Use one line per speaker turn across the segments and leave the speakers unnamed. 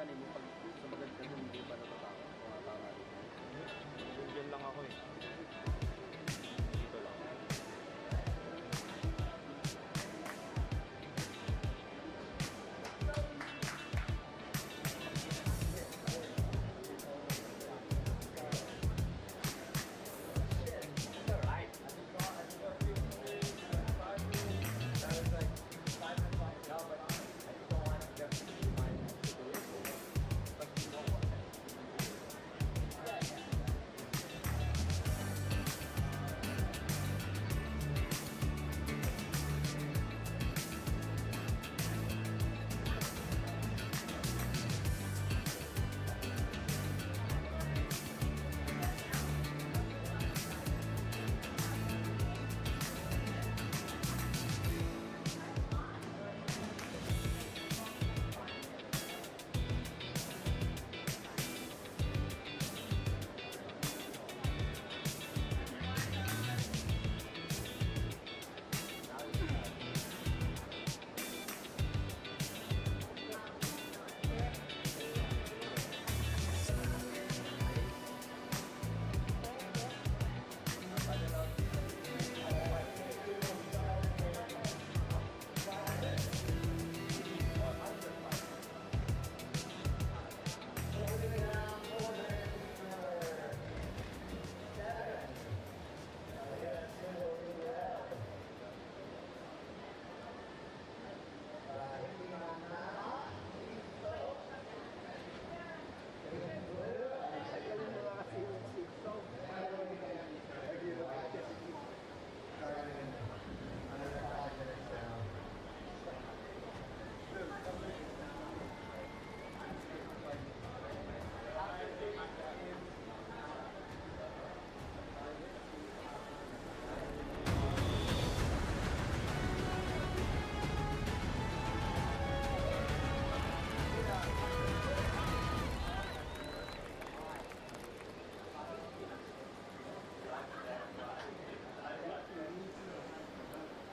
alalahanin mo pag sumagal ka dun, hindi pa natatakot. Tama rin.
Diyan lang ako eh. Dito lang.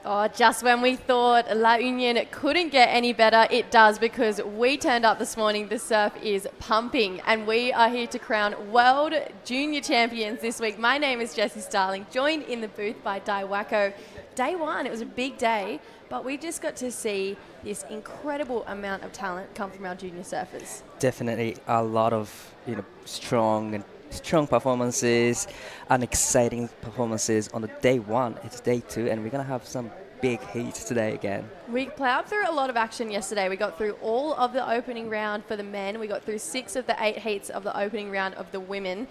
Oh, just when we thought La Union couldn't get any better, it does, because we turned up this morning. The surf is pumping, and we are here to crown World Junior Champions this week. My name is Jessie Starling, joined in the booth by Dai Wacko. Day one, it was a big day, but we just got to see this incredible amount of talent come from our junior surfers.
Definitely a lot of strong performances and exciting performances on the day one. It's day two, and we're gonna have some big heat today again.
We plowed through a lot of action yesterday. We got through all of the opening round for the men. We got through 6 of the 8 heats of the opening round of the women.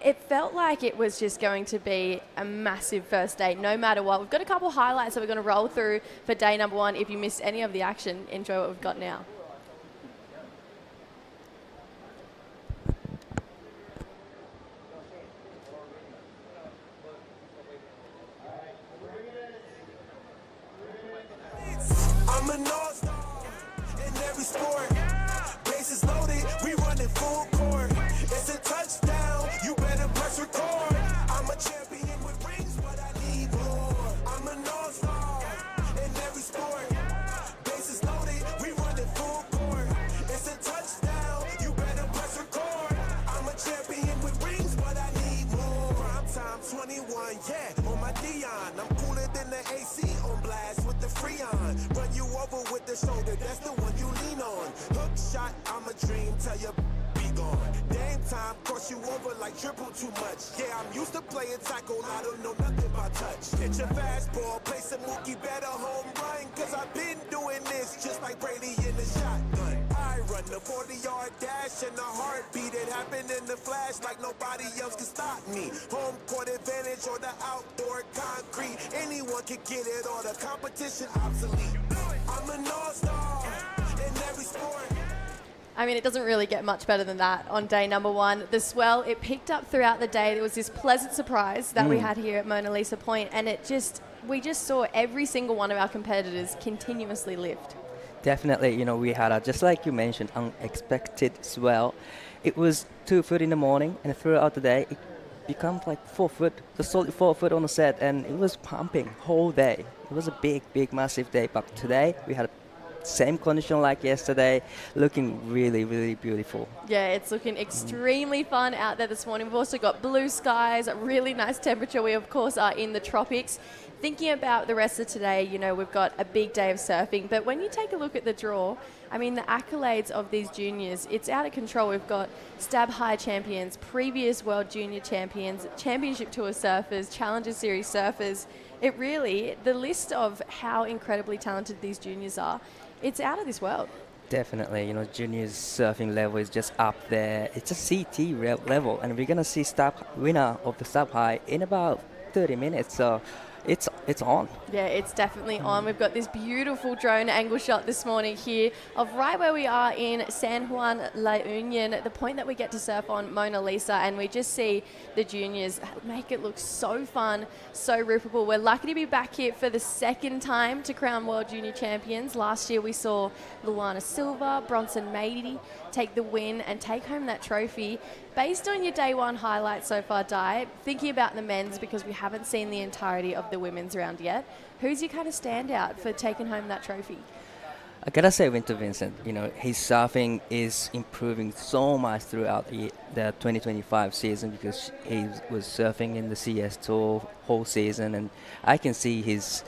It felt like it was just going to be a massive first day, no matter what. We've got a couple of highlights that we're going to roll through for day number 1. If you missed any of the action, enjoy what we've got now.
I'm an all-star in every sport. Bases loaded, we running full court. It's a touchdown, you better press record. I'm a champion with rings, but I need more. I'm an all-star in every sport. Bases loaded, we running full court. It's a touchdown, you better press record. I'm a champion with rings, but I need more. Prime time 21, yeah, on my Dion. I'm cooler than the AC on blast with the Freon. Run you over with the shoulder, that's the one you lean on. Hook shot, I'm a dream, tell you be gone. Game time, cross you over like triple too much. Yeah, I'm used to playing tackle, I don't know nothing about touch. Hit your fastball, play some Mookie, better home run. Cause I've been doing this just like Brady in the shotgun. I run the 40-yard dash and a heartbeat. It happened in the flash like nobody else can stop me. Home court advantage or the outdoor concrete. Anyone can get it or the competition obsolete. I'm an all-star in every sport.
I mean, it doesn't really get much better than that on day number 1. The swell, it picked up throughout the day. There was this pleasant surprise that we had here at Mona Lisa Point, and we just saw every single one of our competitors continuously lift.
Definitely, we had just like you mentioned, unexpected swell. It was 2 foot in the morning, and throughout the day, it becomes like 4 foot, the solid 4 foot on the set, and it was pumping whole day. It was a big, massive day, but today we had same condition like yesterday, looking really, really beautiful.
Yeah, it's looking extremely fun out there this morning. We've also got blue skies, a really nice temperature. We, of course, are in the tropics. Thinking about the rest of today, you know, we've got a big day of surfing. But when you take a look at the draw, I mean, the accolades of these juniors, it's out of control. We've got Stab High champions, previous World Junior Champions, Championship Tour surfers, Challenger Series surfers. It really, the list of how incredibly talented these juniors are, it's out of this world.
Definitely, you know, juniors surfing level is just up there. It's a CT level, and we're gonna see winner of the Stab High in about 30 minutes. So it's on.
Yeah, it's definitely on. We've got this beautiful drone angle shot this morning here of right where we are in San Juan La Union, the point that we get to surf on Mona Lisa, and we just see the juniors make it look so fun, so rippable. We're lucky to be back here for the second time to crown World Junior Champions. Last year we saw Luana Silva, Bronson Mady take the win and take home that trophy. Based on your day one highlights so far, Di, thinking about the men's, because we haven't seen the entirety of the women's round yet, who's your kind of standout for taking home that trophy?
I gotta say Winter Vincent, you know, his surfing is improving so much throughout the 2025 season, because he was surfing in the CS Tour whole season, and I can see his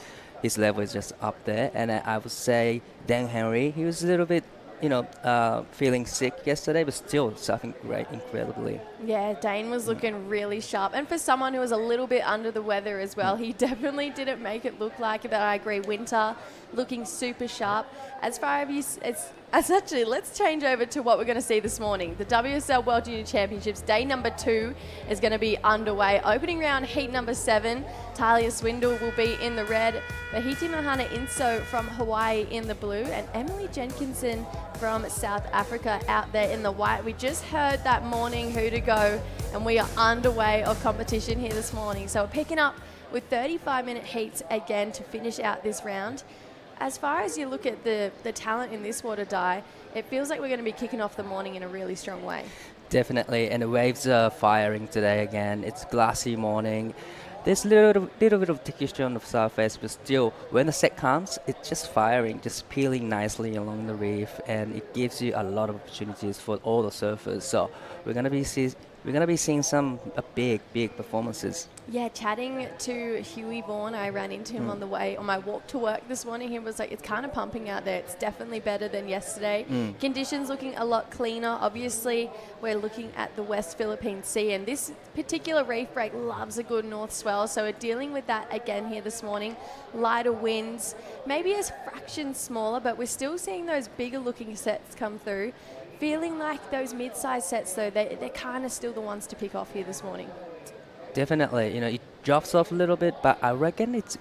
level is just up there. And I would say Dan Henry, he was a little bit, you know, feeling sick yesterday, but still surfing great, incredibly.
Yeah, Dane was looking really sharp. And for someone who was a little bit under the weather as well, he definitely didn't make it look like it, but I agree, Winter looking super sharp. As far as actually, let's change over to what we're going to see this morning. The WSL World Junior Championships, day number 2 is going to be underway. Opening round, heat number 7. Talia Swindle will be in the red. Bahiti Mahana Inso from Hawaii in the blue. And Emily Jenkinson from South Africa out there in the white. We just heard that morning who to go, and we are underway of competition here this morning. So we're picking up with 35-minute heats again to finish out this round. As far as you look at the talent in this water, Di, it feels like we're going to be kicking off the morning in a really strong way.
Definitely, and the waves are firing today again. It's glassy morning. There's a little bit of texture on the surface, but still, when the set comes, it's just firing, just peeling nicely along the reef, and it gives you a lot of opportunities for all the surfers. So we're gonna be seeing some big performances.
Yeah, chatting to Huey Vaughan, I ran into him on my walk to work this morning. He was like, it's kind of pumping out there. It's definitely better than yesterday. Conditions looking a lot cleaner. Obviously, we're looking at the West Philippine Sea, and this particular reef break loves a good north swell. So we're dealing with that again here this morning. Lighter winds, maybe a fraction smaller, but we're still seeing those bigger looking sets come through. Feeling like those mid-sized sets, though, they're kind of still the ones to pick off here this morning.
Definitely, you know, it drops off a little bit, but I reckon it's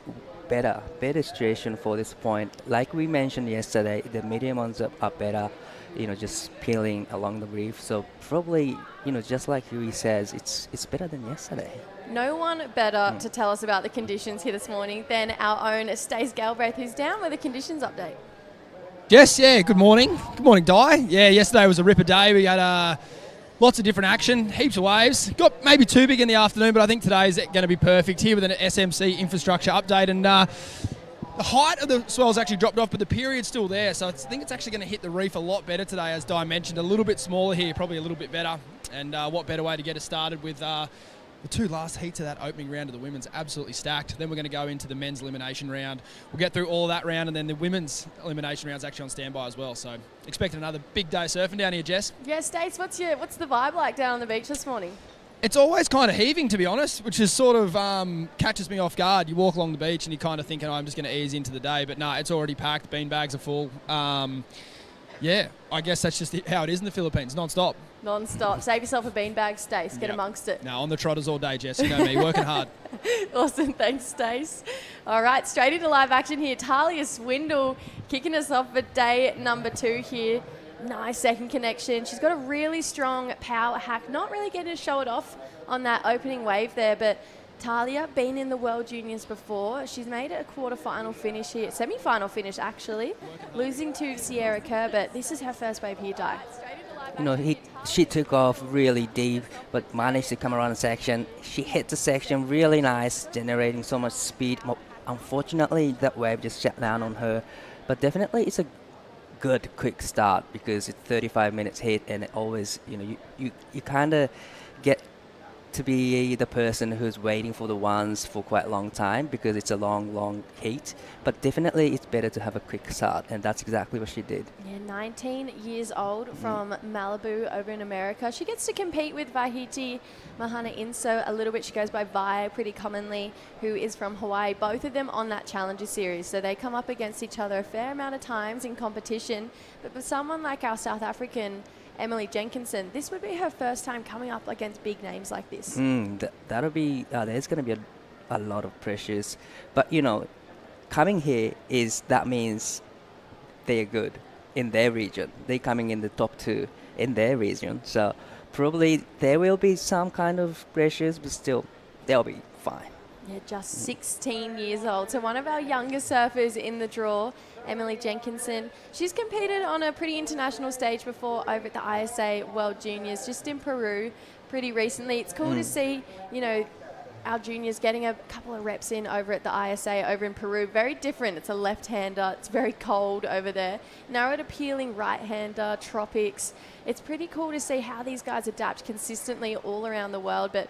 better situation for this point. Like we mentioned yesterday, the medium ones are better, you know, just peeling along the reef. So probably, you know, just like Huey says, it's better than yesterday.
No one better to tell us about the conditions here this morning than our own Stace Galbraith, who's down with a conditions update.
Yes, yeah, good morning. Good morning, Di. Yeah, yesterday was a ripper day. We had lots of different action, heaps of waves. Got maybe too big in the afternoon, but I think today is going to be perfect here with an SMC infrastructure update. And the height of the swell's actually dropped off, but the period's still there. So I think it's actually going to hit the reef a lot better today, as Di mentioned. A little bit smaller here, probably a little bit better. And what better way to get us started with the 2 last heats of that opening round of the women's absolutely stacked. Then we're going to go into the men's elimination round. We'll get through all of that round, and then the women's elimination round's actually on standby as well. So expecting another big day surfing down here, Jess.
Yeah, Stace, what's the vibe like down on the beach this morning?
It's always kind of heaving, to be honest, which is sort of catches me off guard. You walk along the beach and you're kind of thinking, I'm just going to ease into the day. But no, it's already packed. Bean bags are full. Yeah, I guess that's just how it is in the Philippines, non-stop.
Non-stop. Save yourself a beanbag, Stace. Get amongst it.
No, on the trotters all day, Jess. You know me, working hard.
Awesome. Thanks, Stace. All right, straight into live action here. Talia Swindle kicking us off for day number 2 here. Nice second connection. She's got a really strong power hack. Not really getting to show it off on that opening wave there, but Talia, been in the World Juniors before. She's made it a quarter-final finish here, semi-final finish actually, losing to Sierra Kerr, but this is her first wave here, Di.
You know, she took off really deep, but managed to come around the section. She hit the section really nice, generating so much speed. Unfortunately, that wave just shut down on her. But definitely, it's a good quick start because it's 35 minutes hit, and it always, you kind of get to be the person who's waiting for the ones for quite a long time because it's a long heat. But definitely it's better to have a quick start, and that's exactly what she did.
Yeah, 19 years old from Malibu over in America. She gets to compete with Vahiti Mahana Inso a little bit. She goes by Vi pretty commonly, who is from Hawaii. Both of them on that Challenger Series. So they come up against each other a fair amount of times in competition. But for someone like our South African Emily Jenkinson, this would be her first time coming up against big names like this.
That'll be, there's going to be a lot of pressures. But, coming here that means they're good in their region. They're coming in the top 2 in their region. So probably there will be some kind of pressures, but still they'll be fine.
Yeah, just 16 years old. So one of our younger surfers in the draw, Emily Jenkinson. She's competed on a pretty international stage before over at the ISA World Juniors, just in Peru pretty recently. It's cool to see, our juniors getting a couple of reps in over at the ISA over in Peru. Very different. It's a left-hander. It's very cold over there. Narrowed appealing right-hander, tropics. It's pretty cool to see how these guys adapt consistently all around the world. But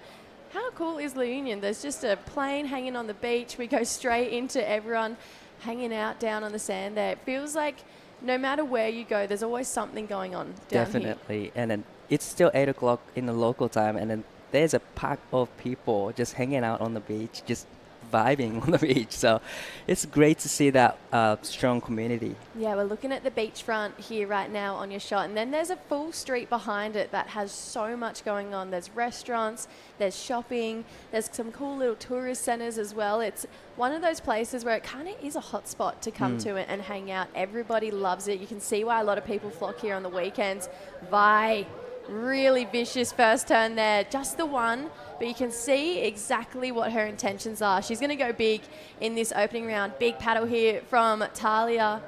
how cool is La Union? There's just a plane hanging on the beach. We go straight into everyone hanging out down on the sand there. It feels like no matter where you go, there's always something going on down
Definitely.
here.
And then it's still 8 o'clock in the local time, and then there's a pack of people just hanging out on the beach, just vibing on the beach. So it's great to see that strong community.
Yeah, we're looking at the beachfront here right now on your shot, and then there's a full street behind it that has so much going on. There's restaurants, there's shopping, there's some cool little tourist centers as well. It's one of those places where it kind of is a hot spot to come to and hang out. Everybody loves it. You can see why a lot of people flock here on the weekends. Vi, really vicious first turn there, just the one, but you can see exactly what her intentions are. She's going to go big in this opening round. Big paddle here from Talia.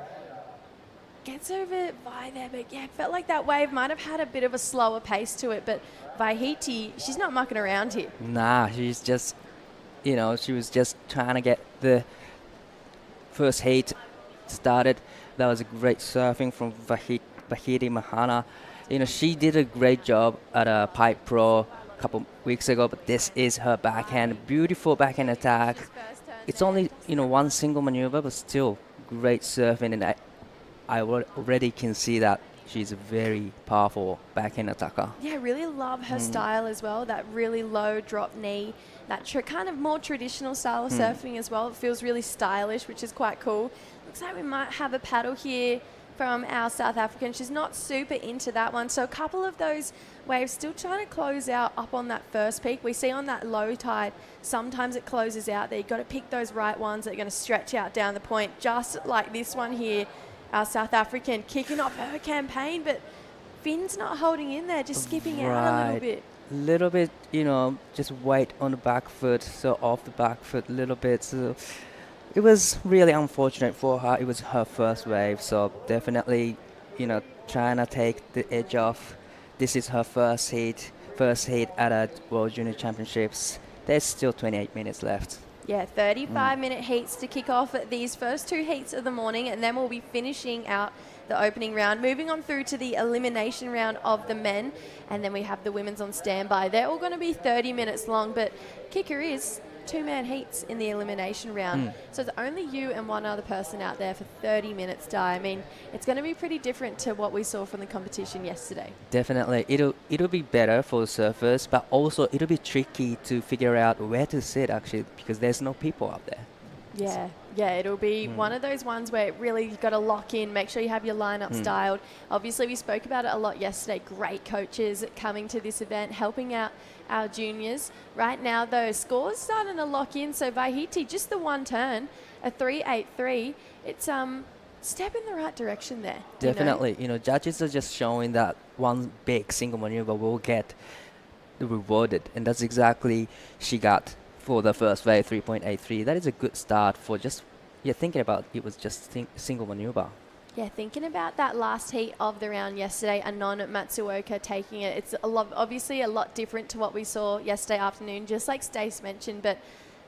Gets over Vi there, but yeah, felt like that wave might have had a bit of a slower pace to it, but Vahiti, she's not mucking around here.
Nah, she's just, she was just trying to get the first heat started. That was a great surfing from Vahiti Mahana. She did a great job at a Pipe Pro a couple weeks ago, but this is her backhand. Beautiful backhand attack. It's only, one single maneuver, but still great surfing. And I already can see that she's a very powerful backhand attacker.
Yeah, I really love her style as well. That really low drop knee, that kind of more traditional style of surfing as well. It feels really stylish, which is quite cool. Looks like we might have a paddle here from our South African. She's not super into that one. So a couple of those waves still trying to close out up on that first peak. We see on that low tide, sometimes it closes out there. You've got to pick those right ones that are going to stretch out down the point, just like this one here, our South African kicking off her campaign, but Finn's not holding in there, just skipping out a little bit.
Little bit, just weight on the back foot, so off the back foot a little bit. So it was really unfortunate for her. It was her first wave, so definitely, trying to take the edge off. This is her first heat at a World Junior Championships. There's still 28 minutes left.
Yeah, 35-minute heats to kick off these first 2 heats of the morning, and then we'll be finishing out the opening round, moving on through to the elimination round of the men, and then we have the women's on standby. They're all going to be 30 minutes long, but kicker is 2-man heats in the elimination round. So it's only you and one other person out there for 30 minutes, Di. I mean, it's going to be pretty different to what we saw from the competition yesterday.
Definitely. It'll be better for the surfers, but also it'll be tricky to figure out where to sit, actually, because there's no people up there.
Yeah, it'll be one of those ones where really you've got to lock in, make sure you have your lineup styled. Obviously, we spoke about it a lot yesterday. Great coaches coming to this event, helping out our juniors. Right now, though, scores starting to lock in. So Vahiti, just the one turn, a 3.83. It's step in the right direction there.
Definitely. Judges are just showing that one big single maneuver will get rewarded, and that's exactly she got for the first wave, 3.83. That is a good start for just, thinking about it was just single maneuver.
Yeah, thinking about that last heat of the round yesterday, Anon Matsuoka taking it. It's obviously a lot different to what we saw yesterday afternoon, just like Stace mentioned, but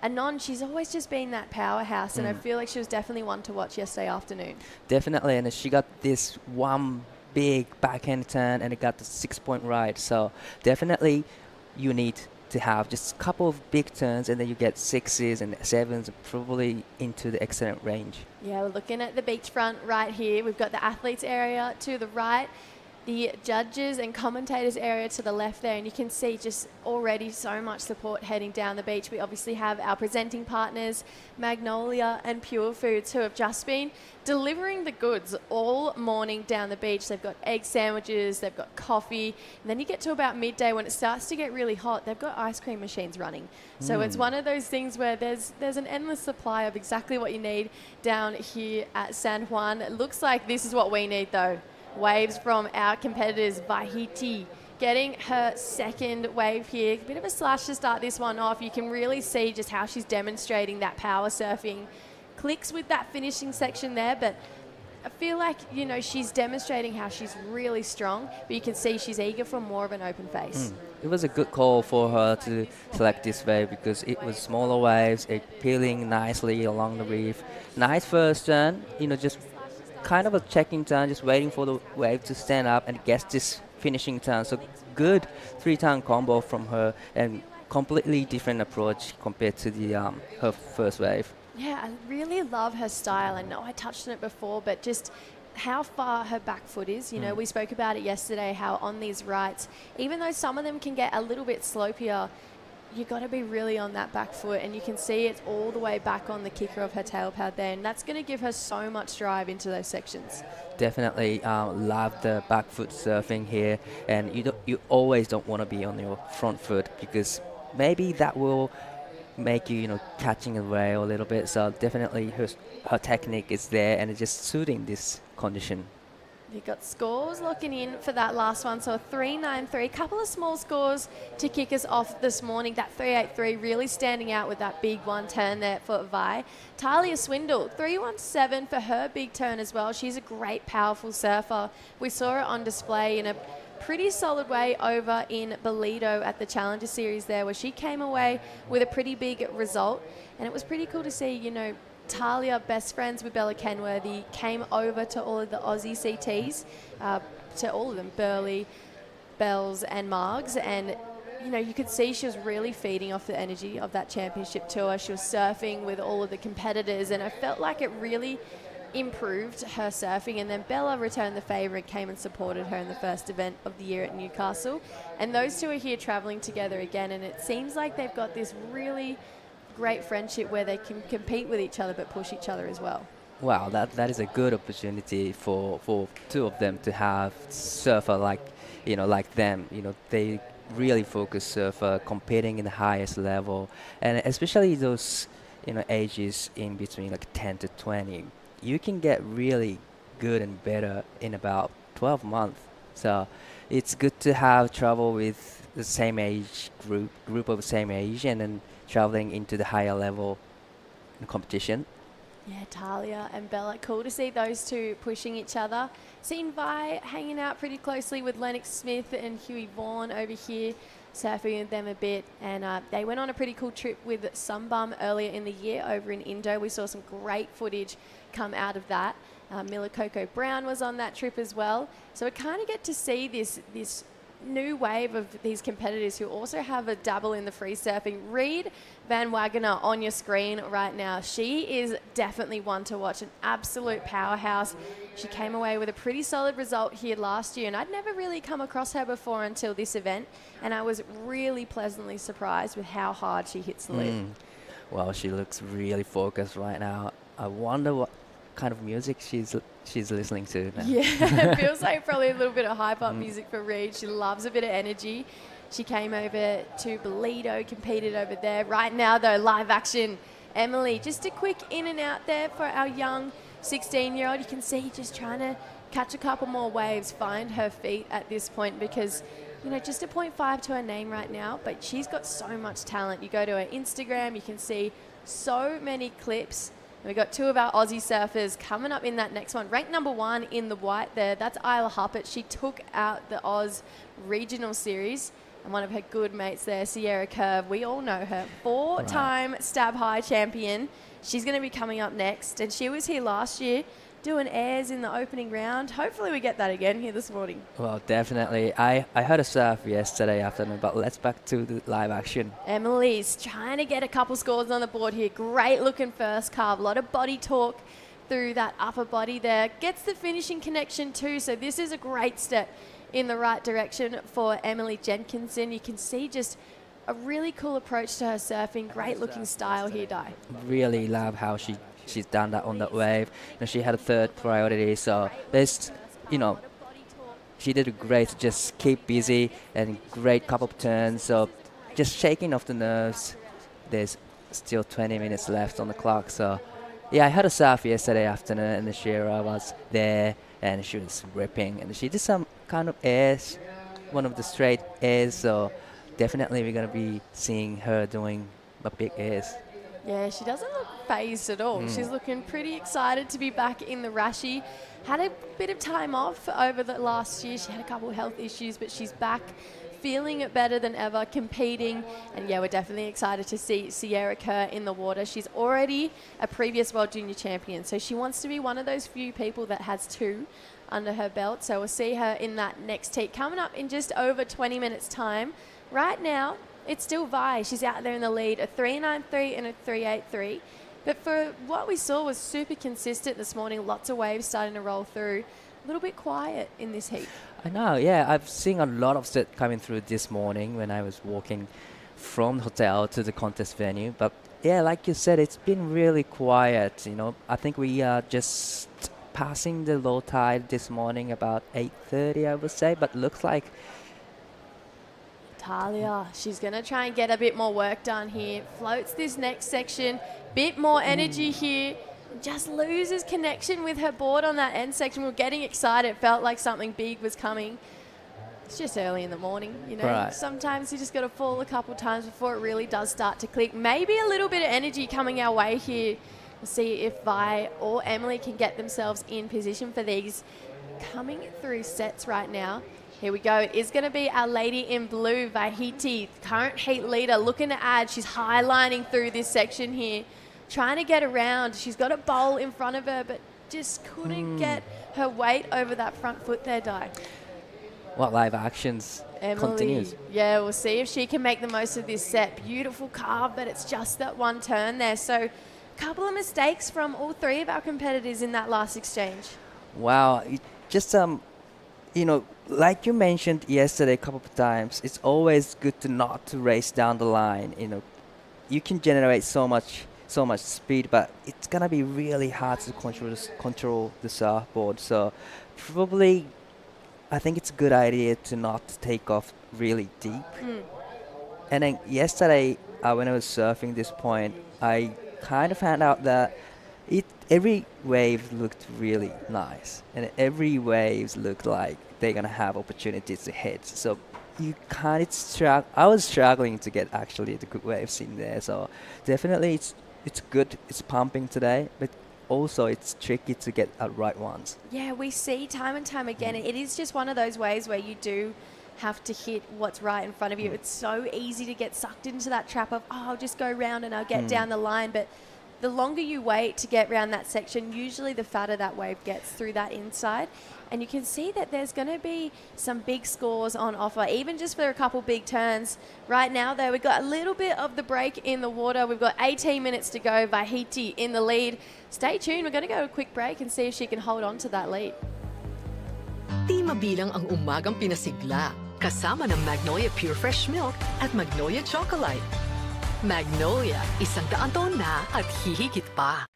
Anon, she's always just been that powerhouse, and I feel like she was definitely one to watch yesterday afternoon.
Definitely, and she got this one big backhand turn and it got the 6-point right. So definitely you need to have just a couple of big turns and then you get 6s and 7s probably into the excellent range.
Yeah, we're looking at the beachfront right here. We've got the athletes area to the right, the judges and commentators area to the left there, and you can see just already so much support heading down the beach. We obviously have our presenting partners, Magnolia and Purefoods, who have just been delivering the goods all morning down the beach. They've got egg sandwiches, they've got coffee, and then you get to about midday when it starts to get really hot, they've got ice cream machines running. So it's one of those things where there's an endless supply of exactly what you need down here at San Juan. It looks like this is what we need though. Waves from our competitors, Vahiti, getting her second wave here. A bit of a slash to start this one off. You can really see just how she's demonstrating that power surfing. Clicks with that finishing section there, but I feel like, you know, she's demonstrating how she's really strong, but you can see she's eager for more of an open face.
It was a good call for her to select this wave because it was smaller waves, peeling nicely along the reef. Nice first turn, you know, just kind of a checking turn, just waiting for the wave to stand up and gets this finishing turn. So good 3-turn combo from her and completely different approach compared to the her first wave.
Yeah, I really love her style. I know I touched on it before, but just how far her back foot is. You know, we spoke about it yesterday, how on these rights, even though some of them can get a little bit slopier, you got to be really on that back foot, and you can see it's all the way back on the kicker of her tail pad there, and that's going to give her so much drive into those sections.
Definitely love the back foot surfing here, and you always don't want to be on your front foot because maybe that will make you, you know, catching away a little bit. So definitely her technique is there and it's just suiting this condition.
You've got scores locking in for that last one. So a 3.93, a couple of small scores to kick us off this morning. That 3.83 really standing out with that big one turn there for Vi. Talia Swindle, 3.17 for her big turn as well. She's a great, powerful surfer. We saw her on display in a pretty solid way over in Bolido at the Challenger Series there, where she came away with a pretty big result. And it was pretty cool to see, you know, Talia, best friends with Bella Kenworthy, came over to all of the Aussie CTs, to all of them, Burley, Bells and Margs, and you know, you could see she was really feeding off the energy of that championship tour. She was surfing with all of the competitors, and I felt like it really improved her surfing. And then Bella returned the favour and came and supported her in the first event of the year at Newcastle. And those two are here travelling together again, and it seems like they've got this really great friendship where they can compete with each other but push each other as well.
Wow, that is a good opportunity for two of them to have surfer like, you know, like them. You know, they really focus surfer, competing in the highest level, and especially those, you know, ages in between like 10 to 20. You can get really good and better in about 12 months. So it's good to have travel with the same age group of the same age, and then traveling into the higher level in competition.
Yeah, Talia and Bella, cool to see those two pushing each other. Seen Vi hanging out pretty closely with Lennox Smith and Huey Vaughan over here, surfing with them a bit. And they went on a pretty cool trip with Sunbum earlier in the year over in Indo. We saw some great footage come out of that. Miller Coco Brown was on that trip as well. So we kind of get to see this new wave of these competitors who also have a dabble in the free surfing. Reed Van Wagener on your screen right now. She is definitely one to watch, an absolute powerhouse. She came away with a pretty solid result here last year, and I'd never really come across her before until this event, and I was really pleasantly surprised with how hard she hits the lid.
Well, she looks really focused right now. I wonder what kind of music she's listening to now.
Yeah, it feels like probably a little bit of hype-up music for Reed. She loves a bit of energy. She came over to Bolido, competed over there. Right now, though, live action. Emily, just a quick in and out there for our young 16-year-old. You can see just trying to catch a couple more waves, find her feet at this point because, you know, just a 0.5 to her name right now, but she's got so much talent. You go to her Instagram, you can see so many clips. We've got two of our Aussie surfers coming up in that next one. Ranked number 1 in the white there, that's Isla Huppert. She took out the Oz Regional Series. And one of her good mates there, Sierra Curve, we all know her, 4-time Stab High champion. She's going to be coming up next, and she was here last year doing airs in the opening round. Hopefully we get that again here this morning.
Well, definitely. I heard a surf yesterday afternoon, but let's back to the live action.
Emily's trying to get a couple scores on the board here. Great looking first carve, a lot of body torque through that upper body there. Gets the finishing connection too, so this is a great step in the right direction for Emily Jenkinson. You can see just a really cool approach to her surfing. Great looking style here, Di.
Really love how she's done that on that wave. She had a third priority, so there's, she did a great. Just keep busy and great couple of turns. So just shaking off the nerves. There's still 20 minutes left on the clock. So yeah, I had a surf yesterday afternoon, and Shira was there, and she was ripping, and she did some kind of airs, one of the straight airs. So definitely we're gonna be seeing her doing the big airs.
Yeah, she doesn't look phased at all. She's looking pretty excited to be back in the Rashi. Had a bit of time off over the last year. She had a couple of health issues, but she's back feeling it better than ever, competing. And yeah, we're definitely excited to see Sierra Kerr in the water. She's already a previous World Junior Champion, so she wants to be one of those few people that has 2 under her belt. So we'll see her in that next heat coming up in just over 20 minutes time. Right now, it's still Vi. She's out there in the lead, a 3.93 and a 3.83. But for what we saw was super consistent this morning. Lots of waves starting to roll through. A little bit quiet in this heat.
I know, yeah. I've seen a lot of set coming through this morning when I was walking from the hotel to the contest venue. But yeah, like you said, it's been really quiet. I think we are just passing the low tide this morning about 8:30, I would say. But looks like
Talia, she's going to try and get a bit more work done here. Floats this next section, bit more energy here. Just loses connection with her board on that end section. We were getting excited. Felt like something big was coming. It's just early in the morning,
Right.
Sometimes you just got to fall a couple times before it really does start to click. Maybe a little bit of energy coming our way here. We'll see if Vi or Emily can get themselves in position for these coming through sets right now. Here we go. It is going to be our lady in blue, Vahiti, current heat leader, looking to add. She's highlining through this section here, trying to get around. She's got a bowl in front of her, but just couldn't get her weight over that front foot there, Di.
what live actions continues.
Yeah, we'll see if she can make the most of this set. Beautiful carve, but it's just that one turn there. So a couple of mistakes from all 3 of our competitors in that last exchange.
Wow, just like you mentioned yesterday a couple of times, it's always good to not to race down the line. You can generate so much speed, but it's gonna be really hard to control the surfboard. So probably, I think it's a good idea to not take off really deep. And then yesterday, when I was surfing this point, I kind of found out that every wave looked really nice, and every waves looked like they're gonna have opportunities to hit. So you kind of I was struggling to get actually the good waves in there. So definitely it's good. It's pumping today, but also it's tricky to get the right ones.
Yeah, we see time and time again. It is just one of those ways where you do have to hit what's right in front of you. It's so easy to get sucked into that trap of, I'll just go round and I'll get down the line. But the longer you wait to get around that section, usually the fatter that wave gets through that inside. And you can see that there's going to be some big scores on offer, even just for a couple big turns. Right now, though, we've got a little bit of the break in the water. We've got 18 minutes to go. Vahiti in the lead. Stay tuned. We're going to go a quick break and see if she can hold on to that lead.
Di mabilang ang umagang pinasigla, kasama ng Magnolia Pure Fresh Milk at Magnolia Chocolate. Magnolia, 100 taon na at hihigit pa.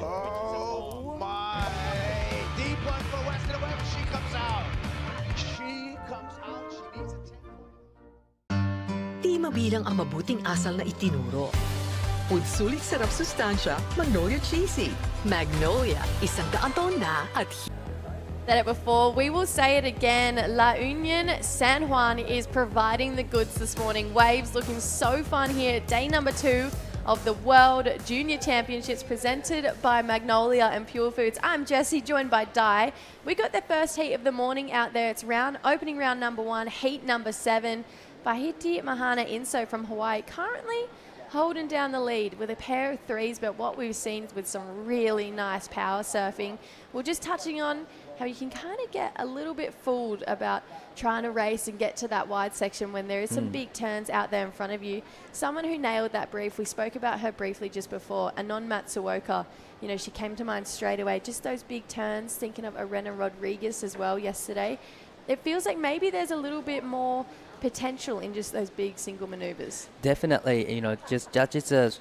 Oh my! Deep one for Western Web. She comes out. She comes out. She needs a 10.
Di mabilang ang mabuting asal na itinuro. With sulit sarap sustansya, Magnolia Cheesy. Magnolia, 100 taon na at
Said it before, we will say it again. La Union San Juan is providing the goods this morning. Waves looking so fun here. Day number 2 of the World Junior Championships presented by Magnolia and Purefoods. I'm Jessie, joined by Di. We got the first heat of the morning out there. It's opening round number 1, heat number 7. Bahiti Mahana Inso from Hawaii currently holding down the lead with a pair of threes, but what we've seen is with some really nice power surfing. We're just touching on how you can kind of get a little bit fooled about trying to race and get to that wide section when there is some big turns out there in front of you. Someone who nailed that brief, we spoke about her briefly just before, Anon Matsuoka. You know, she came to mind straight away. Just those big turns, thinking of Arena Rodriguez as well yesterday. It feels like maybe there's a little bit more potential in just those big single maneuvers.
Definitely, just judges are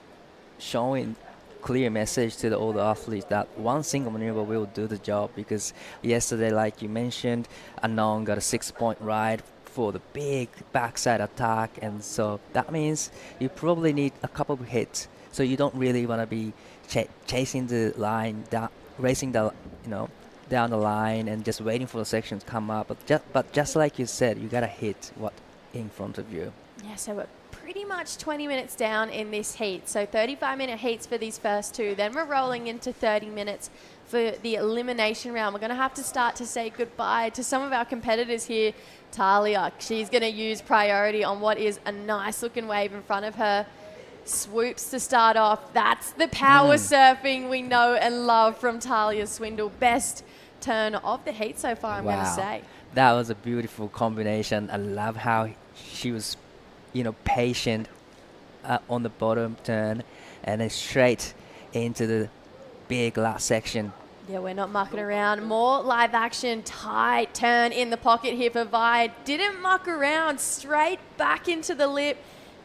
showing clear message to all the athletes that one single maneuver will do the job, because yesterday, like you mentioned, Anon got a 6-point ride for the big backside attack, and so that means you probably need a couple of hits, so you don't really want to be chasing the line down, racing the down the line and just waiting for the section to come up, but just like you said, you gotta hit what in front of you.
Yeah, so we're pretty much 20 minutes down in this heat. So 35-minute heats for these first 2. Then we're rolling into 30 minutes for the elimination round. We're going to have to start to say goodbye to some of our competitors here. Talia, she's going to use priority on what is a nice-looking wave in front of her. Swoops to start off. That's the power surfing we know and love from Talia Swindle. Best turn of the heat so far, I'm going to say.
That was a beautiful combination. I love how she was patient on the bottom turn and then straight into the big last section.
Yeah, we're not mucking around. More live action, tight turn in the pocket here for Vi. Didn't muck around, straight back into the lip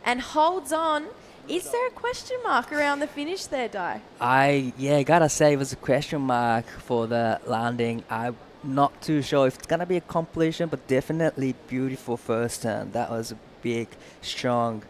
and holds on. Is there a question mark around the finish there, Di?
Gotta say it was a question mark for the landing. I'm not too sure if it's gonna be a completion, but definitely beautiful first turn. That was a big, strong,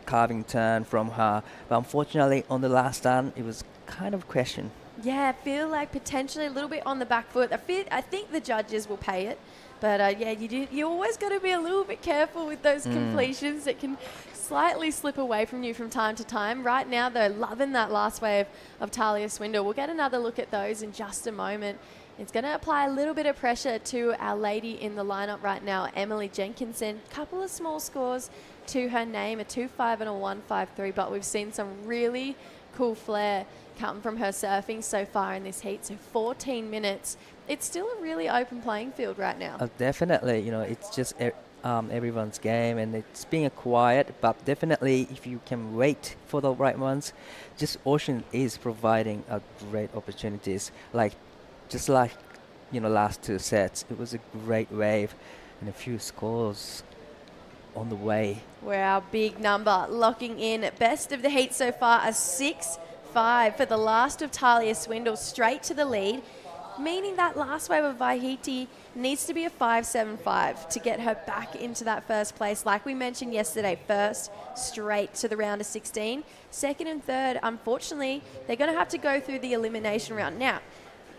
carving turn from her. But unfortunately, on the last turn, it was kind of a question.
Yeah, I feel like potentially a little bit on the back foot. I think the judges will pay it. But you always got to be a little bit careful with those completions that can slightly slip away from you from time to time. Right now, though, loving that last wave of Talia Swindle. We'll get another look at those in just a moment. It's going to apply a little bit of pressure to our lady in the lineup right now, Emily Jenkinson. Couple of small scores to her name, a 2.5 and a 1.53, but we've seen some really cool flair come from her surfing so far in this heat. So 14 minutes. It's still a really open playing field right now.
Definitely, it's just everyone's game, and it's being quiet, but definitely if you can wait for the right ones, just Ocean is providing great opportunities. Just like last 2 sets, it was a great wave and a few scores on the way.
Where our big number locking in best of the heat so far, a 6.5 for the last of Talia Swindle, straight to the lead, meaning that last wave of Vaihiti needs to be a 5.75 to get her back into that first place. Like we mentioned yesterday, first straight to the round of 16. Second and third, unfortunately, they're going to have to go through the elimination round. Now,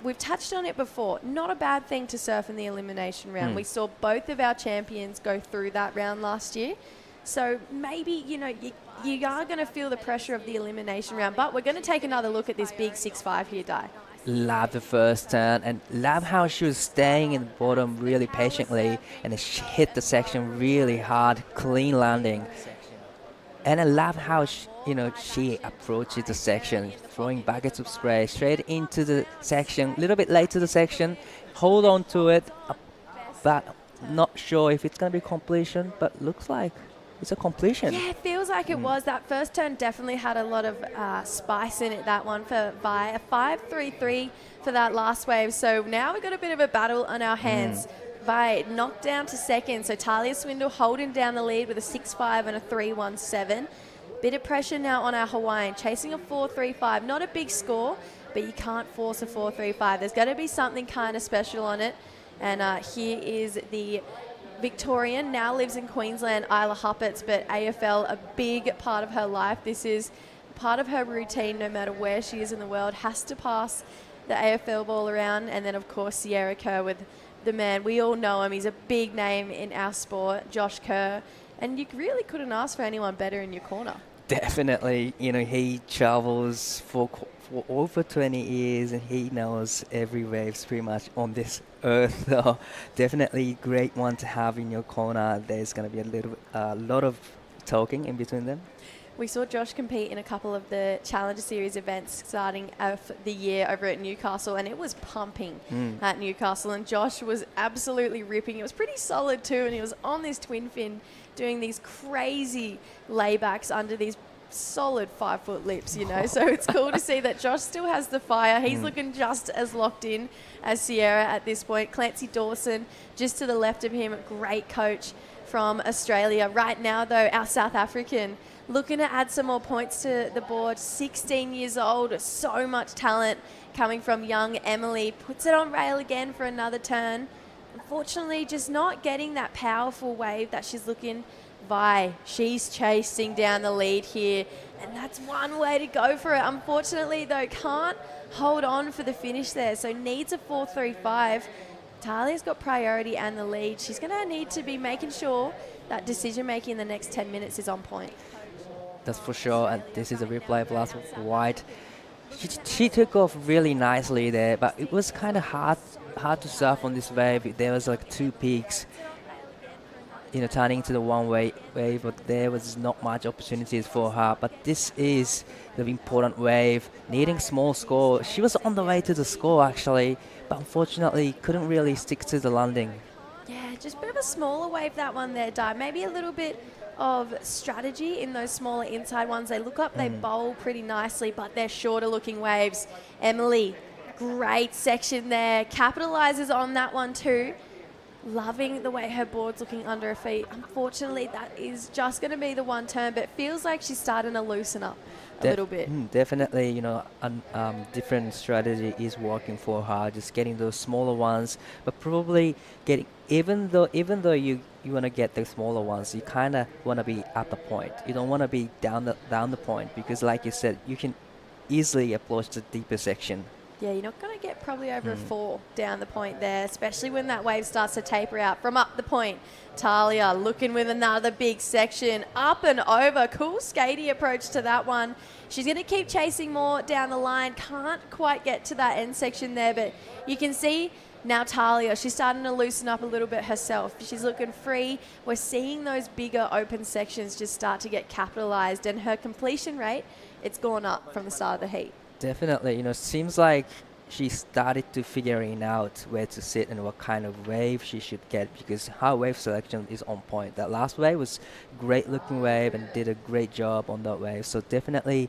we've touched on it before. Not a bad thing to surf in the elimination round. We saw both of our champions go through that round last year. So maybe, you are going to feel the pressure of the elimination round. But we're going to take another look at this big 6.5 here, Di.
Love the first turn, and love how she was staying in the bottom really patiently, and then she hit the section really hard, clean landing. And I love how she approaches the section, throwing buckets of spray straight into the section, a little bit late to the section, hold on to it, but not sure if it's going to be completion, but looks like it's a completion.
Yeah, it feels like it was. That first turn definitely had a lot of spice in it, that one for Vi. A 5.33 for that last wave. So now we've got a bit of a battle on our hands. Vi knocked down to second. So Talia Swindle holding down the lead with a 6.5 and a 3.17. Bit of pressure now on our Hawaiian, chasing a 4.35. Not a big score, but you can't force a 4.35. There's got to be something kind of special on it. And here is the Victorian, now lives in Queensland, Isla Huppets, but AFL, a big part of her life. This is part of her routine, no matter where she is in the world, has to pass the AFL ball around. And then, of course, Sierra Kerr with the man. We all know him. He's a big name in our sport, Josh Kerr. And you really couldn't ask for anyone better in your corner.
Definitely, he travels for over 20 years and he knows every waves pretty much on this earth. So definitely great one to have in your corner. There's going to be a lot of talking in between them.
We saw Josh compete in a couple of the Challenger Series events starting off the year over at Newcastle, and it was pumping at Newcastle, and Josh was absolutely ripping. It was pretty solid too, and he was on this twin fin doing these crazy laybacks under these solid 5-foot lips, so it's cool to see that Josh still has the fire. He's looking just as locked in as Sierra at this point. Clancy Dawson just to the left of him, great coach from Australia. Right now though, our South African looking to add some more points to the board. 16 years old, so much talent coming from young Emily. Puts it on rail again for another turn. Unfortunately, just not getting that powerful wave that she's looking. Vi, she's chasing down the lead here, and that's one way to go for it. Unfortunately, though, can't hold on for the finish there, so needs a 4.35. Talia's got priority and the lead. She's going to need to be making sure that decision-making in the next 10 minutes is on point.
That's for sure, and this is a replay of last white. She took off really nicely there, but it was kind of hard to surf on this wave. There was like two peaks, turning to the one-way wave, but there was not much opportunities for her. But this is the important wave, needing small score. She was on the way to the score actually, but unfortunately couldn't really stick to the landing.
Yeah, just a bit of a smaller wave, that one there, Di. Maybe a little bit of strategy in those smaller inside ones. They look up, they bowl pretty nicely, but they're shorter looking waves. Emily, great section there. Capitalizes on that one too. Loving the way her board's looking under her feet. Unfortunately, that is just going to be the one turn, but it feels like she's starting to loosen up a little bit.
Definitely, different strategy is working for her, just getting those smaller ones, but probably getting, even though you want to get the smaller ones, you kind of want to be at the point. You don't want to be down the point, because like you said, you can easily approach the deeper section.
Yeah, you're not going to get probably over a 4 down the point there, especially when that wave starts to taper out from up the point. Talia looking with another big section, up and over. Cool skatey approach to that one. She's going to keep chasing more down the line. Can't quite get to that end section there, but you can see now Talia, she's starting to loosen up a little bit herself. She's looking free. We're seeing those bigger open sections just start to get capitalized, and her completion rate, it's gone up from the start of the heat.
Definitely, seems like she started to figuring out where to sit and what kind of wave she should get, because her wave selection is on point. That last wave was great looking wave and did a great job on that wave. So definitely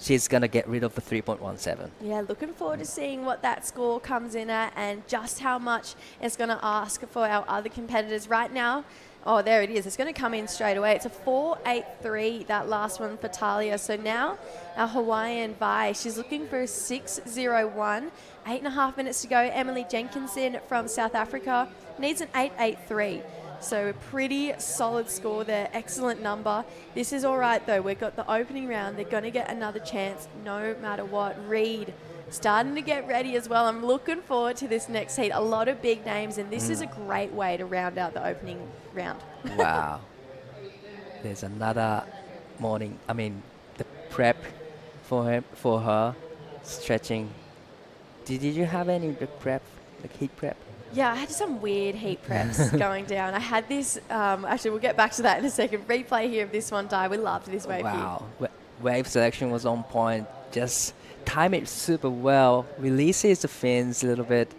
she's going to get rid of the 3.17.
Yeah, looking forward to seeing what that score comes in at and just how much it's going to ask for our other competitors. Right now, oh, there it is. It's going to come in straight away. It's a 4.83, that last one for Talia. So now our Hawaiian Vi, she's looking for a 6.01. 8.5 minutes to go. Emily Jenkinson from South Africa needs an 8.83. So a pretty solid score there. Excellent number. This is all right, though. We've got the opening round. They're going to get another chance no matter what. Reed starting to get ready as well. I'm looking forward to this next heat. A lot of big names, and this is a great way to round out the opening round.
Wow. There's another morning. The prep for her, stretching. Did you have any prep, like heat prep?
Yeah, I had some weird heat preps going down. I had this, actually we'll get back to that in a second. Replay here of this one, Di. We loved this wave here.
Wow. Wave selection was on point. Just time it super well. Releases the fins a little bit.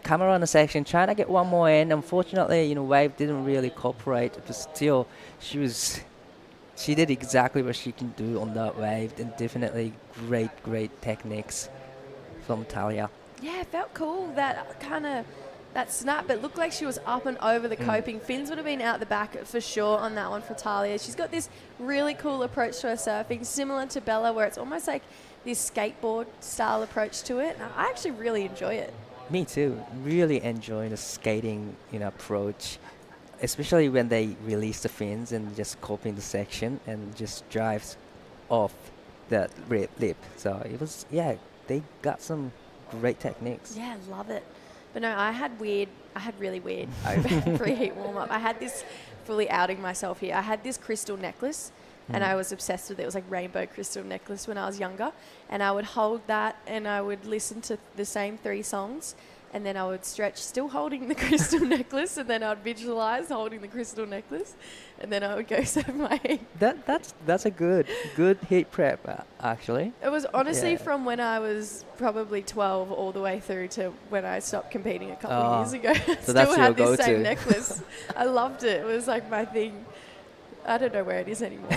Come around the section, trying to get one more in. Unfortunately, wave didn't really cooperate, but still, she did exactly what she can do on that wave, and definitely great techniques from Talia.
Yeah, it felt cool, that snap. It looked like she was up and over the coping. Fins would have been out the back for sure on that one for Talia. She's got this really cool approach to her surfing, similar to Bella, where it's almost like this skateboard style approach to it. I actually really enjoy it.
Me too. Really enjoying the skating approach. especially when they release the fins and just coping the section and just drives off that lip. So it was, yeah, they got some great techniques.
Yeah, love it. But no, I had really weird preheat warm-up. I had this, fully outing myself here, I had this crystal necklace and I was obsessed with it. It was like rainbow crystal necklace when I was younger. And I would hold that and I would listen to the same 3 songs and then I would stretch still holding the crystal necklace and then I'd visualize holding the crystal necklace and then I would go serve my heat.
That's a good heat prep, actually.
It was honestly
Yeah.
from when I was probably 12 all the way through to when I stopped competing a couple of years ago.
So
Still
that's
had
your
this same
go-to.
necklace. I loved it. It was like my thing. I don't know where it is anymore.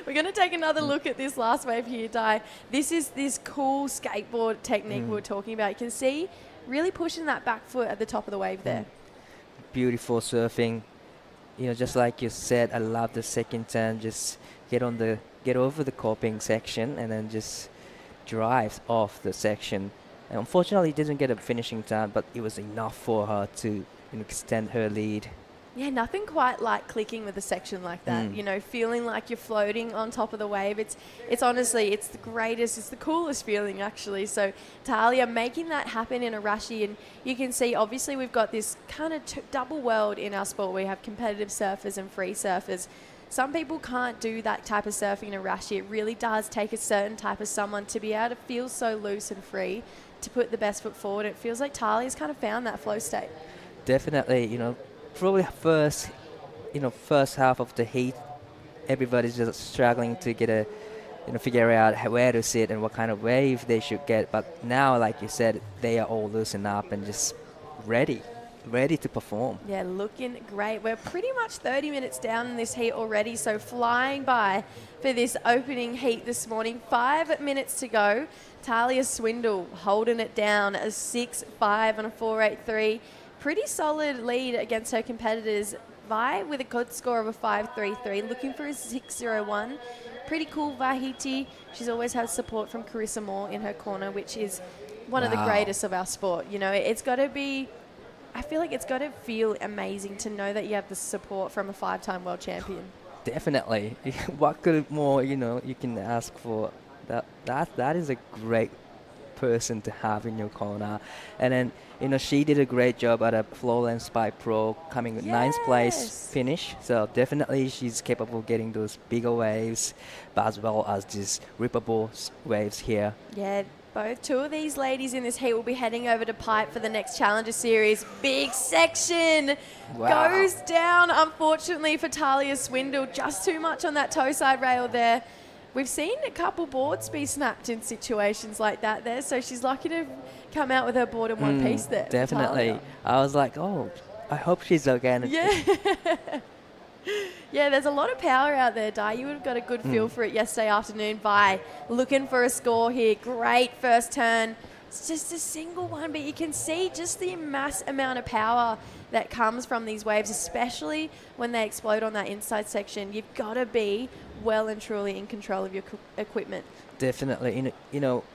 We're going to take another look at this last wave here, Di. This is this cool skateboard technique we were talking about. You can see really pushing that back foot at the top of the wave there.
Beautiful surfing. You know, just like you said, I love the second turn. Just get over the coping section and then just drive off the section. And unfortunately, didn't get a finishing turn, but it was enough for her to extend her lead.
Yeah, nothing quite like clicking with a section like that. You know, feeling like you're floating on top of the wave. It's honestly, it's the greatest, it's the coolest feeling actually. So Talia making that happen in a Rashi, and you can see obviously we've got this kind of double world in our sport. We have competitive surfers and free surfers. Some people can't do that type of surfing in a Rashi. It really does take a certain type of someone to be able to feel so loose and free to put the best foot forward. It feels like Talia's kind of found that flow state.
Definitely, probably first half of the heat, everybody's just struggling to get figure out where to sit and what kind of wave they should get. But now, like you said, they are all loosened up and just ready to perform.
Yeah, looking great. We're pretty much 30 minutes down in this heat already, so flying by for this opening heat this morning. 5 minutes to go. Talia Swindle holding it down, a 6.5 and a 4.83. Pretty solid lead against her competitors. Vi with a good score of a 5.33, looking for a 6.01. Pretty cool Vahiti. She's always had support from Carissa Moore in her corner, which is one of the greatest of our sport. It's got to be, I feel like it's got to feel amazing to know that you have the support from a 5-time world champion.
Definitely. What could more, you can ask for. That is a great person to have in your corner. And then, she did a great job at a Flowland Spy Pro, coming with 9th place finish. So definitely she's capable of getting those bigger waves, but as well as these rippable waves here.
Yeah, two of these ladies in this heat will be heading over to Pipe for the next Challenger Series. Big section goes down, unfortunately, for Talia Swindle. Just too much on that toe side rail there. We've seen a couple boards be snapped in situations like that there, so she's lucky to come out with her board in one piece there.
Definitely. I was like, I hope she's okay.
Yeah. Yeah, there's a lot of power out there, Di. You would have got a good feel for it yesterday afternoon by looking for a score here. Great first turn. It's just a single one, but you can see just the mass amount of power that comes from these waves, especially when they explode on that inside section. You've got to be well and truly in control of your equipment.
Definitely.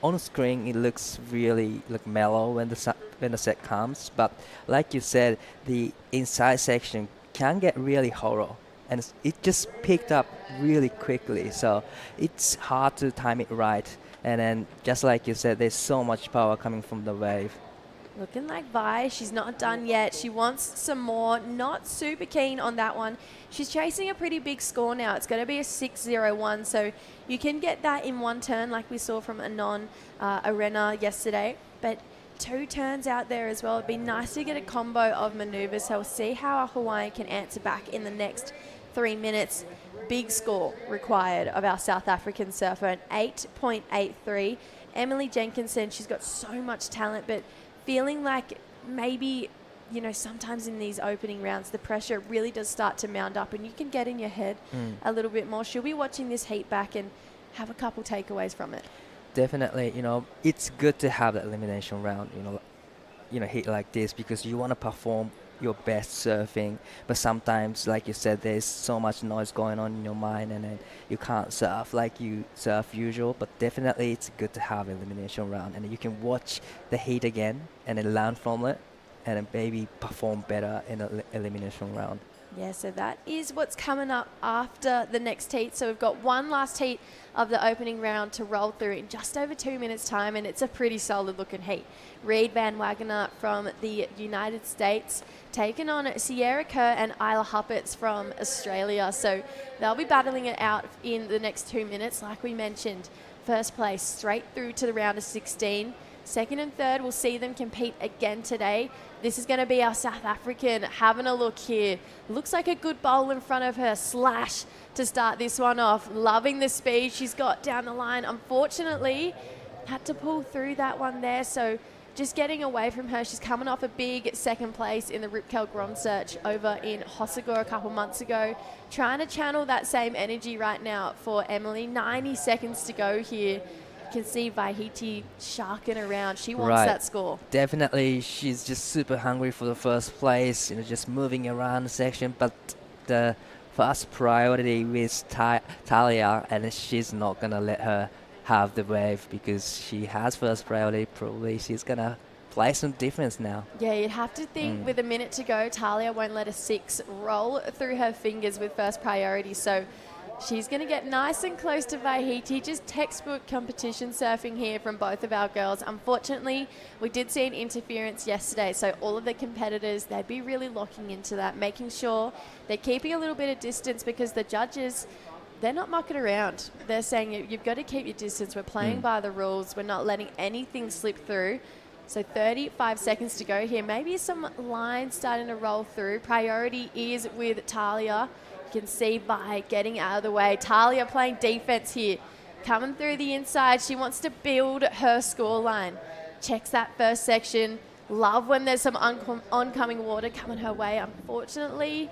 On screen it looks really mellow when the set comes, but like you said, the inside section can get really horror, and it just picked up really quickly. So it's hard to time it right. And then, just like you said, there's so much power coming from the wave.
Looking like Vi, she's not done yet. She wants some more. Not super keen on that one. She's chasing a pretty big score now. It's going to be a 6.01, so you can get that in one turn like we saw from Anon Arena yesterday. But 2 turns out there as well. It'd be nice to get a combo of maneuvers, so we'll see how our Hawaiian can answer back in the next 3 minutes. Big score required of our South African surfer, an 8.83. Emily Jenkinson, she's got so much talent, but feeling like maybe, sometimes in these opening rounds, the pressure really does start to mount up and you can get in your head a little bit more. She'll be watching this heat back and have a couple takeaways from it.
Definitely, it's good to have that elimination round, heat like this, because you want to perform your best surfing, but sometimes, like you said, there's so much noise going on in your mind and then you can't surf like you surf usual. But definitely it's good to have elimination round and you can watch the heat again and then learn from it and maybe perform better in the elimination round.
Yeah, so that is what's coming up after the next heat. So we've got one last heat of the opening round to roll through in just over 2 minutes' time, and it's a pretty solid looking heat. Reed Van Wagener from the United States taking on Sierra Kerr and Isla Huppets from Australia. So they'll be battling it out in the next 2 minutes, like we mentioned. First place straight through to the round of 16. Second and third, we'll see them compete again today. This is going to be our South African having a look here. Looks like a good bowl in front of her. Slash to start this one off. Loving the speed she's got down the line. Unfortunately, had to pull through that one there. So just getting away from her. She's coming off a big second place in the Ripkel Grom Search over in Hossegor a couple months ago. Trying to channel that same energy right now for Emily. 90 seconds to go here. You can see Vaihiti sharking around. She wants that score.
Definitely, she's just super hungry for the first place, just moving around the section, but the first priority with Talia, and she's not going to let her have the wave because she has first priority. Probably she's going to play some defense now.
Yeah, you'd have to think with a minute to go, Talia won't let a 6 roll through her fingers with first priority. So she's going to get nice and close to Vaihiti. Just textbook competition surfing here from both of our girls. Unfortunately, we did see an interference yesterday, so all of the competitors, they'd be really locking into that, making sure they're keeping a little bit of distance because the judges, they're not mucking around. They're saying you've got to keep your distance. We're playing by the rules. We're not letting anything slip through. So 35 seconds to go here. Maybe some lines starting to roll through. Priority is with Talia. You can see by getting out of the way. Talia playing defense here. Coming through the inside. She wants to build her scoreline. Checks that first section. Love when there's some oncoming water coming her way. Unfortunately,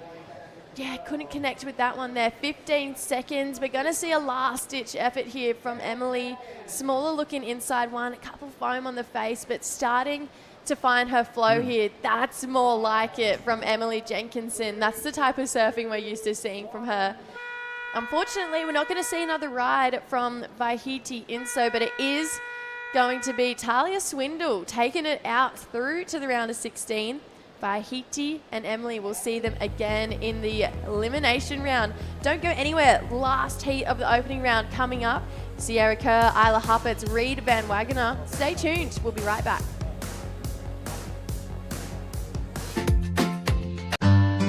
yeah, couldn't connect with that one there. 15 seconds. We're going to see a last-ditch effort here from Emily. Smaller looking inside one. A couple foam on the face, but starting to find her flow here. That's more like it from Emily Jenkinson. That's the type of surfing we're used to seeing from her. Unfortunately, we're not going to see another ride from Vaihiti Inso, but it is going to be Talia Swindle taking it out through to the round of 16. Vaihiti and Emily will see them again in the elimination round. Don't go anywhere. Last heat of the opening round coming up. Sierra Kerr, Isla Huppets, Reed Van Wagener. Stay tuned. We'll be right back.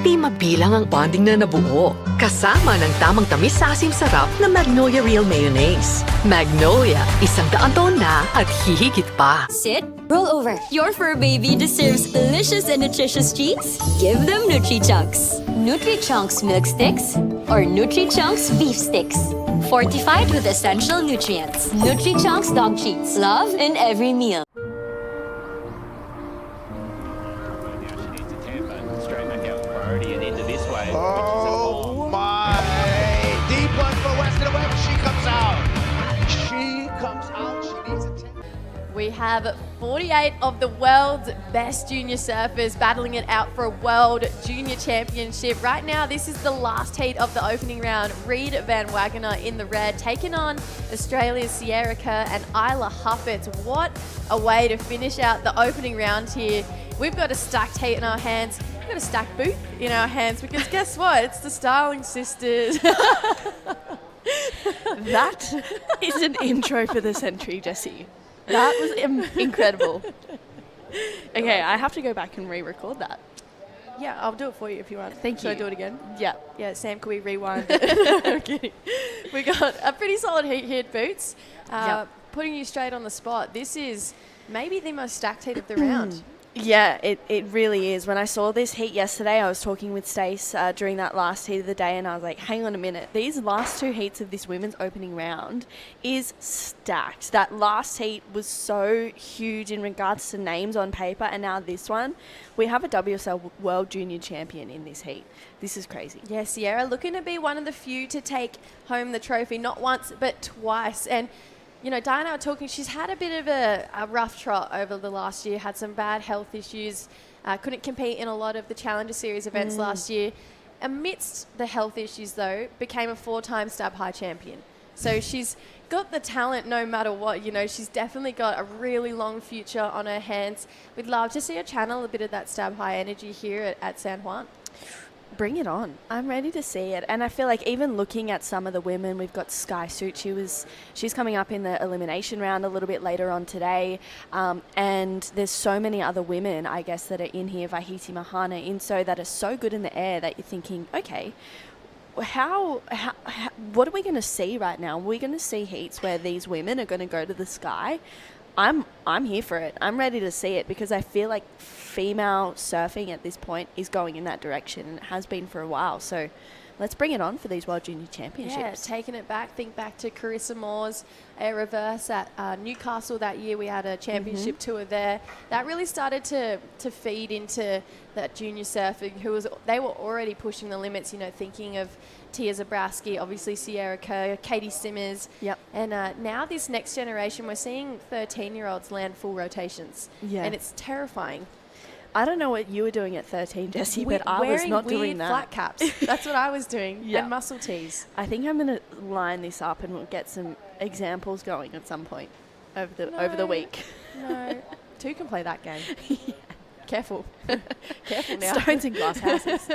Di mabilang ang bonding na nabuo. Kasama ng tamang tamis sa asim sarap na Magnolia Real Mayonnaise. Magnolia, 100 taon na at hihigit pa.
Sit, roll over. Your fur baby deserves delicious and nutritious treats. Give them Nutri-Chunks. Nutri-Chunks milk sticks or Nutri-Chunks beef sticks. Fortified with essential nutrients. Nutri-Chunks dog treats. Love in every meal.
And into this wave,
Oh my! Deep one for Western Web. She comes out. She comes out. She needs a 10.
We have 48 of the world's best junior surfers battling it out for a World Junior Championship. Right now, this is the last heat of the opening round. Reed Van Wagener in the red, taking on Australia's Sierra Kerr and Isla Huppets. What a way to finish out the opening round here. We've got a stacked heat in our hands. We've got a stacked booth in our hands because guess what? It's the Starling sisters.
That is an intro for the century, Jessie. That was incredible. Okay, I have to go back and re-record that.
Yeah, I'll do it for you if you want.
Thank
Should
you.
I do it again?
Yeah.
Yeah, Sam, can we rewind it? I'm kidding. We got a pretty solid heat here, Boots. Putting you straight on the spot. This is maybe the most stacked heat of the round.
Yeah, it really is. When I saw this heat yesterday, I was talking with Stace during that last heat of the day, and I was like, hang on a minute. These last 2 heats of this women's opening round is stacked. That last heat was so huge in regards to names on paper, and now this one, we have a WSL World Junior Champion in this heat. This is crazy.
Yeah, Sierra looking to be one of the few to take home the trophy, not once, but twice. And you know, Diana were talking, she's had a bit of a rough trot over the last year, had some bad health issues, couldn't compete in a lot of the Challenger Series events last year. Amidst the health issues, though, became a 4-time Stab High champion. So she's got the talent no matter what. You know, she's definitely got a really long future on her hands. We'd love to see her channel a bit of that stab high energy here at San Juan.
Bring it on. I'm ready to see it. And I feel like even looking at some of the women, we've got Sky Suit. She's coming up in the elimination round a little bit later on today. And there's so many other women, I guess, that are in here. Vahiti Mahana, Inso, that are so good in the air that you're thinking, okay, how what are we going to see right now? Are we going to see heats where these women are going to go to the sky? I'm here for it. I'm ready to see it because I feel like female surfing at this point is going in that direction and it has been for a while. So let's bring it on for these World Junior Championships.
Yeah, taking it back. Think back to Carissa Moore's air reverse at Newcastle that year. We had a championship tour there. That really started to feed into that junior surfing. They were already pushing the limits. You know, thinking of Tia Zabrowski, obviously Sierra Kerr, Katie Simmers.
Yep.
And now this next generation, we're seeing 13-year-olds land full rotations.
Yeah.
And it's terrifying.
I don't know what you were doing at 13, Jessie, but I was not doing that.
Flat caps. That's what I was doing.
Yeah.
And muscle tees.
I think I'm going to line this up and we'll get some examples going at some point over the week.
No. Two can play that game. Yeah. Careful. Careful now.
Stones and glass houses.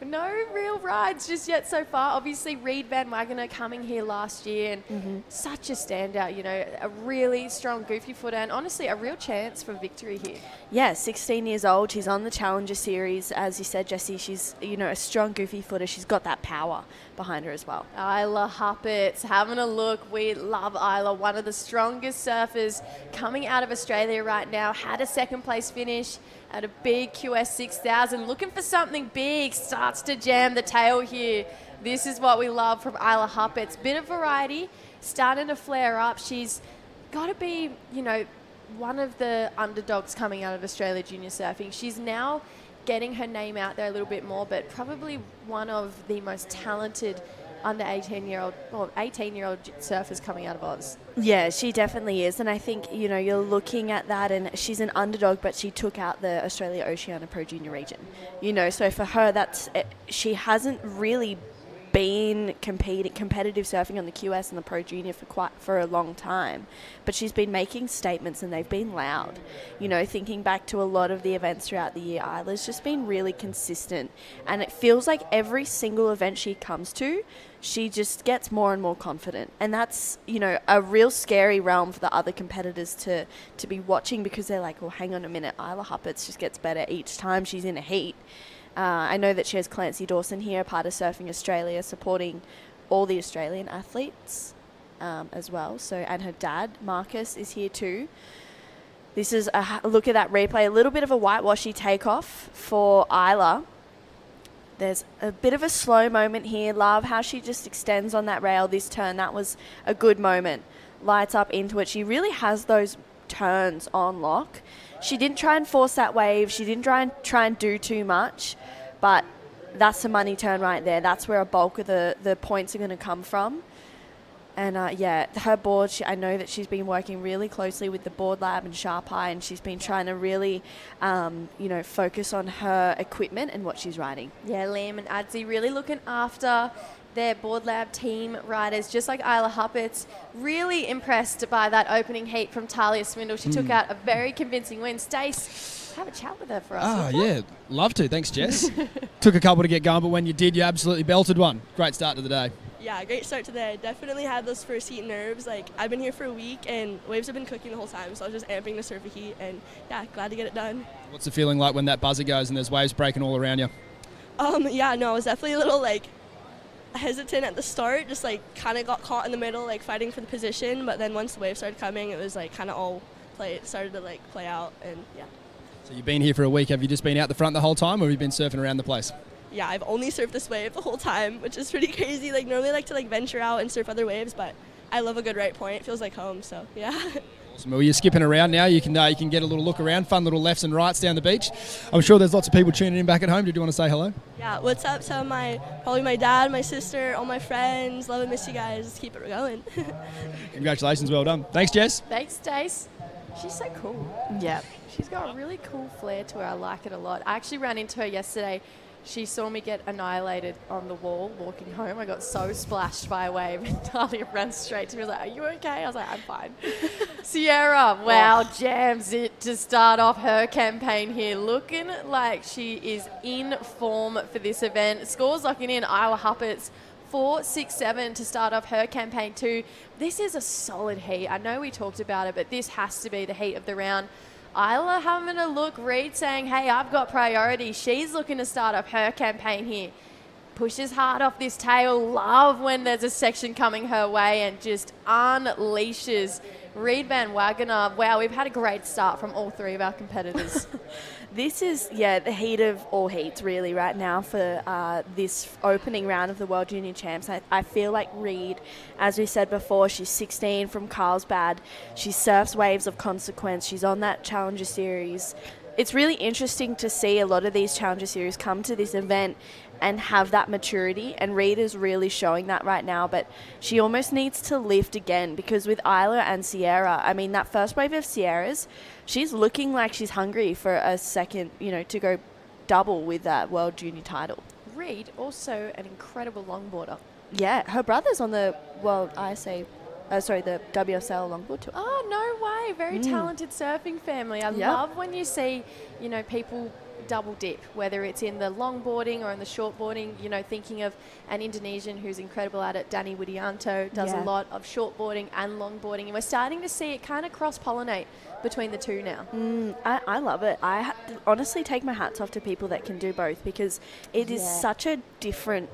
No real rides just yet so far. Obviously, Reed Van Wagener coming here last year and such a standout, you know, a really strong goofy footer and honestly a real chance for victory here.
Yeah, 16 years old. She's on the Challenger Series. As you said, Jessie, she's, you know, a strong goofy footer. She's got that power behind her as well.
Isla Huppets, having a look. We love Isla, one of the strongest surfers coming out of Australia right now. Had a second place finish at a big QS 6000. Looking for something big. Starts to jam the tail here. This is what we love from Isla Huppets. Bit of variety, starting to flare up. She's got to be, you know, one of the underdogs coming out of Australia junior surfing. She's now getting her name out there a little bit more, but probably one of the most talented under 18-year-old or 18-year-old surfers coming out of Oz.
Yeah, she definitely is. And I think, you know, you're looking at that and she's an underdog, but she took out the Australia Oceania Pro Junior region. You know, so for her, she hasn't really been competitive surfing on the QS and the Pro Junior for a long time, but she's been making statements and they've been loud. You know, thinking back to a lot of the events throughout the year, Isla's just been really consistent, and it feels like every single event she comes to, she just gets more and more confident, and that's, you know, a real scary realm for the other competitors to be watching because they're like, well, hang on a minute, Isla Huppets just gets better each time she's in a heat. I know that she has Clancy Dawson here, part of Surfing Australia, supporting all the Australian athletes as well. So, and her dad, Marcus, is here too. This is a look at that replay. A little bit of a whitewashy takeoff for Isla. There's a bit of a slow moment here. Love how she just extends on that rail this turn. That was a good moment. Lights up into it. She really has those turns on lock. She didn't try and force that wave. She didn't try and do too much, but that's a money turn right there. That's where a bulk of the points are going to come from. And yeah, her board, I know that she's been working really closely with the Board Lab and Sharp Eye, and she's been trying to really, you know, focus on her equipment and what she's riding.
Yeah, Liam and Adzi really looking after their Board Lab team riders, just like Isla Huppets. Really impressed by that opening heat from Talia Swindle. She took out a very convincing win. Stace, have a chat with her for us.
Oh, yeah. Love to. Thanks, Jess. Took a couple to get going, but when you did, you absolutely belted one. Great start to the day.
Yeah, great start to the day. Definitely had those first heat nerves. Like, I've been here for a week, and waves have been cooking the whole time, so I was just amping to surf a heat, and yeah, glad to get it done. What's
the feeling like when that buzzer goes and there's waves breaking all around you?
Yeah, no, I was definitely a little, like, hesitant at the start, just, like, kind of got caught in the middle, like, fighting for the position, but then once the waves started coming, it was, like, kind of all started to, like, play out, and yeah.
So you've been here for a week. Have you just been out the front the whole time, or have you been surfing around the place?
Yeah, I've only surfed this wave the whole time, which is pretty crazy. Like, normally I like to, like, venture out and surf other waves, but I love a good right point. It feels like home, so yeah.
Awesome. Well, you're skipping around now. You can get a little look around, fun little lefts and rights down the beach. I'm sure there's lots of people tuning in back at home. Did you want to say hello?
Yeah, what's up to probably my dad, my sister, all my friends. Love and miss you guys. Just keep it going.
Congratulations. Well done. Thanks, Jess.
Thanks, Stace. She's so cool.
Yeah.
She's got a really cool flair to her. I like it a lot. I actually ran into her yesterday She saw me get annihilated on the wall walking home. I got so splashed by a wave and Talia ran straight to me. I was like, are you okay? I was like, I'm fine. Sierra, wow, jams it to start off her campaign here. Looking like she is in form for this event. Scores locking in. Isla Huppets 4-6-7 to start off her campaign too. This is a solid heat. I know we talked about it, but this has to be the heat of the round. Isla having a look, Reed saying, hey, I've got priority. She's looking to start up her campaign here. Pushes hard off this tail. Love when there's a section coming her way and just unleashes Reed Van Wagener. Wow, we've had a great start from all three of our competitors.
This is, the heat of all heats really right now for this opening round of the World Junior Champs. I feel like Reed, as we said before, she's 16 from Carlsbad. She surfs waves of consequence. She's on that Challenger Series. It's really interesting to see a lot of these Challenger Series come to this event and have that maturity, and Reed is really showing that right now, but she almost needs to lift again, because with Isla and Sierra, I mean, that first wave of Sierra's, she's looking like she's hungry for a second, to go double with that World Junior title.
Reed, also an incredible longboarder.
Yeah, her brother's on the the WSL longboard tour.
Oh, no way. Very talented surfing family. I love when you see, people double dip, whether it's in the longboarding or in the shortboarding, thinking of an Indonesian who's incredible at it, Danny Widianto, does a lot of shortboarding and longboarding, and we're starting to see it kind of cross-pollinate between the two now.
I love it. I honestly take my hats off to people that can do both, because it is such a different...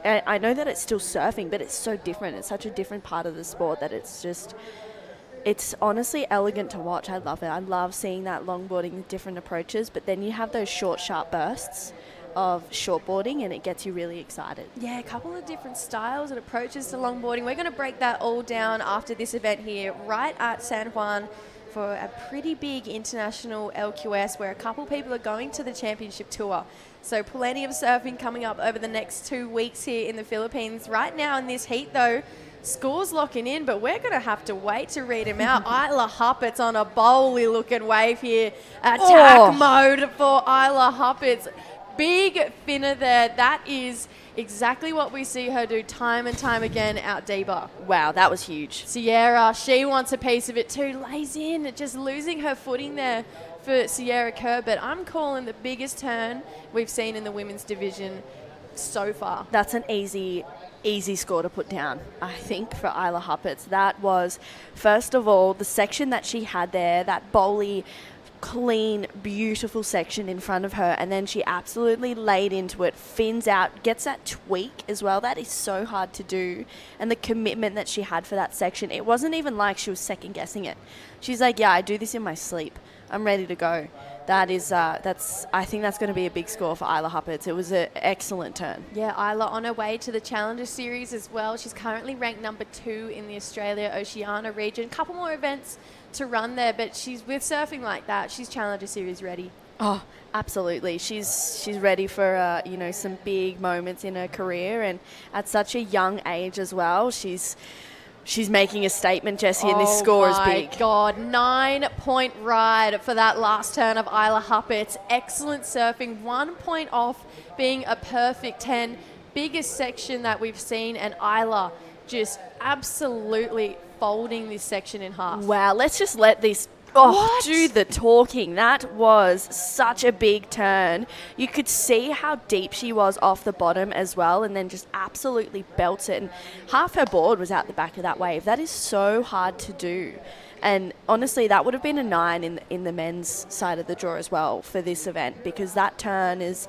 I know that it's still surfing, but it's so different. It's such a different part of the sport that it's honestly elegant to watch. I love it. I love seeing that longboarding with different approaches, but then you have those short, sharp bursts of shortboarding, and it gets you really excited.
Yeah, a couple of different styles and approaches to longboarding. We're going to break that all down after this event here, right at San Juan, for a pretty big international LQS where a couple people are going to the championship tour. So plenty of surfing coming up over the next 2 weeks here in the Philippines. Right now in this heat, though, scores locking in, but we're going to have to wait to read him out. Isla Huppets on a bowly looking wave here. Attack mode for Isla Huppets. Big finner there. That is exactly what we see her do time and time again out deeper.
Wow, that was huge.
Sierra, she wants a piece of it too. Lays in, just losing her footing there for Sierra Kerr, but I'm calling the biggest turn we've seen in the women's division so far.
That's an easy score to put down, I think, for Isla Huppets. That was, first of all, the section that she had there, that bowly, clean, beautiful section in front of her, and then she absolutely laid into it, fins out, gets that tweak as well. That is so hard to do, and the commitment that she had for that section, it wasn't even like she was second guessing it. She's like, yeah, I do this in my sleep. I'm ready to go. That is, I think that's going to be a big score for Isla Huppets. It was an excellent turn.
Yeah, Isla on her way to the Challenger Series as well. She's currently ranked number 2 in the Australia-Oceania region. Couple more events to run there, but she's with surfing like that, she's Challenger Series ready.
Oh, absolutely. She's ready for some big moments in her career, and at such a young age as well. She's making a statement, Jessie, and this score is big.
Oh my God, 9-point ride for that last turn of Isla Huppets. Excellent surfing, 1 point off being a perfect 10. Biggest section that we've seen, and Isla just absolutely folding this section in half.
Wow, let's just let this do the talking. That was such a big turn. You could see how deep she was off the bottom as well, and then just absolutely belts it. And half her board was out the back of that wave. That is so hard to do. And honestly, that would have been a 9 in the men's side of the draw as well for this event, because that turn is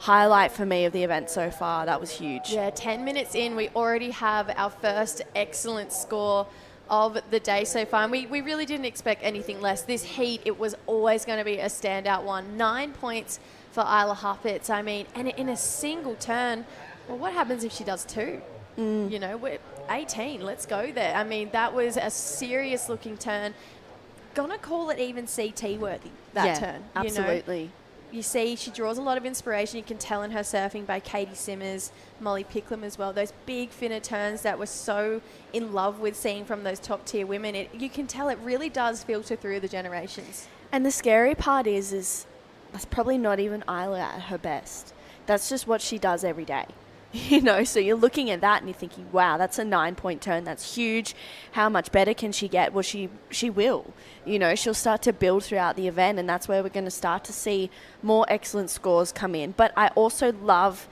highlight for me of the event so far. That was huge.
Yeah, 10 minutes in, we already have our first excellent score of the day so far, and we really didn't expect anything less. This heat, it was always going to be a standout one. 9 points for Isla Huppets. I mean, and in a single turn, well, what happens if she does 2? We're 18, let's go there. I mean, that was a serious looking turn. Gonna call it even CT worthy, that turn.
Absolutely.
You see, she draws a lot of inspiration. You can tell in her surfing by Katie Simmers, Molly Picklum as well. Those big finner turns that we're so in love with seeing from those top tier women. You can tell it really does filter through the generations.
And the scary part is that's probably not even Isla at her best. That's just what she does every day. So you're looking at that and you're thinking, wow, that's a 9-point turn. That's huge. How much better can she get? Well, she will. She'll start to build throughout the event, and that's where we're going to start to see more excellent scores come in. But I also love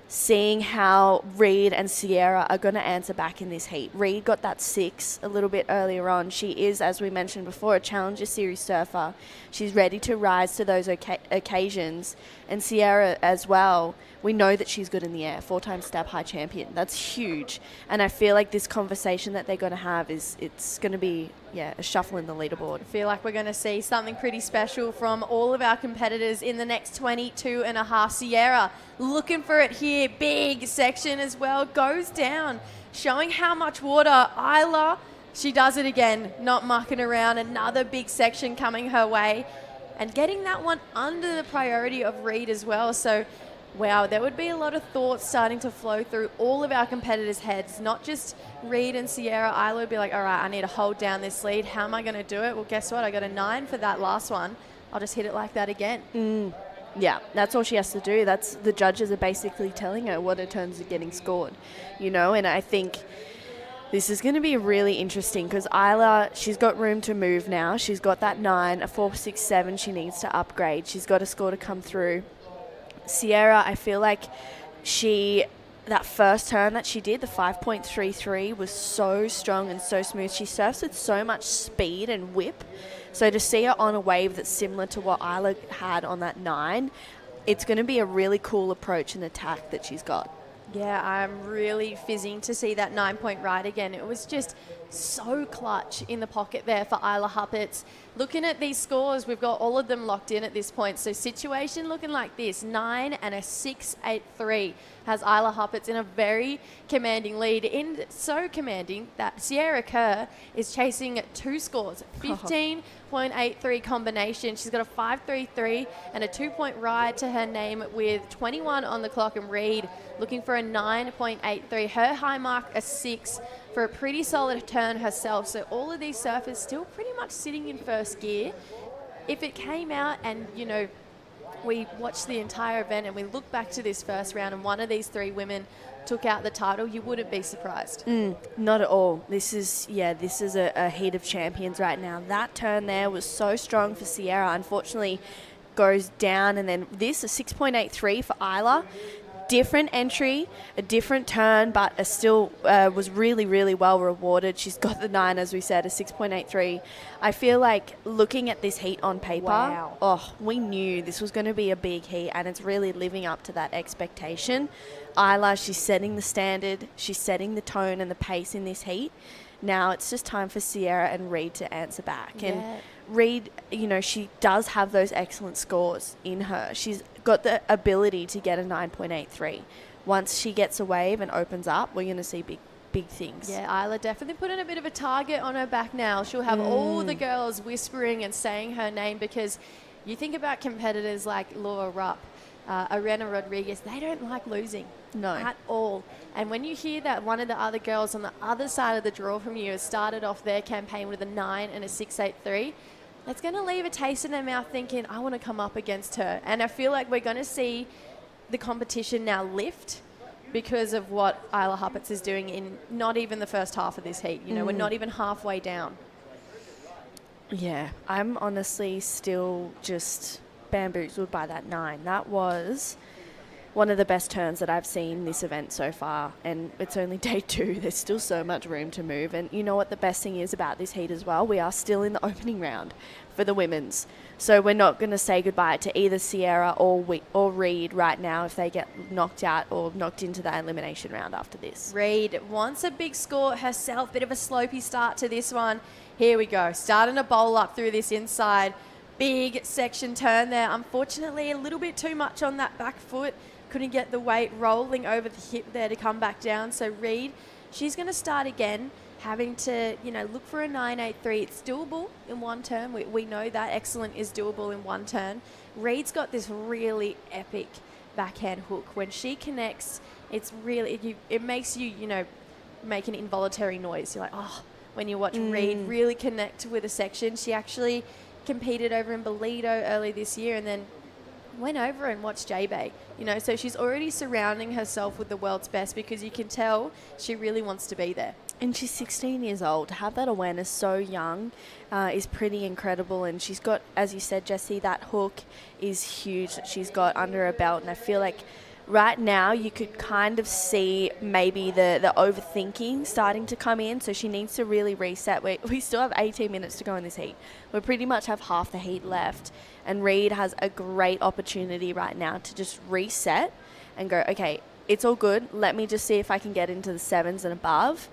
seeing how Reed and Sierra are going to answer back in this heat. Reed got that 6 a little bit earlier on. She is, as we mentioned before, a Challenger Series surfer. She's ready to rise to those occasions. And Sierra as well, we know that she's good in the air, 4-time stab high champion. That's huge. And I feel like this conversation that they're going to have it's going to be, a shuffle in the leaderboard.
I feel like we're going to see something pretty special from all of our competitors in the next 22 and a half. Sierra looking for it here. Big section as well. Goes down, showing how much water. Isla, she does it again, not mucking around. Another big section coming her way and getting that one under the priority of Reed as well. So, wow, there would be a lot of thoughts starting to flow through all of our competitors' heads, not just Reed and Sierra. Isla would be like, all right, I need to hold down this lead. How am I going to do it? Well, guess what? I got a 9 for that last one. I'll just hit it like that again.
Yeah, that's all she has to do. That's the judges are basically telling her what her turns are getting scored, and I think this is going to be really interesting because Isla, she's got room to move now. She's got that 9, a 4, 6, 7 she needs to upgrade. She's got a score to come through. Sierra, I feel like that first turn that she did, the 5.33, was so strong and so smooth. She surfs with so much speed and whip. So to see her on a wave that's similar to what Isla had on that 9, it's going to be a really cool approach and attack that she's got.
Yeah, I'm really fizzing to see that 9-point ride again. It was just so clutch in the pocket there for Isla Huppatz. Looking at these scores, we've got all of them locked in at this point. So situation looking like this, 9 and a 6.83 has Isla Huppatz in a very commanding lead. In so commanding that Sierra Kerr is chasing 2 scores, 15.83 combination. She's got a 5.33 and a 2-point ride to her name with 21 on the clock, and Reed looking for a 9.83. Her high mark, a 6 for a pretty solid turn herself. So all of these surfers still pretty much sitting in first gear. If it came out and, we watched the entire event and we look back to this first round and one of these 3 women took out the title, you wouldn't be surprised.
Not at all. This is a heat of champions right now. That turn there was so strong for Sierra. Unfortunately, goes down, and then this, a 6.83 for Isla. Different entry, a different turn, but still was really, really well rewarded. She's got the 9, as we said, a 6.83. I feel like looking at this heat on paper, we knew this was going to be a big heat, and it's really living up to that expectation. Isla, she's setting the standard, she's setting the tone and the pace in this heat. Now it's just time for Sierra and Reed to answer back. And Reed, she does have those excellent scores in her. She's got the ability to get a 9.83. Once she gets a wave and opens up, we're going to see big things.
Yeah, Isla definitely putting a bit of a target on her back now. She'll have all the girls whispering and saying her name, because you think about competitors like Laura Rupp, Arena Rodriguez, they don't like losing.
No.
At all. And when you hear that one of the other girls on the other side of the draw from you has started off their campaign with a 9 and a 6.83, that's going to leave a taste in their mouth thinking, I want to come up against her. And I feel like we're going to see the competition now lift because of what Isla Huppatz is doing in not even the first half of this heat. We're not even halfway down.
Yeah, I'm honestly still just bamboozled by that 9. That was one of the best turns that I've seen this event so far, and it's only day 2. There's still so much room to move, and you know what the best thing is about this heat as well? We are still in the opening round for the women's, so we're not going to say goodbye to either Sierra or Reed right now if they get knocked out or knocked into the elimination round after this.
Reed wants a big score herself, bit of a slopey start to this one. Here we go, starting to bowl up through this inside. Big section turn there. Unfortunately, a little bit too much on that back foot. Couldn't get the weight rolling over the hip there to come back down. So Reed, she's going to start again, having to, look for a 9.83. It's doable in one turn. We know that excellent is doable in one turn. Reed's got this really epic backhand hook. When she connects, it's really, it makes you, make an involuntary noise. You're like, when you watch Reed really connect with a section. She actually competed over in Bolito early this year, and then went over and watched J-Bay. So she's already surrounding herself with the world's best because you can tell she really wants to be there.
And she's 16 years old. To have that awareness so young is pretty incredible. And she's got, as you said, Jessie, that hook is huge that she's got under her belt. And I feel like right now you could kind of see maybe the overthinking starting to come in. So she needs to really reset. We still have 18 minutes to go in this heat. We pretty much have half the heat left. And Reed has a great opportunity right now to just reset and go, okay, it's all good. Let me just see if I can get into the 7s and above,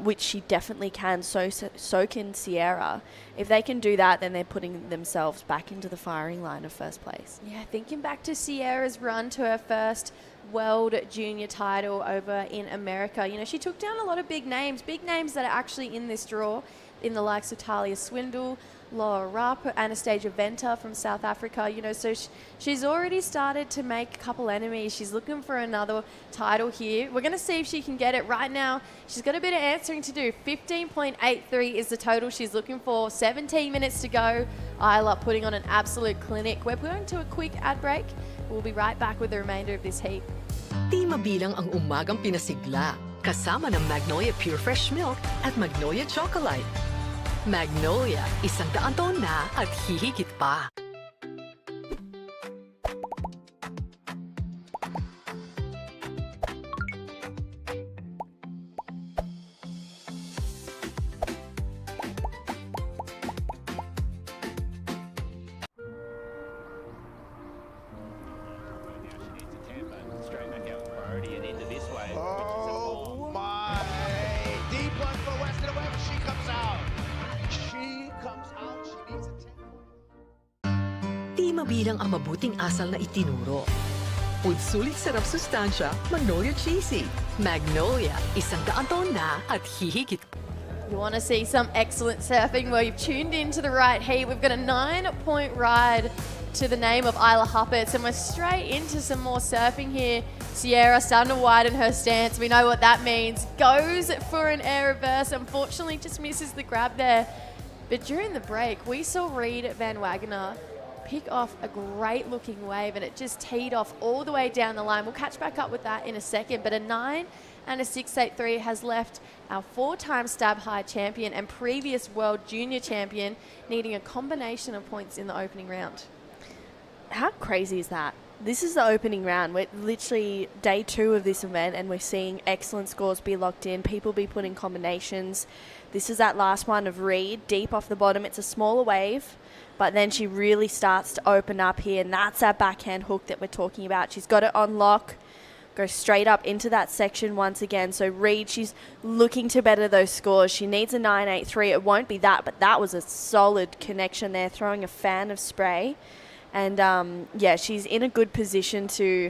which she definitely can. So can Sierra. If they can do that, then they're putting themselves back into the firing line of first place.
Yeah, thinking back to Sierra's run to her first World Junior title over in America. She took down a lot of big names that are actually in this draw, in the likes of Talia Swindle, Laura Rupp, Anastasia Venter from South Africa. So she's already started to make a couple enemies. She's looking for another title here. We're going to see if she can get it. Right now, she's got a bit of answering to do. 15.83 is the total she's looking for. 17 minutes to go. Isla putting on an absolute clinic. We're going to a quick ad break. We'll be right back with the remainder of this heat.
Di mabilang ang umagang pinasigla, kasama ng Magnolia Pure Fresh Milk at Magnolia Chocolate. Magnolia, 100 taon na at hihigit pa.
Straight back out priority and into this wave.
Oh my! Deep one for Western away, but she comes out. She comes out. She needs a 10.
Di mabilang ang mabuting asal na itinuro. Food sulit sarap sustansya, Magnolia Cheesy. Magnolia, 100 taon na at hihigit pa.
You want to see some excellent surfing? Well, you've tuned into the right heat. We've got a 9-point ride to the name of Isla Huppets, and we're straight into some more surfing here. Sierra starting to widen her stance. We know what that means. Goes for an air reverse. Unfortunately, just misses the grab there. But during the break, we saw Reed Van Wagner pick off a great looking wave, and it just teed off all the way down the line. We'll catch back up with that in a second, but a 9 and a 6.83 has left our 4-time stab high champion and previous World Junior Champion needing a combination of points in the opening round.
How crazy is that? This is the opening round. We're literally day 2 of this event, and we're seeing excellent scores be locked in, people be putting combinations. This is that last one of Reed, deep off the bottom. It's a smaller wave, but then she really starts to open up here, and that's that backhand hook that we're talking about. She's got it on lock, goes straight up into that section once again. So Reed, she's looking to better those scores. She needs a 9.83. It won't be that, but that was a solid connection there, throwing a fan of spray. And yeah, she's in a good position to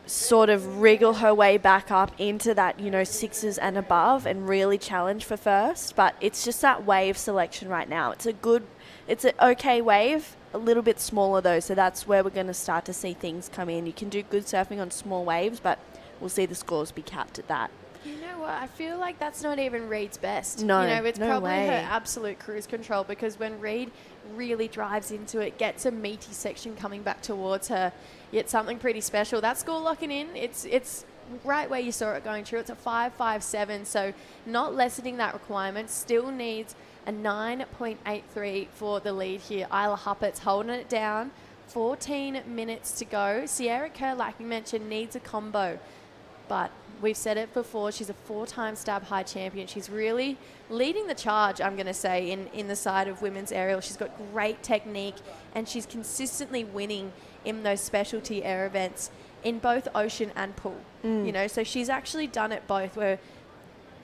sort of wriggle her way back up into that, 6s and above and really challenge for first. But it's just that wave selection right now. It's an okay wave, a little bit smaller though. So that's where we're going to start to see things come in. You can do good surfing on small waves, but we'll see the scores be capped at that.
You know what? I feel like that's not even Reed's best.
No,
it's
no
probably
way.
her absolute cruise control, because when Reed really drives into it, gets a meaty section coming back towards her, it's something pretty special. That score locking in, it's right where you saw it going through. It's a 5.57, so not lessening that requirement. Still needs a 9.83 for the lead here. Isla Huppets holding it down. 14 minutes to go. Sierra Kerr, like we mentioned, needs a combo, but we've said it before, she's a 4-time stab high champion. She's really leading the charge, I'm going to say, in the side of women's aerial. She's got great technique, and she's consistently winning in those specialty air events in both ocean and pool. So she's actually done it both, where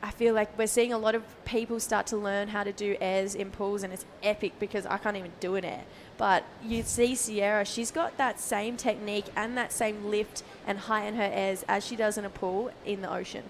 I feel like we're seeing a lot of people start to learn how to do airs in pools, and it's epic because I can't even do an air. But you see Sierra, she's got that same technique and that same lift and height in her airs as she does in a pool in the ocean.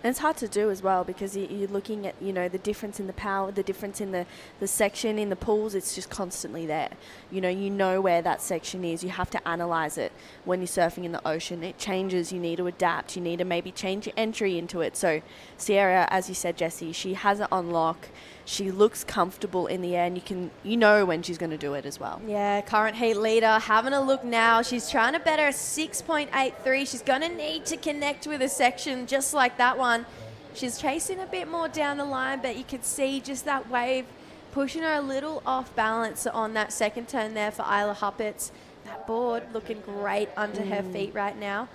And it's hard to do as well, because you're looking at, the difference in the power, the difference in the section in the pools. It's just constantly there. You know where that section is. You have to analyze it. When you're surfing in the ocean, it changes. You need to adapt. You need to maybe change your entry into it. So Sierra, as you said, Jessie, she has it on lock. She looks comfortable in the air, and you know when she's going to do it as well.
Yeah, current heat leader. Having a look now. She's trying to better a 6.83. She's going to need to connect with a section just like that one. She's chasing a bit more down the line, but you could see just that wave pushing her a little off balance on that second turn there for Isla Huppets. That board looking great under her feet right now.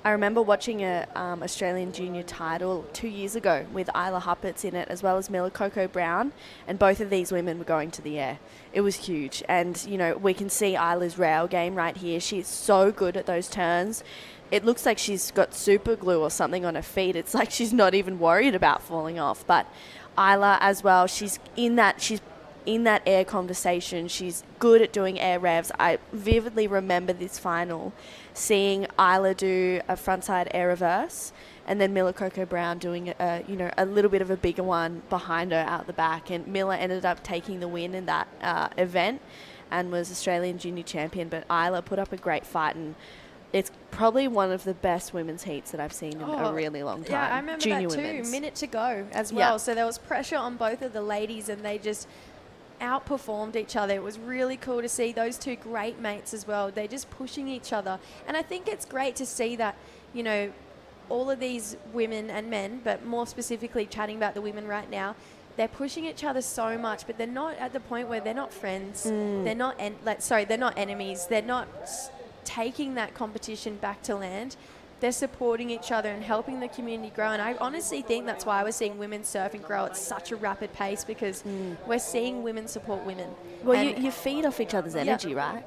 I remember watching a Australian junior title 2 years ago with Isla Huppets in it, as well as Mila Coco Brown, and both of these women were going to the air. It was huge, and you know, we can see Isla's rail game right here. She's so good at those turns. It looks like she's got super glue or something on her feet. It's like she's not even worried about falling off. But Isla as well, she's in that air conversation. She's good at doing air revs. I vividly remember this final, seeing Isla do a frontside air reverse, and then Mila Coco Brown doing a little bit of a bigger one behind her out the back. And Mila ended up taking the win in that event and was Australian junior champion. But Isla put up a great fight, and it's probably one of the best women's heats that I've seen in a really long time.
Yeah, I remember
junior
that too.
women's.
Minute to go as well.
Yeah.
So there was pressure on both of the ladies, and they just outperformed each other. It was really cool to see those two great mates as well. They're just pushing each other. And I think it's great to see that, you know, all of these women and men, but more specifically chatting about the women right now, they're pushing each other so much, but they're not at the point where they're not friends. They're not they're not enemies. They're not taking that competition back to land. They're supporting each other and helping the community grow. And I honestly think that's why we're seeing women's surfing grow at such a rapid pace, because we're seeing women support women.
Well, you feed off each other's energy, right?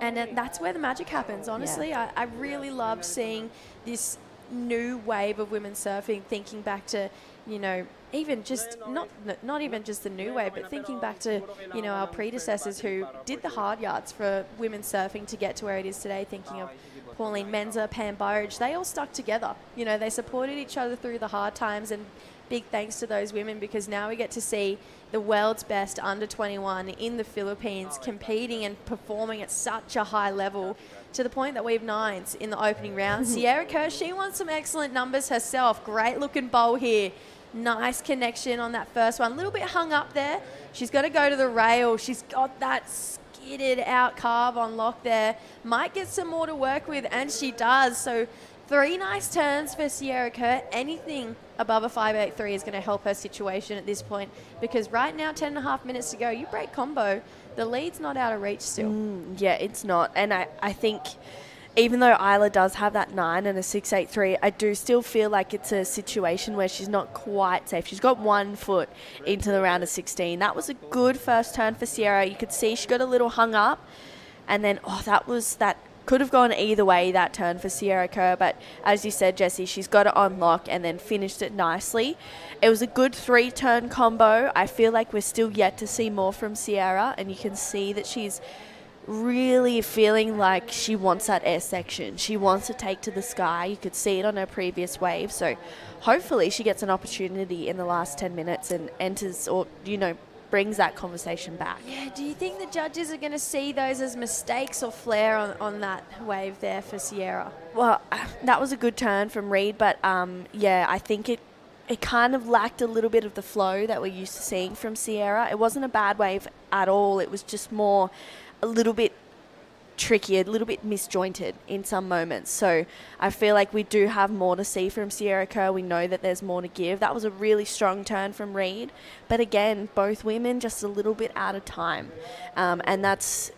And that's where the magic happens, honestly.
Yeah.
I really loved seeing this new wave of women surfing, thinking back to, you know, even just not even just the new wave, but thinking back to, you know, our predecessors who did the hard yards for women surfing to get to where it is today, thinking of Pauline Menza, Pam Burridge. They all stuck together. You know, they supported each other through the hard times, and big thanks to those women, because now we get to see the world's best under 21 in the Philippines competing and performing at such a high level, to the point that we have nines in the opening round. Sierra Kerr, she won some excellent numbers herself. Great looking bowl here. Nice connection on that first one. A little bit hung up there. She's got to go to the rail. She's got that skidded out carve on lock there. Might get some more to work with, and she does. So 3 nice turns for Sierra Kerr. Anything above a 5.83 is going to help her situation at this point, because right now, 10.5 minutes to go. You break combo, the lead's not out of reach still.
Yeah, it's not. And I think even though Isla does have that 9 and a 6.83, I do still feel like it's a situation where she's not quite safe. She's got 1 foot into the round of 16. That was a good first turn for Sierra. You could see she got a little hung up, and then that could have gone either way, that turn for Sierra Kerr. But as you said, Jessie, she's got it on lock and then finished it nicely. It was a good 3-turn combo. I feel like we're still yet to see more from Sierra, and you can see that she's really feeling like she wants that air section. She wants to take to the sky. You could see it on her previous wave. So hopefully she gets an opportunity in the last 10 minutes and enters, or, you know, brings that conversation back.
Yeah, do you think the judges are going to see those as mistakes or flair on that wave there for Sierra?
Well, that was a good turn from Reed, but yeah, I think it kind of lacked a little bit of the flow that we're used to seeing from Sierra. It wasn't a bad wave at all. It was just more a little bit tricky, a little bit misjointed in some moments. So I feel like we do have more to see from Sierra Kerr. We know that there's more to give. That was a really strong turn from Reed. But again, both women just a little bit out of time. And that's,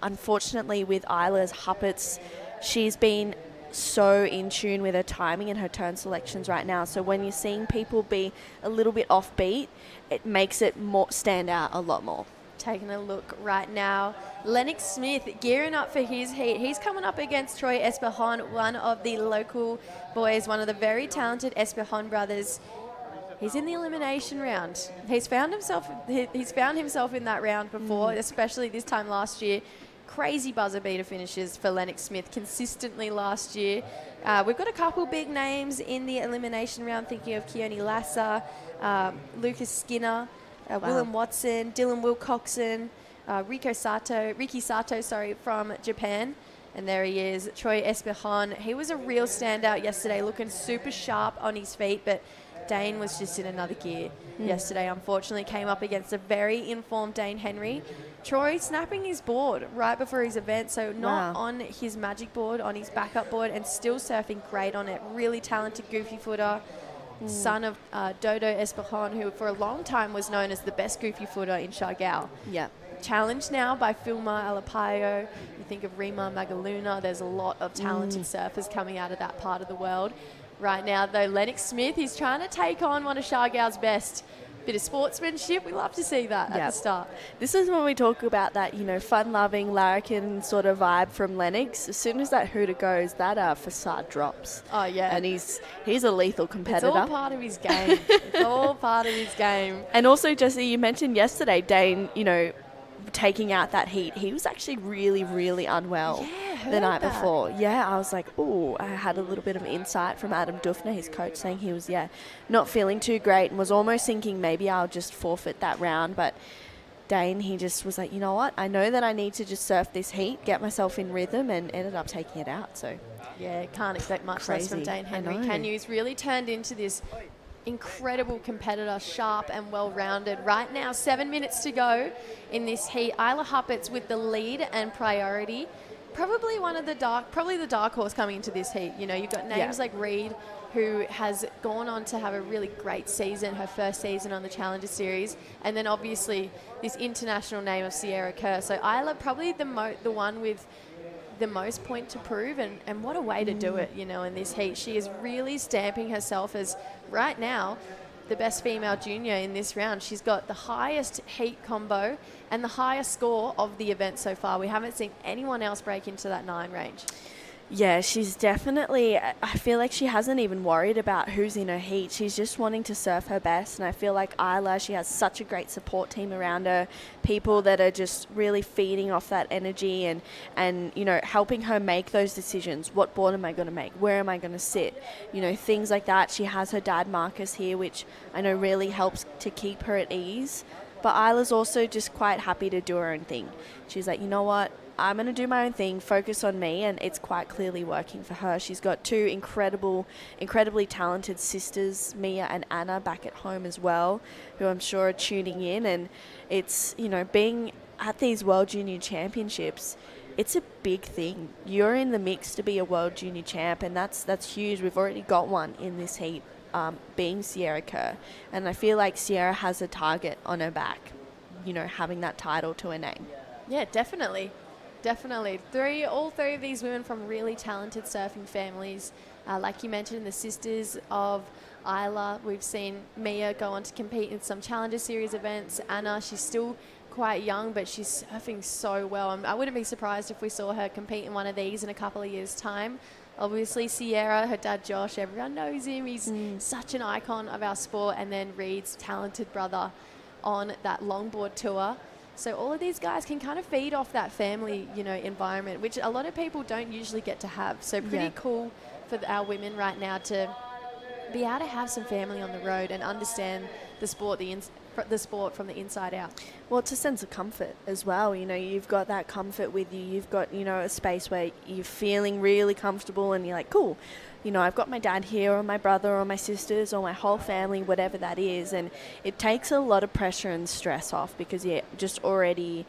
unfortunately, with Isla's Huppets, she's been so in tune with her timing and her turn selections right now. So when you're seeing people be a little bit offbeat, it makes it stand out a lot more.
Taking a look right now, Lennox Smith gearing up for his heat. He's coming up against Troy Espejon, one of the local boys, one of the very talented Espejon brothers. He's in the elimination round. He's found himself in that round before, especially this time last year. Crazy buzzer beater finishes for Lennox Smith consistently last year. We've got a couple big names in the elimination round, thinking of Keone Lassa, Lucas Skinner, Willem Watson, Dylan Wilcoxon, Riki Sato, from Japan. And there he is, Troy Espejon. He was a real standout yesterday, looking super sharp on his feet, but Dane was just in another gear yesterday. Unfortunately, came up against a very informed Dane Henry. Troy snapping his board right before his event, so not on his magic board, on his backup board, and still surfing great on it. Really talented goofy footer, son of Dodo Esperon, who for a long time was known as the best goofy footer in Shargao.
Yeah.
Challenged now by Filma Alapayo. You think of Rima Magaluna. There's a lot of talented surfers coming out of that part of the world. Right now, though, Lennox Smith, he's trying to take on one of Shargao's best. Bit of sportsmanship. We love to see that at the start.
This is when we talk about that, fun-loving, larrikin sort of vibe from Lennox. As soon as that hooter goes, that facade drops.
Oh, yeah.
And he's a lethal competitor.
It's all part of his game. It's all part of his game.
And also, Jesse, you mentioned yesterday, Dane, taking out that heat. He was actually really, really unwell the night before. Yeah, I was like, oh, I had a little bit of insight from Adam Dufner, his coach, saying he was, not feeling too great and was almost thinking maybe I'll just forfeit that round. But Dane, he just was like, you know what? I know that I need to just surf this heat, get myself in rhythm, and ended up taking it out. So,
yeah, can't expect much less from Dane Henry. Can you? He's really turned into this incredible competitor, sharp and well-rounded. Right now, 7 minutes to go in this heat. Isla Huppert's with the lead and priority. Probably the dark horse coming into this heat. You've got names like Reed, who has gone on to have a really great season, her first season on the Challenger Series, and then obviously this international name of Sierra Kerr. So Isla probably the one with the most point to prove, and what a way to do it, in this heat. She is really stamping herself as, right now, the best female junior in this round. She's got the highest heat combo and the highest score of the event so far. We haven't seen anyone else break into that 9 range.
Yeah, she's definitely, I feel like she hasn't even worried about who's in her heat. She's just wanting to surf her best. And I feel like Isla, she has such a great support team around her, people that are just really feeding off that energy and helping her make those decisions. What board am I going to make? Where am I going to sit? Things like that. She has her dad Marcus here, which I know really helps to keep her at ease. But Isla's also just quite happy to do her own thing. She's like, you know what? I'm going to do my own thing, focus on me, and it's quite clearly working for her. She's got 2 incredibly talented sisters, Mia and Anna, back at home as well, who I'm sure are tuning in. And it's, being at these World Junior Championships, it's a big thing. You're in the mix to be a World Junior Champ, and that's huge. We've already got one in this heat, being Sierra Kerr. And I feel like Sierra has a target on her back, having that title to her name.
Yeah, definitely. Definitely. All three of these women from really talented surfing families. Like you mentioned, the sisters of Isla. We've seen Mia go on to compete in some Challenger Series events. Anna, she's still quite young, but she's surfing so well. I wouldn't be surprised if we saw her compete in one of these in a couple of years' time. Obviously, Sierra, her dad Josh, everyone knows him. He's such an icon of our sport. And then Reed's talented brother on that longboard tour. So all of these guys can kind of feed off that family, environment, which a lot of people don't usually get to have. So pretty cool for our women right now to be able to have some family on the road and understand the sport, the sport from the inside out.
Well, it's a sense of comfort as well. You've got that comfort with you. You've got, a space where you're feeling really comfortable and you're like, cool. I've got my dad here or my brother or my sisters or my whole family, whatever that is. And it takes a lot of pressure and stress off because you're just already,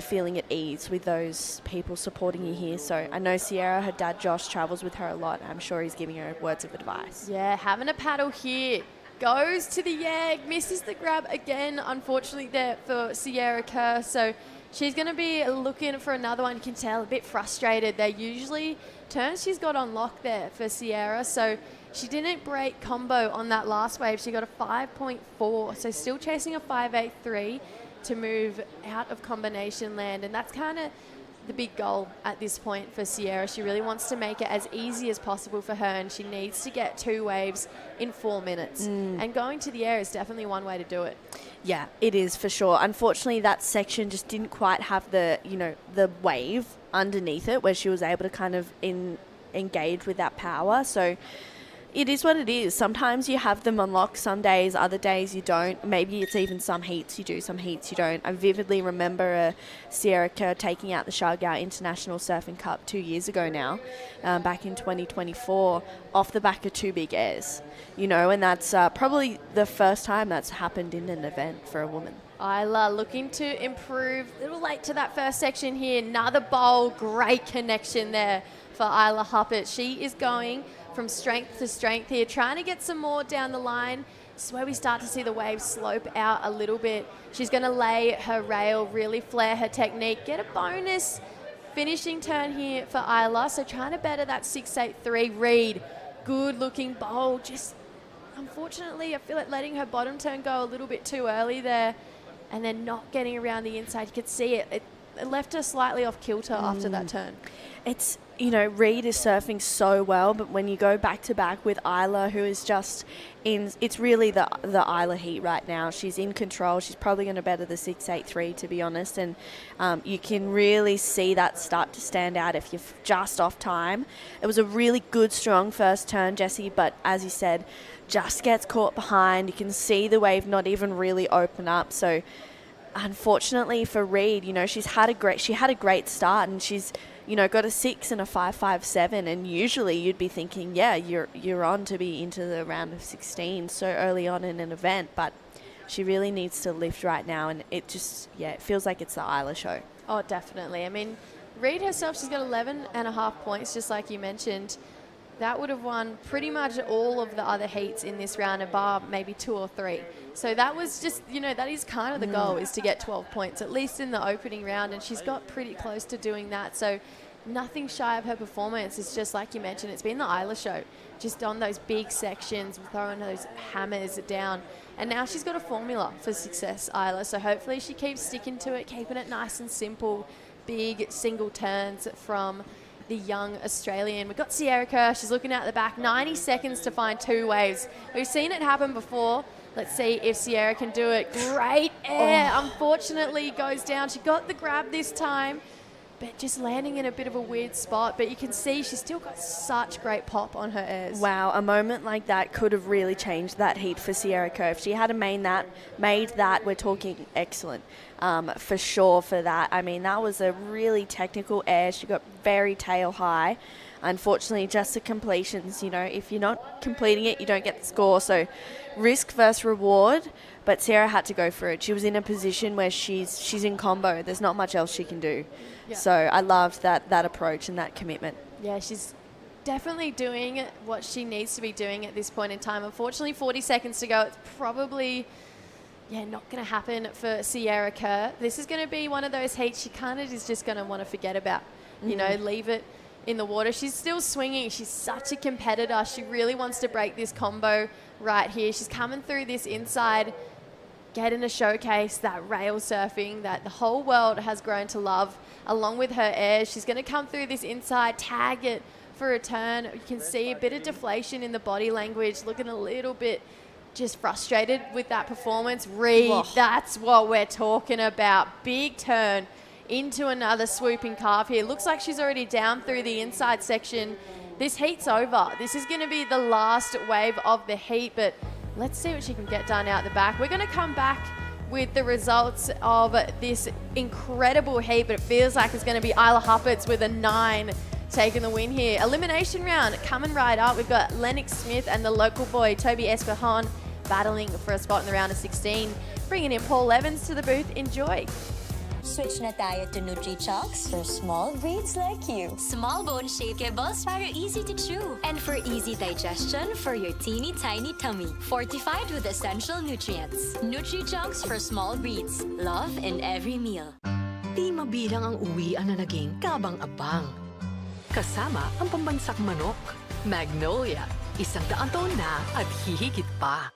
feeling at ease with those people supporting you here. So I know Sierra, her dad Josh, travels with her a lot. I'm sure he's giving her words of advice.
Yeah, having a paddle here. Goes to the Yag, misses the grab again, unfortunately, there for Sierra Kerr. So she's going to be looking for another one. You can tell a bit frustrated. They're usually turns she's got on lock there for Sierra. So she didn't break combo on that last wave. She got a 5.4. So still chasing a 5.83 to move out of combination land. And that's kind of the big goal at this point for Sierra. She really wants to make it as easy as possible for her, and she needs to get 2 waves in 4 minutes. And going to the air is definitely one way to do it.
Yeah, it is for sure. Unfortunately, that section just didn't quite have the, the wave underneath it where she was able to kind of engage with that power. So It is what it is. Sometimes you have them unlocked, some days, other days you don't. Maybe it's even some heats you do, some heats you don't. I vividly remember Sierra Kerr taking out the Shargout International Surfing Cup 2 years ago now, back in 2024, off the back of 2 big airs. You know, and that's probably the first time that's happened in an event for a woman.
Isla looking to improve. A little late to that first section here. Another bowl. Great connection there for Isla Huppert. She is going from strength to strength here, trying to get some more down the line. This is where we start to see the waves slope out a little bit. She's going to lay her rail, really flare her technique, get a bonus finishing turn here for Isla. So trying to better that 6.83 read. Good looking bowl. Just unfortunately, I feel like letting her bottom turn go a little bit too early there and then not getting around the inside. You could see it. It left her slightly off kilter after that turn.
It's, you know, Reed is surfing so well, but when you go back to back with Isla, who is just in, it's really the Isla heat right now. She's in control. She's probably going to better the 6.83, to be honest, and you can really see that start to stand out if you're just off time. It was a really good, strong first turn, Jessie, but as you said, just gets caught behind. You can see the wave not even really open up, so unfortunately for Reed, you know, she had a great start, and she's, you know, got a 6 and a 5.57, and usually you'd be thinking, yeah, you're on to be into the round of 16 so early on in an event, but she really needs to lift right now, and it just, yeah, it feels like it's the Isla show.
Oh, definitely. I mean, Reed herself, she's got 11.5 points, just like you mentioned. That would have won pretty much all of the other heats in this round, bar maybe 2 or 3. So that was just, you know, that is kind of the goal, is to get 12 points, at least in the opening round, and she's got pretty close to doing that. So nothing shy of her performance. It's just like you mentioned, it's been the Isla show, just on those big sections, throwing those hammers down. And now she's got a formula for success, Isla. So hopefully she keeps sticking to it, keeping it nice and simple, big single turns from the young Australian. We've got Sierra Kerr. She's looking out the back. 90 seconds to find 2 waves. We've seen it happen before. Let's see if Sierra can do it. Great air. Unfortunately, goes down. She got the grab this time, but just landing in a bit of a weird spot. But you can see she's still got such great pop on her airs.
Wow, a moment like that could have really changed that heat for Sierra Kerr. If she had made that, we're talking excellent. For sure for that. I mean, that was a really technical air. She got very tail high. Unfortunately, just the completions, you know, if you're not completing it, you don't get the score. So risk versus reward, but Sarah had to go for it. She was in a position where she's in combo. There's not much else she can do. Yeah. So I loved that approach and that commitment.
Yeah, she's definitely doing what she needs to be doing at this point in time. Unfortunately, 40 seconds to go. It's probably not going to happen for Sierra Kerr. This is going to be one of those heats she kind of is just going to want to forget about, you know, leave it in the water. She's still swinging. She's such a competitor. She really wants to break this combo right here. She's coming through this inside, getting to showcase that rail surfing that the whole world has grown to love, along with her airs. She's going to come through this inside, tag it for a turn. You can see a bit of deflation in the body language, looking a little bit just frustrated with that performance. Reed, that's what we're talking about. Big turn into another swooping calf here. Looks like she's already down through the inside section. This heat's over. This is going to be the last wave of the heat, but let's see what she can get done out the back. We're going to come back with the results of this incredible heat, but it feels like it's going to be Isla Huppert's with a 9 taking the win here. Elimination round coming right up. We've got Lennox Smith and the local boy Toby Esperhon battling for a spot in the round of 16. Bringing in Paul Evans to the booth. Enjoy.
Switch na tayo to Nutri-Chunks for small breeds like you. Small bone shakeables para easy to chew. And for easy digestion for your teeny tiny tummy. Fortified with essential nutrients. Nutri-Chunks for small breeds. Love in every meal.
Di mabilang ang uwian na naging kabang-abang. Kasama ang pambansak manok. Magnolia, 100 taon na at hihigit pa.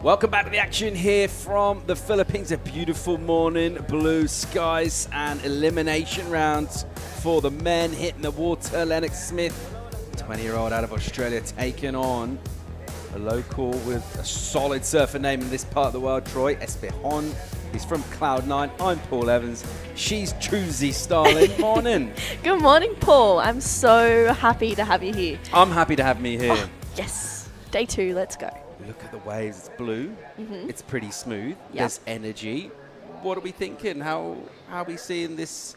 Welcome back to the action here from the Philippines. A beautiful morning, blue skies and elimination rounds for the men hitting the water. Lennox Smith, 20-year-old out of Australia, taking on a local with a solid surfer name in this part of the world, Troy Espejon. He's from Cloud9. I'm Paul Evans. She's Truzy Starling. Morning.
Good morning, Paul. I'm so happy to have you here.
I'm happy to have me here.
Oh, yes. Day 2, let's go.
Look at the waves. It's blue. It's pretty smooth. There's energy. What are we thinking? How are we seeing this?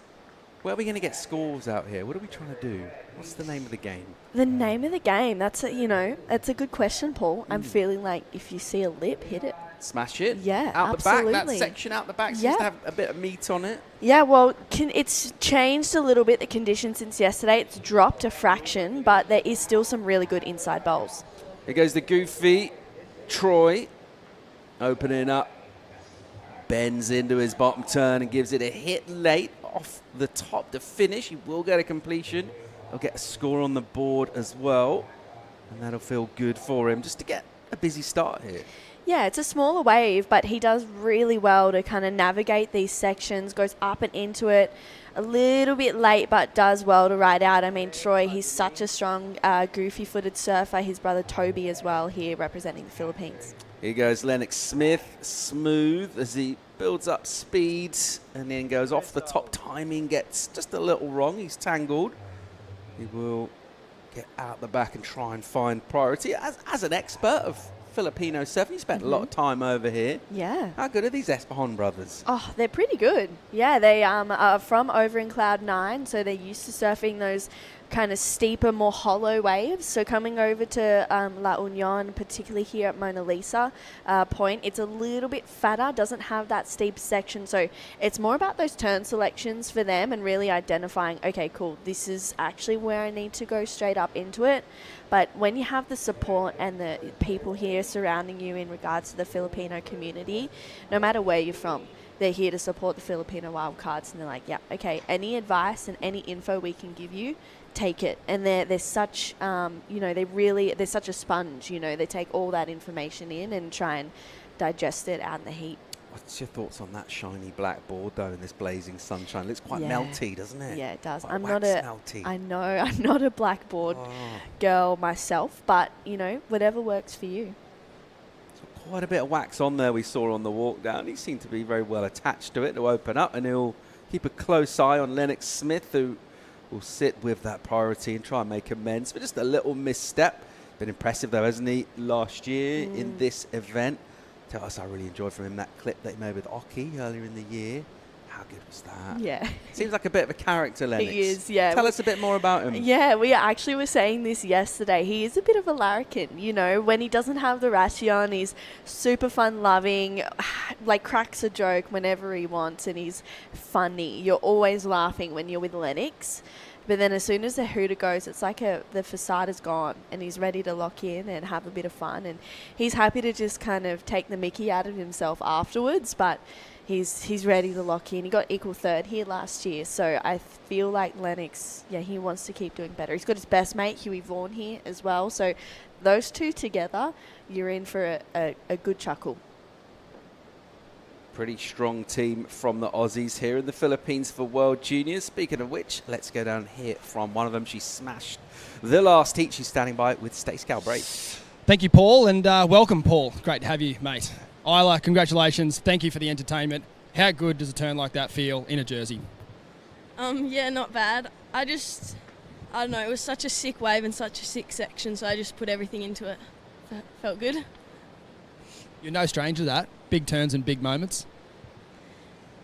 Where are we going to get scores out here? What are we trying to do? What's the name of the game?
The name of the game, that's a good question, Paul. I'm feeling like if you see a lip, hit it.
Smash it?
Yeah,
out
absolutely.
the back, that section out the back seems to have a bit of meat on it.
Yeah, well, it's changed a little bit, the condition since yesterday. It's dropped a fraction, but there is still some really good inside bowls.
Here goes the goofy. Troy opening up, bends into his bottom turn and gives it a hit late off the top to finish. He will get a completion. He'll get a score on the board as well, and that'll feel good for him just to get a busy start here.
Yeah, it's a smaller wave, but he does really well to kind of navigate these sections, goes up and into it a little bit late, but does well to ride out. I mean, Troy, he's such a strong, goofy-footed surfer. His brother Toby as well here representing the Philippines.
Here goes Lennox Smith, smooth as he builds up speed and then goes off the top. Timing gets just a little wrong. He's tangled. He will get out the back and try and find priority. As an expert of Filipino surfing, you spent a lot of time over here.
Yeah.
How good are these Espejon brothers?
Oh, they're pretty good. Yeah, they are from over in Cloud9, so they're used to surfing those kind of steeper, more hollow waves. So coming over to La Union, particularly here at Mona Lisa Point, it's a little bit fatter, doesn't have that steep section. So it's more about those turn selections for them and really identifying, okay, cool, this is actually where I need to go straight up into it. But when you have the support and the people here surrounding you in regards to the Filipino community, no matter where you're from, they're here to support the Filipino wildcards, and they're like, yeah, okay, any advice and any info we can give you, take it. And they're such, they're such a sponge, they take all that information in and try and digest it out in the heat.
What's your thoughts on that shiny black board, though, in this blazing sunshine? It looks quite melty, doesn't it?
Yeah, it does.
Quite
I'm not a blackboard girl myself, but, whatever works for you.
So quite a bit of wax on there we saw on the walk down. He seemed to be very well attached to it to open up, and he'll keep a close eye on Lennox Smith, who will sit with that priority and try and make amends for just a little misstep. Been impressive, though, hasn't he, last year in this event? Tell us I really enjoyed from him that clip that he made with Oki earlier in the year. How good was that?
Yeah.
Seems like a bit of a character, Lennox.
He is, yeah.
Tell us a bit more about him.
Yeah, we actually were saying this yesterday. He is a bit of a larrikin, when he doesn't have the ration, he's super fun-loving, like cracks a joke whenever he wants, and he's funny. You're always laughing when you're with Lennox. But then as soon as the hooter goes, it's like the facade is gone and he's ready to lock in and have a bit of fun. And he's happy to just kind of take the mickey out of himself afterwards, but he's ready to lock in. He got equal third here last year, so I feel like Lennox, he wants to keep doing better. He's got his best mate, Huey Vaughan, here as well. So those two together, you're in for a good chuckle.
Pretty strong team from the Aussies here in the Philippines for World Juniors. Speaking of which, let's go down here from one of them. She smashed the last heat. She's standing by with Stacey Galbraith.
Thank you, Paul, and welcome, Paul. Great to have you, mate. Isla, congratulations. Thank you for the entertainment. How good does a turn like that feel in a jersey?
Yeah, not bad. I don't know, it was such a sick wave and such a sick section, so I just put everything into it. Felt good.
You're no stranger to that. Big turns and big moments.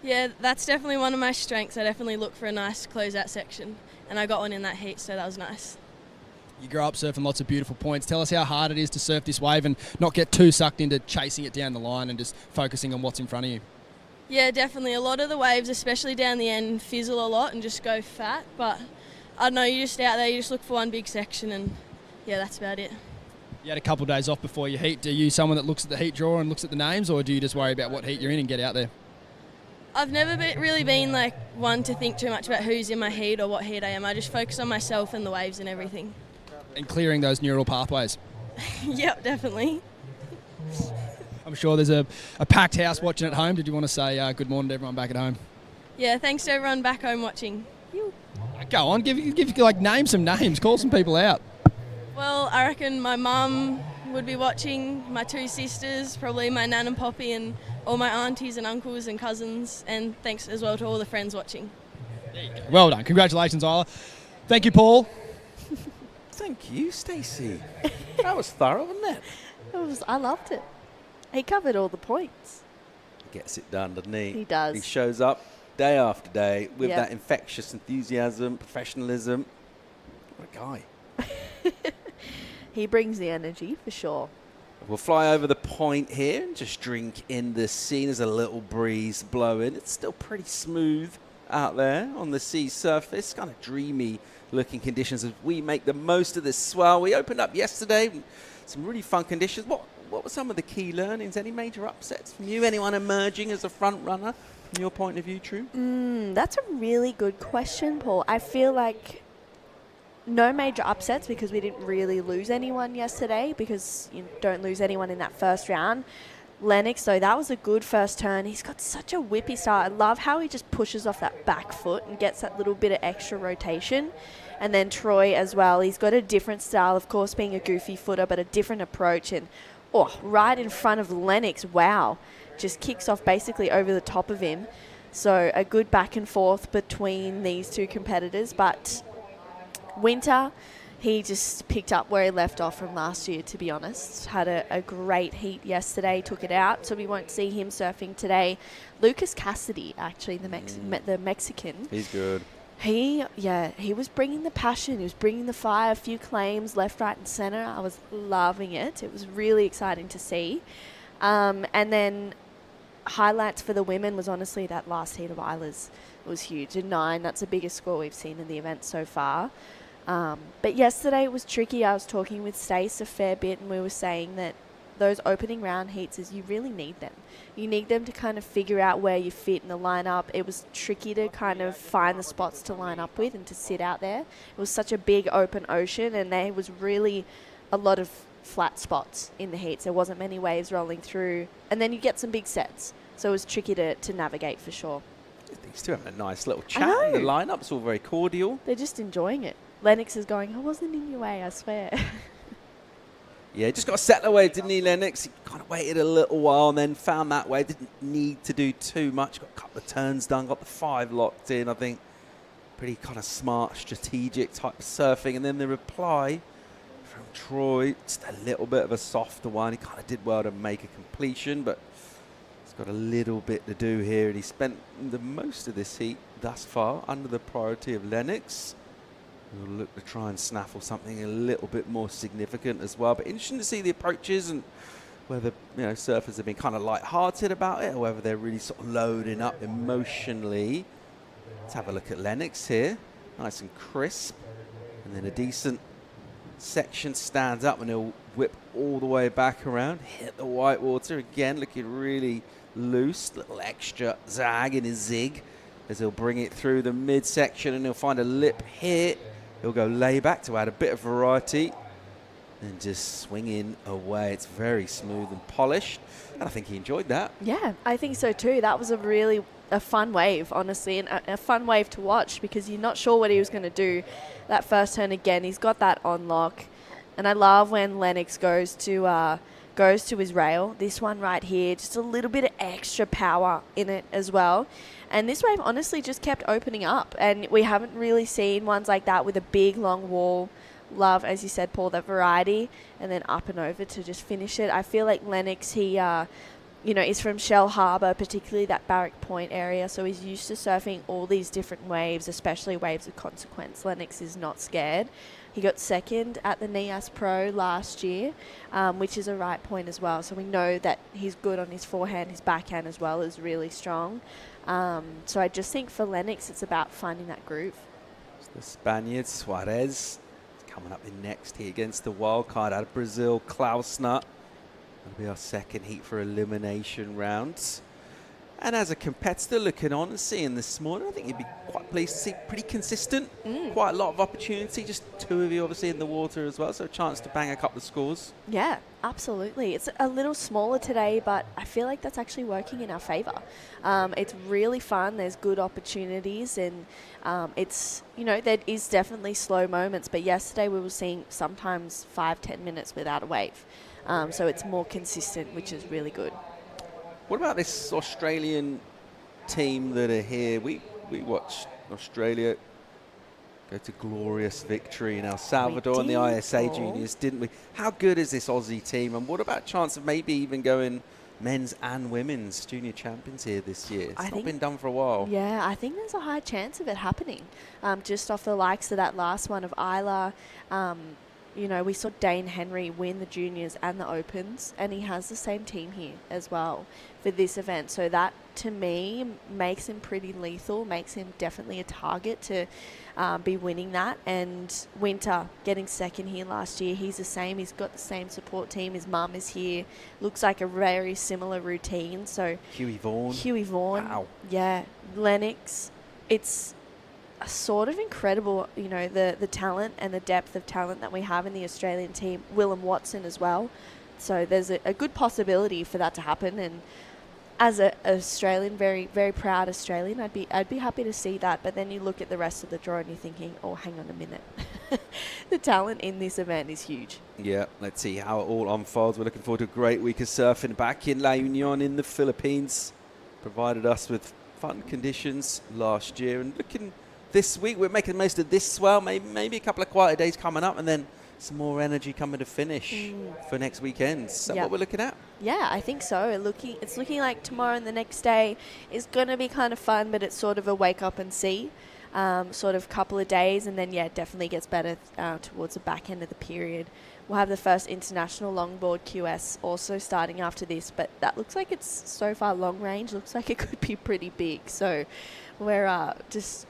Yeah, that's definitely one of my strengths. I definitely look for a nice closeout section, and I got one in that heat, so that was nice.
You grow up surfing lots of beautiful points. Tell us how hard it is to surf this wave and not get too sucked into chasing it down the line and just focusing on what's in front of you.
Yeah, definitely. A lot of the waves, especially down the end, fizzle a lot and just go fat, but I don't know, you're just out there, you just look for one big section, and yeah, that's about it.
You had a couple of days off before your heat. Are you someone that looks at the heat draw and looks at the names, or do you just worry about what heat you're in and get out there?
I've never really been like one to think too much about who's in my heat or what heat I am. I just focus on myself and the waves and everything.
And clearing those neural pathways.
Yep, definitely.
I'm sure there's a packed house watching at home. Did you want to say good morning to everyone back at home?
Yeah, thanks to everyone back home watching.
Go on, name some names, call some people out.
Well, I reckon my mum would be watching, my 2 sisters, probably my nan and poppy, and all my aunties and uncles and cousins, and thanks as well to all the friends watching.
Well done. Congratulations, Isla. Thank you, Paul.
Thank you, Stacey. That was thorough, wasn't it?
I loved it. He covered all the points.
Gets it done, doesn't he?
He does.
He shows up day after day with
Yep.
that infectious enthusiasm, professionalism. What a guy.
He brings the energy for sure.
We'll fly over the point here and just drink in the sea. There's a little breeze blowing. It's still pretty smooth out there on the sea surface. Kind of dreamy looking conditions as we make the most of this swell. We opened up yesterday, some really fun conditions. What were some of the key learnings? Any major upsets from you? Anyone emerging as a front runner from your point of view, True?
That's a really good question, Paul. I feel like no major upsets because we didn't really lose anyone yesterday, because you don't lose anyone in that first round. Lennox, though, that was a good first turn. He's got such a whippy start. I love how he just pushes off that back foot and gets that little bit of extra rotation. And then Troy as well. He's got a different style, of course, being a goofy footer, but a different approach. And right in front of Lennox, wow, just kicks off basically over the top of him. So a good back and forth between these two competitors. But Winter, he just picked up where he left off from last year, to be honest. Had a great heat yesterday, took it out, so we won't see him surfing today. Lucas Cassidy, actually, the Mexican.
He's good.
He was bringing the passion. He was bringing the fire. A few claims left, right, and center. I was loving it. It was really exciting to see. And then highlights for the women was honestly that last heat of Isla's. It was huge. A 9. That's the biggest score we've seen in the event so far. But yesterday it was tricky. I was talking with Stace a fair bit, and we were saying that those opening round heats you really need them. You need them to kind of figure out where you fit in the lineup. It was tricky to kind of find the spots to line up with and to sit out there. It was such a big open ocean, and there was really a lot of flat spots in the heats. There wasn't many waves rolling through, and then you get some big sets. So it was tricky to navigate for sure.
These two having a nice little chat in the lineup. It's all very cordial.
They're just enjoying it. Lennox is going, I wasn't in your way, I swear.
Yeah, just got to settle away, didn't he, Lennox? He kind of waited a little while and then found that way. Didn't need to do too much. Got a couple of turns done. Got the 5 locked in, I think. Pretty kind of smart, strategic type of surfing. And then the reply from Troy, just a little bit of a softer one. He kind of did well to make a completion, but he's got a little bit to do here. And he spent the most of this heat thus far under the priority of Lennox. We'll look to try and snaffle something a little bit more significant as well. But interesting to see the approaches and whether surfers have been kind of light-hearted about it or whether they're really sort of loading up emotionally. Let's have a look at Lennox here. Nice and crisp. And then a decent section stands up and he'll whip all the way back around. Hit the white water again, looking really loose. Little extra zag in his zig as he'll bring it through the midsection and he'll find a lip here. He'll go layback to add a bit of variety and just swinging away. It's very smooth and polished, and I think he enjoyed that.
Yeah, I think so too. That was a fun wave, honestly, and a fun wave to watch because you're not sure what he was going to do. That first turn again, he's got that on lock, and I love when Lennox goes to his rail. This one right here, just a little bit of extra power in it as well. And this wave honestly just kept opening up, and we haven't really seen ones like that with a big long wall. Love, as you said, Paul, that variety, and then up and over to just finish it. I feel like Lennox, he is from Shell Harbour, particularly that Barrack Point area, so he's used to surfing all these different waves, especially waves of consequence. Lennox is not scared. He got second at the NIAS Pro last year, which is a right point as well. So we know that he's good on his forehand. His backhand as well is really strong. So I just think for Lennox, it's about finding that groove.
It's the Spaniard, Suarez, coming up in next here against the wildcard out of Brazil, Klausner. That'll be our second heat for elimination rounds. And as a competitor looking on and seeing this morning, I think you'd be quite pleased to see pretty consistent, quite a lot of opportunity, just two of you obviously in the water as well, so a chance to bang a couple of scores.
Yeah, absolutely. It's a little smaller today, but I feel like that's actually working in our favour. It's really fun. There's good opportunities, and it's, you know, there is definitely slow moments, but yesterday we were seeing sometimes 5-10 minutes without a wave. So it's more consistent, which is really good.
What about this Australian team that are here? We watched Australia go to glorious victory in El Salvador in the ISA Juniors, didn't we? How good is this Aussie team? And what about a chance of maybe even going men's and women's junior champions here this year? It's not been done for a while.
Yeah, I think there's a high chance of it happening. Just off the likes of that last one of Isla. You know, we saw Dane Henry win the juniors and the opens, and he has the same team here as well for this event. So that, to me, makes him pretty lethal, makes him definitely a target to be winning that. And Winter getting second here last year, he's the same. He's got the same support team. His mum is here. Looks like a very similar routine. So
Huey Vaughan.
Wow. Yeah. Lennox. It's sort of incredible, you know, the talent and the depth of talent that we have in the Australian team. Willem Watson as well. So there's a good possibility for that to happen. And as an Australian, very, very proud Australian, I'd be happy to see that. But then you look at the rest of the draw and you're thinking, oh, hang on a minute. The talent in this event is huge.
Yeah, let's see how it all unfolds. We're looking forward to a great week of surfing back in La Union in the Philippines. Provided us with fun conditions last year. And looking this week, we're making the most of this swell. Maybe a couple of quieter days coming up, and then some more energy coming to finish for next weekend. Is that what we're looking at?
Yeah, I think so. It's looking like tomorrow and the next day is going to be kind of fun, but it's sort of a wake up and see sort of couple of days. And then, yeah, it definitely gets better towards the back end of the period. We'll have the first international longboard QS also starting after this, but that looks like it's so far long range. Looks like it could be pretty big. So we're just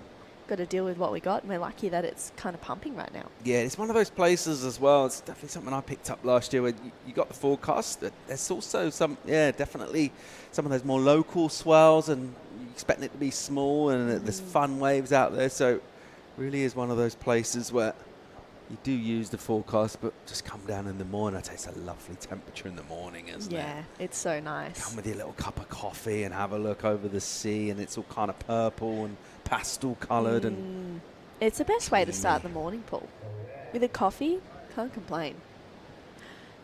got to deal with what we got, and we're lucky that it's kind of pumping right now.
Yeah, it's one of those places as well. It's definitely something I picked up last year where you got the forecast. There's also definitely some of those more local swells, and you expect it to be small, and there's fun waves out there. So really is one of those places where you do use the forecast, but just come down in the morning. I'd say it's a lovely temperature in the morning, isn't it?
Yeah, it's so nice.
Come with your little cup of coffee and have a look over the sea, and it's all kind of purple and pastel coloured. And
it's the best way to start the morning, Paul. With a coffee, can't complain.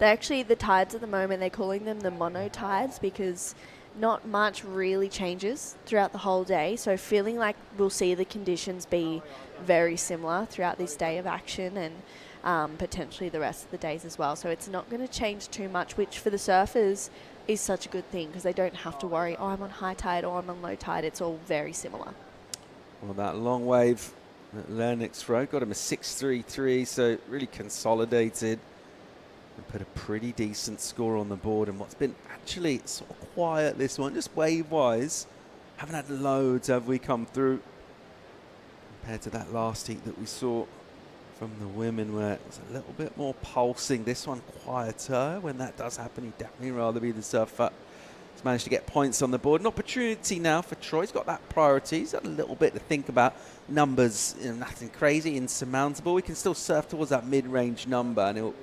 The tides at the moment, they're calling them the mono tides because not much really changes throughout the whole day. So feeling like we'll see the conditions be very similar throughout this day of action, and potentially the rest of the days as well. So it's not going to change too much, which for the surfers is such a good thing because they don't have to worry, oh, I'm on high tide or I'm on low tide. It's all very similar.
Well, that long wave at Lennox Road got him a 6.33, so really consolidated and put a pretty decent score on the board. And what's been actually sort of quiet this one, just wave-wise. Haven't had loads, have we, come through compared to that last heat that we saw from the women, where it was a little bit more pulsing. This one quieter. When that does happen, you'd definitely rather be the surfer. He's managed to get points on the board. An opportunity now for Troy. He's got that priority. He's got a little bit to think about. Numbers, nothing crazy, insurmountable. He can still surf towards that mid-range number, and he'll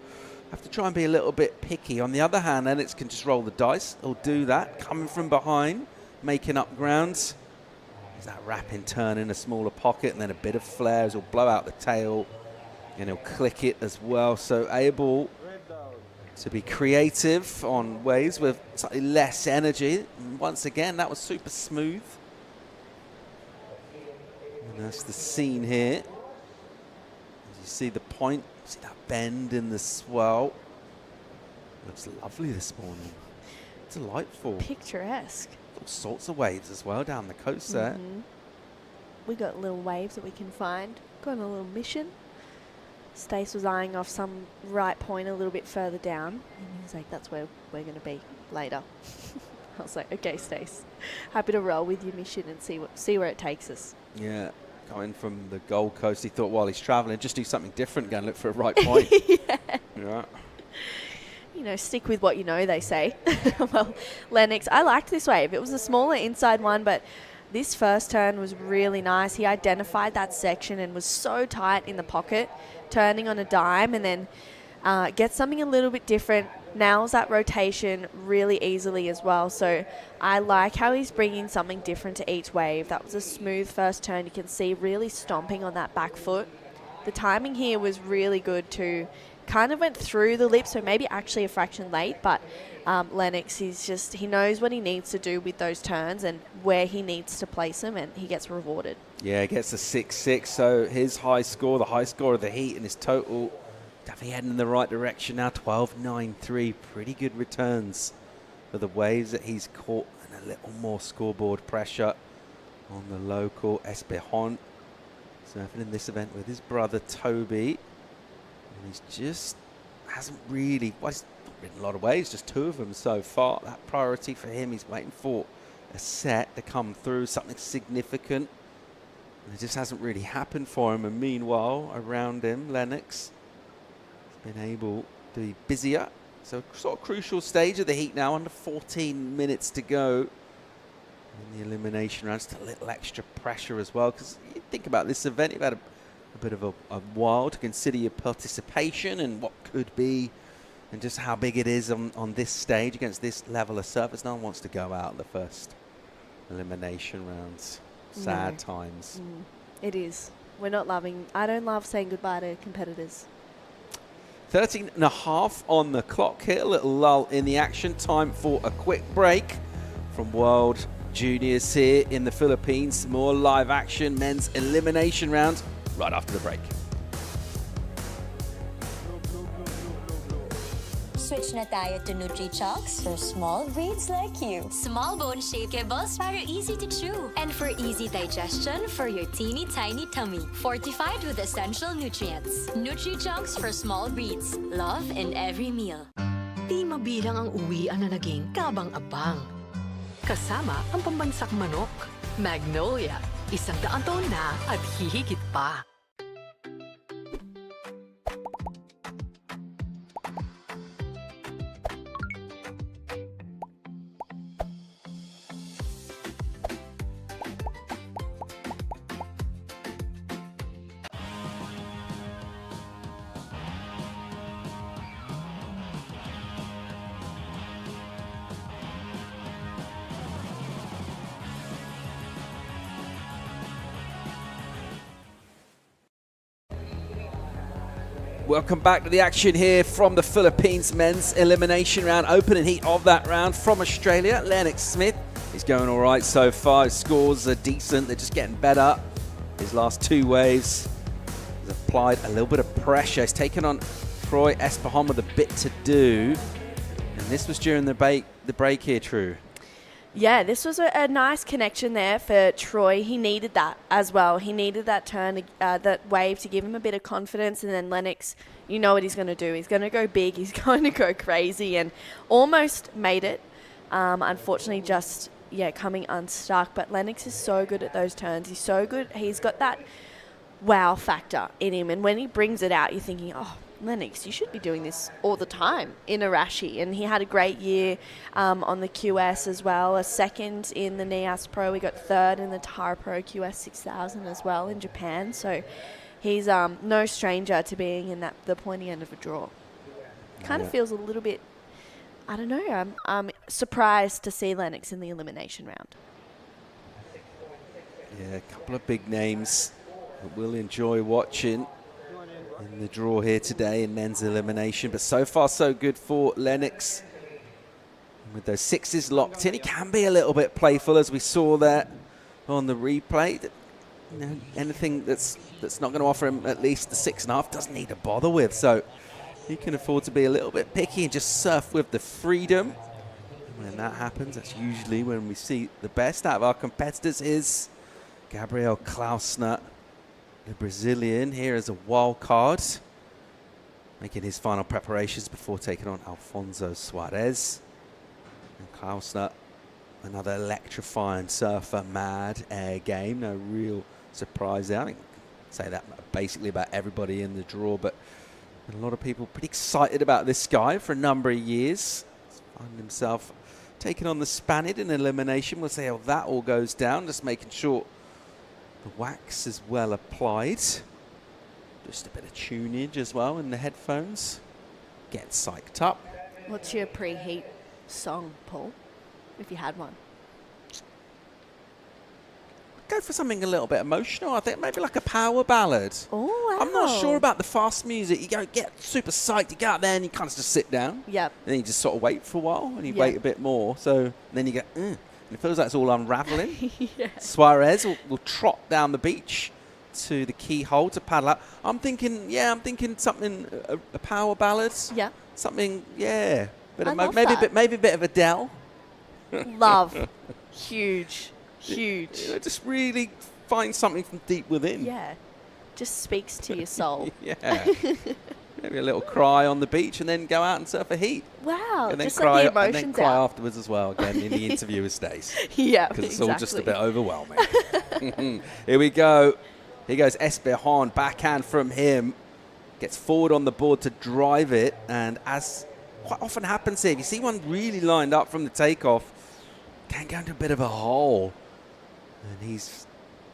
have to try and be a little bit picky. On the other hand, Lennox can just roll the dice. He'll do that, coming from behind, making up ground. There's that wrapping turn in a smaller pocket, and then a bit of flares. He'll blow out the tail, and he'll click it as well. So able to be creative on waves with slightly less energy. And once again, that was super smooth. And that's the scene here. As you see the point, see that bend in the swell. Looks lovely this morning. Delightful.
Picturesque.
All sorts of waves as well down the coast there.
We got little waves that we can find. Got on a little mission. Stace was eyeing off some right point a little bit further down, and he was like, that's where we're going to be later. I was like, okay, Stace, happy to roll with your mission and see where it takes us.
Yeah, coming from the Gold Coast, he thought while he's travelling, just do something different, go and look for a right point.
Yeah. you know, stick with what you know, they say. Well, Lennox, I liked this wave. It was a smaller inside one, but this first turn was really nice. He identified that section and was so tight in the pocket, turning on a dime, and then gets something a little bit different, nails that rotation really easily as well. So I like how he's bringing something different to each wave. That was a smooth first turn. You can see really stomping on that back foot. The timing here was really good too. Kind of went through the lip, so maybe actually a fraction late, but Lennox, he knows what he needs to do with those turns and where he needs to place them, and he gets rewarded.
Yeah, he gets a 6-6, so his high score, the high score of the heat, and his total definitely heading in the right direction now, 12.93. Pretty good returns for the waves that he's caught, and a little more scoreboard pressure on the local Espejon. Surfing in this event with his brother Toby, and he's just hasn't really, well, he's not ridden a lot of waves, just 2 of them so far. That priority for him, he's waiting for a set to come through, something significant, and it just hasn't really happened for him. And meanwhile, around him, Lennox has been able to be busier. So sort of crucial stage of the heat now, under 14 minutes to go in the elimination round. Just a little extra pressure as well, because you think about this event, you've had a bit of a while to consider your participation and what could be, and just how big it is on this stage against this level of surface. No one wants to go out the first elimination rounds. Sad times.
It is. We're not loving, I don't love saying goodbye to competitors.
13.5 on the clock here, a little lull in the action. Time for a quick break from World Juniors here in the Philippines. More live action, men's elimination round, right after the break.
Switch na tayo to Nutri-Chocks for small breeds like you. Small bone shaped kibbles para easy to chew. And for easy digestion for your teeny tiny tummy. Fortified with essential nutrients. Nutri-Chocks for small breeds. Love in every meal.
Di mabilang ang uwian na naging kabang-abang. Kasama ang pambansang manok. Magnolia, 100 taon na at hihigit pa.
Welcome back to the action here from the Philippines men's elimination round. Opening heat of that round from Australia, Lennox Smith. He's going all right so far. His scores are decent. They're just getting better. His last 2 waves has applied a little bit of pressure. He's taken on Troy Espejon with a bit to do. And this was during the break here, True.
Yeah, this was a nice connection there for Troy. He needed that as well. He needed that turn, that wave to give him a bit of confidence. And then Lennox, you know what he's going to do. He's going to go big. He's going to go crazy, and almost made it. Unfortunately, just, coming unstuck. But Lennox is so good at those turns. He's so good. He's got that wow factor in him. And when he brings it out, you're thinking, oh, Lennox, you should be doing this all the time in Arashi. And he had a great year on the QS as well, a 2nd in the NIAS Pro. We got 3rd in the Tara Pro QS 6000 as well in Japan. So he's no stranger to being in the pointy end of a draw. Kind of feels a little bit, I don't know, I'm surprised to see Lennox in the elimination round.
Yeah, a couple of big names that we'll enjoy watching in the draw here today in men's elimination. But so far, so good for Lennox. And with those 6s locked in, he can be a little bit playful, as we saw there on the replay. You know, anything that's not going to offer him at least the 6.5 doesn't need to bother with. So he can afford to be a little bit picky and just surf with the freedom. And when that happens, that's usually when we see the best out of our competitors. Is Gabriel Klausner, the Brazilian, here as a wild card, making his final preparations before taking on Alfonso Suarez. And Klausner, another electrifying surfer, mad air game. No real surprise there. I think I say that basically about everybody in the draw, but And a lot of people pretty excited about this guy for a number of years. He's found himself taking on the Spaniard in elimination. We'll see how that all goes down. Just making sure the wax is well applied. Just a bit of tunage as well in the headphones. Get psyched up.
What's your preheat song, Paul, if you had one?
Go for something a little bit emotional. I think maybe like a power ballad.
Oh, wow.
I'm not sure about the fast music. You go get super psyched, you go out there and you kind of just sit down.
Yep.
And then you just sort of wait for a while and you
Yep.
wait a bit more. So and then you go, and it feels like it's all unraveling.
Yeah.
Suarez will trot down the beach to the keyhole to paddle out. I'm thinking something, a power ballad.
Yeah.
Something, yeah.
I love
maybe,
that.
maybe a bit of Adele.
Love. Huge. Huge.
You know, just really find something from deep within.
Yeah. Just speaks to your soul.
Yeah. Maybe a little cry on the beach and then go out and surf a heat.
Wow.
And then
Just
cry,
let the
and then
emotions
cry
out.
afterwards as well, again, in the interview with Stace.
Yeah,
Because it's all just a
exactly.
bit overwhelming. Here we go. Here goes Espejon, backhand from him. Gets forward on the board to drive it. And as quite often happens here, if you see one really lined up from the takeoff, can go into a bit of a hole. And he's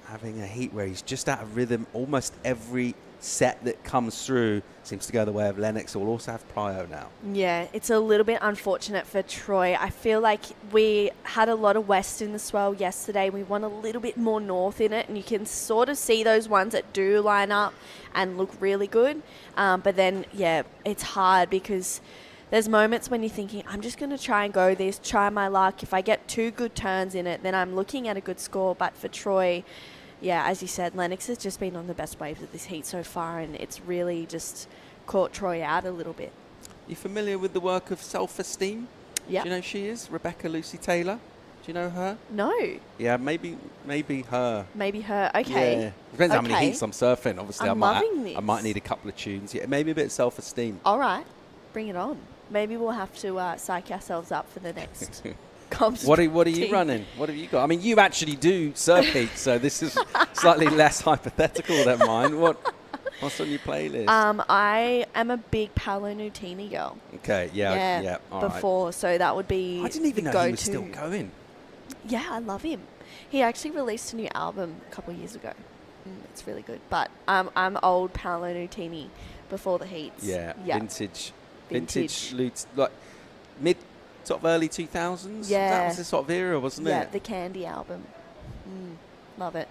having a heat where he's just out of rhythm. Almost every set that comes through seems to go the way of Lennox, who will also have prio now.
Yeah, it's a little bit unfortunate for Troy. I feel like we had a lot of west in the swell yesterday. We want a little bit more north in it, and you can sort of see those ones that do line up and look really good. But then, yeah, it's hard because there's moments when you're thinking, I'm just going to try and go this, try my luck. If I get 2 good turns in it, then I'm looking at a good score. But for Troy, yeah, as you said, Lennox has just been on the best waves of this heat so far, and it's really just caught Troy out a little bit.
You familiar with the work of Self-Esteem?
Yeah.
Do you know who she is? Rebecca Lucy Taylor? Do you know her?
No.
Yeah, maybe her.
Maybe her. Okay.
Yeah. Depends how many
Okay.
heats I'm surfing. Obviously,
I'm loving this.
I might need a couple of tunes. Yeah, maybe a bit of Self-Esteem.
All right. Bring it on. Maybe we'll have to psych ourselves up for the next comps.
What are you running? What have you got? I mean, you actually do surf heats, so this is slightly less hypothetical than mine. What's on your playlist?
I am a big Paolo Nutini girl.
Okay, yeah. All right.
Before, so that would be
I didn't even
the
know he was
go-to.
still going.
Yeah, I love him. He actually released a new album a couple of years ago. It's really good. But I'm old Paolo Nutini before the heats.
Yeah,
Vintage.
like mid, sort of early 2000s.
Yeah.
That was the sort of era, wasn't
Yeah,
it?
the Candy album. Love it.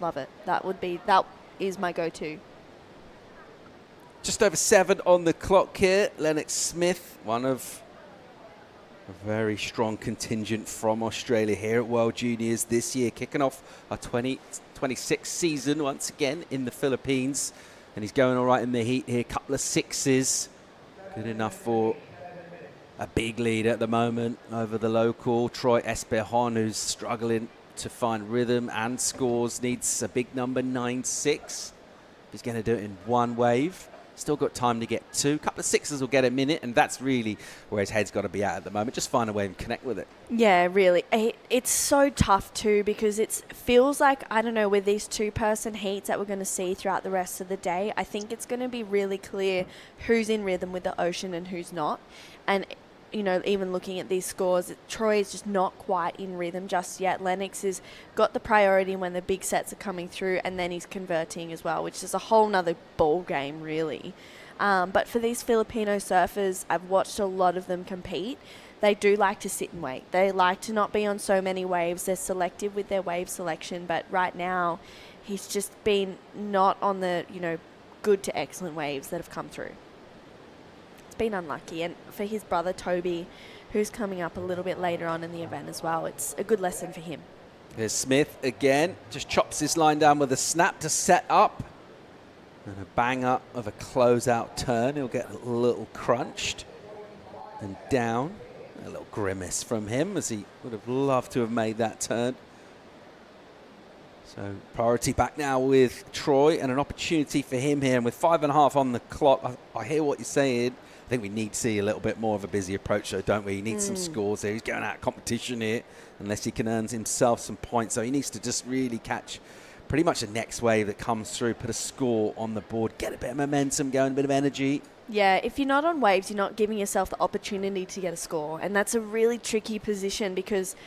Love it. That is my go-to.
Just over 7 on the clock here. Lennox Smith, one of a very strong contingent from Australia here at World Juniors this year, kicking off our 2026 season once again in the Philippines. And he's going all right in the heat here. Couple of 6s. Good enough for a big lead at the moment over the local. Troy Espejon, who's struggling to find rhythm and scores, needs a big number, 9-6. He's going to do it in one wave. Still got time to get 2. A couple of 6s will get a minute, and that's really where his head's got to be at the moment. Just find a way and connect with it.
Yeah, really. It's so tough too because it feels like, I don't know, with these 2-person heats that we're going to see throughout the rest of the day, I think it's going to be really clear who's in rhythm with the ocean and who's not. And, you know, even looking at these scores, Troy is just not quite in rhythm just yet. Lennox has got the priority when the big sets are coming through, and then he's converting as well, which is a whole nother ball game, really. But for these Filipino surfers, I've watched a lot of them compete. They do like to sit and wait. They like to not be on so many waves. They're selective with their wave selection, but right now he's just been not on the, good to excellent waves that have come through. It's been unlucky. And for his brother Toby, who's coming up a little bit later on in the event as well, it's a good lesson for him.
Here's Smith again. Just chops his line down with a snap to set up. And a bang up of a closeout turn. He'll get a little crunched. And down. A little grimace from him as he would have loved to have made that turn. So priority back now with Troy and an opportunity for him here. And with 5.5 on the clock, I hear what you're saying. I think we need to see a little bit more of a busy approach, though, don't we? He needs some scores here. He's going out of competition here unless he can earn himself some points. So he needs to just really catch pretty much the next wave that comes through, put a score on the board, get a bit of momentum going, a bit of energy.
Yeah, if you're not on waves, you're not giving yourself the opportunity to get a score. And that's a really tricky position because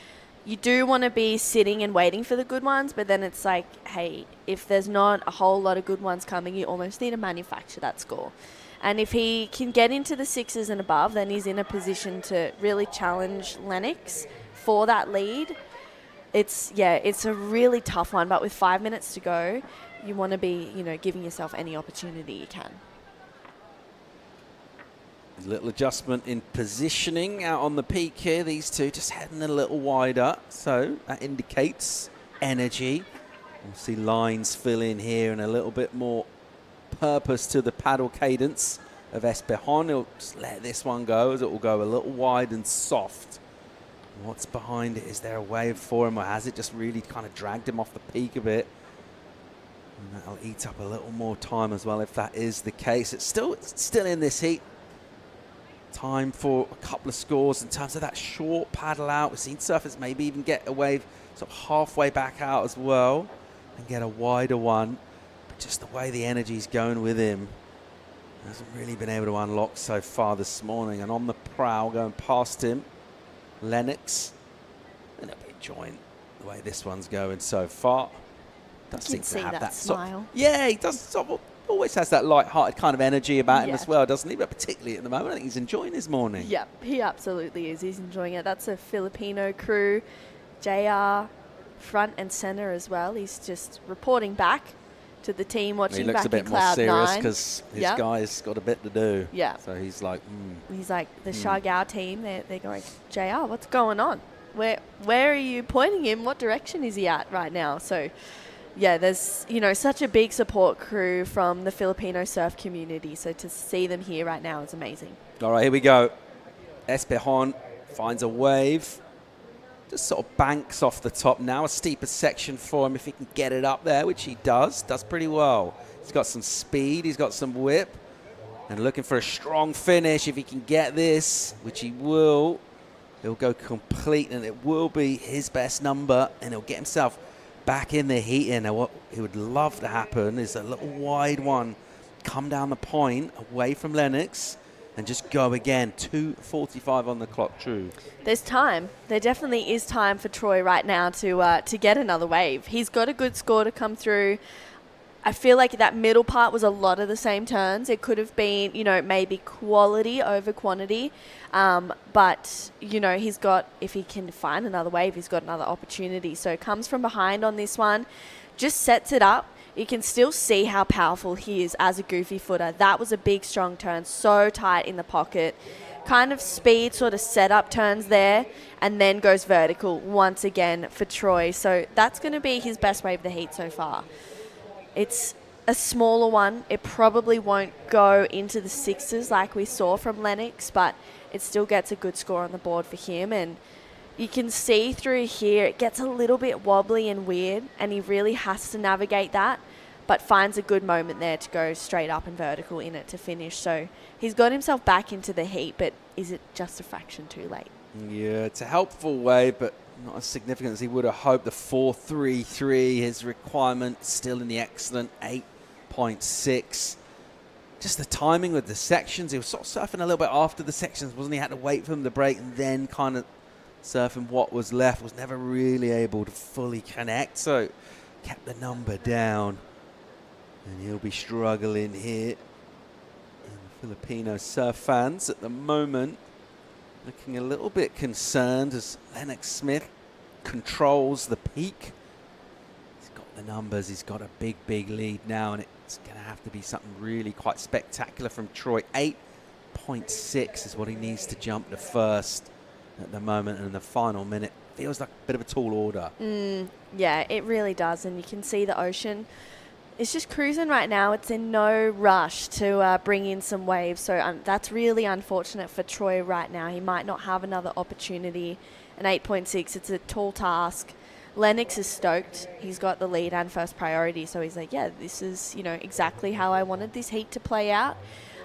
you do want to be sitting and waiting for the good ones, but then it's like, hey, if there's not a whole lot of good ones coming, you almost need to manufacture that score. And if he can get into the sixes and above, then he's in a position to really challenge Lennox for that lead. It's a really tough one, but with 5 minutes to go, you want to be, giving yourself any opportunity you can.
A little adjustment in positioning out on the peak here. These two just heading a little wider, so that indicates energy. We'll see lines fill in here and a little bit more purpose to the paddle cadence of Espejon. He'll just let this one go as it will go a little wide and soft. What's behind it? Is there a wave for him, or has it just really kind of dragged him off the peak a bit? And that'll eat up a little more time as well if that is the case. It's still in this heat. Time for a couple of scores in terms of that short paddle out. We've seen surfers maybe even get a wave sort of halfway back out as well and get a wider one. But just the way the energy's going with him hasn't really been able to unlock so far this morning. And on the prowl, going past him, Lennox. And he'll be enjoying the way this one's going so far. Does seem to have that
smile.
Yeah, he does always has that light-hearted kind of energy about him as well, doesn't he? But particularly at the moment, I think he's enjoying his morning.
Yep, he absolutely is. He's enjoying it. That's a Filipino crew. JR, front and center as well. He's just reporting back to the team, watching back in Cloud 9. He looks a bit more serious because his guy's got a bit to do. Yeah. So he's like, He's like, the Shagao team, they're going, JR, what's going on? Where are you pointing him? What direction is he at right now? So... yeah, there's, such a big support crew from the Filipino surf community. So to see them here right now is amazing.
All right, here we go. Espejon finds a wave. Just sort of banks off the top now. A steeper section for him if he can get it up there, which he does. Does pretty well. He's got some speed. He's got some whip. And looking for a strong finish. If he can get this, which he will, he'll go complete. And it will be his best number. And he'll get himself back in the heat in. Now what he would love to happen is a little wide one come down the point away from Lennox and just go again. 2:45 on the clock, true.
There's time. There definitely is time for Troy right now to get another wave. He's got a good score to come through. I feel like that middle part was a lot of the same turns. It could have been, maybe quality over quantity. But, he's got, if he can find another wave, he's got another opportunity. So comes from behind on this one, just sets it up. You can still see how powerful he is as a goofy footer. That was a big, strong turn, so tight in the pocket. Kind of speed sort of setup turns there and then goes vertical once again for Troy. So that's going to be his best wave of the heat so far. It's a smaller one. It probably won't go into the sixes like we saw from Lennox, but it still gets a good score on the board for him. And you can see through here, it gets a little bit wobbly and weird, and he really has to navigate that, but finds a good moment there to go straight up and vertical in it to finish. So he's got himself back into the heat, but is it just a fraction too late?
Yeah, it's a helpful wave, but not as significant as he would have hoped. The 4.33, his requirement still in the excellent 8.6. Just the timing with the sections. He was sort of surfing a little bit after the sections, wasn't he? Had to wait for them to break and then kind of surfing what was left. Was never really able to fully connect, so kept the number down. And he'll be struggling here. And the Filipino surf fans at the moment looking a little bit concerned as Lennox Smith controls the peak. He's got the numbers. He's got a big, big lead now, and it's going to have to be something really quite spectacular from Troy. 8.6 is what he needs to jump to first at the moment, and in the final minute feels like a bit of a tall order.
Yeah, it really does, and you can see the ocean. It's just cruising right now. It's in no rush to bring in some waves. So that's really unfortunate for Troy right now. He might not have another opportunity. An 8.6, it's a tall task. Lennox is stoked. He's got the lead and first priority. So he's like, yeah, this is, exactly how I wanted this heat to play out.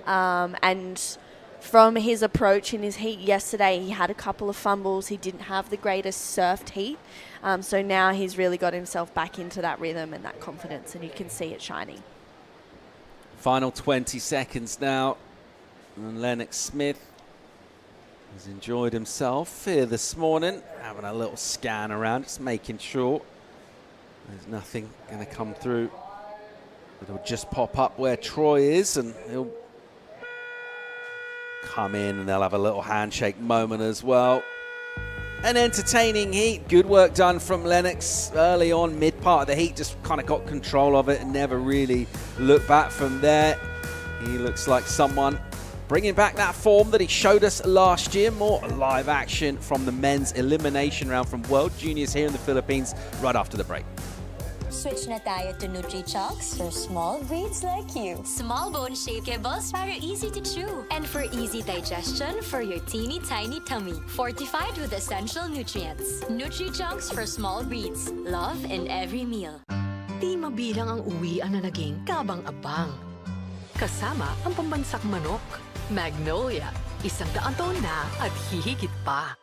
And from his approach in his heat yesterday, he had a couple of fumbles. He didn't have the greatest surfed heat. So now he's really got himself back into that rhythm and that confidence, and you can see it shining.
Final 20 seconds now. And Lennox Smith has enjoyed himself here this morning, having a little scan around, just making sure there's nothing going to come through. It'll just pop up where Troy is, and he'll come in, and they'll have a little handshake moment as well. An entertaining heat. Good work done from Lennox early on, mid part of the heat. Just kind of got control of it and never really looked back from there. He looks like someone bringing back that form that he showed us last year. More live action from the men's elimination round from World Juniors here in the Philippines right after the break.
Switch na tayo to Nutri-Chunks for small breeds like you. Small bone shakeables para easy to chew. And for easy digestion for your teeny tiny tummy. Fortified with essential nutrients. Nutri-Chunks for small breeds. Love in every meal.
Di mabilang ang uwian na naging kabang-abang. Kasama ang pambansak manok. Magnolia, 100 taon na at hihigit pa.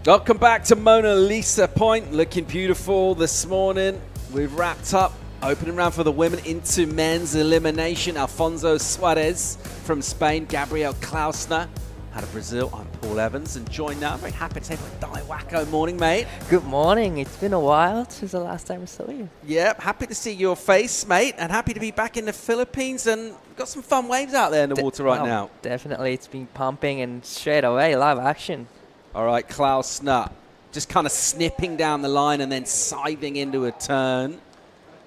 Welcome back to Mona Lisa Point. Looking beautiful this morning. We've wrapped up opening round for the women into men's elimination. Alfonso Suarez from Spain, Gabriel Klausner out of Brazil. I'm Paul Evans, and joined now, very happy to say, Di Wacko. Morning, mate.
Good morning. It's been a while since the last time I saw you.
Yep, happy to see your face, mate, and happy to be back in the Philippines, and we've got some fun waves out there in the water right now.
Definitely. It's been pumping, and straight away, live action.
All right, Klausner just kind of snipping down the line and then scything into a turn.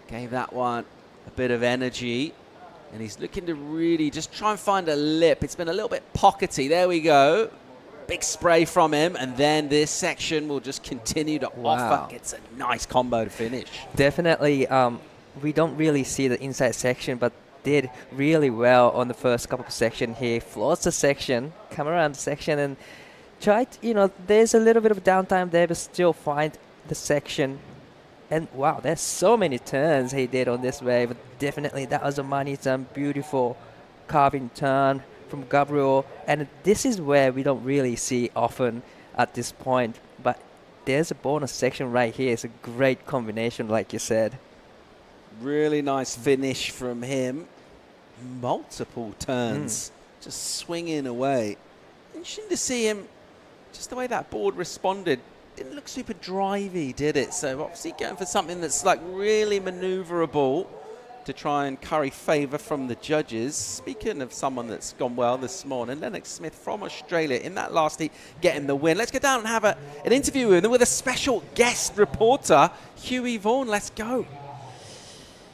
Gave that one a bit of energy. And he's looking to really just try and find a lip. It's been a little bit pockety. There we go. Big spray from him. And then this section will just continue to offer. It's a nice combo to finish.
Definitely. We don't really see the inside section, but did really well on the first couple of sections here. Floats the section, come around the section, and tried, there's a little bit of downtime there, but still find the section. And wow, there's so many turns he did on this wave. Definitely, that was a money turn. Beautiful carving turn from Gabriel. And this is where we don't really see often at this point. But there's a bonus section right here. It's a great combination, like you said.
Really nice finish from him. Multiple turns, just swinging away. Interesting to see him. Just the way that board responded, didn't look super drivey, did it? So obviously going for something that's like really maneuverable to try and curry favour from the judges. Speaking of someone that's gone well this morning, Lennox Smith from Australia in that last heat getting the win. Let's go down and have an interview with him with a special guest reporter, Huey Vaughan. Let's go.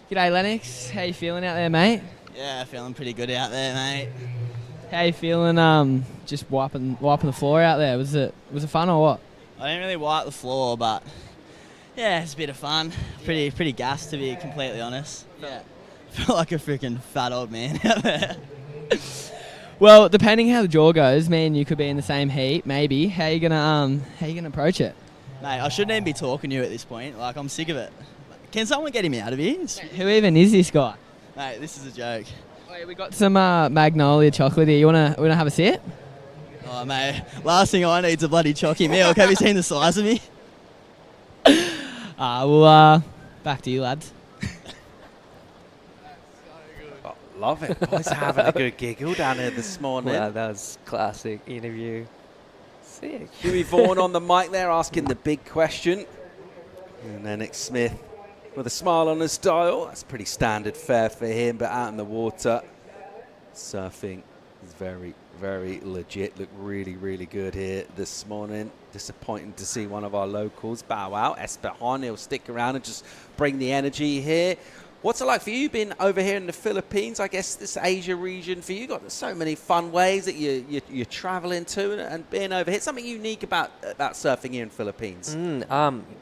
G'day, Lennox. How you feeling out there, mate?
Yeah, feeling pretty good out there, mate.
How you feeling? Just wiping the floor out there. Was it fun or what?
I didn't really wipe the floor, but yeah, it's a bit of fun. Pretty gassed, to be completely honest. Yeah, felt like a freaking fat old man out there.
Well, depending how the draw goes, me and you could be in the same heat, maybe. How you gonna approach it?
Mate, I shouldn't even be talking to you at this point. Like, I'm sick of it. Can someone get him out of here?
Who even is this guy?
Mate, this is a joke.
Wait, we got some Magnolia chocolate here. You wanna have a sip?
Oh, mate, last thing I need is a bloody chocky milk. Have you seen the size of me?
Back to you, lads.
Oh, love it. Boys are having a good giggle down here this morning.
Wow, that was classic interview. Sick.
Huey Vaughan on the mic there asking the big question. And Lennox Smith with a smile on his dial. That's pretty standard fare for him, but out in the water, surfing is very, very legit. Look really, really good here this morning. Disappointing to see one of our locals bow out. Espejon, he'll stick around and just bring the energy here. What's it like for you being over here in the Philippines? I guess this Asia region for you, got so many fun ways that you're traveling to and being over here. Something unique about surfing here in Philippines.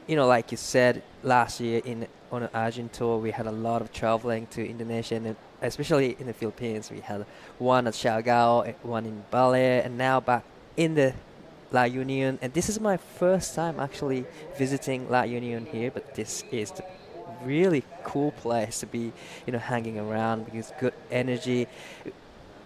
Like you said, last year on an Asian tour, we had a lot of traveling to Indonesia, and especially in the Philippines. We had one at Siargao, one in Bali, and now back in the La Union. And this is my first time actually visiting La Union here, but this is the really cool place to be, hanging around because good energy.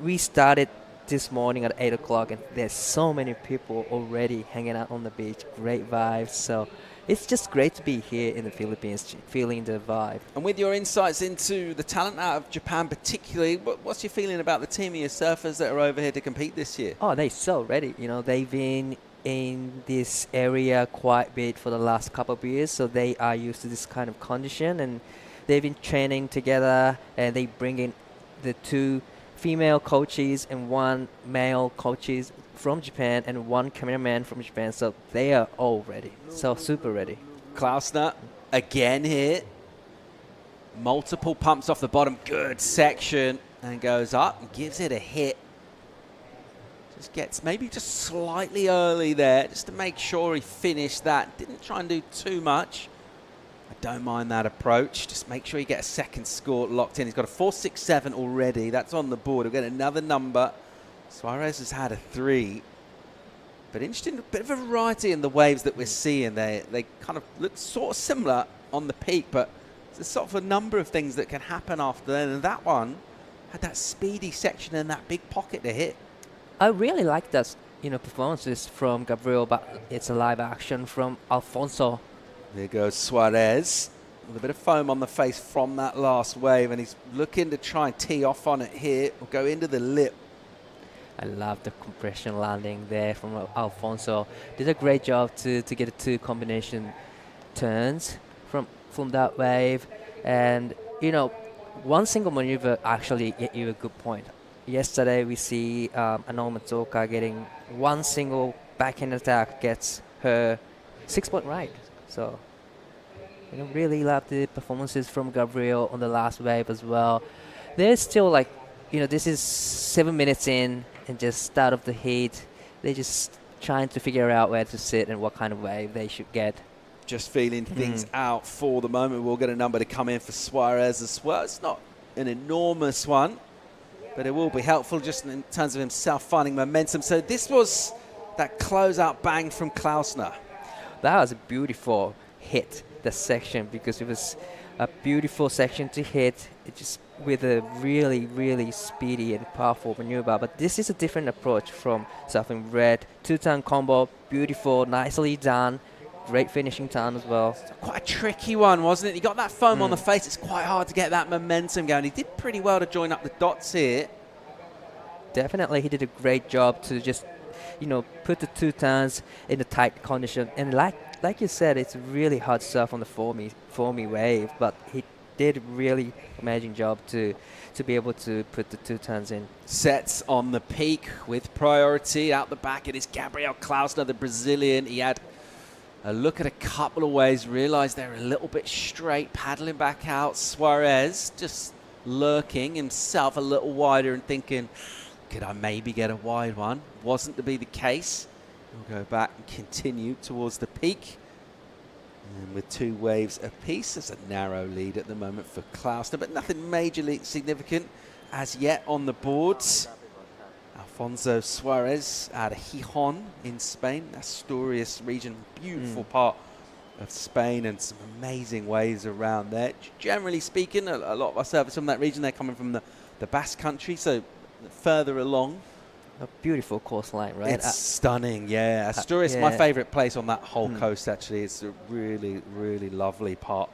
We started this morning at 8 o'clock and there's so many people already hanging out on the beach. Great vibes. So it's just great to be here in the Philippines, feeling the vibe.
And with your insights into the talent out of Japan particularly, what's your feeling about the team of your surfers that are over here to compete this year?
Oh, they're so ready. They've been in this area quite a bit for the last couple of years, so they are used to this kind of condition, and they've been training together, and they bring in the 2 female coaches and 1 male coaches from Japan and 1 cameraman from Japan, so they are all ready, so super ready.
Klausner again here, multiple pumps off the bottom, good section, and goes up and gives it a hit. Just gets maybe just slightly early there, just to make sure he finished that. Didn't try and do too much. I don't mind that approach. Just make sure you get a second score locked in. He's got a 4.67 already. That's on the board. We'll get another number. Suarez has had a 3. But interesting, a bit of a variety in the waves that we're seeing. They kind of look sort of similar on the peak, but there's sort of a number of things that can happen after then. And that one had that speedy section and that big pocket to hit.
I really like that, performances from Gabriel, but it's a live action from Alfonso.
There goes Suarez with a bit of foam on the face from that last wave, and he's looking to try and tee off on it here or go into the lip.
I love the compression landing there from Alfonso. Did a great job to get the 2 combination turns from that wave, and one single maneuver actually get you a good point. Yesterday we see Anol Matsuoka getting 1 single backhand attack gets her 6-point right. So, really love the performances from Gabriel on the last wave as well. There's still this is 7 minutes in and just start of the heat. They're just trying to figure out where to sit and what kind of wave they should get.
Just feeling things out for the moment. We'll get a number to come in for Suarez as well. It's not an enormous one, but it will be helpful just in terms of himself finding momentum. So this was that closeout bang from Klausner.
That was a beautiful hit, the section, because it was a beautiful section to hit. It just with a really, really speedy and powerful maneuver. But this is a different approach from surfing red. 2-turn combo, beautiful, nicely done. Great finishing time as well.
Quite a tricky one, wasn't it? He got that foam on the face. It's quite hard to get that momentum going. He did pretty well to join up the dots here.
Definitely, he did a great job to just, put the 2 turns in the tight condition. And like you said, it's really hard to surf on the foamy wave, but he did a really amazing job to be able to put the 2 turns in.
Sets on the peak with priority. Out the back, it is Gabriel Klausner, the Brazilian. He had a look at a couple of waves, realized they're a little bit straight, paddling back out. Suarez just lurking himself a little wider and thinking, could I maybe get a wide one? Wasn't to be the case. We'll go back and continue towards the peak. And with 2 waves apiece, there's a narrow lead at the moment for Klausner, but nothing majorly significant as yet on the boards. Alfonso Suarez out of Gijón in Spain, Asturias region, beautiful part of Spain, and some amazing waves around there. Generally speaking, a lot of our surfers from that region, they're coming from the Basque country, so further along.
A beautiful coastline, right?
It's stunning, yeah. Asturias, my favourite place on that whole coast, actually. It's a really, really lovely part,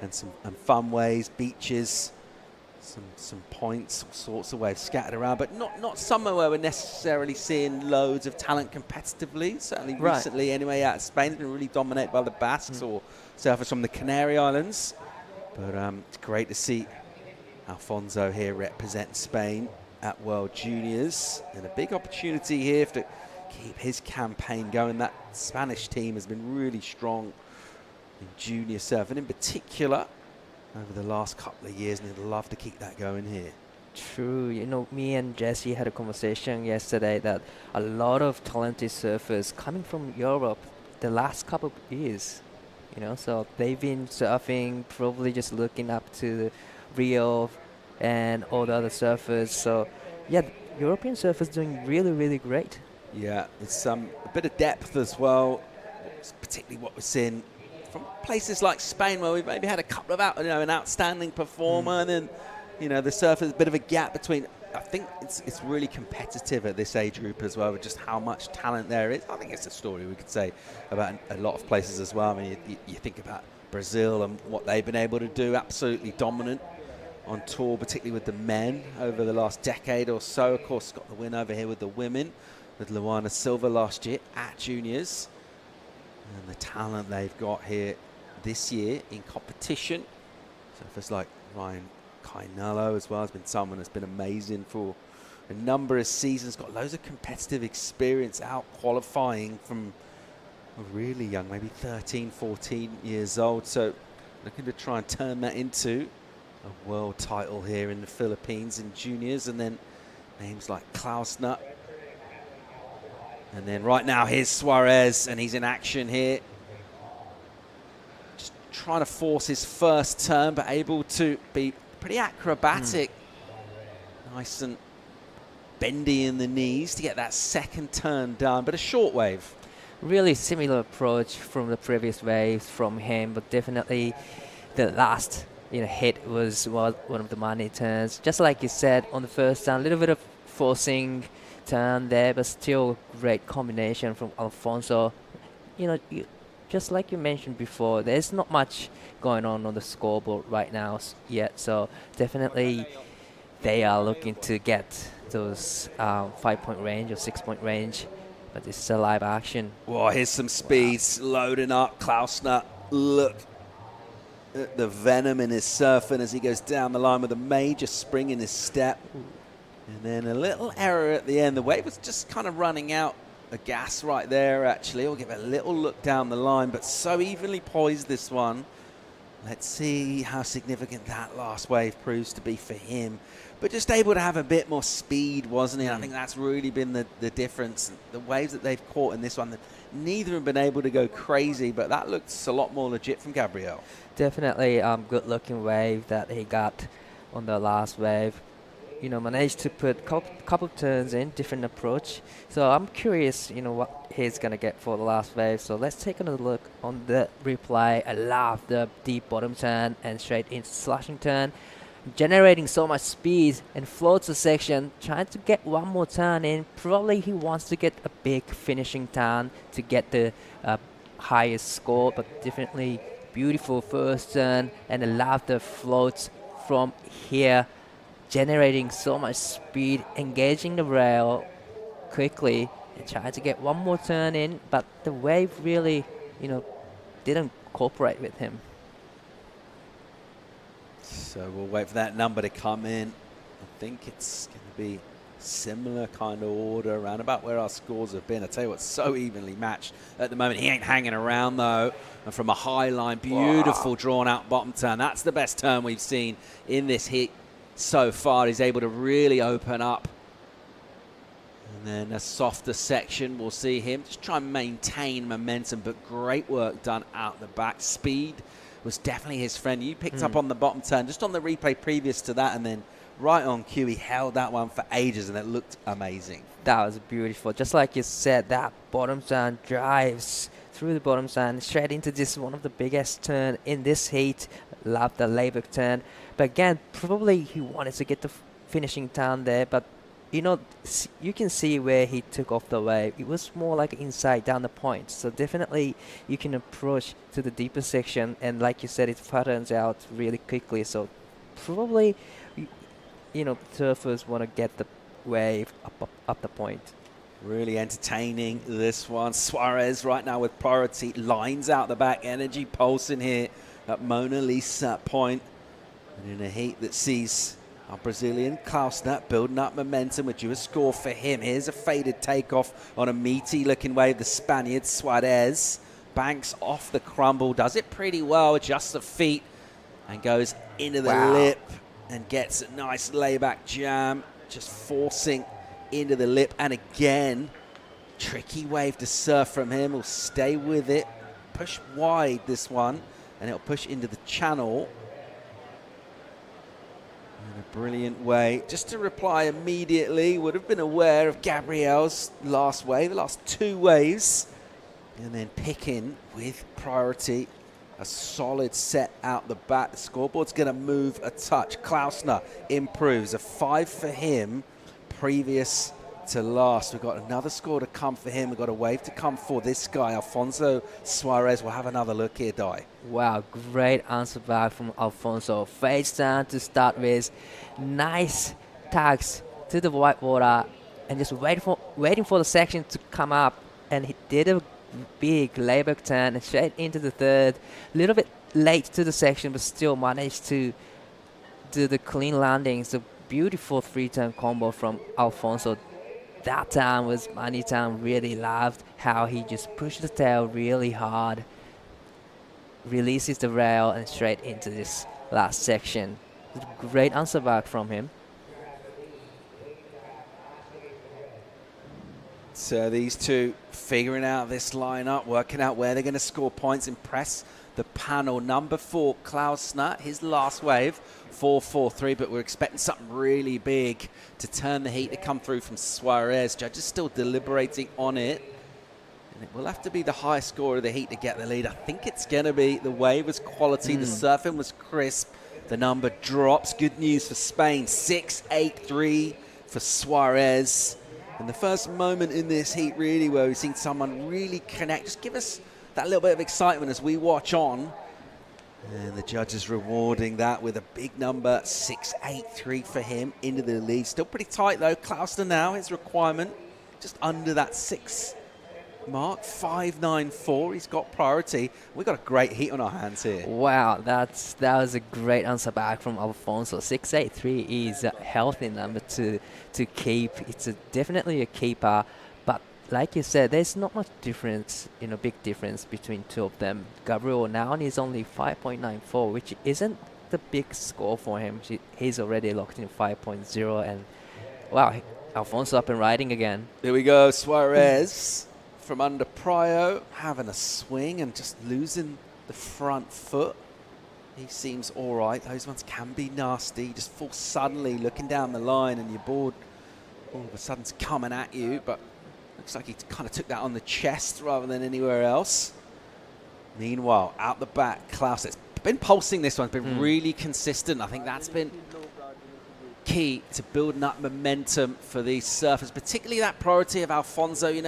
and some fun waves, beaches, some points, all sorts of waves scattered around, but not somewhere where we're necessarily seeing loads of talent competitively. Certainly recently, anyway, out of Spain, it's been really dominated by the Basques or surfers from the Canary Islands. But it's great to see Alfonso here represent Spain at World Juniors, and a big opportunity here to keep his campaign going. That Spanish team has been really strong in junior surf, and in particular over the last couple of years, and he'd love to keep that going here.
True. You know, me and Jesse had a conversation yesterday that a lot of talented surfers coming from Europe the last couple of years, you know, so they've been surfing, probably just looking up to Rio and all the other surfers. So, yeah, European surfers doing really, really great.
Yeah, it's a bit of depth as well, particularly what we're seeing from places like Spain, where we've maybe had a couple of an outstanding performer, and then, you know, the surfers, a bit of a gap between. I think it's really competitive at this age group as well, with just how much talent there is. I think it's a story we could say about a lot of places as well. I mean, you think about Brazil and what they've been able to do, absolutely dominant on tour, particularly with the men over the last decade or so. Of course, got the win over here with the women, with Luana Silva last year at juniors. And the talent they've got here this year in competition. Surfers like Ryan Kainalo as well has been someone that's been amazing for a number of seasons. Got loads of competitive experience out qualifying from really young, maybe 13, 14 years old. So looking to try and turn that into a world title here in the Philippines in juniors. And then names like Klausner. And then right now here's Suarez, and he's in action here. Just trying to force his first turn, but able to be pretty acrobatic. Nice and bendy in the knees to get that second turn done, but a short wave.
Really similar approach from the previous waves from him, but definitely the last hit was one of the money turns. Just like you said on the first turn, a little bit of forcing turn there, but still great combination from Alfonso. Just like you mentioned before, there's not much going on the scoreboard right now yet, so definitely they are looking to get those 5-point range or 6-point range, but this is a live action.
Whoa, here's some speeds loading up. Klausner, look at the venom in his surfing as he goes down the line with a major spring in his step. And then a little error at the end. The wave was just kind of running out of gas right there, actually. We'll give it a little look down the line, but so evenly poised, this one. Let's see how significant that last wave proves to be for him. But just able to have a bit more speed, wasn't he? I think that's really been the difference. The waves that they've caught in this one, neither have been able to go crazy, but that looks a lot more legit from Gabriel.
Definitely good-looking wave that he got on the last wave. Managed to put a couple of turns in, different approach. So I'm curious, what he's going to get for the last wave. So let's take a look on the replay. I love the deep bottom turn and straight into slashing turn. Generating so much speed and floats the section, trying to get one more turn in. Probably he wants to get a big finishing turn to get the highest score, but definitely beautiful first turn, and I love the floats from here. Generating so much speed, engaging the rail quickly and trying to get one more turn in, but the wave really, didn't cooperate with him.
So we'll wait for that number to come in. I think it's going to be similar kind of order around about where our scores have been. I tell you what, so evenly matched at the moment. He ain't hanging around though. And from a high line, beautiful drawn out bottom turn. That's the best turn we've seen in this heat so far. He's able to really open up. And then a softer section, we'll see him just try and maintain momentum, but great work done out the back. Speed was definitely his friend. You picked up on the bottom turn, just on the replay previous to that, and then right on cue, he held that one for ages, and it looked amazing.
That was beautiful. Just like you said, that bottom turn drives through the bottom turn, straight into this one of the biggest turn in this heat. Love the layback turn. But again, probably he wanted to get the finishing turn there, but you can see where he took off the wave. It was more like inside down the point. So definitely you can approach to the deeper section, and like you said, it flattens out really quickly. So probably, surfers want to get the wave up the point.
Really entertaining, this one. Suarez right now with priority, lines out the back, energy pulsing here at Mona Lisa point. And in a heat that sees our Brazilian Klausner building up momentum, with due a score for him. Here's a faded takeoff on a meaty looking wave. The Spaniard Suarez banks off the crumble, does it pretty well, adjusts the feet, and goes into the lip and gets a nice layback jam, just forcing into the lip. And again, tricky wave to serve from him. Will stay with it, push wide this one, and it'll push into the channel in a brilliant way. Just to reply immediately, would have been aware of Gabrielle's last wave, the last 2 waves, and then picking with priority a solid set out the back. The scoreboard's going to move a touch. Klausner improves, a 5 for him previous to last. We've got another score to come for him. We've got a wave to come for this guy, Alfonso Suarez. We'll have another look here, Dai.
Wow, great answer back from Alfonso. Face down to start with. Nice tags to the white water and just waiting for the section to come up. And he did a big layback turn and straight into the third. A little bit late to the section, but still managed to do the clean landings. A beautiful 3-turn combo from Alfonso. That time was Manitan. Really loved how he just pushed the tail really hard, releases the rail, and straight into this last section. Great answer back from him.
So these two figuring out this lineup, working out where they're going to score points, impress the panel. Number 4, Klausner, his last wave, 4-4-3, but we're expecting something really big to turn the heat to come through from Suarez. Judges still deliberating on it. And it will have to be the high score of the heat to get the lead. I think it's going to be the wave was quality, the surfing was crisp. The number drops. Good news for Spain, 6-8-3 for Suarez. And the first moment in this heat really where we've seen someone really connect, just give us that little bit of excitement as we watch on. And the judges rewarding that with a big number, 6-8-3 for him into the lead. Still pretty tight though. Klausner now, his requirement, just under that 6 mark, 5-9-4. He's got priority. We've got a great heat on our hands here.
Wow, that was a great answer back from Alfonso. 6-8-3 is a healthy number to keep. It's definitely a keeper. But like you said, there's not much difference, big difference between two of them. Gabriel now is only 5.94, which isn't the big score for him. He's already locked in 5.0, and wow, Alfonso up and riding again.
There we go, Suarez from under prio, having a swing and just losing the front foot. He seems all right. Those ones can be nasty. You just fall suddenly looking down the line and your board all of a sudden's coming at you, but looks like he kind of took that on the chest rather than anywhere else. Meanwhile, out the back, Klaus has been pulsing this one, been really consistent. I think that's been key to building up momentum for these surfers, particularly that priority of Alfonso. He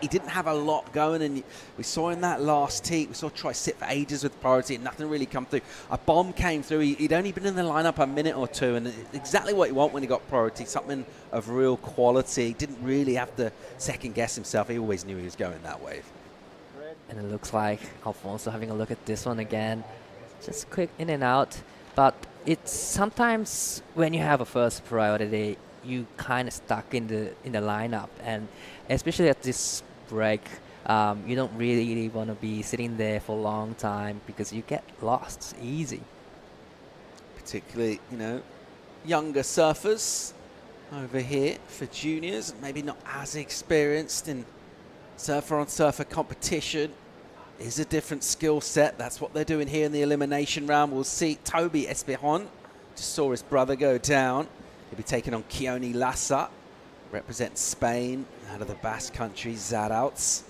didn't have a lot going, and we saw in that last heat, we saw try sit for ages with priority and nothing really come through. A bomb came through. He'd only been in the lineup a minute or two, and exactly what you want when you got priority, something of real quality. Didn't really have to second guess himself. He always knew he was going that wave.
And it looks like Alfonso having a look at this one again. Just quick in and out, but it's sometimes when you have a first priority, you kind of stuck in the lineup, and especially at this break, you don't really want to be sitting there for a long time because you get lost easy.
Particularly, younger surfers over here for juniors, maybe not as experienced in surfer-on-surfer competition. Is a different skill set. That's what they're doing here in the elimination round. We'll see Toby Espejon. Just saw his brother go down. He'll be taking on Keone Lassa, represents Spain out of the Basque Country, Zadouts.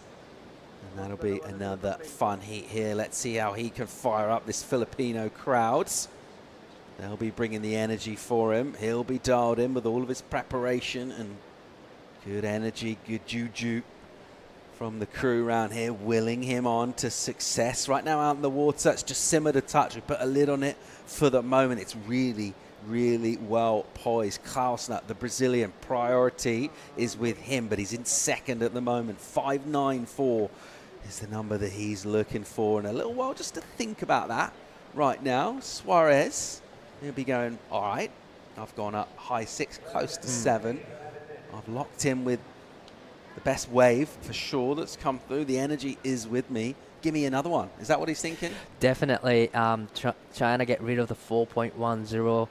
And that'll be another fun heat here. Let's see how he can fire up this Filipino crowds. They'll be bringing the energy for him. He'll be dialed in with all of his preparation and good energy, good juju from the crew around here, willing him on to success. Right now out in the water, it's just simmered a touch. We put a lid on it for the moment. It's really, really well poised. Klausner, the Brazilian, priority is with him, but he's in second at the moment. 5.94 is the number that he's looking for. And a little while just to think about that right now. Suarez, he'll be going, all right, I've gone up high 6, close to 7. I've locked in with the best wave for sure that's come through. The energy is with me. give me another one. Is that what he's thinking?
Definitely trying to get rid of the 4.10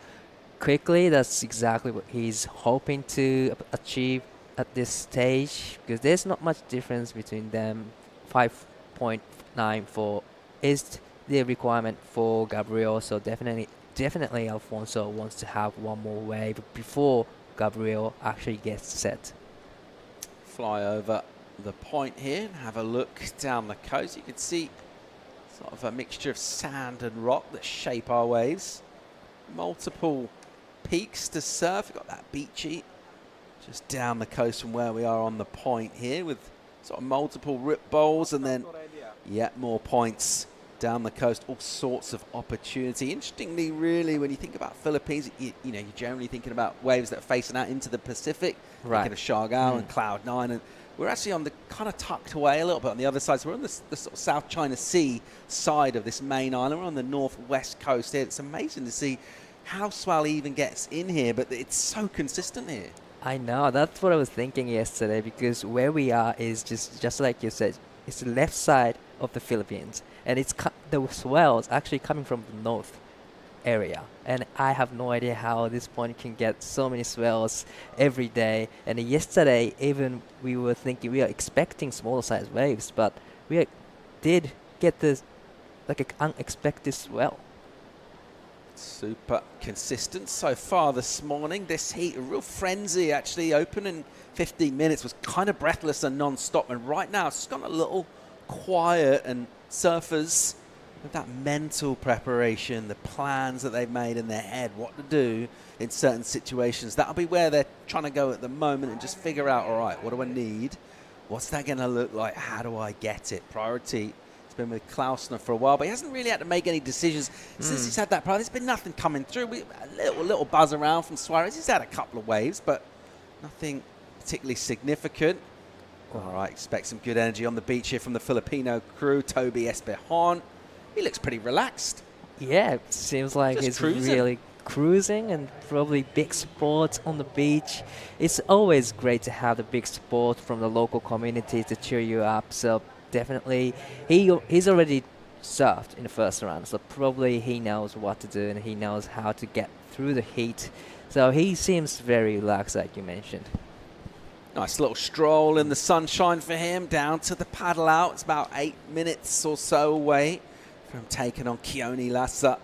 quickly. That's exactly what he's hoping to achieve at this stage, because there's not much difference between them. 5.94 is the requirement for Gabriel, so definitely Alfonso wants to have one more wave before Gabriel actually gets set.
Fly over the point here and have a look down the coast. You can see sort of a mixture of sand and rock that shape our waves. Multiple peaks to surf. We've got that beachy just down the coast from where we are on the point here, with sort of multiple rip bowls, and then yet more points down the coast, all sorts of opportunity. Interestingly, really, when you think about Philippines, you know, you're generally thinking about waves that are facing out into the Pacific,
right?
Thinking of Siargao and Cloud9, and we're actually on the kind of tucked away a little bit on the other side. So we're on the sort of South China Sea side of this main island. We're on the northwest coast here. It's amazing to see how swell even gets in here, but it's so consistent here.
I know, that's what I was thinking yesterday, because where we are is just like you said, it's the left side of the Philippines, and it's the swells actually coming from the north area, and I have no idea how this point can get so many swells every day. And yesterday, even we were thinking, we are expecting smaller size waves, but we did get this like an unexpected swell.
Super consistent so far this morning. This heat, a real frenzy actually. Opening 15 minutes was kind of breathless and non-stop, and right now it's gone a little quiet, and surfers with that mental preparation, the plans that they've made in their head, what to do in certain situations, that'll be where they're trying to go at the moment and just figure out, all right, what do I need? What's that going to look like? How do I get it? Priority. Been with Klausner for a while, but he hasn't really had to make any decisions since he's had that priority. There's been nothing coming through. A little buzz around from Suarez. He's had a couple of waves, but nothing particularly significant. All right, expect some good energy on the beach here from the Filipino crew. Toby Espejon, he looks pretty relaxed.
Yeah, it seems like
Just
it's
cruising.
really cruising, and probably big support on the beach. It's always great to have the big support from the local community to cheer you up. So definitely, he's already surfed in the first round, so probably he knows what to do and he knows how to get through the heat. So he seems very relaxed, like you mentioned.
Nice little stroll in the sunshine for him, down to the paddle out. It's about 8 minutes or so away from taking on Keone Lassa.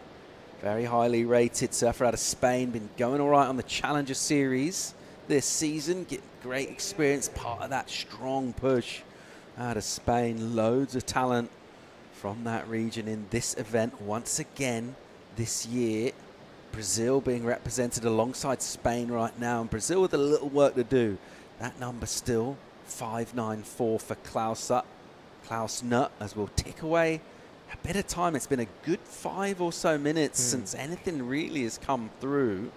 Very highly rated surfer out of Spain, been going all right on the Challenger Series this season. Get great experience, part of that strong push out of Spain. Loads of talent from that region in this event once again this year. Brazil being represented alongside Spain right now, and Brazil with a little work to do. That number still 594 for Klausner, as we'll tick away a bit of time. It's been a good 5 or so minutes since anything really has come through.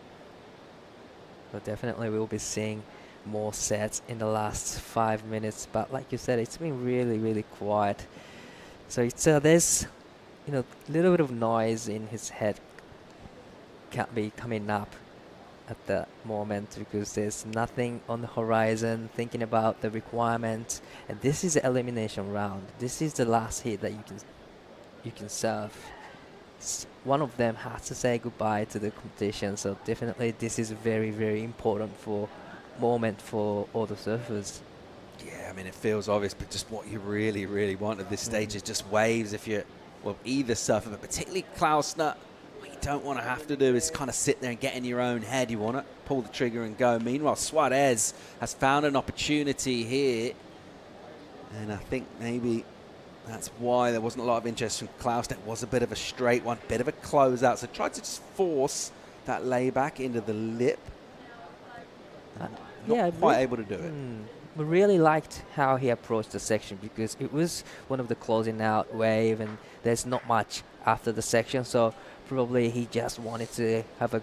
But definitely we'll be seeing more sets in the last 5 minutes, but like you said, it's been really quiet. So it's there's a little bit of noise in his head can't be coming up at the moment, because there's nothing on the horizon thinking about the requirement, and this is the elimination round. This is the last hit that you can surf. One of them has to say goodbye to the competition, so definitely this is very important moment for all the surfers.
Yeah, I mean, it feels obvious, but just what you really want at this stage is just waves. If you're, well, either surfer, but particularly Klausner, what you don't want to have to do is kind of sit there and get in your own head. You want to pull the trigger and go. Meanwhile, Suarez has found an opportunity here, and I think maybe that's why there wasn't a lot of interest from Klausner. It was a bit of a straight one, bit of a closeout, so tried to just force that layback into the lip. Not quite able to do it.
We really liked how he approached the section, because it was one of the closing out wave, and there's not much after the section, so probably he just wanted to have a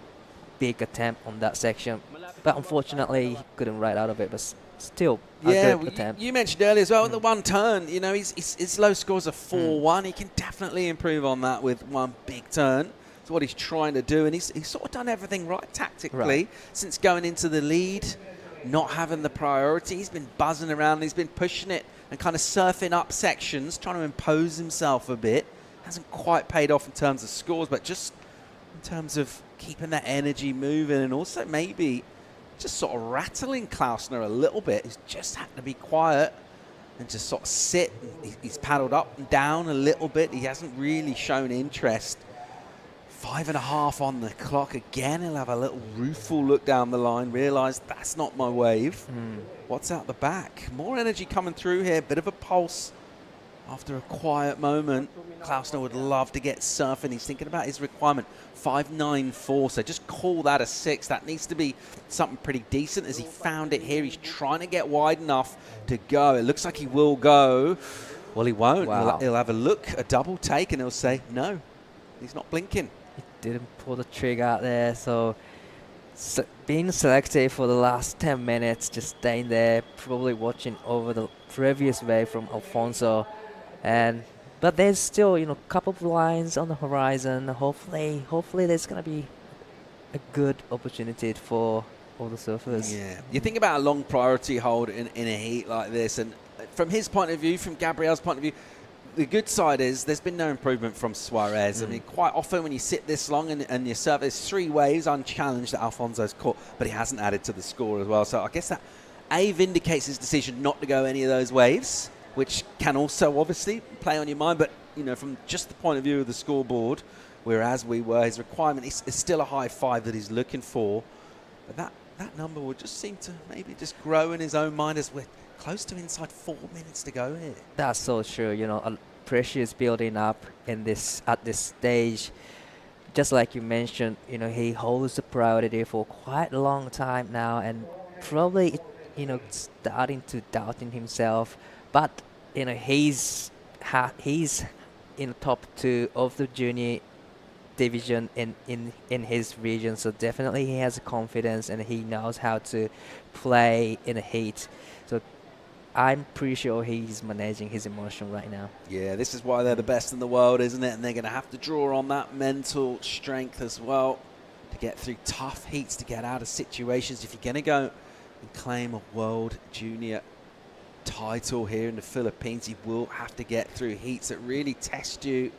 big attempt on that section, but unfortunately he couldn't ride out of it. But still a good attempt.
You mentioned earlier as well, the one turn, his low scores are 4-1. He can definitely improve on that with one big turn. That's what he's trying to do, and he's sort of done everything right tactically since going into the lead. Not having the priority, he's been buzzing around, he's been pushing it and kind of surfing up sections, trying to impose himself a bit. Hasn't quite paid off in terms of scores, but just in terms of keeping that energy moving, and also maybe just sort of rattling Klausner a little bit. He's just had to be quiet and just sort of sit. He's paddled up and down a little bit. He hasn't really shown interest. 5.5 on the clock again. He'll have a little rueful look down the line, realise that's not my wave. What's out the back? More energy coming through here, bit of a pulse after a quiet moment. Klausner would love to get surfing. He's thinking about his requirement, 5.94, so just call that a 6. That needs to be something pretty decent as he found it here. He's trying to get wide enough to go. It looks like he will go. Well, he won't.
Wow.
He'll have a look, a double take, and he'll say, no, he's not blinking.
He didn't pull the trigger out there, so being selected for the last 10 minutes, just staying there, probably watching over the previous wave from Alfonso. But there's still, a couple of lines on the horizon. Hopefully there's going to be a good opportunity for all the surfers.
Yeah. You think about a long priority hold in a heat like this, and from his point of view, from Gabriel's point of view, the good side is there's been no improvement from Suarez. I mean, quite often when you sit this long and you serve, there's 3 waves unchallenged that Alfonso's caught, but he hasn't added to the score as well. So I guess that vindicates his decision not to go any of those waves, which can also obviously play on your mind. But, from just the point of view of the scoreboard, whereas his requirement is still a high 5 that he's looking for. But that number would just seem to maybe just grow in his own mind as we're close to inside 4 minutes to go here.
That's so true. Pressure is building up at this stage. Just like you mentioned, he holds the priority for quite a long time now, and probably, starting to doubting himself. But he's in top 2 of the junior division in his region, so definitely he has confidence and he knows how to play in a heat. So I'm pretty sure he's managing his emotion right now.
Yeah, this is why they're the best in the world, isn't it? And they're going to have to draw on that mental strength as well to get through tough heats, to get out of situations. If you're going to go and claim a World Junior title here in the Philippines, you will have to get through heats that really test you,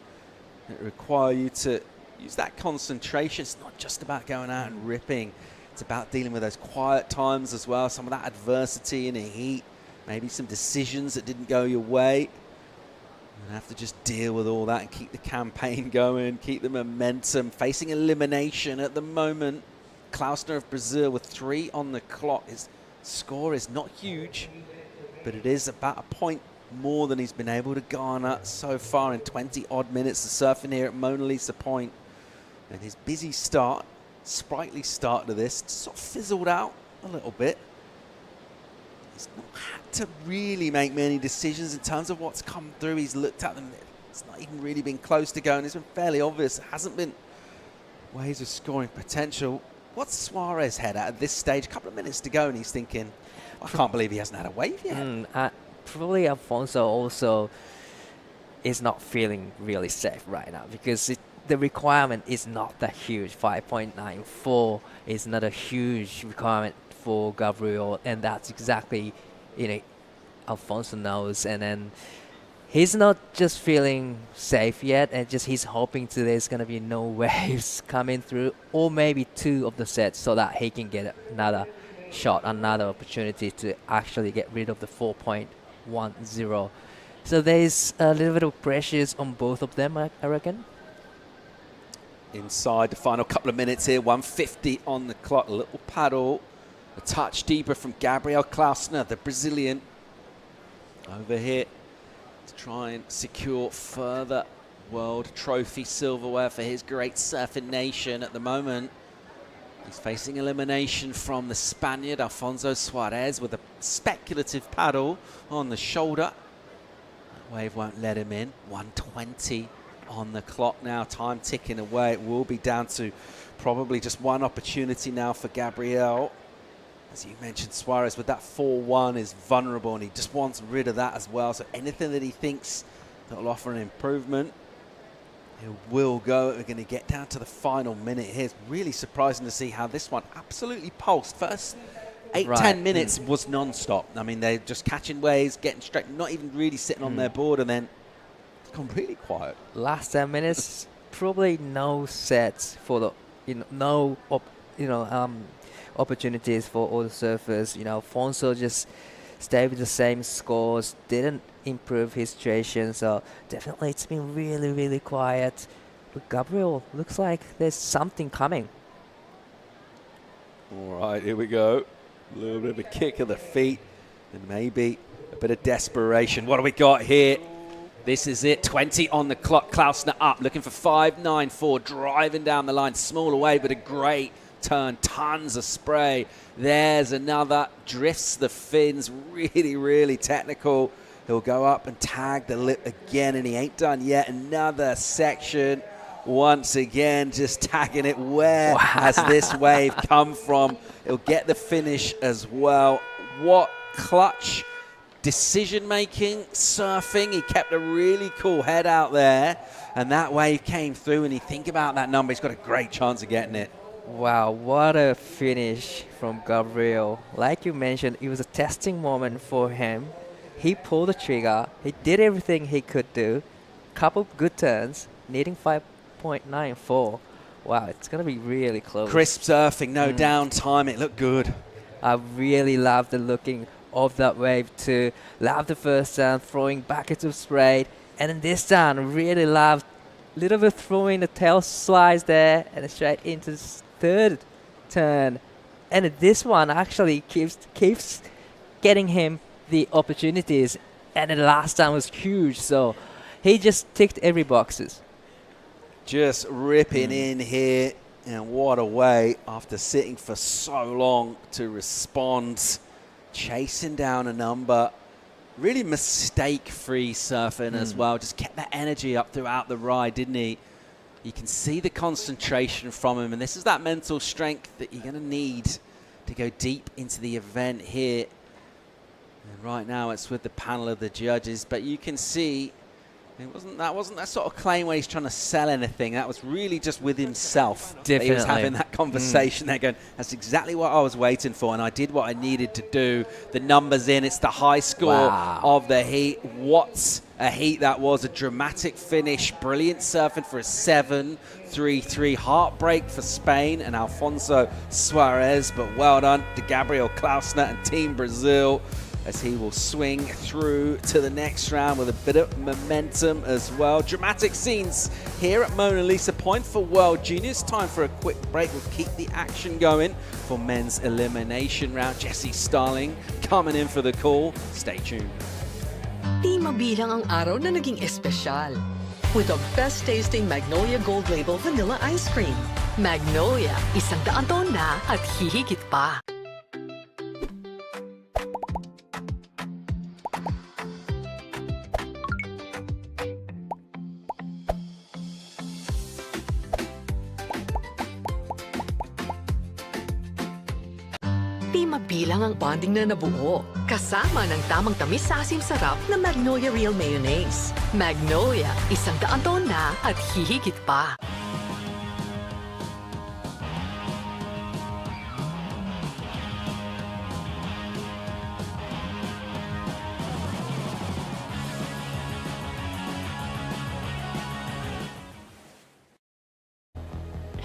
that require you to use that concentration. It's not just about going out and ripping. It's about dealing with those quiet times as well, some of that adversity in a heat. Maybe some decisions that didn't go your way. You have to just deal with all that and keep the campaign going, keep the momentum. Facing elimination at the moment. Klausner of Brazil with 3 on the clock. His score is not huge, but it is about a point more than he's been able to garner so far in 20-odd minutes of surfing here at Mona Lisa Point. And his busy start, sprightly start to this, sort of fizzled out a little bit. He's not had to really make many decisions in terms of what's come through. He's looked at them. It's not even really been close to going. It's been fairly obvious. It hasn't been ways of scoring potential. What's Suarez head at this stage? A couple of minutes to go, and he's thinking, I can't believe he hasn't had a wave yet.
Probably Alfonso also is not feeling really safe right now because the requirement is not that huge. 5.94 is not a huge requirement for Gabriel, and that's exactly, Alfonso knows. And then he's not just feeling safe yet, and just he's hoping there's going to be no waves coming through, or maybe 2 of the sets so that he can get another shot, another opportunity to actually get rid of the 4.10. So there's a little bit of pressures on both of them, I reckon.
Inside the final couple of minutes here, 1:50 on the clock. A little paddle, a touch deeper from Gabriel Klausner, the Brazilian, over here to try and secure further World Trophy silverware for his great surfing nation at the moment. He's facing elimination from the Spaniard Alfonso Suarez with a speculative paddle on the shoulder. That wave won't let him in. 1:20 on the clock now, time ticking away. It will be down to probably just one opportunity now for Gabriel. As you mentioned, Suarez with that 4-1 is vulnerable, and he just wants rid of that as well. So anything that he thinks that will offer an improvement, he will go. We're going to get down to the final minute here. It's really surprising to see how this one absolutely pulsed. First 8,
Right.
10 minutes was non-stop. I mean, they're just catching waves, getting straight, not even really sitting on their board, and then it's completely quiet.
Last 10 minutes, probably no sets for the, opportunities for all the surfers. Fonso just stayed with the same scores, didn't improve his situation, so definitely it's been really, really quiet. But Gabriel, looks like there's something coming.
All right, here we go. A little bit of a kick of the feet and maybe a bit of desperation. What do we got here? This is it. 20 on the clock. Klausner up, looking for 5.94, driving down the line. Small away, but a great turn. Tons of spray. There's another. Drifts the fins. Really, really technical. He'll go up and tag the lip again, and he ain't done yet. Another section. Once again, just tagging it. Where has this wave come from? He'll get the finish as well. What clutch decision-making, surfing. He kept a really cool head out there, and that wave came through, and you think about that number, he's got a great chance of getting it.
Wow, what a finish from Gabriel. Like you mentioned, it was a testing moment for him. He pulled the trigger. He did everything he could do. Couple good turns, needing 5.94. Wow, it's going to be really close.
Crisp surfing, no downtime. It looked good.
I really love the looking of that wave too. Love the first turn, throwing back into spray. And then this turn, really loved little bit throwing the tail slides there and straight into the third turn. And this one actually keeps getting him the opportunities. And the last time was huge, so he just ticked every boxes.
Just ripping in here, and what a way after sitting for so long to respond. Chasing down a number, really mistake-free surfing as well. Just kept that energy up throughout the ride, didn't he? You can see the concentration from him, and this is that mental strength that you're going to need to go deep into the event here. And right now it's with the panel of the judges, but you can see that wasn't that sort of claim where he's trying to sell anything. That was really just with himself.
Definitely.
He was having that conversation there going, that's exactly what I was waiting for, and I did what I needed to do. The numbers in, it's the high score of the heat. What a heat that was. A dramatic finish. Brilliant surfing for a 7.33. Heartbreak for Spain and Alfonso Suarez, but well done to Gabriel Klausner and Team Brazil, as he will swing through to the next round with a bit of momentum as well. Dramatic scenes here at Mona Lisa Point for World Juniors. Time for a quick break. We'll keep the action going for men's elimination round. Jesse Starling coming in for the call. Stay tuned.
Di mabilang ang araw na naging espesyal with the best tasting Magnolia Gold Label Vanilla Ice Cream. Magnolia, 100 taon na at hihigit pa. Di mabilang ang bonding na nabuo. Kasama ng tamang tamis sa asim sarap na Magnolia Real Mayonnaise. Magnolia, 100 taon na at hihigit pa.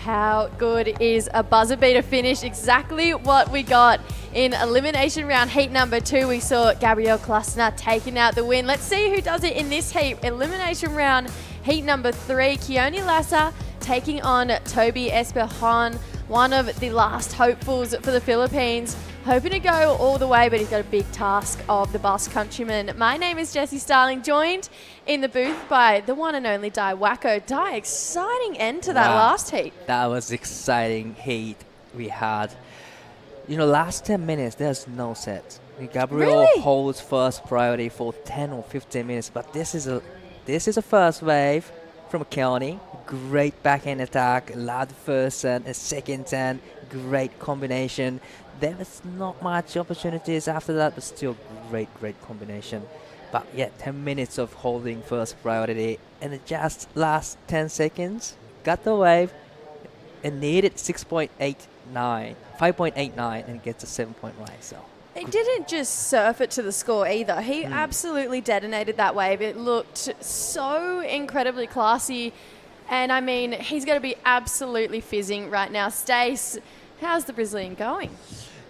How good is a buzzer beater finish? Exactly what we got in elimination round heat number 2. We saw Gabriel Klausner taking out the win. Let's see who does it in this heat. Elimination round heat number 3. Keone Lassa taking on Toby Esperjon, one of the last hopefuls for the Philippines. Hoping to go all the way, but he's got a big task of the Basque countryman. My name is Jessie Starling, joined in the booth by the one and only Di Wacko. Di, exciting end to that last heat.
That was exciting heat we had. Last 10 minutes, there's no set. Gabriel holds first priority for 10 or 15 minutes, but this is a first wave from Keone. Great backhand attack, allowed first turn, a second turn, great combination. There was not much opportunities after that, but still great combination. But yeah, 10 minutes of holding first priority, and it just last 10 seconds, got the wave, It needed 5.89 and gets a 7-point line. So
He didn't just surf it to the score either. He absolutely detonated that wave. It looked so incredibly classy. And I mean, he's going to be absolutely fizzing right now. Stace, how's the Brazilian going?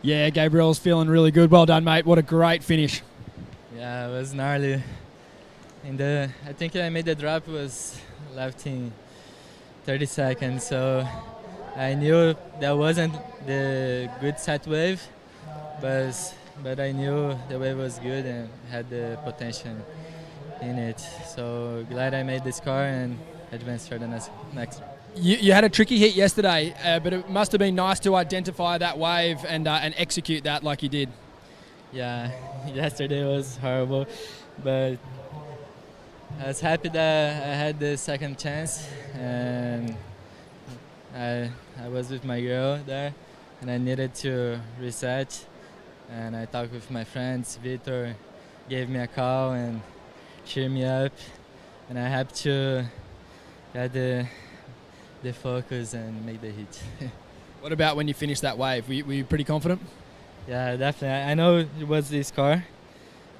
Yeah, Gabriel's feeling really good. Well done, mate. What a great finish.
Yeah, it was gnarly. I think I made the drop, was left in 30 seconds, so I knew that wasn't the good set wave, but I knew the wave was good and had the potential in it. So glad I made the score and advanced for the next.
You had a tricky hit yesterday, but it must have been nice to identify that wave and execute that like you did.
Yeah, yesterday was horrible, but I was happy that I had the second chance, and I was with my girl there, and I needed to reset, and I talked with my friends. Vitor gave me a call and cheered me up, and I had to get the focus and make the hit.
What about when you finished that wave? Were you pretty confident?
Yeah, definitely. I know it was the score,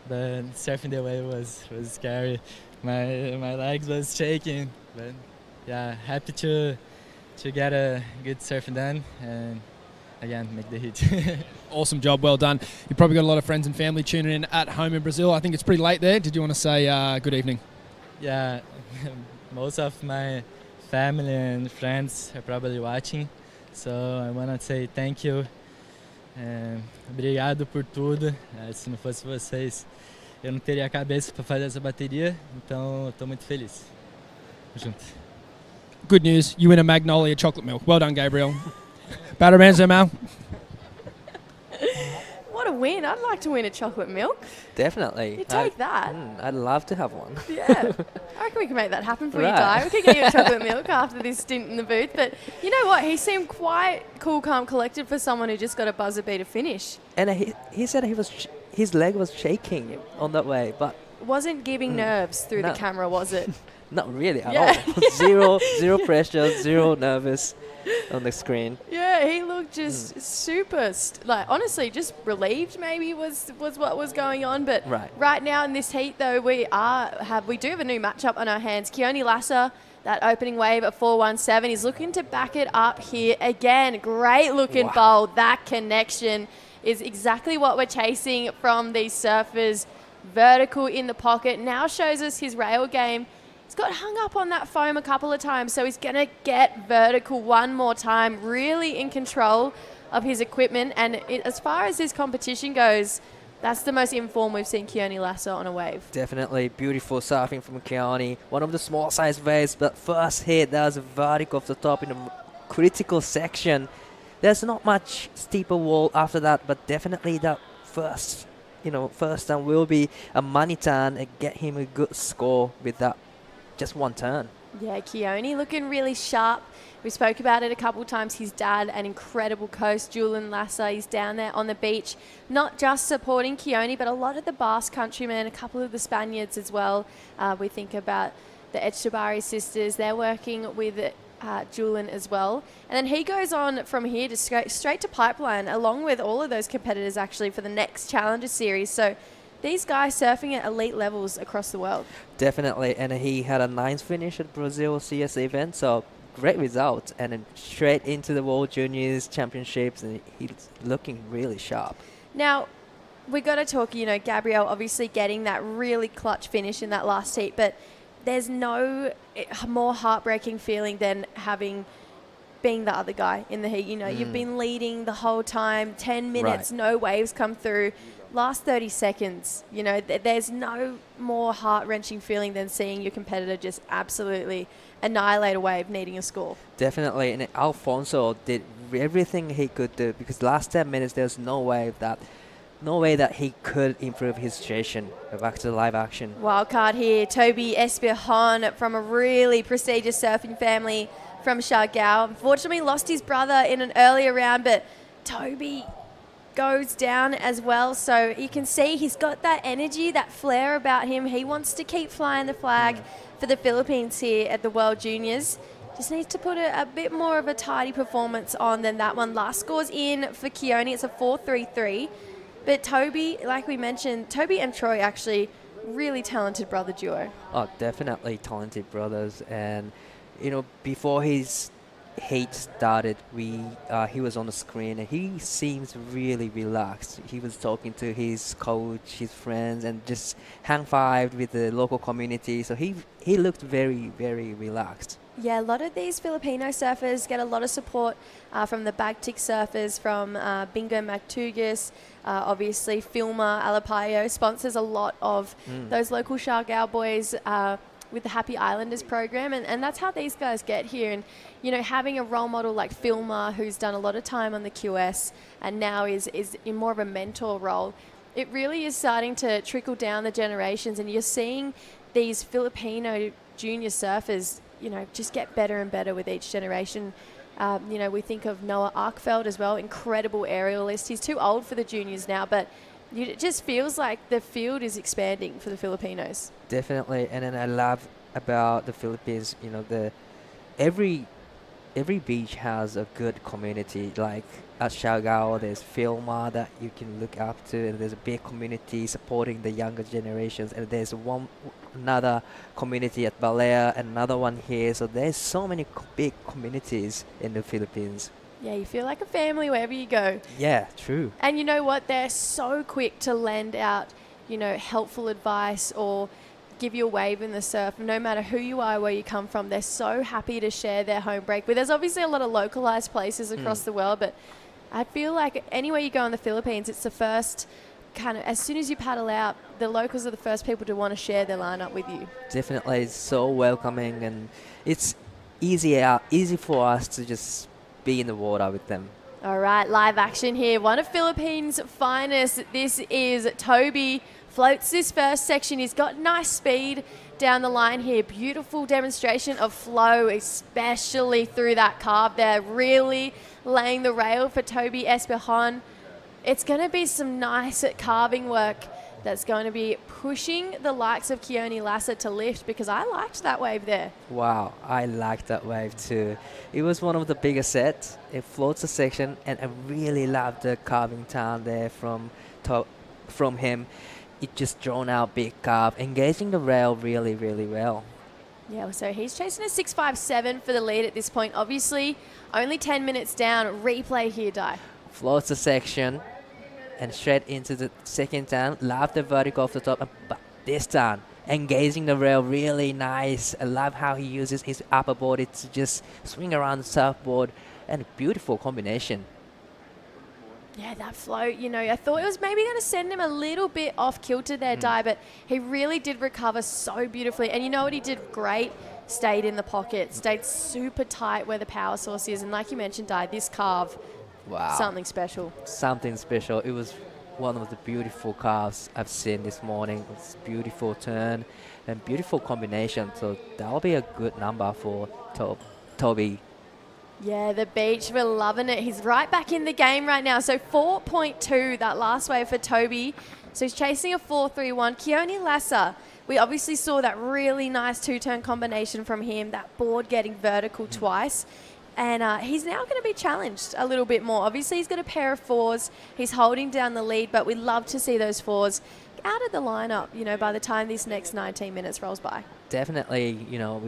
but surfing the wave was scary. My legs was shaking, but yeah, happy to get a good surfing done and again make the hit.
Awesome job, well done. You've probably got a lot of friends and family tuning in at home in Brazil. I think it's pretty late there. Did you want to say good evening?
Yeah, most of my family and friends are probably watching, so I want to say thank you. Obrigado por tudo. Se não fosse vocês, eu não teria a cabeça para fazer essa bateria, então estou muito feliz. Junto.
Good news, you win a Magnolia chocolate milk. Well done, Gabriel. Batterman Zemal.
What a win. I'd like to win a chocolate milk.
Definitely.
You take that.
I'd love to have one.
Yeah. I reckon we can make that happen for you,
Right.
Di. We could get you a chocolate milk after this stint in the booth. But you know what? He seemed quite cool, calm, collected for someone who just got a buzzer beater finish.
And he said his leg was shaking on that way, but
Wasn't giving nerves through the camera, was it?
not really at
Yeah.
all. Zero pressure, zero nervous on the screen.
Yeah, he looked just super, honestly, just relieved maybe was what was going on. But right now in this heat, though, we do have a new matchup on our hands. Keone Lasser, that opening wave at 417, is looking to back it up here again. Great looking bowl. That connection is exactly what we're chasing from these surfers. Vertical in the pocket. Now shows us his rail game. He's got hung up on that foam a couple of times, so he's going to get vertical one more time, really in control of his equipment. And as far as this competition goes, that's the most informed we've seen Keone Lasser on a wave.
Definitely beautiful surfing from Keone. One of the small size waves, but first hit, that was a vertical off the top in a critical section. There's not much steeper wall after that, but definitely that first turn will be a money turn and get him a good score with that just one turn.
Yeah, Keone looking really sharp. We spoke about it a couple of times. His dad, an incredible coach, Julian Lasser, he's down there on the beach, not just supporting Keone, but a lot of the Basque countrymen, a couple of the Spaniards as well. We think about the Etchebarri sisters. They're working with Julian as well. And then he goes on from here to straight to Pipeline, along with all of those competitors actually for the next Challenger Series. So these guys surfing at elite levels across the world.
Definitely, and he had a 9th finish at Brazil CS event, so great result, and then straight into the World Juniors Championships, and he's looking really sharp.
Now, we got to talk, Gabriel obviously getting that really clutch finish in that last heat, but there's no more heartbreaking feeling than being the other guy in the heat. You've been leading the whole time, 10 minutes, no waves come through. Last 30 seconds, there's no more heart-wrenching feeling than seeing your competitor just absolutely annihilate a wave needing a score.
Definitely, and Alfonso did everything he could do, because last 10 minutes there's no way that he could improve his situation back to live action.
Wild card here, Toby Espijon from a really prestigious surfing family from Siargao. Unfortunately lost his brother in an earlier round, but Toby goes down as well. So you can see he's got that energy, that flair about him. He wants to keep flying the flag for the Philippines here at the World Juniors. Just needs to put a bit more of a tidy performance on than that one. Last score's in for Keone. It's a 4-3-3. But Toby, like we mentioned, Toby and Troy actually really talented brother duo.
Oh, definitely talented brothers. And, you know, before his heat started, he was on the screen and he seems really relaxed. He was talking to his coach, his friends, and just hang-fived with the local community. So he looked very, very relaxed.
Yeah, a lot of these Filipino surfers get a lot of support from the Bagtik surfers, from Bingo Magtugas, obviously Filma Alapayo sponsors a lot of those local Siargao boys with the Happy Islanders program, and that's how these guys get here. And, you know, having a role model like Filma, who's done a lot of time on the QS and now is in more of a mentor role, it really is starting to trickle down the generations, and you're seeing these Filipino junior surfers, you know, just get better and better with each generation. You know, we think of Noah Arkfeld as well, incredible aerialist. He's too old for the juniors now, but it just feels like the field is expanding for the Filipinos.
Definitely. And then I love about the Philippines, you know, every beach has a good community. Like at Siargao, there's Filma that you can look up to, and there's a big community supporting the younger generations, and there's another community at Balea, and another one here. So there's so many big communities in the Philippines.
Yeah, you feel like a family wherever you go.
Yeah, true.
And you know what? They're so quick to lend out, you know, helpful advice or give you a wave in the surf. No matter who you are, where you come from, they're so happy to share their home break. But there's obviously a lot of localized places across the world, but I feel like anywhere you go in the Philippines, it's the first kind of, as soon as you paddle out, the locals are the first people to want to share their lineup with you.
Definitely, it's so welcoming, and it's easy for us to just be in the water with them.
All right, live action here. One of Philippines' finest. This is Toby. Floats this first section. He's got nice speed down the line here. Beautiful demonstration of flow, especially through that carve there. Really laying the rail for Toby Espejon. It's going to be some nice carving work that's going to be pushing the likes of Keone Lassa to lift, because I liked that wave there.
Wow, I liked that wave too. It was one of the biggest sets. It floats a section, and I really loved the carving turn there from him. It just drawn out big carve, engaging the rail really, really well.
Yeah, so he's chasing a 6.57 for the lead at this point. Obviously, only 10 minutes down. Replay here, Di.
Floats a section and straight into the second turn. Love the vertical off the top, but this turn, engaging the rail really nice. I love how he uses his upper body to just swing around the surfboard, and a beautiful combination.
Yeah, that float, you know, I thought it was maybe going to send him a little bit off kilter there, Di, but he really did recover so beautifully. And you know what he did great? Stayed in the pocket, stayed super tight where the power source is. And like you mentioned, Di, this carve,
wow,
something special.
Something special. It was one of the beautiful carves I've seen this morning. It's beautiful turn and beautiful combination. So that'll be a good number for Toby.
Yeah, the beach, we're loving it. He's right back in the game right now. So 4.2, that last wave for Toby. So he's chasing a 4.31. Keone Lassa, we obviously saw that really nice two-turn combination from him, that board getting vertical twice. And he's now going to be challenged a little bit more. Obviously, he's got a pair of fours. He's holding down the lead, but we'd love to see those fours out of the lineup, you know, by the time this next 19 minutes rolls by.
Definitely, you know,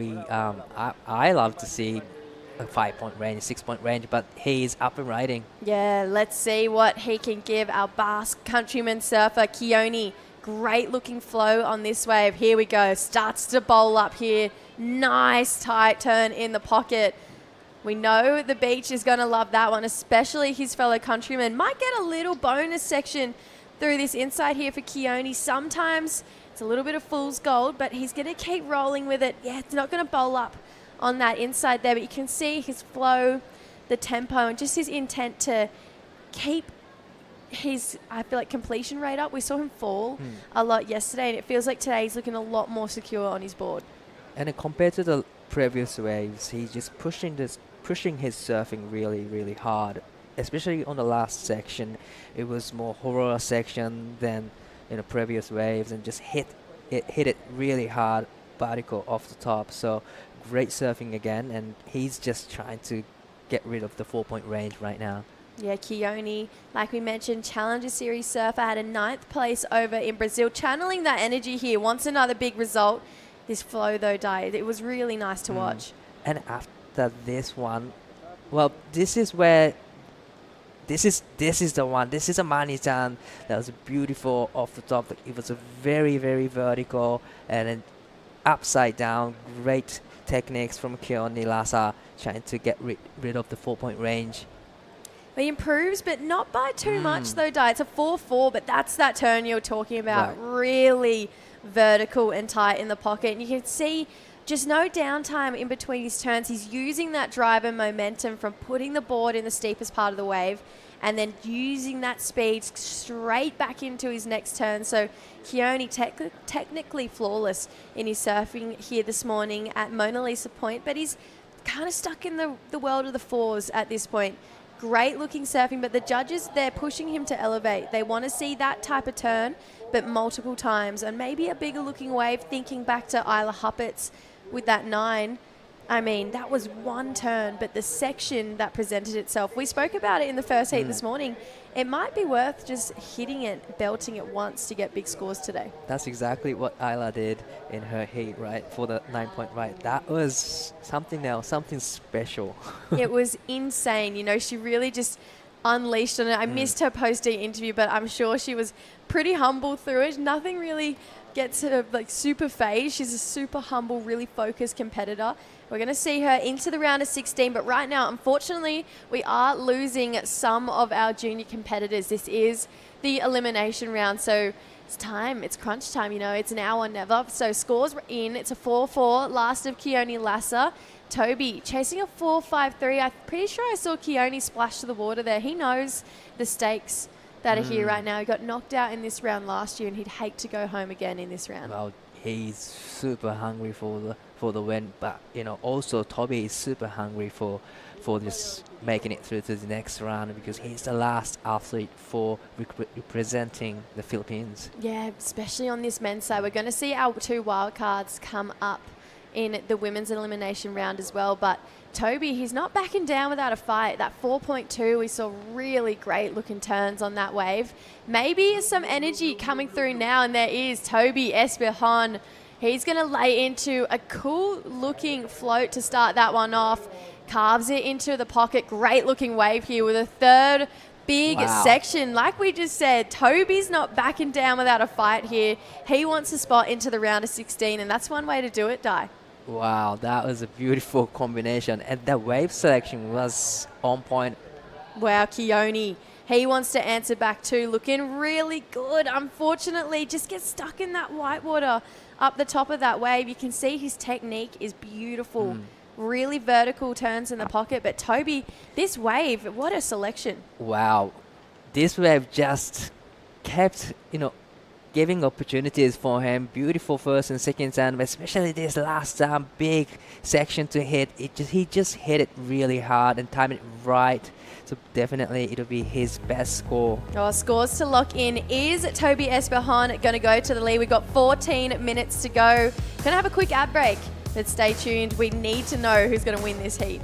I love to see a 5-point range, 6-point range, but he's up and riding.
Yeah, let's see what he can give our Basque countryman surfer, Keone. Great looking flow on this wave. Here we go. Starts to bowl up here. Nice tight turn in the pocket. We know the beach is going to love that one, especially his fellow countrymen. Might get a little bonus section through this inside here for Keone. Sometimes it's a little bit of fool's gold, but he's going to keep rolling with it. Yeah, it's not going to bowl up on that inside there, but you can see his flow, the tempo, and just his intent to keep his, I feel like, completion rate up. We saw him fall a lot yesterday, and it feels like today he's looking a lot more secure on his board.
And compared to the previous waves, he's just pushing his surfing really, really hard. Especially on the last section, it was more horror section than in the previous waves, and just hit it really hard, vertical off the top. So great surfing again, and he's just trying to get rid of the 4-point range right now.
Yeah, Keone, like we mentioned, Challenger Series surfer, had a 9th place over in Brazil, channeling that energy here. Wants another big result. This flow, though, died. It was really nice to watch.
And after this one, well, this is where this is the one. This is a Mani-chan that was beautiful off the top. It was a very, very vertical and then upside down. Great techniques from Keone Lassa, trying to get rid of the 4-point range.
He improves, but not by too much, though, Di. It's a 4-4, but that's that turn you're talking about.
Right.
Really vertical and tight in the pocket. And you can see just no downtime in between his turns. He's using that drive and momentum from putting the board in the steepest part of the wave and then using that speed straight back into his next turn. So Keone technically flawless in his surfing here this morning at Mona Lisa Point, but he's kind of stuck in the world of the fours at this point. Great looking surfing, but the judges, they're pushing him to elevate. They want to see that type of turn, but multiple times, and maybe a bigger looking wave, thinking back to Isla Huppert's with that 9. I mean, that was one turn, but the section that presented itself, we spoke about it in the first heat this morning. It might be worth just hitting it, belting it once to get big scores today.
That's exactly what Isla did in her heat, right? For the 9-point right. That was something else, something special.
It was insane. You know, she really just unleashed on it. I missed her post-heat interview, but I'm sure she was pretty humble through it. Nothing really gets her like super phased. She's a super humble, really focused competitor. We're going to see her into the round of 16, but right now, unfortunately, we are losing some of our junior competitors. This is the elimination round, so it's time. It's crunch time, you know. It's now or never. So scores were in. It's a 4-4, last of Keone Lassa. Toby chasing a 4-5-3. I'm pretty sure I saw Keone splash to the water there. He knows the stakes that are here right now. He got knocked out in this round last year, and he'd hate to go home again in this round.
Well, he's super hungry for the win, but you know, also Toby is super hungry for this making it through to the next round, because he's the last athlete for representing the Philippines.
Yeah, especially on this men's side. We're going to see our 2 wildcards come up in the women's elimination round as well, but Toby, he's not backing down without a fight. That 4.2, we saw really great looking turns on that wave. Maybe some energy coming through now, and there is Toby Espejon. He's going to lay into a cool looking float to start that one off. Carves it into the pocket. Great looking wave here with a 3rd big section. Like we just said, Toby's not backing down without a fight here. He wants a spot into the round of 16, and that's one way to do it, Di.
Wow, that was a beautiful combination, and the wave selection was on point.
Wow, Keone. He wants to answer back too, looking really good. Unfortunately, just gets stuck in that white water up the top of that wave. You can see his technique is beautiful. Really vertical turns in the pocket. But Toby, this wave, what a selection.
Wow, this wave just kept, you know, giving opportunities for him. Beautiful first and second turn, but especially this last time, big section to hit. He just hit it really hard and timed it right. So definitely it'll be his best score.
Oh, scores to lock in. Is Toby Espejon going to go to the lead? We've got 14 minutes to go. Going to have a quick ad break, but stay tuned. We need to know who's going to win this heat.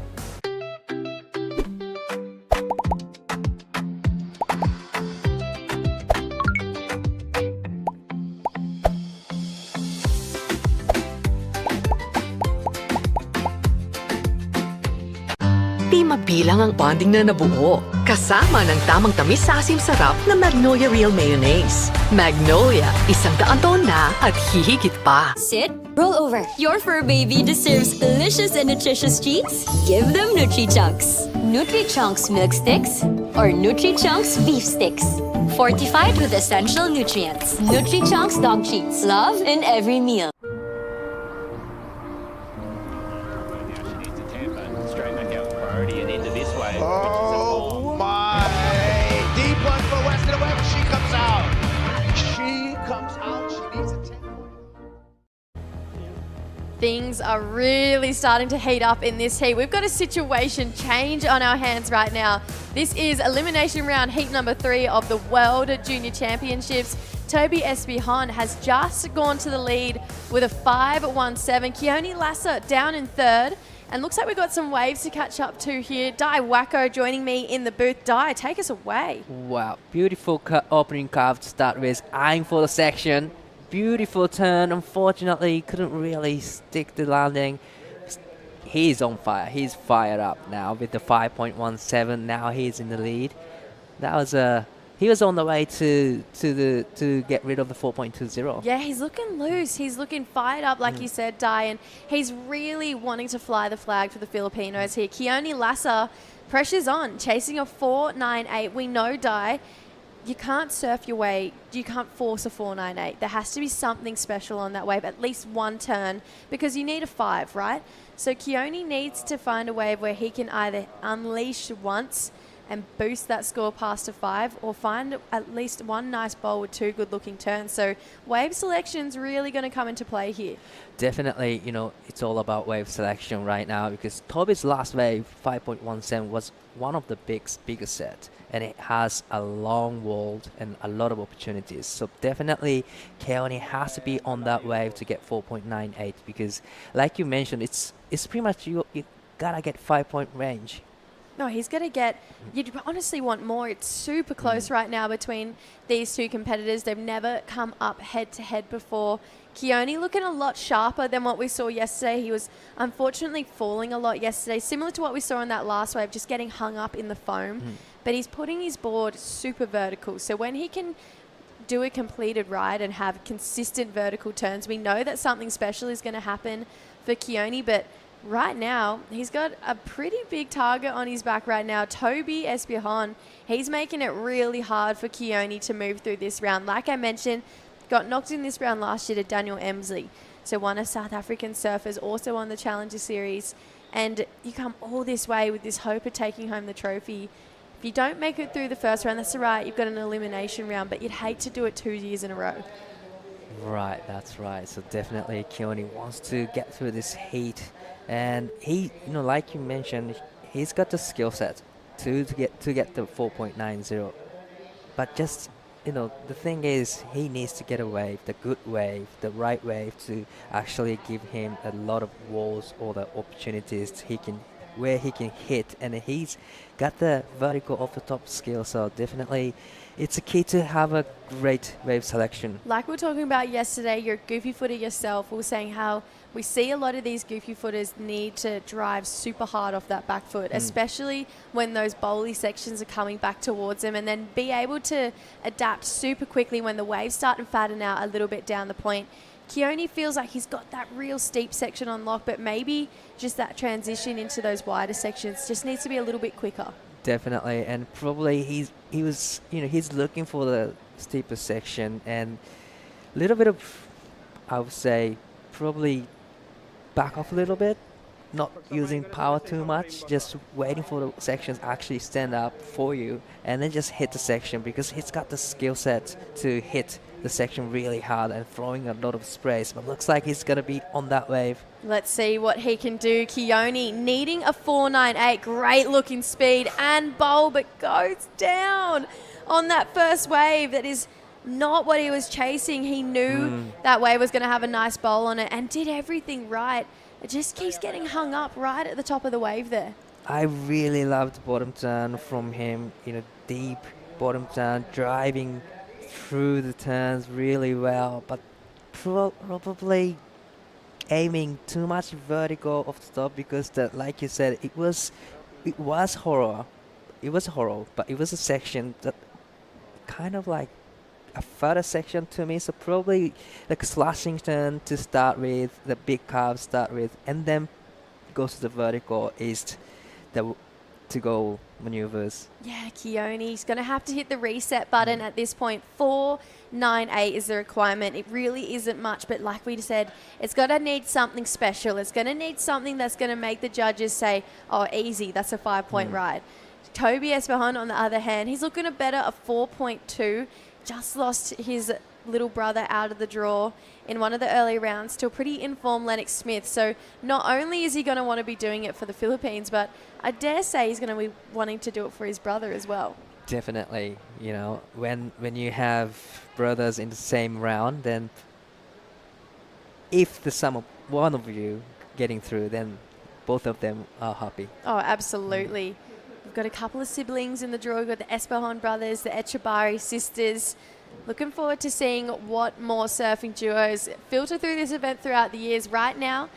Di mabilang ang bonding na nabuo. Kasama ng tamang tamis sa asim sarap na Magnolia Real Mayonnaise. Magnolia, 100 taon na at hihigit pa.
Sit, roll over. Your fur baby deserves delicious and nutritious treats. Give them Nutri-Chunks. Nutri-Chunks milk sticks or Nutri-Chunks beef sticks. Fortified with essential nutrients. Nutri-Chunks dog treats. Love in every meal.
And into this wave.
Oh my! Deep one for Western Web. She comes out. She comes out. She needs a 10.
Things are really starting to heat up in this heat. We've got a situation change on our hands right now. This is elimination round heat number 3 of the World Junior Championships. Toby Espihon has just gone to the lead with a 5.17. Keone Lasser down in third. And looks like we've got some waves to catch up to here. Di Wacko joining me in the booth. Di, take us away.
Wow, beautiful opening curve to start with. Eyeing for the section. Beautiful turn. Unfortunately, couldn't really stick the landing. He's on fire. He's fired up now with the 5.17. Now he's in the lead. That was he was on the way to get rid of the 4.20.
Yeah, he's looking loose. He's looking fired up, like you said, Di, and he's really wanting to fly the flag for the Filipinos here. Keone Lasser, pressure's on, chasing a 4.98. We know, Di, you can't surf your way. You can't force a 4.98. There has to be something special on that wave, at least one turn, because you need a 5, right? So Keone needs to find a wave where he can either unleash once and boost that score past a 5, or find at least one nice bowl with 2 good-looking turns. So wave selection's really going to come into play here.
Definitely, it's all about wave selection right now, because Toby's last wave, 5.17, was one of the biggest set, and it has a long wall and a lot of opportunities. So definitely, Keone has to be on that wave to get 4.98, because like you mentioned, it's pretty much you gotta get 5-point range.
No, he's going to get... You'd honestly want more. It's super close right now between these two competitors. They've never come up head-to-head before. Keone looking a lot sharper than what we saw yesterday. He was unfortunately falling a lot yesterday, similar to what we saw in that last wave, just getting hung up in the foam. But he's putting his board super vertical. So when he can do a completed ride and have consistent vertical turns, we know that something special is going to happen for Keone, but right now, he's got a pretty big target on his back right now. Toby Espihon, he's making it really hard for Keone to move through this round. Like I mentioned, got knocked in this round last year to Daniel Emsley. So one of South African surfers, also on the Challenger Series. And you come all this way with this hope of taking home the trophy. If you don't make it through the first round, that's all right. You've got an elimination round, but you'd hate to do it 2 years in a row.
Right, that's right. So definitely Keone wants to get through this heat. And he, like you mentioned, he's got the skill set to get the 4.90. But just, the thing is, he needs to get a wave, the good wave, the right wave, to actually give him a lot of walls or the opportunities where he can hit. And he's got the vertical off the top skill, so definitely it's a key to have a great wave selection.
Like we were talking about yesterday, you're a goofy footer yourself. We were saying how we see a lot of these goofy footers need to drive super hard off that back foot, especially when those bowly sections are coming back towards them, and then be able to adapt super quickly when the waves start to fatten out a little bit down the point. Keone feels like he's got that real steep section on lock, but maybe just that transition into those wider sections just needs to be a little bit quicker.
Definitely, and probably he's looking for the steeper section, and a little bit of, I would say, probably back off a little bit, not using power too much, just waiting for the sections actually stand up for you, and then just hit the section, because he's got the skill set to hit the section really hard and throwing a lot of sprays. But looks like he's going to be on that wave.
Let's see what he can do. Keone needing a 4.98, great looking speed and bowl, but goes down on that first wave. That is not what he was chasing. He knew that wave was going to have a nice bowl on it and did everything right. It just keeps getting hung up right at the top of the wave there.
I really loved the bottom turn from him, deep bottom turn, driving through the turns really well, but probably aiming too much vertical off the top, because like you said, it was horror. It was horror, but it was a section that kind of like a further section to me. So probably like a slashing turn to start with, the big curve start with, and then goes to the vertical is the to-go maneuvers.
Yeah, Keone's going to have to hit the reset button at this point. 4.98 is the requirement. It really isn't much, but like we said, it's going to need something special. It's going to need something that's going to make the judges say, oh, easy, that's a 5-point ride. Toby Espihon, on the other hand, he's looking at better, a 4.2. Just lost his little brother out of the draw in one of the early rounds to a pretty informed Lennox Smith. So not only is he going to want to be doing it for the Philippines, but I dare say he's going to be wanting to do it for his brother as well.
Definitely, when you have brothers in the same round, then if the sum of one of you getting through, then both of them are happy.
Oh, absolutely. We've got a couple of siblings in the draw. We've got the Espejon brothers, the Echabari sisters. Looking forward to seeing what more surfing duos filter through this event throughout the years. Right now,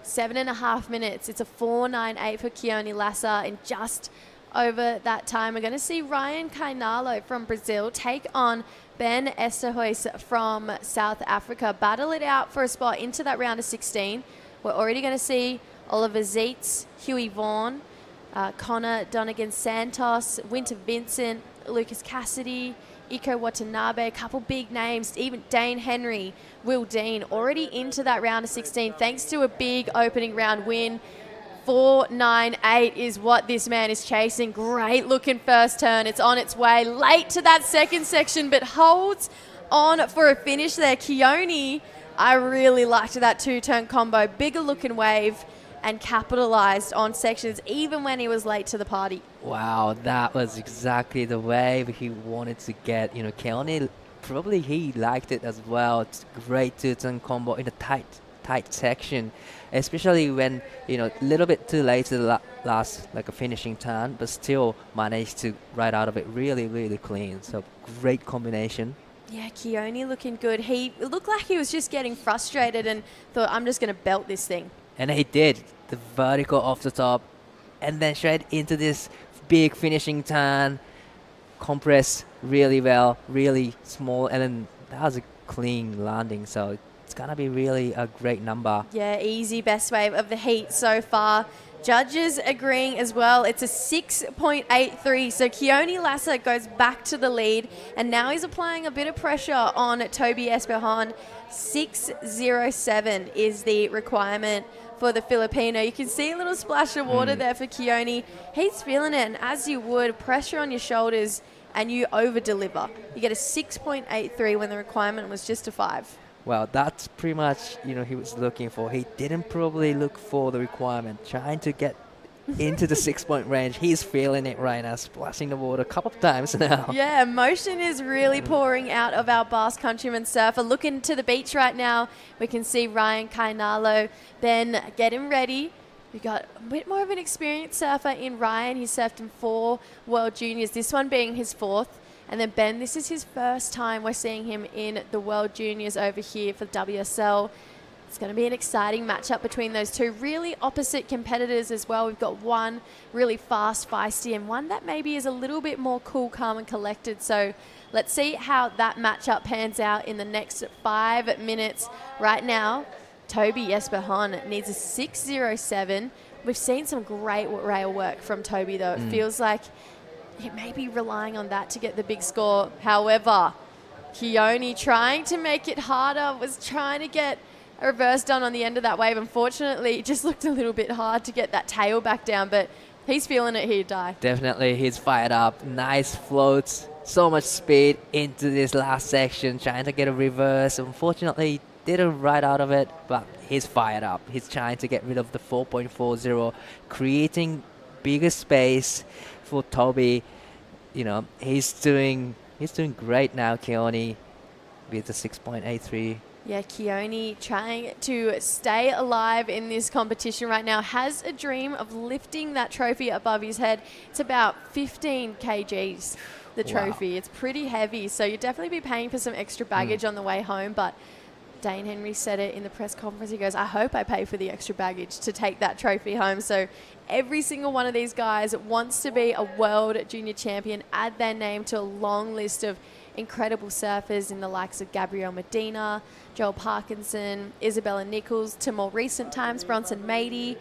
7.5 minutes. It's a 4.98 for Keone Lassa in just over that time. We're going to see Ryan Kainalo from Brazil take on Ben Esterhuis from South Africa. Battle it out for a spot into that round of 16. We're already going to see Oliver Zeitz, Huey Vaughan, Connor Donegan Santos, Winter Vincent, Lucas Cassidy, Iko Watanabe, a couple big names, even Dane Henry, Will Dean, already into that round of 16 thanks to a big opening round win. 4.98 is what this man is chasing. Great looking first turn. It's on its way late to that second section, but holds on for a finish there. Keone, I really liked that two-turn combo. Bigger looking wave and capitalized on sections even when he was late to the party.
Wow, that was exactly the wave he wanted to get. Keone, probably he liked it as well. It's a great two-turn combo in a tight section, especially when a little bit too late to the last a finishing turn, but still managed to ride out of it really clean. So great combination.
Yeah, Keone looking good. He looked like he was just getting frustrated and thought, I'm just going to belt this thing.
And he did. The vertical off the top and then straight into this big finishing turn, compress really well, really small, and then that was a clean landing. So it's going to be really a great number.
Yeah, easy best wave of the heat so far. Judges agreeing as well. It's a 6.83. So Keone Lassa goes back to the lead, and now he's applying a bit of pressure on Toby Espejon. 6.07 is the requirement for the Filipino. You can see a little splash of water there for Keone. He's feeling it, and as you would, pressure on your shoulders, and you over-deliver. You get a 6.83 when the requirement was just a 5.
Well, that's pretty much, he was looking for. He didn't probably look for the requirement, trying to get into the 6-point range. He's feeling it right now, splashing the water a couple of times now.
Yeah, emotion is really pouring out of our Basque Countryman surfer. Looking to the beach right now, we can see Ryan Kainalo. Ben getting ready. We've got a bit more of an experienced surfer in Ryan. He's surfed in 4 World Juniors, this one being his 4th. And then Ben, this is his first time we're seeing him in the World Juniors over here for WSL. It's going to be an exciting matchup between those two really opposite competitors as well. We've got one really fast, feisty, and one that maybe is a little bit more cool, calm, and collected. So let's see how that matchup pans out in the next 5 minutes. Right now, Toby Espejon needs a 6.07. We've seen some great rail work from Toby, though. It feels like he may be relying on that to get the big score. However, Keone trying to make it harder, was trying to get a reverse done on the end of that wave. Unfortunately, it just looked a little bit hard to get that tail back down, but he's feeling it here, Di.
Definitely, he's fired up. Nice floats, so much speed into this last section, trying to get a reverse. Unfortunately, didn't ride out of it, but he's fired up. He's trying to get rid of the 4.40, creating bigger space for Toby. He's doing great now, Keone, with the 6.83.
Yeah, Keone trying to stay alive in this competition right now. Has a dream of lifting that trophy above his head. It's about 15 kgs, the trophy. Wow. It's pretty heavy, so you'd definitely be paying for some extra baggage on the way home, but Dane Henry said it in the press conference. He goes, I hope I pay for the extra baggage to take that trophy home. So every single one of these guys wants to be a world junior champion, add their name to a long list of incredible surfers in the likes of Gabrielle Medina, Joel Parkinson, Isabella Nichols, to more recent times, Bronson Mady,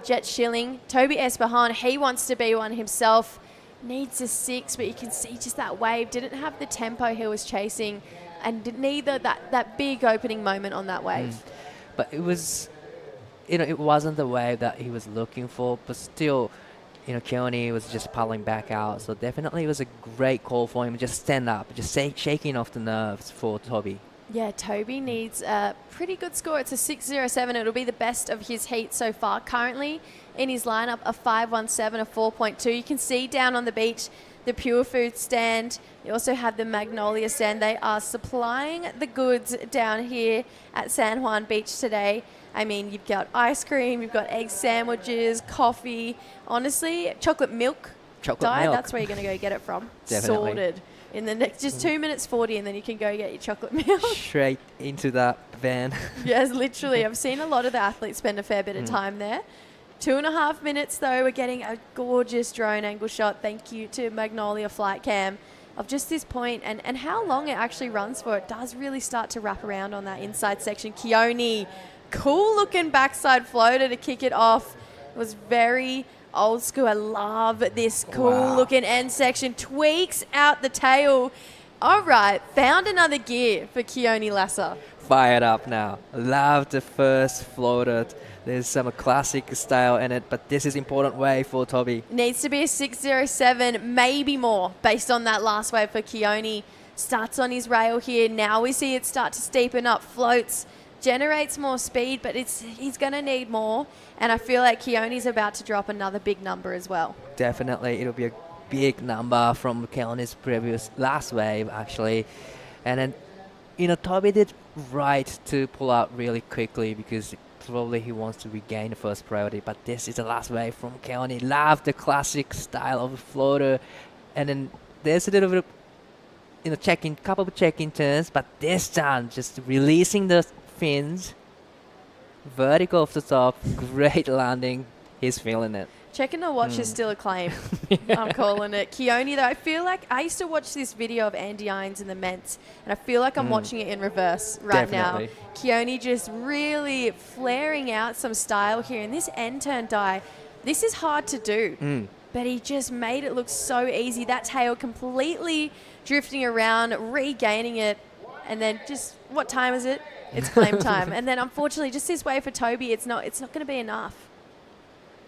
Jet Schilling. Toby Espejon, he wants to be one himself, needs a 6, but you can see just that wave, didn't have the tempo he was chasing, and neither that big opening moment on that wave.
But it was, it wasn't the wave that he was looking for, but still, Keone was just paddling back out. So definitely it was a great call for him. Just stand up, just shaking off the nerves for Toby.
Yeah, Toby needs a pretty good score. It's a 6.07. It'll be the best of his heat so far. Currently in his lineup, a 5.17, a 4.2. You can see down on the beach, the Purefoods stand. You also have the Magnolia stand. They are supplying the goods down here at San Juan Beach today. I mean, you've got ice cream, you've got egg sandwiches, coffee. Honestly, chocolate milk. That's where you're going to go get it from.
Definitely.
Sorted. In the next, just 2 minutes 40, and then you can go get your chocolate milk.
Straight into that van.
Yes, literally. I've seen a lot of the athletes spend a fair bit of time there. 2.5 minutes, though. We're getting a gorgeous drone angle shot. Thank you to Magnolia Flight Cam of just this point and how long it actually runs for. It does really start to wrap around on that inside section. Keone, cool-looking backside floater to kick it off. It was very old school. I love this cool-looking end section. Tweaks out the tail. All right, found another gear for Keone Lasser.
Fired up now. Love the first floater. There's some classic style in it, but this is important wave for Toby.
Needs to be a 607, maybe more, based on that last wave for Keone. Starts on his rail here. Now we see it start to steepen up, floats, generates more speed, but he's going to need more. And I feel like Keone's about to drop another big number as well.
Definitely, it'll be a big number from Keone's previous last wave, actually. And then, you know, Toby did right to pull out really quickly because probably he wants to regain the first priority, but this is the last wave from Keone. Love the classic style of the floater. And then there's a little bit of, you know, couple of check-in turns, but this time just releasing the fins, vertical off the top, great landing. He's feeling it.
Checking the watch is still a claim. I'm calling it. Keone, though, I feel like I used to watch this video of Andy Irons in the Ments, and I feel like I'm watching it in reverse right now. Keone just really flaring out some style here. And this end turn die, this is hard to do, but he just made it look so easy. That tail completely drifting around, regaining it, and then just, what time is it? It's claim time. And then, unfortunately, just this way for Toby, it's not going to be enough.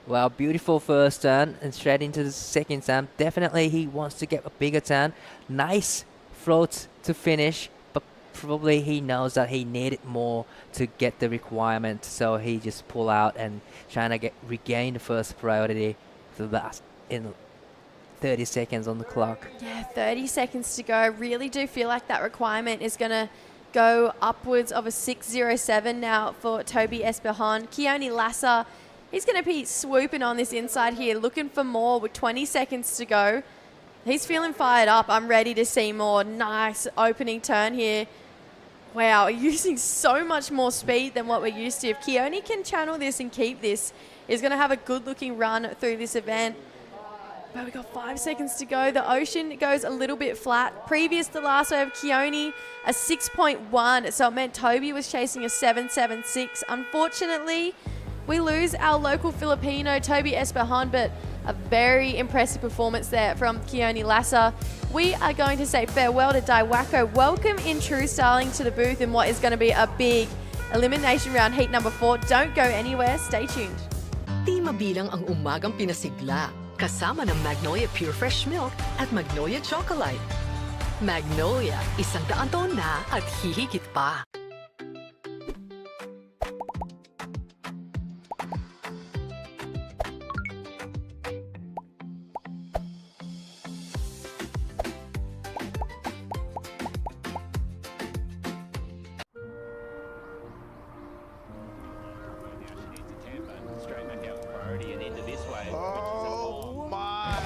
Well, beautiful first turn and straight into the second turn. Definitely he wants to get a bigger turn. Nice float to finish, but probably he knows that he needed more to get the requirement. So he just pull out and trying to regain the first priority for the last in 30 seconds on the clock.
Yeah, 30 seconds to go. Really do feel like that requirement is going to go upwards of a 607 now for Toby Espejon. Keone Lasser, he's going to be swooping on this inside here, looking for more with 20 seconds to go. He's feeling fired up. I'm ready to see more. Nice opening turn here. Wow, using so much more speed than what we're used to. If Keone can channel this and keep this, he's going to have a good-looking run through this event. But we've got 5 seconds to go. The ocean goes a little bit flat. Previous to last wave, Keone, a 6.1. So it meant Toby was chasing a 7.76. Unfortunately, we lose our local Filipino, Toby Espejon, but a very impressive performance there from Keone Lasser. We are going to say farewell to Daiwako. Welcome in True Styling to the booth in what is going to be a big elimination round, heat number 4. Don't go anywhere. Stay tuned.
Di mabilang ang umagang pinasigla. Kasama ng Magnolia Pure Fresh Milk at Magnolia Chocolate. Magnolia, 100 taon na at hihigit pa.
Straight back out priority and into this wave.
Oh my!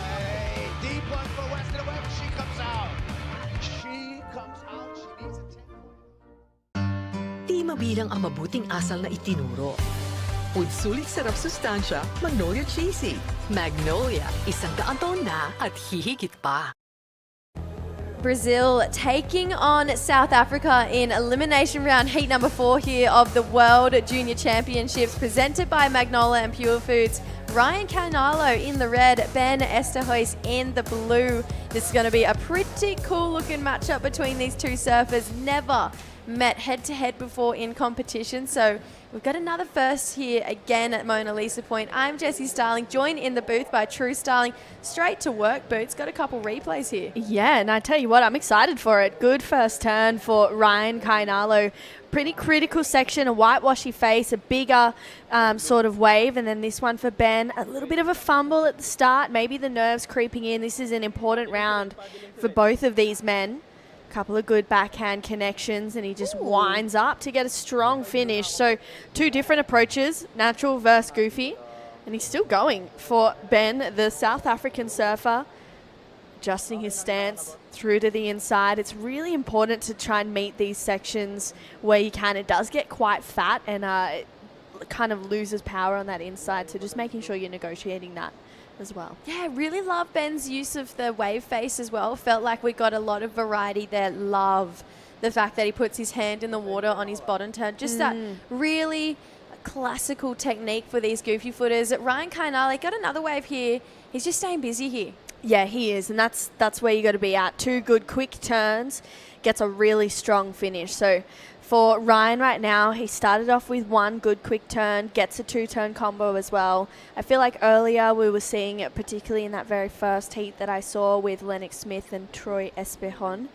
Deep one for Western Web. She comes out. She comes out. She needs a 10.
Di mabilang ang mabuting asal na itinuro. With sulit sarap sustansya, Magnolia Cheesy. Magnolia, 100 taon na at hihigit pa.
Brazil taking on South Africa in elimination round heat number 4 here of the World Junior Championships presented by Magnolia and Purefoods. Ryan Canalo in the red, Ben Esterhuis in the blue. This is going to be a pretty cool looking matchup between these two surfers. Never met head-to-head before in competition. So we've got another first here again at Mona Lisa Point. I'm Jessie Starling, joined in the booth by True Starling. Straight to work, Boots. Got a couple replays here.
Yeah, and I tell you what, I'm excited for it. Good first turn for Ryan Kainalo. Pretty critical section, a whitewashy face, a bigger sort of wave, and then this one for Ben, a little bit of a fumble at the start, maybe the nerves creeping in. This is an important round for both of these men. Couple of good backhand connections, and he just winds up to get a strong finish. So 2 different approaches, natural versus goofy, and he's still going for Ben, the South African surfer, adjusting his stance through to the inside. It's really important to try and meet these sections where you can. It does get quite fat and it kind of loses power on that inside, so just making sure you're negotiating that as well.
Yeah, really love Ben's use of the wave face as well. Felt like we got a lot of variety there. Love the fact that he puts his hand in the water on his bottom turn. Just that really classical technique for these goofy footers. Ryan Kainale got another wave here. He's just staying busy here.
Yeah, he is, and that's where you got to be at. 2 good quick turns, gets a really strong finish. So for Ryan right now, he started off with 1 good quick turn, gets a 2-turn combo as well. I feel like earlier we were seeing it, particularly in that very first heat that I saw with Lennox Smith and Troy Espejon.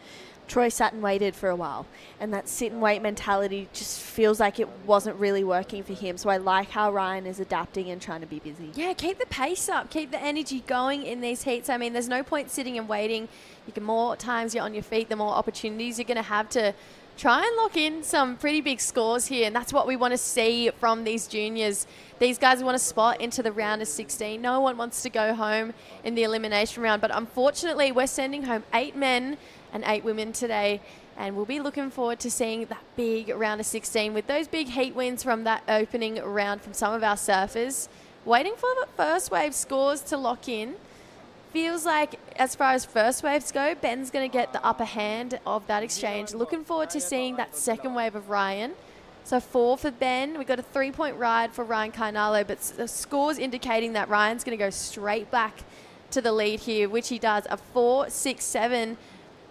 Troy sat and waited for a while, and that sit and wait mentality just feels like it wasn't really working for him. So I like how Ryan is adapting and trying to be busy.
Yeah, keep the pace up, keep the energy going in these heats. I mean, there's no point sitting and waiting. You can more times you're on your feet, the more opportunities you're going to have to try and lock in some pretty big scores here, and that's what we want to see from these juniors. These guys want to spot into the round of 16. No one wants to go home in the elimination round, but unfortunately we're sending home 8 men and 8 women today, and we'll be looking forward to seeing that big round of 16 with those big heat wins from that opening round from some of our surfers. Waiting for the first wave scores to lock in. Feels like, as far as first waves go, Ben's going to get the upper hand of that exchange. Looking forward to seeing that second wave of Ryan. So 4 for Ben. We got a 3-point ride for Ryan Kainalo, but the scores indicating that Ryan's going to go straight back to the lead here, which he does. A 4, 6, 7.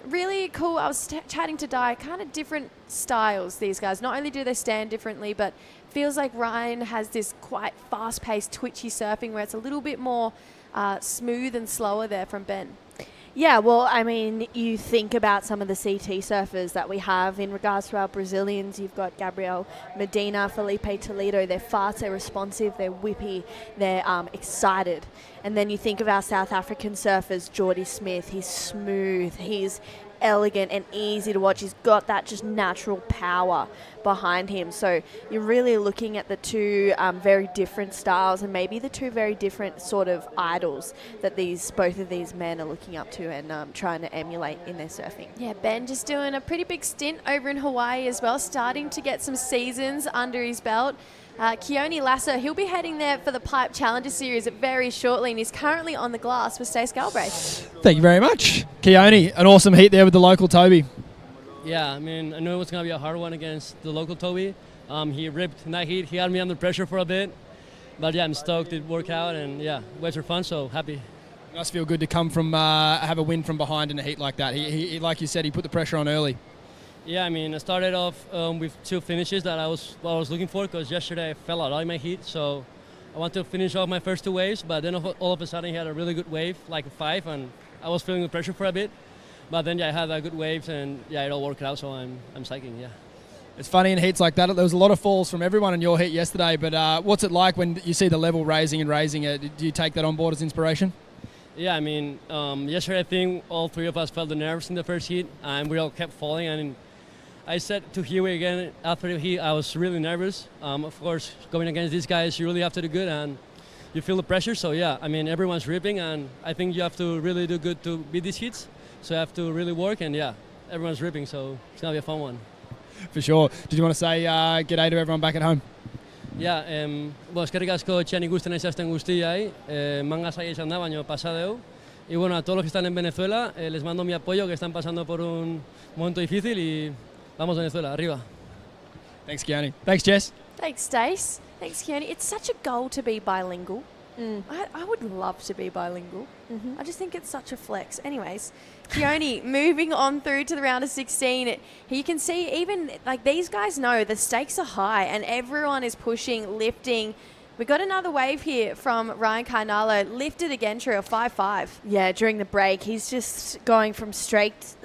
Really cool. I was chatting to Di, kind of different styles, these guys. Not only do they stand differently, but feels like Ryan has this quite fast-paced, twitchy surfing where it's a little bit more smooth and slower there from Ben.
Yeah, well, I mean, you think about some of the CT surfers that we have in regards to our Brazilians. You've got Gabriel Medina, Felipe Toledo. They're fast, they're responsive, they're whippy, they're excited. And then you think of our South African surfers, Jordy Smith. He's smooth, he's elegant and easy to watch. He's got that just natural power behind him. So you're really looking at the 2 very different styles, and maybe the 2 very different sort of idols that both of these men are looking up to and trying to emulate in their surfing.
Yeah, Ben just doing a pretty big stint over in Hawaii as well, starting to get some seasons under his belt. Keone Lasser, he'll be heading there for the Pipe Challenger Series very shortly, and he's currently on the glass with Stace Galbraith.
Thank you very much. Keone, an awesome heat there with the local Toby.
Yeah, I mean, I knew it was going to be a hard one against the local Toby. He ripped in that heat. He had me under pressure for a bit. But yeah, I'm stoked it worked out, and yeah, waves are fun, so happy.
It must feel good to come from, have a win from behind in a heat like that. He, like you said, he put the pressure on early.
Yeah, I mean, I started off with 2 finishes that I was looking for, because yesterday I fell out in my heat, so I wanted to finish off my first 2 waves, but then all of a sudden he had a really good wave, like a 5, and I was feeling the pressure for a bit. But then, yeah, I had a good waves, and yeah, it all worked out, so I'm psyching, yeah.
It's funny in heats like that. There was a lot of falls from everyone in your heat yesterday, but what's it like when you see the level raising? Do you take that on board as inspiration?
Yeah, I mean, yesterday I think all 3 of us felt the nerves in the first heat, and we all kept falling, and I said to Huey again after the heat, I was really nervous. Of course, going against these guys, you really have to do good, and you feel the pressure. So yeah, I mean, everyone's ripping, and I think you have to really do good to beat these heats. So you have to really work, and yeah, everyone's ripping, so it's going to be a fun one.
For sure. Did you want to say g'day to everyone back at home?
Ja, eskerrik asko etxean ikusten aizasten guztiai, manga saia izan da, baina pasadeu. Y bueno, a todos los que están en Venezuela, les mando mi apoyo, que están pasando por un momento difícil, y vamos Venezuela, arriba.
Thanks, Keone. Thanks, Jess.
Thanks, Stace. Thanks, Keone. It's such a goal to be bilingual. I would love to be bilingual. I just think it's such a flex. Anyways, Keone, moving on through to the round of 16, you can see even like these guys know the stakes are high and everyone is pushing, lifting. We got another wave here from Ryan Carnalo, lifted again, True, 5-5.
Yeah, during the break, he's just going from strength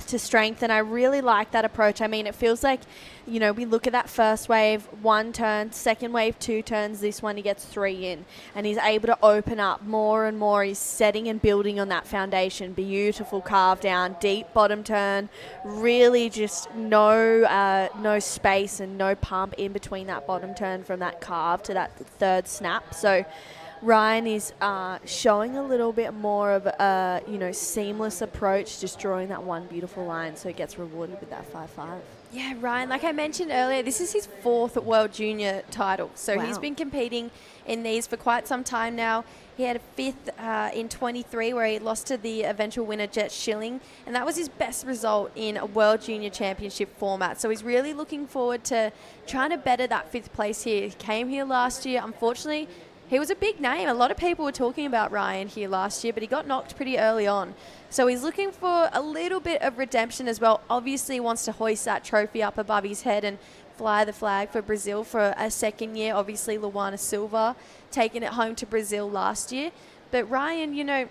to strength, and I really like that approach. I mean, it feels like, you know, we look at that first wave, 1 turn, second wave, 2 turns, this one he gets 3 in, and he's able to open up more and more. He's setting and building on that foundation. Beautiful carve down, deep bottom turn, really just no space and no pump in between that bottom turn from that carve to that third snap. So Ryan is showing a little bit more of a seamless approach, just drawing that one beautiful line, so he gets rewarded with that 5-5.
Yeah, Ryan, like I mentioned earlier, this is his 4th World Junior title. So
Wow.
he's been competing in these for quite some time now. He had a 5th in 23 where he lost to the eventual winner, Jet Schilling, and that was his best result in a World Junior Championship format. So he's really looking forward to trying to better that 5th place here. He came here last year. Unfortunately, he was a big name. A lot of people were talking about Ryan here last year, but he got knocked pretty early on. So he's looking for a little bit of redemption as well. Obviously wants to hoist that trophy up above his head and fly the flag for Brazil for a second year. Obviously, Luana Silva taking it home to Brazil last year. But Ryan, you know,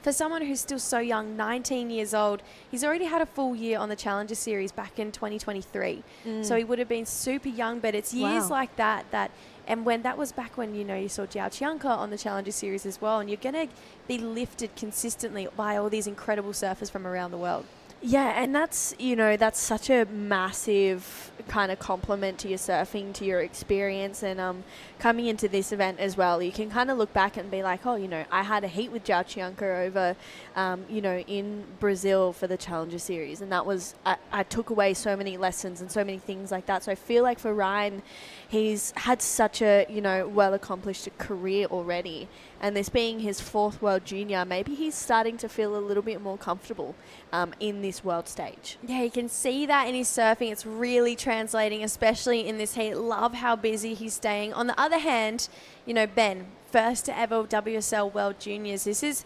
for someone who's still so young, 19 years old, he's already had a full year on the Challenger Series back in 2023. So he would have been super young, but it's years like that and when that was back when, you know, you saw Jiao Chianca on the Challenger Series as well, and you're going to be lifted consistently by all these incredible surfers from around the world.
Yeah, and that's such a massive kind of compliment to your surfing, to your experience, and coming into this event as well, you can kind of look back and be like, oh, you know, I had a heat with Jiao Chianca over, in Brazil for the Challenger Series, and that was, I took away so many lessons and so many things like that. So I feel like for Ryan, he's had such a, well-accomplished career already, and this being his 4th World Junior, maybe he's starting to feel a little bit more comfortable in this world stage.
Yeah, you can see that in his surfing. It's really translating, especially in this heat. Love how busy he's staying. On the other hand, you know, Ben, first ever WSL World Juniors. This is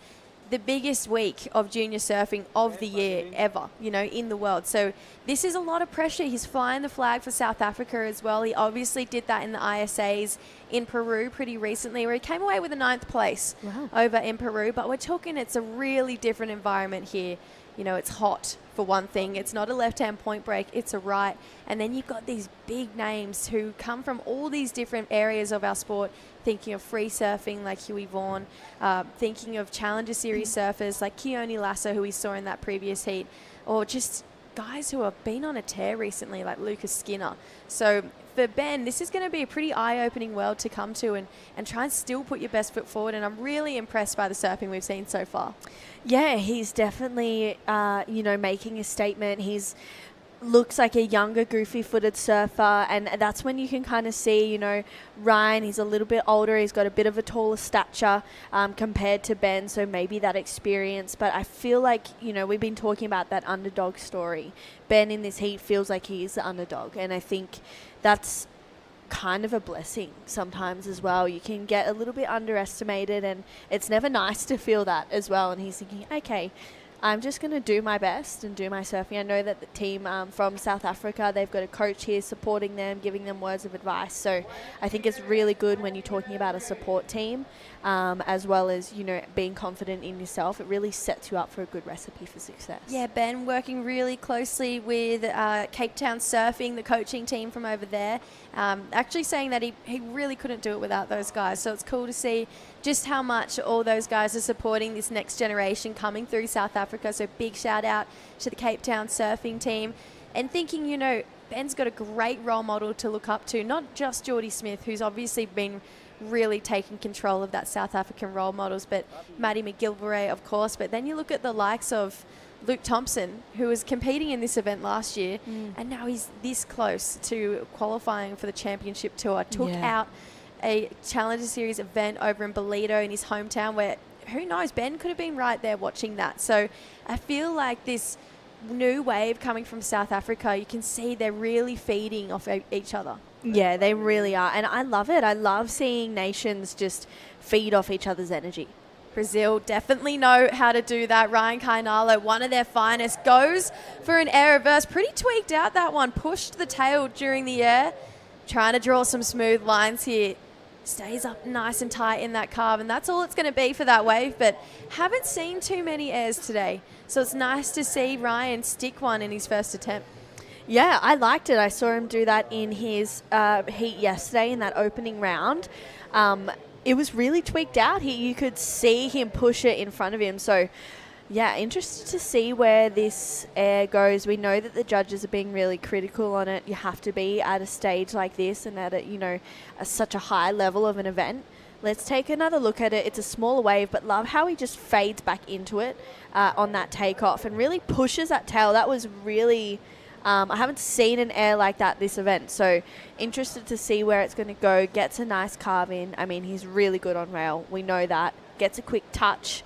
the biggest week of junior surfing of the year ever, you know, in the world. So this is a lot of pressure. He's flying the flag for South Africa as well. He obviously did that in the ISAs in Peru pretty recently, where he came away with a 9th place over in Peru. But we're talking, it's a really different environment here. You know, it's hot for one thing. It's not a left-hand point break, it's a right. And then you've got these big names who come from all these different areas of our sport, thinking of free surfing like Huey Vaughan, thinking of Challenger Series surfers like Keone Lasso, who we saw in that previous heat, or just guys who have been on a tear recently like Lucas Skinner. So for Ben, this is going to be a pretty eye-opening world to come to and try and still put your best foot forward. And I'm really impressed by the surfing we've seen so far.
Yeah, he's definitely, making a statement. He's looks like a younger, goofy-footed surfer, and that's when you can kind of see, Ryan, he's a little bit older, he's got a bit of a taller stature compared to Ben, so maybe that experience, but I feel like, we've been talking about that underdog story. Ben in this heat feels like he is the underdog, and I think that's kind of a blessing sometimes as well. You can get a little bit underestimated, and it's never nice to feel that as well, and he's thinking, okay, I'm just going to do my best and do my surfing. I know that the team from South Africa, they've got a coach here supporting them, giving them words of advice. So I think it's really good when you're talking about a support team, as well as, being confident in yourself. It really sets you up for a good recipe for success.
Yeah, Ben working really closely with Cape Town Surfing, the coaching team from over there, actually saying that he really couldn't do it without those guys. So it's cool to see just how much all those guys are supporting this next generation coming through South Africa. So big shout out to the Cape Town Surfing team. And thinking, Ben's got a great role model to look up to, not just Geordie Smith, who's obviously been really taking control of that South African role models, but Maddie McGilvray, of course. But then you look at the likes of Luke Thompson, who was competing in this event last year, and now he's this close to qualifying for the championship tour. Took out a Challenger Series event over in Bolito in his hometown, where, who knows, Ben could have been right there watching that. So I feel like this new wave coming from South Africa, you can see they're really feeding off each other.
Yeah, they really are. And I love it. I love seeing nations just feed off each other's energy.
Brazil definitely know how to do that. Ryan Kainalo, one of their finest, goes for an air reverse. Pretty tweaked out that one. Pushed the tail during the air. Trying to draw some smooth lines here. Stays up nice and tight in that carve, and that's all it's going to be for that wave. But haven't seen too many airs today. So it's nice to see Ryan stick one in his first attempt.
Yeah, I liked it. I saw him do that in his heat yesterday in that opening round. It was really tweaked out. You could see him push it in front of him. So, yeah, interested to see where this air goes. We know that the judges are being really critical on it. You have to be at a stage like this and at such a high level of an event. Let's take another look at it. It's a smaller wave, but love how he just fades back into it on that takeoff and really pushes that tail. That was really... I haven't seen an air like that this event, so interested to see where it's going to go. Gets a nice carve in. I mean, he's really good on rail. We know that. Gets a quick touch.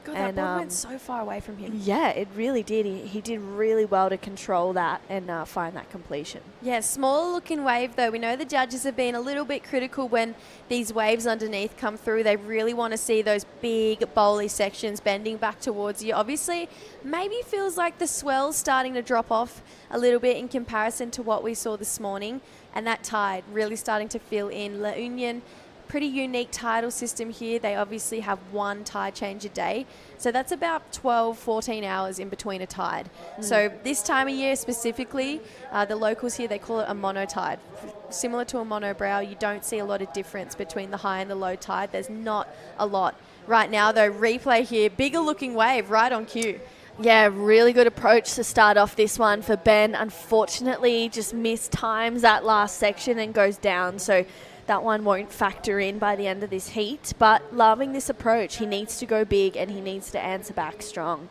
God, that ball went so far away from him.
Yeah, it really did. He did really well to control that and find that completion.
Yeah, smaller looking wave though. We know the judges have been a little bit critical when these waves underneath come through. They really want to see those big bowly sections bending back towards you. Obviously, maybe feels like the swell's starting to drop off a little bit in comparison to what we saw this morning. And that tide really starting to fill in. La Union, pretty unique tidal system here. They obviously have one tide change a day. So that's about 12, 14 hours in between a tide. So this time of year specifically, the locals here, they call it a monotide. Similar to a monobrow, you don't see a lot of difference between the high and the low tide. There's not a lot. Right now though, replay here, bigger looking wave right on cue.
Yeah, really good approach to start off this one for Ben. Unfortunately, just mistimes that last section and goes down. So that one won't factor in by the end of this heat, but loving this approach. He needs to go big and he needs to answer back strong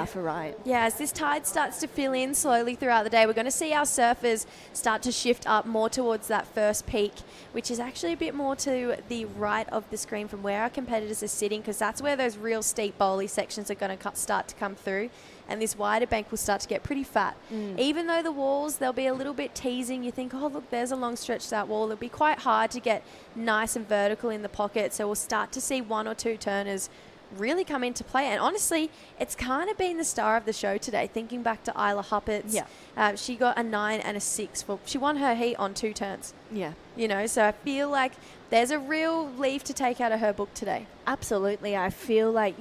for Ryan.
Yeah, as this tide starts to fill in slowly throughout the day, we're going to see our surfers start to shift up more towards that first peak, which is actually a bit more to the right of the screen from where our competitors are sitting, because that's where those real steep bowly sections are going to start to come through. And this wider bank will start to get pretty fat. Even though the walls, they'll be a little bit teasing. You think, oh, look, there's a long stretch to that wall. It'll be quite hard to get nice and vertical in the pocket. So we'll start to see one or two turners really come into play. And honestly, it's kind of been the star of the show today. Thinking back to Isla Huppert's, she got a 9 and a 6. Well, she won her heat on 2 turns.
Yeah.
You know, so I feel like there's a real leaf to take out of her book today.
Absolutely. I feel like,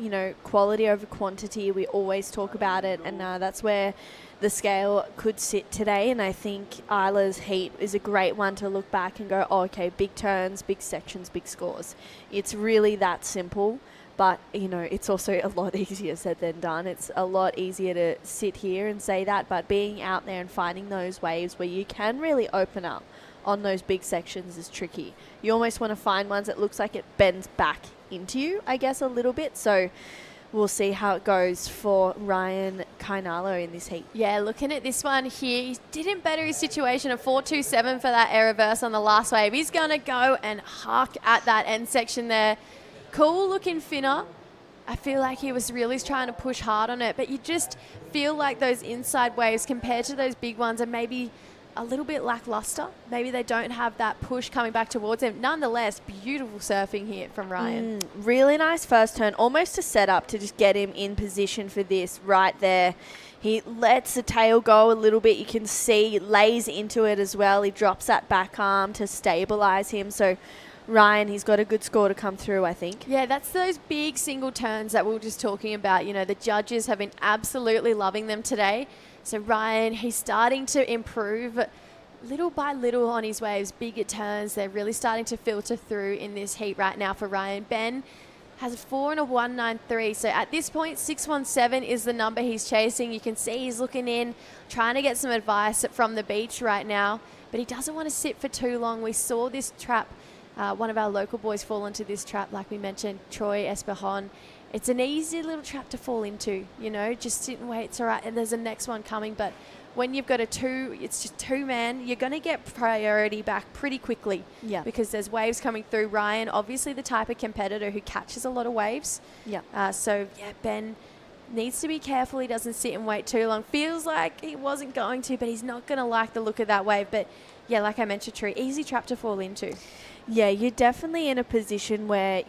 quality over quantity, we always talk about it, and that's where the scale could sit today. And I think Isla's heat is a great one to look back and go, oh, okay, big turns, big sections, big scores. It's really that simple. But, it's also a lot easier said than done. It's a lot easier to sit here and say that, but being out there and finding those waves where you can really open up on those big sections is tricky. You almost want to find ones that looks like it bends back into you, I guess, a little bit. So we'll see how it goes for Ryan Kainalo in this heat.
Yeah, looking at this one here, he didn't better his situation. A 4.27 for that air reverse on the last wave. He's going to go and huck at that end section there. Cool looking finner. I feel like he was really trying to push hard on it, but you just feel like those inside waves compared to those big ones are maybe a little bit lackluster. Maybe they don't have that push coming back towards him. Nonetheless, beautiful surfing here from Ryan.
Really nice first turn, almost a setup to just get him in position for this right there. He lets the tail go a little bit. You can see, lays into it as well. He drops that back arm to stabilize him. So Ryan, he's got a good score to come through, I think.
Yeah, that's those big single turns that we were just talking about. The judges have been absolutely loving them today. So Ryan, he's starting to improve little by little on his waves, bigger turns. They're really starting to filter through in this heat right now for Ryan. Ben has a 4 and a 1.93. So at this point, 6.17 is the number he's chasing. You can see he's looking in, trying to get some advice from the beach right now. But he doesn't want to sit for too long. We saw this trap. One of our local boys fall into this trap, like we mentioned, Troy Esperjon. It's an easy little trap to fall into, just sit and wait, it's all right, and there's a next one coming. But when you've got it's just 2-man, you're going to get priority back pretty quickly because there's waves coming through. Ryan, obviously the type of competitor who catches a lot of waves. Ben needs to be careful he doesn't sit and wait too long. Feels like he wasn't going to, but he's not going to like the look of that wave. But yeah, like I mentioned, Tree, easy trap to fall into.
Yeah, you're definitely in a position where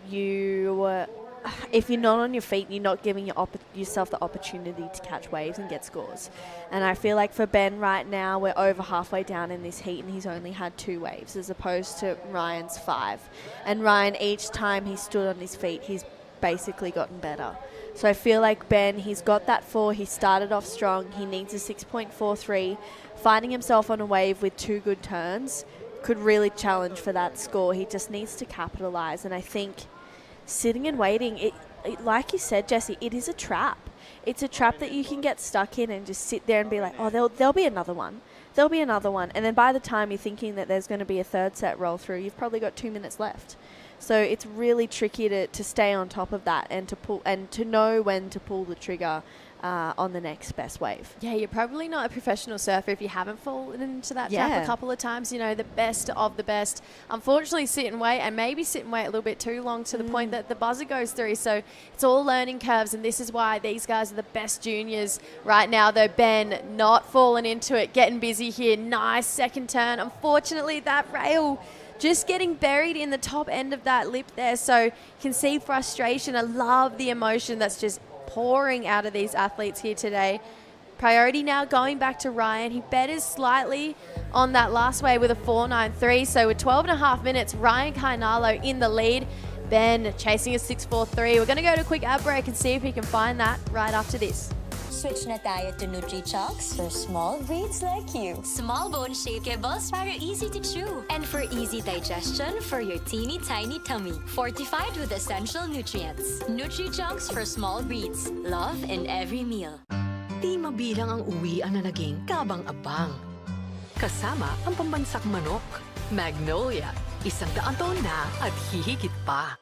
if you're not on your feet, you're not giving yourself the opportunity to catch waves and get scores. And I feel like for Ben right now, we're over halfway down in this heat and he's only had 2 waves as opposed to Ryan's 5. And Ryan, each time he stood on his feet, he's basically gotten better. So I feel like Ben, he's got that 4. He started off strong. He needs a 6.43. Finding himself on a wave with 2 good turns could really challenge for that score. He just needs to capitalize. And I think sitting and waiting, it like you said, Jessie, it is a trap. It's a trap that you can get stuck in and just sit there and be like, oh, there'll be another one. There'll be another one. And then by the time you're thinking that there's going to be a third set roll through, you've probably got 2 minutes left. So it's really tricky to stay on top of that and to know when to pull the trigger on the next best wave.
Yeah, you're probably not a professional surfer if you haven't fallen into that trap a couple of times. You know, the best of the best. Unfortunately, sit and wait, and maybe sit and wait a little bit too long to the point that the buzzer goes through. So it's all learning curves, and this is why these guys are the best juniors right now. Though Ben not falling into it, getting busy here. Nice second turn. Unfortunately, that rail just getting buried in the top end of that lip there. So you can see frustration. I love the emotion that's just pouring out of these athletes here today. Priority now going back to Ryan. He betters slightly on that last wave with a 4.93. So with 12.5 minutes, Ryan Kainalo in the lead. Ben chasing a 6.43. We're going to go to a quick ad break and see if he can find that right after this.
Switch na tayo to Nutri-Chunks for small breeds like you. Small bone shakeables para easy to chew. And for easy digestion for your teeny tiny tummy. Fortified with essential nutrients. Nutri-Chunks for small breeds. Love in every meal.
Di mabilang ang uwian na naging kabang-abang. Kasama ang pambansak manok. Magnolia, 100 taon na at hihigit pa.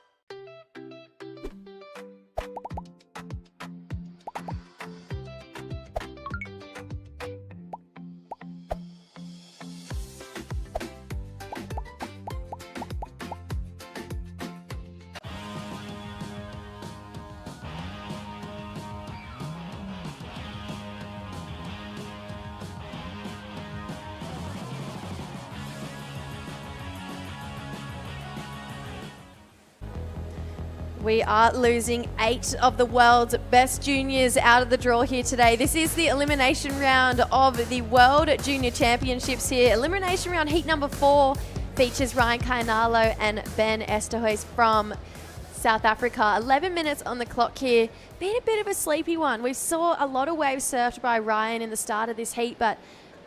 We are losing 8 of the world's best juniors out of the draw here today. This is the elimination round of the World Junior Championships here. Elimination round heat number 4 features Ryan Kainalo and Ben Esterhuis from South Africa. 11 minutes on the clock here. Been a bit of a sleepy one. We saw a lot of waves surfed by Ryan in the start of this heat, but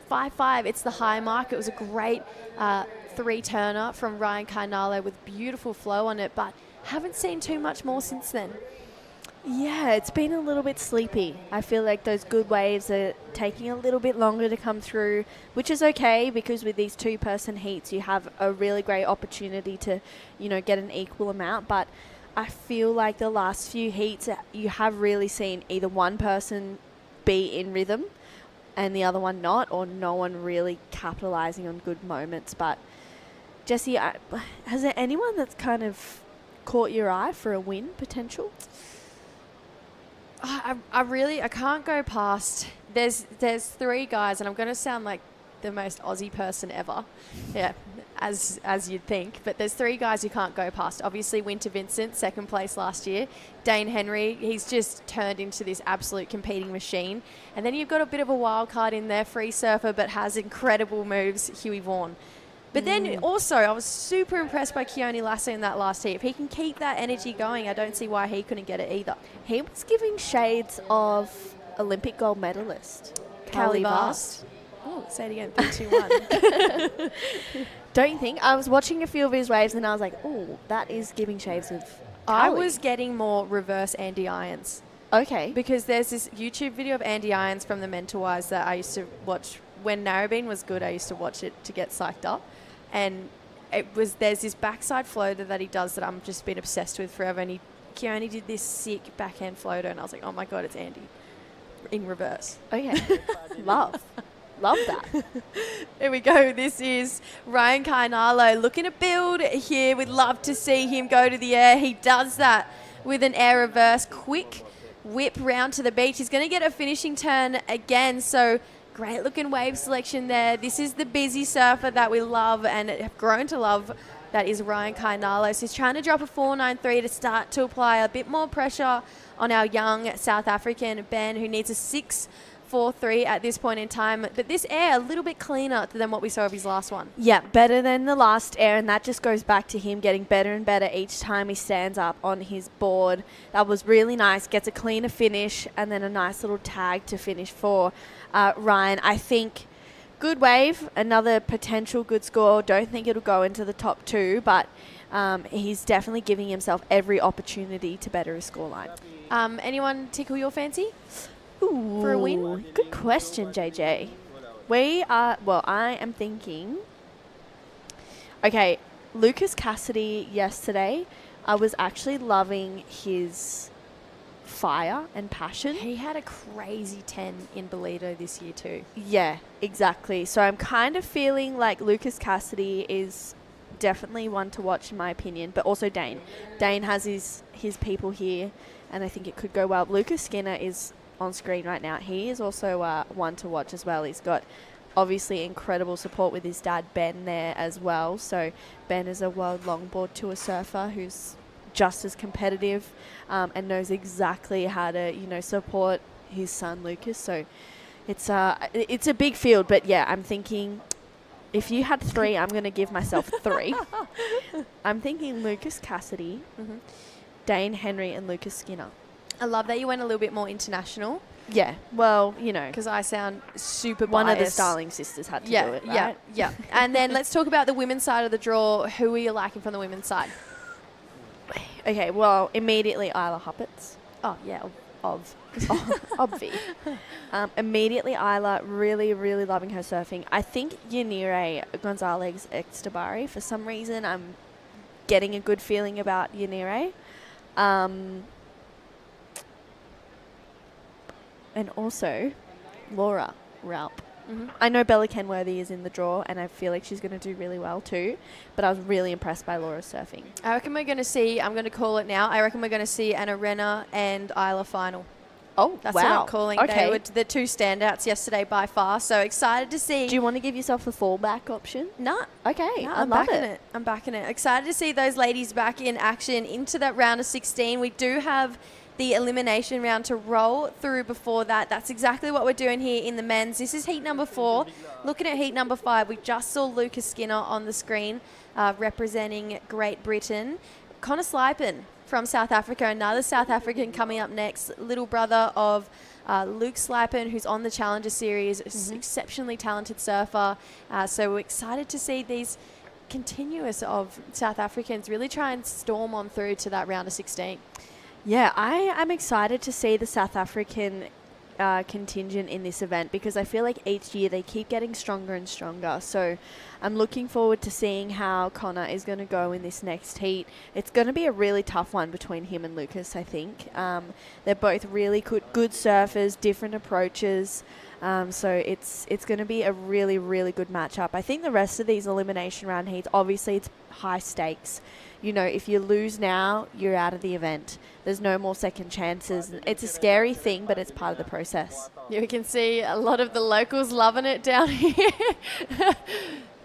5.5, it's the high mark. It was a great 3-turner from Ryan Kainalo with beautiful flow on it, but haven't seen too much more since then.
Yeah, it's been a little bit sleepy. I feel like those good waves are taking a little bit longer to come through, which is okay because with these 2-person heats, you have a really great opportunity to, get an equal amount. But I feel like the last few heats, you have really seen either one person be in rhythm and the other one not, or no one really capitalizing on good moments. But Jessie, has there anyone that's kind of caught your eye for a win potential?
I can't go past. There's 3 guys, and I'm going to sound like the most Aussie person ever. Yeah, as you'd think. But there's 3 guys you can't go past. Obviously, Winter Vincent, 2nd place last year. Dane Henry, he's just turned into this absolute competing machine. And then you've got a bit of a wild card in there, free surfer, but has incredible moves, Huey Vaughan. But then also, I was super impressed by Keone Lasso in that last heat. If he can keep that energy going, I don't see why he couldn't get it either.
He was giving shades of Olympic gold medalist
Callie Vast. Oh, say it again. 3, 2, 1.
Don't you think? I was watching a few of his waves and I was like, oh, that is giving shades of
I was getting more reverse Andy Irons.
Okay.
Because there's this YouTube video of Andy Irons from the Mental Wise that I used to watch when Narrabeen was good. I used to watch it to get psyched up. And there's this backside floater that he does that I'm just been obsessed with forever. And Keone did this sick backhand floater, and I was like, oh my God, it's Andy in reverse.
Okay. Love that.
Here we go. This is Ryan Kainalo looking to build here. We'd love to see him go to the air. He does that with an air reverse. Quick whip round to the beach. He's going to get a finishing turn again. So Great looking wave selection there. This is the busy surfer that we love and have grown to love. That is Ryan Kainalo. So he's trying to drop a 4.93 to start to apply a bit more pressure on our young South African Ben, who needs a 6.43 at this point in time. But this air a little bit cleaner than what we saw of his last one.
Yeah, better than the last air, and that just goes back to him getting better and better each time he stands up on his board. That was really nice. Gets a cleaner finish and then a nice little tag to finish for Ryan. I think good wave, another potential good score. Don't think it'll go into the top 2, but he's definitely giving himself every opportunity to better his scoreline.
Anyone tickle your fancy?
Ooh,
for a win?
Good question, JJ. I am thinking. Okay, Lucas Cassidy yesterday, I was actually loving his fire and passion.
He had a crazy 10 in Bolito this year too.
Yeah, exactly. So I'm kind of feeling like Lucas Cassidy is definitely one to watch in my opinion, but also Dane. Dane has his people here, and I think it could go well. Lucas Skinner is on screen right now. He is also one to watch as well. He's got obviously incredible support with his dad Ben there as well. So Ben is a World Longboard Tour surfer who's just as competitive and knows exactly how to support his son Lucas. So it's a big field, but yeah, I'm thinking if you had 3, I'm going to give myself 3. I'm thinking Lucas Cassidy, Dane Henry, and Lucas Skinner.
I love that you went a little bit more international.
Yeah, well, because
I sound super biased.
One of the Starling sisters had to do it, right?
Yeah. And then let's talk about the women's side of the draw. Who are you liking from the women's side?
Okay, well, immediately Isla Huppets.
Oh, yeah,
Obvi. Immediately Isla, really, really loving her surfing. I think Yanire Gonzalez Extabari, for some reason, I'm getting a good feeling about Yanire. And also Laura Raup. I know Bella Kenworthy is in the draw, and I feel like she's going to do really well too, but I was really impressed by Laura's surfing.
I reckon we're going to see, I'm going to call it now, I reckon we're going to see an Arena and Isla final.
Oh,
That's
wow.
what I'm calling.
Okay.
They were the 2 standouts yesterday by far, so excited to see.
Do you want to give yourself the fallback option?
No.
Okay,
No,
I love it.
I'm backing it. Excited to see those ladies back in action into that round of 16. We do have the elimination round to roll through before that. That's exactly what we're doing here in the men's. This is heat number 4. Looking at heat number 5, we just saw Lucas Skinner on the screen representing Great Britain. Connor Slipen from South Africa, another South African coming up next, little brother of Luke Slipen, who's on the Challenger Series, exceptionally talented surfer. So we're excited to see these continuous of South Africans really try and storm on through to that round of 16.
Yeah, I am excited to see the South African contingent in this event because I feel like each year they keep getting stronger and stronger. So I'm looking forward to seeing how Connor is going to go in this next heat. It's going to be a really tough one between him and Lucas, I think. They're both really good surfers, different approaches. So it's going to be a really, really good matchup. I think the rest of these elimination round heats, obviously it's high stakes. You know, if you lose now, you're out of the event. There's no more second chances. It's a scary thing, but it's part of the process.
Yeah, we can see a lot of the locals loving it down here.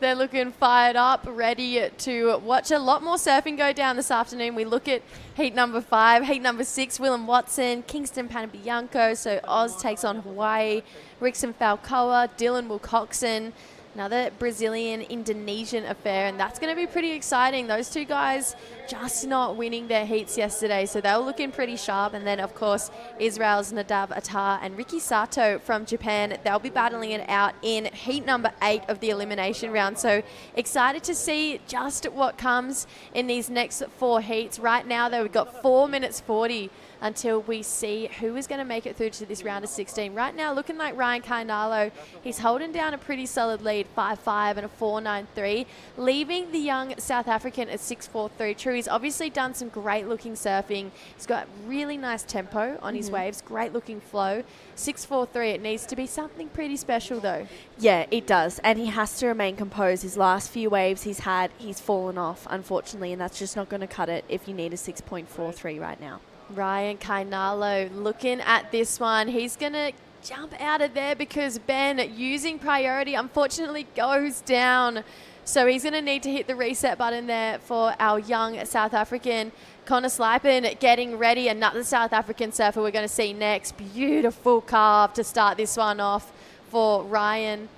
They're looking fired up, ready to watch a lot more surfing go down this afternoon. We look at heat number 5, heat number 6, Willem Watson, Kingston Panabianco. So Oz takes on Hawaii, Rickson Falcoa, Dylan Wilcoxon. Another Brazilian-Indonesian affair, and that's going to be pretty exciting. Those 2 guys just not winning their heats yesterday, so they were looking pretty sharp. And then, of course, Israel's Nadav Attar and Riki Sato from Japan. They'll be battling it out in heat number 8 of the elimination round. So excited to see just what comes in these next 4 heats. Right now, though, we've got 4 minutes 40 until we see who is going to make it through to this round of 16. Right now, looking like Ryan Kainalo, he's holding down a pretty solid lead, 5.5 and a 4.93, leaving the young South African at 6.43. True, he's obviously done some great-looking surfing. He's got really nice tempo on his waves, great-looking flow. 6.43, it needs to be something pretty special, though.
Yeah, it does, and he has to remain composed. His last few waves he's fallen off, unfortunately, and that's just not going to cut it if you need a 6.43 right now.
Ryan Kainalo looking at this one. He's going to jump out of there because Ben, using priority, unfortunately goes down. So he's going to need to hit the reset button there for our young South African. Connor Slipen getting ready. Another South African surfer we're going to see next. Beautiful carve to start this one off for Ryan.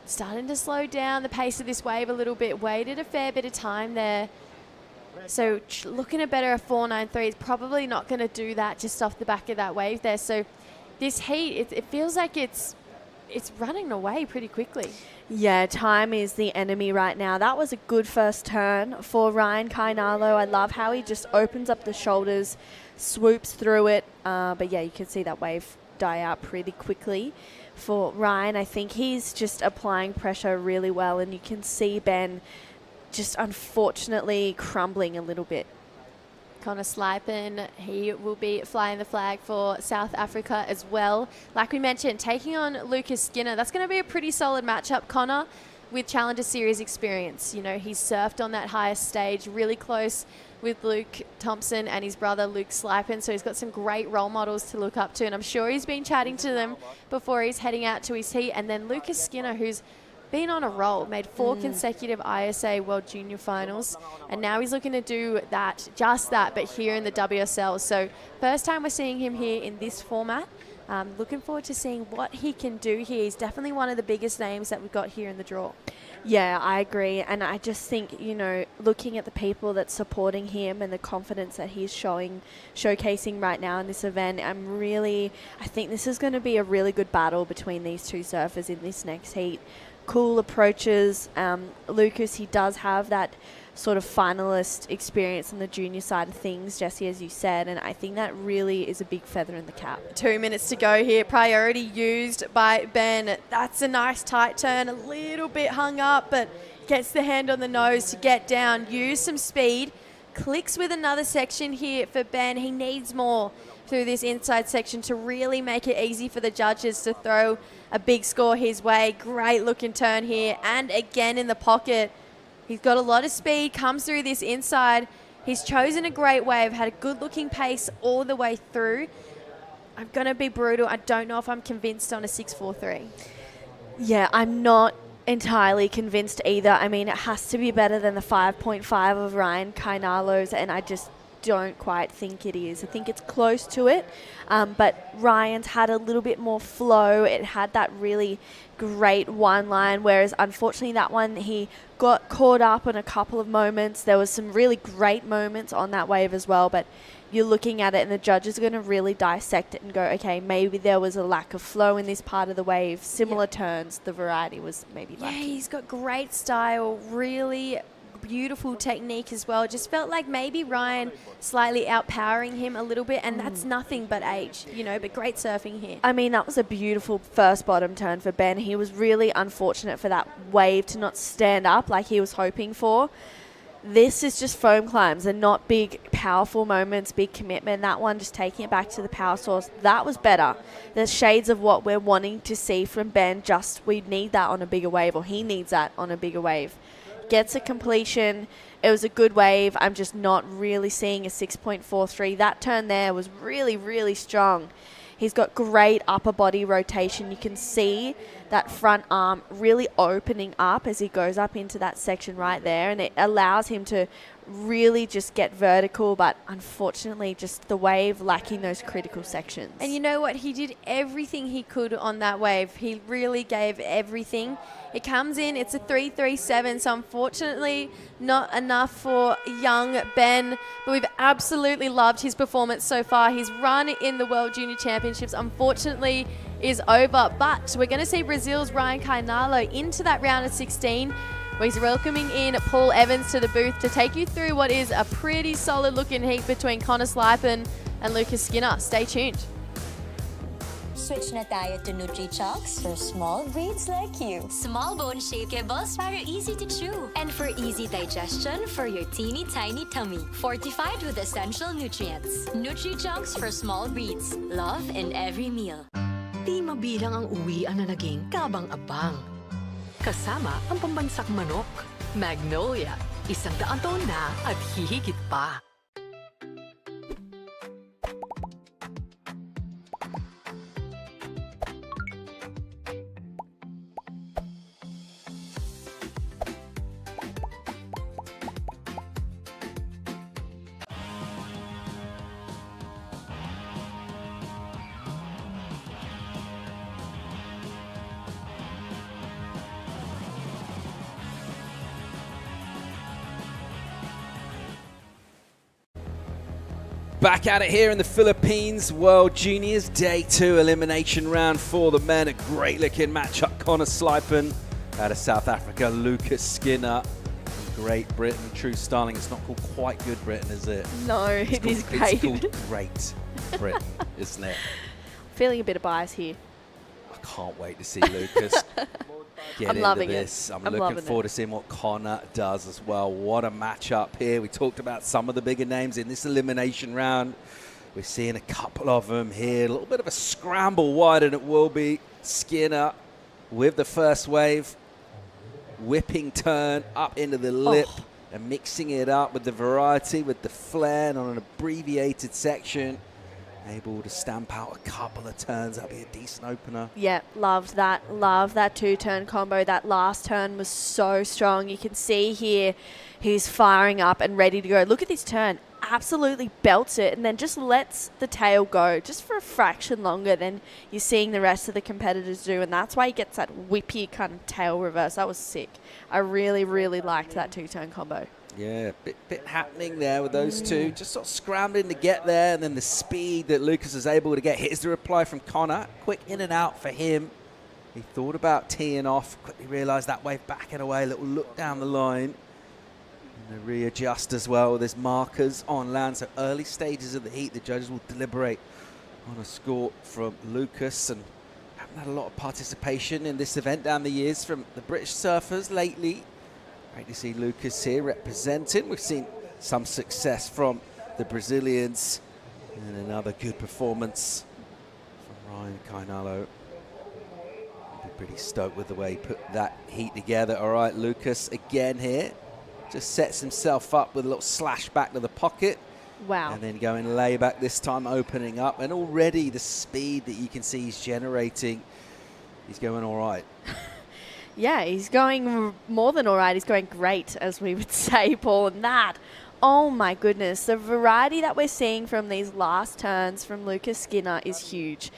Starting to slow down the pace of this wave a little bit. Waited a fair bit of time there. So looking at better a 4.93 is probably not going to do that just off the back of that wave there. So this heat, it feels like it's running away pretty quickly.
Yeah, time is the enemy right now. That was a good first turn for Ryan Kainalo. I love how he just opens up the shoulders, swoops through it. But yeah, you can see that wave die out pretty quickly. For Ryan, I think he's just applying pressure really well, and you can see Ben just unfortunately crumbling a little bit.
Connor Slipen, he will be flying the flag for South Africa as well. Like we mentioned, taking on Lucas Skinner. That's going to be a pretty solid matchup. Connor with Challenger Series experience. You know, he's surfed on that highest stage, really close with Luke Thompson and his brother Luke Slipen. So he's got some great role models to look up to. And I'm sure he's been chatting to them before he's heading out to his heat. And then Lucas Skinner, who's been on a roll, made 4 consecutive ISA World Junior Finals, and now he's looking to do just that, but here in the WSL. So first time we're seeing him here in this format. Looking forward to seeing what he can do here. He's definitely one of the biggest names that we've got here in the draw.
Yeah, I agree. And I just think, you know, looking at the people that's supporting him and the confidence that he's showcasing right now in this event, I think this is going to be a really good battle between these two surfers in this next heat. Cool approaches. Lucas, he does have that sort of finalist experience on the junior side of things, Jessie, as you said, and I think that really is a big feather in the cap.
2 minutes to go here. Priority used by Ben. That's a nice tight turn, a little bit hung up, but gets the hand on the nose to get down. Use some speed. Clicks with another section here for Ben. He needs more through this inside section to really make it easy for the judges to throw a big score his way. Great looking turn here, and again in the pocket. He's got a lot of speed, comes through this inside. He's chosen a great wave, had a good looking pace all the way through. I'm going to be brutal. I don't know if I'm convinced on a 6.43.
Yeah, I'm not entirely convinced either. I mean, it has to be better than the 5.5 of Ryan Kainalo's, and I just don't quite think it is. I think it's close to it, but Ryan's had a little bit more flow. It had that really great one line, whereas unfortunately that one he got caught up on a couple of moments. There was some really great moments on that wave as well, but you're looking at it and the judges are going to really dissect it and go, okay, maybe there was a lack of flow in this part of the wave. Similar turns, the variety was maybe lacking.
Yeah, he's got great style, really beautiful technique as well. Just felt like maybe Ryan slightly outpowering him a little bit, and that's nothing but age, you know, but great surfing here.
I mean, that was a beautiful first bottom turn for Ben. He was really unfortunate for that wave to not stand up like he was hoping for. This is just foam climbs and not big, powerful moments, big commitment. That one, just taking it back to the power source, that was better. There's shades of what we're wanting to see from Ben, just we need that on a bigger wave, or he needs that on a bigger wave. Gets a completion. It was a good wave. I'm just not really seeing a 6.43. That turn there was really, really strong. He's got great upper body rotation. You can see that front arm really opening up as he goes up into that section right there, and it allows him to really just get vertical, but unfortunately just the wave lacking those critical sections.
And you know what? He did everything he could on that wave. He really gave everything. It comes in, it's a 3.37, so unfortunately not enough for young Ben, but we've absolutely loved his performance so far. His run in the World Junior Championships unfortunately is over, but we're going to see Brazil's Ryan Kainalo into that round of 16. Where he's welcoming in Paul Evans to the booth to take you through what is a pretty solid looking heat between Connor Slipen and Lucas Skinner. Stay tuned.
Switch na tayo to NutriChocs for small breeds like you. Small bone shaped kibbles para easy to chew. And for easy digestion for your teeny tiny tummy. Fortified with essential nutrients. NutriChocs for small breeds. Love in every meal.
Di mabilang ang uwian na naging kabang-abang. Kasama ang pambansang manok. Magnolia, 100 taon na at hihigit pa.
Back at it here in the Philippines World Juniors, Day 2 elimination round for the men. A great looking matchup. Connor Slipen out of South Africa, Lucas Skinner from Great Britain. True Starling, it's not called quite Good Britain, is it?
No, it is great.
It's called Great Britain, isn't it?
Feeling a bit of bias here.
I can't wait to see Lucas get
I'm loving
into this.
it.
I'm
loving
looking forward
it.
to seeing what Connor does as well. What a matchup here. We talked about some of the bigger names in this elimination round. We're seeing a couple of them here. A little bit of a scramble wide, and it will be Skinner with the first wave. Whipping turn up into the lip and mixing it up with the variety, with the flair, and on an abbreviated section. Able to stamp out a couple of turns. That'll be a decent opener.
Yeah, loved that. Love that 2-turn combo. That last turn was so strong. You can see here he's firing up and ready to go. Look at this turn. Absolutely belts it and then just lets the tail go just for a fraction longer than you're seeing the rest of the competitors do. And that's why he gets that whippy kind of tail reverse. That was sick. I really, really liked that 2-turn combo.
Yeah, bit happening there with those two. Just sort of scrambling to get there, and then the speed that Lucas is able to get. Here's the reply from Connor. Quick in and out for him. He thought about teeing off, quickly realised that wave backing away, a little look down the line. And they readjust as well with his markers on land. So early stages of the heat, the judges will deliberate on a score from Lucas, and haven't had a lot of participation in this event down the years from the British surfers lately. Great to see Lucas here representing. We've seen some success from the Brazilians, and another good performance from Ryan Kainalo. Be pretty stoked with the way he put that heat together. All right, Lucas again here. Just sets himself up with a little slash back to the pocket.
Wow.
And then going layback this time, opening up. And already the speed that you can see he's generating, he's going all right.
Yeah, he's going more than all right. He's going great, as we would say, Paul. And that, oh my goodness, the variety that we're seeing from these last turns from Lucas Skinner is huge.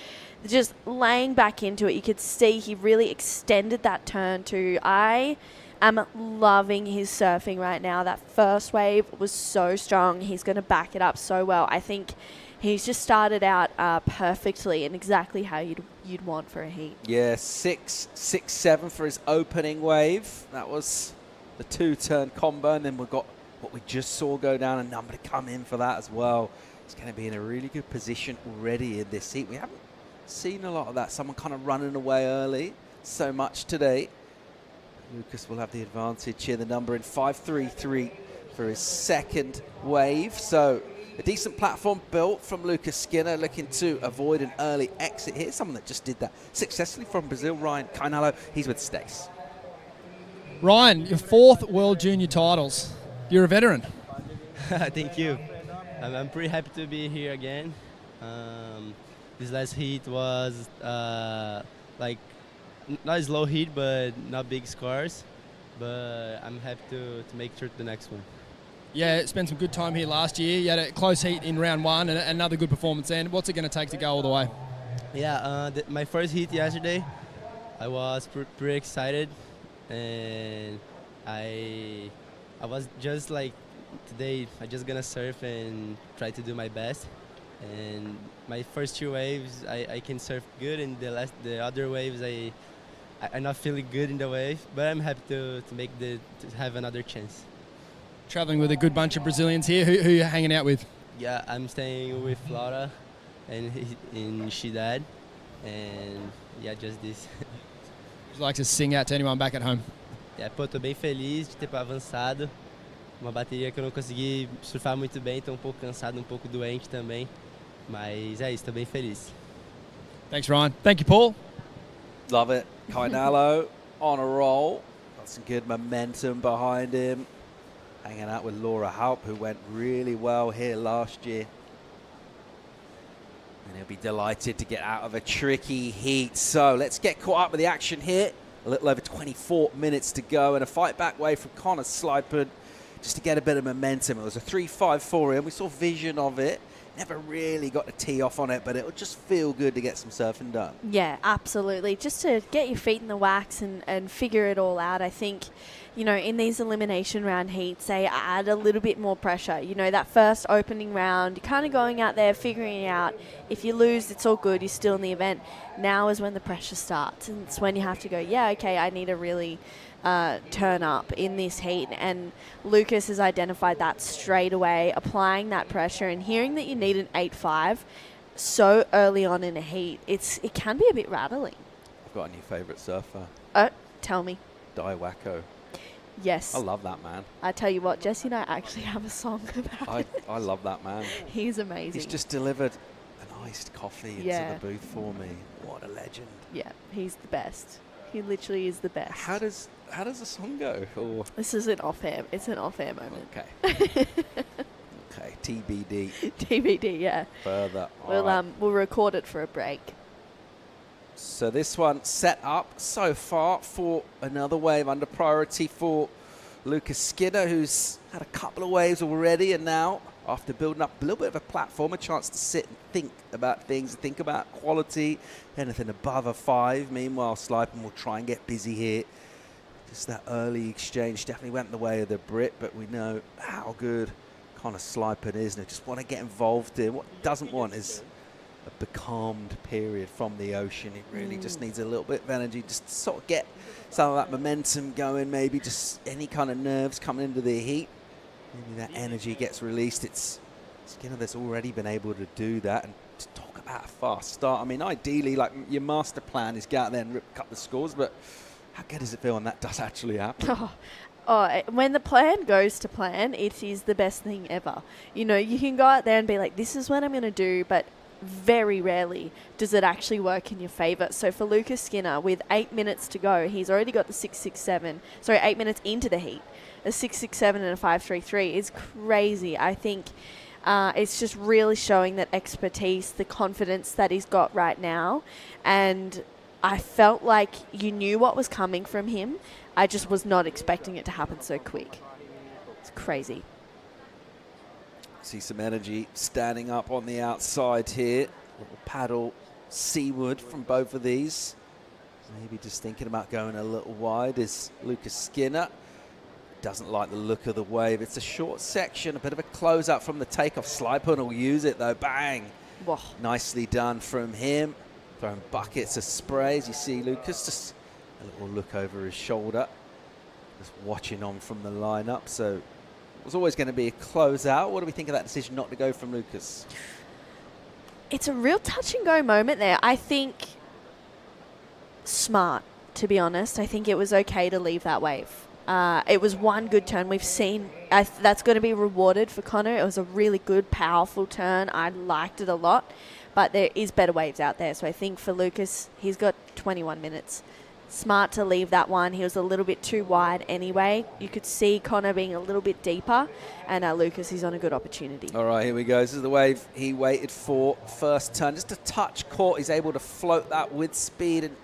Just laying back into it, you could see he really extended that turn too. I am loving his surfing right now. That first wave was so strong. He's going to back it up so well. I think he's just started out perfectly and exactly how you'd want for a heat.
Yeah, 6-6-7 for his opening wave. That was the 2-turn combo, and then we've got what we just saw go down, a number to come in for that as well. He's going to be in a really good position already in this heat. We haven't seen a lot of that. Someone kind of running away early so much today. Lucas will have the advantage here. The number in 5-3-3 for his second wave. So a decent platform built from Lucas Skinner, looking to avoid an early exit here. Someone that just did that successfully from Brazil, Ryan Kainalo. He's with Stace.
Ryan, your 4th World Junior titles. You're a veteran.
Thank you. I'm pretty happy to be here again. This last heat was like not as low heat, but not big scores. But I'm happy to make sure to the next one.
Yeah, spent some good time here last year. You had a close heat in round 1 and another good performance then. What's it going to take to go all the way?
Yeah, my first heat yesterday, I was pretty excited, and I was just like, today I just gonna surf and try to do my best. And my first 2 waves, I can surf good, and the other waves I'm not feeling good in the wave, but I'm happy to have another chance.
Traveling with a good bunch of Brazilians here. Who are you hanging out with?
Yeah, I'm staying with Laura and in Shidad, and yeah, just this.
Would you like to sing out to anyone back at home?
Yeah, pô, tô bem feliz de ter avançado. Uma bateria que eu não consegui surfar muito bem, tô um pouco cansado, um pouco doente também, mas é isso, tô bem feliz.
Thanks, Ryan. Thank you, Paul.
Love it. Kainalo on a roll. Got some good momentum behind him. Hanging out with Laura Haupt, who went really well here last year. And he'll be delighted to get out of a tricky heat. So let's get caught up with the action here. A little over 24 minutes to go, and a fight back way from Connor Slipen just to get a bit of momentum. It was a 3-5-4 in. We saw vision of it. Never really got to tee off on it, but it'll just feel good to get some surfing done.
Yeah, absolutely. Just to get your feet in the wax and figure it all out. I think, you know, in these elimination round heats, they add a little bit more pressure. You know, that first opening round, you're kind of going out there, figuring it out. If you lose, it's all good. You're still in the event. Now is when the pressure starts. And it's when you have to go, yeah, okay, I need to really turn up in this heat. And Lucas has identified that straight away, applying that pressure and hearing that you need an 8.5 so early on in a heat. It can be a bit rattling.
I've got a new favourite surfer.
Tell me.
Di Wacko.
Yes.
I love that man.
I tell you what, Jesse and I actually have a song about it.
I love that man.
He's amazing.
He's just delivered an iced coffee into the booth for me. What a legend.
Yeah, he's the best. He literally is the best.
How does the song go? Or
this is an off-air. It's an off-air moment.
Okay. Okay, TBD.
TBD, yeah.
Further.
We'll record it for a break.
So this one set up so far for another wave under priority for Lucas Skinner, who's had a couple of waves already, and now, after building up a little bit of a platform, a chance to sit and think about things, think about quality, anything above a 5. Meanwhile, Slipen will try and get busy here. Just that early exchange definitely went the way of the Brit, but we know how good Connor Slipen is, and they just want to get involved in. What he doesn't want is a becalmed period from the ocean. It really just needs a little bit of energy, just to sort of get some of that momentum going, maybe just any kind of nerves coming into the heat. Maybe that energy gets released. It's Skinner that's already been able to do that. And to talk about a fast start, I mean, ideally, like, your master plan is go out there and cut the scores, but how good does it feel when that does actually happen?
When the plan goes to plan, it is the best thing ever. You know, you can go out there and be like, this is what I'm going to do, but very rarely does it actually work in your favour. So for Lucas Skinner, with 8 minutes to go, he's already got the 6.67. Sorry, 8 minutes into the heat. A 6.67 and a 5.33 is crazy. I think it's just really showing that expertise, the confidence that he's got right now. And I felt like you knew what was coming from him. I just was not expecting it to happen so quick. It's crazy.
See some energy standing up on the outside here. Little paddle seaward from both of these. Maybe just thinking about going a little wide is Lucas Skinner. Doesn't like the look of the wave. It's a short section, a bit of a closeout from the takeoff. Slipen will use it though. Bang!
Whoa. Nicely
done from him. Throwing buckets of sprays. You see Lucas just a little look over his shoulder. Just watching on from the lineup. So it was always going to be a closeout. What do we think of that decision not to go from Lucas?
It's a real touch and go moment there. I think smart, to be honest. I think it was okay to leave that wave. It was one good turn. We've seen that's going to be rewarded for Connor. It was a really good, powerful turn. I liked it a lot, but there is better waves out there. So I think for Lucas, he's got 21 minutes. Smart to leave that one. He was a little bit too wide anyway. You could see Connor being a little bit deeper, and Lucas, he's on a good opportunity.
All right, here we go. This is the wave he waited for. First turn, just a touch caught. He's able to float that with speed, and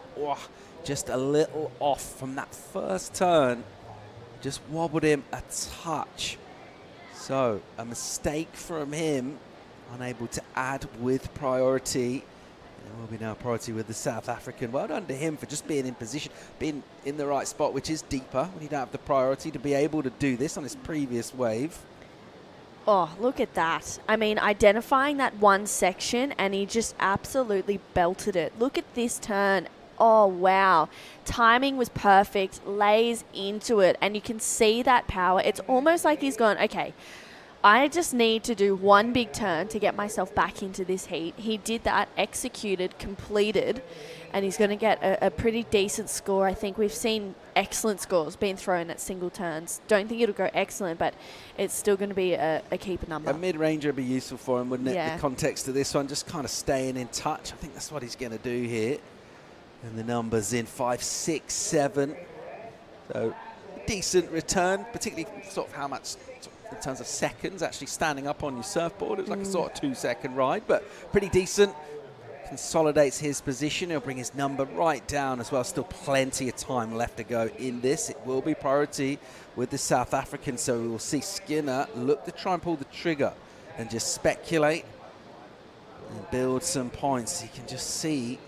just a little off from that first turn. Just wobbled him a touch. So a mistake from him, unable to add with priority. There will be now priority with the South African. Well done to him for just being in position, being in the right spot, which is deeper when you don't have the priority to be able to do this on this previous wave.
Oh, look at that. I mean, identifying that one section, and he just absolutely belted it. Look at this turn. Oh, wow. Timing was perfect, lays into it, and you can see that power. It's almost like he's gone, okay, I just need to do one big turn to get myself back into this heat. He did that, executed, completed, and he's going to get a pretty decent score. I think we've seen excellent scores being thrown at single turns. Don't think it'll go excellent, but it's still going to be a keeper number.
A mid-ranger would be useful for him, wouldn't it?
Yeah.
The context of this one, just kind of staying in touch. I think that's what he's going to do here. And the numbers in 5, 6, 7. So decent return, particularly sort of how much in terms of seconds actually standing up on your surfboard. It was like a sort of 2-second ride, but pretty decent. Consolidates his position. He'll bring his number right down as well. Still plenty of time left to go in this. It will be priority with the South African, so we will see Skinner look to try and pull the trigger and just speculate and build some points. You can just see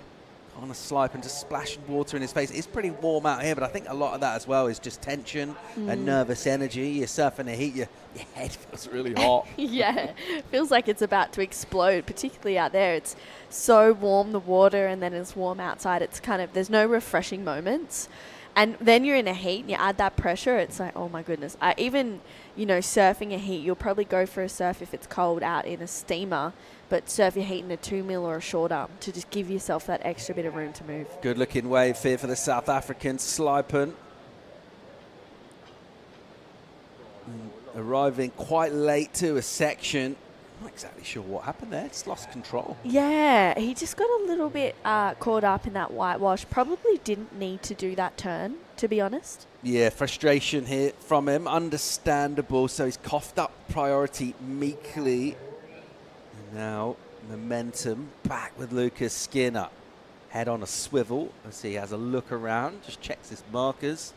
on a slipe and just splashing water in his face. It's pretty warm out here, but I think a lot of that as well is just tension and nervous energy. You're surfing the heat, your head feels really hot.
Yeah, feels like it's about to explode, particularly out there. It's so warm, the water, and then it's warm outside. It's kind of, there's no refreshing moments. And then you're in a heat and you add that pressure, it's like, oh my goodness. Even, you know, surfing a heat, you'll probably go for a surf if it's cold out in a steamer, but surf your heat in a 2 mil or a short arm to just give yourself that extra bit of room to move.
Good looking wave here for the South African Slipen. Arriving quite late to a section. Not exactly sure what happened there. Just lost control.
Yeah, he just got a little bit caught up in that whitewash. Probably didn't need to do that turn, to be honest.
Yeah, frustration here from him. Understandable. So he's coughed up priority meekly. And now momentum back with Lucas Skinner. Head on a swivel as he has a look around. Just checks his markers.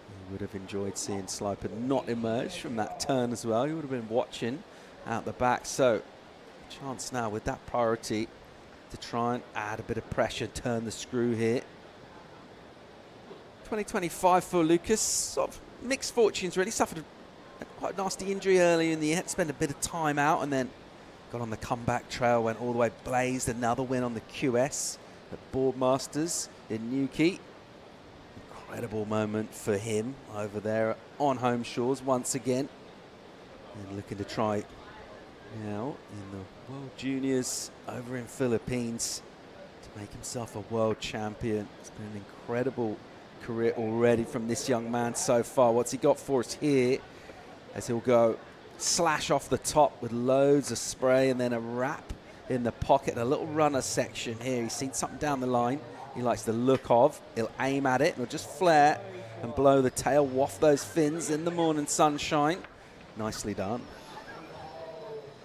He would have enjoyed seeing Slipen not emerge from that turn as well. He would have been watching out the back. So chance now with that priority to try and add a bit of pressure, turn the screw here. 2025 for Lucas, sort of mixed fortunes really. Suffered a quite nasty injury early in the year, had to spend a bit of time out and then got on the comeback trail, went all the way, blazed another win on the QS at Boardmasters in Newquay. Incredible moment for him over there on home shores once again. And looking to try now in the World Juniors over in Philippines to make himself a world champion. It's been an incredible career already from this young man so far. What's he got for us here? As he'll go slash off the top with loads of spray and then a wrap in the pocket, a little runner section here. He's seen something down the line he likes the look of. He'll aim at it and he'll just flare and blow the tail, waft those fins in the morning sunshine. Nicely done.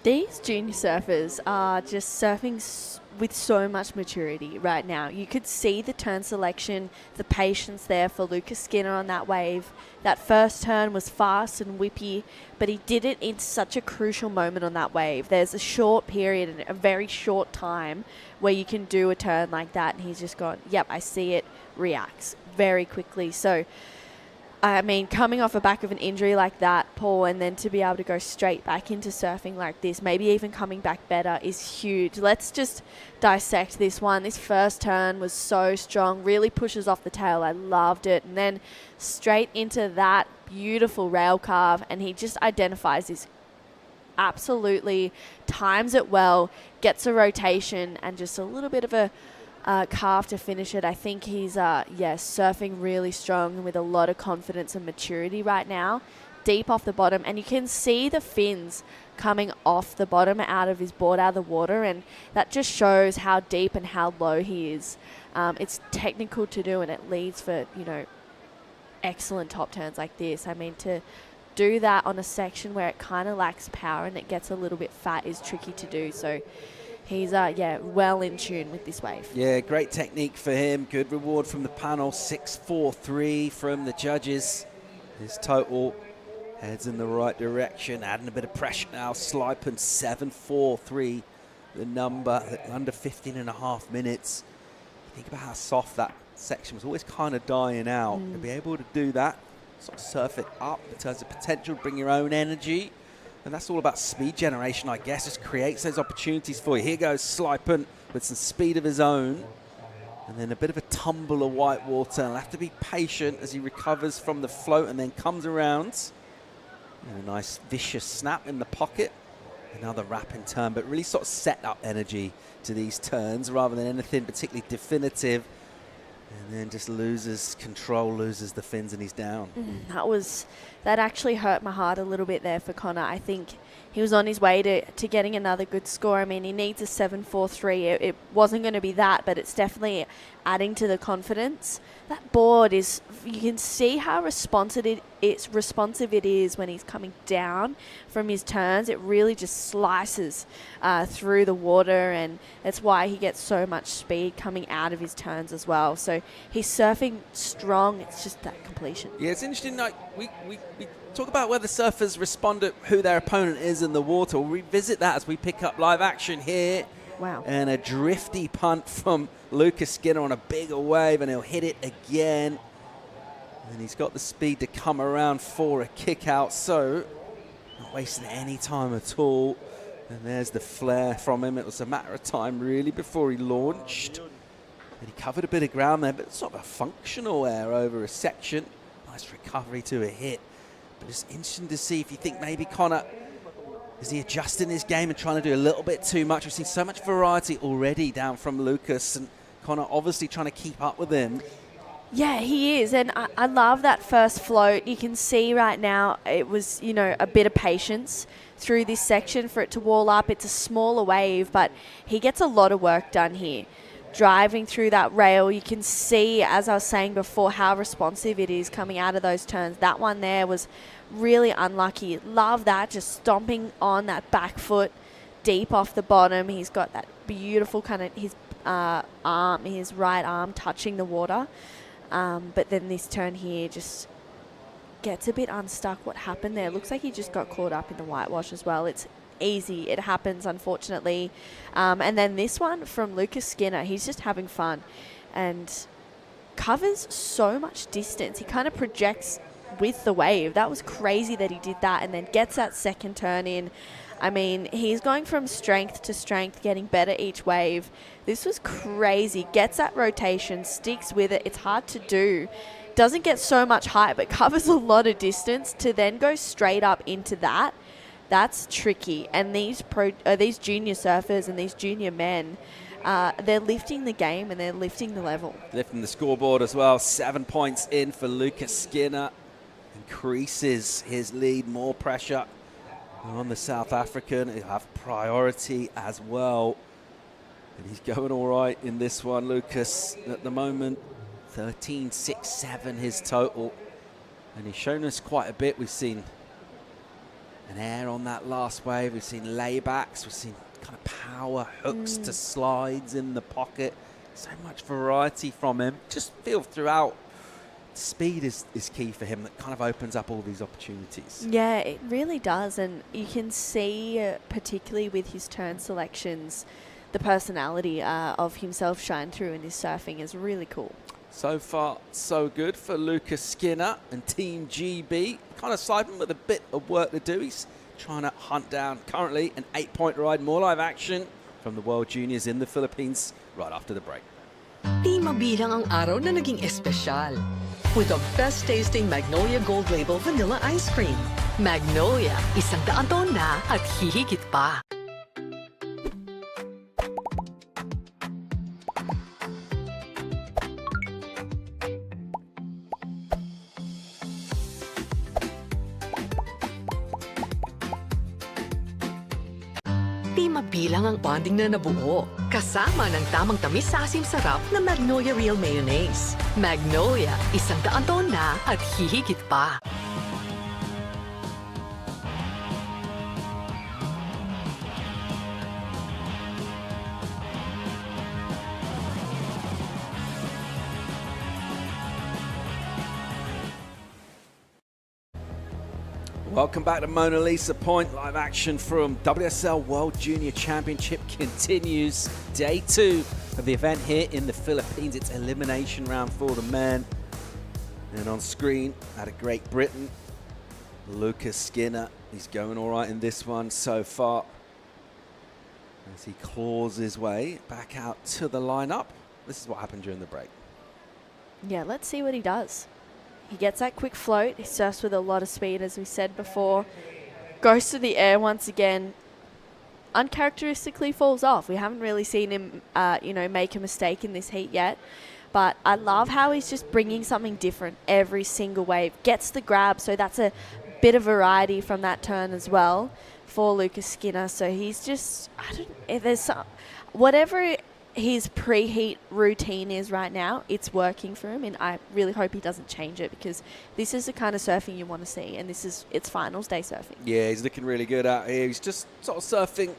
These junior surfers are just surfing with so much maturity right now. You could see the turn selection, the patience there for Lucas Skinner on that wave. That first turn was fast and whippy, but he did it in such a crucial moment on that wave. There's a short period and a very short time where you can do a turn like that, and he's just gone, yep, I see it, reacts very quickly. So, I mean, coming off the back of an injury like that, Paul, and then to be able to go straight back into surfing like this, maybe even coming back better, is huge. Let's just dissect this one. This first turn was so strong, really pushes off the tail. I loved it. And then straight into that beautiful rail carve, and he just identifies this, absolutely times it well, gets a rotation, and just a little bit of a carve to finish it. I think he's surfing really strong with a lot of confidence and maturity right now, deep off the bottom, and you can see the fins coming off the bottom out of his board, out of the water, and that just shows how deep and how low he is. It's technical to do, and it leads for, you know, excellent top turns like this. I mean, to do that on a section where it kind of lacks power and it gets a little bit fat is tricky to do. So he's, well in tune with this wave.
Yeah, great technique for him. Good reward from the panel. 6.43 from the judges. His total heads in the right direction. Adding a bit of pressure now. Slipen 7.43, the number, under 15.5 minutes. Think about how soft that section was. Always kind of dying out. To be able to do that, sort of surf it up in terms of potential, bring your own energy. And that's all about speed generation, I guess. Just creates those opportunities for you. Here goes Slipen with some speed of his own. And then a bit of a tumble of white water. He'll have to be patient as he recovers from the float and then comes around. And a nice vicious snap in the pocket. Another wrapping turn, but really sort of set up energy to these turns rather than anything particularly definitive. And then just loses control, loses the fins, and he's down.
That actually hurt my heart a little bit there for Connor. I think he was on his way to getting another good score. I mean, he needs a 7.43. It wasn't going to be that, but it's definitely adding to the confidence. That board is, you can see how responsive it is when he's coming down from his turns. It really just slices through the water, and that's why he gets so much speed coming out of his turns as well. So he's surfing strong. It's just that completion.
Yeah, it's interesting. Like we talk about whether surfers respond to who their opponent is in the water. We'll revisit that as we pick up live action here
Wow.
And a drifty punt from Lucas Skinner on a bigger wave, and he'll hit it again. And he's got the speed to come around for a kick out, so not wasting any time at all. And there's the flare from him. It was a matter of time, really, before he launched. And he covered a bit of ground there, but sort of a functional air over a section. Nice recovery to a hit. But it's interesting to see if you think maybe Connor, is he adjusting his game and trying to do a little bit too much? We've seen so much variety already down from Lucas, and Connor obviously trying to keep up with him.
Yeah, he is, and I love that first float. You can see right now it was, you know, a bit of patience through this section for it to wall up. It's a smaller wave, but he gets a lot of work done here. Driving through that rail, you can see, as I was saying before, how responsive it is coming out of those turns. That one there was really unlucky. Love that, just stomping on that back foot deep off the bottom. He's got that beautiful kind of his right arm touching the water. But then this turn here just gets a bit unstuck. What happened there? Looks like he just got caught up in the whitewash as well. It's easy. It happens, unfortunately. And then this one from Lucas Skinner. He's just having fun and covers so much distance. He kind of projects with the wave. That was crazy that he did that, and then gets that second turn in. I mean, he's going from strength to strength, getting better each wave. This was crazy. Gets that rotation, sticks with it. It's hard to do. Doesn't get so much height, but covers a lot of distance to then go straight up into that. That's tricky. And these junior surfers and these junior men, they're lifting the game and they're lifting the level.
Lifting the scoreboard as well. 7 points in for Lucas Skinner. Increases his lead, more pressure on the South African. He'll have priority as well. And he's going all right in this one, Lucas, at the moment. 13.67 his total. And he's shown us quite a bit. We've seen an air on that last wave. We've seen laybacks. We've seen kind of power hooks to slides in the pocket. So much variety from him. Just feel throughout. Speed is key for him. That kind of opens up all these opportunities.
Yeah, it really does. And you can see, particularly with his turn selections, the personality of himself shine through in his surfing is really cool.
So far, so good for Lucas Skinner and Team GB. Kind of Simon with a bit of work to do. He's trying to hunt down currently an 8-point ride. More live action from the World Juniors in the Philippines right after the break.
Di mabilang ang araw na naging espesyal. With the best tasting Magnolia Gold Label Vanilla Ice Cream. Magnolia, 100 taon na at hihigit pa. Di mabilang ang bonding na nabuo. Kasama ng tamang tamis sa asim sarap na Magnolia Real Mayonnaise. Magnolia, 100 taon na at hihigit pa.
Welcome back to Mona Lisa Point. Live action from WSL World Junior Championship continues. Day 2 of the event here in the Philippines. It's elimination round for the men. And on screen, out of Great Britain, Lucas Skinner. He's going all right in this one so far. As he claws his way back out to the lineup. This is what happened during the break.
Yeah, let's see what he does. He gets that quick float. He surfs with a lot of speed, as we said before. Goes to the air once again. Uncharacteristically falls off. We haven't really seen him, make a mistake in this heat yet. But I love how he's just bringing something different every single wave. Gets the grab, so that's a bit of variety from that turn as well for Lucas Skinner. So he's just, whatever his preheat routine is right now, it's working for him, and I really hope he doesn't change it, because this is the kind of surfing you want to see, and it's finals day surfing.
Yeah, he's looking really good out here. He's just sort of surfing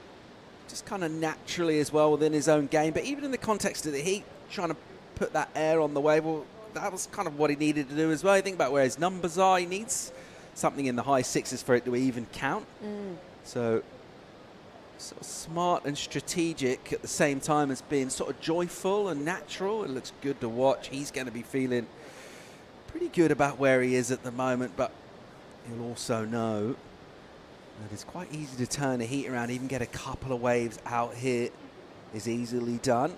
just kind of naturally as well within his own game, but even in the context of the heat, trying to put that air on the wave, well, that was kind of what he needed to do as well. You think about where his numbers are, he needs something in the high 6s for it to even count. So sort of smart and strategic at the same time as being sort of joyful and natural. It looks good to watch. He's going to be feeling pretty good about where he is at the moment, but he'll also know that it's quite easy to turn the heat around, even get a couple of waves out here is easily done.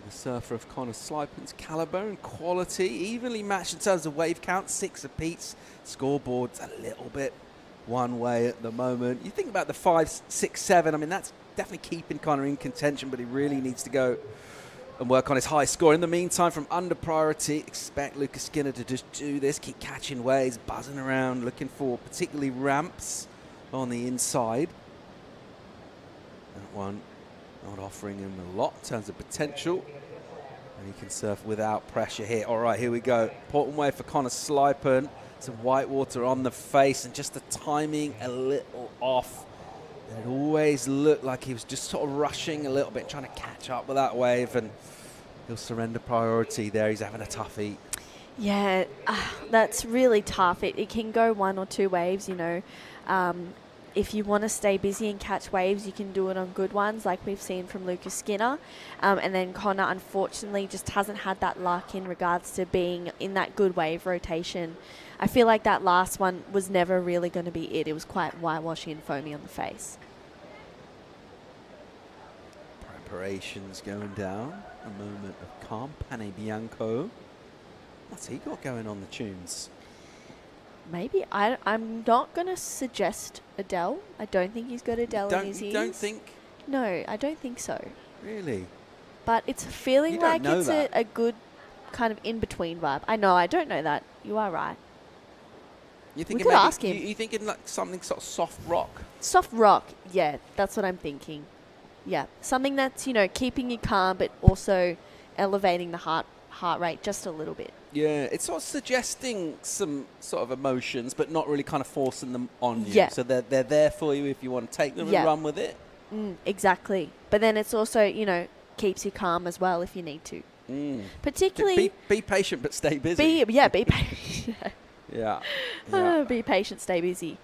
The surfer of Connor Slipen's caliber and quality, evenly matched in terms of wave count, 6 apiece. Scoreboard's a little bit one way at the moment. You think about the 5, 6, 7. I mean, that's definitely keeping Connor in contention, but he really needs to go and work on his high score. In the meantime, from under priority, expect Lucas Skinner to just do this, keep catching waves, buzzing around, looking for particularly ramps on the inside. That one not offering him a lot in terms of potential. And he can surf without pressure here. All right, here we go. Important wave for Connor Slipen. Some white water on the face and just the timing a little off. It always looked like he was just sort of rushing a little bit, trying to catch up with that wave, and he'll surrender priority there. He's having a tough heat.
Yeah, that's really tough. It can go 1 or 2 waves, you know. If you want to stay busy and catch waves, you can do it on good ones like we've seen from Lucas Skinner. And then Connor, unfortunately, just hasn't had that luck in regards to being in that good wave rotation. I feel like that last one was never really going to be it. It was quite whitewashy and foamy on the face.
Preparations going down. A moment of calm. Pane Bianco. What's he got going on the tunes?
Maybe. I'm not going to suggest Adele. I don't think he's got Adele in his ears.
You don't think?
No, I don't think so.
Really?
But it's feeling
You don't
like
know
it's
that.
a good kind of in-between vibe. I know, I don't know that. You are right.
You
We could ask him.
You thinking like something sort of soft rock?
Soft rock, yeah, that's what I'm thinking. Yeah, something that's, you know, keeping you calm but also elevating the heart rate just a little bit.
Yeah, it's sort of suggesting some sort of emotions, but not really kind of forcing them on you.
Yeah.
So they're there for you if you want to take them
Yeah.
and run with it.
Exactly. But then it's also, you know, keeps you calm as well if you need to. Particularly...
Be patient, but stay busy.
Be patient.
Yeah.
Be patient, stay busy.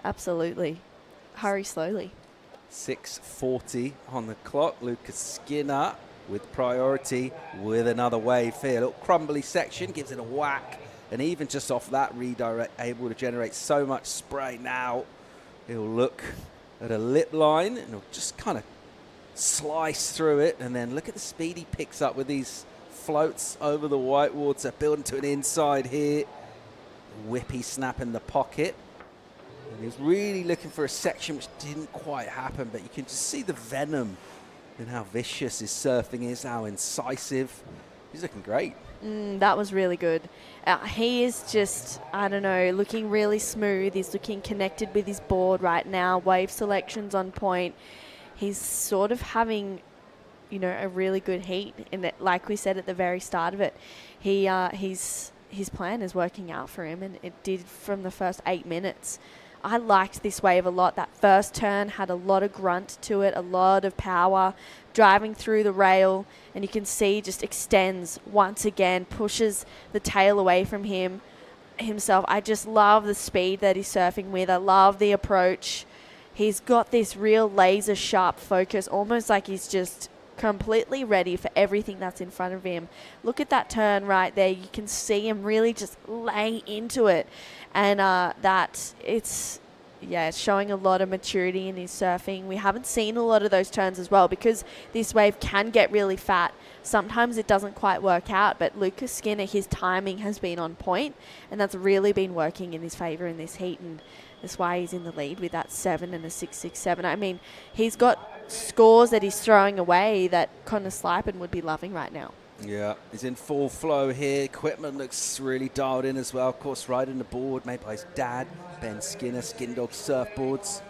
Absolutely. Hurry slowly.
6:40 on the clock. Lucas Skinner with priority with another wave here. A little crumbly section, gives it a whack. And even just off that redirect, able to generate so much spray now. He'll look at a lip line and he'll just kind of slice through it. And then look at the speed he picks up with these floats over the white water, building to an inside here. Whippy snap in the pocket. And he was really looking for a section which didn't quite happen, but you can just see the venom in how vicious his surfing is, how incisive. He's looking great.
That was really good. He is just, I don't know, looking really smooth. He's looking connected with his board right now. Wave selection's on point. He's sort of having, you know, a really good heat. And like we said at the very start of it, his plan is working out for him, and it did from the first 8 minutes. I liked this wave a lot. That first turn had a lot of grunt to it, a lot of power, driving through the rail, and you can see just extends once again, pushes the tail away from himself. I just love the speed that he's surfing with. I love the approach. He's got this real laser sharp focus, almost like he's just completely ready for everything that's in front of him. Look at that turn right there. You can see him really just lay into it. And it's showing a lot of maturity in his surfing. We haven't seen a lot of those turns as well because this wave can get really fat. Sometimes it doesn't quite work out, but Lucas Skinner, his timing has been on point, and that's really been working in his favour in this heat, and that's why he's in the lead with that 7 and a 6.67. I mean, he's got scores that he's throwing away that Connor Slipen would be loving right now.
Yeah, he's in full flow here. Equipment looks really dialed in as well. Of course, riding the board made by his dad, Ben Skinner, Skin Dog Surfboards.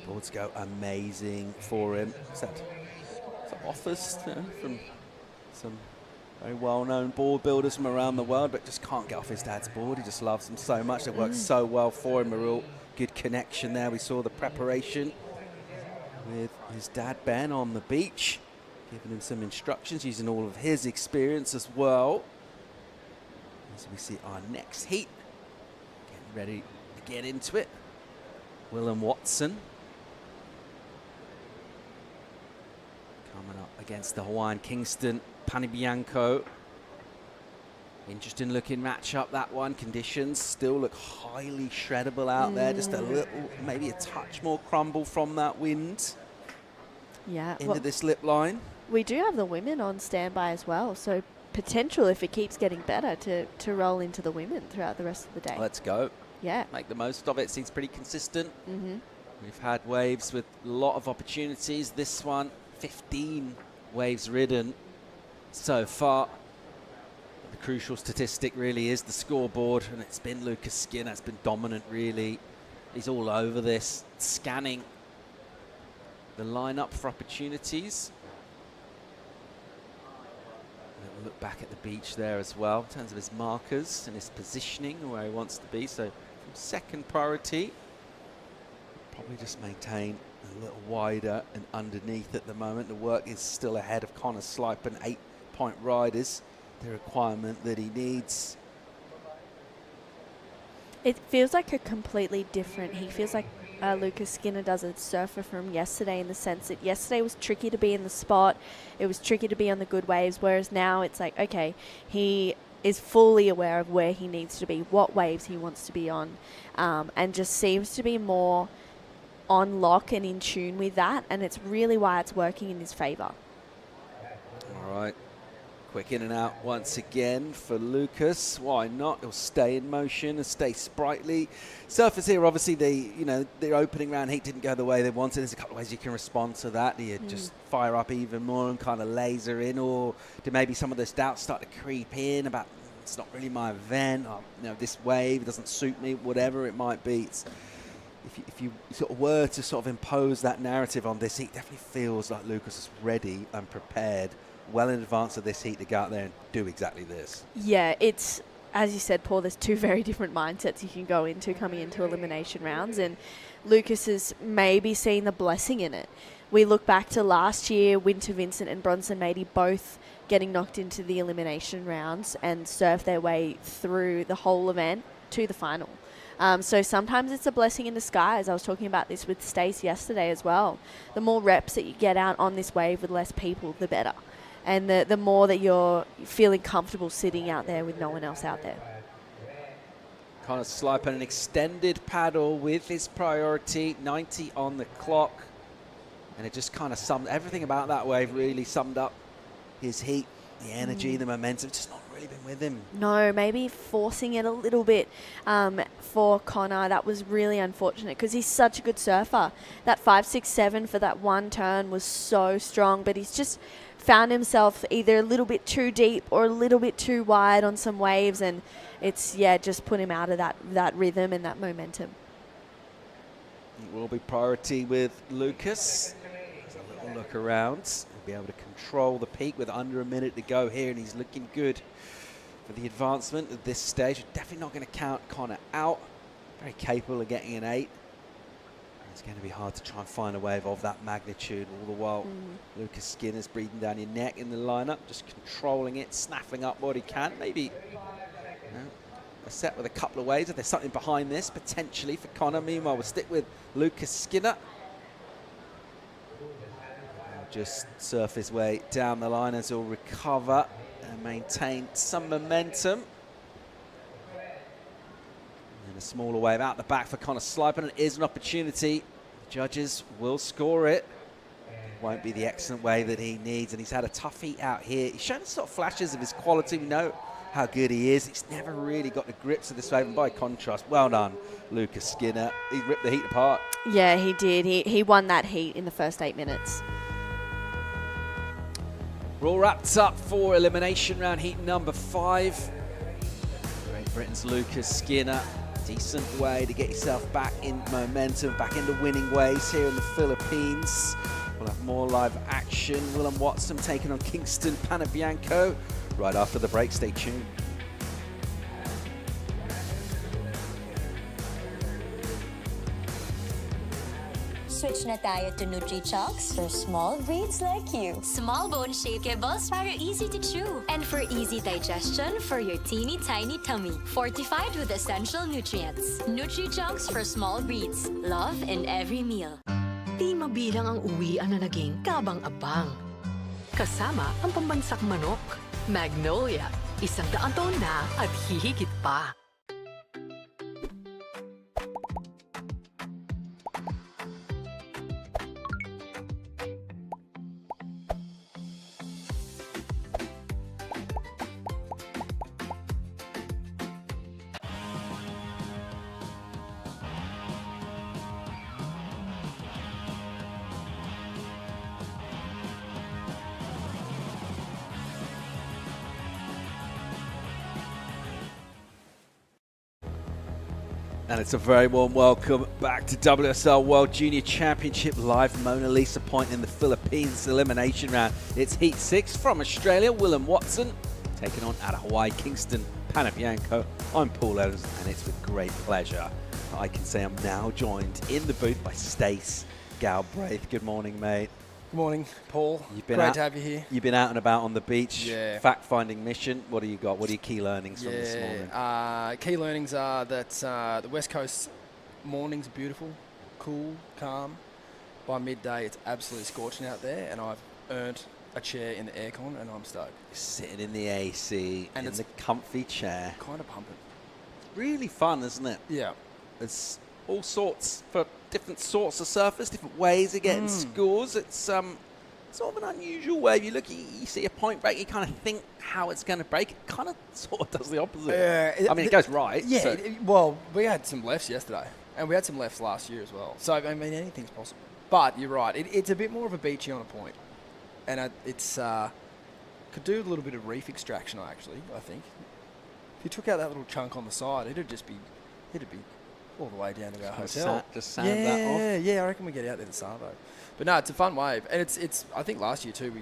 Boards go amazing for him. So offers from some very well-known board builders from around the world, but just can't get off his dad's board. He just loves them so much. They work so well for him. A real good connection there. We saw the preparation with his dad, Ben, on the beach, giving him some instructions, using all of his experience as well. As we see our next heat, getting ready to get into it. Willem Watson. coming up against the Hawaiian Kingston, Panabianco. Interesting looking matchup, that one. Conditions still look highly shreddable out there. Just a little, maybe a touch more crumble from that wind.
Yeah.
Into this lip line.
We do have the women on standby as well, so potential if it keeps getting better to roll into the women throughout the rest of the day.
Let's go.
Yeah.
Make the most of it. Seems pretty consistent.
Mm-hmm.
We've had waves with a lot of opportunities. This one, 15 waves ridden so far. The crucial statistic really is the scoreboard, and it's been Lucas Skinner. It's been dominant, really. He's all over this, scanning the lineup for opportunities. And look back at the beach there as well in terms of his markers and his positioning where he wants to be. So from second priority, probably just maintain a little wider and underneath at the moment. The work is still ahead of Connor Slipen, 8-point riders. The requirement that he needs.
It feels like a completely different. He feels like Lucas Skinner does a surfer from yesterday, in the sense that yesterday was tricky to be in the spot. It was tricky to be on the good waves, whereas now it's like, okay, he is fully aware of where he needs to be, what waves he wants to be on, and just seems to be more on lock and in tune with that, and it's really why it's working in his favour.
All right. Quick in and out once again for Lucas. Why not? He'll stay in motion and stay sprightly. Surfers here, obviously, their opening round heat didn't go the way they wanted. There's a couple of ways you can respond to that. Do you just fire up even more and kind of laser in, or do maybe some of those doubts start to creep in about it's not really my event, or, this wave doesn't suit me, whatever it might be. If you sort of were to sort of impose that narrative on this heat, it definitely feels like Lucas is ready and prepared well in advance of this heat to go out there and do exactly this.
Yeah, it's, as you said, Paul, there's two very different mindsets you can go into coming into elimination rounds, and Lucas has maybe seen the blessing in it. We look back to last year, Winter Vincent and Bronson Matey both getting knocked into the elimination rounds and surf their way through the whole event to the final. So sometimes it's a blessing in disguise. I was talking about this with Stace yesterday as well. The more reps that you get out on this wave with less people, the better. And the more that you're feeling comfortable sitting out there with no one else out there.
Connor Slipen, an extended paddle with his priority, 90 on the clock. And it just kind of summed, everything about that wave really summed up his heat, the energy, the momentum. Just not really been with him.
No, maybe forcing it a little bit for Connor. That was really unfortunate because he's such a good surfer. That 5.67 for that one turn was so strong, but he's just found himself either a little bit too deep or a little bit too wide on some waves, and it's, just put him out of that rhythm and that momentum.
It will be priority with Lucas. There's a little look around. He'll be able to control the peak with under a minute to go here, and he's looking good for the advancement at this stage. We're definitely not going to count Connor out. Very capable of getting an 8. It's going to be hard to try and find a wave of that magnitude. All the while, Lucas Skinner's breathing down your neck in the lineup, just controlling it, snaffling up what he can. Maybe a set with a couple of waves. If there's something behind this, potentially for Connor. Meanwhile, we'll stick with Lucas Skinner. He'll just surf his way down the line as he'll recover and maintain some momentum. A smaller wave out the back for Connor Slipen, and it is an opportunity. The judges will score it. It won't be the excellent wave that he needs, and he's had a tough heat out here. He's shown sort of flashes of his quality. We know how good he is. He's never really got the grips of this wave, and by contrast, well done, Lucas Skinner. He ripped the heat apart.
Yeah, he did. He won that heat in the first 8 minutes.
We're all wrapped up for elimination round heat number 5. Great Britain's Lucas Skinner. Decent way to get yourself back in momentum, back into winning ways here in the Philippines. We'll have more live action. Willem Watson taking on Kingston Panabianco right after the break. Stay tuned.
Switch na tayo to Nutri-Chunks for small breeds like you. Small bone shakeables para easy to chew. And for easy digestion for your teeny tiny tummy. Fortified with essential nutrients. Nutri-Chunks for small breeds. Love in every meal.
Di mabilang ang uwian na naging kabang-abang. kasama ang pambansang manok. Magnolia, 100 taon na at hihigit pa.
And it's a very warm welcome back to WSL World Junior Championship live. Mona Lisa Point in the Philippines elimination round. It's Heat 6 from Australia. Willem Watson taking on out of Hawaii, Kingston Panabianco. I'm Paul Evans, and it's with great pleasure that I can say I'm now joined in the booth by Stace Galbraith. Good morning, mate.
Good morning, Paul. Great to have you here.
You've been out and about on the beach.
Yeah.
Fact-finding mission. What do you got? What are your key learnings from this morning?
Key learnings are that the West Coast mornings are beautiful, cool, calm. By midday, it's absolutely scorching out there, and I've earned a chair in the aircon, and I'm stoked.
Sitting in the AC,
and
in the comfy chair.
Kind of pumping.
Really fun, isn't it?
Yeah.
It's all sorts for different sorts of surface, different ways of getting scores. It's sort of an unusual way. If you look, you see a point break, you kind of think how it's going to break. It kind of sort of does the opposite. I mean, it goes right.
Yeah.
So.
Well, we had some lefts yesterday, and we had some lefts last year as well. So, I mean, anything's possible. But you're right. It's a bit more of a beachy on a point. And it's could do a little bit of reef extraction, actually, I think. If you took out that little chunk on the side, it'd be all the way down to our hotel.
Just sand that off.
Yeah, I reckon we get out there to Savo. But no, it's a fun wave. And it's I think last year too,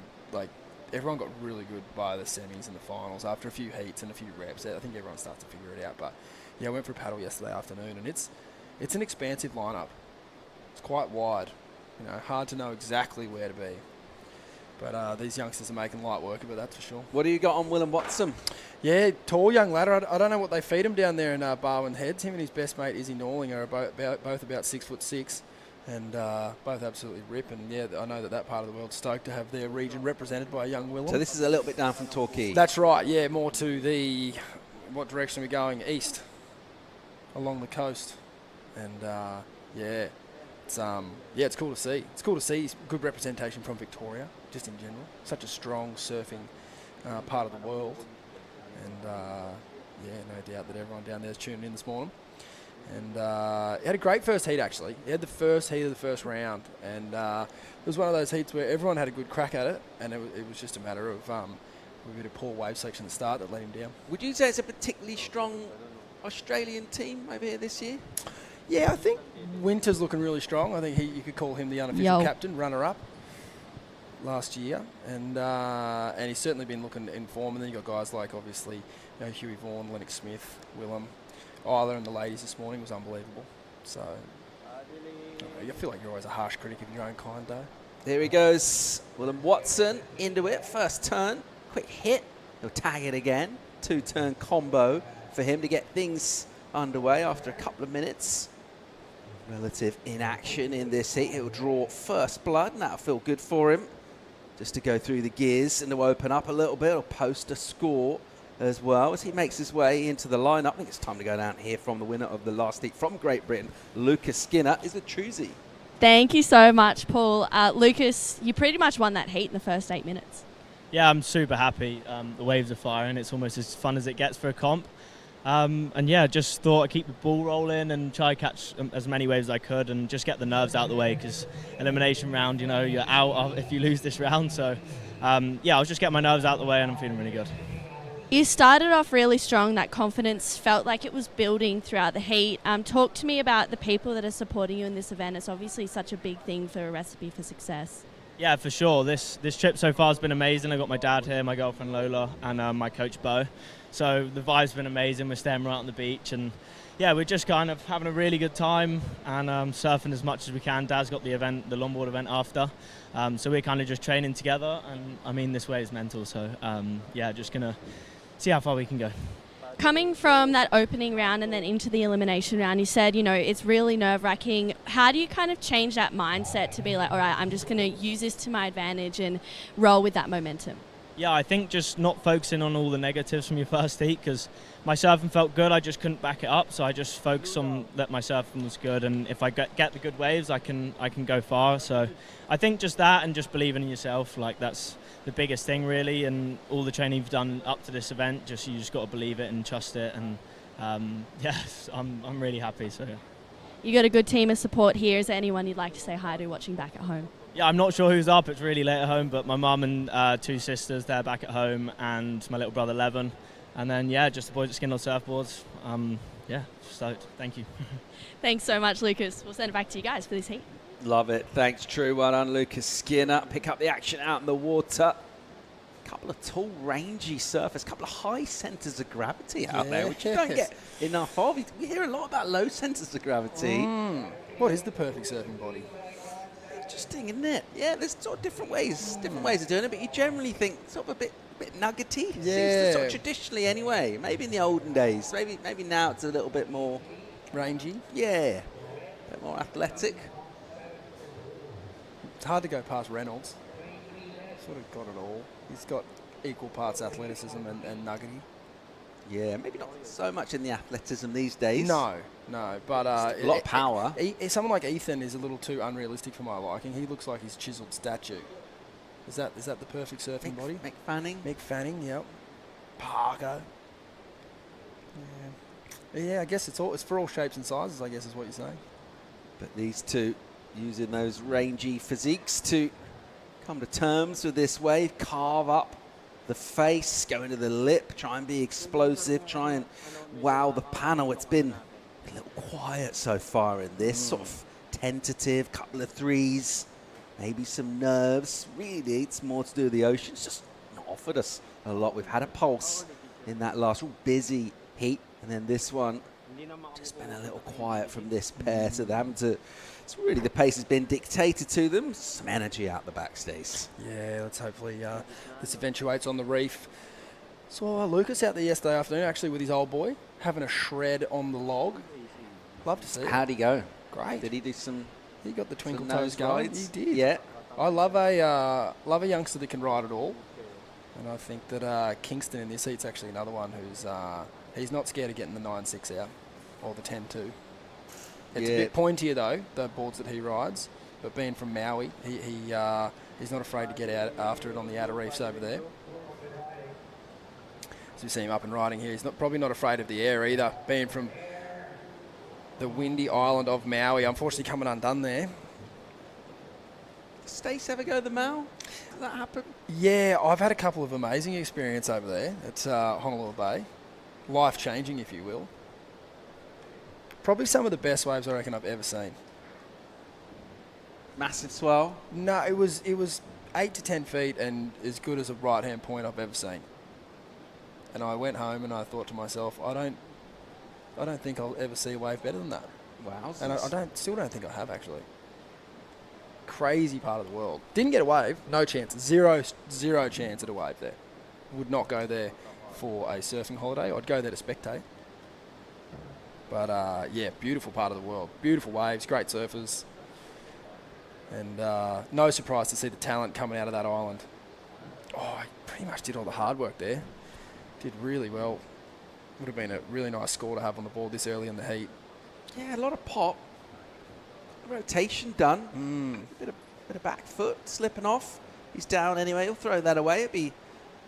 everyone got really good by the semis and the finals after a few heats and a few reps. I think everyone starts to figure it out. But yeah, I went for a paddle yesterday afternoon, and it's an expansive lineup. It's quite wide. You know, hard to know exactly where to be. But these youngsters are making light work of it, that's for sure.
What do you got on Willem Watson?
Yeah, tall young ladder. I don't know what they feed him down there in Barwon Heads. Him and his best mate, Izzy Norling, are both about 6'6", and both absolutely rip. And yeah, I know that part of the world's stoked to have their region represented by a young Willem.
So this is a little bit down from Torquay.
That's right, yeah, more to what direction are we going? East, along the coast. And yeah. It's cool to see. It's cool to see good representation from Victoria, just in general. Such a strong surfing part of the world. And, no doubt that everyone down there is tuning in this morning. And he had a great first heat, actually. He had the first heat of the first round. And it was one of those heats where everyone had a good crack at it, and it was just a matter of a bit of poor wave selection at the start that let him down.
Would you say it's a particularly strong Australian team over here this year?
Yeah, I think Winter's looking really strong. I think you could call him the unofficial captain, runner-up last year, and he's certainly been looking in form. And then you got guys like obviously Huey Vaughan, Lennox Smith, Willem, Isla, and the ladies this morning was unbelievable. So I feel like you're always a harsh critic of your own kind, though.
There he goes, Willem Watson into it, first turn, quick hit. He'll tag it again, 2-turn combo for him to get things underway after a couple of minutes. Relative inaction in this heat. He'll draw first blood, and that'll feel good for him. Just to go through the gears and to open up a little bit. He'll post a score as well as he makes his way into the lineup. I think it's time to go down and hear from the winner of the last heat from Great Britain, Lucas Skinner. Is it Truzy?
Thank you so much, Paul. Lucas, you pretty much won that heat in the first 8 minutes.
Yeah, I'm super happy. The waves are firing. It's almost as fun as it gets for a comp. And yeah, just thought I'd keep the ball rolling and try to catch as many waves as I could and just get the nerves out of the way, because elimination round, you're out if you lose this round. So yeah, I'll just get my nerves out of the way, and I'm feeling really good.
You started off really strong. That confidence felt like it was building throughout the heat. Talk to me about the people that are supporting you in this event. It's obviously such a big thing for a recipe for success.
Yeah, for sure. This trip so far has been amazing. I've got my dad here, my girlfriend Lola, and my coach Bo. So the vibe's been amazing. We're staying right on the beach, and yeah, we're just kind of having a really good time and surfing as much as we can. Dad's got the longboard event after, so we're kind of just training together. And I mean, this way is mental. So yeah, just gonna see how far we can go.
Coming from that opening round and then into the elimination round, you said, it's really nerve-wracking. How do you kind of change that mindset to be like, all right, I'm just going to use this to my advantage and roll with that momentum?
Yeah, I think just not focusing on all the negatives from your first heat, because my surfing felt good, I just couldn't back it up, so I just focused on that my surfing was good, and if I get the good waves, I can go far. So I think just that and just believing in yourself, like that's the biggest thing really, and all the training you've done up to this event, you just got to believe it and trust it, and I'm really happy. So yeah.
You got a good team of support here. Is there anyone you'd like to say hi to watching back at home?
Yeah, I'm not sure who's up. It's really late at home, but my mum and 2 sisters, they're back at home, and my little brother Levin. And then, just the boys at Skindle Surfboards. Stoked. Thank you.
Thanks so much, Lucas. We'll send it back to you guys for this heat.
Love it. Thanks, True. Well done, Lucas Skinner. Pick up the action out in the water. A couple of tall, rangy surfers, a couple of high centres of gravity out there, which you don't get enough of. We hear a lot about low centres of gravity.
What is the perfect surfing body?
Interesting, isn't it? Yeah, there's sort of different ways of doing it, but you generally think sort of a bit nuggety. Seems to sort of traditionally anyway. Maybe in the olden days. Maybe now it's a little bit more
rangy.
Yeah, a bit more athletic.
It's hard to go past Reynolds. Sort of got it all. He's got equal parts athleticism and nuggety.
Yeah, maybe not so much in the athleticism these days.
No, but
a lot of power.
Someone like Ethan is a little too unrealistic for my liking. He looks like he's chiseled statue. Is that the perfect surfing body?
Mick
Fanning, yep. Parker. Yeah, I guess it's for all shapes and sizes, I guess is what you're saying.
But these two using those rangy physiques to come to terms with this wave, carve up the face, go into the lip, try and be explosive, try and wow the panel. It's been a little quiet so far in this, sort of tentative, couple of threes, maybe some nerves. Really, it's more to do with the ocean. It's just not offered us a lot. We've had a pulse in that last real busy heat, and then this one just been a little quiet from this pair, so they're having to. It's really the pace has been dictated to them. Some energy out the backstays.
Yeah, let's hopefully this eventuates on the reef. Saw Lucas out there yesterday afternoon, actually with his old boy, having a shred on the log. Love to see it.
How'd he go?
Great.
Did he do some?
He got the twinkle
some
toes going.
rides?
He did.
Yeah.
I love a youngster that can ride it all, and I think that Kingston in this heat's actually another one who's he's not scared of getting the 9.6 out or the 10.2. It's a bit pointier though, the boards that he rides, but being from Maui, he's not afraid to get out after it on the outer reefs over there. As we see him up and riding here, he's probably not afraid of the air either, being from the windy island of Maui. Unfortunately coming undone there.
Does Stace ever go to the Mao? Does that happen?
Yeah, I've had a couple of amazing experiences over there at Honolulu Bay. Life-changing, if you will. Probably some of the best waves I reckon I've ever seen.
Massive swell?
No, it was 8 to 10 feet and as good as a right-hand point I've ever seen. And I went home and I thought to myself, I don't think I'll ever see a wave better than that.
Wow.
And I still don't think I have actually. Crazy part of the world. Didn't get a wave, no chance. Zero chance at a wave there. Would not go there for a surfing holiday. I'd go there to spectate. But yeah, beautiful part of the world. Beautiful waves, great surfers. And no surprise to see the talent coming out of that island. Oh, he pretty much did all the hard work there. Did really well. Would have been a really nice score to have on the board this early in the heat.
Yeah, a lot of pop. Rotation done. Bit of back foot slipping off. He's down anyway. He'll throw that away. It'll be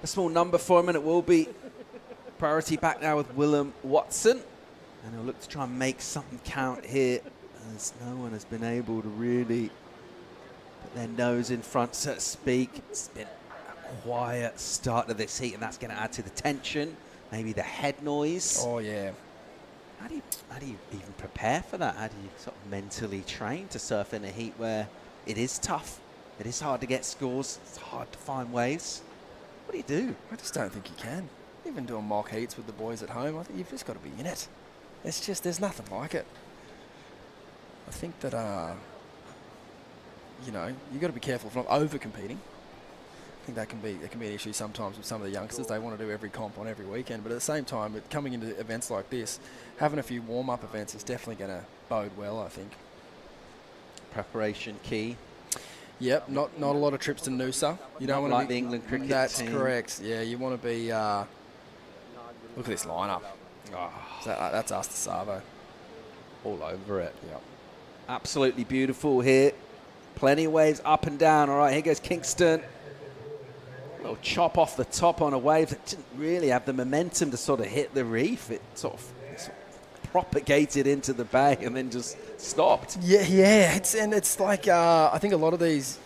a small number for him, and it will be priority back now with Willem Watson. And he'll look to try and make something count here, as no one has been able to really put their nose in front, so to speak. It's been a quiet start to this heat, and that's going to add to the tension, maybe the head noise.
Oh, yeah.
How do you even prepare for that? How do you sort of mentally train to surf in a heat where it is tough? It is hard to get scores. It's hard to find waves. What do you do?
I just don't think you can. Even doing mock heats with the boys at home, I think you've just got to be in it. It's just, there's nothing like it. I think that, you know, you've got to be careful of not over-competing. think that can be an issue sometimes with some of the youngsters. They want to do every comp on every weekend, but at the same time, coming into events like this, having a few warm-up events is definitely going to bode well, I think.
Preparation key.
Yep, not a lot of trips to Noosa. You don't want to
like the England cricket
That's
team.
correct. Yeah, you want to be. Look at this lineup. Oh, that's us to Savo.
All over it.
Yep.
Absolutely beautiful here. Plenty of waves up and down. All right, here goes Kingston. A little chop off the top on a wave that didn't really have the momentum to sort of hit the reef. It sort of propagated into the bay and then just stopped.
Yeah. It's like I think a lot of these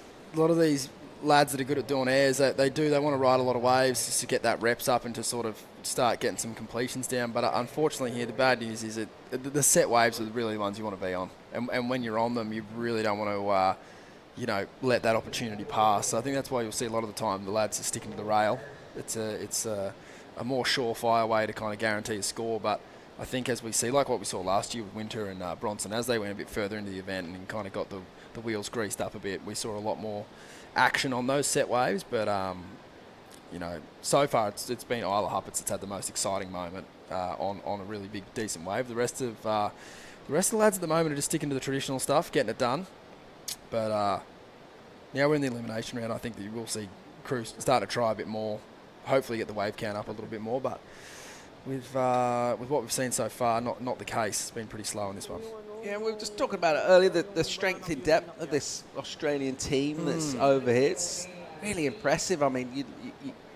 lads that are good at doing airs, they want to ride a lot of waves just to get that reps up and to sort of start getting some completions down. But unfortunately here, the bad news is that the set waves are really the ones you want to be on. And when you're on them, you really don't want to, let that opportunity pass. So I think that's why you'll see a lot of the time the lads are sticking to the rail. It's a more surefire way to kind of guarantee a score. But I think as we see, like what we saw last year with Winter and Bronson, as they went a bit further into the event and kind of got the wheels greased up a bit, we saw a lot more action on those set waves. But, so far it's been Isla Huppets that's had the most exciting moment on a really big, decent wave. The rest of the lads at the moment are just sticking to the traditional stuff, getting it done. But now we're in the elimination round. I think that you will see crews start to try a bit more, hopefully get the wave count up a little bit more. But with what we've seen so far, not the case. It's been pretty slow on this one.
Yeah, we were just talking about it earlier, the strength in depth of this Australian team that's over here. It's really impressive. I mean,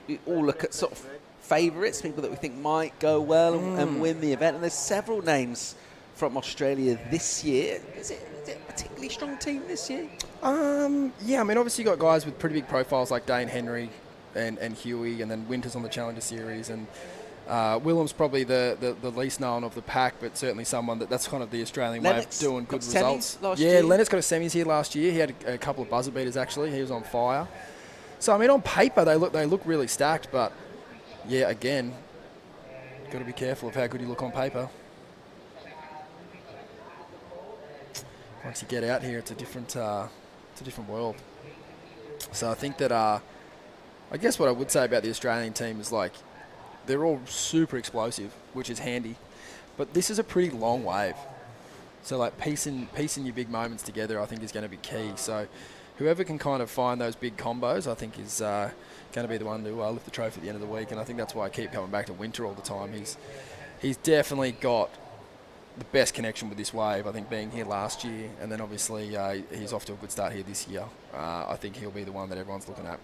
you all look at sort of favourites, people that we think might go well and win the event. And there's several names from Australia this year. Is it a particularly strong team this year?
Yeah, I mean, obviously you've got guys with pretty big profiles like Dane Henry and Huey, and then Winters on the Challenger Series, and Willem's probably the least known of the pack, but certainly someone that's kind of the Australian way of doing good results.
Yeah,
Leonard's got a semis here last year. He had a couple of buzzer beaters actually. He was on fire. So I mean, on paper they look really stacked, but yeah, again, got to be careful of how good you look on paper. Once you get out here, it's a different world. So I think that I guess what I would say about the Australian team is like they're all super explosive, which is handy, but this is a pretty long wave. So like piecing your big moments together, I think is going to be key. So whoever can kind of find those big combos, I think is going to be the one to lift the trophy at the end of the week. And I think that's why I keep coming back to Winter all the time. He's definitely got the best connection with this wave, I think, being here last year, and then obviously he's off to a good start here this year. I think he'll be the one that everyone's looking at.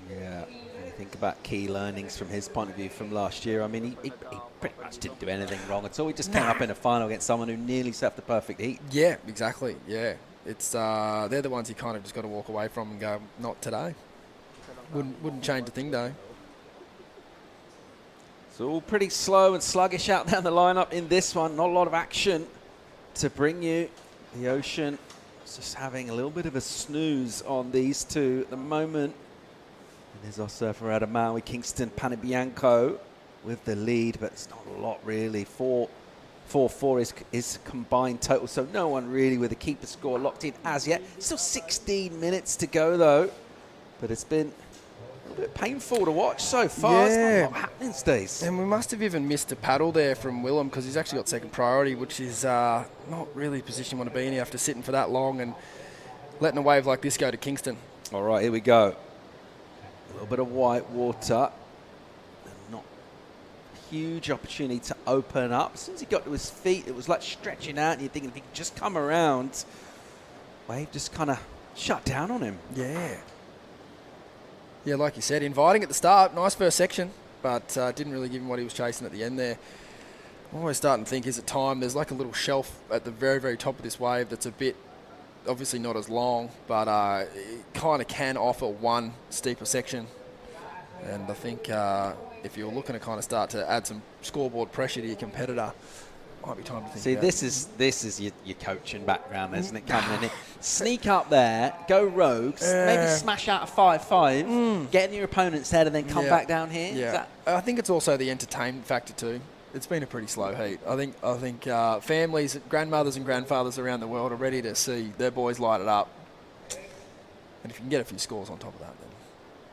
Yeah, when you think about key learnings from his point of view from last year, I mean, he pretty much didn't do anything wrong at all. He just came up in a final against someone who nearly set up the perfect heat.
Yeah, exactly, yeah. It's they're the ones you kind of just got to walk away from and go, not today. Wouldn't change a thing, though.
It's all pretty slow and sluggish out down the lineup in this one. Not a lot of action to bring you. The Ocean is just having a little bit of a snooze on these two at the moment. And there's our surfer out of Maui, Kingston Panabianco with the lead, but it's not a lot really. 4-4 is combined total, so no one really with a keeper score locked in as yet. Still 16 minutes to go though, but it's been a little bit painful to watch so far. It's not a lot happening these days.
And we must have even missed a paddle there from Willem, because he's actually got second priority, which is not really a position you want to be in after sitting for that long and letting a wave like this go to Kingston.
All right, here we go. A little bit of white water. Not a huge opportunity to open up. As soon as he got to his feet, it was like stretching out, and you're thinking if he could just come around, wave just kind of shut down on him.
Yeah. Yeah, like you said, inviting at the start. Nice first section, but didn't really give him what he was chasing at the end there. I'm always starting to think, is it time? There's like a little shelf at the very, very top of this wave that's a bit, obviously not as long, but it kind of can offer one steeper section. And I think if you're looking to kind of start to add some scoreboard pressure to your competitor, might be time to think.
See, this is your coaching background, isn't it? Coming in, sneak up there, go rogues, maybe smash out a 5-5, get in your opponent's head, and then come back down here.
Yeah, I think it's also the entertainment factor too. It's been a pretty slow heat. I think families, grandmothers and grandfathers around the world are ready to see their boys light it up. And if you can get a few scores on top of that, then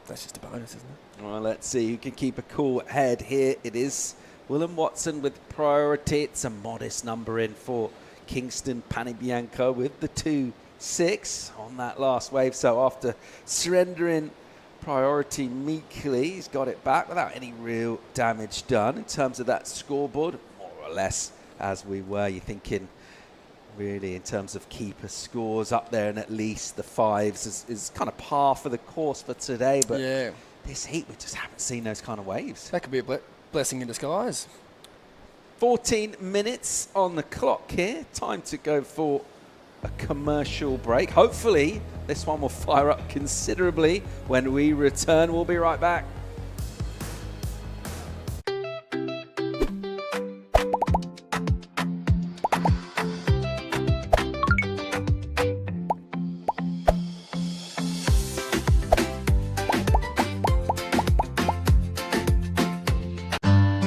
that's just a bonus, isn't it?
Well, let's see who can keep a cool head here. It is Willem Watson with priority. It's a modest number in for Kingston Panibianco with the 2-6 on that last wave. So after surrendering priority meekly, he's got it back without any real damage done. In terms of that scoreboard, more or less as we were. You're thinking really in terms of keeper scores up there, and at least the 5s is kind of par for the course for today. But
yeah,
this heat, we just haven't seen those kind of waves.
That could be a blessing in disguise.
14 minutes on the clock here. Time to go for a commercial break. Hopefully this one will fire up considerably when we return. We'll be right back.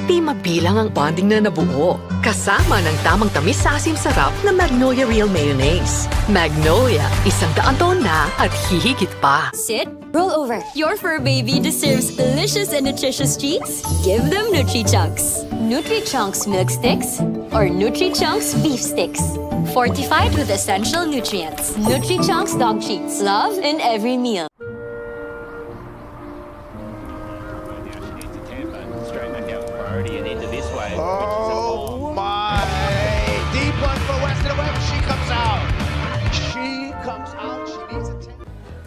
Di mabilang ang bonding na nabuo. Kasama ng tamang tamis sa asim sarap na Magnolia Real Mayonnaise. Magnolia, 100 taon na at hihigit pa.
Sit, roll over. Your fur baby deserves delicious and nutritious treats. Give them Nutri-Chunks. Nutri-Chunks milk sticks or Nutri-Chunks beef sticks. Fortified with essential nutrients. Nutri-Chunks dog treats. Love in every meal.
And into this wave,
Oh my! Deep one for Western Web. She comes out. She comes out. She needs a 10.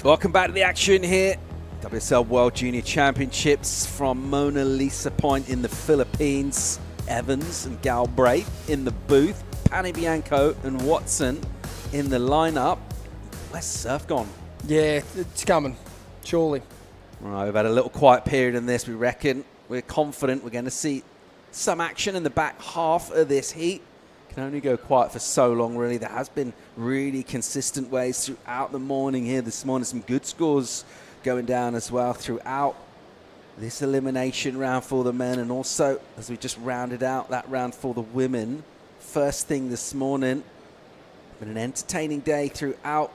Welcome back to the action here. WSL World Junior Championships from Mona Lisa Point in the Philippines. Evans and Galbraith in the booth. Panibianco and Watson in the lineup. Where's Surf gone?
Yeah, it's coming, surely.
Right, we've had a little quiet period in this, we reckon. We're confident we're going to see some action in the back half of this heat. Can only go quiet for so long, really. There has been really consistent waves throughout the morning here this morning. Some good scores going down as well throughout this elimination round for the men. And also, as we just rounded out that round for the women, first thing this morning, been an entertaining day throughout.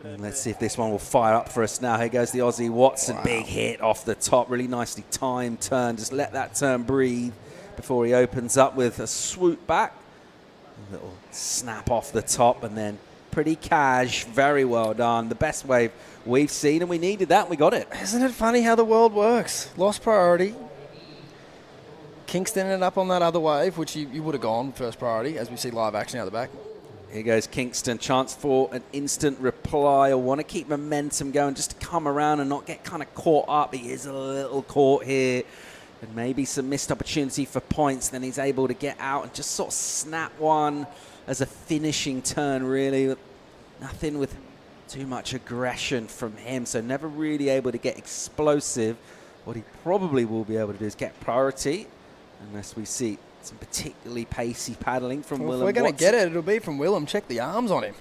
And let's see if this one will fire up for us now. Here goes the Aussie Watson. Wow. Big hit off the top. Really nicely timed turn. Just let that turn breathe before he opens up with a swoop back. A little snap off the top and then pretty cash. Very well done. The best wave we've seen, and we needed that. We got it.
Isn't it funny how the world works? Lost priority. Kingston ended up on that other wave, which you would have gone first priority, as we see live action out the back.
Here goes Kingston. Chance for an instant reply. I want to keep momentum going just to come around and not get kind of caught up. He is a little caught here. And maybe some missed opportunity for points. Then he's able to get out and just sort of snap one as a finishing turn, really. Nothing with too much aggression from him. So never really able to get explosive. What he probably will be able to do is get priority. Unless we see some particularly pacey paddling from Willem.
If we're going to get it, it'll be from Willem. Check the arms on him.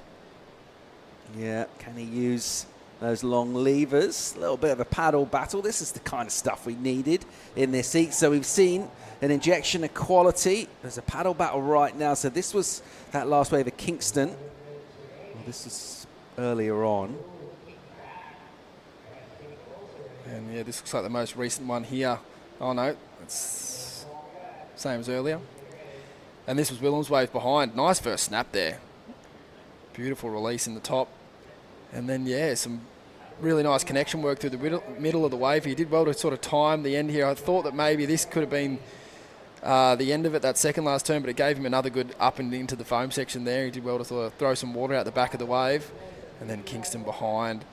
Yeah, can he use those long levers? A little bit of a paddle battle. This is the kind of stuff we needed in this heat. So we've seen an injection of quality. There's a paddle battle right now. So this was that last wave of Kingston. Well, this is earlier on.
And yeah, this looks like the most recent one here. Oh no, it's same as earlier. And this was Willem's wave behind. Nice first snap there. Beautiful release in the top. And then, yeah, some really nice connection work through the middle of the wave. He did well to sort of time the end here. I thought that maybe this could have been the end of it, that second last turn, but it gave him another good up and into the foam section there. He did well to sort of throw some water out the back of the wave. And then Kingston behind.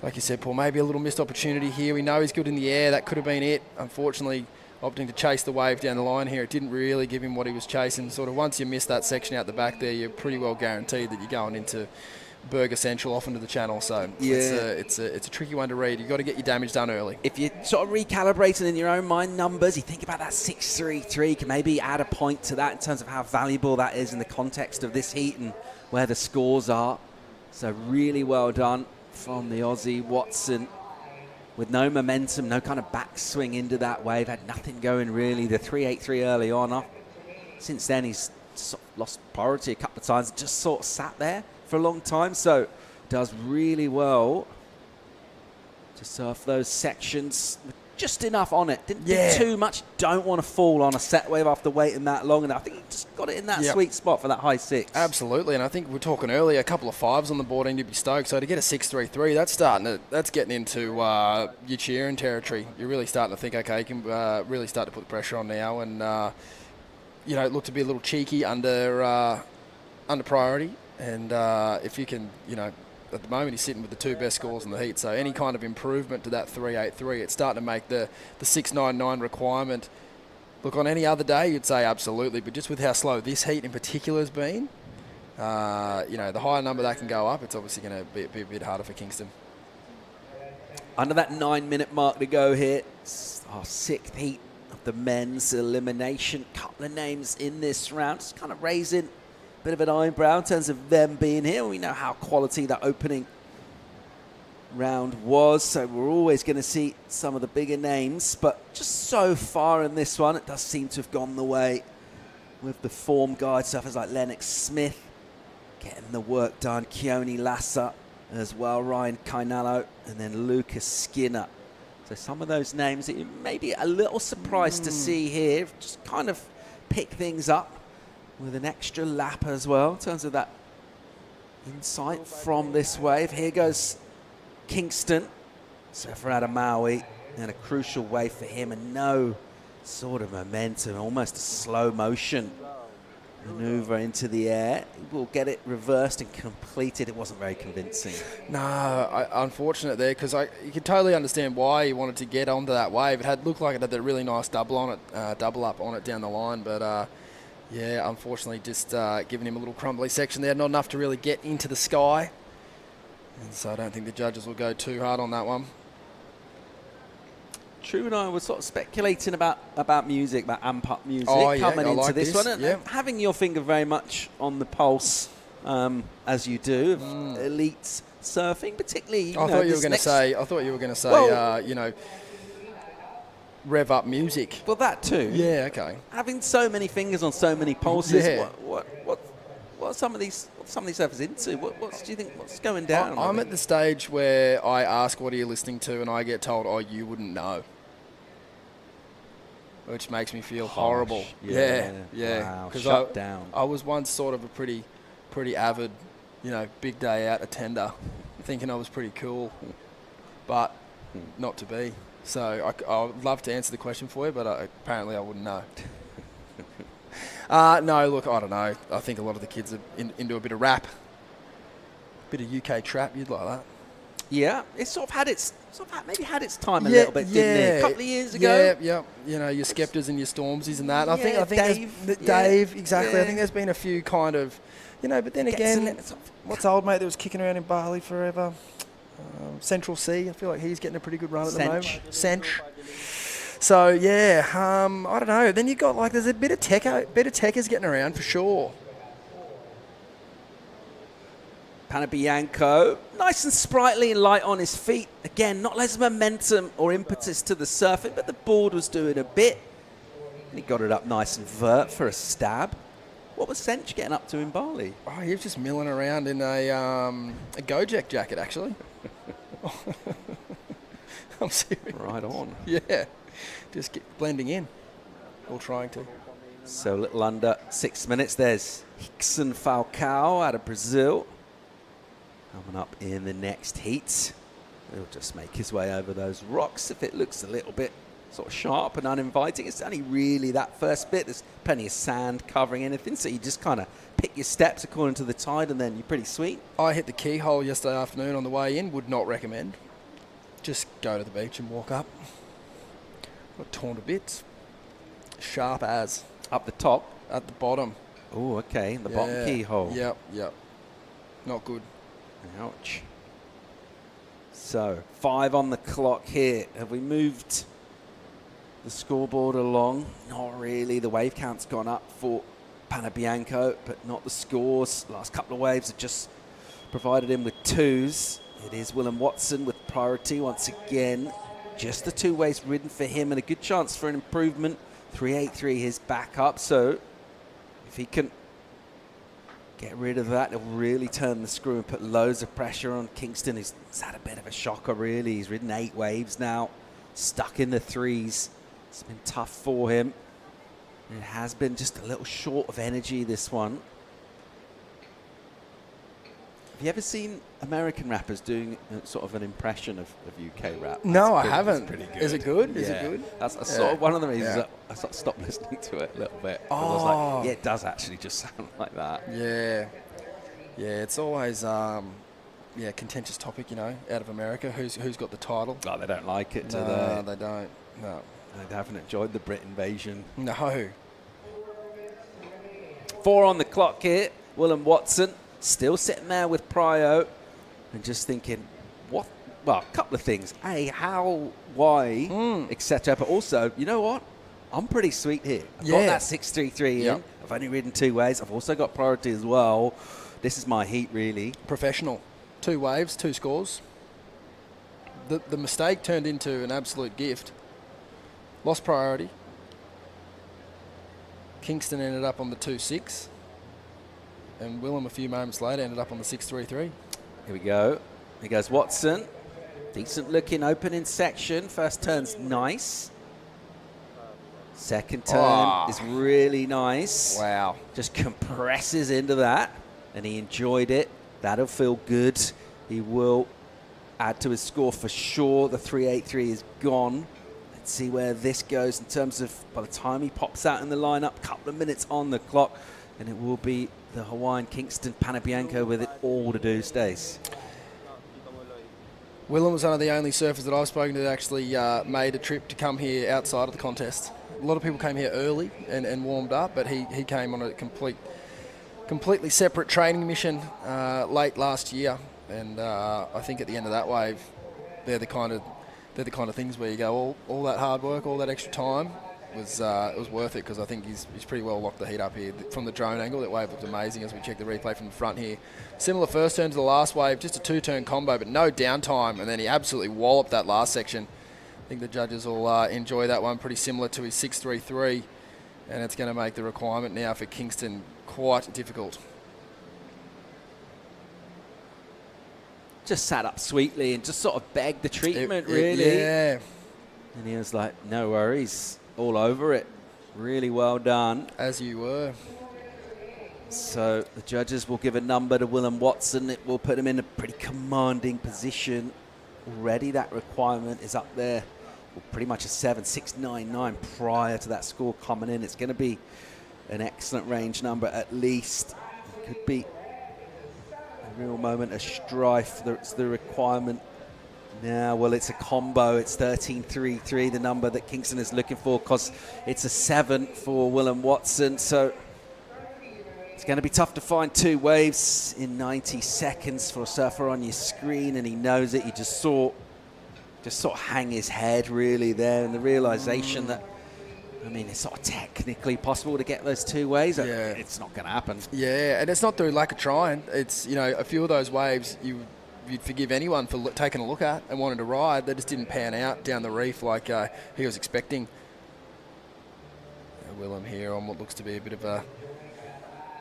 Like you said, Paul, maybe a little missed opportunity here. We know he's good in the air. That could have been it. Unfortunately, opting to chase the wave down the line here, it didn't really give him what he was chasing. Sort of once you miss that section out the back there, you're pretty well guaranteed that you're going into Burger Central off into the channel. So yeah, it's a tricky one to read. You've got to get your damage done early.
If you're sort of recalibrating in your own mind numbers, you think about that 6-3-3, can maybe add a point to that in terms of how valuable that is in the context of this heat and where the scores are. So really well done from the Aussie Watson. With no momentum, no kind of backswing into that wave, had nothing going really. The 3-8-3 early on. Since then, he's sort of lost priority a couple of times, just sort of sat there for a long time. So does really well to surf those sections with just enough on it. Didn't do too much. Don't want to fall on a set wave after waiting that long. And I think he just got it in that sweet spot for that high 6.
Absolutely, and I think we were talking earlier, a couple of 5s on the board and you'd be stoked. So to get a 6.33, that's getting into your cheering territory. You're really starting to think, okay, you can really start to put the pressure on now, and look to be a little cheeky under priority. And if you can, at the moment he's sitting with the 2 best scores in the heat, so any kind of improvement to that 3.83, it's starting to make the 6.99 requirement. Look, on any other day you'd say absolutely, but just with how slow this heat in particular has been, the higher number that can go up, it's obviously going to be a bit harder for Kingston.
Under that 9-minute mark to go here, our 6th heat of the men's elimination. Couple of names in this round, just kind of raising bit of an eyebrow in terms of them being here. We know how quality that opening round was, so we're always going to see some of the bigger names, but just so far in this one, it does seem to have gone the way with the form guide surfers like Lennox Smith getting the work done, Keone Lassa as well, Ryan Kainalo, and then Lucas Skinner. So some of those names that you may be a little surprised to see here just kind of pick things up with an extra lap as well in terms of that insight from this wave. Here goes Kingston, surfer out of Maui, and a crucial wave for him, and no sort of momentum, almost a slow motion maneuver into the air. We'll get it reversed and completed. It wasn't very convincing.
No, unfortunate there, because you can totally understand why he wanted to get onto that wave. It looked like it had a really nice double up on it down the line, but yeah, unfortunately just giving him a little crumbly section there, not enough to really get into the sky. And so I don't think the judges will go too hard on that one.
True and I were sort of speculating about music, about amp-up music coming into
like
this one. And having your finger very much on the pulse, as you do, of elite surfing, particularly.
I thought you were going to say, rev up music.
Well, that too.
Yeah, okay.
Having so many fingers on so many pulses, what are some of these surfers into? What do you think? What's going down?
I'm at the stage where I ask, "What are you listening to?" and I get told, "Oh, you wouldn't know," which makes me feel horrible. Yeah.
Wow.
Because
down.
I was once sort of a pretty avid, big day out attender, thinking I was pretty cool, but not to be. So I would love to answer the question for you, but apparently I wouldn't know. No, look, I don't know. I think a lot of the kids are into a bit of rap, a bit of UK trap. You'd like that.
Yeah, it's maybe had its time a little bit, didn't it? A couple of years ago.
Yeah. Your Skeptors and your Stormsies and that. I think
Dave,
exactly.
Yeah.
I think there's been a few kind of, but then again, what's old mate that was kicking around in Bali forever? Central Sea, I feel like he's getting a pretty good run at the moment. Sench. So yeah, I don't know. Then you got there's a bit of techers getting around for sure.
Panabianco, nice and sprightly and light on his feet. Again, not loads of momentum or impetus to the surfing, but the board was doing a bit. And he got it up nice and vert for a stab. What was Sench getting up to in Bali?
Oh, he was just milling around in a Gojek jacket, actually. I'm serious.
Right on.
Yeah, just blending in, or trying to.
So a little under 6 minutes. There's Hickson Falcao out of Brazil. Coming up in the next heat. He'll just make his way over those rocks. If it looks a little bit sort of sharp and uninviting, it's only really that first bit. There's plenty of sand covering anything, so you just kind of pick your steps according to the tide, and then you're pretty sweet.
I hit the keyhole yesterday afternoon on the way in. Would not recommend. Just go to the beach and walk up. Got torn to bits. Sharp as.
Up the top?
At the bottom.
Oh, okay. The bottom keyhole.
Yep. Not good.
Ouch. So, 5 on the clock here. Have we moved the scoreboard along? Not really. The wave count's gone up for Panabianco, but not the scores. Last couple of waves have just provided him with 2s. It is Willem Watson with priority once again. Just the 2 waves ridden for him, and a good chance for an improvement. 3.83 his back up, so if he can get rid of that. It'll really turn the screw and put loads of pressure on Kingston, who's had a bit of a shocker, really. He's ridden 8 waves now, stuck in the 3s. It's been tough for him. It has been just a little short of energy, this one. Have you ever seen American rappers doing sort of an impression of UK rap?
No, I
That's
haven't.
pretty good.
Is it good? Is it
Yeah.
good?
That's sort of one of the reasons that I sort of stopped listening to it a little bit. I was like, yeah, it does actually just sound like that.
Yeah. Yeah, it's always contentious topic, you know, out of America. Who's got the title?
Oh, they don't like it, do
No,
they?
they don't. No.
They haven't enjoyed the Brit invasion.
No.
4 on the clock here. Willem Watson still sitting there with Pryo and just thinking, what? Well, a couple of things. A, how, why, etc. But also, you know what? I'm pretty sweet here. I've got that 6-3-3 in. I've only ridden 2 waves. I've also got priority as well. This is my heat, really.
Professional. 2 waves, 2 scores. The mistake turned into an absolute gift. Lost priority. Kingston ended up on the 2-6. And Willem, a few moments later, ended up on the 6-3-3.
Here we go. Here goes Watson. Decent looking opening section. First turn's nice. Second turn is really nice.
Wow.
Just compresses into that. And he enjoyed it. That'll feel good. He will add to his score for sure. The 3-8-3 is gone. Let's see where this goes in terms of by the time he pops out in the lineup, couple of minutes on the clock, and it will be the Hawaiian Kingston Panabianco with it all to do, Stace.
Willem was one of the only surfers that I've spoken to that actually made a trip to come here outside of the contest. A lot of people came here early and warmed up, but he came on a completely separate training mission late last year. And I think at the end of that wave, they're the kind of things where you go, all that hard work, all that extra time was it was worth it, because I think he's pretty well locked the heat up here. From the drone angle, that wave looked amazing as we check the replay from the front here. Similar first turn to the last wave, just a 2-turn combo, but no downtime, and then he absolutely walloped that last section. I think the judges will enjoy that one, pretty similar to his 6-3-3, and it's going to make the requirement now for Kingston quite difficult.
Just sat up sweetly and just sort of begged the treatment, really.
Yeah.
And he was like, no worries, all over it. Really well done.
As you were.
So the judges will give a number to Willem Watson. It will put him in a pretty commanding position. Already that requirement is up there. Well, pretty much a 7.699 prior to that score coming in. It's going to be an excellent range number at least. It could be a real moment of strife. That's the requirement now. Well, it's a combo. It's 13.33, the number that Kingston is looking for, because it's a 7 for Willem Watson. So it's going to be tough to find 2 waves in 90 seconds for a surfer on your screen, and he knows it. He just sort of hang his head really there, and the realization that, I mean, it's sort of technically possible to get those 2 waves. Yeah. It's not going to happen.
Yeah, and it's not through lack of trying. It's, you know, a few of those waves you'd forgive anyone for taking a look at and wanting to ride. They just didn't pan out down the reef like he was expecting. Willem here on what looks to be a bit of a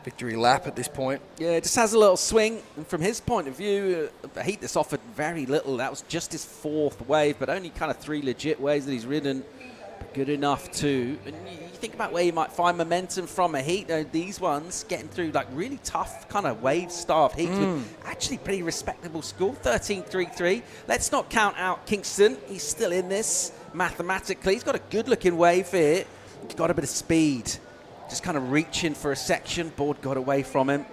victory lap at this point.
Yeah, it just has a little swing. And from his point of view, a heat that's offered very little. That was just his 4th wave, but only kind of 3 legit waves that he's ridden. Good enough to, and you think about where you might find momentum from a heat. These ones getting through like really tough kind of wave-starved heats with actually pretty respectable score, 13.33. Let's not count out Kingston. He's still in this mathematically. He's got a good-looking wave here. He's got a bit of speed. Just kind of reaching for a section. Board got away from him.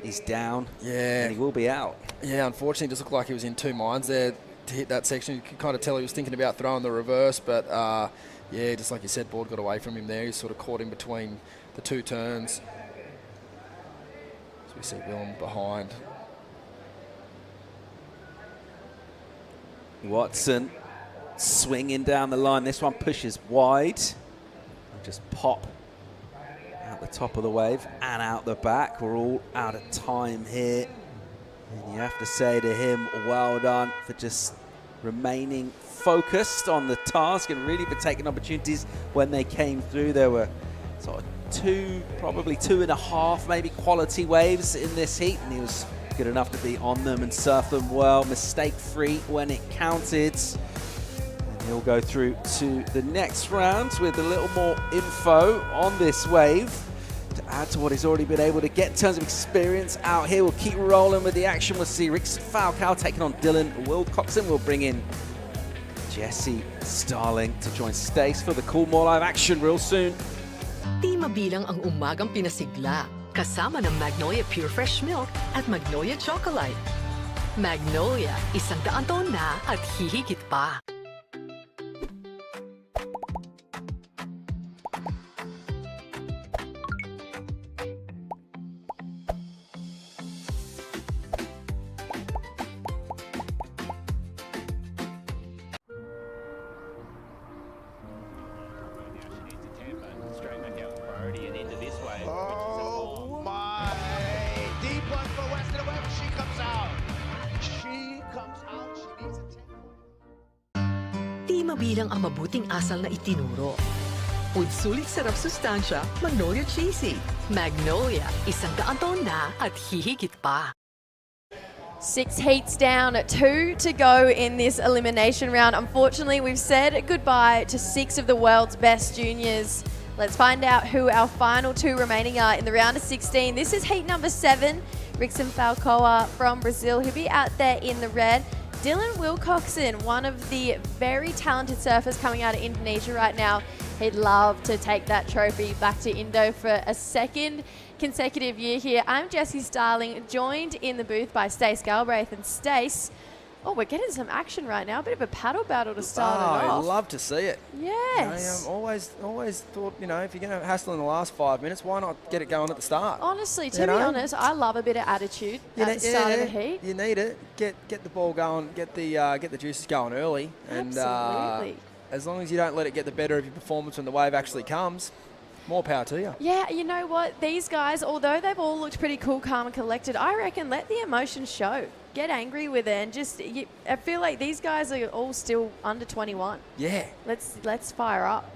He's down.
Yeah.
And he will be out.
Yeah, unfortunately, it just looked like he was in 2 minds there to hit that section. You could kind of tell he was thinking about throwing the reverse, but yeah, just like you said, board got away from him there. He's sort of caught in between the 2 turns. So we see Willem behind.
Watson swinging down the line. This one pushes wide. Just pop out the top of the wave and out the back. We're all out of time here. And you have to say to him, well done for just remaining focused on the task and really for taking opportunities when they came through. There were sort of probably two and a half, maybe quality waves in this heat, and he was good enough to be on them and surf them well, mistake-free when it counted. And he'll go through to the next round with a little more info on this wave to add to what he's already been able to get in terms of experience out here. We'll keep rolling with the action. We'll see Rick Falcao taking on Dylan Wilcoxon. We'll bring in Jesse Starling to join Stace for the Coolmore Live action real soon.
Di mabilang ang umagang pinasigla, kasama ng Magnolia Pure Fresh Milk at Magnolia Chocolate. Magnolia, 100 taon na at hihigit pa.
Straight back out priority and into this wave,
Oh my! Deep one for Western Web. She comes out. She comes out. She needs a 10.
Di mabilang ang mabuting asal na itinuro. With sulit sarap sustansya, Magnolia Cheesy. Magnolia, 100 taon na at hihigit pa.
6 heats down, 2 to go in this elimination round. Unfortunately, we've said goodbye to 6 of the world's best juniors. Let's find out who our final 2 remaining are in the round of 16. This is heat number 7. Rickson Falcoa from Brazil. He'll be out there in the red. Dylan Wilcoxon, one of the very talented surfers coming out of Indonesia right now. He'd love to take that trophy back to Indo for a second consecutive year here. I'm Jessie Starling, joined in the booth by Stace Galbraith. And Stace, oh, we're getting some action right now. A bit of a paddle battle to start it off.
I love to see it.
Yes.
Always thought, if you're going to hassle in the last 5 minutes, why not get it going at the start?
Honestly, to be honest, I love a bit of attitude at the start of the heat.
You need it. Get the ball going, get the juices going early.
Absolutely.
And as long as you don't let it get the better of your performance when the wave actually comes, more power to you.
Yeah, you know what? These guys, although they've all looked pretty cool, calm and collected, I reckon let the emotions show. Get angry with it and I feel like these guys are all still under 21.
Yeah.
Let's fire up.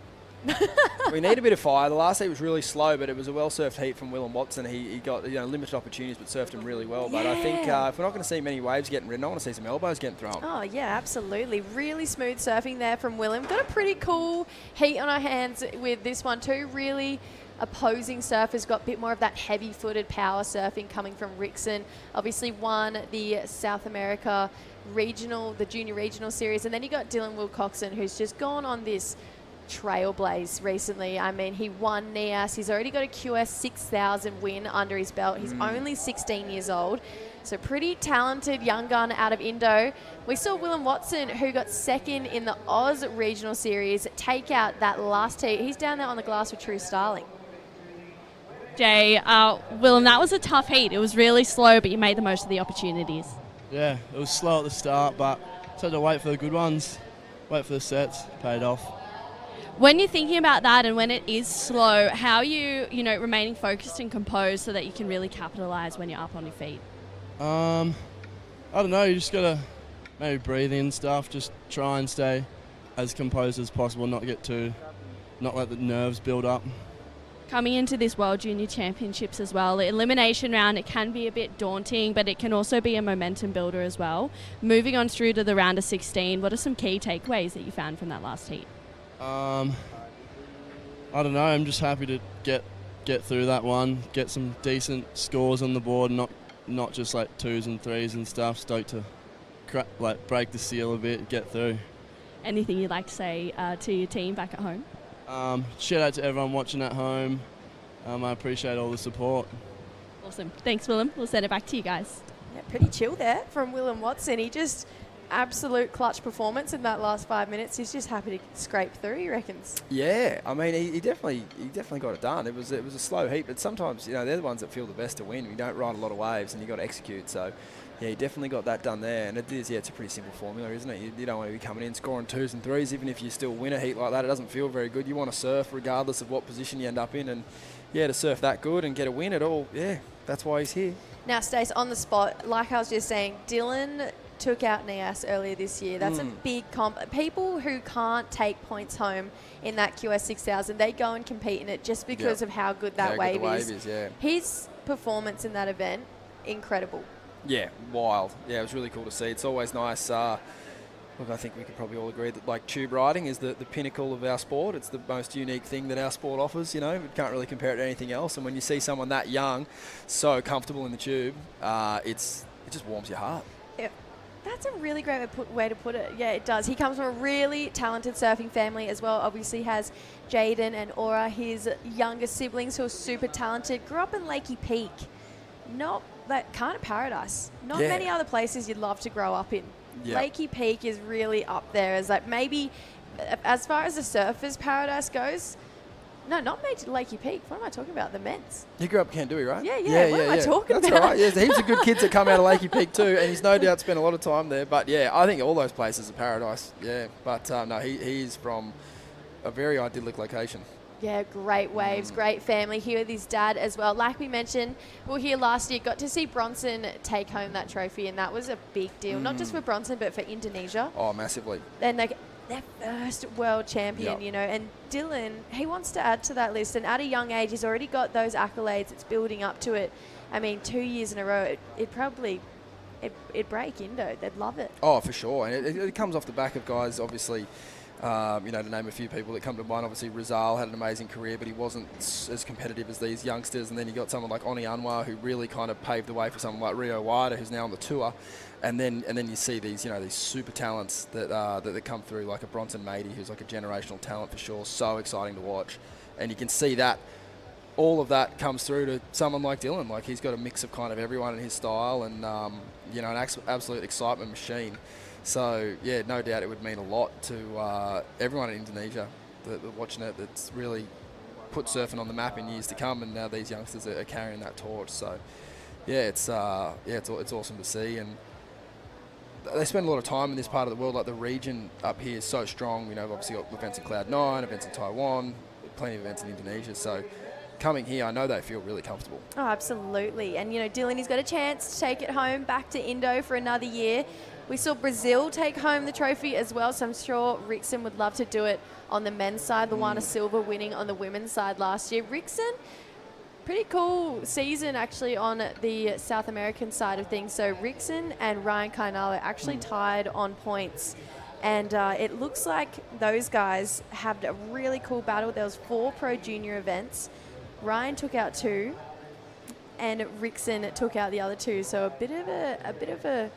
We need a bit of fire. The last heat was really slow, but it was a well-surfed heat from Willem Watson. He got limited opportunities, but surfed them really well. But I think if we're not going to see many waves getting ridden, I want to see some elbows getting thrown.
Oh, yeah, absolutely. Really smooth surfing there from Willem. Got a pretty cool heat on our hands with this one too. Really opposing surfers, got a bit more of that heavy-footed power surfing coming from Rickson. Obviously won the South America regional, the junior regional series. And then you got Dylan Wilcoxon, who's just gone on this trailblaze recently. I mean, he won NIAS. He's already got a QS 6000 win under his belt. He's only 16 years old. So pretty talented young gun out of Indo. We saw Willem Watson, who got second in the Oz regional series, take out that last heat. He's down there on the glass with True Starling.
Jay, Willem, that was a tough heat. It was really slow, but you made the most of the opportunities.
Yeah, it was slow at the start, but just had to wait for the good ones, wait for the sets, paid off.
When you're thinking about that and when it is slow, how are you, remaining focused and composed so that you can really capitalize when you're up on your feet?
I don't know, you just gotta maybe breathe in stuff, just try and stay as composed as possible, not let the nerves build up.
Coming into this World Junior Championships as well, the elimination round, it can be a bit daunting, but it can also be a momentum builder as well. Moving on through to the round of 16, what are some key takeaways that you found from that last heat?
I don't know, I'm just happy to get through that one, get some decent scores on the board, not just like 2s and 3s and stuff. Stoked to break the seal a bit, get through.
Anything you'd like to say to your team back at home?
Shout out to everyone watching at home. I appreciate all the support.
Awesome. Thanks, Willem. We'll send it back to you guys.
Yeah, pretty chill there from Willem Watson. He just absolute clutch performance in that last 5 minutes. He's just happy to scrape through, he reckons.
Yeah, I mean, he definitely got it done. It was a slow heat, but sometimes they're the ones that feel the best to win. You don't ride a lot of waves, and you got to execute. So, yeah, he definitely got that done there. And it's a pretty simple formula, isn't it? You don't want to be coming in scoring 2s and 3s, even if you still win a heat like that. It doesn't feel very good. You want to surf regardless of what position you end up in, and yeah, to surf that good and get a win at all. Yeah, that's why he's here.
Now, Stace, on the spot, like I was just saying, Dylan took out Nias earlier this year. That's a big comp. People who can't take points home in that QS 6000, they go and compete in it just because of how good that wave is.
Yeah.
His performance in that event, incredible.
Yeah, wild. Yeah, it was really cool to see. It's always nice. Look, I think we could probably all agree that like tube riding is the pinnacle of our sport. It's the most unique thing that our sport offers. You know, we can't really compare it to anything else. And when you see someone that young, so comfortable in the tube, it just warms your heart.
Yeah, that's a really great way to put it. Yeah, it does. He comes from a really talented surfing family as well. Obviously has Jaden and Aura, his younger siblings, who are super talented. Grew up in Lakey Peak. Not that kind of paradise. Not many other places you'd love to grow up in. Yep. Lakey Peak is really up there as like maybe as far as the surfers paradise goes. No, not Lakey Peak. What am I talking about? The men's.
You grew up in Kandui, right?
Yeah. What am I talking
about? That's all right. Yeah, there's heaps of good kids that come out of Lakey Peak too, and he's no doubt spent a lot of time there. But yeah, I think all those places are paradise. Yeah, but no, he's from a very idyllic location.
Yeah, great waves, great family. Here with his dad as well. Like we mentioned, we were here last year, got to see Bronson take home that trophy, and that was a big deal. Not just for Bronson, but for Indonesia.
Oh, massively.
And their first world champion, you know. And Dylan, he wants to add to that list. And at a young age, he's already got those accolades. It's building up to it. I mean, 2 years in a row, it'd break Indo. They'd love it.
Oh, for sure. And it comes off the back of guys, obviously, you know, to name a few people that come to mind. Obviously, Rizal had an amazing career, but he wasn't as competitive as these youngsters. And then you got someone like Oni Anwar, who really kind of paved the way for someone like Rio Wada, who's now on the tour. And then you see these, you know, these super talents that come through, like a Bronson Matey, who's like a generational talent for sure. So exciting to watch. And you can see that all of that comes through to someone like Dylan. Like, he's got a mix of kind of everyone in his style, and you know, an absolute excitement machine. So, yeah, no doubt it would mean a lot to everyone in Indonesia that watching it, that's really put surfing on the map in years to come, and now these youngsters are carrying that torch. So, yeah, it's awesome to see. And they spend a lot of time in this part of the world. Like, the region up here is so strong. You know, we've obviously got events in Cloud 9, events in Taiwan, plenty of events in Indonesia. So, coming here, I know they feel really comfortable.
Oh, absolutely. And, you know, Dylan, he's got a chance to take it home back to Indo for another year. We saw Brazil take home the trophy as well, so I'm sure Rickson would love to do it on the men's side. Luana Silva winning on the women's side last year. Rickson, pretty cool season actually on the South American side of things. So Rickson and Ryan Kainala actually tied on points. And it looks like those guys had a really cool battle. There was 4 pro junior events. Ryan took out 2, and Rickson took out the other 2. So a bit of a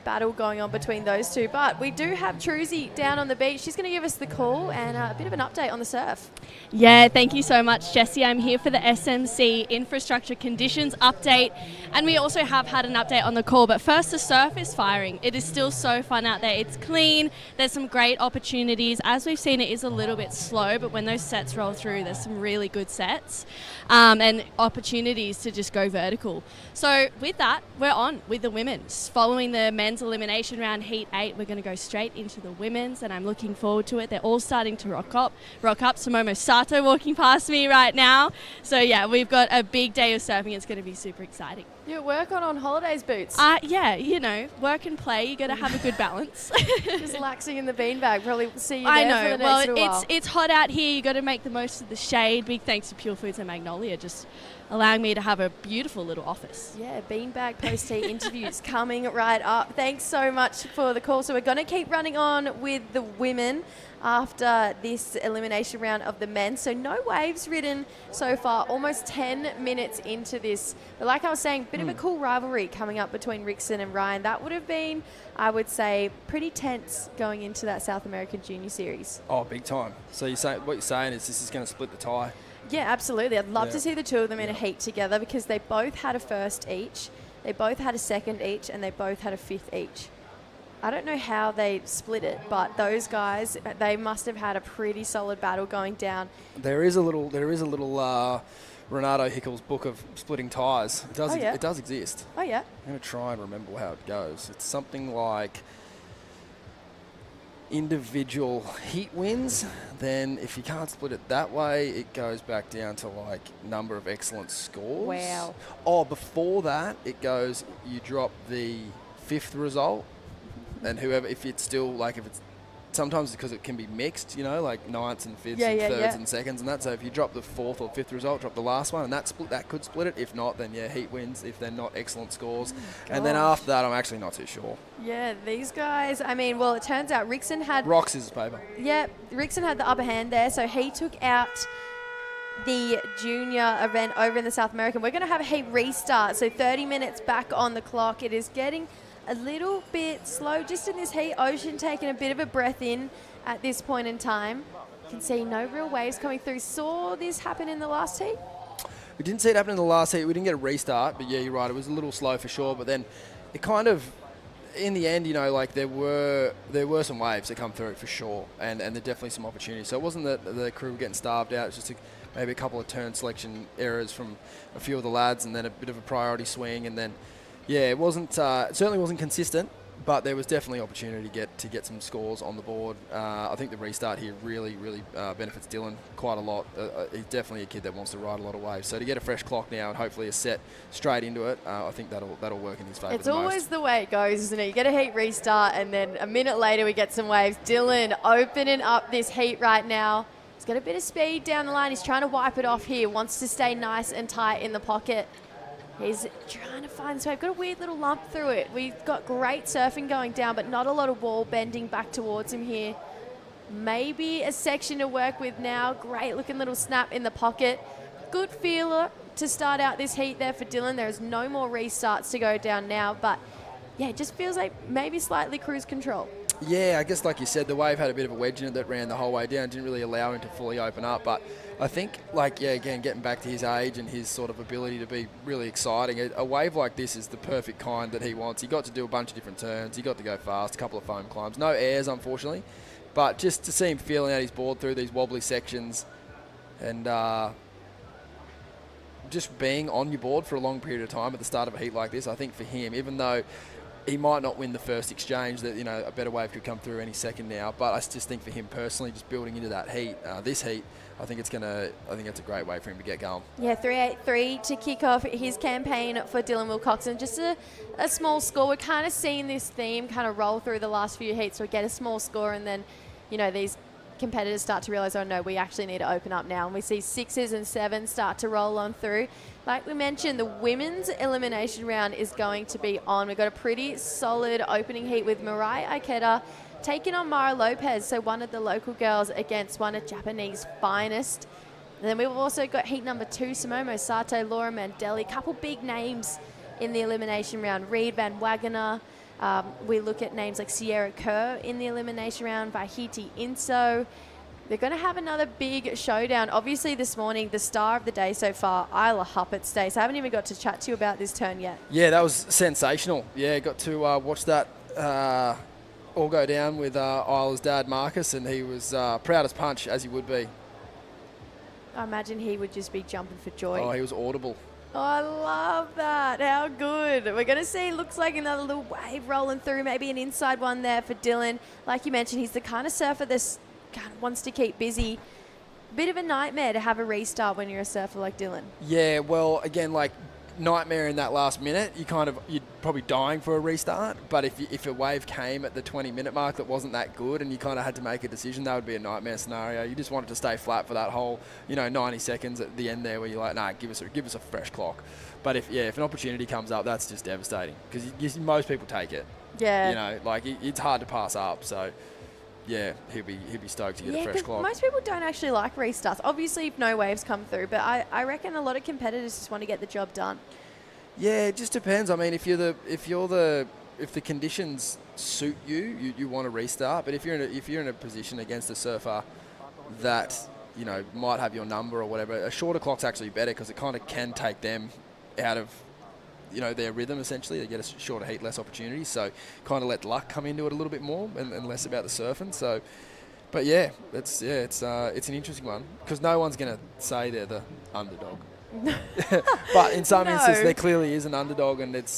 battle going on between those two. But we do have Truzy down on the beach. She's going to give us the call and a bit of an update on the surf.
Yeah, thank you so much, Jessie. I'm here for the SMC infrastructure conditions update, and we also have had an update on the call. But first, the surf is firing. It is still so fun out there. It's clean. There's some great opportunities. As we've seen, it is a little bit slow, but when those sets roll through, there's some really good sets and opportunities to just go vertical. So with that, we're on with the women's. Following the men's elimination round, Heat 8, we're going to go straight into the women's, and I'm looking forward to it. They're all starting to rock up. Samomo Sato walking past me right now. So yeah, we've got a big day of surfing. It's going to be super exciting.
You work on holidays boots.
Yeah, you know, work and play. You got to have a good balance.
Just relaxing in the beanbag. Probably see you there for the next little while.
It's hot out here. You got to make the most of the shade. Big thanks to Purefoods and Magnolia, just allowing me to have a beautiful little office.
Yeah, beanbag post-tea interviews coming right up. Thanks so much for the call. So we're going to keep running on with the women after this elimination round of the men. So no waves ridden so far, almost 10 minutes into this. But like I was saying, bit of a cool rivalry coming up between Rickson and Ryan. That would have been, I would say, pretty tense going into that South American Junior Series.
Oh, big time. So what you're saying is this is going to split the tie.
Yeah, absolutely. I'd love to see the two of them in a heat together, because they both had a first each, they both had a second each, and they both had a fifth each. I don't know how they split it, but those guys, they must have had a pretty solid battle going down.
There is a little Renato Hickel's book of splitting ties. It does exist.
Oh yeah.
I'm going to try and remember how it goes. It's something like individual heat wins, then if you can't split it that way, it goes back down to like number of excellent scores.
Wow.
Oh, before that, it goes, you drop the 5th result, and whoever, if it's still like, if it's sometimes because it can be mixed, you know, like ninths and fifths
Yeah,
and
yeah,
thirds
yeah.
and seconds and that. So if you drop the fourth or fifth result, drop the last one, and that could split it. If not, then yeah, heat wins if they're not excellent scores. And then
gosh.
after that, I'm actually not too sure.
Yeah, these guys, I mean, well, it turns out Rickson had...
Rock, scissors, paper.
Yeah, Rickson had the upper hand there, so he took out the junior event over in the South American. We're going to have a heat restart, so 30 minutes back on the clock. It is getting a little bit slow just in this heat. Ocean taking a bit of a breath in at this point in time. You can see no real waves coming through. Saw this happen in the last heat?
We didn't see it happen in the last heat. We didn't get a restart, but yeah, you're right. It was a little slow for sure, but then it kind of, in the end, you know, like there were some waves that come through for sure, and there definitely some opportunities. So it wasn't that the crew were getting starved out. It's just maybe a couple of turn selection errors from a few of the lads, and then a bit of a priority swing, and then yeah, it wasn't certainly wasn't consistent, but there was definitely opportunity to get some scores on the board. I think the restart here really benefits Dylan quite a lot. He's definitely a kid that wants to ride a lot of waves. So to get a fresh clock now and hopefully a set straight into it, I think that'll work in his favour.
It's always the way it goes, isn't it? You get a heat restart, and then a minute later we get some waves. Dylan opening up this heat right now. He's got a bit of speed down the line. He's trying to wipe it off here. Wants to stay nice and tight in the pocket. He's trying to find this wave. Got a weird little lump through it. We've got great surfing going down, but not a lot of wall bending back towards him here. Maybe a section to work with now. Great looking little snap in the pocket. Good feeler to start out this heat there for Dylan. There's no more restarts to go down now, but yeah, it just feels like maybe slightly cruise control.
Yeah, I guess like you said, the wave had a bit of a wedge in it that ran the whole way down. Didn't really allow him to fully open up. But I think, like, yeah, again, getting back to his age and his sort of ability to be really exciting, a wave like this is the perfect kind that he wants. He got to do a bunch of different turns. He got to go fast, a couple of foam climbs. No airs, unfortunately. But just to see him feeling out his board through these wobbly sections and just being on your board for a long period of time at the start of a heat like this, I think for him, even though he might not win the first exchange, that, you know, a better wave could come through any second now. But I just think for him personally, just building into that heat, this heat, I think it's a great way for him to get going.
Yeah, 383 to kick off his campaign for Dylan Wilcoxon. Just a small score. We're kind of seeing this theme kind of roll through the last few heats. We get a small score, and then, you know, these competitors start to realize, oh no, we actually need to open up now. And we see 6s and 7s start to roll on through. Like we mentioned, the women's elimination round is going to be on. We've got a pretty solid opening heat with Mirai Ikeda taking on Mara Lopez, so one of the local girls against one of Japanese finest. And then we've also got heat number 2, Samomo Sato, Laura Mandeli, couple big names in the elimination round. Reed Van Wagener. We look at names like Sierra Kerr in the elimination round, Vahiti Inso. They're going to have another big showdown. Obviously this morning, the star of the day so far, Isla Huppert Stace. I haven't even got to chat to you about this turn yet.
Yeah, that was sensational. Yeah, got to watch that all go down with Isla's dad, Marcus, and he was proud as punch, as he would be.
I imagine he would just be jumping for joy.
Oh, he was audible.
Oh, I love that. How good. We're going to see, looks like another little wave rolling through, maybe an inside one there for Dylan. Like you mentioned, he's the kind of surfer that kind of wants to keep busy. Bit of a nightmare to have a restart when you're a surfer like Dylan.
Yeah, well, again, like nightmare in that last minute. You'd probably dying for a restart. But if a wave came at the 20-minute mark that wasn't that good and you kind of had to make a decision, that would be a nightmare scenario. You just wanted to stay flat for that whole, 90 seconds at the end there where you're like, nah, give us a fresh clock. But if an opportunity comes up, that's just devastating because most people take it.
Yeah.
It's hard to pass up. So. Yeah, he'll be stoked to get a fresh clock.
Most people don't actually like restarts. Obviously, if no waves come through, but I reckon a lot of competitors just want to get the job done.
Yeah, it just depends. I mean, if the conditions suit you want to restart. But if you're in a position against a surfer that might have your number or whatever, a shorter clock's actually better because it kind of can take them out of their rhythm. Essentially, they get a shorter heat, less opportunities, so kind of let luck come into it a little bit more and less about the surfing. So, but yeah, it's an interesting one because no one's going to say they're the underdog, but in some instances there clearly is an underdog, and it's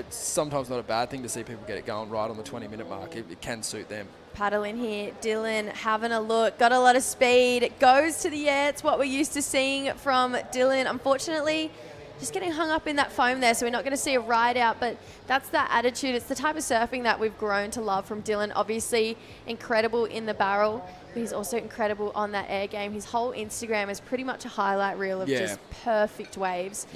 sometimes not a bad thing to see people get it going right on the 20-minute mark. It can suit them.
Paddle in here, Dylan having a look, got a lot of speed, it goes to the air. It's what we're used to seeing from Dylan. Unfortunately, just getting hung up in that foam there, so we're not going to see a ride out, but that's that attitude. It's the type of surfing that we've grown to love from Dylan. Obviously incredible in the barrel, but he's also incredible on that air game. His whole Instagram is pretty much a highlight reel of just perfect waves.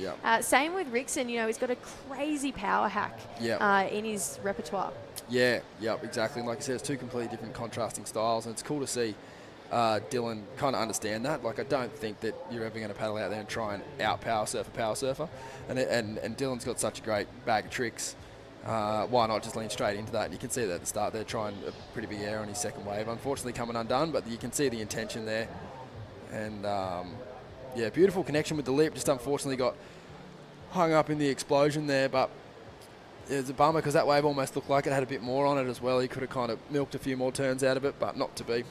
Same with Rickson, you know, he's got a crazy power hack in his repertoire.
Yeah, exactly. And like I said, it's two completely different contrasting styles, and it's cool to see Dylan kind of understand that. Like, I don't think that you're ever going to paddle out there and try and out-power surf a power surfer. And Dylan's got such a great bag of tricks. Why not just lean straight into that? And you can see that at the start there, trying a pretty big air on his second wave. Unfortunately coming undone, but you can see the intention there. And, beautiful connection with the lip. Just unfortunately got hung up in the explosion there, but it was a bummer because that wave almost looked like it had a bit more on it as well. He could have kind of milked a few more turns out of it, but not to be.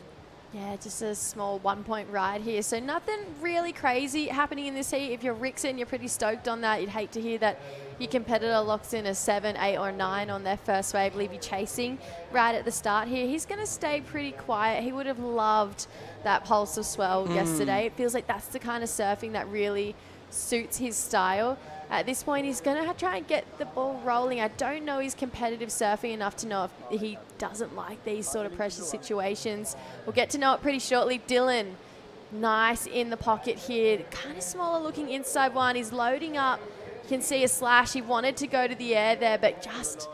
Yeah, just a small 1 point ride here. So nothing really crazy happening in this heat. If you're Rickson, you're pretty stoked on that. You'd hate to hear that your competitor locks in a 7, 8 or 9 on their first wave, leave you chasing right at the start here. He's going to stay pretty quiet. He would have loved that pulse of swell yesterday. It feels like that's the kind of surfing that really suits his style. At this point, he's going to try and get the ball rolling. I don't know he's competitive surfing enough to know if he doesn't like these sort of pressure situations. We'll get to know it pretty shortly. Dylan, nice in the pocket here. Kind of smaller looking inside one. He's loading up. You can see a slash. He wanted to go to the air there, but just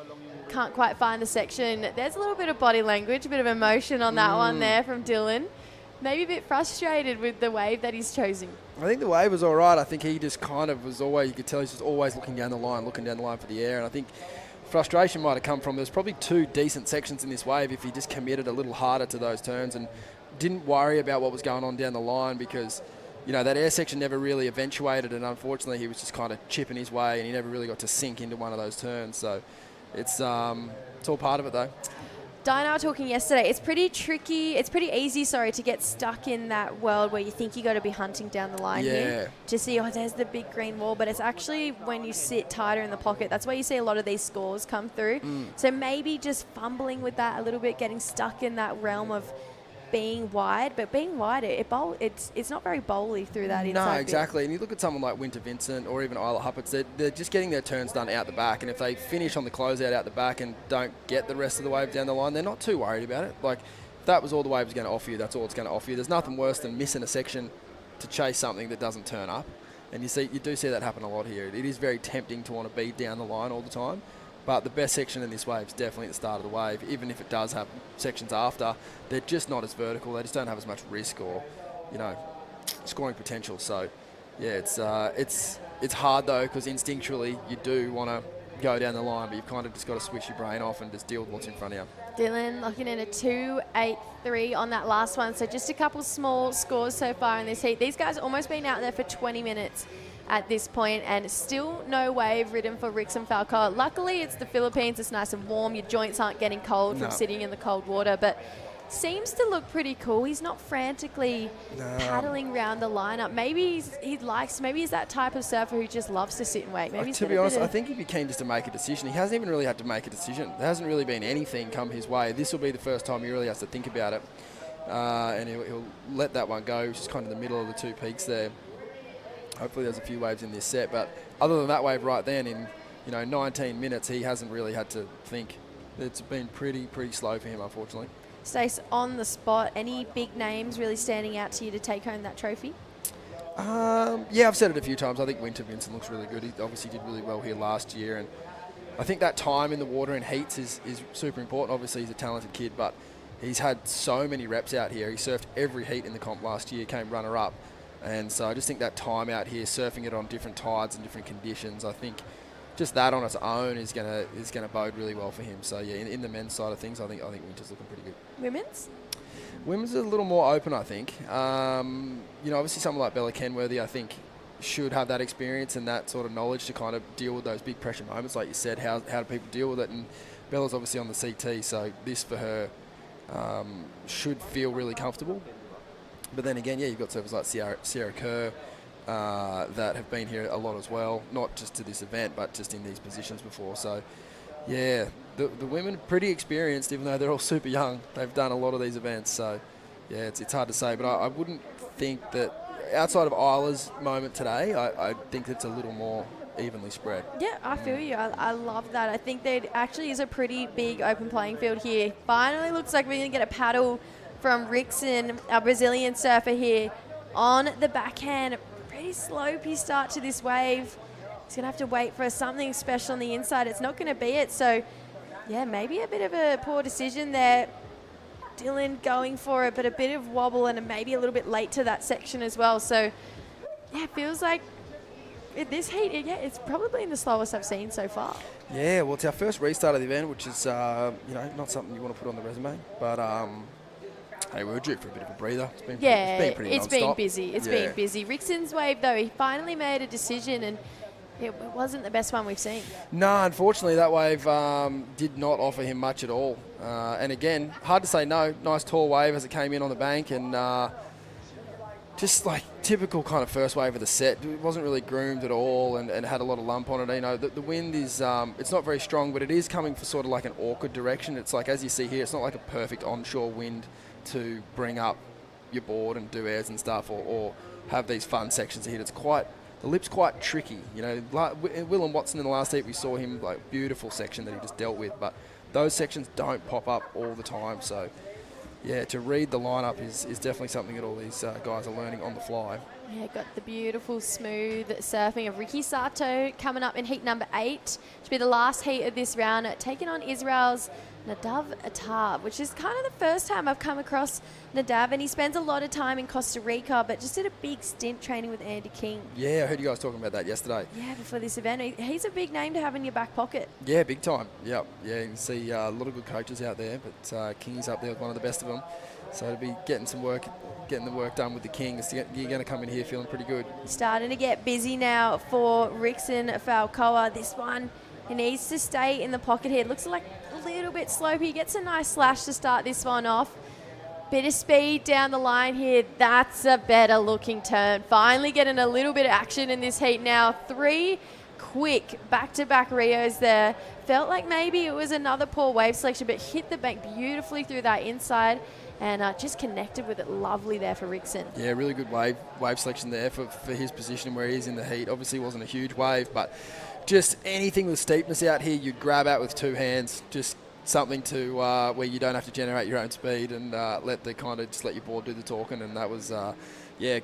can't quite find the section. There's a little bit of body language, a bit of emotion on that one there from Dylan. Maybe a bit frustrated with the wave that he's choosing.
I think the wave was all right. I think he just kind of was always, you could tell he's just always looking down the line for the air. And I think frustration might have come from, there's probably 2 decent sections in this wave if he just committed a little harder to those turns and didn't worry about what was going on down the line, because, you know, that air section never really eventuated, and unfortunately he was just kind of chipping his way and he never really got to sink into one of those turns. So it's all part of it though.
Di and I were talking yesterday, it's pretty tricky, it's pretty easy, to get stuck in that world where you think you got to be hunting down the line here to see, oh, there's the big green wall, but it's actually when you sit tighter in the pocket, that's where you see a lot of these scores come through. So maybe just fumbling with that a little bit, getting stuck in that realm of being wide, but being wide, it's not very bowly through that inside
No, exactly.
bit.
And you look at someone like Winter Vincent or even Isla Huppets, they're just getting their turns done out the back, and if they finish on the closeout out the back and don't get the rest of the wave down the line, they're not too worried about it. Like, if that was all the wave was going to offer you, that's all it's going to offer you. There's nothing worse than missing a section to chase something that doesn't turn up, and you do see that happen a lot here. It is very tempting to want to be down the line all the time. But the best section in this wave is definitely at the start of the wave. Even if it does have sections after, they're just not as vertical. They just don't have as much risk or, you know, scoring potential. So, yeah, it's hard though, because instinctually you do want to go down the line, but you've kind of just got to switch your brain off and just deal with what's in front of you.
Dylan locking in a 2.83 on that last one. So just a couple small scores so far in this heat. These guys have almost been out there for 20 minutes at this point, and still no wave ridden for Rickson Falcao. Luckily, it's the Philippines. It's nice and warm. Your joints aren't getting cold from sitting in the cold water, but seems to look pretty cool. He's not frantically paddling around the lineup. Maybe he's that type of surfer who just loves to sit and wait. Maybe
to be honest, I think he'd be keen just to make a decision. He hasn't even really had to make a decision. There hasn't really been anything come his way. This will be the first time he really has to think about it, and he'll let that one go, which is kind of the middle of the 2 peaks there. Hopefully there's a few waves in this set, but other than that wave right then, in 19 minutes, he hasn't really had to think. It's been pretty slow for him, unfortunately.
Stace, on the spot, any big names really standing out to you to take home that trophy?
Yeah, I've said it a few times. I think Winter Vincent looks really good. He obviously did really well here last year, and I think that time in the water in heats is super important. Obviously, he's a talented kid, but he's had so many reps out here. He surfed every heat in the comp last year, came runner-up. And so I just think that time out here, surfing it on different tides and different conditions, I think just that on its own is gonna bode really well for him. So yeah, in the men's side of things, I think Winter's looking pretty good. Women's a little more open, I think. Obviously someone like Bella Kenworthy, I think, should have that experience and that sort of knowledge to kind of deal with those big pressure moments, like you said. How do people deal with it? And Bella's obviously on the CT, so this for her should feel really comfortable. But then again, you've got surfers like Sierra Kerr that have been here a lot as well, not just to this event, but just in these positions before. So, yeah, the women are pretty experienced, even though they're all super young. They've done a lot of these events, so, yeah, it's hard to say. But I wouldn't think that outside of Isla's moment today, I think it's a little more evenly spread.
Yeah, I feel you. I love that. I think there actually is a pretty big open playing field here. Finally looks like we're going to get a paddle from Rickson, our Brazilian surfer here, on the backhand. Pretty slopey start to this wave. He's going to have to wait for something special on the inside. It's not going to be it. So, yeah, maybe a bit of a poor decision there. Dylan going for it, but a bit of wobble and maybe a little bit late to that section as well. So, yeah, it feels like this heat, it's probably the slowest I've seen so far.
Yeah, well, it's our first restart of the event, which is, not something you want to put on the resume. But, hey, we were due for a bit of a breather. It's been pretty
it's been
non-stop.
busy. It's been busy. Rickson's wave, though, he finally made a decision, and it wasn't the best one we've seen.
No, unfortunately, that wave did not offer him much at all. And again, hard to say no. Nice tall wave as it came in on the bank, and just like typical kind of first wave of the set. It wasn't really groomed at all, and had a lot of lump on it. You know, the wind is it's not very strong, but it is coming for sort of like an awkward direction. It's like, as you see here, it's not like a perfect onshore wind to bring up your board and do airs and stuff, or have these fun sections here. It's quite, the lip's quite tricky. You know, Willem Watson in the last heat, we saw him like beautiful section that he just dealt with, but those sections don't pop up all the time. So yeah, to read the lineup is definitely something that all these guys are learning on the fly.
Yeah, got the beautiful smooth surfing of Ricky Sato coming up in heat number 8 to be the last heat of this round, taking on Israel's Nadav Atab, which is kind of the first time I've come across Nadav, and he spends a lot of time in Costa Rica, but just did a big stint training with Andy King.
Yeah, I heard you guys talking about that yesterday.
Yeah, before this event. He's a big name to have in your back pocket.
Yeah, big time. Yep. Yeah, you can see a lot of good coaches out there, but King's up there with one of the best of them. So to be getting the work done with the Kings, you're going to come in here feeling pretty good.
Starting to get busy now for Rickson Falcoa. This one, he needs to stay in the pocket here. It looks like a little bit slopey. He gets a nice slash to start this one off. Bit of speed down the line here. That's a better looking turn. Finally getting a little bit of action in this heat now. 3 quick back-to-back Rios there. Felt like maybe it was another poor wave selection, but hit the bank beautifully through that inside, and just connected with it lovely there for Rickson.
Yeah, really good wave selection there for his position where he is in the heat. Obviously wasn't a huge wave, but just anything with steepness out here, you'd grab out with 2 hands. Just something to where you don't have to generate your own speed and let your board do the talking. And that was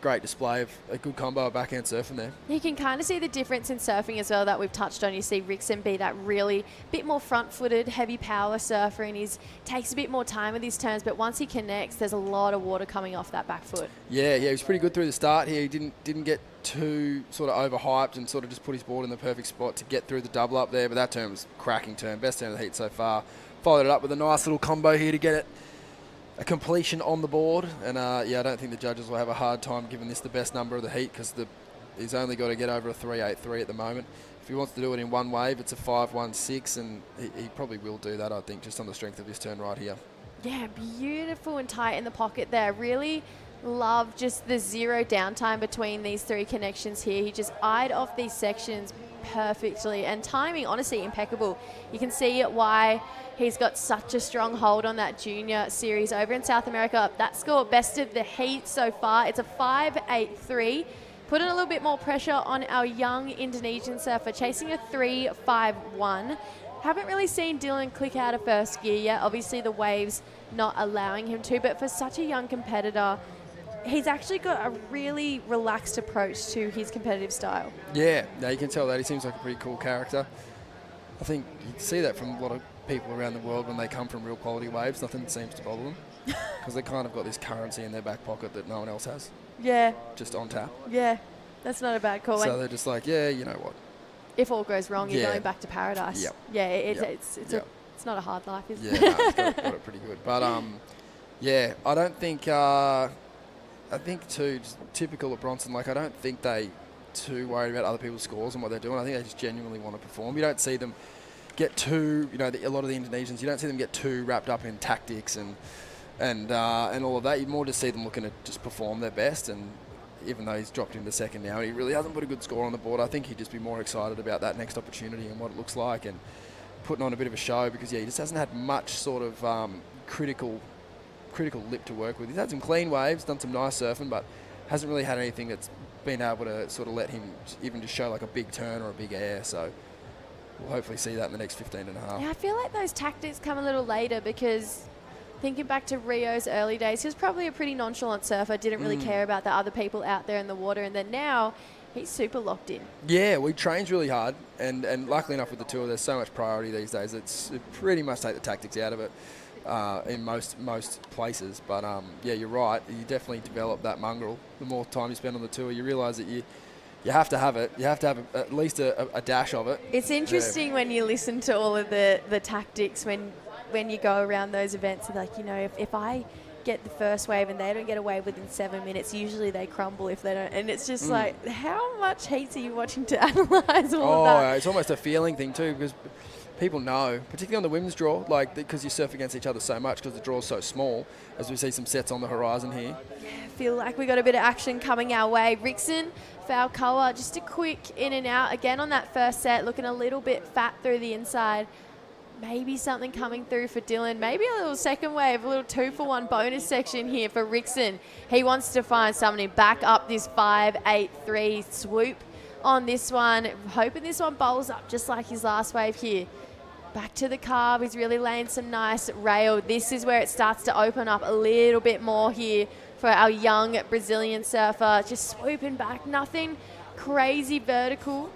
great display of a good combo of backhand surfing there.
You can kind of see the difference in surfing as well that we've touched on. You see Rickson be that really bit more front-footed, heavy power surfer, and he takes a bit more time with his turns, but once he connects, there's a lot of water coming off that back foot.
Yeah, he was pretty good through the start here. He didn't get too sort of overhyped and sort of just put his board in the perfect spot to get through the double up there, but that turn was a cracking turn, best turn of the heat so far. Followed it up with a nice little combo here to get it a completion on the board, and I don't think the judges will have a hard time giving this the best number of the heat, because he's only got to get over a 3.83 at the moment. If he wants to do it in one wave, it's a 5.16, and he probably will do that, I think, just on the strength of his turn right here.
Yeah, beautiful and tight in the pocket there. Really love just the zero downtime between these 3 connections here. He just eyed off these sections perfectly, and timing honestly impeccable. You can see why he's got such a strong hold on that junior series over in South America. That score, best of the heat so far. It's a 5.83. Putting a little bit more pressure on our young Indonesian surfer, chasing a 3.51. Haven't really seen Dylan click out of first gear yet. Obviously the waves not allowing him to, but for such a young competitor, he's actually got a really relaxed approach to his competitive style.
Yeah, you can tell that. He seems like a pretty cool character. I think you see that from a lot of people around the world when they come from real quality waves. Nothing seems to bother them because they kind of got this currency in their back pocket that no one else has.
Yeah.
Just on tap.
Yeah, that's not a bad call.
So they're just like, yeah, you know what?
If all goes wrong, you're going back to paradise.
Yep.
Yeah, it's not a hard life, is it?
Yeah, no, it's got it pretty good. But I don't think. I think too, just typical of Bronson. Like, I don't think they too worried about other people's scores and what they're doing. I think they just genuinely want to perform. You don't see them get too, a lot of the Indonesians, you don't see them get too wrapped up in tactics and all of that. You more just see them looking to just perform their best. And even though he's dropped into second now, he really hasn't put a good score on the board. I think he'd just be more excited about that next opportunity and what it looks like and putting on a bit of a show, because he just hasn't had much sort of critical lip to work with. He's had some clean waves, done some nice surfing, but hasn't really had anything that's been able to sort of let him even just show like a big turn or a big air. So we'll hopefully see that in the next 15 and a half.
Yeah, I feel like those tactics come a little later because thinking back to Rio's early days, he was probably a pretty nonchalant surfer, didn't really care about the other people out there in the water, and then now he's super locked in.
Yeah, we trains really hard, and luckily enough with the tour, there's so much priority these days. It pretty much take the tactics out of it in most places. But yeah, you're right. You definitely develop that mongrel. The more time you spend on the tour, you realise that you have to have it. You have to have at least a dash of it.
It's interesting when you listen to all of the tactics when you go around those events. Like, you know, if I get the first wave and they don't get a wave within 7 minutes, usually they crumble if they don't. And it's just like, how much heats are you watching to analyse all of that?
It's almost a feeling thing too, because people know, particularly on the women's draw, like because you surf against each other so much because the draw's so small, as we see some sets on the horizon here.
I feel like we got a bit of action coming our way. Rickson, Falcoa, just a quick in and out. Again on that first set, looking a little bit fat through the inside. Maybe something coming through for Dylan. Maybe a little second wave, a little 2-for-1 bonus section here for Rickson. He wants to find somebody back up this 5-8-3 swoop on this one. Hoping this one bowls up just like his last wave here. Back to the carve. He's really laying some nice rail. This is where it starts to open up a little bit more here for our young Brazilian surfer. Just swooping back. Nothing crazy vertical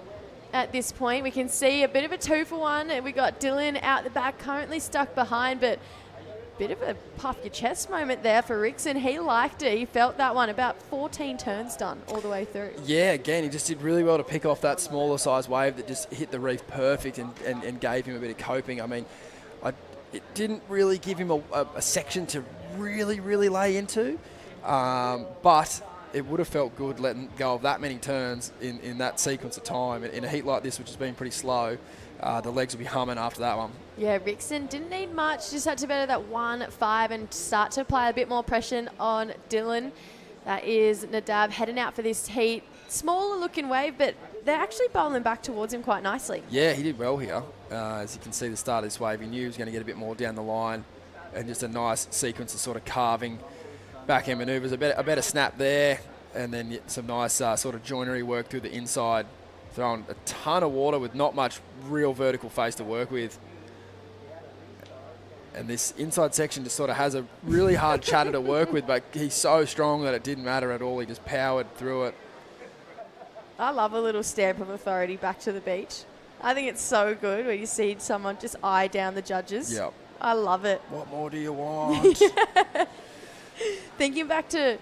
at this point. We can see a bit of a 2-for-1. We got Dylan out the back, currently stuck behind, but bit of a puff your chest moment there for Rickson. He liked it. He felt that one. About 14 turns done all the way through.
Yeah, again, he just did really well to pick off that smaller size wave that just hit the reef perfect and gave him a bit of coping. I mean, it didn't really give him a section to really lay into, but it would have felt good letting go of that many turns in that sequence of time. In a heat like this, which has been pretty slow, the legs will be humming after that one.
Yeah, Rickson didn't need much, just had to better that 1-5 and start to apply a bit more pressure on Dylan. That is Nadab heading out for this heat. Smaller looking wave, but they're actually bowling back towards him quite nicely.
Yeah, he did well here. As you can see the start of this wave, he knew he was going to get a bit more down the line, and just a nice sequence of sort of carving backhand manoeuvres, a better snap there, and then some nice sort of joinery work through the inside, throwing a ton of water with not much real vertical face to work with. And this inside section just sort of has a really hard chatter to work with, but he's so strong that it didn't matter at all. He just powered through it.
I love a little stamp of authority back to the beach. I think it's so good when you see someone just eye down the judges.
Yep.
I love it.
What more do you want?
Thinking back to,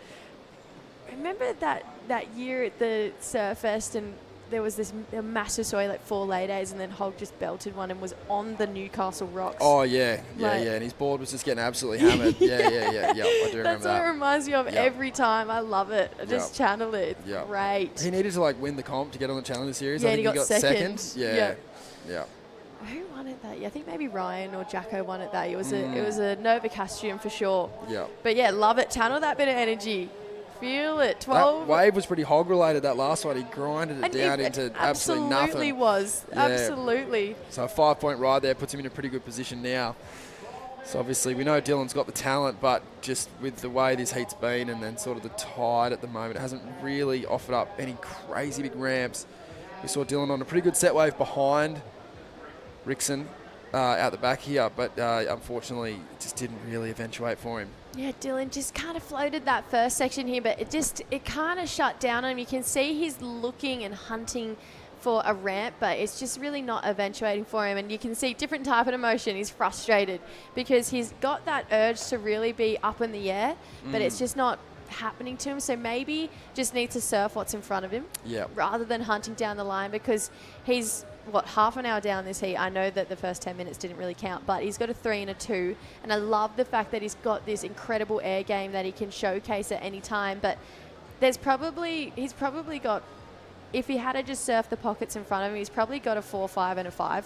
remember that year at the Surfest, and there was this massive story, like 4 lay days, and then Hogg just belted one and was on the Newcastle rocks.
Oh, yeah. And his board was just getting absolutely hammered. Yeah. I do remember that.
That's what it reminds me of every time. I love it. I just channel it. It's great.
He needed to win the comp to get on the Challenger Series.
Yeah,
I think
he got second.
Yeah.
Who won it that year? I think maybe Ryan or Jacko won it that year. It was a Nova Castrium for sure.
Yeah.
But yeah, love it. Channel that bit of energy. Feel it. 12.
That wave was pretty hog related, that last one. He grinded it down into absolutely nothing.
Absolutely was.
Yeah.
Absolutely.
So a 5-point ride there puts him in a pretty good position now. So obviously we know Dylan's got the talent, but just with the way this heat's been and then sort of the tide at the moment, it hasn't really offered up any crazy big ramps. We saw Dylan on a pretty good set wave behind Rickson out the back here, but unfortunately it just didn't really eventuate for him.
Yeah, Dylan just kind of floated that first section here, but it kind of shut down on him. You can see he's looking and hunting for a ramp, but it's just really not eventuating for him. And you can see different type of emotion. He's frustrated because he's got that urge to really be up in the air, but it's just not happening to him. So maybe just needs to surf what's in front of him rather than hunting down the line, because he's half an hour down this heat. I know that the first 10 minutes didn't really count, but he's got a 3 and a 2, and I love the fact that he's got this incredible air game that he can showcase at any time. But he's probably got, if he had to just surf the pockets in front of him, he's probably got a 4, 5 and a 5,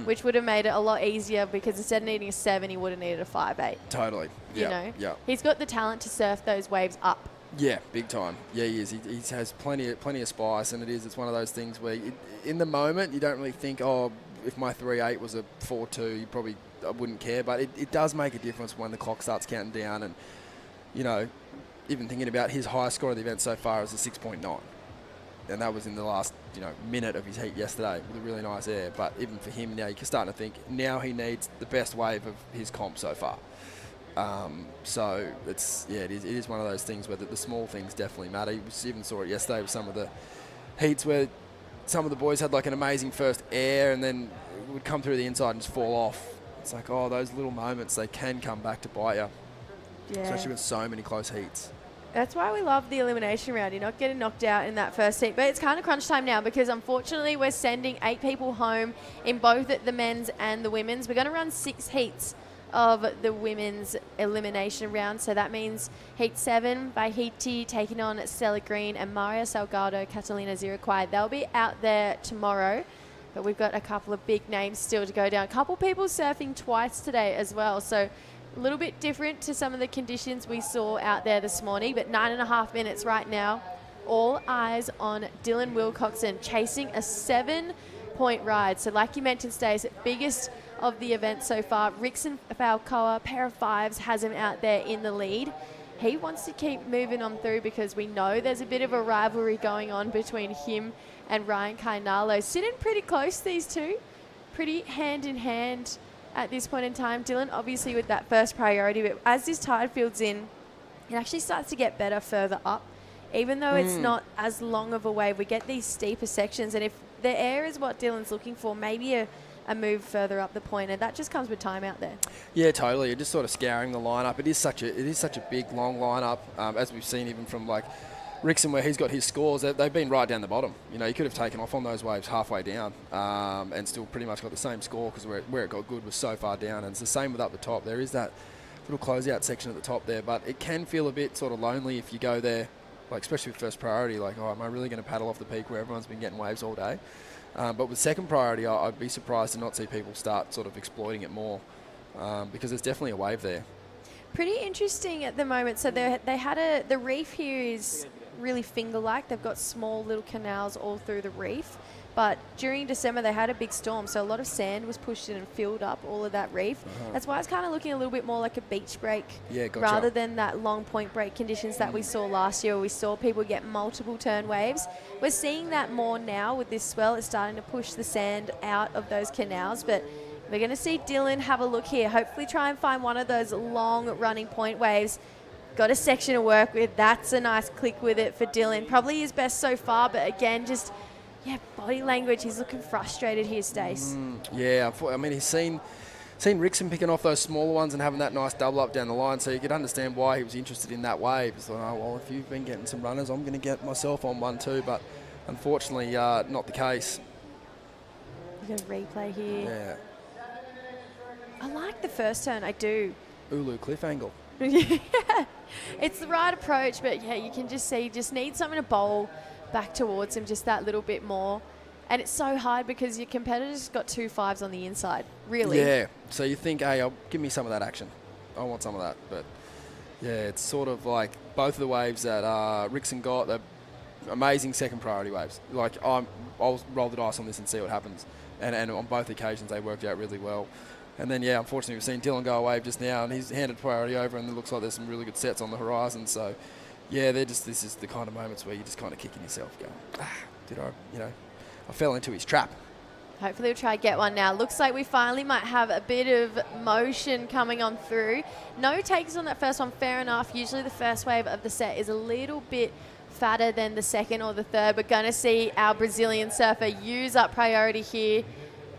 which would have made it a lot easier, because instead of needing a 7, he would have needed a 5-8.
Totally. Yeah.
He's got the talent to surf those waves up.
Yeah, big time. Yeah, he is. He has plenty of spice, and it's one of those things where in the moment you don't really think, oh, if my 3-8 was a 4-2, I wouldn't care. But it does make a difference when the clock starts counting down, and even thinking about his highest score of the event so far is a 6.9. And that was in the last, minute of his heat yesterday with a really nice air. But even for him now, you're starting to think now he needs the best wave of his comp so far. So it is one of those things where the small things definitely matter. You even saw it yesterday with some of the heats where some of the boys had like an amazing first air and then it would come through the inside and just fall off. It's like, those little moments, they can come back to bite you.
Yeah.
Especially with so many close heats.
That's why we love the elimination round. You're not getting knocked out in that first heat. But it's kind of crunch time now because unfortunately we're sending 8 people home in both the men's and the women's. We're going to run 6 heats of the women's elimination round. So that means Heat 7 by Haiti taking on Stella Green and Maria Salgado, Catalina Ziraquai. They'll be out there tomorrow. But we've got a couple of big names still to go down. A couple people surfing twice today as well. So a little bit different to some of the conditions we saw out there this morning, but 9.5 minutes right now. All eyes on Dylan Wilcoxon chasing a 7-point ride. So like you mentioned, Stace, biggest of the event so far. Rickson Falcoa, pair of 5s, has him out there in the lead. He wants to keep moving on through because we know there's a bit of a rivalry going on between him and Ryan Kainalo. Sitting pretty close, these two. Pretty hand in hand at this point in time. Dylan obviously with that first priority, but as this tide fields in, it actually starts to get better further up. Even though it's not as long of a wave, we get these steeper sections, and if the air is what Dylan's looking for, maybe a move further up the point, and that just comes with time out there. Yeah, totally. You're just sort of scouring the lineup. It is such a big, long lineup, as we've seen even from like Rickson, where he's got his scores, they've been right down the bottom. You could have taken off on those waves halfway down and still pretty much got the same score because where it got good was so far down. And it's the same with up the top. There is that little closeout section at the top there, but it can feel a bit sort of lonely if you go there, like especially with first priority, like, am I really going to paddle off the peak where everyone's been getting waves all day? But with second priority, I'd be surprised to not see people start sort of exploiting it more because there's definitely a wave there. Pretty interesting at the moment. So the reef here is really finger-like. They've got small little canals all through the reef. But during December, they had a big storm, so a lot of sand was pushed in and filled up all of that reef. That's why it's kind of looking a little bit more like a beach break rather than that long point break conditions that we saw last year where we saw people get multiple turn waves. We're seeing that more now with this swell. It's starting to push the sand out of those canals, but we're going to see Dylan have a look here. Hopefully try and find one of those long running point waves. Got a section to work with. That's a nice click with it for Dylan. Probably his best so far, but again, just, body language. He's looking frustrated here, Stace. I mean, he's seen Rickson picking off those smaller ones and having that nice double up down the line, so you could understand why he was interested in that wave. He's like, if you've been getting some runners, I'm going to get myself on one too, but unfortunately, not the case. You got a replay here. Yeah. I like the first turn, I do. Ulu cliff angle. It's the right approach, but you can just see, just need something to bowl back towards him just that little bit more. And it's so hard because your competitor's got 2 5s on the inside, really. Yeah, so you think, hey, give me some of that action. I want some of that. But, it's sort of like both of the waves that Rickson got, they're amazing second priority waves. Like, I'll roll the dice on this and see what happens. And on both occasions, they worked out really well. And then, unfortunately, we've seen Dylan go away just now, and he's handed priority over, and it looks like there's some really good sets on the horizon. So, this is the kind of moments where you're just kind of kicking yourself, going, I fell into his trap. Hopefully we'll try to get one now. Looks like we finally might have a bit of motion coming on through. No takes on that first one, fair enough. Usually the first wave of the set is a little bit fatter than the second or the third. We're going to see our Brazilian surfer use up priority here.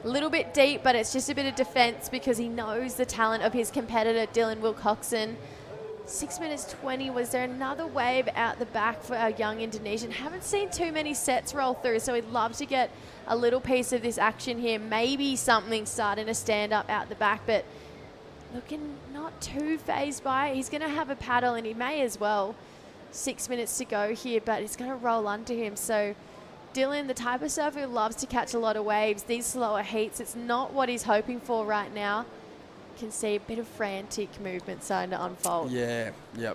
A little bit deep, but it's just a bit of defense because he knows the talent of his competitor, Dylan Wilcoxon. 6 minutes 20. Was there another wave out the back for our young Indonesian? Haven't seen too many sets roll through, so we'd love to get a little piece of this action here. Maybe something starting to stand up out the back, but looking not too phased by it. He's going to have a paddle, and he may as well. 6 minutes to go here, but it's going to roll under him. So Dylan, the type of surfer who loves to catch a lot of waves, these slower heats, it's not what he's hoping for right now. You can see a bit of frantic movement starting to unfold.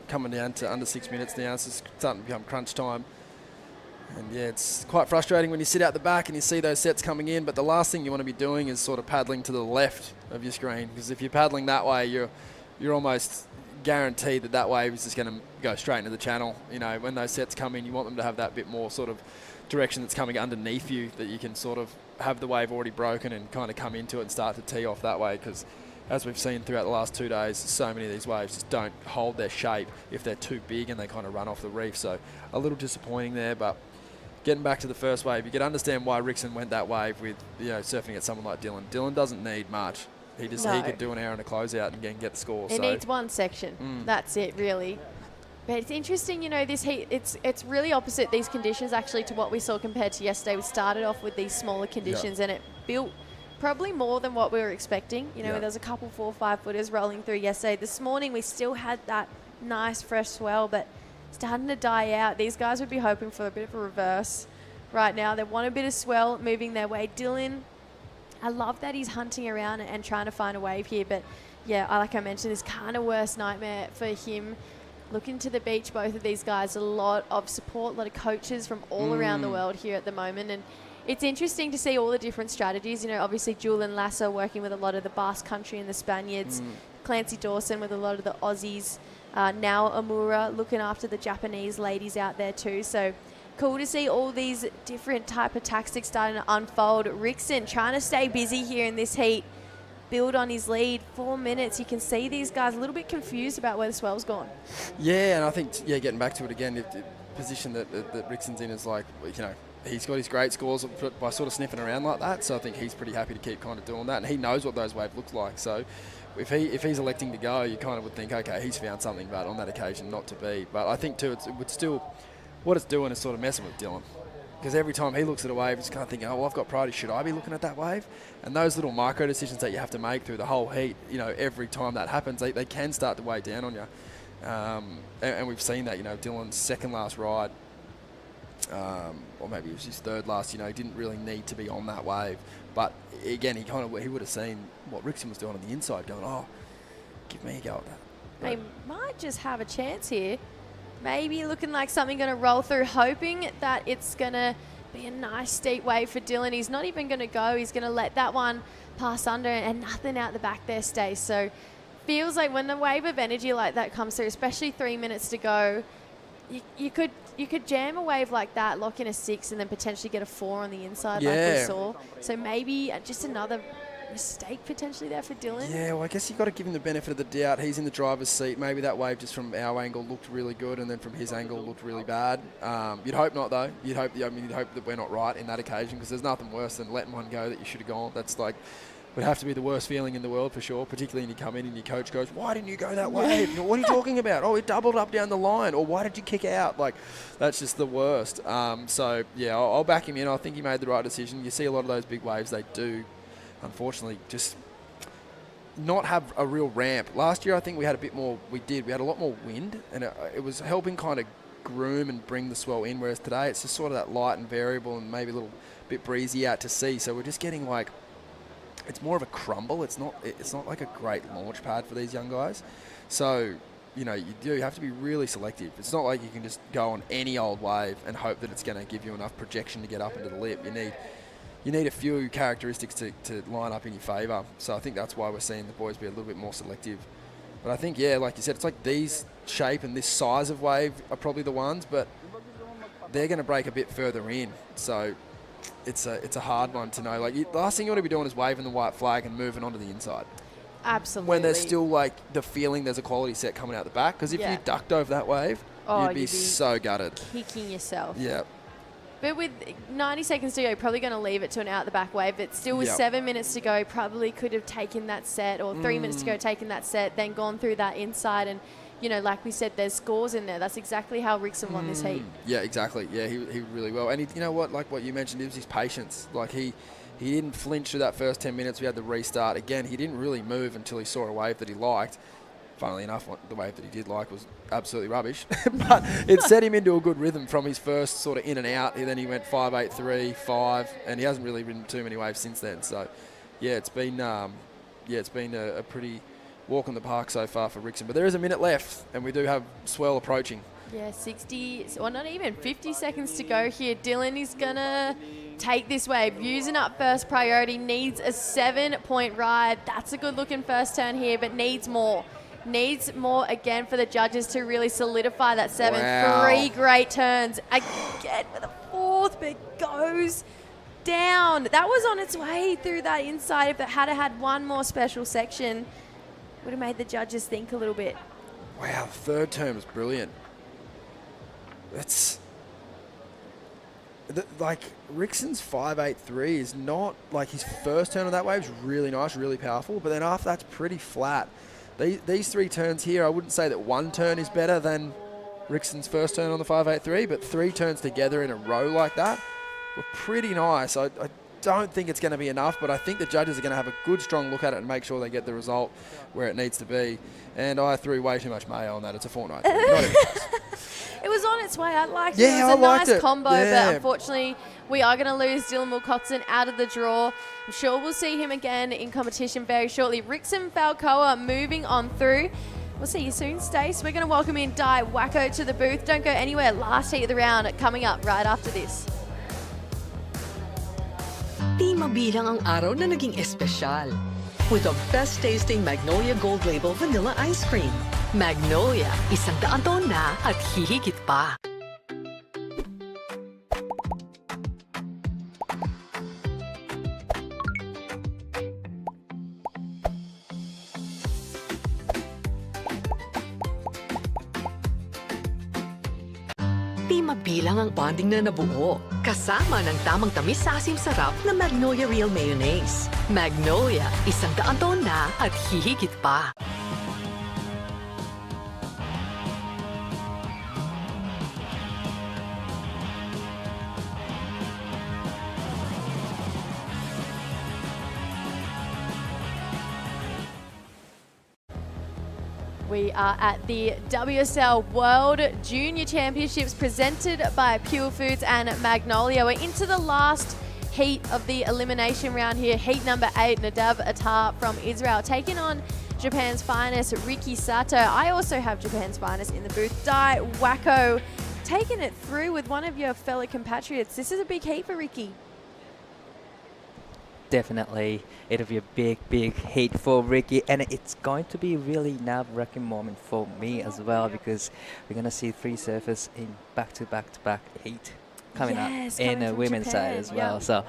Coming down to under 6 minutes now. It's starting to become crunch time. And it's quite frustrating when you sit out the back and you see those sets coming in, but the last thing you want to be doing is sort of paddling to the left of your screen, because if you're paddling that way, you're almost
guaranteed that wave is just going to go straight into the channel. You know, when those sets come in, you want them to have that bit more sort of direction that's coming underneath you, that you can sort of have the wave already broken and kind of come into it and start to tee off that way, because as we've seen throughout the last 2 days, so many of these waves just don't hold their shape if they're too big and they kind of run off the reef. So a little disappointing there, but getting back to the first wave, you can understand why Rickson went that wave with, you know, surfing at someone like Dylan. Dylan doesn't need much. He could do an hour and a closeout and get the score.
He needs one section. That's it, really. But it's interesting, you know, this heat, it's really opposite these conditions actually to what we saw compared to yesterday. We started off with these smaller conditions and it built probably more than what we were expecting. You know, there was a couple 4 or 5 footers rolling through yesterday. This morning we still had that nice fresh swell, but starting to die out. These guys would be hoping for a bit of a reverse right now. They want a bit of swell moving their way. Dylan, I love that he's hunting around and trying to find a wave here, but yeah, like I mentioned, this kind of worst nightmare for him. Looking to the beach, both of these guys, a lot of support, a lot of coaches from all around the world here at the moment, and it's interesting to see all the different strategies. You know, obviously Julian Lasser working with a lot of the Basque Country and the Spaniards, Clancy Dawson with a lot of the Aussies, now Amura looking after the Japanese ladies out there too. So cool to see all these different type of tactics starting to unfold. Rickson trying to stay busy here in this heat, build on his lead. 4 minutes. You can see these guys a little bit confused about where the swell's gone.
Yeah, and I think, getting back to it again, the position that Rickson's in is like, you know, he's got his great scores by sort of sniffing around like that, so I think he's pretty happy to keep kind of doing that, and he knows what those waves look like. So if he's electing to go, you kind of would think, okay, he's found something, but on that occasion not to be. But I think too, it would still, what it's doing is sort of messing with Dylan, because every time he looks at a wave, he's kind of thinking, oh, well, I've got priority, should I be looking at that wave? And those little micro decisions that you have to make through the whole heat, you know, every time that happens, they can start to weigh down on you. And we've seen that, you know, Dylan's second last ride, or maybe it was his third last, you know, he didn't really need to be on that wave. But again, he would have seen what Rickson was doing on the inside, going, oh, give me a go at that.
They might just have a chance here. Maybe looking like something going to roll through, hoping that it's going to be a nice steep wave for Dylan. He's not even going to go. He's going to let that one pass under and nothing out the back there stays. So feels like when the wave of energy like that comes through, especially 3 minutes to go, you could jam a wave like that, lock in a 6, and then potentially get a 4 on the inside like we saw. So maybe just another mistake potentially there for Dylan.
Yeah, well, I guess you've got to give him the benefit of the doubt. He's in the driver's seat. Maybe that wave just from our angle looked really good, and then from his angle looked really bad. You'd hope not, though. You'd hope that we're not right in that occasion, because there's nothing worse than letting one go that you should have gone. That's like, would have to be the worst feeling in the world for sure, particularly when you come in and your coach goes, why didn't you go that way? What are you talking about? Oh, it doubled up down the line. Or why did you kick out? Like, that's just the worst. So, yeah, I'll back him in. I think he made the right decision. You see a lot of those big waves, they do, unfortunately, just not have a real ramp. Last year, I think we had a bit more, we had a lot more wind, and it was helping kind of groom and bring the swell in, whereas today it's just sort of that light and variable and maybe a little bit breezy out to sea. So we're just getting like, it's more of a crumble. It's not like a great launch pad for these young guys. So, you know, you do have to be really selective. It's not like you can just go on any old wave and hope that it's going to give you enough projection to get up into the lip. You need a few characteristics to line up in your favour. So I think that's why we're seeing the boys be a little bit more selective. But I think, yeah, like you said, it's like these shape and this size of wave are probably the ones, but they're going to break a bit further in. So it's a hard one to know. Like, the last thing you want to be doing is waving the white flag and moving onto the inside.
Absolutely.
When there's still like the feeling there's a quality set coming out the back. Because if you ducked over that wave, you'd be so gutted.
Kicking yourself.
Yeah.
But with 90 seconds to go, probably going to leave it to an out-the-back wave. But still with 7 minutes to go, probably could have taken that set, or 3 minutes to go, taken that set, then gone through that inside. And, you know, like we said, there's scores in there. That's exactly how Rickson won this heat.
Yeah, exactly. Yeah, he really well. And, you know what, like what you mentioned, it was his patience. Like, he didn't flinch through that first 10 minutes. We had the restart. Again, he didn't really move until he saw a wave that he liked. Funnily enough, the wave that he did like was absolutely rubbish. But it set him into a good rhythm from his first sort of in and out. And then he went 5, 8, 3, 5, and he hasn't really ridden too many waves since then. So, yeah, it's been a pretty walk in the park so far for Rickson. But there is a minute left, and we do have swell approaching.
Yeah, 60, or not even 50 seconds to go here. Dylan is going to take this wave, using up first priority, needs a 7-point ride. That's a good looking first turn here, but needs more. Needs more again for the judges to really solidify that 7.
Wow.
3 great turns. Again with a 4th, but it goes down. That was on its way through that inside. If it had one more special section, would have made the judges think a little bit.
Wow, the 3rd turn was brilliant. That's like Rickson's 5.83 is not like his first turn on that wave is really nice, really powerful, but then after that's pretty flat. These 3 turns here, I wouldn't say that one turn is better than Rickson's first turn on the 5.83, but 3 turns together in a row like that were pretty nice. I don't think it's going to be enough, but I think the judges are going to have a good, strong look at it and make sure they get the result where it needs to be. And I threw way too much mayo on that. It's a fortnight. Not even close.
It was on its way. I liked it.
Yeah,
It was a
I liked
nice
it.
combo,
Yeah.
but unfortunately, we are going to lose Dylan Wilcoxon out of the draw. I'm sure we'll see him again in competition very shortly. Rickson Falcoa moving on through. We'll see you soon, Stace. We're going to welcome in Di Wacko to the booth. Don't go anywhere. Last heat of the round coming up right after this.
Di mabilang ang araw na naging espesyal with the best tasting Magnolia Gold Label Vanilla Ice Cream. Magnolia, 100 taon na at hihigit pa. Di mabilang ang bonding na nabuo. Kasama ng tamang tamis sa asim sarap na Magnolia Real Mayonnaise. Magnolia, 100 taon na at hihigit pa.
We are at the WSL World Junior Championships presented by Purefoods and Magnolia. We're into the last heat of the elimination round here. Heat number 8, Nadav Attar from Israel taking on Japan's finest, Riki Sato. I also have Japan's finest in the booth. Dai Wacko taking it through with one of your fellow compatriots. This is a big heat for Riki.
Definitely, it'll be a big heat for Ricky, and it's going to be a really nerve-wracking moment for me as well, because we're going to see 3 surfers in back-to-back heat coming up in the women's side as well. So,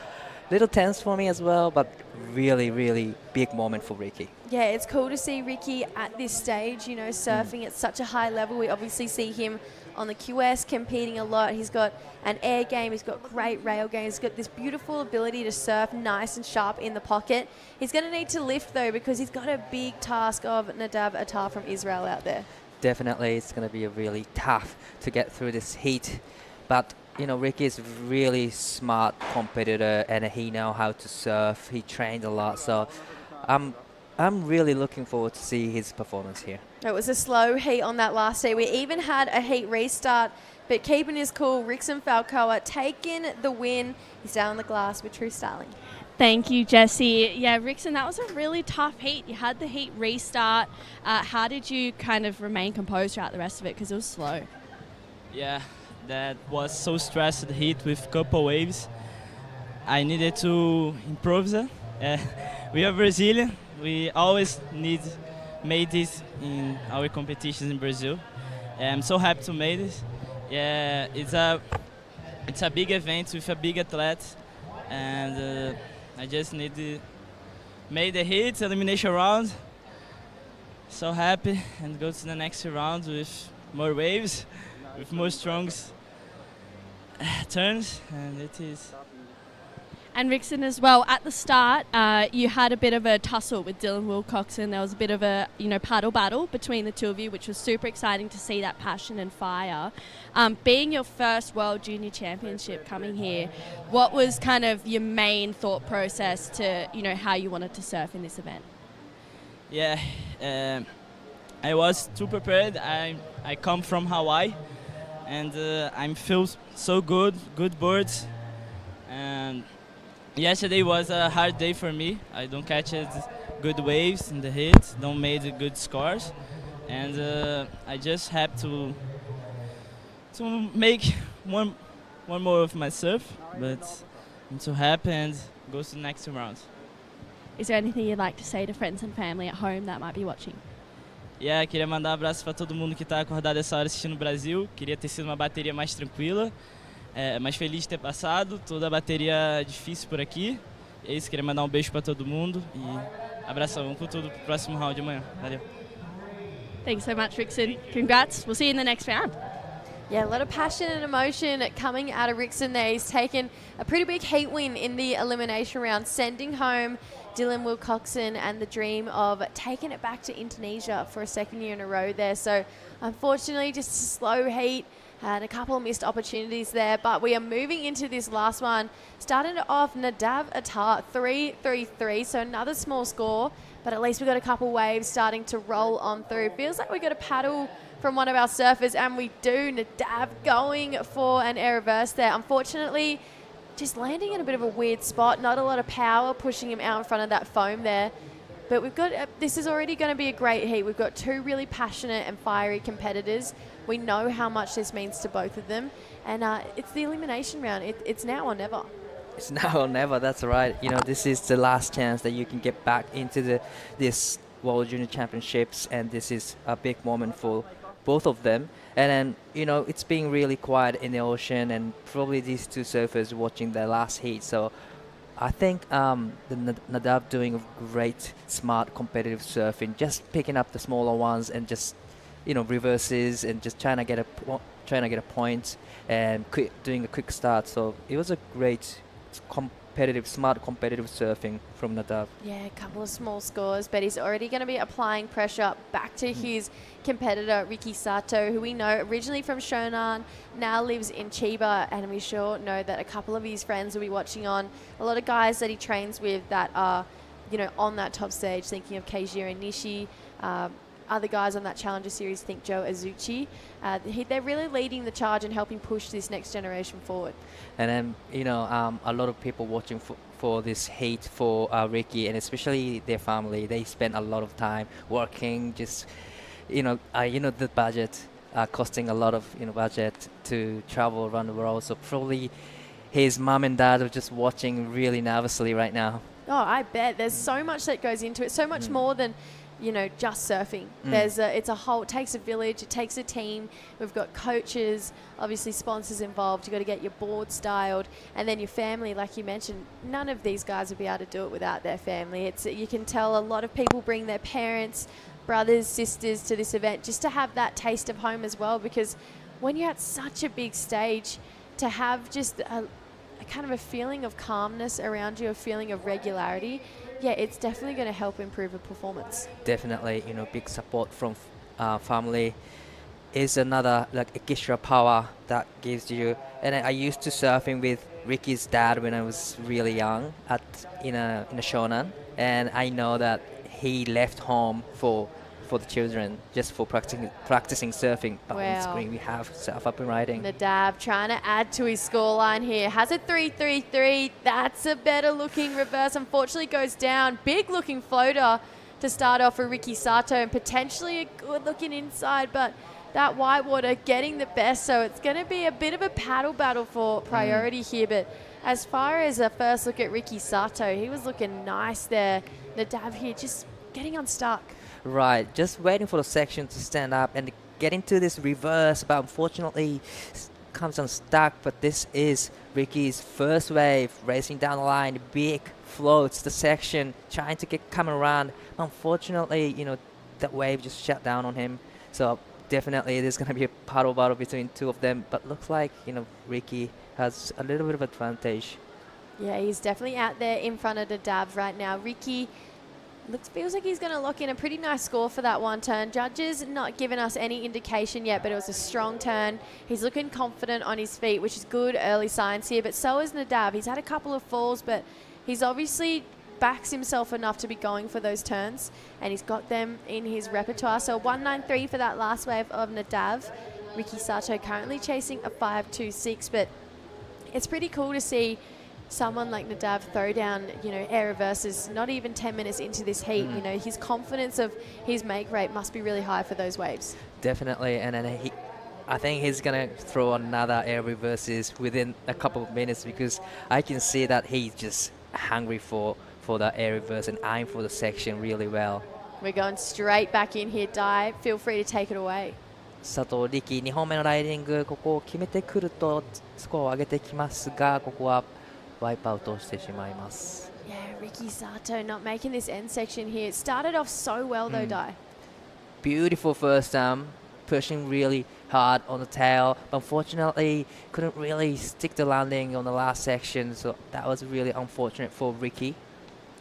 little tense for me as well, but really big moment for Ricky.
Yeah, it's cool to see Ricky at this stage, you know, surfing at such a high level. We obviously see him on the QS competing a lot. He's got an air game, he's got great rail game, he's got this beautiful ability to surf nice and sharp in the pocket. He's going to need to lift though, because he's got a big task of Nadav Attar from Israel out there.
Definitely, it's going to be a really tough to get through this heat, but you know, Ricky is really smart competitor and he knows how to surf. He trained a lot, so I'm really looking forward to see his performance here.
It was a slow heat on that last day. We even had a heat restart, but keeping his cool, Rickson Falcoa taking the win. He's down on the glass with true styling.
Thank you, Jessie. Yeah, Rickson, that was a really tough heat. You had the heat restart. How did you kind of remain composed throughout the rest of it? Because it was slow.
Yeah, that was so stressed heat with couple waves. I needed to improve that. We are Brazilian. We always made this in our competitions in Brazil. I'm so happy to make this. Yeah, it's a big event with a big athlete, and I just need to make the hits, elimination round. So happy, and go to the next round with more waves, with more strong turns, and it is.
And Rickson as well, at the start, you had a bit of a tussle with Dylan Wilcoxon. There was a bit of a, paddle battle between the two of you, which was super exciting to see that passion and fire. Being your first World Junior Championship coming here, what was kind of your main thought process to, how you wanted to surf in this event?
Yeah, I was too prepared. I come from Hawaii, and I feel so good boards, and yesterday was a hard day for me. I don't catch good waves in the hit, don't make good scores, and I just have to make one more of my surf, but I'm so happy and go to the next round.
Is there anything you'd like to say to friends and family at home that might be watching?
Queria mandar um abraço para todo mundo que está acordado essa hora assistindo o Brasil. Queria ter sido uma bateria mais tranquila, mas feliz de ter passado. Toda a bateria difícil por aqui. É isso, queria mandar um beijo para todo mundo e abração. Vamos com tudo pro próximo round amanhã. Valeu.
Thanks so much, Rickson. Congrats. We'll see you in the next round.
Yeah, a lot of passion and emotion coming out of Rickson there. He's taken a pretty big heat win in the elimination round, sending home Dylan Wilcoxon and the dream of taking it back to Indonesia for a second year in a row there. So unfortunately, just a slow heat and a couple of missed opportunities there. But we are moving into this last one. Started off Nadav Attar, 3-3-3, so another small score. But at least we got a couple waves starting to roll on through. Feels like we got a paddle from one of our surfers, and we do. Nadav going for an air reverse there. Unfortunately, just landing in a bit of a weird spot. Not a lot of power pushing him out in front of that foam there. But we've got, this is already going to be a great heat. We've got two really passionate and fiery competitors. We know how much this means to both of them. And it's the elimination round. It's now or never.
It's now or never, that's right. You know, this is the last chance that you can get back into this World Junior Championships, and this is a big moment for both of them. And then, you know, it's being really quiet in the ocean, and probably these two surfers watching their last heat. So I think Nadav doing a great, smart, competitive surfing, just picking up the smaller ones and just, you know, reverses and just trying to get a point and doing a quick start. So it was a great, smart competitive surfing from Nadav.
Yeah, a couple of small scores, but he's already going to be applying pressure back to his competitor, Ricky Sato, who we know originally from Shonan, now lives in Chiba, and we sure know that a couple of his friends will be watching on. A lot of guys that he trains with that are, you know, on that top stage, thinking of Keijiro Nishi, other guys on that Challenger Series, think Joe Azuchi. They're really leading the charge and helping push this next generation forward.
And then, you know, a lot of people watching for this heat for Ricky, and especially their family. They spend a lot of time working, just, you know, the budget, costing a lot of, you know, budget to travel around the world. So probably his mom and dad are just watching really nervously right now.
Oh, I bet. There's so much that goes into it, so much more than, you know, just surfing. It's a whole, it takes a village, it takes a team. We've got coaches, obviously sponsors involved. You've got to get your board styled, and then your family, like you mentioned. None of these guys would be able to do it without their family. You can tell a lot of people bring their parents, brothers, sisters to this event just to have that taste of home as well, because when you're at such a big stage, to have just a kind of a feeling of calmness around you, a feeling of regularity, yeah, it's definitely going to help improve a performance.
Definitely, you know, big support from family is another like extra power that gives you. And I used to surfing with Ricky's dad when I was really young in a Shonan, and I know that he left home for the children, just for practicing surfing. But on screen we have surf up and riding.
Nadav trying to add to his scoreline here. Has a 3-3-3. That's a better looking reverse. Unfortunately goes down. Big looking floater to start off for Ricky Sato, and potentially a good looking inside, but that whitewater getting the best. So it's going to be a bit of a paddle battle for priority here. But as far as a first look at Ricky Sato, he was looking nice there. Nadav here just getting unstuck.
Right, just waiting for the section to stand up and get into this reverse, but unfortunately comes unstuck. But this is Ricky's first wave, racing down the line, big floats the section, trying to come around. Unfortunately, you know, that wave just shut down on him. So definitely there's going to be a paddle battle between two of them, but looks like, you know, Ricky has a little bit of advantage.
Yeah, he's definitely out there in front of Nadav right now. Ricky feels like he's going to lock in a pretty nice score for that one turn. Judges not giving us any indication yet, but it was a strong turn. He's looking confident on his feet, which is good early signs here, but so is Nadav. He's had a couple of falls, but he's obviously backs himself enough to be going for those turns, and he's got them in his repertoire. So 193 for that last wave of Nadav. Ricky Sato currently chasing a 526, but it's pretty cool to see someone like Nadav throw down, you know, air reverses not even 10 minutes into this heat. You know, his confidence of his make rate must be really high for those waves.
Definitely, and then I think he's going to throw another air reverses within a couple of minutes, because I can see that he's just hungry for the air reverse and eyeing for the section really well.
We're going straight back in here, Di. Feel free to take it away.
佐藤力、2本目のライディング、ここを決めてくるとスコアを上げてきますが、ここはワイプアウトしてしまいます。
Yeah, Ricky Sato not making this end section here. It started off so well though, Di.
Beautiful first time, pushing really hard on the tail. But unfortunately, couldn't really stick the landing on the last section, so that was really unfortunate for Ricky.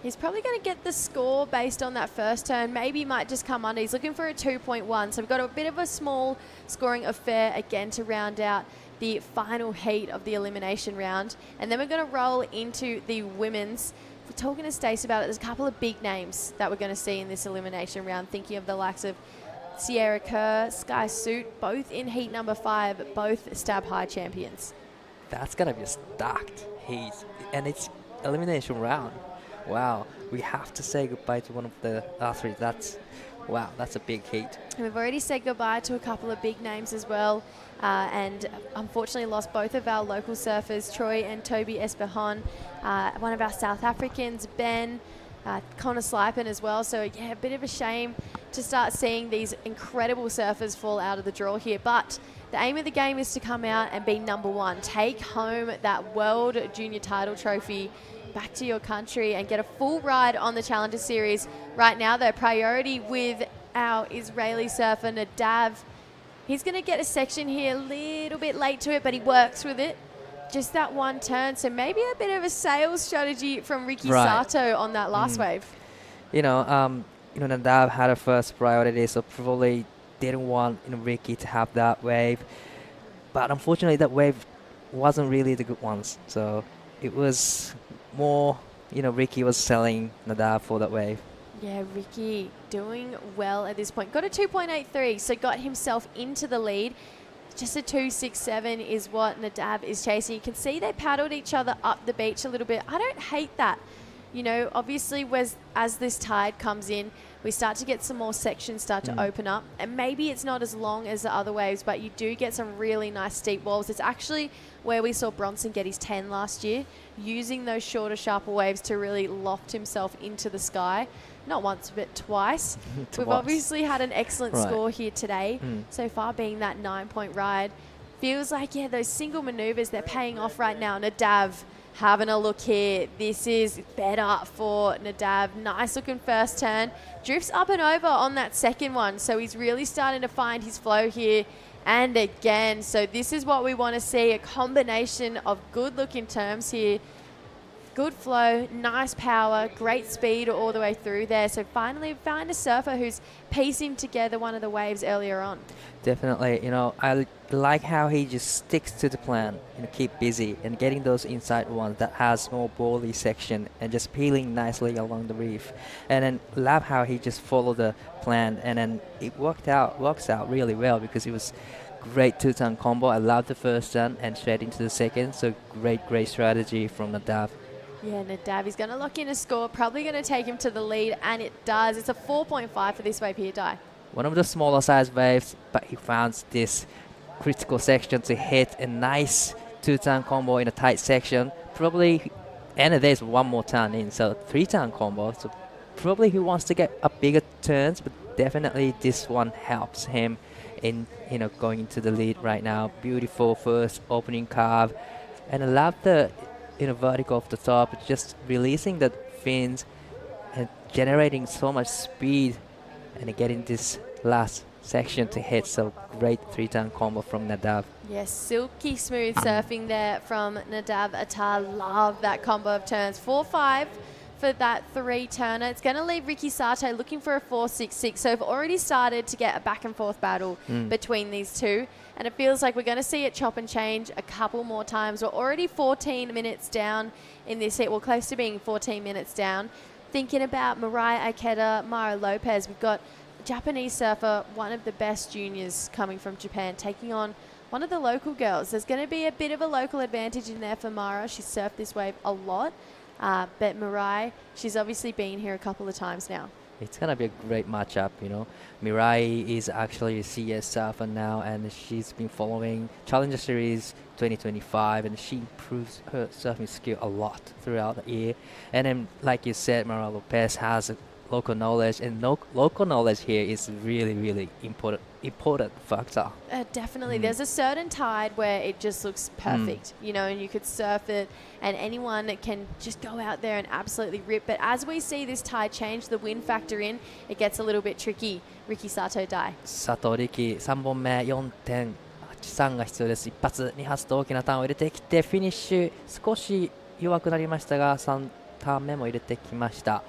He's probably going to get the score based on that first turn. Maybe he might just come under. He's looking for a 2.1. So we've got a bit of a small scoring affair again to round out the final heat of the elimination round. And then we're going to roll into the women's. We're talking to Stace about it. There's a couple of big names that we're going to see in this elimination round. Thinking of the likes of Sierra Kerr, Sky Suit, both in heat number 5, both Stab High champions.
That's going to be a stacked heat. And it's elimination round. Wow, we have to say goodbye to one of the athletes. Wow, that's a big heat.
And we've already said goodbye to a couple of big names as well, and unfortunately lost both of our local surfers, Troy and Toby Espejon. One of our South Africans, Ben, Connor Slipen as well. So yeah, a bit of a shame to start seeing these incredible surfers fall out of the draw here. But the aim of the game is to come out and be number 1, take home that World Junior title trophy back to your country and get a full ride on the Challenger Series. Right now, their priority with our Israeli surfer, Nadav. He's going to get a section here a little bit late to it, but he works with it. Just that one turn. So maybe a bit of a sales strategy from Ricky Sato on that last wave.
Nadav had a first priority, so probably didn't want Ricky to have that wave. But unfortunately, that wave wasn't really the good ones. So it was more, Ricky was selling Nadav for that wave.
Yeah, Ricky doing well at this point. Got a 2.83, so got himself into the lead. Just a 2.67 is what Nadav is chasing. You can see they paddled each other up the beach a little bit. I don't hate that. Obviously, as this tide comes in, we start to get some more sections start to open up. And maybe it's not as long as the other waves, but you do get some really nice steep walls. It's actually where we saw Bronson get his 10 last year, using those shorter, sharper waves to really loft himself into the sky. Not once, but twice. We've obviously had an excellent score here today, so far being that 9-point ride. Feels like, those single maneuvers, they're paying off right now. Nadav having a look here. This is better for Nadav. Nice looking first turn. Drifts up and over on that second one, so he's really starting to find his flow here. And again, so this is what we want to see, a combination of good looking terms here. Good flow, nice power, great speed all the way through there. So finally find a surfer who's piecing together one of the waves earlier on.
Definitely, I like how he just sticks to the plan, keep busy and getting those inside ones that has more bally section and just peeling nicely along the reef. And then love how he just followed the plan, and then it works out really well because it was great 2-turn combo. I love the first turn and straight into the second. So great strategy from Nadav.
Yeah, Nadav, he's going to lock in a score, probably going to take him to the lead, and it does. It's a 4.5 for this wave here, Di.
One of the smaller size waves, but he found this critical section to hit a nice 2-turn combo in a tight section. Probably, and there's one more turn in, so 3-turn combo. So probably he wants to get a bigger turns, but definitely this one helps him in going into the lead right now. Beautiful first opening carve, and I love the vertical off the top, just releasing the fins and generating so much speed and getting this last section to hit. So great 3-turn combo from Nadav.
Yes, silky smooth surfing there from Nadav Attar. Love that combo of turns. 4.5 for that 3-turner. It's going to leave Ricky Sato looking for a 4.66. So we've already started to get a back and forth battle between these two. And it feels like we're going to see it chop and change a couple more times. We're already 14 minutes down in this heat. Well, close to being 14 minutes down. Thinking about Mariah Ikeda, Mara Lopez, we've got a Japanese surfer, one of the best juniors coming from Japan, taking on one of the local girls. There's going to be a bit of a local advantage in there for Mara. She's surfed this wave a lot. But Mariah, she's obviously been here a couple of times now.
It's going to be a great matchup, Mirai is actually a CS surfer now, and she's been following Challenger Series 2025, and she improves her surfing skill a lot throughout the year. And then, like you said, Mara Lopez has a local knowledge, and local knowledge here is really important factor.
Definitely. There's a certain tide where it just looks perfect, you know, and you could surf it and anyone can just go out there and absolutely rip. But as we see this tide change, the wind factor in, it gets a little bit tricky. Ricky Sato die.
佐藤力3本目4.83が必要です。1発2発と大きなターンを入れてきてフィニッシュ少し弱くなりましたが3ターン目も入れてきました。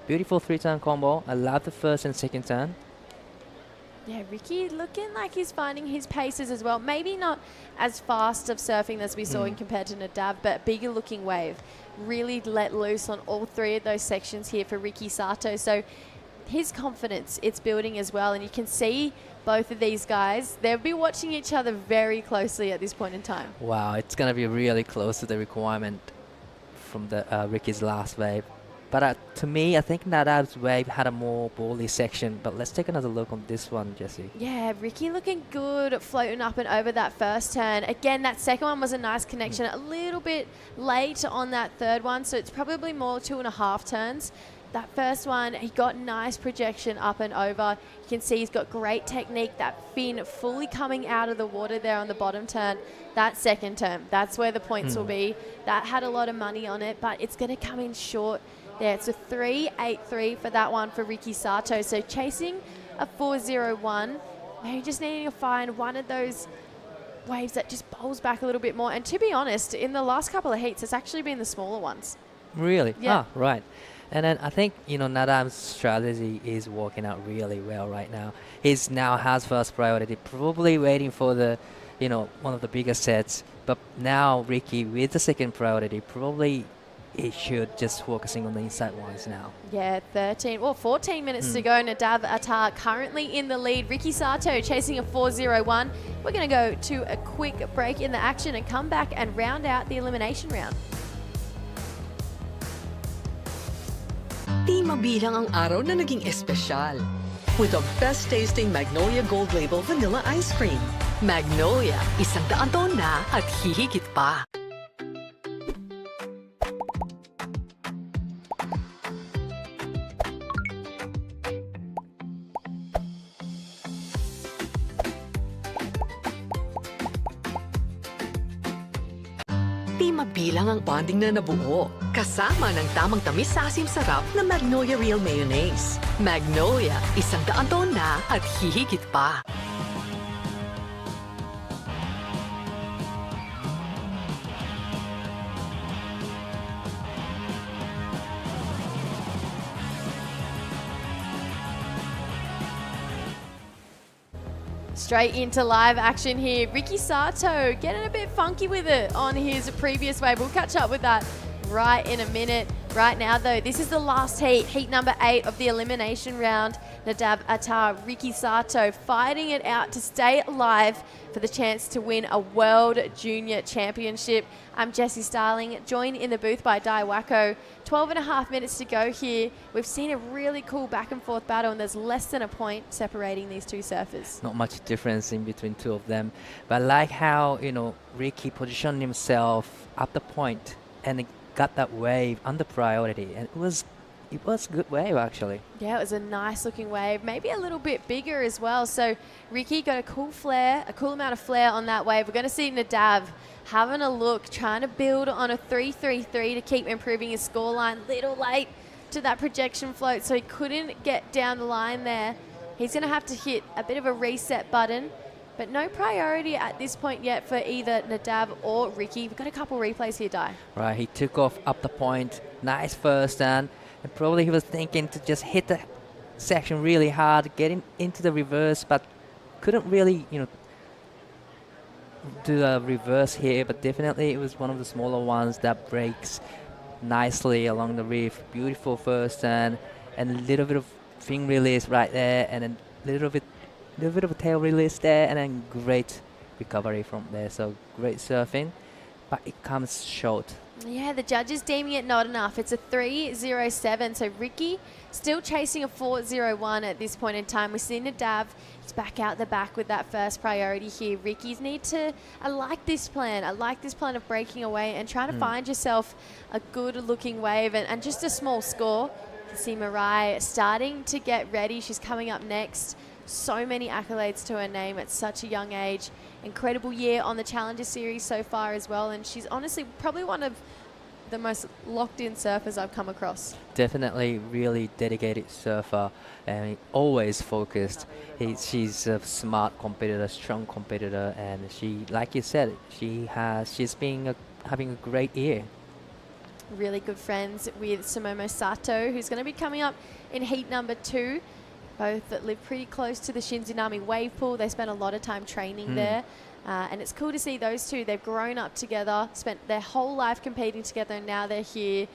Beautiful 3-turn combo. I love the first and second turn.
Yeah, Ricky looking like he's finding his paces as well. Maybe not as fast of surfing as we saw in compared to Nadav, but bigger looking wave. Really let loose on all three of those sections here for Ricky Sato. So his confidence, it's building as well. And you can see both of these guys, they'll be watching each other very closely at this point in time.
Wow, it's going to be really close to the requirement from the Ricky's last wave. But to me, I think Nadav's wave had a more bally section. But let's take another look on this one, Jessie.
Yeah, Ricky looking good, floating up and over that first turn. Again, that second one was a nice connection. A little bit late on that third one, so it's probably more 2.5 turns. That first one, he got nice projection up and over. You can see he's got great technique. That fin fully coming out of the water there on the bottom turn. That second turn, that's where the points will be. That had a lot of money on it, but it's going to come in short. There, it's a 3.83 for that one for Ricky Sato. So chasing a 4.01, maybe just needing to find one of those waves that just bowls back a little bit more. And to be honest, in the last couple of heats, it's actually been the smaller ones.
Really?
Yeah.
Ah, right. And then I think, you know, Nadav's strategy is working out really well right now. He's now has first priority, probably waiting for the, you know, one of the biggest sets. But now Ricky with the second priority, probably he should just focusing on the inside ones now.
Yeah, 14 minutes to go. Nadav Attar currently in the lead. Ricky Sato chasing a 4.01. We're going to go to a quick break in the action and come back and round out the elimination round.
Di mabilang ang araw na naging espesyal. With the best tasting Magnolia Gold Label Vanilla Ice Cream. Magnolia, 100 taon na at hihigit pa. Di mabilang ang bonding na nabuo. Kasama ng tamang tamis sa asim sarap na Magnolia Real Mayonnaise. Magnolia, 100 taon na at hihigit pa.
Straight into live action here. Ricky Sato getting a bit funky with it on his previous wave. We'll catch up with that right in a minute. Right now, though, this is the last heat, heat number 8 of the elimination round. Nadav Attar, Ricky Sato fighting it out to stay alive for the chance to win a World Junior Championship. I'm Jessie Starling, joined in the booth by Dai Wacko. 12.5 minutes to go here. We've seen a really cool back and forth battle, and there's less than a point separating these two surfers.
Not much difference in between two of them. But I like how, you know, Ricky positioned himself up the point and got that wave under priority. And it was a good wave, actually.
Yeah, it was a nice looking wave, maybe a little bit bigger as well. So Ricky got a cool amount of flare on that wave. We're going to see Nadav having a look, trying to build on a 3.33 to keep improving his scoreline. Little late to that projection float, so he couldn't get down the line there. He's going to have to hit a bit of a reset button, but no priority at this point yet for either Nadav or Ricky. We've got a couple replays here, Dai.
Right, he took off up the point. Nice first stand. And probably he was thinking to just hit the section really hard, get him into the reverse, but couldn't really, you know, do a reverse here. But definitely it was one of the smaller ones that breaks nicely along the reef. Beautiful first stand and a little bit of fin release right there, and then a little bit of a tail release there, and then great recovery from there. So great surfing, but it comes short.
Yeah, the judges deeming it not enough. It's a 3.07. So Ricky still chasing a 4.01 at this point in time. We see Nadav. He's back out the back with that first priority here. Ricky's need to, I like this plan. I like this plan of breaking away and trying to find yourself a good looking wave and just a small score. You can see Mirai starting to get ready. She's coming up next. So many accolades to her name at such a young age. Incredible year on the Challenger Series so far as well. And she's honestly probably one of the most locked-in surfers I've come across.
Definitely really dedicated surfer and always focused. She's a smart competitor, strong competitor, and she, like you said, she's having a great year.
Really good friends with Sumomo Sato, who's going to be coming up in heat number 2. Both that live pretty close to the Shinzunami wave pool. They spent a lot of time training there. And it's cool to see those two. They've grown up together, spent their whole life competing together, and now they're here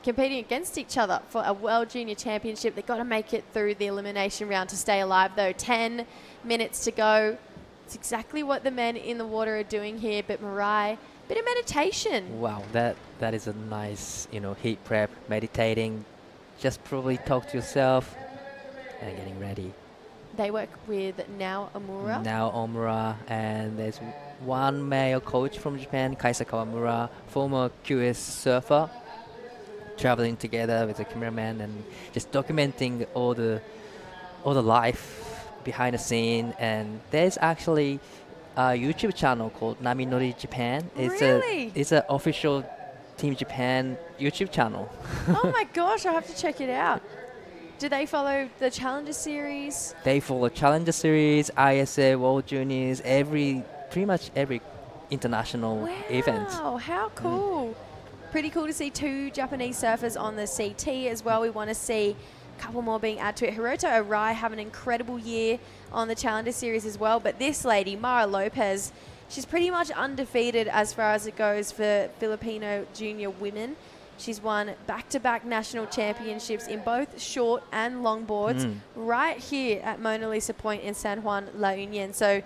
competing against each other for a World Junior Championship. They've got to make it through the elimination round to stay alive, though. 10 minutes to go. It's exactly what the men in the water are doing here. But Mirai, bit of meditation.
Wow, that is a nice, heat prep, meditating. Just probably talk to yourself and getting ready.
They work with Nao Omura.
And there's one male coach from Japan, Kaisa Kawamura, former QS surfer, traveling together with a cameraman and just documenting all the life behind the scene. And there's actually a YouTube channel called Naminori Japan. It's an official Team Japan YouTube channel.
Oh my gosh, I'll have to check it out. Do they follow the Challenger Series?
They follow Challenger Series, ISA, World Juniors, pretty much every international event.
Wow, how cool. Pretty cool to see 2 Japanese surfers on the CT as well. We want to see a couple more being added to it. Hiroto Arai have an incredible year on the Challenger Series as well. But this lady, Mara Lopez, she's pretty much undefeated as far as it goes for Filipino junior women. She's won back-to-back national championships in both short and long boards right here at Mona Lisa Point in San Juan, La Union. So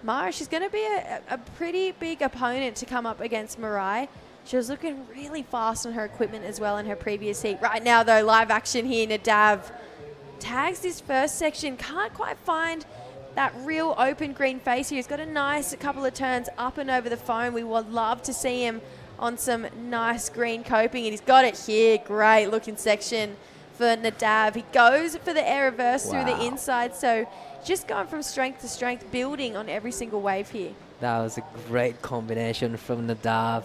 Mara, she's going to be a pretty big opponent to come up against Mirai. She was looking really fast on her equipment as well in her previous heat. Right now, though, live action here. Nadav tags this first section. Can't quite find that real open green face here. He's got a nice couple of turns up and over the foam. We would love to see him on some nice green coping, and he's got it here. Great looking section for Nadav. He goes for the air reverse through the inside, so just going from strength to strength, building on every single wave here.
That was a great combination from Nadav.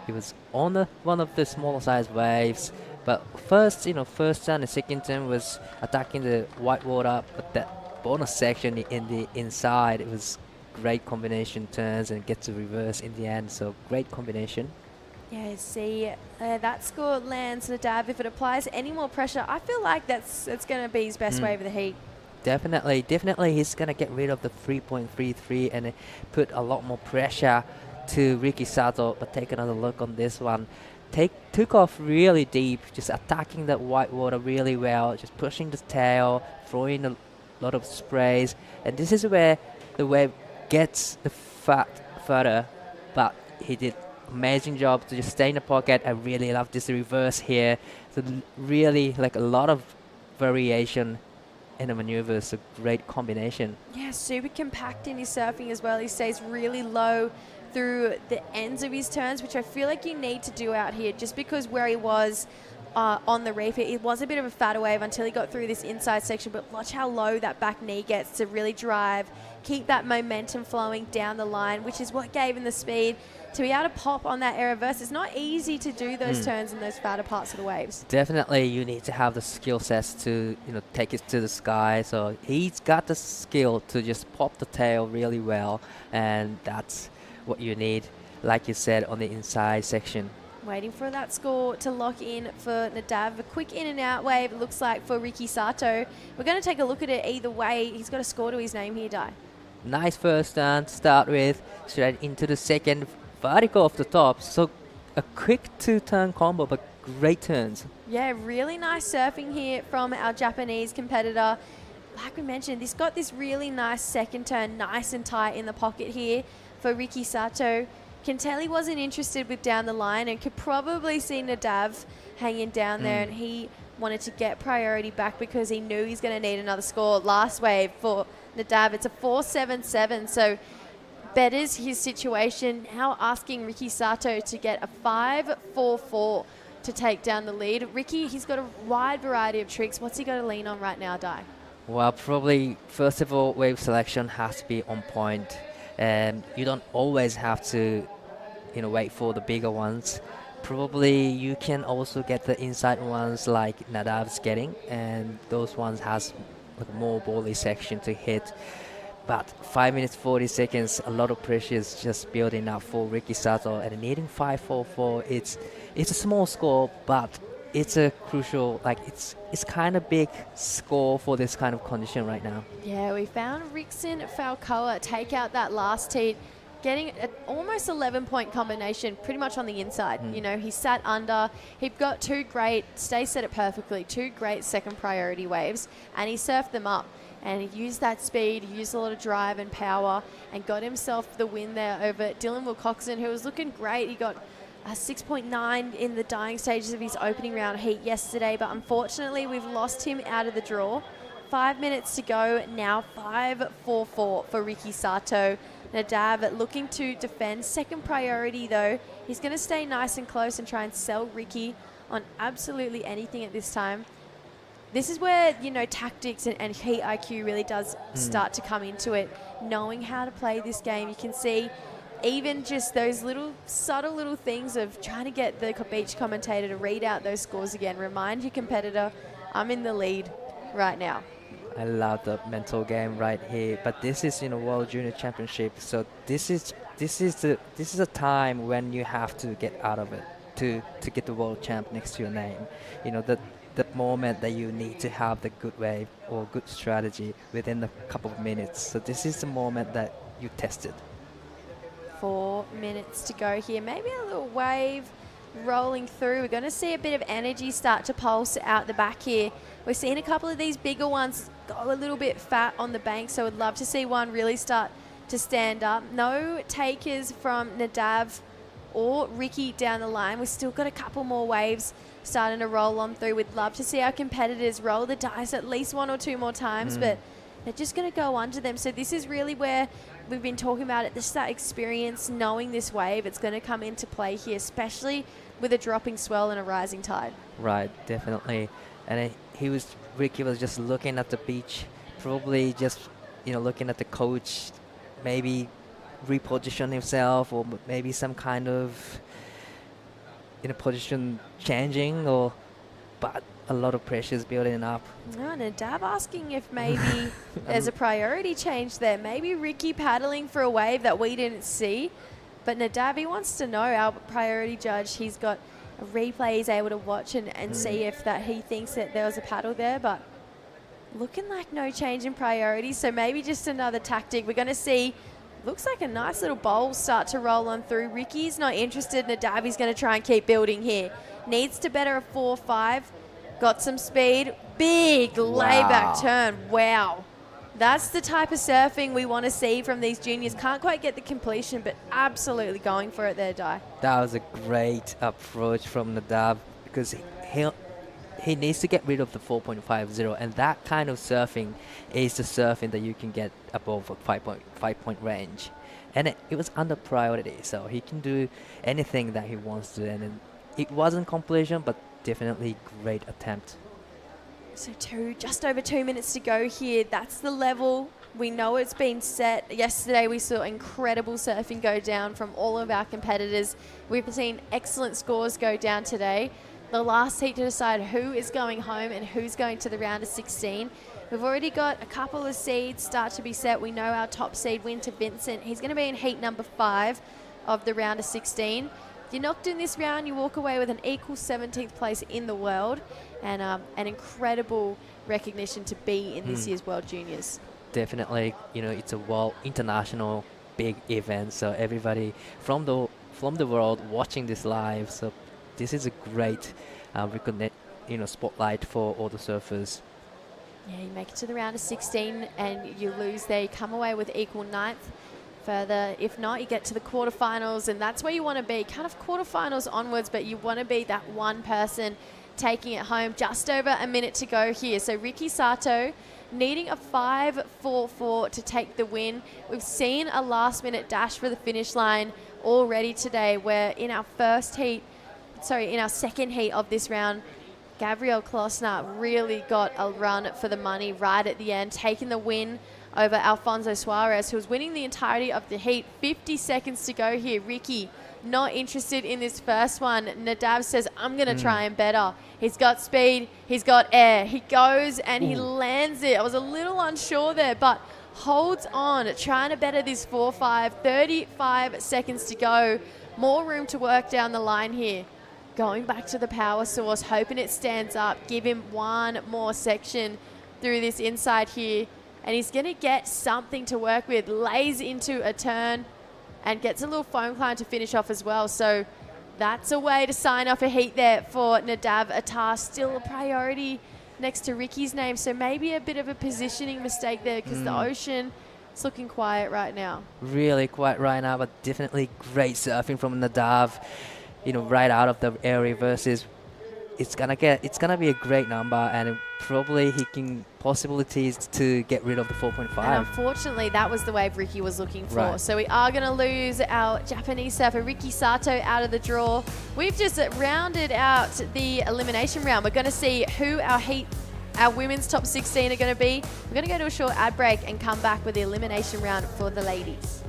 He was on one of the smaller size waves, but first turn and second turn was attacking the white water, but that bonus section in the inside, it was great combination turns and get to reverse in the end, so great combination.
Yeah, see, that score lands Nadav. If it applies any more pressure, I feel like it's going to be his best wave of the heat.
Definitely he's going to get rid of the 3.33 and put a lot more pressure to Riki Sato. But take another look on this one. Took off really deep, just attacking that white water really well, just pushing the tail, throwing a lot of sprays. And this is where the wave gets the further, but he did amazing job to just stay in the pocket. I really love this reverse here. So really like a lot of variation in the maneuvers, a great combination.
Yeah, super compact in his surfing as well. He stays really low through the ends of his turns, which I feel like you need to do out here, just because where he was on the reef, it was a bit of a fatter wave until he got through this inside section, but watch how low that back knee gets to really drive, keep that momentum flowing down the line, which is what gave him the speed to be able to pop on that air reverse. It's not easy to do those turns in those fatter parts of the waves.
Definitely you need to have the skill sets to take it to the sky. So he's got the skill to just pop the tail really well, and that's what you need, like you said, on the inside section.
Waiting for that score to lock in for Nadav. A quick in and out wave, it looks like, for Riki Sato. We're going to take a look at it either way. He's got a score to his name here, Dai.
Nice first turn to start with, straight into the second, vertical off the top. So a quick 2-turn combo, but great turns.
Yeah, really nice surfing here from our Japanese competitor. Like we mentioned, he's got this really nice second turn, nice and tight in the pocket here for Riki Sato. Can tell he wasn't interested with down the line and could probably see Nadav hanging down there, and he wanted to get priority back because he knew he's going to need another score. Last wave for Nadav, it's a 4.77, so betters his situation, now asking Riki Sato to get a 5.44 to take down the lead. Ricky, he's got a wide variety of tricks. What's he got to lean on right now, Di?
Well, probably, first of all, wave selection has to be on point. You don't always have to, wait for the bigger ones. Probably you can also get the inside ones like Nadav's getting, and those ones has like more bally section to hit. But 5 minutes 40 seconds, a lot of pressure is just building up for Ricky Sato, and needing 5-4-4. It's a small score, but it's a crucial, it's kind of big score for this kind of condition right now.
Yeah, we found Rickson Falcoa take out that last heat, getting an almost 11-point combination pretty much on the inside. He sat under. He got two great, Stay said it perfectly, two great second priority waves, and he surfed them up. And he used that speed, he used a lot of drive and power, and got himself the win there over Dylan Wilcoxon, who was looking great. He got a 6.9 in the dying stages of his opening round heat yesterday, but unfortunately we've lost him out of the draw. 5 minutes to go, now 5-4-4 for Ricky Sato. Nadav looking to defend. Second priority though, he's going to stay nice and close and try and sell Ricky on absolutely anything at this time. This is where, tactics and heat IQ really does start to come into it. Knowing how to play this game, you can see even just those little subtle little things of trying to get the beach commentator to read out those scores again. Remind your competitor, I'm in the lead right now.
I love the mental game right here, but this is World Junior Championship, so this is a time when you have to get out of it to get the world champ next to your name. The moment that you need to have the good wave or good strategy within a couple of minutes. So this is the moment that you tested.
4 minutes to go here. Maybe a little wave rolling through. We're going to see a bit of energy start to pulse out the back here. We're seeing a couple of these bigger ones go a little bit fat on the bank, so I'd love to see one really start to stand up. No takers from Nadav or Ricky down the line. We've still got a couple more waves starting to roll on through. We'd love to see our competitors roll the dice at least one or two more times, but they're just going to go under them. So this is really where we've been talking about it. This is that experience, knowing this wave. It's going to come into play here, especially with a dropping swell and a rising tide.
Right, definitely. And Ricky was just looking at the beach, probably just, looking at the coach, maybe reposition himself, or maybe some kind of position changing, but a lot of pressure is building up.
No, Nadav asking if maybe there's a priority change there. Maybe Ricky paddling for a wave that we didn't see. But Nadav, he wants to know, our priority judge, he's got a replay he's able to watch and see if that he thinks that there was a paddle there. But looking like no change in priority, so maybe just another tactic. We're going to see, looks like a nice little bowl start to roll on through. Ricky's not interested. Nadav is going to try and keep building here. Needs to better a 4-5. Got some speed. Big layback turn. Wow. That's the type of surfing we want to see from these juniors. Can't quite get the completion, but absolutely going for it there, Di.
That was a great approach from Nadav, because he needs to get rid of the 4.50, and that kind of surfing is the surfing that you can get above a 5-point range. And it was under priority, so he can do anything that he wants to. And it wasn't completion, but definitely great attempt.
So just over 2 minutes to go here. That's the level. We know it's been set. Yesterday we saw incredible surfing go down from all of our competitors. We've seen excellent scores go down today. The last heat to decide who is going home and who's going to the round of 16. We've already got a couple of seeds start to be set. We know our top seed, Winter Vincent. He's going to be in heat number 5 of the round of 16. If you're knocked in this round, you walk away with an equal 17th place in the world and an incredible recognition to be in this year's World Juniors.
Definitely, it's a world international big event, so everybody from the world watching this live. So this is a great spotlight for all the surfers.
Yeah, you make it to the round of 16 and you lose there. You come away with equal 9th. Further, if not, you get to the quarterfinals, and that's where you want to be, kind of quarterfinals onwards, but you want to be that one person taking it home. Just over a minute to go here. So Ricky Sato needing a 5-4-4 to take the win. We've seen a last-minute dash for the finish line already today, where in our first heat, in our second heat of this round, Gabriel Klosner really got a run for the money right at the end, taking the win over Alfonso Suarez, who was winning the entirety of the heat. 50 seconds to go here. Ricky, not interested in this first one. Nadav says, I'm going to try and better. He's got speed. He's got air. He goes and he lands it. I was a little unsure there, but holds on, trying to better this 4-5. 35 seconds to go. More room to work down the line here. Going back to the power source, hoping it stands up. Give him one more section through this inside here. And he's going to get something to work with. Lays into a turn and gets a little foam climb to finish off as well. So that's a way to sign off a heat there for Nadav Attar. Still a priority next to Ricky's name. So maybe a bit of a positioning mistake there because the ocean is looking quiet right now.
Really quiet right now, but definitely great surfing from Nadav. You know, right out of the air reverses. It's gonna be a great number, and probably he can possibilities to get rid of the 4.5.
And unfortunately, that was the wave Ricky was looking for.
Right.
So we are going to lose our Japanese surfer Ricky Sato out of the draw. We've just rounded out the elimination round. We're going to see who our women's top 16 are going to be. We're going to go to a short ad break and come back with the elimination round for the ladies.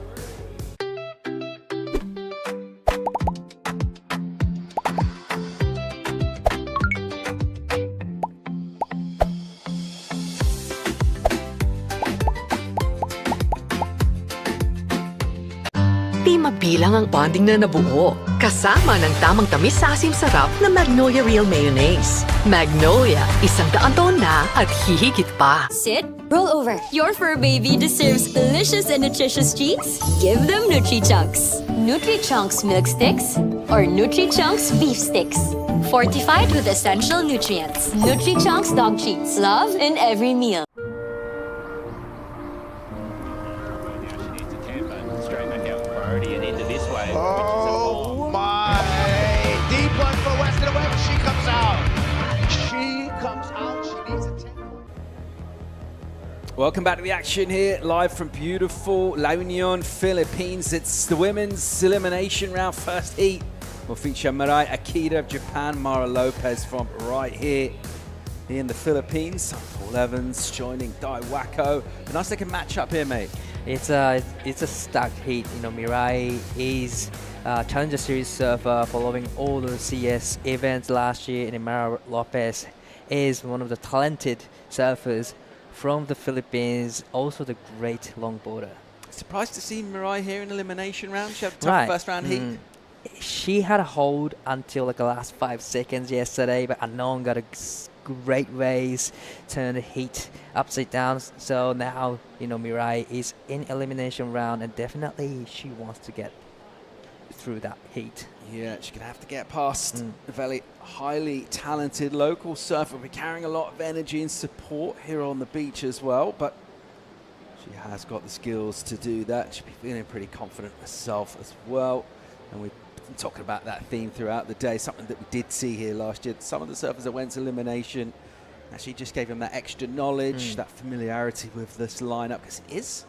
Di mabilang ang bonding na nabuo. Kasama ng tamang tamis sa asim sarap na Magnolia Real Mayonnaise. Magnolia, 100 taon na at hihigit pa.
Sit, roll over. Your fur baby deserves delicious and nutritious treats. Give them Nutri-Chunks. Nutri-Chunks milk sticks or Nutri-Chunks beef sticks. Fortified with essential nutrients. Nutri-Chunks dog treats. Love in every meal.
And into this wave,
Oh my! Deep one for Western Web. She comes out. She comes out. She needs a 10.
Welcome back to the action here, live from beautiful La Union, Philippines. It's the women's elimination round, first heat. We'll feature Mirai Akita of Japan, Mara Lopez from right here in the Philippines. Paul Evans joining Dai Wacko. A nice looking match up here, mate.
It's a stacked heat. You know, Mirai is Challenger Series surfer following all the CS events last year, and Mara Lopez is one of the talented surfers from the Philippines, also the great longboarder.
Surprised to see Mirai here in elimination round. She had a tough first round heat.
She had a hold until like the last 5 seconds yesterday, but Anon got a great race, turned the heat upside down. So now, you know, Mirai is in elimination round, and definitely she wants to get through that heat.
Yeah, she's going to have to get past a very highly talented local surfer. We're carrying a lot of energy and support here on the beach as well, but she has got the skills to do that. She'll be feeling pretty confident herself as well. And we've been talking about that theme throughout the day, something that we did see here last year. Some of the surfers that went to elimination actually just gave them that extra knowledge, that familiarity with this lineup, because it's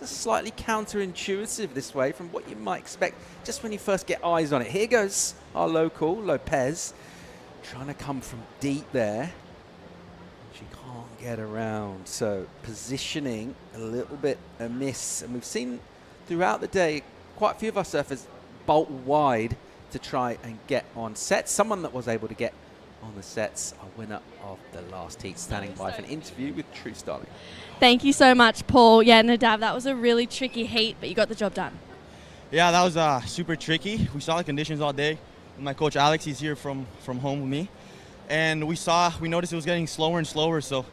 a slightly counterintuitive this way from what you might expect just when you first get eyes on it. Here goes our local, Lopez, trying to come from deep there. She can't get around, so positioning a little bit amiss. And we've seen throughout the day quite a few of our surfers bolt wide to try and get on sets. Someone that was able to get on the sets, a winner of the last heat, standing by for an interview with True Starling.
Thank you so much, Paul. Yeah, Nadav, that was a really tricky heat, but you got the job done.
Yeah, that was super tricky. We saw the conditions all day. My coach Alex, he's here from home with me. And we noticed it was getting slower and slower. So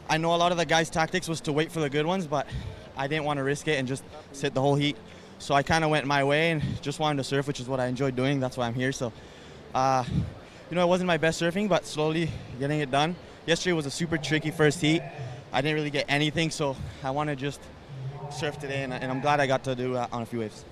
I know a lot of the guys' tactics was to wait for the good ones, but I didn't want to risk it and just sit the whole heat. So I kind of went my way and just wanted to surf, which is what I enjoyed doing. That's why I'm here. So, you know, it wasn't my best surfing, but slowly getting it done. Yesterday was a super tricky first heat. I didn't really get anything, so I want to just surf today, and I'm glad I got to do on a few waves.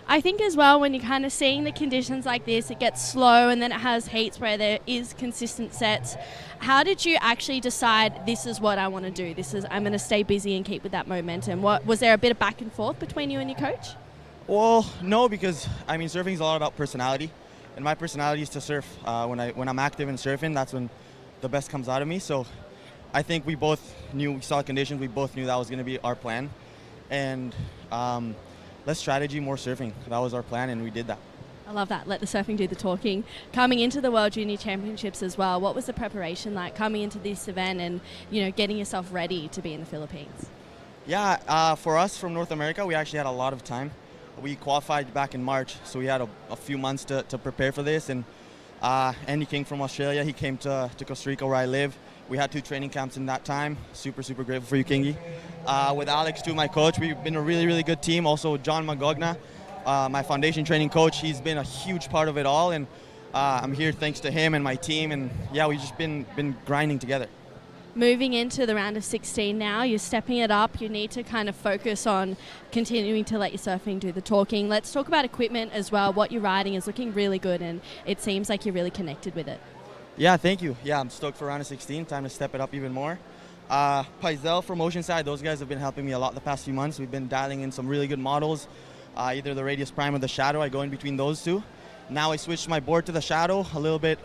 I think as well, when you're kind of seeing the conditions like this, it gets slow and then it has heats where there is consistent sets. How did you actually decide this is what I want to do? I'm going to stay busy and keep with that momentum. Was there a bit of back and forth between you and your coach?
Well, no, because I mean, surfing is a lot about personality, and my personality is to surf. When I'm active in surfing, that's when the best comes out of me. So I think we both knew, we saw the conditions, we both knew that was going to be our plan. And less strategy, more surfing. That was our plan, and we did that.
I love that. Let the surfing do the talking. Coming into the World Junior Championships as well, what was the preparation like coming into this event and, getting yourself ready to be in the Philippines?
Yeah, for us from North America, we actually had a lot of time. We qualified back in March, so we had a few months to prepare for this. And Andy King from Australia, he came to Costa Rica where I live. We had 2 training camps in that time. Super, super grateful for you, Kingy. With Alex, too, my coach, we've been a really, really good team. Also, John Magogna, my foundation training coach, he's been a huge part of it all. And I'm here thanks to him and my team. And yeah, we've just been grinding together.
Moving into the round of 16 now, you're stepping it up. You need to kind of focus on continuing to let your surfing do the talking. Let's talk about equipment as well. What you're riding is looking really good, and it seems like you're really connected with it.
Yeah, thank you. Yeah, I'm stoked for round of 16. Time to step it up even more. Paisel from Oceanside, those guys have been helping me a lot the past few months. We've been dialing in some really good models, either the Radius Prime or the Shadow. I go in between those two. Now I switched my board to the Shadow a little bit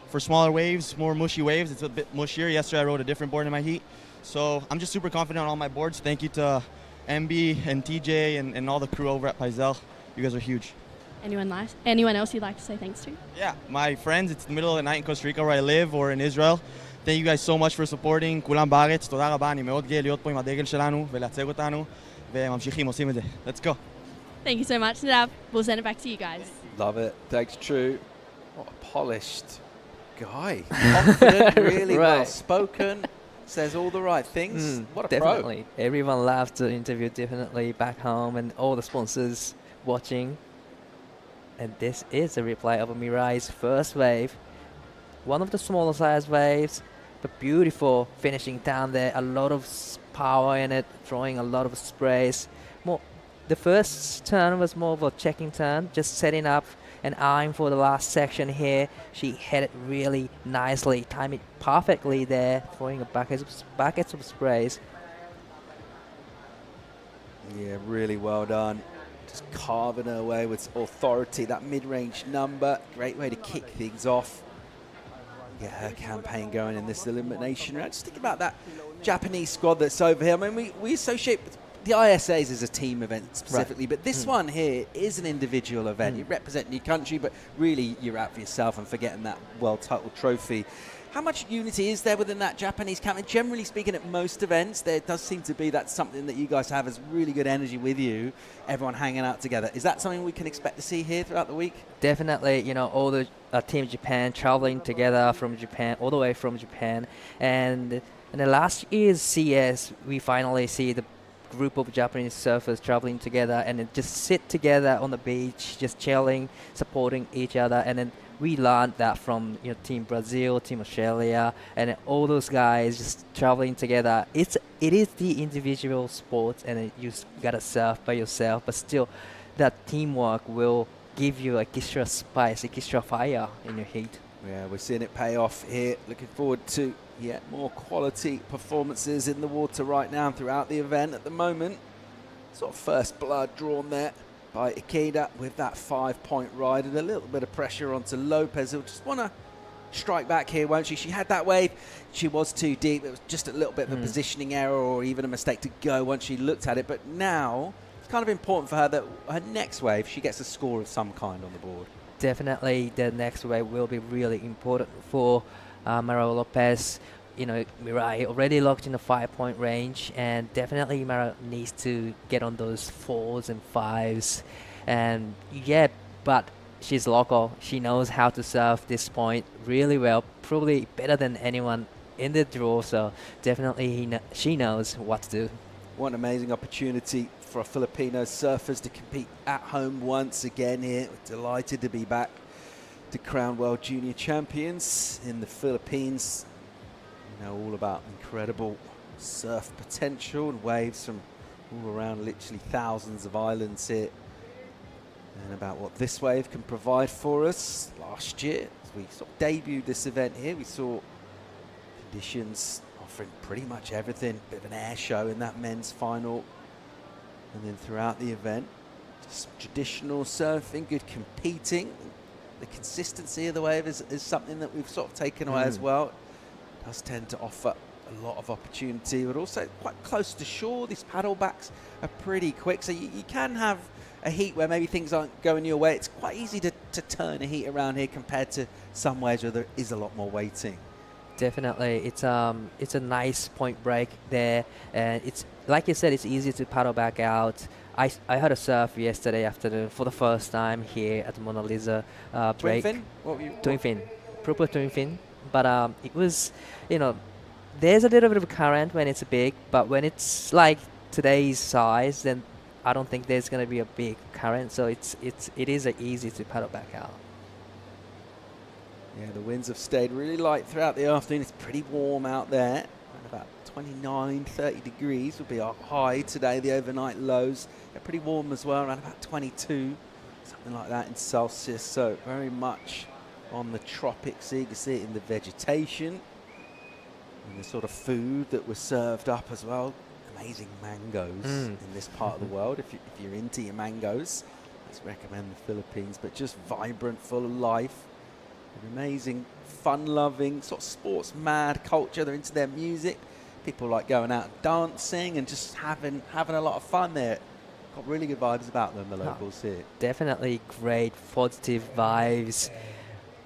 for smaller waves, more mushy waves. It's a bit mushier. Yesterday I rode a different board in my heat. So I'm just super confident on all my boards. Thank you to MB and TJ and all the crew over at Paisel. You guys are huge.
Anyone else you'd like to say thanks to?
Yeah, my friends, it's the middle of the night in Costa Rica where I live or in Israel. Thank you guys so much for supporting. כולם בארץ, תודה רבה, אני מאוד גאה להיות פה עם הדגל שלנו ולייצג אותנו וממשיכים, עושים את זה. Let's go.
Thank you so much, Nadab. We'll send it back to you guys.
Love it. Thanks, True. What a polished guy. Confident, really well spoken. Says all the right things. What a
definitely. Everyone loved the interview, definitely back home, and all the sponsors watching. And this is a replay of Mirai's first wave. One of the smaller size waves, but beautiful finishing down there. A lot of power in it, throwing a lot of sprays. The first turn was more of a checking turn, just setting up and eyeing for the last section here. She hit it really nicely, timed it perfectly there, throwing a buckets of sprays.
Yeah, really well done. Just carving her away with authority. That mid-range number, great way to kick things off. Get her campaign going in this elimination round. Just think about that Japanese squad that's over here. I mean, we associate the ISAs as a team event specifically, but this one here is an individual event. You're representing your country, but really you're out for yourself and forgetting that world title trophy. How much unity is there within that Japanese camp? And generally speaking, at most events, there does seem to be that's something that you guys have is really good energy with you, everyone hanging out together. Is that something we can expect to see here throughout the week?
Definitely, all the Team Japan traveling together from Japan, all the way from Japan. And in the last year's CS, we finally see the group of Japanese surfers traveling together and then just sit together on the beach, just chilling, supporting each other. And then we learned that from Team Brazil, Team Australia, and all those guys just traveling together. It is the individual sport, and you gotta surf by yourself, but still, that teamwork will give you like extra spice, extra fire in your heat.
Yeah, we're seeing it pay off here. Looking forward to more quality performances in the water right now and throughout the event at the moment. Sort of first blood drawn there by Ikeda with that 5-point ride and a little bit of pressure onto Lopez. He'll just want to strike back here, won't she? She had that wave. She was too deep. It was just a little bit of a positioning error or even a mistake to go once she looked at it. But now it's kind of important for her that her next wave, she gets a score of some kind on the board.
Definitely the next wave will be really important for Mara Lopez. Mirai already locked in the 5-point range, and definitely Mara needs to get on those 4s and 5s. And but she's local. She knows how to surf this point really well, probably better than anyone in the draw. So definitely she knows what to do.
What an amazing opportunity for Filipino surfers to compete at home once again here. We're delighted to be back to crown World Junior Champions in the Philippines. All about incredible surf potential and waves from all around, literally thousands of islands here. And about what this wave can provide for us. Last year, as we sort of debuted this event here, we saw conditions offering pretty much everything. Bit of an air show in that men's final. And then throughout the event, just traditional surfing, good competing. the consistency of the wave is something that we've sort of taken away as well. It does tend to offer a lot of opportunity, but also quite close to shore. These paddle backs are pretty quick, so you can have a heat where maybe things aren't going your way. It's quite easy to turn a heat around here compared to some waves where there is a lot more waiting.
Definitely, it's a nice point break there, and it's like you said, it's easy to paddle back out. I had a surf yesterday afternoon for the first time here at the Mona Lisa break.
Twin fin? What were you?
Twin fin, proper twin fin. But it was, you know, there's a little bit of a current when it's big, but when it's like today's size, then I don't think there's going to be a big current. So it is easy to paddle back out.
Yeah, the winds have stayed really light throughout the afternoon. It's pretty warm out there. Around about 29, 30 degrees will be our high today. The overnight lows are pretty warm as well, around about 22, something like that in Celsius. So very much on the tropics. You can see it in the vegetation and the sort of food that was served up as well. Amazing mangoes in this part of the world. If you're into your mangoes, let's recommend the Philippines. But just vibrant, full of life. An amazing, fun-loving, sort of sports-mad culture. They're into their music. People like going out and dancing and just having a lot of fun there. Got really good vibes about them, the locals here.
Definitely great, positive vibes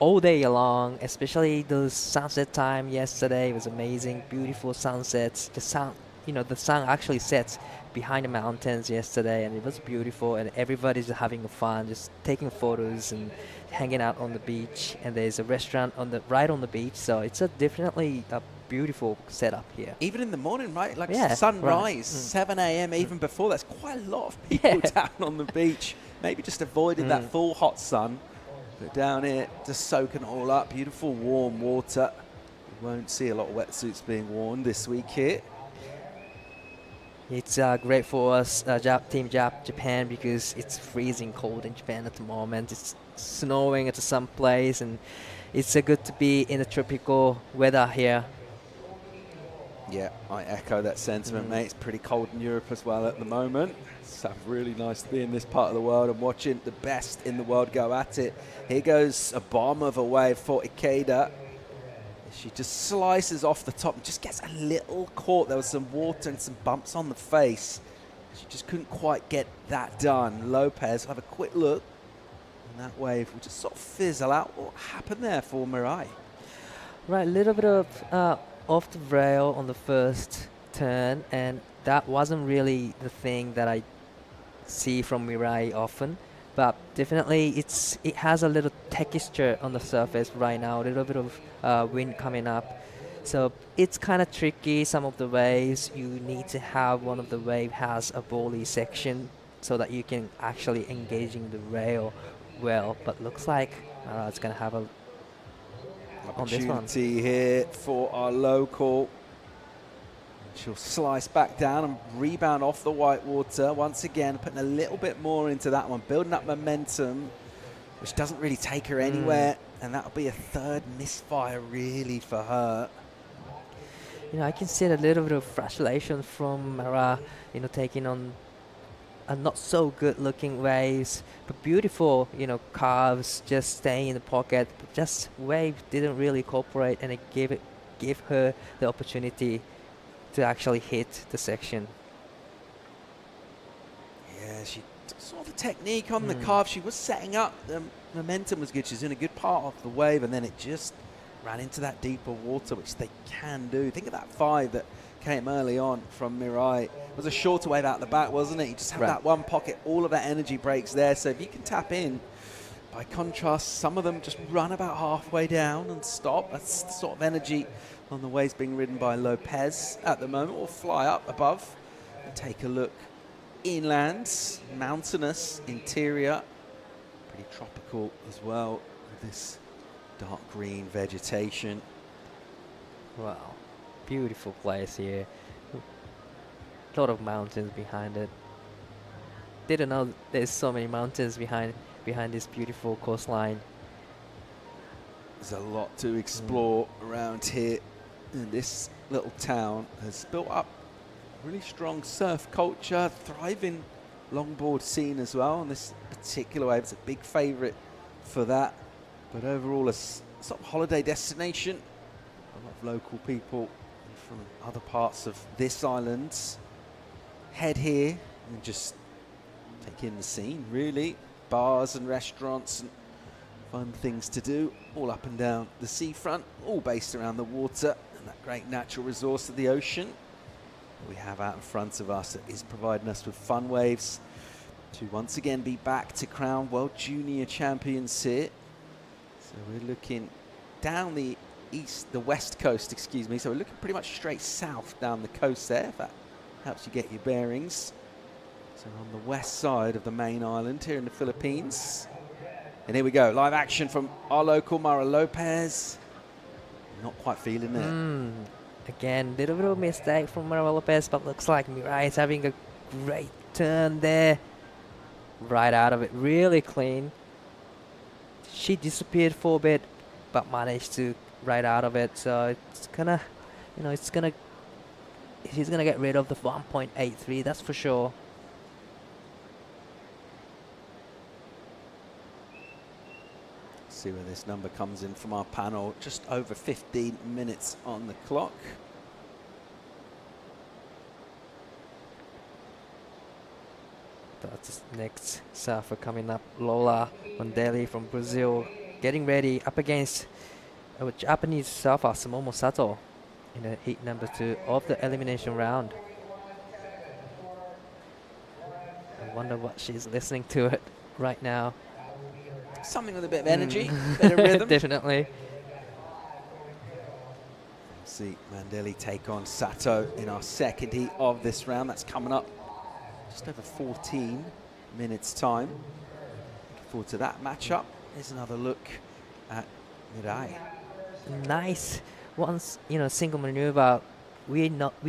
all day long, especially those sunset time yesterday. It was amazing, beautiful sunsets. The sun, the sun actually sets behind the mountains yesterday, and it was beautiful, and everybody's having fun, just taking photos and hanging out on the beach. And there's a restaurant right on the beach, so it's definitely a beautiful setup here.
Even in the morning, right? Like
Yeah,
sunrise,
right.
7 a.m. Even before, that's quite a lot of people down on the beach. Maybe just avoiding that full hot sun, but down here just soaking it all up. Beautiful warm water. You won't see a lot of wetsuits being worn this week here.
It's great for us, Team Japan, because it's freezing cold in Japan at the moment. It's snowing at some place, and it's good to be in the tropical weather here.
Yeah, I echo that sentiment, mate. It's pretty cold in Europe as well at the moment. So really nice to be in this part of the world and watching the best in the world go at it. Here goes a bomb of a wave for Ikeda. She just slices off the top and just gets a little caught. There was some water and some bumps on the face. She just couldn't quite get that done. Lopez, have a quick look. And that wave will just sort of fizzle out. What happened there for Mirai?
Right, a little bit of off the rail on the first turn, and that wasn't really the thing that I see from Mirai often. But definitely it has a little texture on the surface right now, a little bit of wind coming up. So it's kind of tricky. Some of the waves, you need to have one of the wave has a volley section so that you can actually engage in the rail well. But looks like it's going to have a on this one.
Opportunity here for our local. She'll slice back down and rebound off the white water. Once again, putting a little bit more into that one, building up momentum, which doesn't really take her anywhere. And that'll be a third misfire, really, for her.
I can see a little bit of frustration from Mara, taking on a not so good looking waves, but beautiful, carves, just staying in the pocket. But just wave didn't really cooperate, and it gave her the opportunity to actually hit the section.
Yeah, she saw the technique on the carve. She was setting up. The momentum was good. She's in a good part of the wave, and then it just ran into that deeper water, which they can do. Think of that 5 that came early on from Mirai. It was a shorter wave out the back, wasn't it? You just have that one pocket. All of that energy breaks there. So if you can tap in, by contrast, some of them just run about halfway down and stop. That's the sort of energy on the waves being ridden by Lopez at the moment. We'll fly up above and take a look inland, mountainous interior, pretty tropical as well with this dark green vegetation.
Wow, beautiful place here. A lot of mountains behind it. Didn't know there's so many mountains behind this beautiful coastline.
There's a lot to explore around here. And this little town has built up a really strong surf culture, thriving longboard scene as well. And this particular wave is a big favourite for that. but overall a sort of holiday destination. A lot of local people from other parts of this island head here and just take in the scene, really. Bars and restaurants and fun things to do all up and down the seafront, all based around the water and that great natural resource of the ocean we have out in front of us that is providing us with fun waves to once again be back to crown World Junior Champions here. So we're looking down the west coast, excuse me. So we're looking pretty much straight south down the coast there, if that helps you get your bearings. So on the west side of the main island here in the Philippines. And here we go, live action from our local Mara Lopez. Not quite feeling it.
Again, little bit of mistake from Mara Lopez, but looks like Mirai is having a great turn there. Right out of it, really clean. She disappeared for a bit, but managed to right out of it. So it's gonna, she's gonna get rid of the 1.83, that's for sure.
See where this number comes in from our panel. Just over 15 minutes on the clock.
That's next surfer coming up, Lola Mondeli from Brazil, getting ready up against a Japanese surfer, Sumomo Sato, in the heat number 2 of the elimination round. I wonder what she's listening to it right now.
Something with a bit of energy, bit of rhythm.
Definitely.
See Mandeli take on Sato in our second heat of this round. That's coming up just over 14 minutes time. Looking forward to that matchup. Here's another look at Mirai.
Nice. Once, single maneuver, we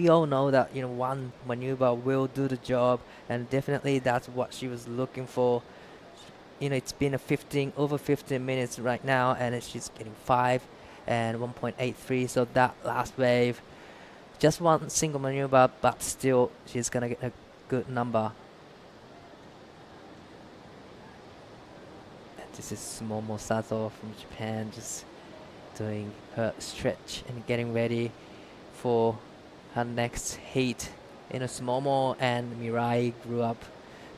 all know that, one maneuver will do the job, and definitely that's what she was looking for. It's been over 15 minutes right now, and she's getting 5 and 1.83. So that last wave, just one single maneuver, but still she's gonna get a good number. And this is Momo Sato from Japan, just doing her stretch and getting ready for her next heat. Momo and Mirai grew up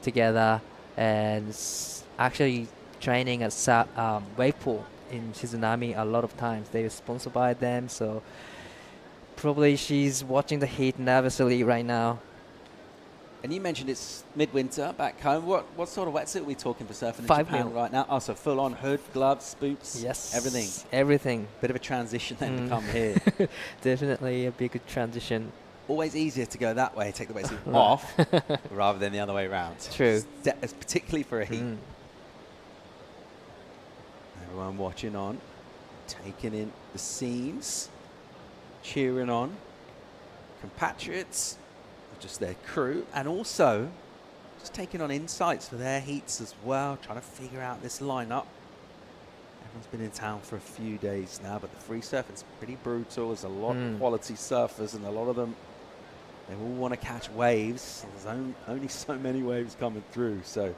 together and actually training at wave pool in Shizunami a lot of times. They were sponsored by them, so probably she's watching the heat nervously right now.
And you mentioned it's midwinter back home. What sort of wetsuit are we talking for surfing in
5
Japan
mil.
right now? Oh, so full on hood, gloves, boots,
Yes,
everything.
Everything.
Bit of a transition then to come here.
Definitely a big transition.
Always easier to go that way, take the wetsuit off, rather than the other way around.
True.
Particularly for a heat. Everyone watching on, taking in the scenes, cheering on compatriots, just their crew, and also just taking on insights for their heats as well, trying to figure out this lineup. Everyone's been in town for a few days now, but the free surfing's pretty brutal. There's a lot of quality surfers, and a lot of them, they all want to catch waves. There's only so many waves coming through, so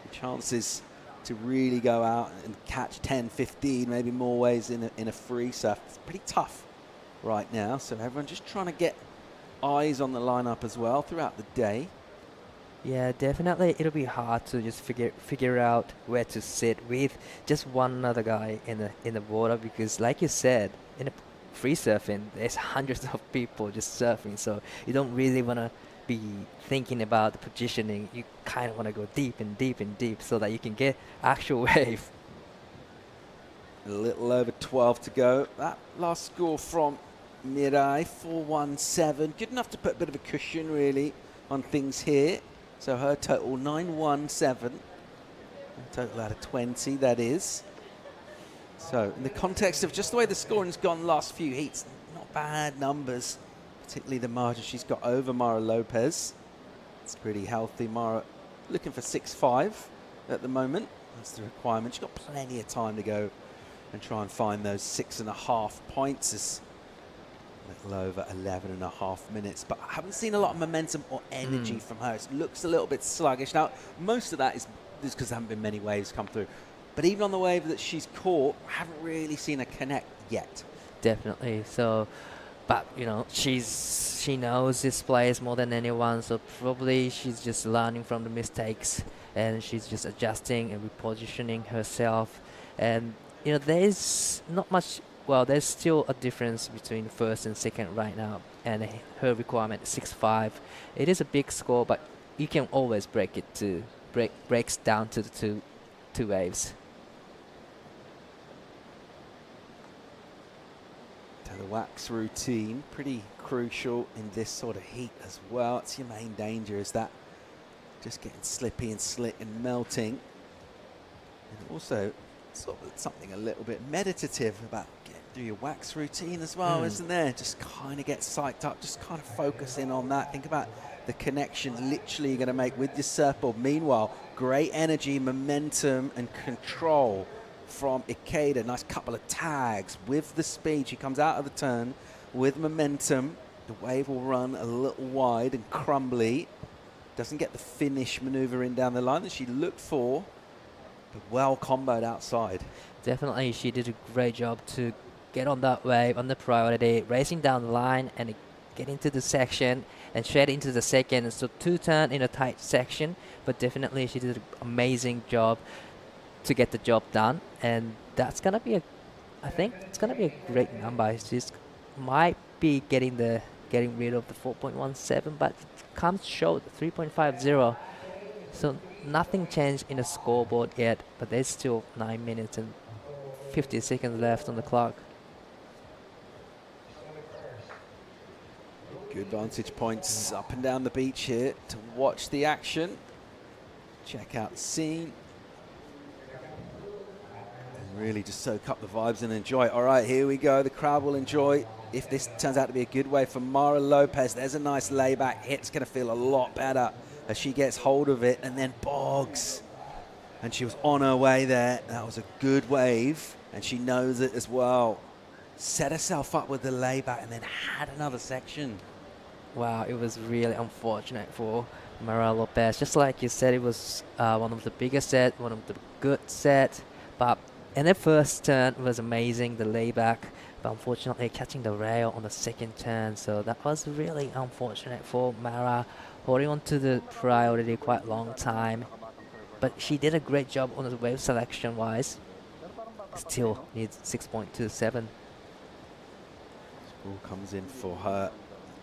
the chances to really go out and catch 10, 15, maybe more waves in a free surf, it's pretty tough right now. So everyone's just trying to get eyes on the lineup as well throughout the day.
Yeah, definitely it'll be hard to just figure out where to sit with just one other guy in the water, because like you said, in a free surfing there's hundreds of people just surfing, so you don't really want to be thinking about the positioning. You kind of want to go deep and deep and deep so that you can get actual wave.
A little over 12 to go. That last score from Mirai, 417. Good enough to put a bit of a cushion really on things here. So her total 917. A total out of 20, that is. So in the context of just the way the scoring's gone last few heats, not bad numbers, particularly the margin she's got over Mara Lopez. It's pretty healthy. Mara looking for 6.5 at the moment. That's the requirement. She's got plenty of time to go and try and find those 6.5 points. It's a little over 11.5 minutes, but I haven't seen a lot of momentum or energy from her. It looks a little bit sluggish. Now, most of that is because there haven't been many waves come through. But even on the wave that she's caught, I haven't really seen her connect yet.
Definitely. So, but you know, she knows this place more than anyone. So probably she's just learning from the mistakes, and she's just adjusting and repositioning herself. And you know, there's not much. Well, there's still a difference between first and second right now, and her requirement is 6.5. It is a big score, but you can always breaks down to the two waves.
The wax routine, pretty crucial in this sort of heat as well. It's your main danger, is that just getting slippy and slick and melting. And also sort of something a little bit meditative about getting through your wax routine as well, isn't there? Just kind of get psyched up, just kind of focus in on that. Think about the connection literally you're going to make with your surfboard. Meanwhile, great energy, momentum and control from Ikeda. Nice couple of tags with the speed. She comes out of the turn with momentum. The wave will run a little wide and crumbly. Doesn't get the finish maneuver in down the line that she looked for, but well comboed outside.
Definitely, she did a great job to get on that wave, on the priority, racing down the line and get into the section and straight into the second. So 2 turn in a tight section, but definitely she did an amazing job to get the job done, and that's gonna be I think it's gonna be a great number. She's might be getting rid of the 4.17, but it comes short 3.50. So nothing changed in the scoreboard yet, but there's still 9 minutes and 50 seconds left on the clock.
Good vantage points up and down the beach here to watch the action. Check out the scene. Really just soak up the vibes and enjoy it. All right, here we go. The crowd will enjoy. If this turns out to be a good way for Mara Lopez, there's a nice layback hit. It's going to feel a lot better as she gets hold of it and then bogs. And she was on her way there. That was a good wave, and she knows it as well. Set herself up with the layback and then had another section.
Wow, it was really unfortunate for Mara Lopez. Just like you said, it was one of the biggest set, one of the good sets, but and the first turn was amazing, the layback, but unfortunately catching the rail on the second turn. So that was really unfortunate for Mara, holding on to the priority quite a long time. But she did a great job on the wave selection wise. Still needs 6.27.
Score comes in for her.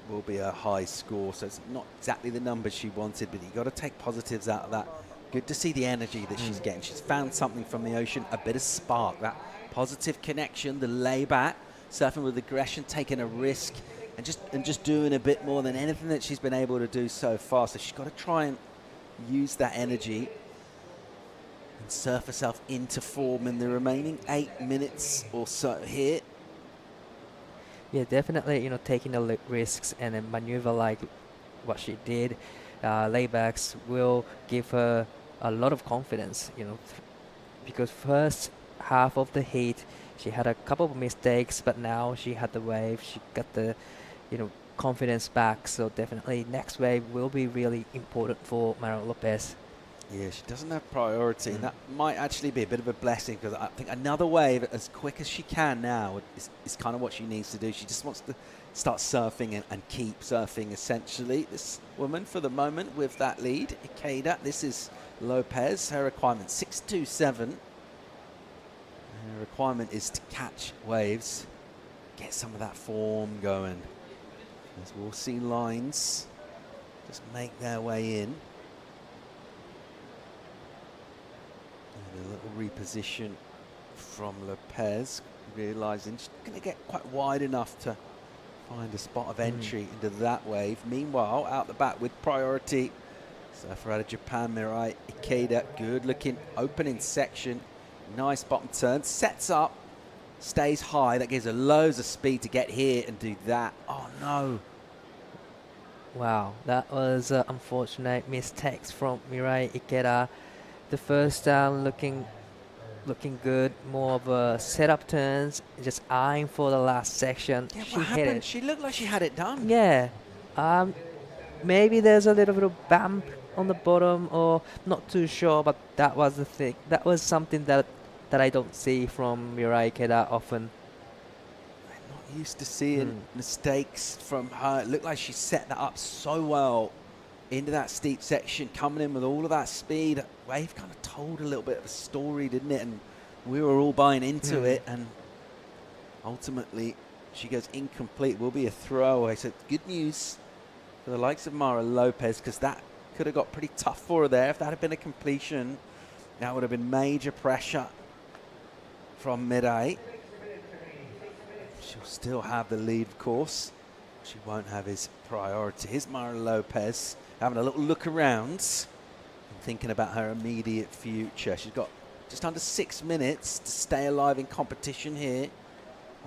Will be a high score, so it's not exactly the numbers she wanted, but you got to take positives out of that. Good to see the energy that she's getting. She's found something from the ocean, a bit of spark, that positive connection, the layback, surfing with aggression, taking a risk, and just doing a bit more than anything that she's been able to do so far. So she's got to try and use that energy and surf herself into form in the remaining 8 minutes or so here.
Yeah, definitely, you know, taking the risks and then maneuver like what she did. Laybacks will give her a lot of confidence, you know, because first half of the heat she had a couple of mistakes, but now she had the wave, she got the, you know, confidence back. So definitely next wave will be really important for Mara Lopez.
Yeah, she doesn't have priority, and that might actually be a bit of a blessing, because I think another wave as quick as she can now is kind of what she needs to do. She just wants to start surfing and keep surfing, essentially. This woman, for the moment, with that lead, Ikeda. This is Lopez. Her requirement, 6.27. Her requirement is to catch waves, get some of that form going. As we'll see lines just make their way in. A little reposition from Lopez, realizing she's going to get quite wide enough to find a spot of entry into that wave. Meanwhile, out the back with priority, surfer out of Japan, Mirai Ikeda. Good looking opening section. Nice bottom turn. Sets up, stays high. That gives her loads of speed to get here and do that. Oh no.
Wow, that was unfortunate mistakes from Mirai Ikeda. The first down looking good, more of a setup turns, just eyeing for the last section.
Yeah,
she
what
hit
happened?
it.
She looked like she had it done.
Yeah. Maybe there's a little bit of bump on the bottom, or not too sure, but that was the thing. That was something that that I don't see from Mirai Ikeda often.
Not used to seeing mistakes from her. It looked like she set that up so well into that steep section, coming in with all of that speed. Wave kind of told a little bit of a story, didn't it? And we were all buying into it, and ultimately she goes incomplete. Will be a throwaway. So good news for the likes of Mara Lopez, because that could have got pretty tough for her there. If that had been a completion, that would have been major pressure from Mirai. She'll still have the lead, of course. She won't have his priority. Here's Mara Lopez having a little look around and thinking about her immediate future. She's got just under 6 minutes to stay alive in competition here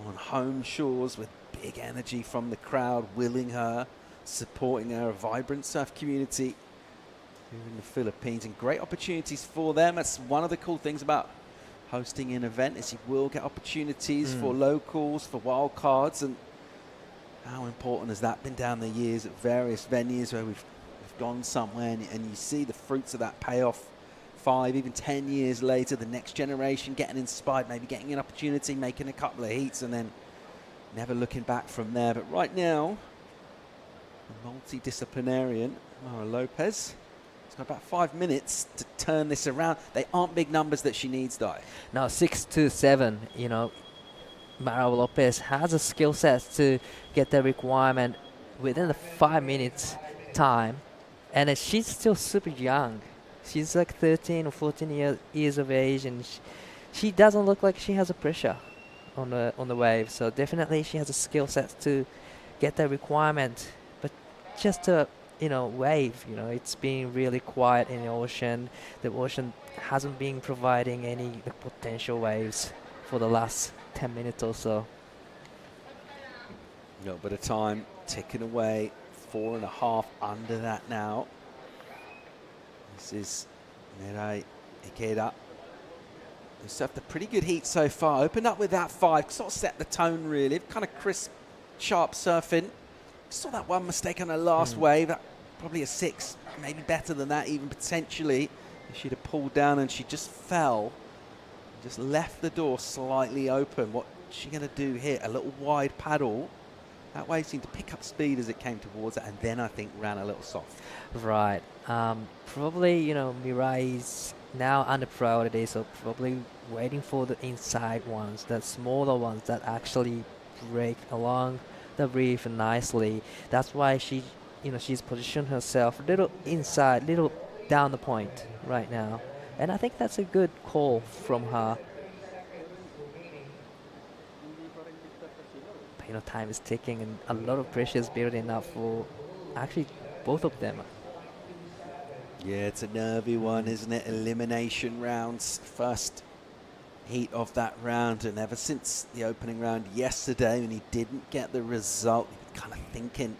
on home shores, with big energy from the crowd willing her, supporting her, a vibrant surf community here in the Philippines, and great opportunities for them. That's one of the cool things about hosting an event, is you will get opportunities for locals, for wild cards. And how important has that been down the years at various venues where we've gone somewhere, and you see the fruits of that payoff 5, even 10 years later, the next generation getting inspired, maybe getting an opportunity, making a couple of heats, and then never looking back from there. But right now, the multidisciplinarian, Mara Lopez, has got about 5 minutes to turn this around. They aren't big numbers that she needs, Di.
Now 6-2-7, you know, Mara Lopez has a skill set to get the requirement within the 5 minutes time, and she's still super young. She's like 13 or 14 years of age, and she doesn't look like she has a pressure on the wave. So definitely she has a skill set to get that requirement. But just a wave, it's been really quiet in the ocean. The ocean hasn't been providing any potential waves for the last 10 minutes or so.
A little bit of time ticking away, 4.5 under that now. This is Mirai Ikeda, who surfed a pretty good heat so far. Opened up with that 5, sort of set the tone really. Kind of crisp, sharp surfing. Saw that one mistake on her last wave. That probably a 6, maybe better than that even potentially. If she'd have pulled down and she just fell, just left the door slightly open. What's she going to do here? A little wide paddle. That wave seemed to pick up speed as it came towards it, and then I think ran a little soft.
Right. Probably, Mirai is now under priority, so probably waiting for the inside ones, the smaller ones that actually break along the reef nicely. That's why she's positioned herself a little inside, little down the point right now. And I think that's a good call from her. Time is ticking, and a lot of pressure is building up for actually both of them.
Yeah, it's a nervy one, isn't it? Elimination rounds, first heat of that round, and ever since the opening round yesterday when he didn't get the result, he was kind of thinking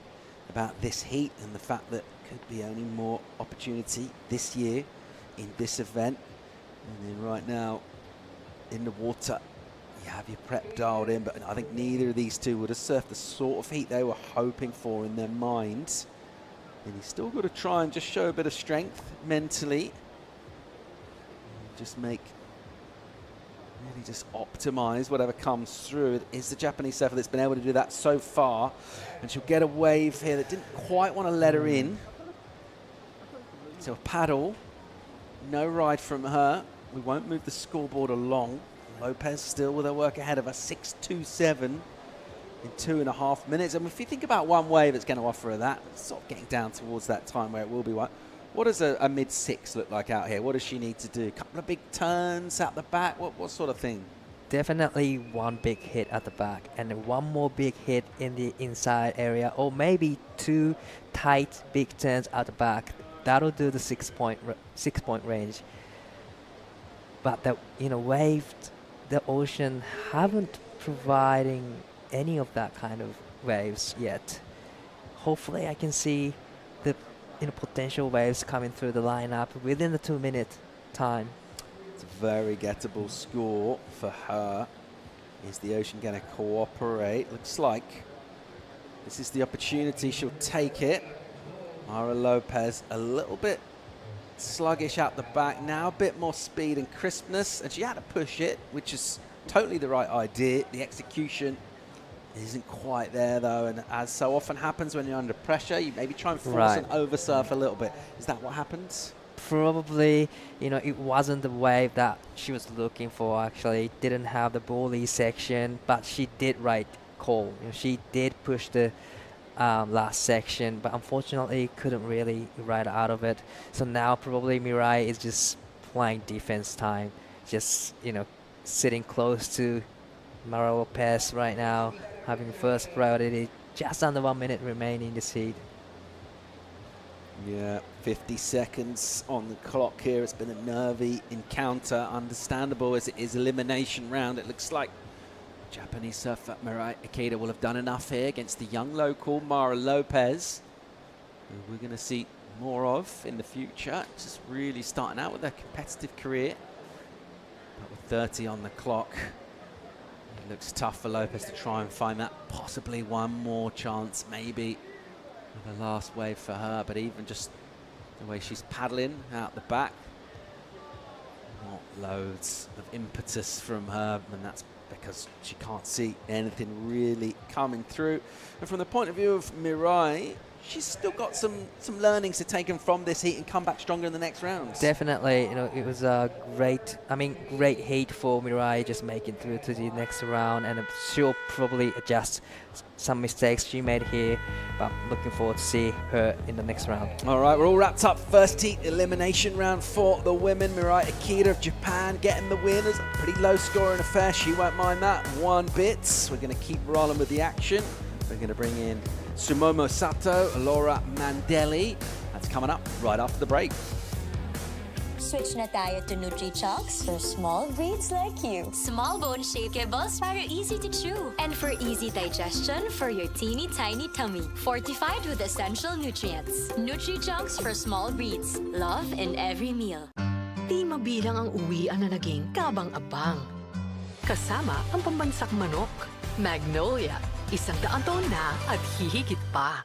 about this heat and the fact that could be only more opportunity this year in this event. And then right now in the water, you have your prep dialed in, but I think neither of these two would have surfed the sort of heat they were hoping for in their minds. And he's still got to try and just show a bit of strength mentally. Just really optimize whatever comes through. It is the Japanese surfer that's been able to do that so far. And she'll get a wave here that didn't quite want to let her in. So a paddle, no ride from her. We won't move the scoreboard along. Lopez still with her work ahead of her, 6.27 in 2.5 minutes. And if you think about one wave that's going to offer her that, sort of getting down towards that time where it will be one. What does a mid-6 look like out here? What does she need to do? A couple of big turns out the back? What sort of thing?
Definitely one big hit at the back, and one more big hit in the inside area, or maybe 2 tight big turns at the back. That'll do the 6-point range. But the wave, the ocean haven't providing any of that kind of waves yet. Hopefully I can see the potential waves coming through the lineup within the 2-minute time.
It's a very gettable score for her. Is the ocean going to cooperate? Looks like this is the opportunity. She'll take it. Mara Lopez a little bit sluggish out the back. Now a bit more speed and crispness, and she had to push it, which is totally the right idea. The execution isn't quite there though, and as so often happens when you're under pressure, you maybe try and force an oversurf a little bit. Is that what happens?
Probably, it wasn't the wave that she was looking for. Actually, didn't have the bully section, but she did right call. She did push the last section, but unfortunately couldn't really ride out of it. So now probably Mirai is just playing defense time, just sitting close to Mara Lopez right now, having first priority. Just under 1 minute remaining in this heat.
Yeah, 50 seconds on the clock here. It's been a nervy encounter, understandable as it is elimination round. It looks like Japanese surfer Mirai Ikeda will have done enough here against the young local Mara Lopez, who we're going to see more of in the future. Just really starting out with a competitive career, but with 30 on the clock, it looks tough for Lopez to try and find that possibly one more chance, maybe the last wave for her. But even just the way she's paddling out the back, not loads of impetus from her, and that's because she can't see anything really coming through. And from the point of view of Mirai, she's still got some learnings to take from this heat and come back stronger in the next rounds.
Definitely, it was a great heat for Mirai, just making through to the next round, and she'll probably adjust some mistakes she made here, but looking forward to see her in the next round.
All right, we're all wrapped up. First heat elimination round for the women. Mirai Ikeda of Japan getting the win. It's a pretty low scoring affair. She won't mind that one bit. We're going to keep rolling with the action. We're going to bring in Sumomo Sato, Laura Mandeli. That's coming up right after the break.
Switch na tayo to Nutri-Chunks for small breeds like you. Small bone shakeables para easy to chew. And for easy digestion for your teeny tiny tummy. Fortified with essential nutrients. Nutri-Chunks for small breeds. Love in every meal.
Di mabilang ang uwian na naging kabang-abang. Kasama ang pambansang manok. Magnolia, 100 taon na at hihigit pa.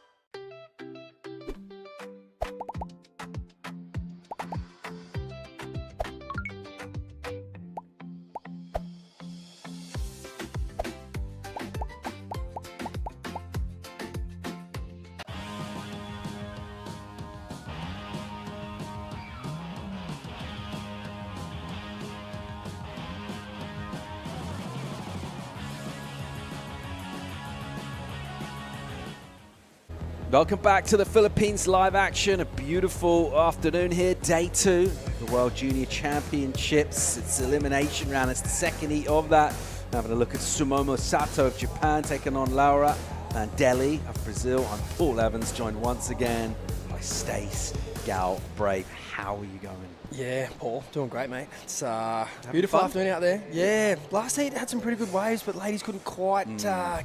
Welcome back to the Philippines live action. A beautiful afternoon here, day 2 of the World Junior Championships. It's elimination round. It's the second heat of that. Having a look at Sumomo Sato of Japan taking on Laura Mandeli of Brazil. I'm Paul Evans, joined once again by Stace Galbraith. How are you going?
Yeah, Paul, doing great, mate. It's a beautiful afternoon out there. Yeah, last heat had some pretty good waves, but ladies couldn't quite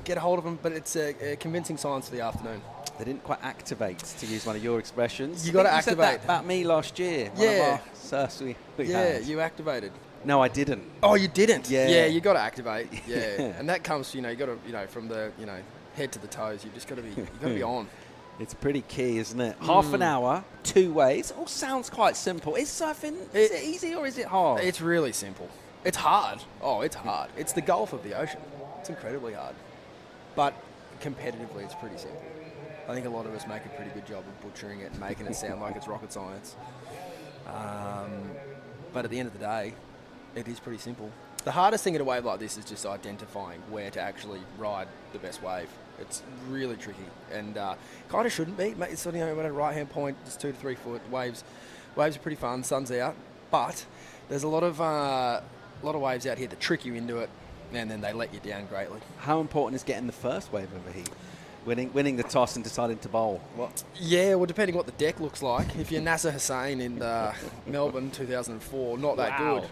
get a hold of them. But it's a convincing signs for the afternoon.
They didn't quite activate, to use one of your expressions.
You got to
said
activate.
that about me last year.
Yeah.
Yeah,
you activated.
No, I didn't.
Oh, you didn't?
Yeah.
You got to activate. Yeah. And that comes, you got to, from the, head to the toes, you just got to be on.
It's pretty key, isn't it? Half an hour, 2 waves. All sounds quite simple. Is surfing, is it easy or is it hard?
It's really simple. It's hard. Oh, it's hard. It's the Gulf of the ocean. It's incredibly hard. But competitively, it's pretty simple. I think a lot of us make a pretty good job of butchering it and making it sound like it's rocket science. But at the end of the day, it is pretty simple. The hardest thing at a wave like this is just identifying where to actually ride the best wave. It's really tricky and kind of shouldn't be. It's sort of, at a right-hand point, just 2 to 3 foot waves. Waves are pretty fun. Sun's out, but there's a lot of waves out here that trick you into it, and then they let you down greatly.
How important is getting the first wave over here? Winning the toss and deciding to bowl. What?
Yeah, well, depending what the deck looks like. If you're Nasser Hussain in Melbourne 2004, not that good.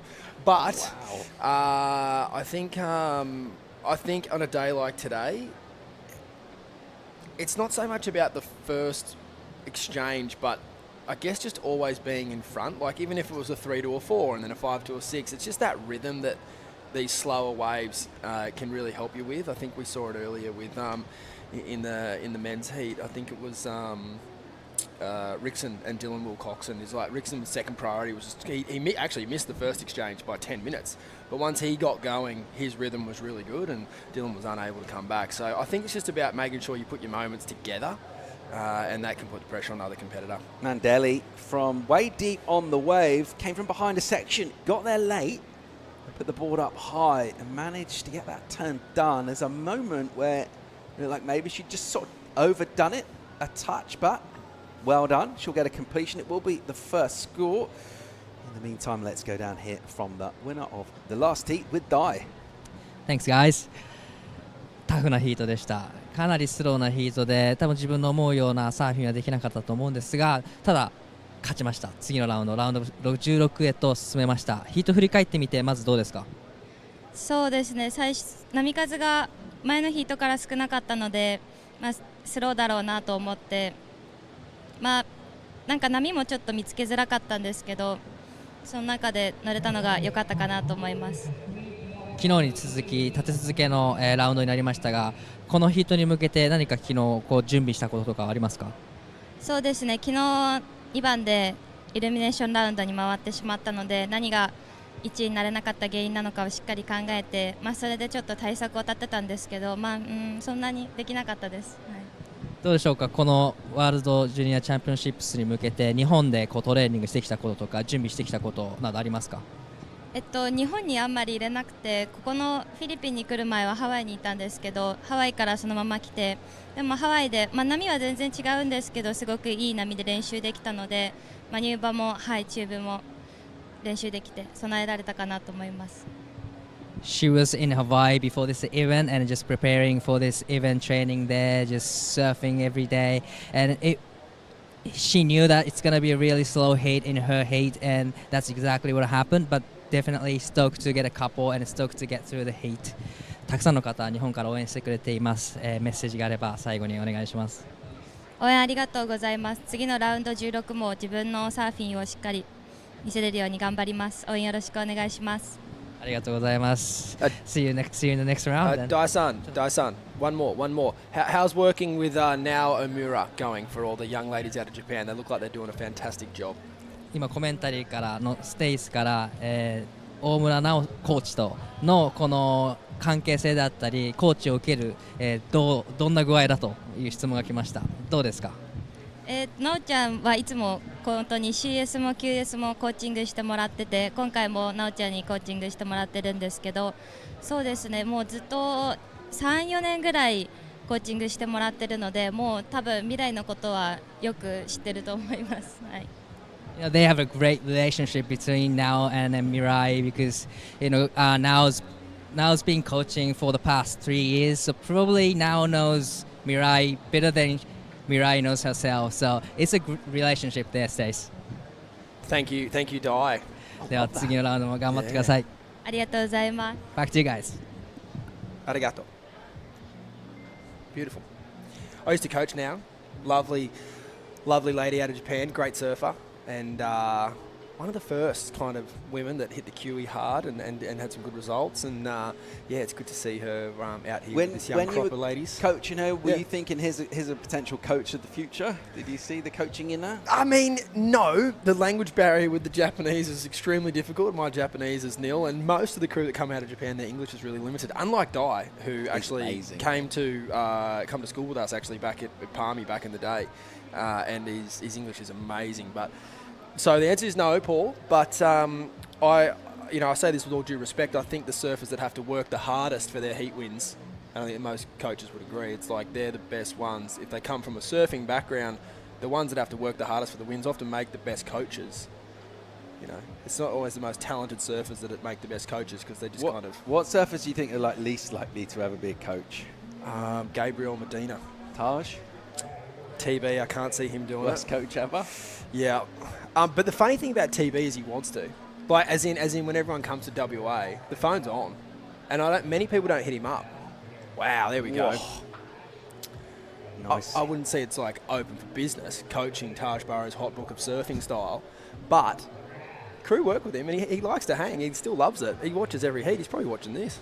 But I think on a day like today, it's not so much about the first exchange, but I guess just always being in front. Like even if it was a 3 to a 4 and then a 5 to a 6, it's just that rhythm that these slower waves can really help you with. I think we saw it earlier with in the men's heat. I think it was Rickson and Dylan Wilcoxon. Is like Rickson's second priority was just, actually missed the first exchange by 10 minutes, but once he got going, his rhythm was really good, and Dylan was unable to come back. So I think it's just about making sure you put your moments together, and that can put the pressure on the other competitor.
Mandeli from way deep on the wave, came from behind a section, got there late, put the board up high and managed to get that turn done. There's a moment where like maybe she just sort of overdone it a touch, but well done. She'll get a completion. It will be the first score. In the meantime, let's go down here from the winner of the last heat with Dai.
Thanks, guys. タフなヒートでした。かなりスローなヒートで、多分自分の思うようなサーフィンはできなかったと思うんですが、ただ勝ちました。次のラウンド16へと進めました。ヒート振り返ってみてまずどうですか？
そうですね、波数が前のヒートから少なかったので、スローだろうなと思って、なんか波もちょっと見つけづらかったんですけど、その中で乗れたのが良かったかなと思います。
昨日に続き立て続けの、ラウンドになりましたが、このヒートに向けて何か昨日こう準備したこととかありますか？
そうですね、昨日2番でイルミネーションラウンドに回ってしまったので、何が1位になれなかった原因なのかをしっかり考えて、それでちょっと対策を立てたんですけど、そんなにできなかったです。はい、
どうでしょうか、このワールドジュニアチャンピオンシップスに向けて日本でこうトレーニングしてきたこととか準備してきたことなどありますか？
日本にあんまり入れなくて、ここのフィリピンに来る前はハワイにいたんですけど、ハワイからそのまま来て、でもハワイで、波は全然違うんですけど、すごくいい波で練習できたので、ニューバも、チューブも練習できて備えられたかなと思います。
She was in Hawaii before this event and just preparing for this event, training there, just surfing every day, and she knew that it's gonna be a really slow heat in her heat, and that's exactly what happened. But definitely stoked to get a couple and stoked to get through the heat. たくさんの方、日本から応援してくれています。メッセージがあれば最後にお願いします。
応援ありがとうございます。次のラウンド16も自分のサーフィンをしっかり見せれるように頑張ります。応援よろしくお願いします。
ありがとうございます。See you in the next round.
Dai-san, one more. How's working with Nao Omura going for all the young ladies out of Japan? They look like they're doing a fantastic job.
今コメンタリーからのステイスから、大村直コーチとのこの関係性だったりコーチを受ける、どんな具合だという質問が来ました。どうですか？
なおちゃんはいつも本当に CS も QS もコーチングしてもらってて、今回もなおちゃんにコーチングしてもらってるんですけど、そうですね、もうずっと 3,4 年ぐらいコーチングしてもらってるので、もう多分未来のことはよく知ってると思います。はい。
They have a great relationship between Nao and Mirai because Nao's been coaching for the past 3 years, so probably Nao knows Mirai better than Mirai knows herself. So it's a good relationship there, Stace.
Thank you, Dai.
では次のラウンドも頑張ってください。
ありがとうございます。
Back to you guys.
Arigato. Beautiful. I used to coach now. Lovely lady out of Japan, great surfer. And one of the first kind of women that hit the QE hard and had some good results. And it's good to see her out here with this young crop of ladies.
Coach, were you thinking here's a potential coach of the future? Did you see the coaching in that?
I mean, no. The language barrier with the Japanese is extremely difficult. My Japanese is nil, and most of the crew that come out of Japan, their English is really limited. Unlike Dai, who actually came to come to school with us actually back at Palmy back in the day, and his English is amazing. But so the answer is no, Paul. But I say this with all due respect. I think the surfers that have to work the hardest for their heat wins, and I think most coaches would agree, it's like they're the best ones. If they come from a surfing background, the ones that have to work the hardest for the wins often make the best coaches. It's not always the most talented surfers that make the best coaches because they just kind of.
What surfers do you think are least likely to ever be a coach?
Gabriel Medina.
Taj?
TB, I can't see him doing
Worst coach ever?
Yeah. But the funny thing about TB is he wants to. Like, as in when everyone comes to WA, the phone's on. And many people don't hit him up. Wow, there we go.
Nice.
I wouldn't say it's like open for business, coaching Taj Burrow's hot book of surfing style, but crew work with him and he likes to hang. He still loves it. He watches every heat. He's probably watching this.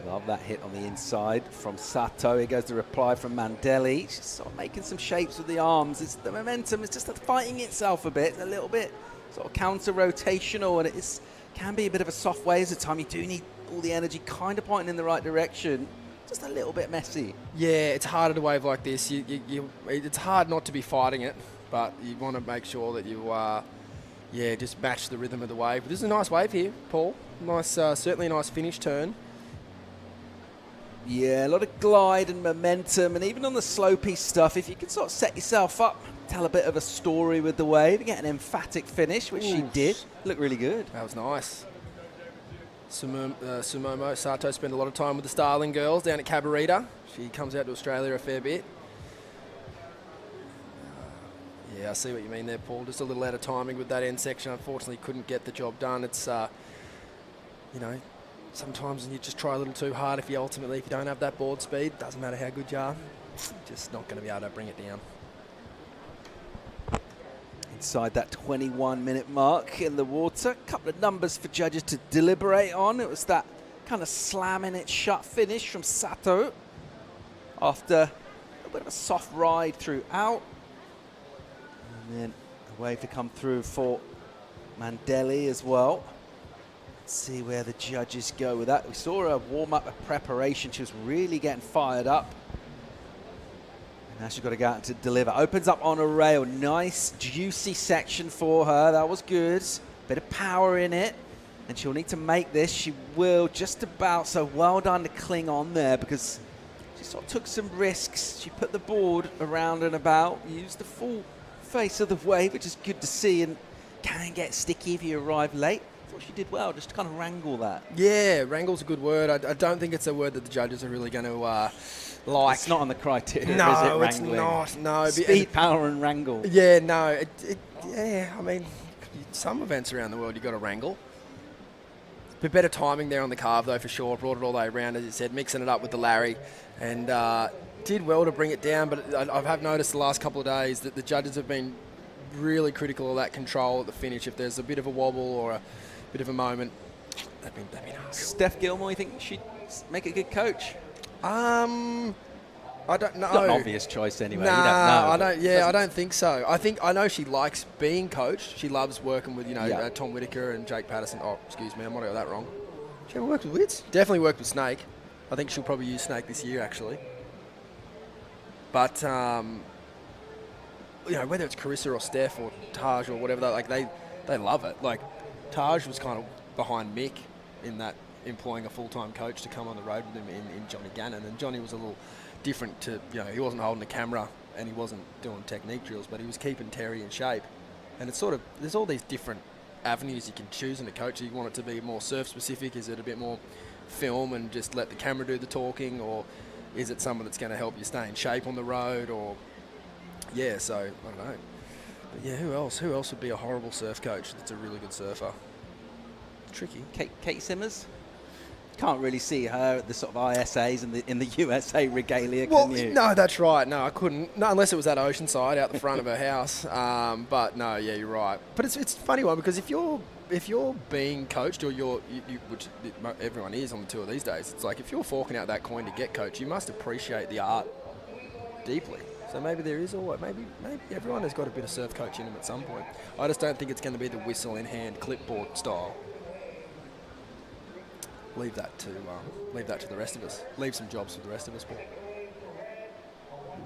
Love that hit on the inside from Sato. Here goes the reply from Mandeli. She's sort of making some shapes with the arms. The momentum is just fighting itself a bit, a little bit sort of counter-rotational, and it can be a bit of a soft wave at the time. You do need all the energy kind of pointing in the right direction. Just a little bit messy.
Yeah, it's harder to wave like this. It's hard not to be fighting it, but you want to make sure that you just match the rhythm of the wave. But this is a nice wave here, Paul. Nice, certainly a nice finish turn.
Yeah, a lot of glide and momentum, and even on the slopey stuff, if you can sort of set yourself up, tell a bit of a story with the wave, get an emphatic finish, which she did. Looked really good.
That was nice. Sumomo Sato spent a lot of time with the Starling girls down at Cabarita. She comes out to Australia a fair bit. Yeah, I see what you mean there, Paul. Just a little out of timing with that end section. Unfortunately, couldn't get the job done. It's, sometimes you just try a little too hard. If you don't have that board speed, doesn't matter how good you are, just not going to be able to bring it down.
Inside that 21-minute mark in the water. A couple of numbers for judges to deliberate on. It was that kind of slamming it shut finish from Sato after a bit of a soft ride throughout. And then a wave to come through for Mandeli as well. Let's see where the judges go with that. We saw her warm up, a preparation. She was really getting fired up. Now she's got to go out to deliver. Opens up on a rail. Nice, juicy section for her. That was good. Bit of power in it. And she'll need to make this. She will just about. So well done to cling on there, because she sort of took some risks. She put the board around and about, used the full face of the wave, which is good to see, and can get sticky if you arrive late. I thought she did well, just to kind of wrangle that.
Yeah, wrangle's a good word. I don't think it's a word that the judges are really going to like.
It's not on the criteria,
no,
is it,
wrangling?
It's
not. No,
speed, power, and wrangle.
Yeah, no. I mean, some events around the world you've got to wrangle. Bit better timing there on the carve, though, for sure. Brought it all the way around, as you said, mixing it up with the Larry, and did well to bring it down. But I have noticed the last couple of days that the judges have been really critical of that control at the finish. If there's a bit of a wobble or a bit of a moment, that'd be nice.
Steph Gilmore, you think she'd make a good coach?
I don't know.
Not an obvious choice anyway.
Nah,
you don't know.
I don't. Yeah, I don't think so. I know she likes being coached. She loves working with Tom Whitaker and Jake Patterson. Oh, excuse me, I might have got that wrong. She ever worked with Wits? Definitely worked with Snake. I think she'll probably use Snake this year actually. But whether it's Carissa or Steph or Taj or whatever, they love it. Like Taj was kind of behind Mick in that, employing a full-time coach to come on the road with him in Johnny Gannon, and Johnny was a little different to, he wasn't holding a camera and he wasn't doing technique drills, but he was keeping Terry in shape. And it's sort of, there's all these different avenues you can choose in a coach. You want it to be more surf specific? Is it a bit more film and just let the camera do the talking, or is it someone that's going to help you stay in shape on the road? Or so I don't know. But yeah, who else would be a horrible surf coach that's a really good surfer? Tricky.
Kate Simmers? Can't really see her at the sort of ISAs in the USA regalia, can you?
No, that's right. No, I couldn't. No, unless it was at Oceanside out the front of her house. But no, yeah, you're right. But it's a funny one, because if you're being coached, or which everyone is on the tour these days, it's like if you're forking out that coin to get coached, you must appreciate the art deeply. So maybe there is, or maybe everyone has got a bit of surf coach in them at some point. I just don't think it's going to be the whistle in hand clipboard style. Leave that to the rest of us. Leave some jobs for the rest of us, Paul.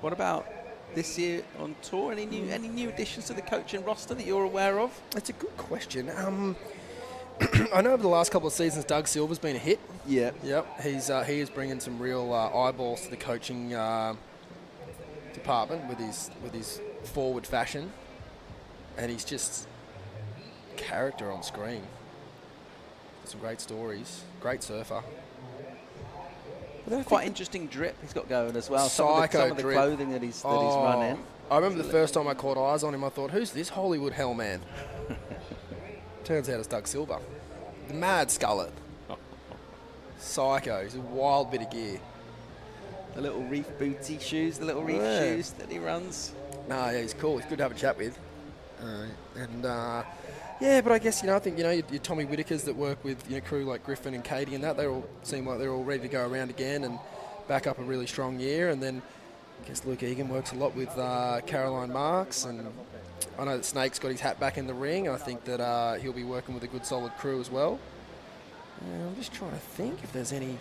What about this year on tour? Any new additions to the coaching roster that you're aware of?
That's a good question. I know over the last couple of seasons, Doug Silver's been a hit.
Yeah.
Yep. He is bringing some real eyeballs to the coaching department with his forward fashion, and he's just character on screen. Some great stories, great surfer.
Quite interesting drip he's got going as well.
Psycho
some of the
drip.
Clothing that he's running.
I remember the first time I caught eyes on him, I thought, who's this Hollywood hell man? Turns out it's Doug Silver. The mad skullet. Psycho. He's a wild bit of gear.
The little reef booty shoes, the little reef shoes that he runs.
No, yeah, he's cool. He's good to have a chat with. Yeah, but I guess, I think, your Tommy Whitakers that work with, crew like Griffin and Katie and that, they all seem like they're all ready to go around again and back up a really strong year. And then I guess Luke Egan works a lot with Caroline Marks, and I know that Snake's got his hat back in the ring. I think that he'll be working with a good solid crew as well. And I'm just trying to think if there's any...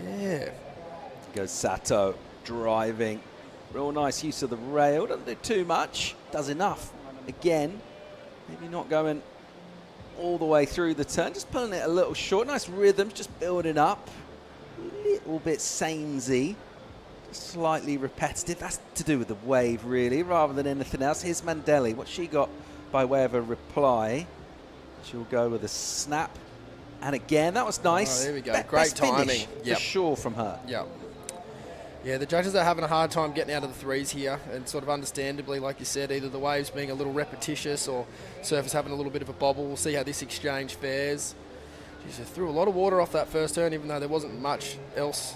Yeah.
Goes Sato driving. Real nice use of the rail. Doesn't do too much. Does enough. Again, maybe not going all the way through the turn. Just pulling it a little short. Nice rhythm. Just building up. A little bit samey. Just slightly repetitive. That's to do with the wave, really, rather than anything else. Here's Mandeli. What she got by way of a reply. She'll go with a snap. And again, that was nice.
Oh, there we go. Great timing.
For sure from her.
Yep. Yeah, the judges are having a hard time getting out of the threes here, and sort of understandably, like you said, either the waves being a little repetitious or surface having a little bit of a bobble. We'll see how this exchange fares. She threw a lot of water off that first turn, even though there wasn't much else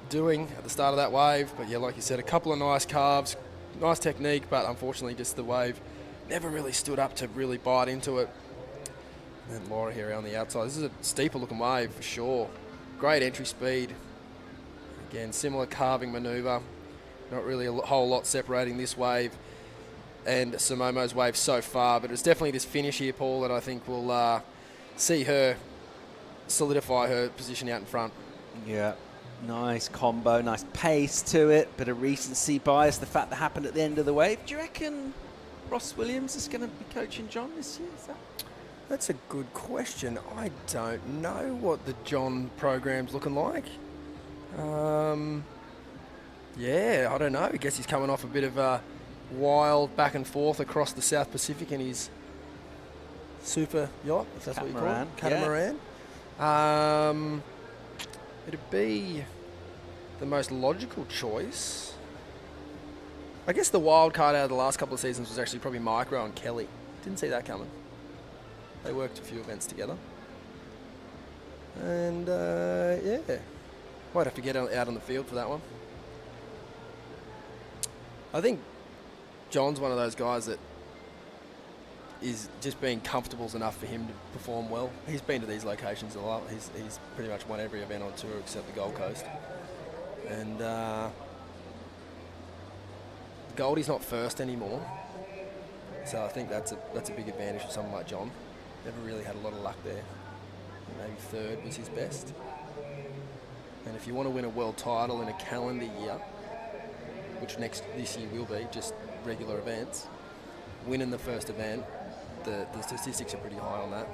doing at the start of that wave. But yeah, like you said, a couple of nice carves, nice technique, but unfortunately just the wave never really stood up to really bite into it. And then Laura here on the outside. This is a steeper looking wave for sure. Great entry speed. Again, similar carving manoeuvre. Not really a whole lot separating this wave and Samomo's wave so far, but it's definitely this finish here, Paul, that I think will see her solidify her position out in front.
Yeah, nice combo, nice pace to it, bit of recency bias, the fact that happened at the end of the wave. Do you reckon Ross Williams is going to be coaching John this year? Is that?
That's a good question. I don't know what the John program's looking like. Yeah, I don't know. I guess he's coming off a bit of a wild back and forth across the South Pacific in his super yacht, if that's what you call it. Catamaran. Yeah. It'd be the most logical choice. I guess the wild card out of the last couple of seasons was actually probably Micro and Kelly. Didn't see that coming. They worked a few events together. And, yeah. Might have to get out on the field for that one. I think John's one of those guys that is just being comfortable is enough for him to perform well. He's been to these locations a lot. He's pretty much won every event on tour except the Gold Coast. And Goldie's not first anymore. So I think that's a big advantage for someone like John. Never really had a lot of luck there. Maybe third was his best. And if you want to win a world title in a calendar year, which this year will be, just regular events, winning the first event, the statistics are pretty high on that.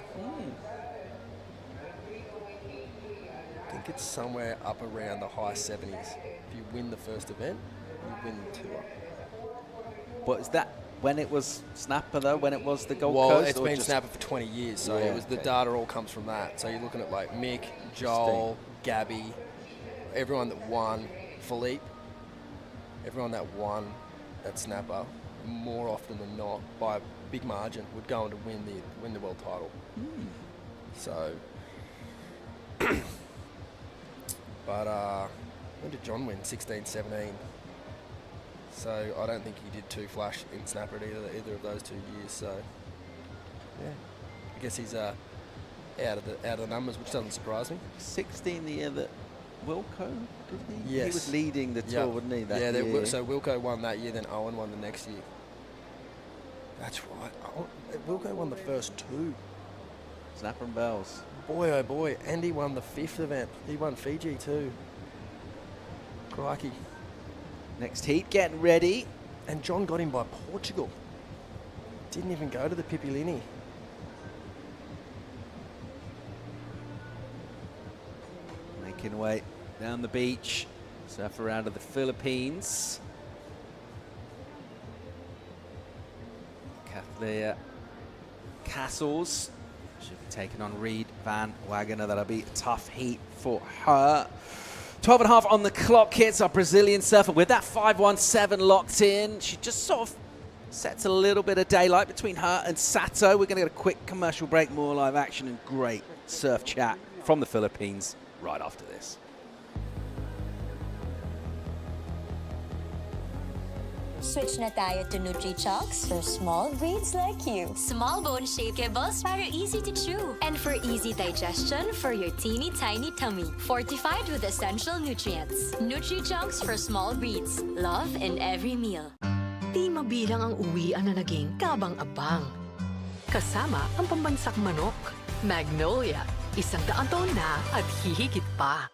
I think it's somewhere up around the high 70s. If you win the first event, you win the tour.
What is that? When it was Snapper though, when it was the Gold
Coast?
Coast?
Well, it's been Snapper for 20 years, so it was the data all comes from that. So you're looking at like Mick, Joel, Gabby, everyone that won, Philippe, everyone that won at Snapper, more often than not, by a big margin, would go on to win the world title. So, but when did John win? 16, 17. So I don't think he did too flash in Snapper at either of those 2 years. So yeah, I guess he's out of the numbers, which doesn't surprise me.
16 the year that Wilco, didn't he?
Yes.
He was leading the tour, wouldn't he? That year?
So Wilco won that year, then Owen won the next year. That's right. Wilco won the first two.
Snapper and Bells.
Boy, oh boy. And he won the fifth event. He won Fiji too. Crikey.
Next heat, getting ready.
And John got him by Portugal. Didn't even go to the Pipilini.
Making way down the beach. Surf around to the Philippines. Kathleen Castles. She'll be taking on Reed Van Wagener. That'll be a tough heat for her. 12.5 on the clock hits our Brazilian surfer with that 5.17 locked in. She just sort of sets a little bit of daylight between her and Sato. We're going to get a quick commercial break, more live action and great surf chat from the Philippines right after this.
Switch na tayo to Nutri-Chocks for small breeds like you. Small bone shakeables para easy to chew. And for easy digestion for your teeny tiny tummy. Fortified with essential nutrients. Nutri-Chocks for small breeds. Love in every meal.
Di mabilang ang uwian na naging kabang-abang. Kasama ang pambansak manok. Magnolia, 100 taon na at hihigit pa.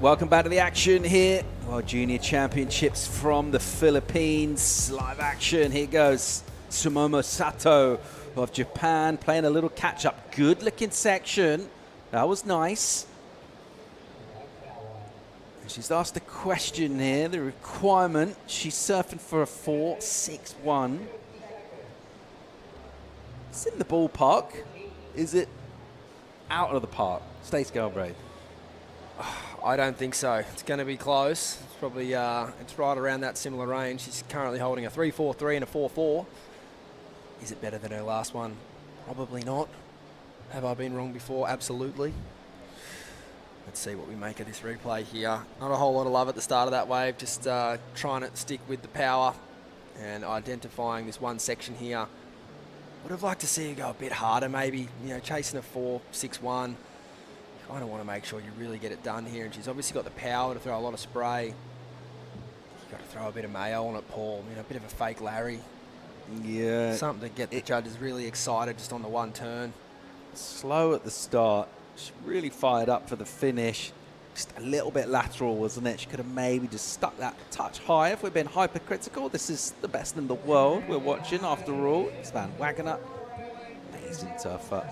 Welcome back to the action here. World Junior Championships from the Philippines. Live action. Here goes Sumomo Sato of Japan playing a little catch-up. Good-looking section. That was nice. And she's asked a question here, the requirement. She's surfing for a 4.61. It's in the ballpark. Is it out of the park? Stace Galbraith.
I don't think so. It's going to be close. It's probably it's right around that similar range. She's currently holding a 3.43 and a 4.4. Is it better than her last one? Probably not. Have I been wrong before? Absolutely. Let's see what we make of this replay here. Not a whole lot of love at the start of that wave. Just trying to stick with the power and identifying this one section here. Would have liked to see her go a bit harder, maybe. You know, chasing a 4.61. Kind of want to make sure you really get it done here, and she's obviously got the power to throw a lot of spray. You've got to throw a bit of mayo on it, Paul. You know, a bit of a fake Larry.
Yeah.
Something to get the judges really excited just on the one turn.
Slow at the start. She's really fired up for the finish. Just a little bit lateral, wasn't it? She could have maybe just stuck that touch higher. If we've been hypercritical, this is the best in the world we're watching after all. Stan Wagner. Amazing surfer.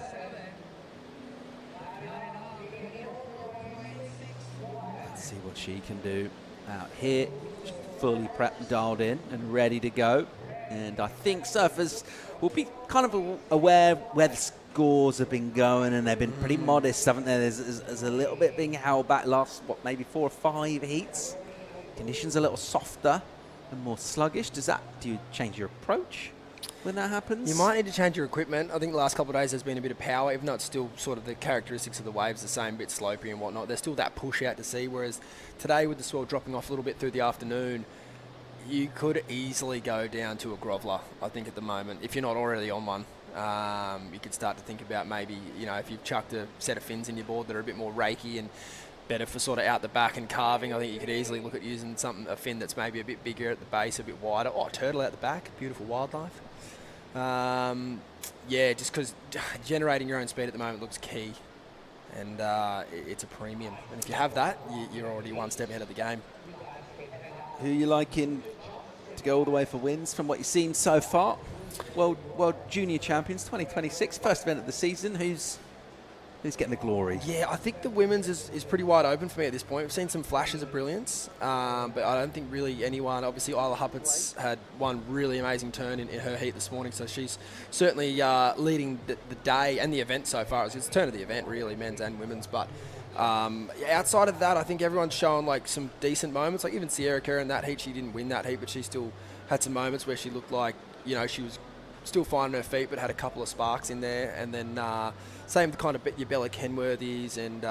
See what she can do out here. She's fully prepped and dialed in and ready to go. And I think surfers will be kind of aware where the scores have been going, and they've been pretty modest, haven't they? There's a little bit being held back last, maybe 4 or 5 heats. Conditions a little softer and more sluggish. Do you change your approach when that happens?
You might need to change your equipment. I think the last couple of days there's been a bit of power, even though it's still sort of the characteristics of the waves the same, a bit slopey and whatnot. There's still that push out to sea, whereas today with the swell dropping off a little bit through the afternoon, you could easily go down to a groveler, I think, at the moment. If you're not already on one, you could start to think about maybe, you know, if you've chucked a set of fins in your board that are a bit more rakey and better for sort of out the back and carving, I think you could easily look at using a fin that's maybe a bit bigger at the base, a bit wider. Oh, turtle out the back, beautiful wildlife. Yeah, just because generating your own speed at the moment looks key, and it's a premium. And if you have that, you're already one step ahead of the game.
Who are you liking to go all the way for wins from what you've seen so far? World Junior Champions 2026, first event of the season. Who's getting the glory?
Yeah, I think the women's is pretty wide open for me at this point. We've seen some flashes of brilliance, but I don't think really anyone. Obviously, Isla Huppert's had one really amazing turn in her heat this morning, so she's certainly leading the day and the event so far. It's the turn of the event, really, men's and women's. But outside of that, I think everyone's shown like some decent moments. Like even Sierra Kerr in that heat, she didn't win that heat, but she still had some moments where she looked like, you know, she was still finding her feet, but had a couple of sparks in there. And then same kind of your Bella Kenworthys and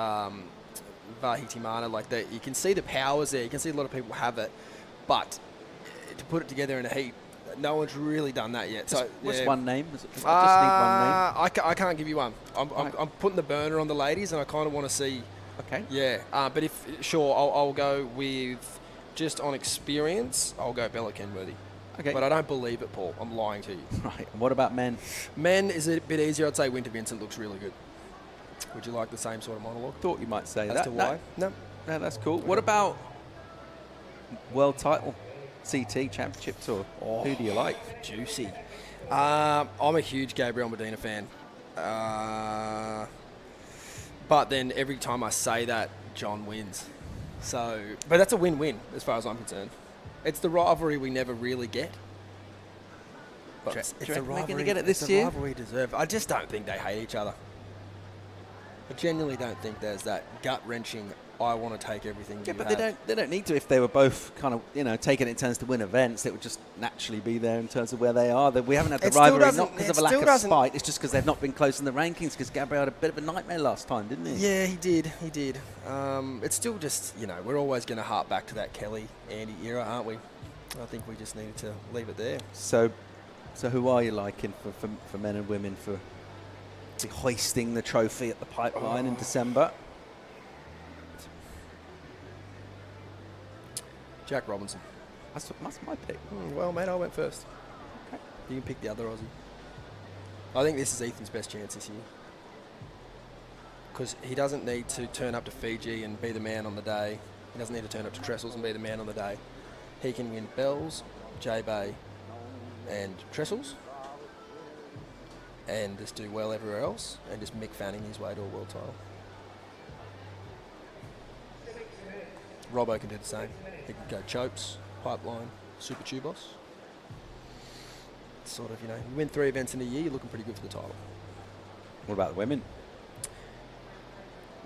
Vahiti Mana, like that. You can see the powers there. You can see a lot of people have it, but to put it together in a heat, no one's really done that yet. So
what's one name? I just need one name.
I can't give you one. I'm putting the burner on the ladies, and I kind of want to see.
Okay.
Yeah, but I'll go with just on experience. I'll go Bella Kenworthy.
Okay.
But I don't believe it, Paul. I'm lying to you.
Right. And what about men?
Men is a bit easier. I'd say Winter Vincent looks really good. Would you like the same sort of monologue?
Thought you might say that.
As to why? No,
that's cool. What about world title, CT Championship Tour? Who do you like?
Juicy. I'm a huge Gabriel Medina fan. But then every time I say that, John wins. But that's a win-win as far as I'm concerned. It's the rivalry we never really get.
But
It's
do you
a
reckon they're
rivalry.
going to get it
It's
this
a
year?
rivalry deserved. I just don't think they hate each other. I genuinely don't think there's that gut-wrenching, I want to take everything
Yeah,
you
but
have.
they don't need to. If they were both kind of, you know, taking it in turns to win events, it would just naturally be there in terms of where they are. We haven't had the
It still
rivalry,
doesn't-
not because
it
of a lack
still
of
doesn't-
spite. It's just because they've not been close in the rankings, because Gabriel had a bit of a nightmare last time, didn't he?
Yeah, he did. It's still just, you know, we're always going to harp back to that Kelly-Andy era, aren't we? I think we just needed to leave it there.
So who are you liking for men and women for hoisting the trophy at the pipeline in December?
Jack Robinson.
That's my pick.
Well, mate, I went first. Okay. You can pick the other Aussie. I think this is Ethan's best chance this year. Because he doesn't need to turn up to Fiji and be the man on the day. He doesn't need to turn up to Trestles and be the man on the day. He can win Bells, J-Bay, and Trestles, and just do well everywhere else, and just Mick Fanning his way to a world title. Robbo can do the same. He can go Chopes, Pipeline, Super Tubos. Sort of, you know, you win 3 events in a year, you're looking pretty good for the title.
What about the women?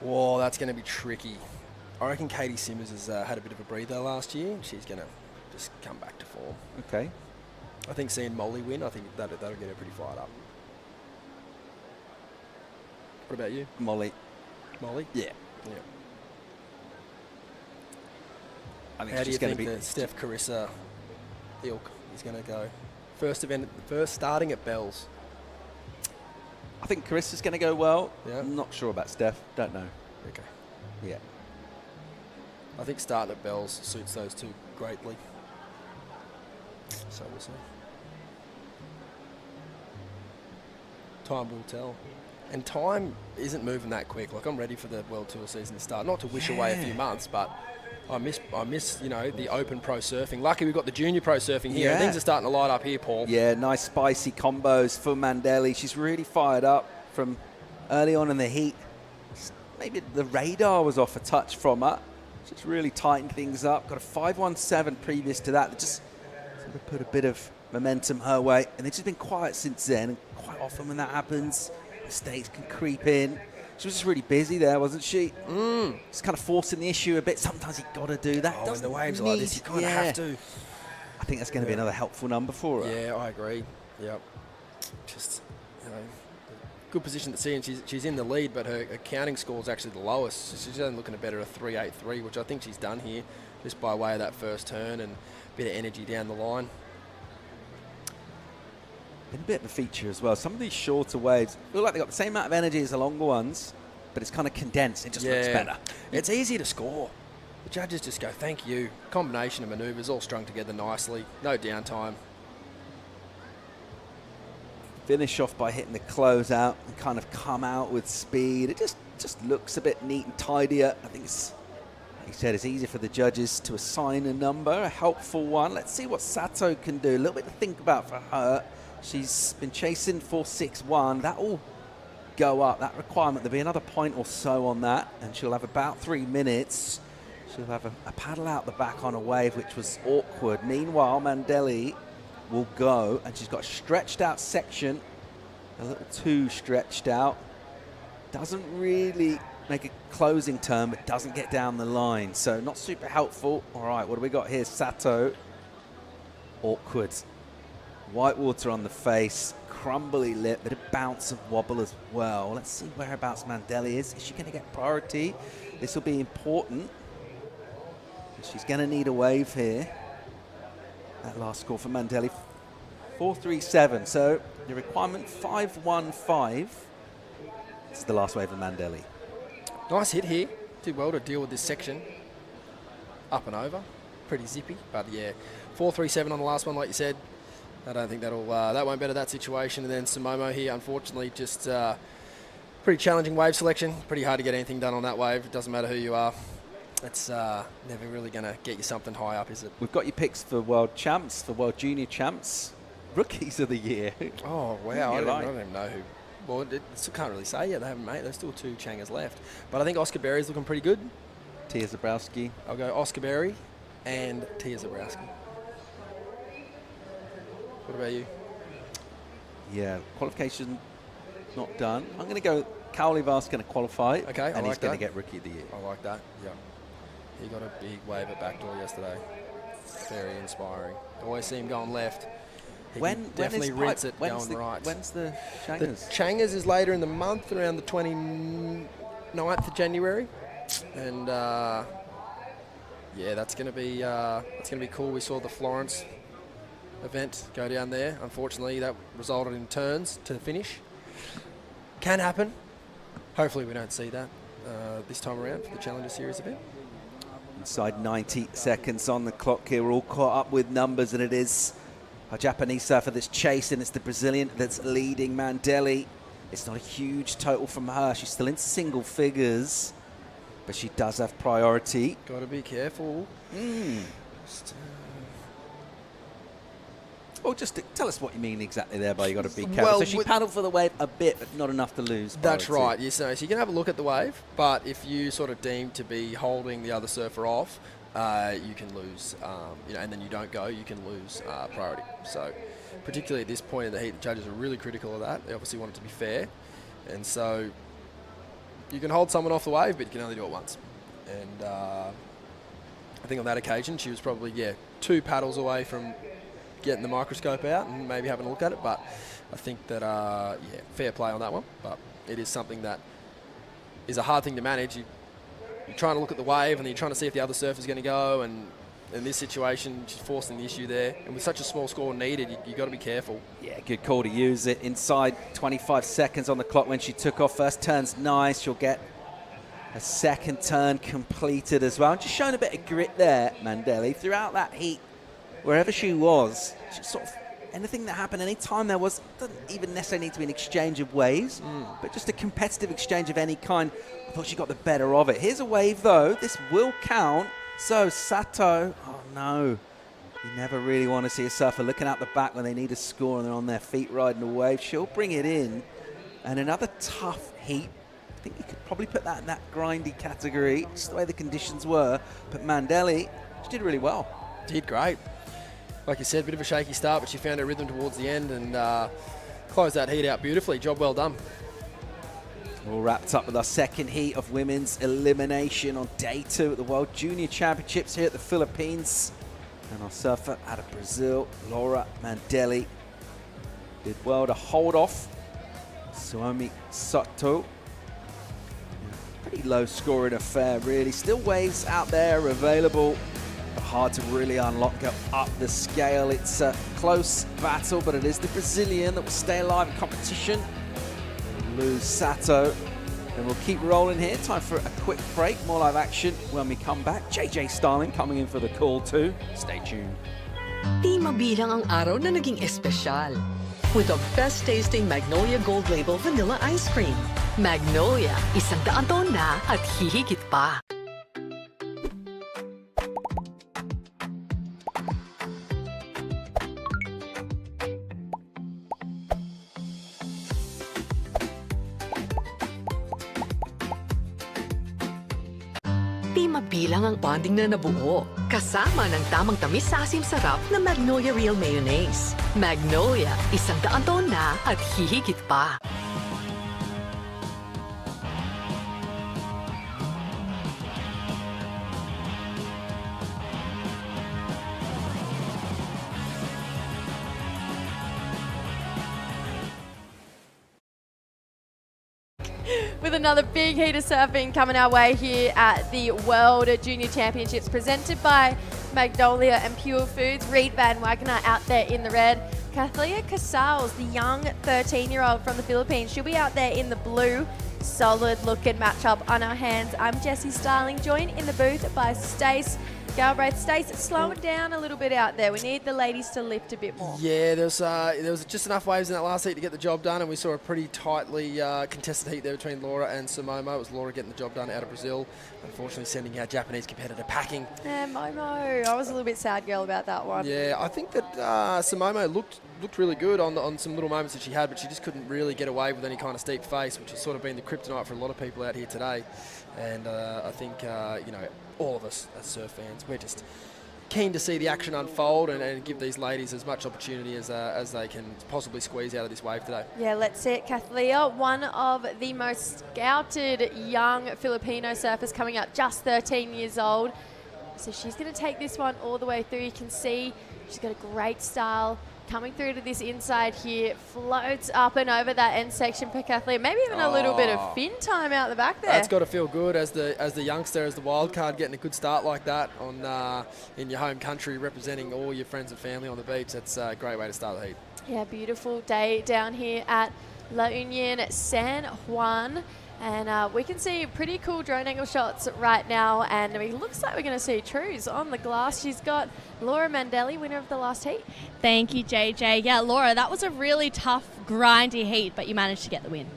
Whoa, that's going to be tricky. I reckon Katie Simmers has had a bit of a breather last year. She's going to just come back to form.
Okay.
I think seeing Molly win, I think that'll get her pretty fired up. What about you?
Molly.
Molly?
Yeah. I think
How do you
she's going
think
to be
the Steph Carissa ilk is going to go? First starting at Bells.
I think Carissa's going to go well.
Yeah.
I'm not sure about Steph. Don't know.
Okay.
Yeah.
I think starting at Bells suits those two greatly. So we'll see. Time will tell. And time isn't moving that quick. Like, I'm ready for the World Tour season to start. Not to wish away a few months, but I miss, you know, the open pro surfing. Lucky we've got the junior pro surfing here.
Yeah.
Things are starting to light up here, Paul.
Yeah, nice spicy combos for Mandelli. She's really fired up from early on in the heat. Maybe the radar was off a touch from her. She's really tightened things up. Got a 5.17 previous to that. That just sort of put a bit of momentum her way. And they've just been quiet since then. And quite often when that happens, mistakes can creep in. She was just really busy there, wasn't she? Just kind of forcing the issue a bit. Sometimes you've got to do that.
Oh, when the waves are like this, you kind of have to.
I think that's going to be another helpful number for her.
Yeah, I agree. Yep. Just, you know, good position to see, and she's in the lead, but her counting score is actually the lowest. So she's only looking at better a 3.83, which I think she's done here, just by way of that first turn and a bit of energy down the line.
Been a bit of a feature as well. Some of these shorter waves look like they've got the same amount of energy as the longer ones, but it's kind of condensed. It just looks better.
It's easy to score. The judges just go, thank you. Combination of manoeuvres all strung together nicely. No downtime.
Finish off by hitting the closeout and kind of come out with speed. It just looks a bit neat and tidier. I think it's, like you said, it's easier for the judges to assign a number, a helpful one. Let's see what Sato can do. A little bit to think about for her. She's been chasing 4.61. That will go up. That requirement, there'll be another point or so on that, and she'll have about 3 minutes. She'll have a paddle out the back on a wave, which was awkward. Meanwhile, Mandelli will go, and she's got a stretched out section, a little too stretched out. Doesn't really make a closing turn, but doesn't get down the line, so not super helpful. All right, what do we got here? Sato, awkward. Whitewater on the face, crumbly lip, bit of bounce of wobble as well. Let's see whereabouts Mandelli is. Is she going to get priority? This will be important. She's going to need a wave here. That last score for Mandelli, 4.37. So the requirement, 5.15. It's the last wave of Mandelli.
Nice hit here. Did well to deal with this section. Up and over. Pretty zippy, but yeah. 4.37 on the last one, like you said. I don't think that won't better that situation. And then Samomo here, unfortunately, just pretty challenging wave selection. Pretty hard to get anything done on that wave. It doesn't matter who you are. It's never really going to get you something high up, is it?
We've got your picks for World Champs, for World Junior Champs. Rookies of the year.
Oh, wow. I don't even know who. Well, still can't really say yet. They haven't made. There's still 2 Changers left. But I think Oscar Berry's looking pretty good.
Tia Zabrowski.
I'll go Oscar Berry and Tia Zabrowski. What about you?
Yeah, qualification not done. I'm going to go Kaulivar's going to qualify.
Okay,
and he's going to get Rookie of the Year.
I like that, yeah. He got a big wave at backdoor yesterday. Very inspiring. Always see him going left. He can definitely rinse it going right.
When's the Changers?
The Changers is later in the month, around the 29th of January. And yeah, that's going to be cool. We saw the Florence event go down there. Unfortunately, that resulted in turns to the finish. Can happen. Hopefully, we don't see that this time around for the Challenger Series event.
Inside 90 seconds on the clock here. We're all caught up with numbers, and it is a Japanese surfer that's chasing. It's the Brazilian that's leading, Mandelli. It's not a huge total from her. She's still in single figures, but she does have priority.
Got to be careful.
Just tell us what you mean exactly there by you got to be careful. So she paddled for the wave a bit, but not enough to lose.
That's right. Yes, so you can have a look at the wave, but if you sort of deem to be holding the other surfer off, you can lose. And then you don't go, you can lose priority. So, particularly at this point in the heat, the judges are really critical of that. They obviously want it to be fair, and so you can hold someone off the wave, but you can only do it once. And I think on that occasion, she was probably 2 paddles away from getting the microscope out and maybe having a look at it, but I think that fair play on that one. But it is something that is a hard thing to manage. You're trying to look at the wave and then you're trying to see if the other surfer's going to go, and in this situation she's forcing the issue there, and with such a small score needed, you got to be careful.
Yeah, good call to use it. Inside 25 seconds on the clock when she took off. First turn's nice. She'll get a second turn completed as well. Just showing a bit of grit there, Mandelli, throughout that heat. Wherever she was, sort of anything that happened, any time there was, doesn't even necessarily need to be an exchange of waves, but just a competitive exchange of any kind. I thought she got the better of it. Here's a wave, though. This will count. So, Sato, oh no. You never really want to see a surfer looking out the back when they need a score and they're on their feet riding a wave. She'll bring it in. And another tough heat. I think you could probably put that in that grindy category, just the way the conditions were. But Mandelli, she did really well.
Did great. Like you said, a bit of a shaky start, but she found her rhythm towards the end and closed that heat out beautifully. Job well done.
All wrapped up with our second heat of women's elimination on day 2 at the World Junior Championships here at the Philippines. And our surfer out of Brazil, Laura Mandelli, did well to hold off Suomi Sato. Pretty low scoring affair, really. Still waves out there available. Hard to really unlock, go up the scale. It's a close battle, but it is the Brazilian that will stay alive in competition. We'll lose Sato, and we'll keep rolling here. Time for a quick break, more live action when we come back. JJ Starling coming in for the call too. Stay tuned.
Di mabilang ang araw na naging espesyal with the best tasting Magnolia Gold Label Vanilla Ice Cream. Magnolia, 100 taon na at hihigit pa. Di mabilang ang bonding na nabuo. Kasama ng tamang tamis sa asim sarap na Magnolia Real Mayonnaise. Magnolia, 100 taon na at hihigit pa.
With another big heat of surfing coming our way here at the World Junior Championships, presented by Magnolia and Purefoods. Reed Van Wagner out there in the red. Kathleen Casals, the young 13-year-old from the Philippines, she'll be out there in the blue. Solid looking matchup on our hands. I'm Jessie Starling, joined in the booth by Stace Galbraith. Stace, slow it down a little bit out there. We need the ladies to lift a bit more.
Yeah, there was just enough waves in that last heat to get the job done, and we saw a pretty tightly contested heat there between Laura and Samomo. It was Laura getting the job done out of Brazil, unfortunately sending our Japanese competitor packing.
Yeah, Momo. I was a little bit sad girl about that one.
Yeah, I think that Samomo looked really good on some little moments that she had, but she just couldn't really get away with any kind of steep face, which has sort of been the kryptonite for a lot of people out here today. And I think, all of us as surf fans, we're just keen to see the action unfold and give these ladies as much opportunity as they can possibly squeeze out of this wave today.
Yeah, let's see it. Kathleen, one of the most scouted young Filipino surfers coming up, just 13 years old. So she's going to take this one all the way through. You can see she's got a great style. Coming through to this inside here, floats up and over that end section for Kathleen. Maybe even a little bit of fin time out the back there.
That's got to feel good as the youngster, as the wild card, getting a good start like that on in your home country, representing all your friends and family on the beach. That's a great way to start the heat.
Yeah, beautiful day down here at La Union San Juan. And we can see pretty cool drone angle shots right now. And it looks like we're going to see Trues on the glass. She's got Laura Mandelli, winner of the last heat.
Thank you, JJ. Yeah, Laura, that was a really tough, grindy heat, but you managed to get the win.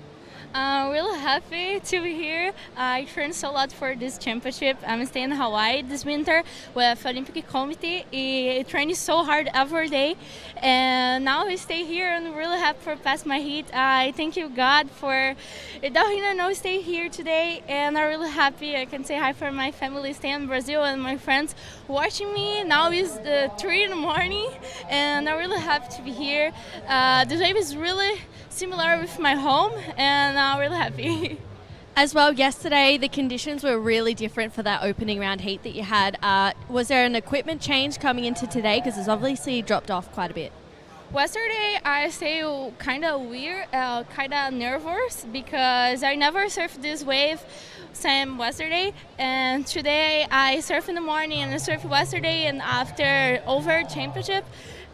Really happy to be here. I trained so lot for this championship. I'm staying in Hawaii this winter with Olympic Committee. I train so hard every day, and now I stay here and really happy for pass my heat. I thank you God for that stay here today, and I'm really happy. I can say hi for my family staying in Brazil and my friends watching me. Now is 3 in the morning, and I'm really happy to be here. This wave is really similar with my home, and I'm really happy.
As well, yesterday the conditions were really different for that opening round heat that you had. Was there an equipment change coming into today? Because it's obviously dropped off quite a bit.
Yesterday I stay kind of weird, kind of nervous because I never surfed this wave same yesterday, and today I surf in the morning and I surf yesterday and after over championship.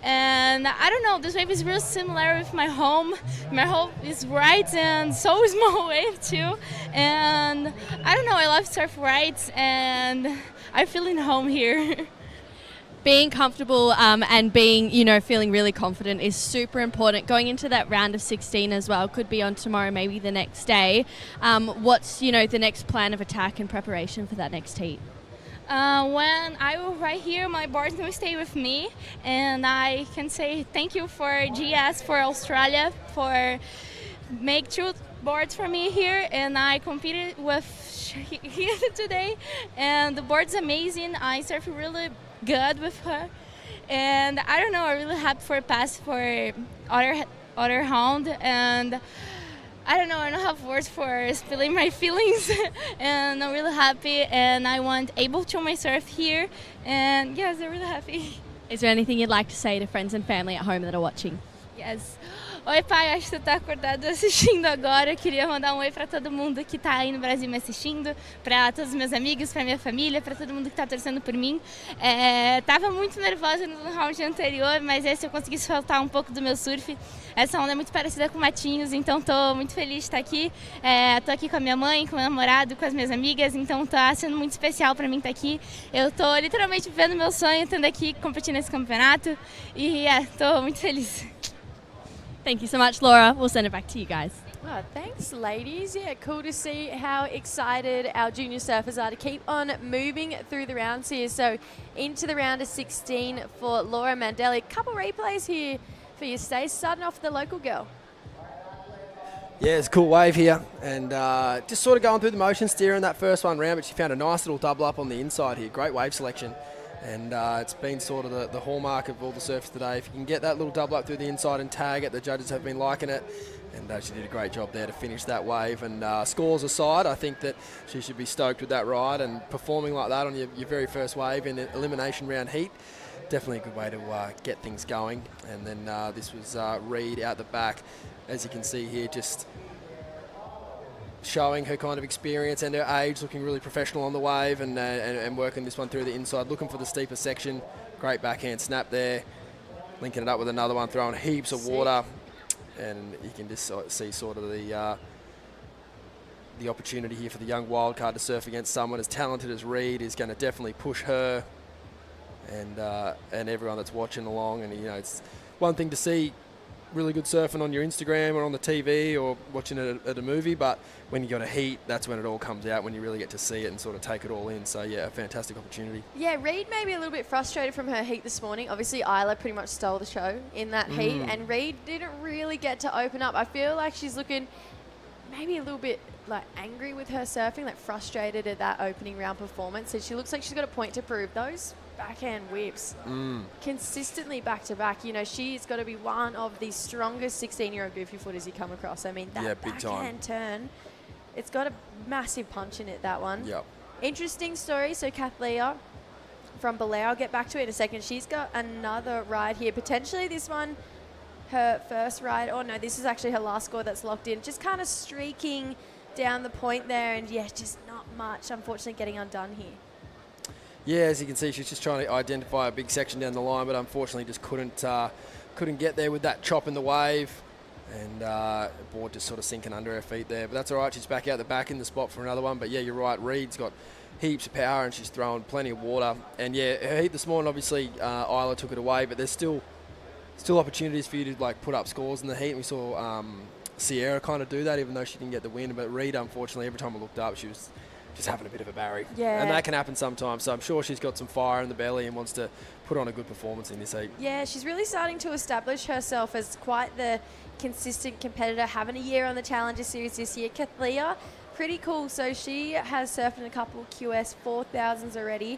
And I don't know, this wave is real similar with my home. My home is right, and so is my wave too. And I don't know, I love surf rides, and I feel in home here.
Being comfortable and being, feeling really confident is super important. Going into that round of 16 as well, could be on tomorrow, maybe the next day. What's, the next plan of attack and preparation for that next heat?
When I will right here, my board will stay with me, and I can say thank you for GS, for Australia, for make 2 boards for me here, and I competed with here today, and the board's amazing. I surf really good with her, and I don't know, I'm really happy for pass for other round, and I don't know, I don't have words for spilling my feelings, and I'm really happy, and I want able to my surf here, and yes, I'm really happy.
Is there anything you'd like to say to friends and family at home that are watching?
Yes. Oi, pai, acho que tu tá acordado assistindo agora. Eu queria mandar um oi para todo mundo que tá aí no Brasil me assistindo, para todos os meus amigos, para minha família, para todo mundo que tá torcendo por mim. Tava muito nervosa no round anterior, mas esse eu consegui soltar um pouco do meu surf. Essa onda é muito parecida com Matinhos, então tô muito feliz de estar aqui. Tô aqui com a minha mãe, com o meu namorado, com as minhas amigas, então tá sendo muito especial para mim estar aqui. Eu tô literalmente vivendo meu sonho, estando aqui competindo nesse campeonato, e tô muito feliz.
Thank you so much, Laura. We'll send it back to you guys.
Oh, thanks, ladies. Yeah, cool to see how excited our junior surfers are to keep on moving through the rounds here. So into the round of 16 for Laura Mandelli. A couple replays here for you, Stace. Starting off with the local girl.
Yeah, it's a cool wave here, and just sort of going through the motion, steering that first one round, but she found a nice little double up on the inside here. Great wave selection. And it's been sort of the hallmark of all the surfers today. If you can get that little double up through the inside and tag it, the judges have been liking it. And she did a great job there to finish that wave. And scores aside, I think that she should be stoked with that ride, and performing like that on your very first wave in the elimination round heat. Definitely a good way to get things going. And then this was Reed out the back. As you can see here, just showing her kind of experience and her age, looking really professional on the wave, and working this one through the inside, looking for the steeper section. Great backhand snap there, linking it up with another one, throwing heaps of water, and you can just see sort of the opportunity here for the young wildcard to surf against someone as talented as Reed is going to definitely push her and everyone that's watching along. And it's one thing to see really good surfing on your Instagram or on the TV or watching it at a movie, but when you got a heat, that's when it all comes out, when you really get to see it and sort of take it all in. So yeah, a fantastic opportunity.
Yeah, Reed may be a little bit frustrated from her heat this morning. Obviously, Isla pretty much stole the show in that heat, and Reed didn't really get to open up. I feel like she's looking maybe a little bit like angry with her surfing, like frustrated at that opening round performance. So she looks like she's got a point to prove. Those
backhand whips consistently back to back. You know, she's got to be one of the strongest 16-year-old goofy footers you come across. I mean, that
big time.
backhand turn, it's got a massive punch in it, that one.
Yep.
Interesting story. So Kathleen from Belair, I'll get back to it in a second. She's got another ride here. Potentially this one, her first ride. Oh, no, this is actually her last score that's locked in. Just kind of streaking down the point there. And, yeah, just not much, unfortunately, getting undone here.
Yeah, as you can see, she's just trying to identify a big section down the line, but unfortunately just couldn't get there with that chop in the wave. And the board just sort of sinking under her feet there. But that's all right. She's back out the back in the spot for another one. But, yeah, you're right. Reed's got heaps of power and she's throwing plenty of water. And, yeah, her heat this morning, obviously, Isla took it away. But there's still opportunities for you to, like, put up scores in the heat. And we saw Sierra kind of do that, even though she didn't get the win. But Reed, unfortunately, every time I looked up, she was just having a bit of a barry.
Yeah.
And that can happen sometimes. So I'm sure she's got some fire in the belly and wants to put on a good performance in this heat.
Yeah, she's really starting to establish herself as quite the consistent competitor, having a year on the Challenger Series this year. Kathleen, pretty cool. So she has surfed in a couple of QS 4000s already.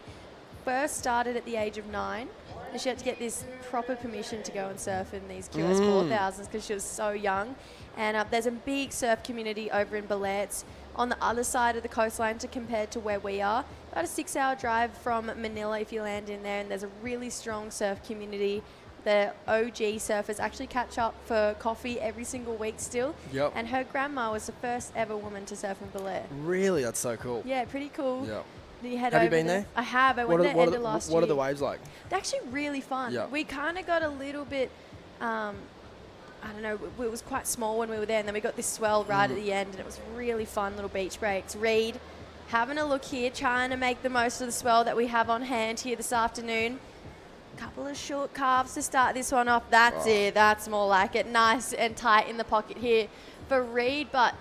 First started at the age of 9. And she had to get this proper permission to go and surf in these QS 4000s because she was so young. And there's a big surf community over in Belair. It's on the other side of the coastline to compare to where we are. About a 6-hour drive from Manila if you land in there, and there's a really strong surf community. The OG surfers actually catch up for coffee every single week still.
Yep.
And her grandma was the first ever woman to surf in Belair.
Really? That's so cool.
Yeah, pretty cool.
Yep.
Have
you been there?
I have. I went there end of last year.
What are the waves like?
They're actually really fun.
Yep.
We kind of got a little bit, I don't know, it was quite small when we were there, and then we got this swell right at the end, and it was really fun little beach breaks. Reed, having a look here, trying to make the most of the swell that we have on hand here this afternoon. Couple of short calves to start this one off. That's it. That's more like it. Nice and tight in the pocket here for Reed, but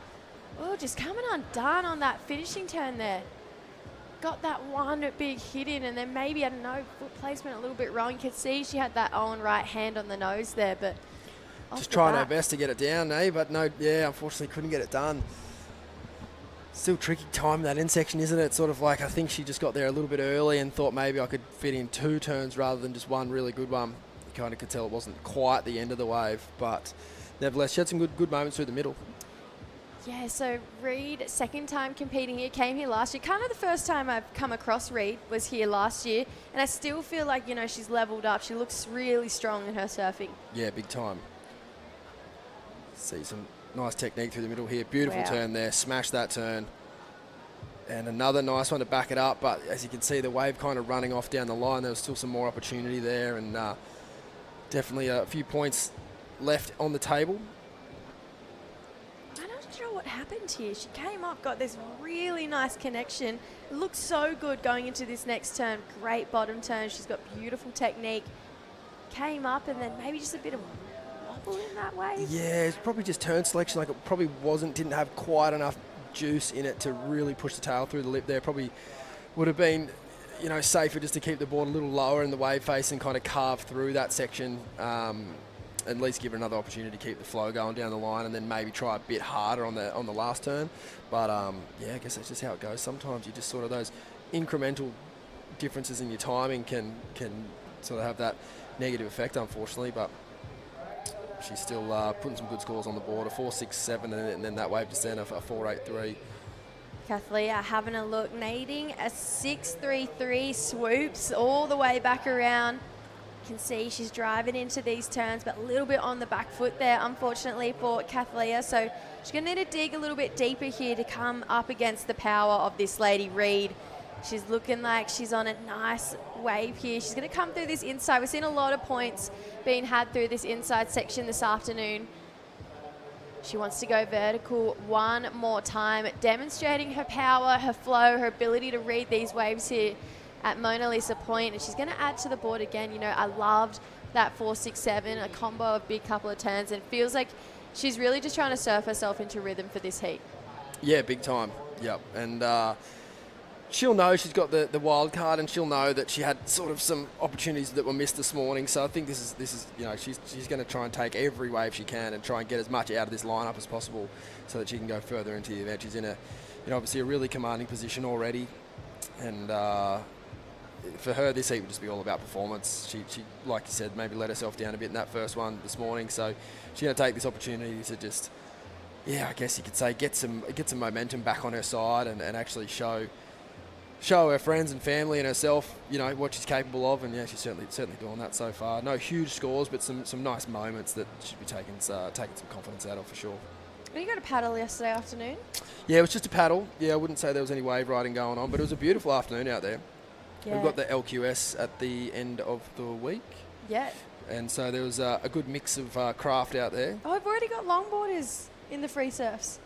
just coming undone on that finishing turn there. Got that one big hit in, and then maybe, I don't know, foot placement a little bit wrong. You could see she had that own right hand on the nose there, but
just trying her best to get it down, but no, unfortunately couldn't get it done. Still tricky time that end section, isn't it? Sort of like, I think she just got there a little bit early and thought maybe I could fit in 2 turns rather than just one really good one. You kind of could tell it wasn't quite the end of the wave, but nevertheless, she had some good moments through the middle.
Yeah, so Reed, second time competing here, came here last year. Kind of the first time I've come across Reed was here last year, and I still feel like, she's leveled up. She looks really strong in her surfing.
Yeah, big time. See some nice technique through the middle here. Beautiful turn there. Smash that turn. And another nice one to back it up. But as you can see, the wave kind of running off down the line. There was still some more opportunity there, and definitely a few points left on the table.
I'm not sure what happened here. She came up, got this really nice connection. It looks so good going into this next turn. Great bottom turn. She's got beautiful technique. Came up, and then maybe just a bit of wobble in that wave.
Yeah, it's probably just turn selection. Like, it probably didn't have quite enough juice in it to really push the tail through the lip there. Probably would have been, safer just to keep the board a little lower in the wave face and kind of carve through that section. At least give her another opportunity to keep the flow going down the line, and then maybe try a bit harder on the last turn. But I guess that's just how it goes. Sometimes you just sort of, those incremental differences in your timing can sort of have that negative effect, unfortunately. But she's still putting some good scores on the board, a 4.67, and then that wave descent, a 4.83.
Kathleen having a look, needing a 6.33 swoops all the way back around. You can see she's driving into these turns, but a little bit on the back foot there, unfortunately, for Kathleen. So she's going to need to dig a little bit deeper here to come up against the power of this lady, Reed. She's looking like she's on a nice wave here. She's going to come through this inside. We've seen a lot of points being had through this inside section this afternoon. She wants to go vertical one more time, demonstrating her power, her flow, her ability to read these waves here at Mona Lisa Point, and she's going to add to the board again. I loved that 4.67, a combo of big couple of turns, and feels like she's really just trying to surf herself into rhythm for this heat.
Yeah, big time. Yep, and she'll know she's got the wild card, and she'll know that she had sort of some opportunities that were missed this morning. So I think this is she's going to try and take every wave she can and try and get as much out of this lineup as possible, so that she can go further into the event. She's in obviously a really commanding position already, and for her, this heat would just be all about performance. She, like you said, maybe let herself down a bit in that first one this morning. So she's going to take this opportunity to just, I guess you could say, get some momentum back on her side and actually show her friends and family and herself, what she's capable of. And yeah, she's certainly doing that so far. No huge scores, but some nice moments that should be taking some confidence out of for sure.
You got a paddle yesterday afternoon?
Yeah, it was just a paddle. Yeah, I wouldn't say there was any wave riding going on, but it was a beautiful afternoon out there.
Yeah.
We've got the LQS at the end of the week.
Yeah.
And so there was a good mix of craft out there.
Oh, I've already got longboarders in the free surfs.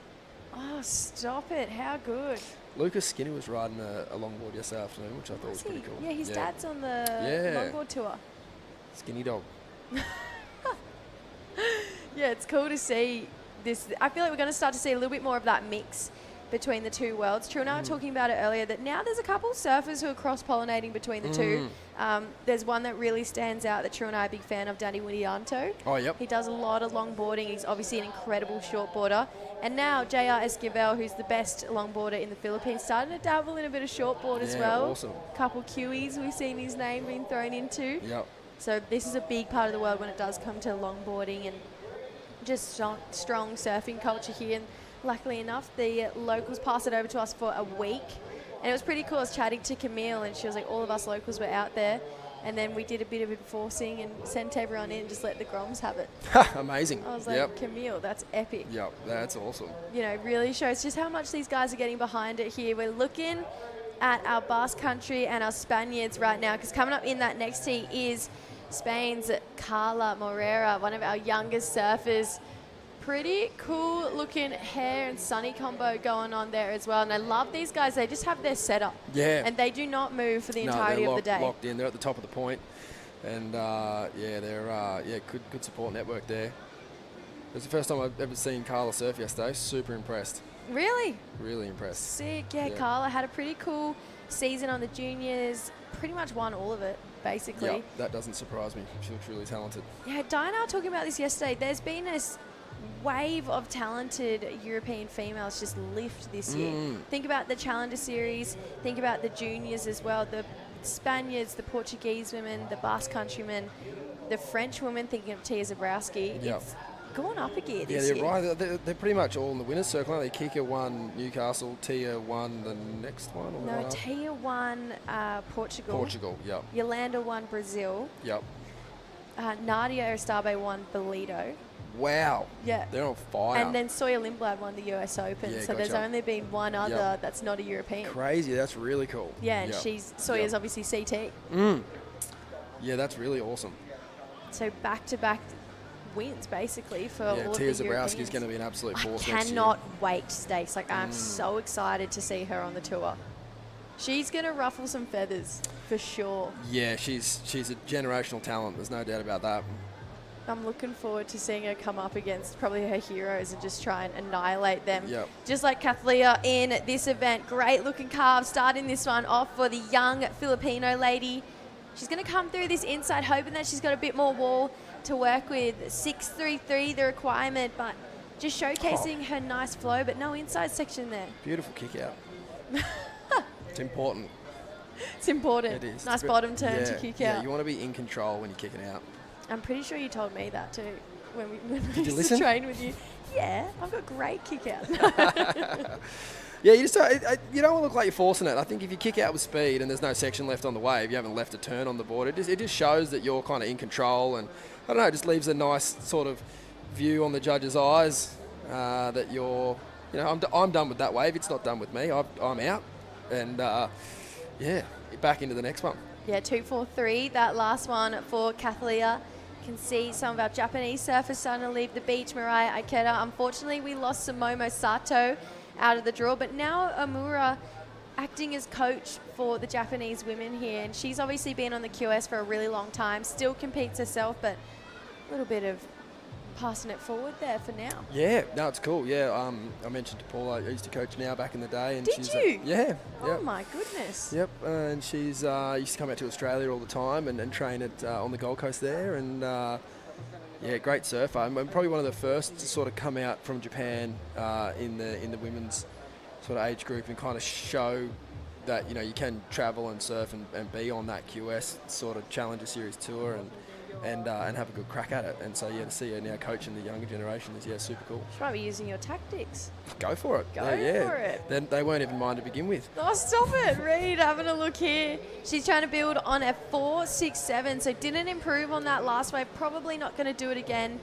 Oh, stop it. How good.
Lucas Skinner was riding a longboard yesterday afternoon, which I thought was pretty cool.
Yeah, his dad's on the longboard tour.
Skinny dog.
Yeah, it's cool to see this. I feel like we're going to start to see a little bit more of that mix between the two worlds. True and I were talking about it earlier that now there's a couple surfers who are cross-pollinating between the two. There's one that really stands out that True and I are a big fan of, Danny Widianto.
Oh, yep.
He does a lot of longboarding. He's obviously an incredible shortboarder. And now JR Esquivel, who's the best longboarder in the Philippines, starting to dabble in a bit of shortboard as well.
Awesome.
Couple Kiwis we've seen his name being thrown into.
Yep.
So this is a big part of the world when it does come to longboarding and just strong surfing culture here. And luckily enough, the locals passed it over to us for a week. And it was pretty cool. I was chatting to Camille and she was like, all of us locals were out there. And then we did a bit of enforcing and sent everyone in and just let the Groms have it.
Amazing.
I was like, Camille, that's epic.
Yep, that's awesome.
Really shows just how much these guys are getting behind it here. We're looking at our Basque Country and our Spaniards right now, because coming up in that next heat is Spain's Carla Morera, one of our youngest surfers. Pretty cool looking hair and sunny combo going on there as well. And I love these guys. They just have their setup.
Yeah.
And they do not move for the entirety of the day.
Locked in. They're at the top of the point. And they're good support network there. It was the first time I've ever seen Carla surf yesterday. Super impressed.
Really?
Really impressed.
Sick. Yeah, Carla had a pretty cool season on the juniors. Pretty much won all of it, basically.
Yeah, that doesn't surprise me. She looks really talented.
Yeah, Di and I were talking about this yesterday. There's been this wave of talented European females just lift this year. Think about the Challenger Series. Think about the juniors as well. The Spaniards, the Portuguese women, the Basque Countrymen, the French women, thinking of Tia Zabrowski.
Yep.
It's gone up a gear
Yeah,
this
they're
year.
right. They're pretty much all in the winner's circle, aren't they? Kika won Newcastle, Tia won the next one. Or
No,
what?
Tia won Portugal.
Portugal, yep.
Yolanda won Brazil.
Yep.
Nadia Aristabe won Bolido.
Wow.
Yeah.
They're on fire.
And then Sawyer Lindblad won the US Open.
Yeah,
so there's
gotcha.
only been one other that's not a European.
Crazy. That's really cool.
Yeah, and
Yep.
Sawyer's obviously CT.
Yeah, that's really awesome.
So back-to-back wins basically for all of the
Tia
Europeans.
Zabrowski's going to be an absolute
I
force next year.
cannot wait, Stace. Like, I'm so excited to see her on the tour. She's going to ruffle some feathers for sure.
Yeah, she's a generational talent. There's no doubt about that.
I'm looking forward to seeing her come up against probably her heroes and just try and annihilate them.
Yep.
Just like Kathleen in this event. Great looking carve, starting this one off for the young Filipino lady. She's going to come through this inside, hoping that she's got a bit more wall to work with. 6.33 the requirement, but just showcasing her nice flow, but no inside section there.
Beautiful kick out. It's important.
It's important.
It is.
Nice bottom turn to kick
Yeah,
out.
you want to be in control when you're kicking out.
I'm pretty sure you told me that too when we
Did you
used
listen?
to train with you. Yeah, I've got great kick out.
Yeah, you just you don't want to look like you're forcing it. I think if you kick out with speed and there's no section left on the wave, you haven't left a turn on the board, it just shows that you're kind of in control, and I don't know, it just leaves a nice sort of view on the judge's eyes that you're, I'm done with that wave. It's not done with me. I'm out, and back into the next one.
Yeah, 2.43, that last one for Kathleen. Can see some of our Japanese surfers starting to leave the beach. Mariah Ikeda, unfortunately, we lost Momo Sato out of the draw, but now Amura acting as coach for the Japanese women here, and she's obviously been on the QS for a really long time, still competes herself, but a little bit of passing it forward there for now.
Yeah, no, it's cool. Yeah, I mentioned to Paula, I used to coach now back in the day. And
Did
she's,
you?
Yeah.
Oh my goodness.
Yep, and she's used to come out to Australia all the time and train on the Gold Coast there, and great surfer. I'm probably one of the first to sort of come out from Japan in the women's sort of age group and kind of show that, you know, you can travel and surf and be on that QS sort of Challenger Series tour and have a good crack at it. And so, yeah, to see her now coaching the younger generation is, yeah, super cool.
She might be using your tactics.
Go for it.
Go
yeah.
for it.
Then they weren't even mine to begin with.
Oh, stop it, Reed. Having a look here. She's trying to build on a 4.67, so didn't improve on that last wave. Probably not going to do it again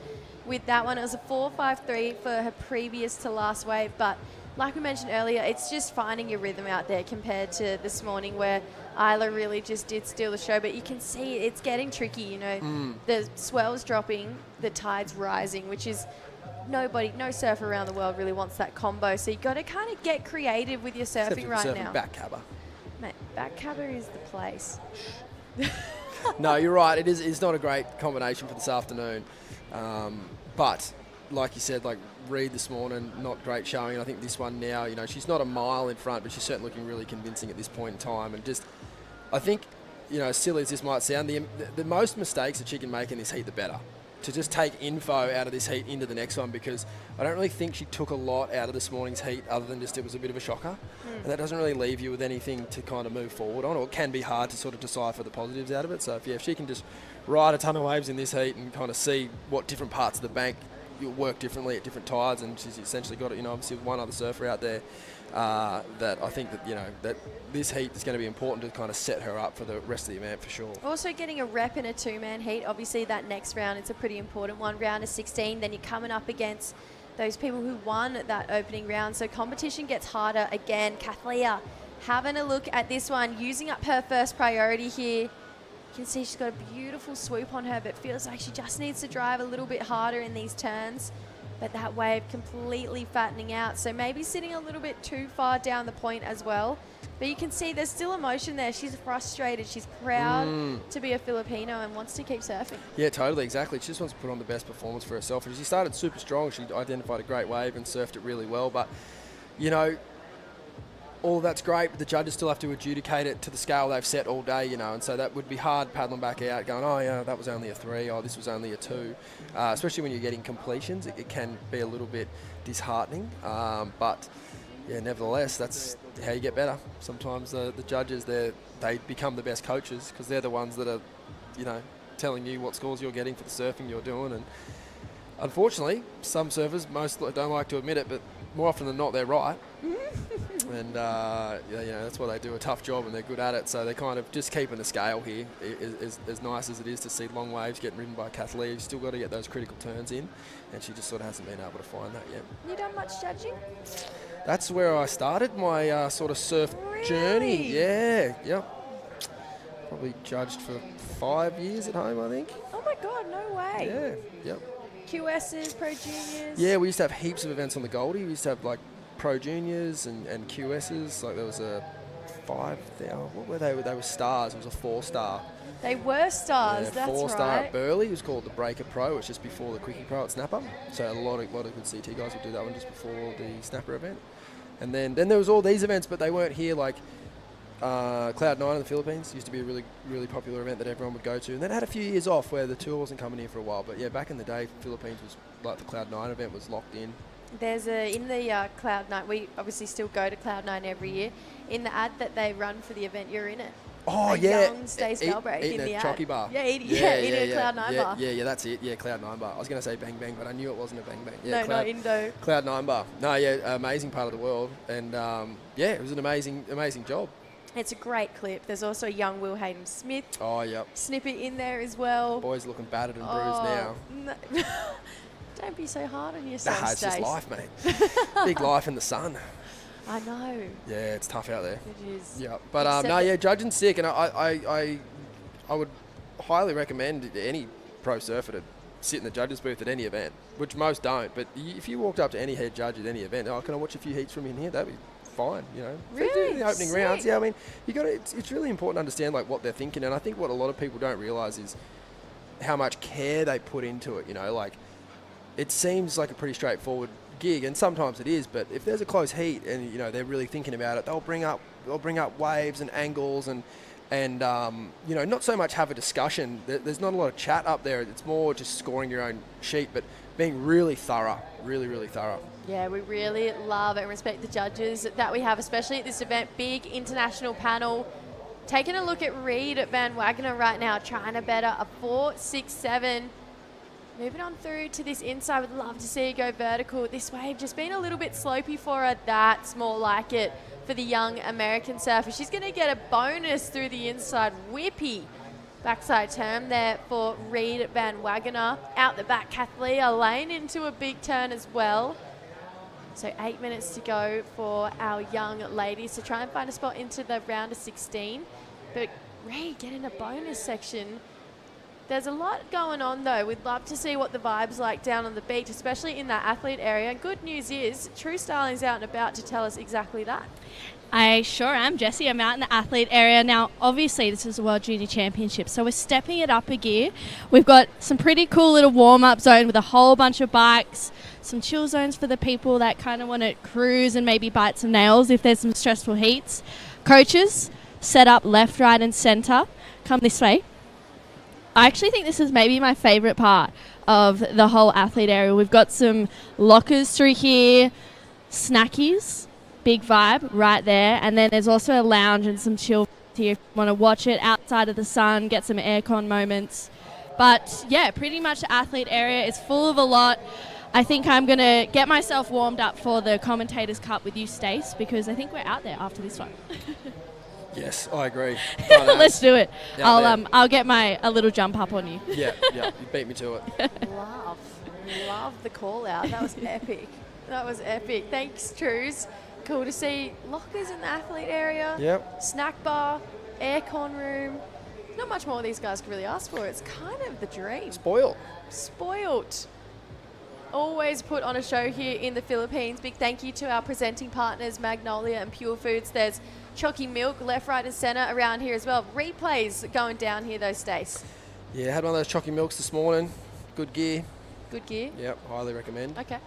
with that one. It was a 4.53 for her previous to last wave, but like we mentioned earlier, it's just finding your rhythm out there compared to this morning where Isla really just did steal the show. But you can see it's getting tricky, you know. The swell's dropping, the tide's rising, which is no surfer around the world really wants that combo. So you got to kind of get creative with your surfing right now.
Back cabber.
Mate, back cabber is the place.
No, you're right. It's not a great combination for this afternoon. But like you said, like Reed this morning, not great showing. I think this one now, you know, she's not a mile in front, but she's certainly looking really convincing at this point in time. And just, I think, you know, as silly as this might sound, the most mistakes that she can make in this heat, the better. To just take info out of this heat into the next one, because I don't really think she took a lot out of this morning's heat other than just it was a bit of a shocker. And that doesn't really leave you with anything to kind of move forward on, or it can be hard to sort of decipher the positives out of it. So if she can just ride a ton of waves in this heat and kind of see what different parts of the bank you'll work differently at different tides, and she's essentially got it, you know, obviously with one other surfer out there, that I think that, you know, that this heat is going to be important to kind of set her up for the rest of the event for sure.
Also getting a rep in a two-man heat, obviously that next round, it's a pretty important one. Round of 16, then you're coming up against those people who won that opening round, so competition gets harder again. Kathleen having a look at this one, using up her first priority here. You can see she's got a beautiful swoop on her, but feels like she just needs to drive a little bit harder in these turns. But that wave completely fattening out, so maybe sitting a little bit too far down the point as well. But you can see there's still emotion there. She's frustrated. She's proud to be a Filipino and wants to keep surfing.
Yeah, totally, exactly. She just wants to put on the best performance for herself. And she started super strong. She identified a great wave and surfed it really well. But, you know, all of that's great, but the judges still have to adjudicate it to the scale they've set all day, you know, and so that would be hard paddling back out going, oh, yeah, that was only a 3, oh, this was only a 2. Especially when you're getting completions, it can be a little bit disheartening. But, yeah, nevertheless, that's how you get better. Sometimes the judges, they become the best coaches because they're the ones that are, you know, telling you what scores you're getting for the surfing you're doing. And unfortunately, some surfers, most don't like to admit it, but more often than not, they're right. And, yeah, you know, that's why they do a tough job and they're good at it. So they're kind of just keeping the scale here. As nice as it is to see long waves getting ridden by Kathleen, you've still got to get those critical turns in. And she just sort of hasn't been able to find that yet.
You done much judging?
That's where I started my sort of surf journey. Yeah, yep. Probably judged for 5 years at home, I think.
Oh my God, no way.
Yeah, yep.
QSs, Pro Juniors.
Yeah, we used to have heaps of events on the Goldie. We used to have like Pro Juniors and QSs. Like there was a 5,000. What were they? They were stars. It was a 4-star.
They were stars.
Yeah,
that's
4-star
right.
at Burleigh. It was called the Breaker Pro. It's just before the Quickie Pro at Snapper. So a lot of good CT guys would do that one just before the Snapper event. And then there was all these events, but they weren't here. Like Cloud9 in the Philippines used to be a really, really popular event that everyone would go to. And then it had a few years off where the tour wasn't coming here for a while. But yeah, back in the day, Philippines was like the Cloud9 event was locked in.
There's in the Cloud9, we obviously still go to Cloud9 every year. In the ad that they run for the event, you're in it.
Oh,
a
yeah.
Young Stace Galbraith in the ad.
Chocky bar.
Yeah, eating a Cloud9 bar.
Yeah, that's it. Yeah, Cloud9 bar. I was going to say Bang Bang, but I knew it wasn't a Bang Bang. Yeah,
no, not Indo.
Cloud9 bar. No, yeah, amazing part of the world. And, yeah, it was an amazing job.
It's a great clip. There's also young Will Hayden-Smith.
Oh, yep.
Snippet in there as well.
Boy's looking battered and bruised now.
No. Don't be so hard on yourself,
Nah, it's
Stace.
just life, mate. Big life in the sun.
I know.
Yeah, it's tough out there.
It is.
Yeah, but no, yeah, judging sick, and I would highly recommend any pro surfer to sit in the judges booth at any event, which most don't. But if you walked up to any head judge at any event, oh, can I watch a few heats from in here? That'd be fine, you know.
Really?
The opening
Sick.
rounds, yeah. I mean, you got it's really important to understand like what they're thinking, and I think what a lot of people don't realise is how much care they put into it. You know, like it seems like a pretty straightforward gig, and sometimes it is, but if there's a close heat and you know they're really thinking about it, they'll bring up waves and angles and and not so much have a discussion. There's not a lot of chat up there. It's more just scoring your own sheet, but being really thorough, really thorough.
Yeah, we really love and respect the judges that we have, especially at this event. Big international panel. Taking a look at Reed Van Wagner right now, trying to better a 4.67. Moving on through to this inside, would love to see her go vertical. This wave just been a little bit slopey for her. That's more like it for the young American surfer. She's going to get a bonus through the inside. Whippy backside turn there for Reed Van Wagner. Out the back, Kathleen Lane into a big turn as well. So 8 minutes to go for our young ladies to try and find a spot into the round of 16. But Reed getting a bonus section. There's a lot going on though. We'd love to see what the vibe's like down on the beach, especially in that athlete area. And good news is, True Styling's out and about to tell us exactly that.
I sure am, Jessie. I'm out in the athlete area. Now, obviously, this is the World Junior Championships, so we're stepping it up a gear. We've got some pretty cool little warm-up zone with a whole bunch of bikes, some chill zones for the people that kind of want to cruise and maybe bite some nails if there's some stressful heats. Coaches set up left, right, and centre. Come this way. I actually think this is maybe my favourite part of the whole athlete area. We've got some lockers through here, snackies, big vibe right there, and then there's also a lounge and some chill here if you want to watch it outside of the sun, get some aircon moments. But yeah, pretty much the athlete area is full of a lot. I think I'm going to get myself warmed up for the Commentators Cup with you, Stace, because I think we're out there after this one.
Yes, I agree.
Let's do it.
Out
I'll get a little jump up on you.
Yeah, you beat me to it.
Love the call out. That was epic. That was epic. Thanks, Trues. Cool to see lockers in the athlete area.
Yep.
Snack bar, aircon room. Not much more these guys could really ask for. It's kind of the dream. Spoiled. Always put on a show here in the Philippines. Big thank you to our presenting partners, Magnolia and Purefoods. There's chalky milk left, right, and centre around here as well. Replays going down here, those days.
Yeah, had one of those chalky milks this morning. Good gear.
Good gear?
Yep, highly recommend.
Okay.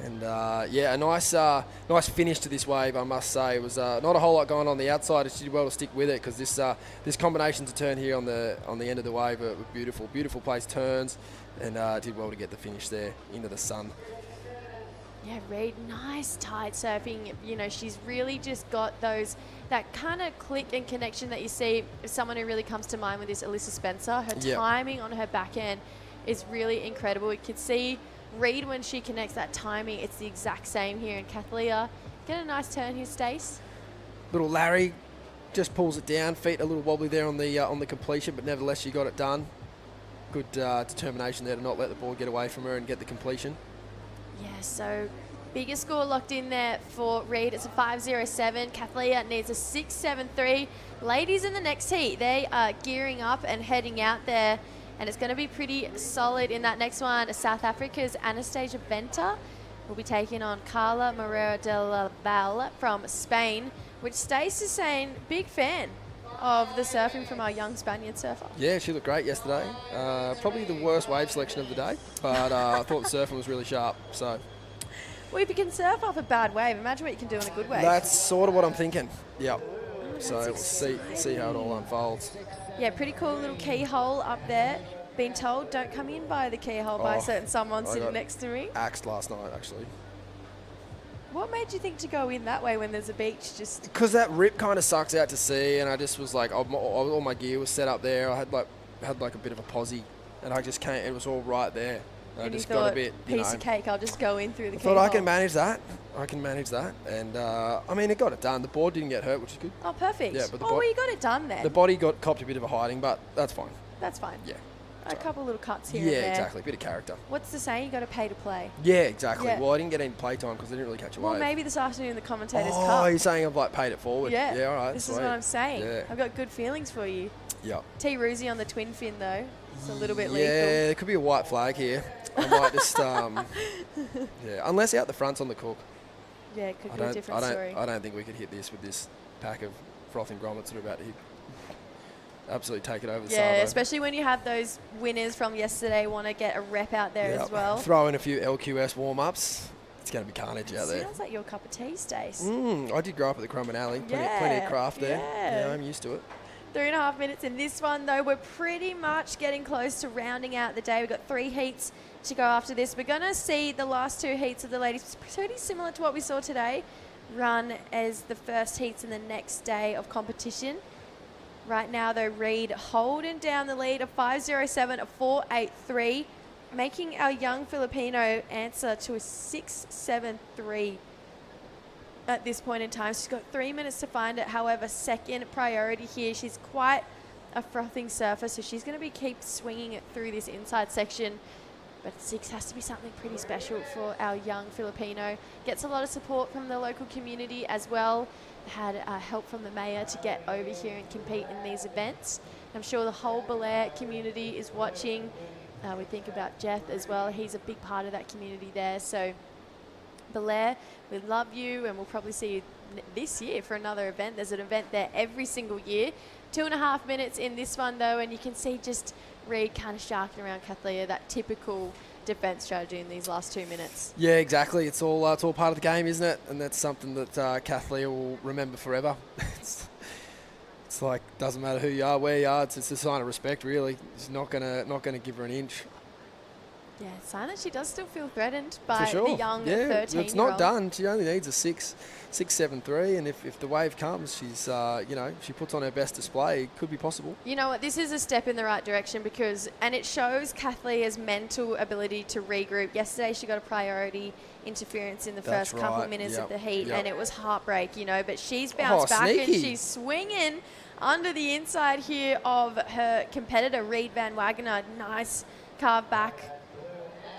And a nice finish to this wave, I must say. It was not a whole lot going on the outside. She did well to stick with it because this combination to turn here on the end of the wave were beautiful. Beautiful place turns, and did well to get the finish there into the sun.
Yeah, Reed, nice tight surfing. She's really just got that kind of click and connection that you see. Someone who really comes to mind with this, Alyssa Spencer. Her timing on her back end is really incredible. You can see Reed when she connects that timing, it's the exact same here. And Kathleen, get a nice turn here, Stace.
Little Larry just pulls it down. Feet a little wobbly there on the completion, but nevertheless she got it done. Good determination there to not let the ball get away from her and get the completion.
Yeah, so bigger score locked in there for Reed. It's a 5.07. Kathleen needs a 6.73. Ladies in the next heat, they are gearing up and heading out there. And it's going to be pretty solid in that next one. South Africa's Anastasia Venter will be taking on Carla Morera de la Val from Spain, which Stace is saying big fan of the surfing from our young Spaniard surfer.
Yeah, she looked great yesterday. Probably the worst wave selection of the day, but I thought the surfing was really sharp. So.
Well, if you can surf off a bad wave, imagine what you can do on a good wave.
That's sort of what I'm thinking. Yeah. So we'll see how it all unfolds.
Yeah, pretty cool little keyhole up there. Been told don't come in by the keyhole by a certain someone sitting next to me.
Axed last night, actually.
What made you think to go in that way when there's a beach? Just
because that rip kind of sucks out to sea, and I just was like, all my gear was set up there. I had like a bit of a posse, and I just came. It was all right there.
And
I just
got
a bit
piece of cake. I'll just go in through the
I
keyhole.
thought I can manage that. And it got it done. The board didn't get hurt, which is good.
Oh, perfect.
Yeah, but
well, you got it done then.
The body copped a bit of a hiding, but that's fine.
That's fine.
Yeah.
A couple little cuts here and there.
Yeah, exactly. A bit of character.
What's the saying? You got to pay to play.
Yeah, exactly.
Yeah.
Well, I didn't get any playtime because I didn't really catch a wave.
Well, maybe this afternoon the Commentators Cup.
Oh, you're saying I've paid it forward.
Yeah.
Yeah, all right.
This
sweet.
is what I'm saying.
Yeah.
I've got good feelings for you.
Yeah.
T. Ruzi on the twin fin though. It's a little bit lethal.
Yeah, there could be a white flag here. I might just unless out the front's on the cook.
Yeah, it could be a different story.
I don't think we could hit this with this pack of frothing grommets that are about to hit. Absolutely take it over the side.
Yeah, especially when you have those winners from yesterday want to get a rep out there as well.
Throw in a few LQS warm-ups. It's going to be carnage out there.
Sounds like your cup of tea, Stace.
I did grow up at the Crumman Alley. Plenty of craft there. Yeah, I'm used to it.
3.5 minutes in this one, though. We're pretty much getting close to rounding out the day. We've got 3 heats to go after this. We're going to see the last 2 heats of the ladies, pretty similar to what we saw today, run as the first heats in the next day of competition. Right now, though, Reed holding down the lead of 5:07, a 4:83, making our young Filipino answer to a 6:73 at this point in time. She's got 3 minutes to find it. However, second priority here. She's quite a frothing surfer, so she's going to keep swinging it through this inside section. But 6 has to be something pretty special for our young Filipino. Gets a lot of support from the local community as well. Had help from the mayor to get over here and compete in these events. I'm sure the whole Belair community is watching. We think about Jeff as well. He's a big part of that community there. So Belair, we love you, and we'll probably see you this year for another event. There's an event there every single year. 2.5 minutes in this one, though, and you can see just Reed kind of sharking around Kathleen, that typical defense strategy in these last 2 minutes.
Yeah, exactly. It's all part of the game, isn't it? And that's something that Kathleen will remember forever. It's like, doesn't matter who you are, where you are. It's a sign of respect, really. It's not gonna give her an inch.
Yeah, it's sign that she does still feel threatened by
For sure.
the young 13-year-old.
It's not done. She only needs a 6.73, and if the wave comes, she's she puts on her best display. It could be possible.
You know what? This is a step in the right direction and it shows Kathleen's mental ability to regroup. Yesterday, she got a priority interference in the first couple of minutes of the heat, and it was heartbreak, but she's bounced back
sneaky.
and she's swinging under the inside here of her competitor, Reed Van Wagener. Nice carve back.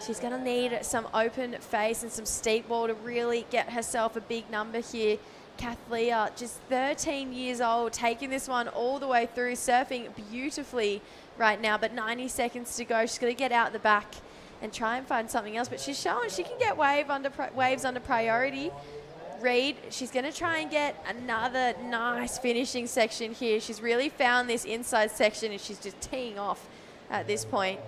She's going to need some open face and some steep wall to really get herself a big number here. Kathleen, just 13 years old, taking this one all the way through, surfing beautifully right now, but 90 seconds to go. She's going to get out the back and try and find something else, but she's showing she can get waves under priority. Reed, she's going to try and get another nice finishing section here. She's really found this inside section, and she's just teeing off at this point.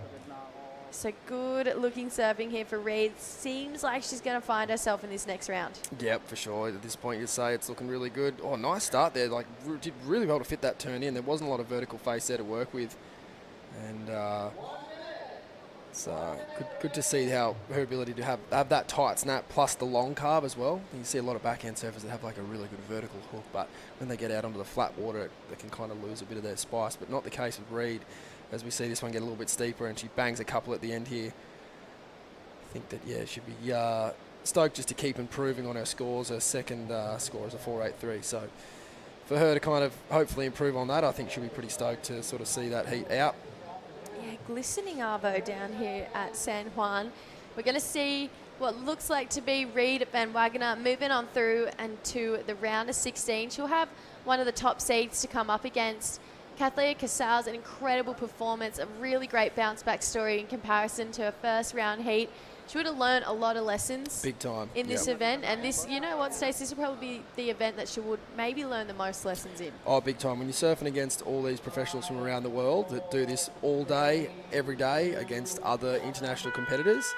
So good looking surfing here for Reed. Seems like she's going to find herself in this next round.
Yep, for sure. At this point, you'd say it's looking really good. Oh, nice start there. Like, did really well to fit that turn in. There wasn't a lot of vertical face there to work with. And it's good to see how her ability to have that tight snap plus the long carve as well. You see a lot of backhand surfers that have like a really good vertical hook, but when they get out onto the flat water, they can kind of lose a bit of their spice. But not the case with Reed. As we see this one get a little bit steeper, and she bangs a couple at the end here. I think that, yeah, she'd be stoked just to keep improving on her scores. Her second score is a 4.83. So for her to kind of hopefully improve on that, I think she'll be pretty stoked to sort of see that heat out.
Yeah, glistening arvo down here at San Juan. We're going to see what looks like to be Reed Van Wagener moving on through and to the round of 16. She'll have one of the top seeds to come up against. Kathleen Casal's an incredible performance, a really great bounce back story in comparison to her first round heat. She would have learned a lot of lessons
big time
in this event, and this, you know what, Stacey, this will probably be the event that she would maybe learn the most lessons in.
Oh, big time. When you're surfing against all these professionals from around the world that do this all day, every day against other international competitors,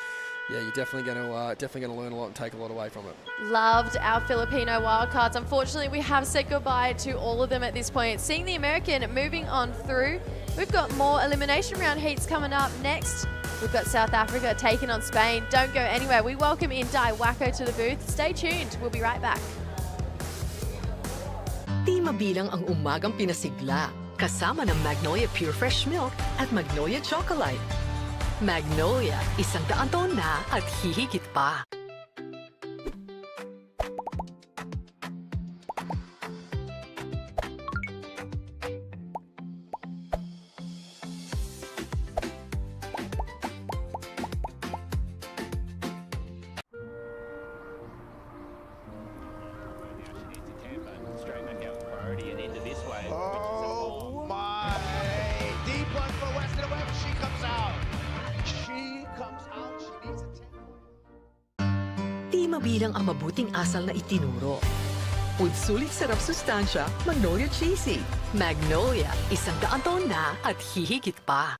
yeah, you're definitely going to learn a lot and take a lot away from it.
Loved our Filipino wildcards. Unfortunately, we have said goodbye to all of them at this point. Seeing the American moving on through, we've got more elimination round heats coming up next. We've got South Africa taking on Spain. Don't go anywhere. We welcome in Dai Wacko to the booth. Stay tuned. We'll be right back.
Di mabilang ang umagang pinasigla, kasama ng Magnolia Pure Fresh Milk at Magnolia Chocolate. Magnolia, 100 taon na at hihigit pa.
Straight back out priority and into this wave.
Oh my! Deep one for Western Web. She comes out. She comes out. She needs a 10.
Di mabilang ang mabuting asal na itinuro. Sulit sarap sustansya, Magnolia Cheesy. Magnolia, 100 taon na at hihigit pa.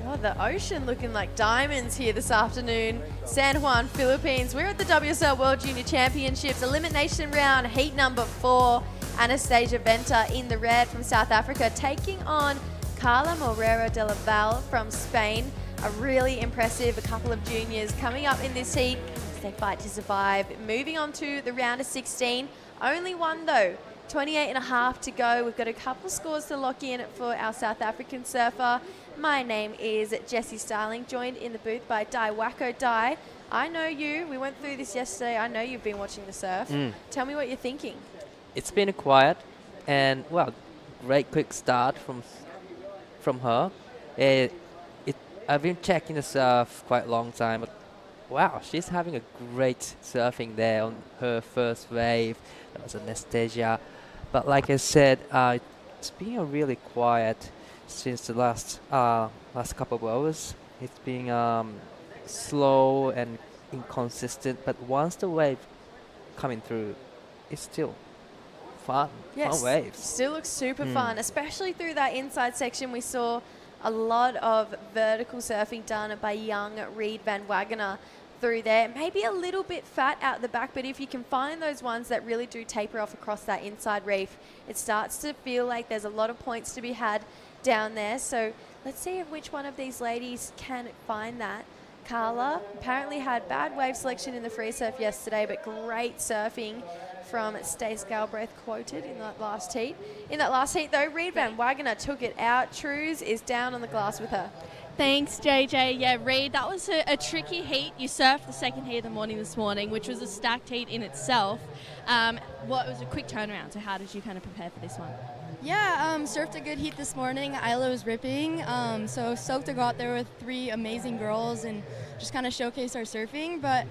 Oh, the ocean looking like diamonds here this afternoon. San Juan, Philippines. We're at the WSL World Junior Championships elimination round, heat number 4. Anastasia Venter in the red from South Africa, taking on Carla Morero de la Val from Spain. A really impressive couple of juniors coming up in this heat as they fight to survive. Moving on to the round of 16. Only one though. 28 and a half to go. We've got a couple scores to lock in for our South African surfer. My name is Jessie Starling, joined in the booth by Di Wacko. Di, I know you. We went through this yesterday. I know you've been watching the surf. Tell me what you're thinking.
It's been quiet and, well, great quick start from her. I've been checking the surf quite a long time, but wow, she's having a great surfing there on her first wave. That was Anastasia. But like I said, it's been really quiet since the last couple of hours. It's been slow and inconsistent, but once the wave coming through, it's still fun.
Yes,
fun waves.
still looks super fun, especially through that inside section. We saw a lot of vertical surfing done by young Reed Van Wagener through there. Maybe a little bit fat out the back, but if you can find those ones that really do taper off across that inside reef, it starts to feel like there's a lot of points to be had down there. So let's see which one of these ladies can find that. Carla apparently had bad wave selection in the free surf yesterday, but great surfing from Stace Galbraith, quoted in that last heat. In that last heat, though, Reed Van Wagener took it out. Trues is down on the glass with her.
Thanks, JJ. Yeah, Reed, that was a tricky heat. You surfed the second heat of the morning this morning, which was a stacked heat in itself. It was a quick turnaround, so how did you kind of prepare for this one?
Yeah, surfed a good heat this morning. Isla was ripping, so stoked to go out there with 3 amazing girls and just kind of showcase our surfing, but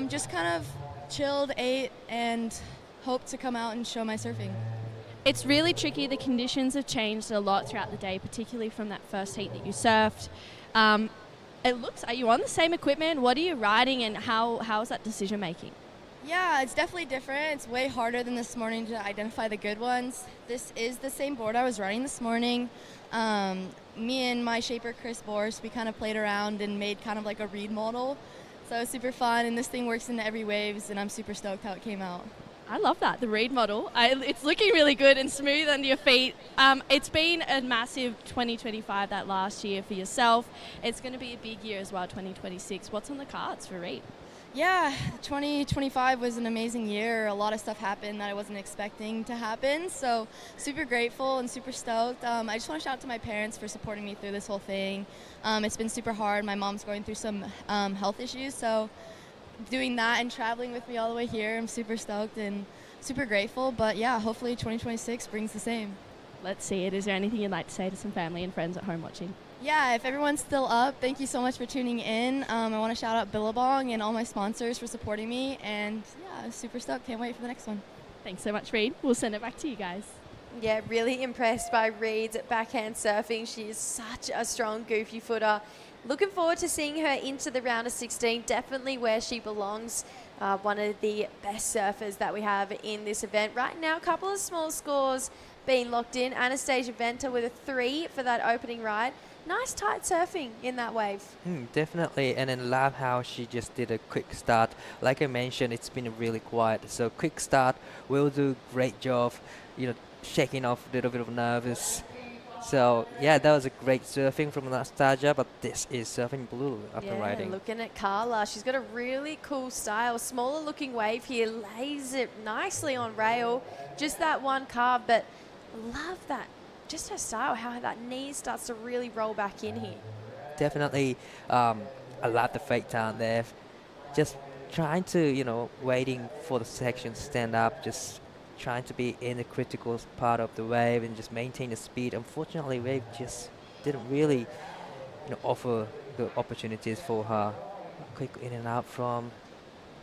just kind of chilled, ate, and hope to come out and show my surfing.
It's really tricky. The conditions have changed a lot throughout the day, particularly from that first heat that you surfed. It looks, are you on the same equipment? What are you riding, and how is that decision making?
Yeah, it's definitely different. It's way harder than this morning to identify the good ones. This is the same board I was riding this morning. Me and my shaper, Chris Borst, we kind of played around and made kind of like a Reed model. So it was super fun, and this thing works into every waves, and I'm super stoked how it came out.
I love that, the Reed model. It's looking really good and smooth under your feet. It's been a massive 2025 that last year for yourself. It's going to be a big year as well, 2026. What's on the cards for Reed?
Yeah, 2025 was an amazing year. A lot of stuff happened that I wasn't expecting to happen, so super grateful and super stoked. I just want to shout out to my parents for supporting me through this whole thing. It's been super hard. My mom's going through some health issues, so doing that and traveling with me all the way here, I'm super stoked and super grateful. But yeah, hopefully 2026 brings the same.
Let's see it. Is there anything you'd like to say to some family and friends at home watching?
Yeah, if everyone's still up, thank you so much for tuning in. I want to shout out Billabong and all my sponsors for supporting me, and yeah, super stoked. Can't wait for the next one.
Thanks so much, Reed. We'll send it back to you guys.
Yeah, really impressed by Reed's backhand surfing. She is such a strong goofy footer. Looking forward to seeing her into the round of 16, definitely where she belongs. One of the best surfers that we have in this event. Right now, a couple of small scores being locked in. Anastasia Venter with a 3 for that opening ride. Nice tight surfing in that wave.
Definitely, and then love how she just did a quick start. Like I mentioned, it's been really quiet, so quick start will do great job, shaking off a little bit of nervous. So yeah, that was a great surfing from Anastasia, but this is surfing blue after riding.
Looking at Carla, she's got a really cool style. Smaller looking wave here, lays it nicely on rail. Just that one carve, but love that. Just her style, how that knee starts to really roll back in here.
Definitely, I love the fake turn there. Just trying to, waiting for the section to stand up, just trying to be in the critical part of the wave and just maintain the speed. Unfortunately, wave just didn't really, offer the opportunities for her. Quick in and out from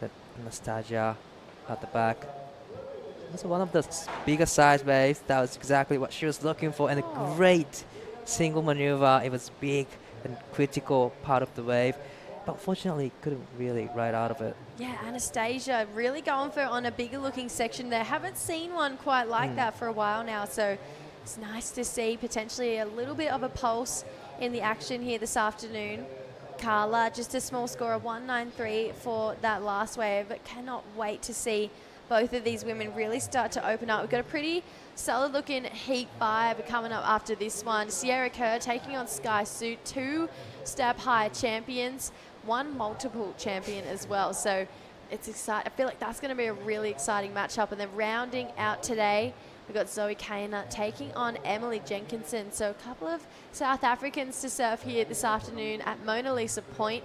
the Anastasia at the back. That's one of the bigger size waves. That was exactly what she was looking for, and a great single maneuver. It was big and critical part of the wave, but unfortunately couldn't really ride out of it.
Yeah, Anastasia really going for on a bigger looking section there. Haven't seen one quite like that for a while now, so it's nice to see potentially a little bit of a pulse in the action here this afternoon. Carla, just a small score of 193 for that last wave, but cannot wait to see both of these women really start to open up. We've got a pretty solid looking heat 5 coming up after this one. Sierra Kerr taking on Sky Suit, 2 stab high champions, 1 multiple champion as well. So it's exciting. I feel like that's going to be a really exciting matchup. And then rounding out today, we've got Zoe Kainer taking on Emily Jenkinson. So a couple of South Africans to surf here this afternoon at Mona Lisa Point.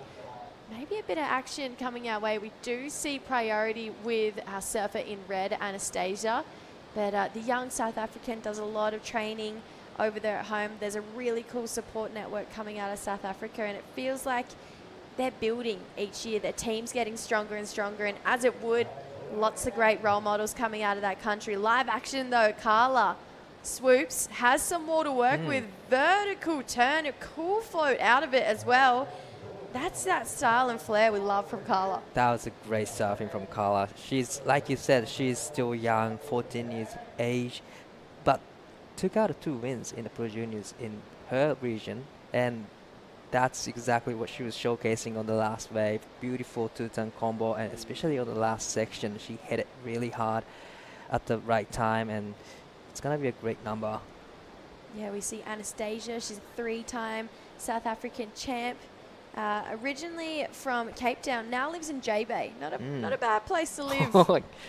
Maybe a bit of action coming our way. We do see priority with our surfer in red, Anastasia. But the young South African does a lot of training over there at home. There's a really cool support network coming out of South Africa, and it feels like they're building each year. Their team's getting stronger and stronger, and as it would, lots of great role models coming out of that country. Live action though, Carla swoops, has some more to work with. Vertical turn, a cool float out of it as well. That's that style and flair we love from Carla.
That was a great surfing from Carla. She's, like you said, she's still young, 14 years age, but took out 2 wins in the Pro Juniors in her region, and that's exactly what she was showcasing on the last wave. Beautiful 2-turn combo, and especially on the last section, she hit it really hard at the right time, and it's going to be a great number.
Yeah, we see Anastasia. She's a 3-time South African champ. Originally from Cape Town, now lives in J-Bay. Not a bad place to live.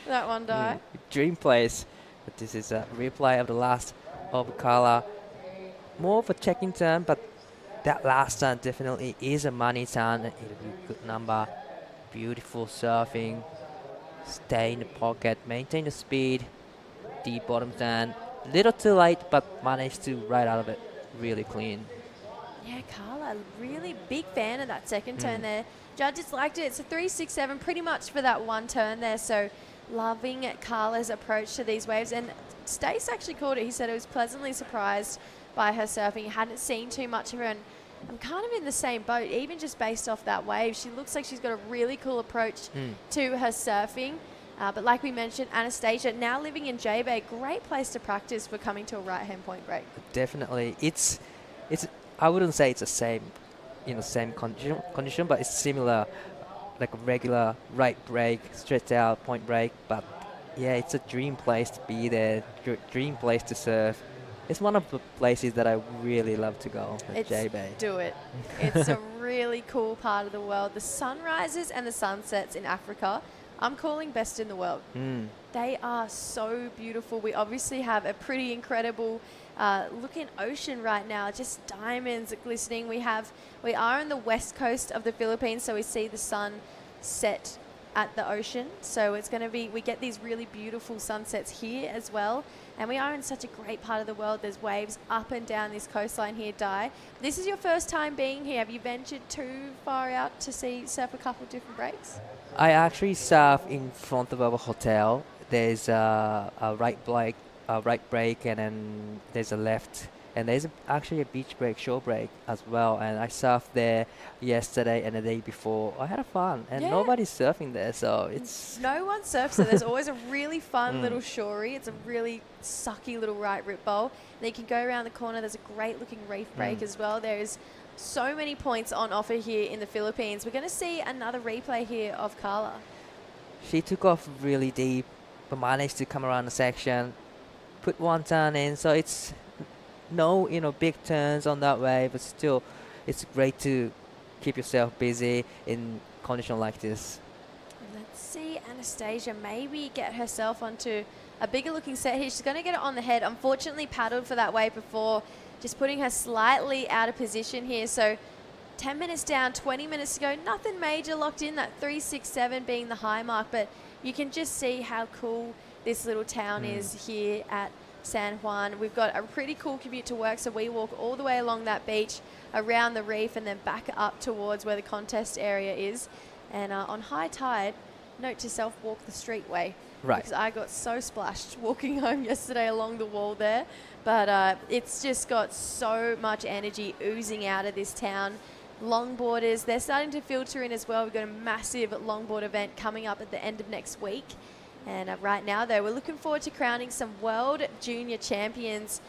That one, Di.
Dream place. But this is a replay of the last of Carla. More of a checking turn, but that last turn definitely is a money turn. It'll be a good number. Beautiful surfing. Stay in the pocket, maintain the speed. Deep bottom turn. Little too late, but managed to ride out of it really clean.
Yeah, Carla, really big fan of that second turn there. Judges liked it. It's a 3-6-7 pretty much for that one turn there. So loving Carla's approach to these waves. And Stace actually called it. He said he was pleasantly surprised by her surfing. He hadn't seen too much of her. And I'm kind of in the same boat, even just based off that wave. She looks like she's got a really cool approach to her surfing. But like we mentioned, Anastasia, now living in J-Bay, great place to practice for coming to a right-hand point break.
Definitely. It's I wouldn't say it's the same, same condition, but it's similar, like a regular right break, stretch out point break. But yeah, it's a dream place to be there, dream place to surf. It's one of the places that I really love to go, J-Bay.
Do it. It's a really cool part of the world. The sunrises and the sunsets in Africa, I'm calling best in the world. They are so beautiful. We obviously have a pretty incredible looking ocean right now, just diamonds glistening. We are on the west coast of the Philippines, so we see the sun set at the ocean. So it's going to be, we get these really beautiful sunsets here as well. And we are in such a great part of the world. There's waves up and down this coastline here, Di. This is your first time being here. Have you ventured too far out to surf a couple of different breaks?
I actually surf in front of our hotel. There's a right break, and then there's a left, and there's actually a beach break, shore break as well. And I surfed there yesterday and the day before. I had fun, and nobody's surfing there, so it's
no one surfs there. There's always a really fun little shorey. It's a really sucky little right rip bowl. Then you can go around the corner. There's a great looking reef break as well. There's so many points on offer here in the Philippines. We're going to see another replay here of Carla.
She took off really deep, but managed to come around the section, put one turn in. So it's no, big turns on that way, but still, it's great to keep yourself busy in condition like this.
Let's see Anastasia maybe get herself onto a bigger looking set here. She's going to get it on the head. Unfortunately, paddled for that wave before, just putting her slightly out of position here. So 10 minutes down, 20 minutes to go. Nothing major locked in, that 3-6-7 being the high mark, but you can just see how cool this little town is here at San Juan. We've got a pretty cool commute to work, so we walk all the way along that beach, around the reef, and then back up towards where the contest area is. And on high tide, note to self, walk the streetway.
Right.
Because I got so splashed walking home yesterday along the wall there. But it's just got so much energy oozing out of this town. Longboarders, they're starting to filter in as well. We've got a massive longboard event coming up at the end of next week. And right now, though, we're looking forward to crowning some World Junior Champions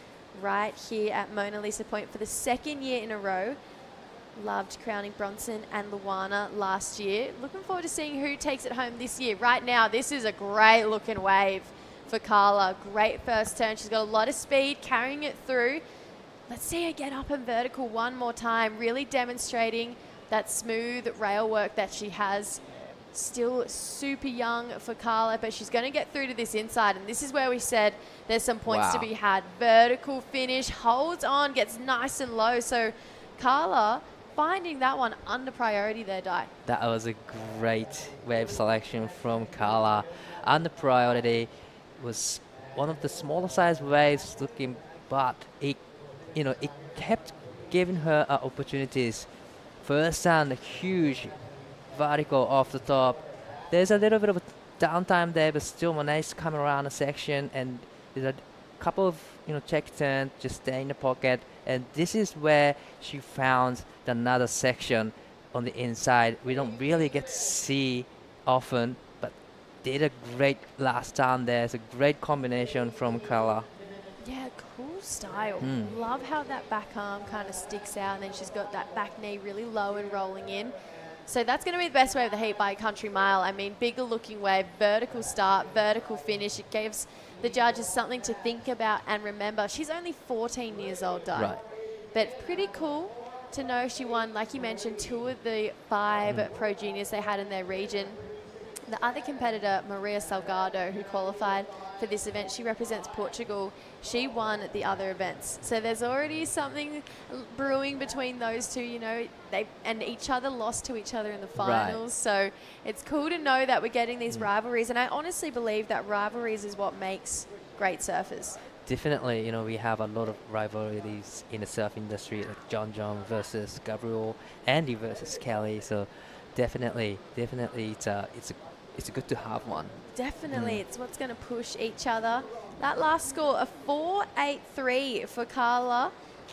right here at Mona Lisa Point for the second year in a row. Loved crowning Bronson and Luana last year. Looking forward to seeing who takes it home this year. Right now, this is a great looking wave for Carla. Great first turn. She's got a lot of speed, carrying it through. Let's see her get up and vertical one more time, really demonstrating that smooth rail work that she has. Still super young for Carla, but she's going to get through to this inside, and this is where we said there's some points to be had. Vertical finish, holds on, gets nice and low. So Carla finding that one under priority there, Di.
That was a great wave selection from Carla. Under priority was one of the smaller size waves looking, but it kept giving her opportunities. First down, a huge vertical off the top. There's a little bit of a downtime there, but still Monet's coming around the section, and there's a couple of check turns, just stay in the pocket, and this is where she found another section on the inside. We don't really get to see often, but did a great last time there. It's a great combination from Carla.
Yeah, cool style. Love how that back arm kind of sticks out, and then she's got that back knee really low and rolling in. So that's going to be the best wave of the heat by a country mile. I mean, bigger looking wave, vertical start, vertical finish. It gives the judges something to think about and remember. She's only 14 years old, Di.
Right.
But pretty cool to know she won, like you mentioned, 2 of the 5 pro juniors they had in their region. The other competitor, Maria Salgado, who qualified for this event, she represents Portugal. She won the other events. So there's already something brewing between those two, they and each other lost to each other in the finals.
Right.
So it's cool to know that we're getting these rivalries. And I honestly believe that rivalries is what makes great surfers.
Definitely, we have a lot of rivalries in the surf industry, like John versus Gabriel, Andy versus Kelly. So definitely, it's good to have one.
Definitely, it's what's going to push each other. That last score, a 4.83 for Carla.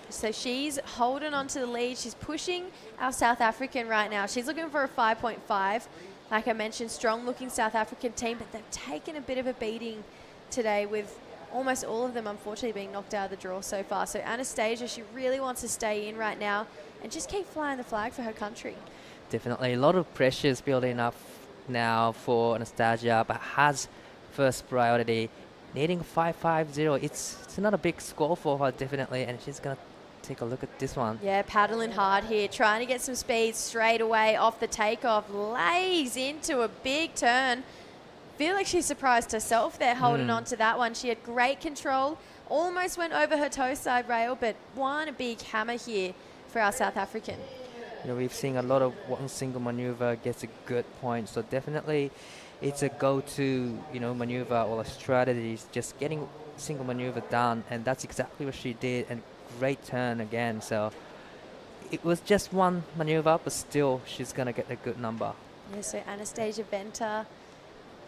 So she's holding on to the lead. She's pushing our South African right now. She's looking for a 5.5. Like I mentioned, strong-looking South African team, but they've taken a bit of a beating today with almost all of them, unfortunately, being knocked out of the draw so far. So Anastasia, she really wants to stay in right now and just keep flying the flag for her country.
Definitely, a lot of pressure is building up now for Anastasia, but has first priority, needing 5.50. It's not a big score for her, definitely, and she's going to take a look at this one.
Yeah, paddling hard here, trying to get some speed straight away off the takeoff, lays into a big turn. Feel like she's surprised herself there holding on to that one. She had great control, almost went over her toe side rail, but one big hammer here for our South African.
We've seen a lot of one single maneuver gets a good point, so definitely it's a go-to, maneuver or a strategy, just getting single maneuver done, and that's exactly what she did, and great turn again. So it was just one maneuver, but still she's going to get a good number.
Yeah, so Anastasia Venter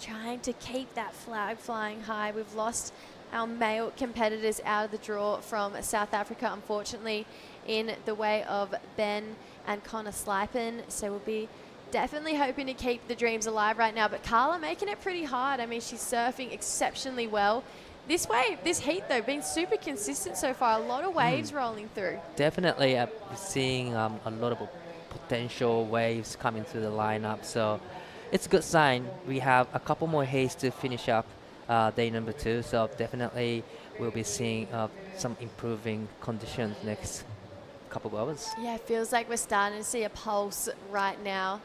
trying to keep that flag flying high. We've lost our male competitors out of the draw from South Africa, unfortunately, in the way of Ben and Connor Slipen. So we'll be definitely hoping to keep the dreams alive right now. But Carla making it pretty hard. I mean, she's surfing exceptionally well. This wave, this heat, though, been super consistent so far. A lot of waves rolling through.
Definitely seeing a lot of potential waves coming through the lineup. So it's a good sign. We have a couple more heats to finish up day number 2. So definitely we'll be seeing some improving conditions next couple of hours.
Yeah, it feels like we're starting to see a pulse right now.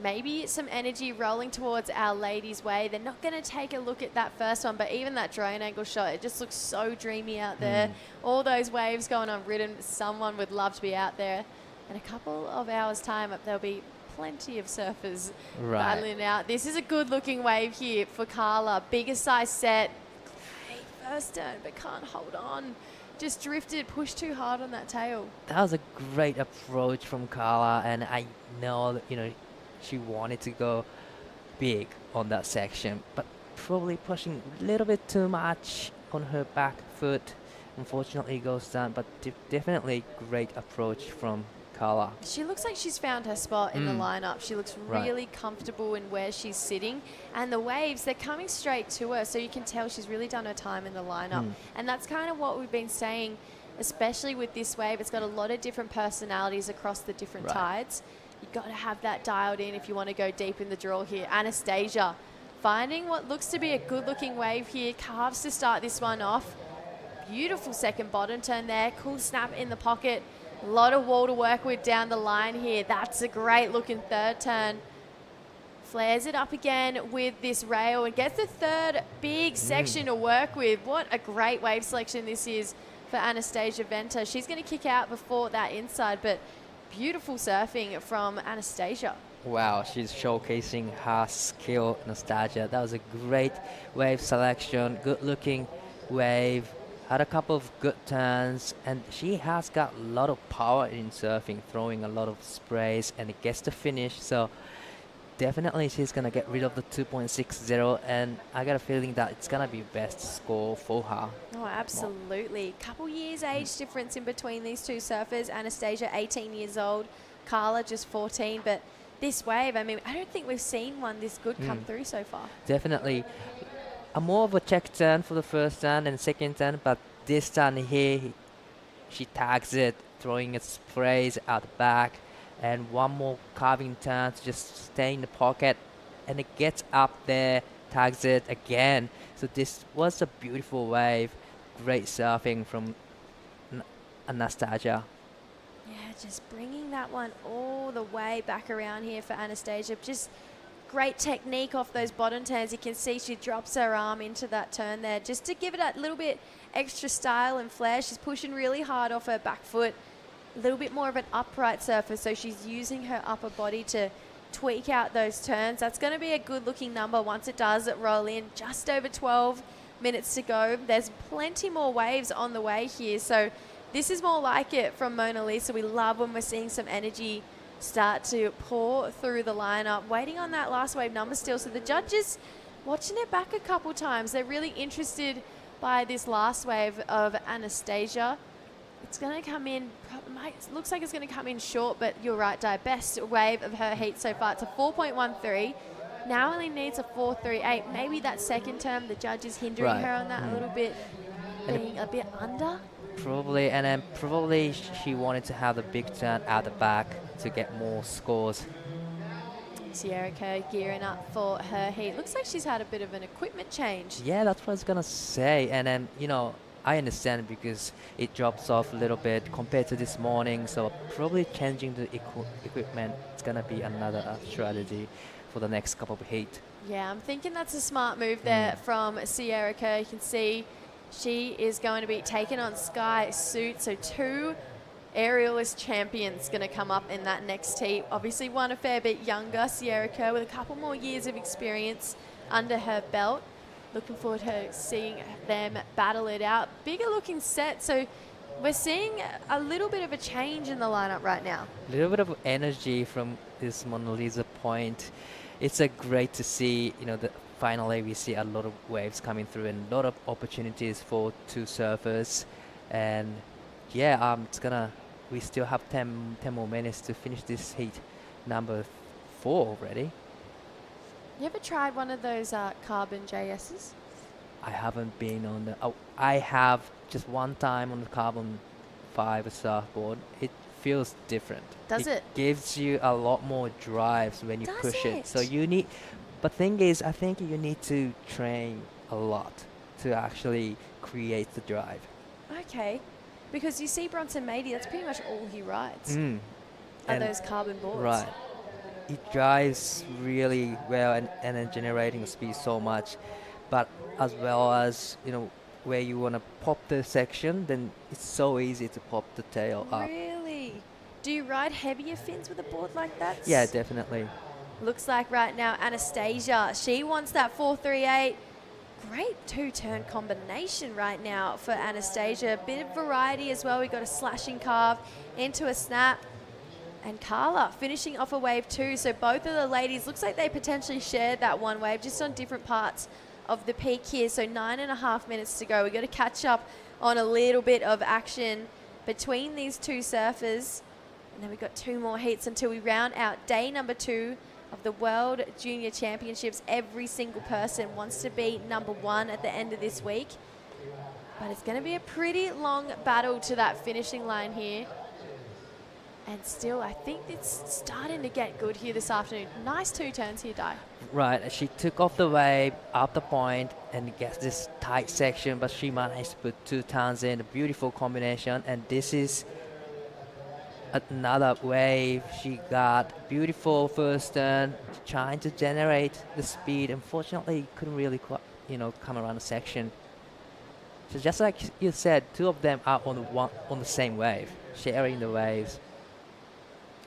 Maybe some energy rolling towards our ladies' way. They're not going to take a look at that first one, but even that drone angle shot, it just looks so dreamy out there. All those waves going on ridden. Someone would love to be out there. In a couple of hours' time, there'll be plenty of surfers battling out. This is a good-looking wave here for Carla. Bigger size set. Great first turn, but can't hold on. Just drifted, pushed too hard on that tail.
That was a great approach from Carla, and I know that, she wanted to go big on that section, but probably pushing a little bit too much on her back foot. Unfortunately, goes down, but definitely great approach from Carla.
She looks like she's found her spot in the lineup. She looks really comfortable in where she's sitting, and the waves, they're coming straight to her, so you can tell she's really done her time in the lineup. And that's kind of what we've been saying especially with this wave. It's got a lot of different personalities across the different tides. You've got to have that dialed in if you want to go deep in the draw here. Anastasia finding what looks to be a good-looking wave here. Carves to start this one off. Beautiful second bottom turn there. Cool snap in the pocket. A lot of wall to work with down the line here. That's a great-looking third turn. Flares it up again with this rail and gets the third big section to work with. What a great wave selection this is for Anastasia Venter. She's going to kick out before that inside, but beautiful surfing from Anastasia.
Wow, she's showcasing her skill, Anastasia. That was a great wave selection, good looking wave, had a couple of good turns, and she has got a lot of power in surfing, throwing a lot of sprays, and it gets the finish. So definitely she's going to get rid of the 2.60, and I got a feeling that it's going to be best score for her.
Oh, absolutely. Couple years age difference in between these two surfers. Anastasia, 18 years old. Carla, just 14. But this wave, I mean, I don't think we've seen one this good come through so far.
Definitely. A more of a check turn for the first turn and second turn, but this turn here, she tags it, throwing its sprays out the back. And one more carving turn to just stay in the pocket, and it gets up there, tags it again. So this was a beautiful wave, great surfing from Anastasia.
Yeah, just bringing that one all the way back around here for Anastasia. Just great technique off those bottom turns. You can see she drops her arm into that turn there just to give it a little bit extra style and flair. She's pushing really hard off her back foot. A little bit more of an upright surfer, so she's using her upper body to tweak out those turns. That's going to be a good looking number once it does roll in. Just over 12 minutes to go. There's plenty more waves on the way here, so this is more like it from Mona Lisa. We love when we're seeing some energy start to pour through the lineup. Waiting on that last wave number still, so the judges watching it back a couple times. They're really interested by this last wave of Anastasia. It's going to come in, looks like it's going to come in short, but you're right, Di. Best wave of her heat so far. It's a 4.13. Now only needs a 4.38. Maybe that second term, the judge is hindering her on that a little bit, being a bit under.
Probably, and then probably she wanted to have the big turn out the back to get more scores.
Sierra Kerr gearing up for her heat. Looks like she's had a bit of an equipment change.
Yeah, that's what I was going to say. And then, you know, I understand because it drops off a little bit compared to this morning, so probably changing the equipment is going to be another strategy for the next couple of heat.
Yeah, I'm thinking that's a smart move there from Sierra Kerr. You can see she is going to be taking on Sky Suit, so two aerialist champions going to come up in that next heat. Obviously one a fair bit younger, Sierra Kerr, with a couple more years of experience under her belt. Looking forward to seeing them battle it out. Bigger looking set, so we're seeing a little bit of a change in the lineup right now.
A little bit of energy from this Mona Lisa point. It's great to see, you know, that finally we see a lot of waves coming through and a lot of opportunities for two surfers. And yeah, we still have 10 more minutes to finish this heat number 4 already.
You ever tried one of those carbon JSs?
I haven't been on the... Oh, I have just one time on the Carbon 5 surfboard. It feels different.
Does it?
It gives you a lot more drives when you push it. So you need... But thing is, I think you need to train a lot to actually create the drive.
Okay. Because you see Bronson Mady, that's pretty much all he rides. Are
And
those carbon boards.
Right. It drives really well and then generating speed so much, but as well as, you know, where you want to pop the section, then it's so easy to pop the tail up.
Really? Do you ride heavier fins with a board like that?
Yeah, definitely.
Looks like right now Anastasia, she wants that 4.38. Great two-turn combination right now for Anastasia. A bit of variety as well. We got a slashing carve into a snap. And Carla finishing off a wave 2. So both of the ladies, looks like they potentially shared that one wave just on different parts of the peak here. So 9.5 minutes to go. We've got to catch up on a little bit of action between these two surfers. And then we've got 2 more heats until we round out day number 2 of the World Junior Championships. Every single person wants to be number 1 at the end of this week. But it's going to be a pretty long battle to that finishing line here. And still, I think it's starting to get good here this afternoon. Nice 2 turns here, Di.
Right, she took off the wave up the point and gets this tight section, but she managed to put 2 turns in. A beautiful combination, and this is another wave. She got beautiful first turn, trying to generate the speed. Unfortunately, couldn't really quite, come around the section. So just like you said, 2 of them are on the same wave, sharing the waves.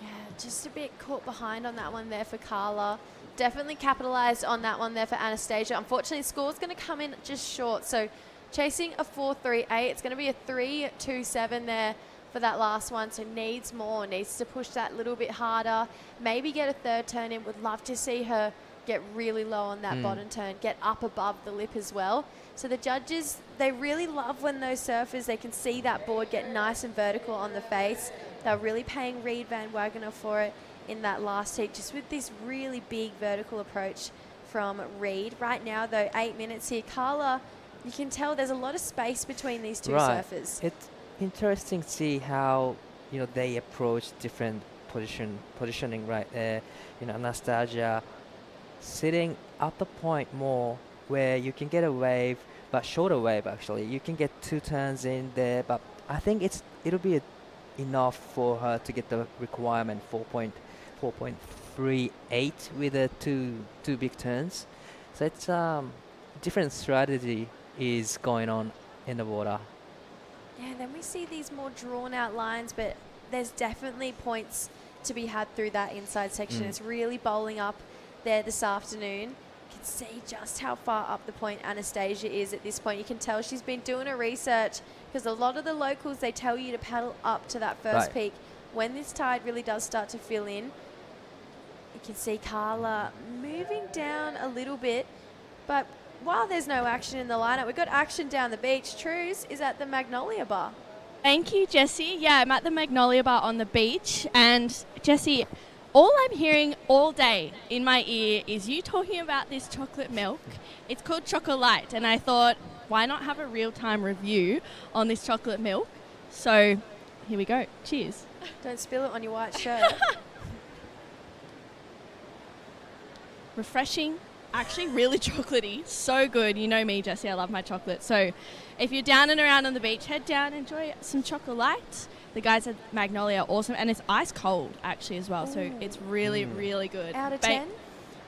Yeah, just a bit caught behind on that one there for Carla. Definitely capitalized on that one there for Anastasia. Unfortunately, the score's going to come in just short. So chasing a 4.38, it's going to be a 3.27 there for that last one. So needs more, needs to push that little bit harder. Maybe get a 3rd turn in. Would love to see her get really low on that bottom turn, get up above the lip as well. So the judges, they really love when those surfers, they can see that board get nice and vertical on the face. They're really paying Reed Van Wagener for it in that last heat, just with this really big vertical approach from Reed. Right now, though, 8 minutes here. Carla, you can tell there's a lot of space between these 2 surfers.
It's interesting to see how, they approach different positioning right there. Anastasia sitting at the point more where you can get a wave, but shorter wave actually. You can get 2 turns in there, but I think it'll be enough for her to get the requirement 4.38 with the two big turns. So it's different strategy is going on in the water.
Yeah, then we see these more drawn out lines, but there's definitely points to be had through that inside section. It's really bowling up there this afternoon. You can see just how far up the point Anastasia is at this point. You can tell she's been doing her research, because a lot of the locals, they tell you to paddle up to that first peak. When this tide really does start to fill in, you can see Carla moving down a little bit. But while there's no action in the lineup, we've got action down the beach. Trues is at the Magnolia bar.
Thank you, Jessie. Yeah, I'm at the Magnolia bar on the beach. And Jessie, all I'm hearing all day in my ear is you talking about this chocolate milk. It's called Chocolite. And I thought, why not have a real-time review on this chocolate milk? So here we go. Cheers.
Don't spill it on your white shirt.
Refreshing. Actually really chocolatey. So good. You know me, Jessie. I love my chocolate. So if you're down and around on the beach, head down, enjoy some Chocolite. The guys at Magnolia are awesome. And it's ice cold, actually, as well. Ooh. So it's really, really good.
Out of 10?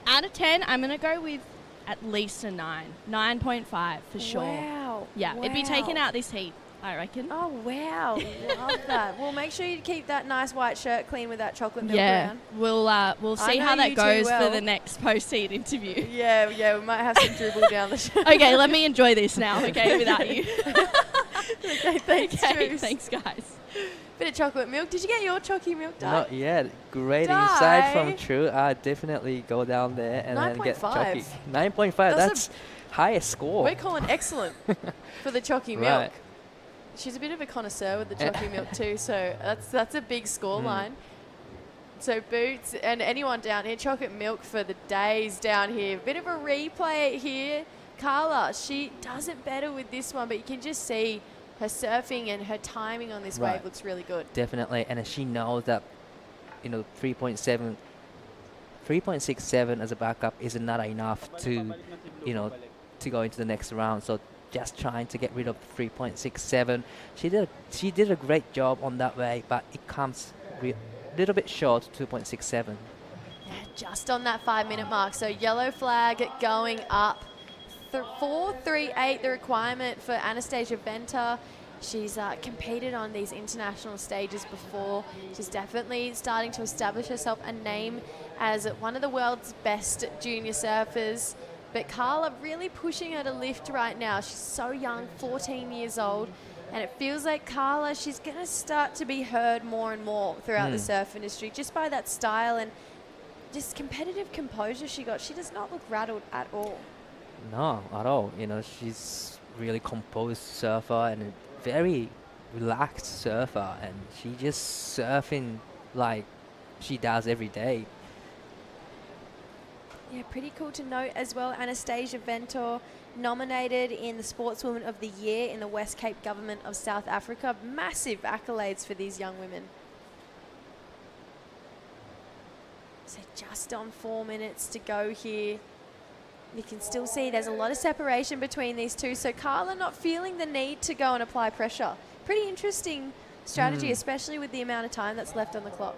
Out of 10, I'm going to go with at least a 9. 9.5 for sure.
Wow.
Yeah, it'd be taken out this heat, I reckon.
Oh, wow. Love that. Well, make sure you keep that nice white shirt clean with that chocolate milk
Yeah,
around.
we'll see how that goes for the next post-heat interview.
Yeah, we might have some dribble down the shirt.
Okay, let me enjoy this now, okay, without you.
Okay, thanks, Truce.
Thanks, guys.
Bit of chocolate milk. Did you get your chalky milk, Di?
Not yet. Great
Di.
insight from True. I definitely go down there and then get chalky. 9.5. That's highest score.
We're calling excellent for the chalky milk.
Right.
She's a bit of a connoisseur with the chalky milk too, so that's a big score line. So Boots and anyone down here, chocolate milk for the days down here. Bit of a replay here. Carla, she does it better with this one, but you can just see her surfing and her timing on this wave looks really good.
Definitely, and she knows that 3.67 as a backup is not enough to to go into the next round. So just trying to get rid of 3.67. She did a great job on that way, but it comes a little bit short, 2.67.
Yeah, just on that 5-minute mark. So yellow flag going up. 4.38 the requirement for Anastasia Venter. She's competed on these international stages before. She's definitely starting to establish herself a name as one of the world's best junior surfers. But Carla really pushing her to lift right now. She's so young, 14 years old. And it feels like Carla, she's going to start to be heard more and more throughout the surf industry just by that style and just competitive composure she got. She does not look rattled at all.
No, at all. She's really composed surfer and a very relaxed surfer, and she just surfing like she does every day.
Yeah, pretty cool to note as well. Anastasia Ventor nominated in the Sportswoman of the Year in the West Cape Government of South Africa. Massive accolades for these young women. So just on 4 minutes to go here. You can still see there's a lot of separation between these two. So Carla not feeling the need to go and apply pressure. Pretty interesting strategy, especially with the amount of time that's left on the clock.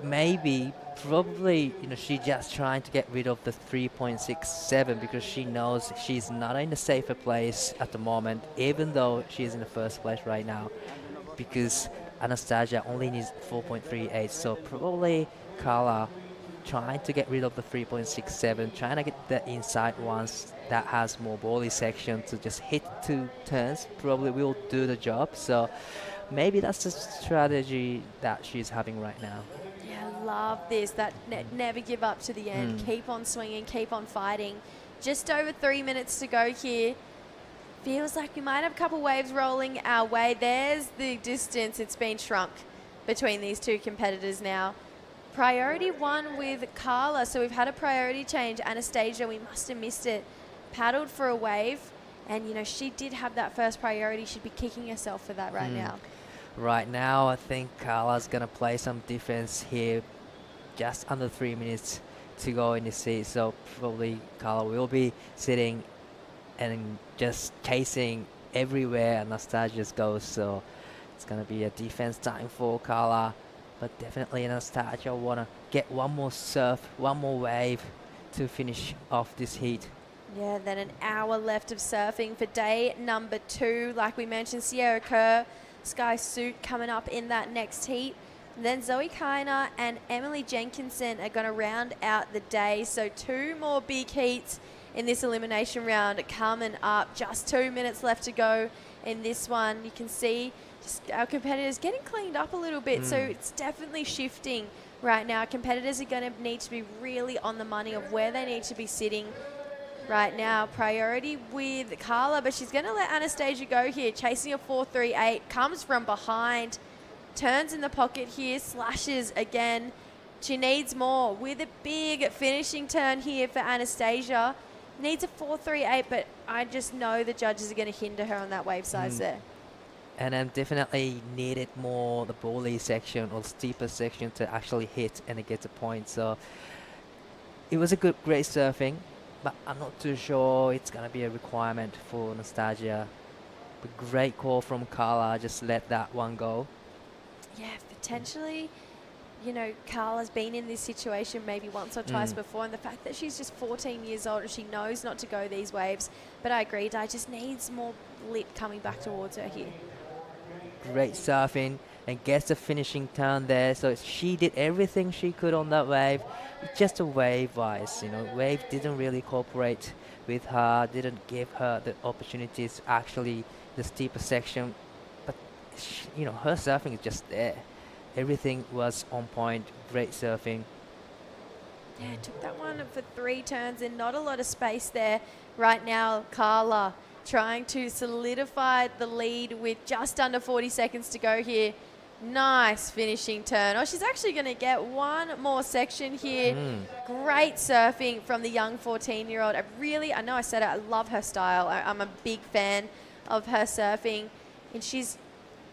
Maybe, probably, she's just trying to get rid of the 3.67 because she knows she's not in a safer place at the moment, even though she's in the first place right now, because Anastasia only needs 4.38. So probably Carla trying to get rid of the 3.67, trying to get the inside ones that has more volley section to just hit 2 turns, probably will do the job. So maybe that's the strategy that she's having right now.
Yeah, I love this. That never give up to the end. Keep on swinging, keep on fighting. Just over 3 minutes to go here. Feels like we might have a couple waves rolling our way. There's the distance. It's been shrunk between these two competitors now. Priority 1 with Carla. So we've had a priority change. Anastasia, we must have missed it. Paddled for a wave. And, she did have that first priority. She'd be kicking herself for that right now.
Right now, I think Carla's going to play some defense here. Just under 3 minutes to go in the seat. So probably Carla will be sitting and just chasing everywhere Anastasia goes. So it's going to be a defense time for Carla. But definitely Anastasia want to get one more surf, one more wave to finish off this heat.
Yeah, then an hour left of surfing for day number 2. Like we mentioned, Sierra Kerr, Sky Suit coming up in that next heat. And then Zoe Kiner and Emily Jenkinson are going to round out the day. So 2 more big heats in this elimination round coming up. Just 2 minutes left to go in this one. You can see just our competitors getting cleaned up a little bit. So it's definitely shifting right now. Competitors are going to need to be really on the money of where they need to be sitting right now. Priority with Carla, but she's going to let Anastasia go here. Chasing a 4.38, comes from behind, turns in the pocket here, slashes again. She needs more with a big finishing turn here for Anastasia. Needs a 4.38, but I just know the judges are going to hinder her on that wave size there.
And then definitely needed more the volley section or steeper section to actually hit and get a point. So it was a great surfing, but I'm not too sure it's going to be a requirement for Anastasia. But great call from Carla, just let that one go.
Yeah, potentially, Carla's been in this situation maybe once or twice before, and the fact that she's just 14 years old and she knows not to go these waves. But I agree, Di just needs more lip coming back towards her here.
Great surfing and gets the finishing turn there. So she did everything she could on that wave. Just a wave-wise, wave didn't really cooperate with her, didn't give her the opportunities actually the steeper section. But her surfing is just there. Everything was on point. Great surfing.
Yeah, took that one for 3 turns and not a lot of space there. Right now, Carla trying to solidify the lead with just under 40 seconds to go here. Nice finishing turn. Oh, she's actually going to get one more section here. Great surfing from the young 14-year-old. I know I said it, I love her style. I'm a big fan of her surfing. And she's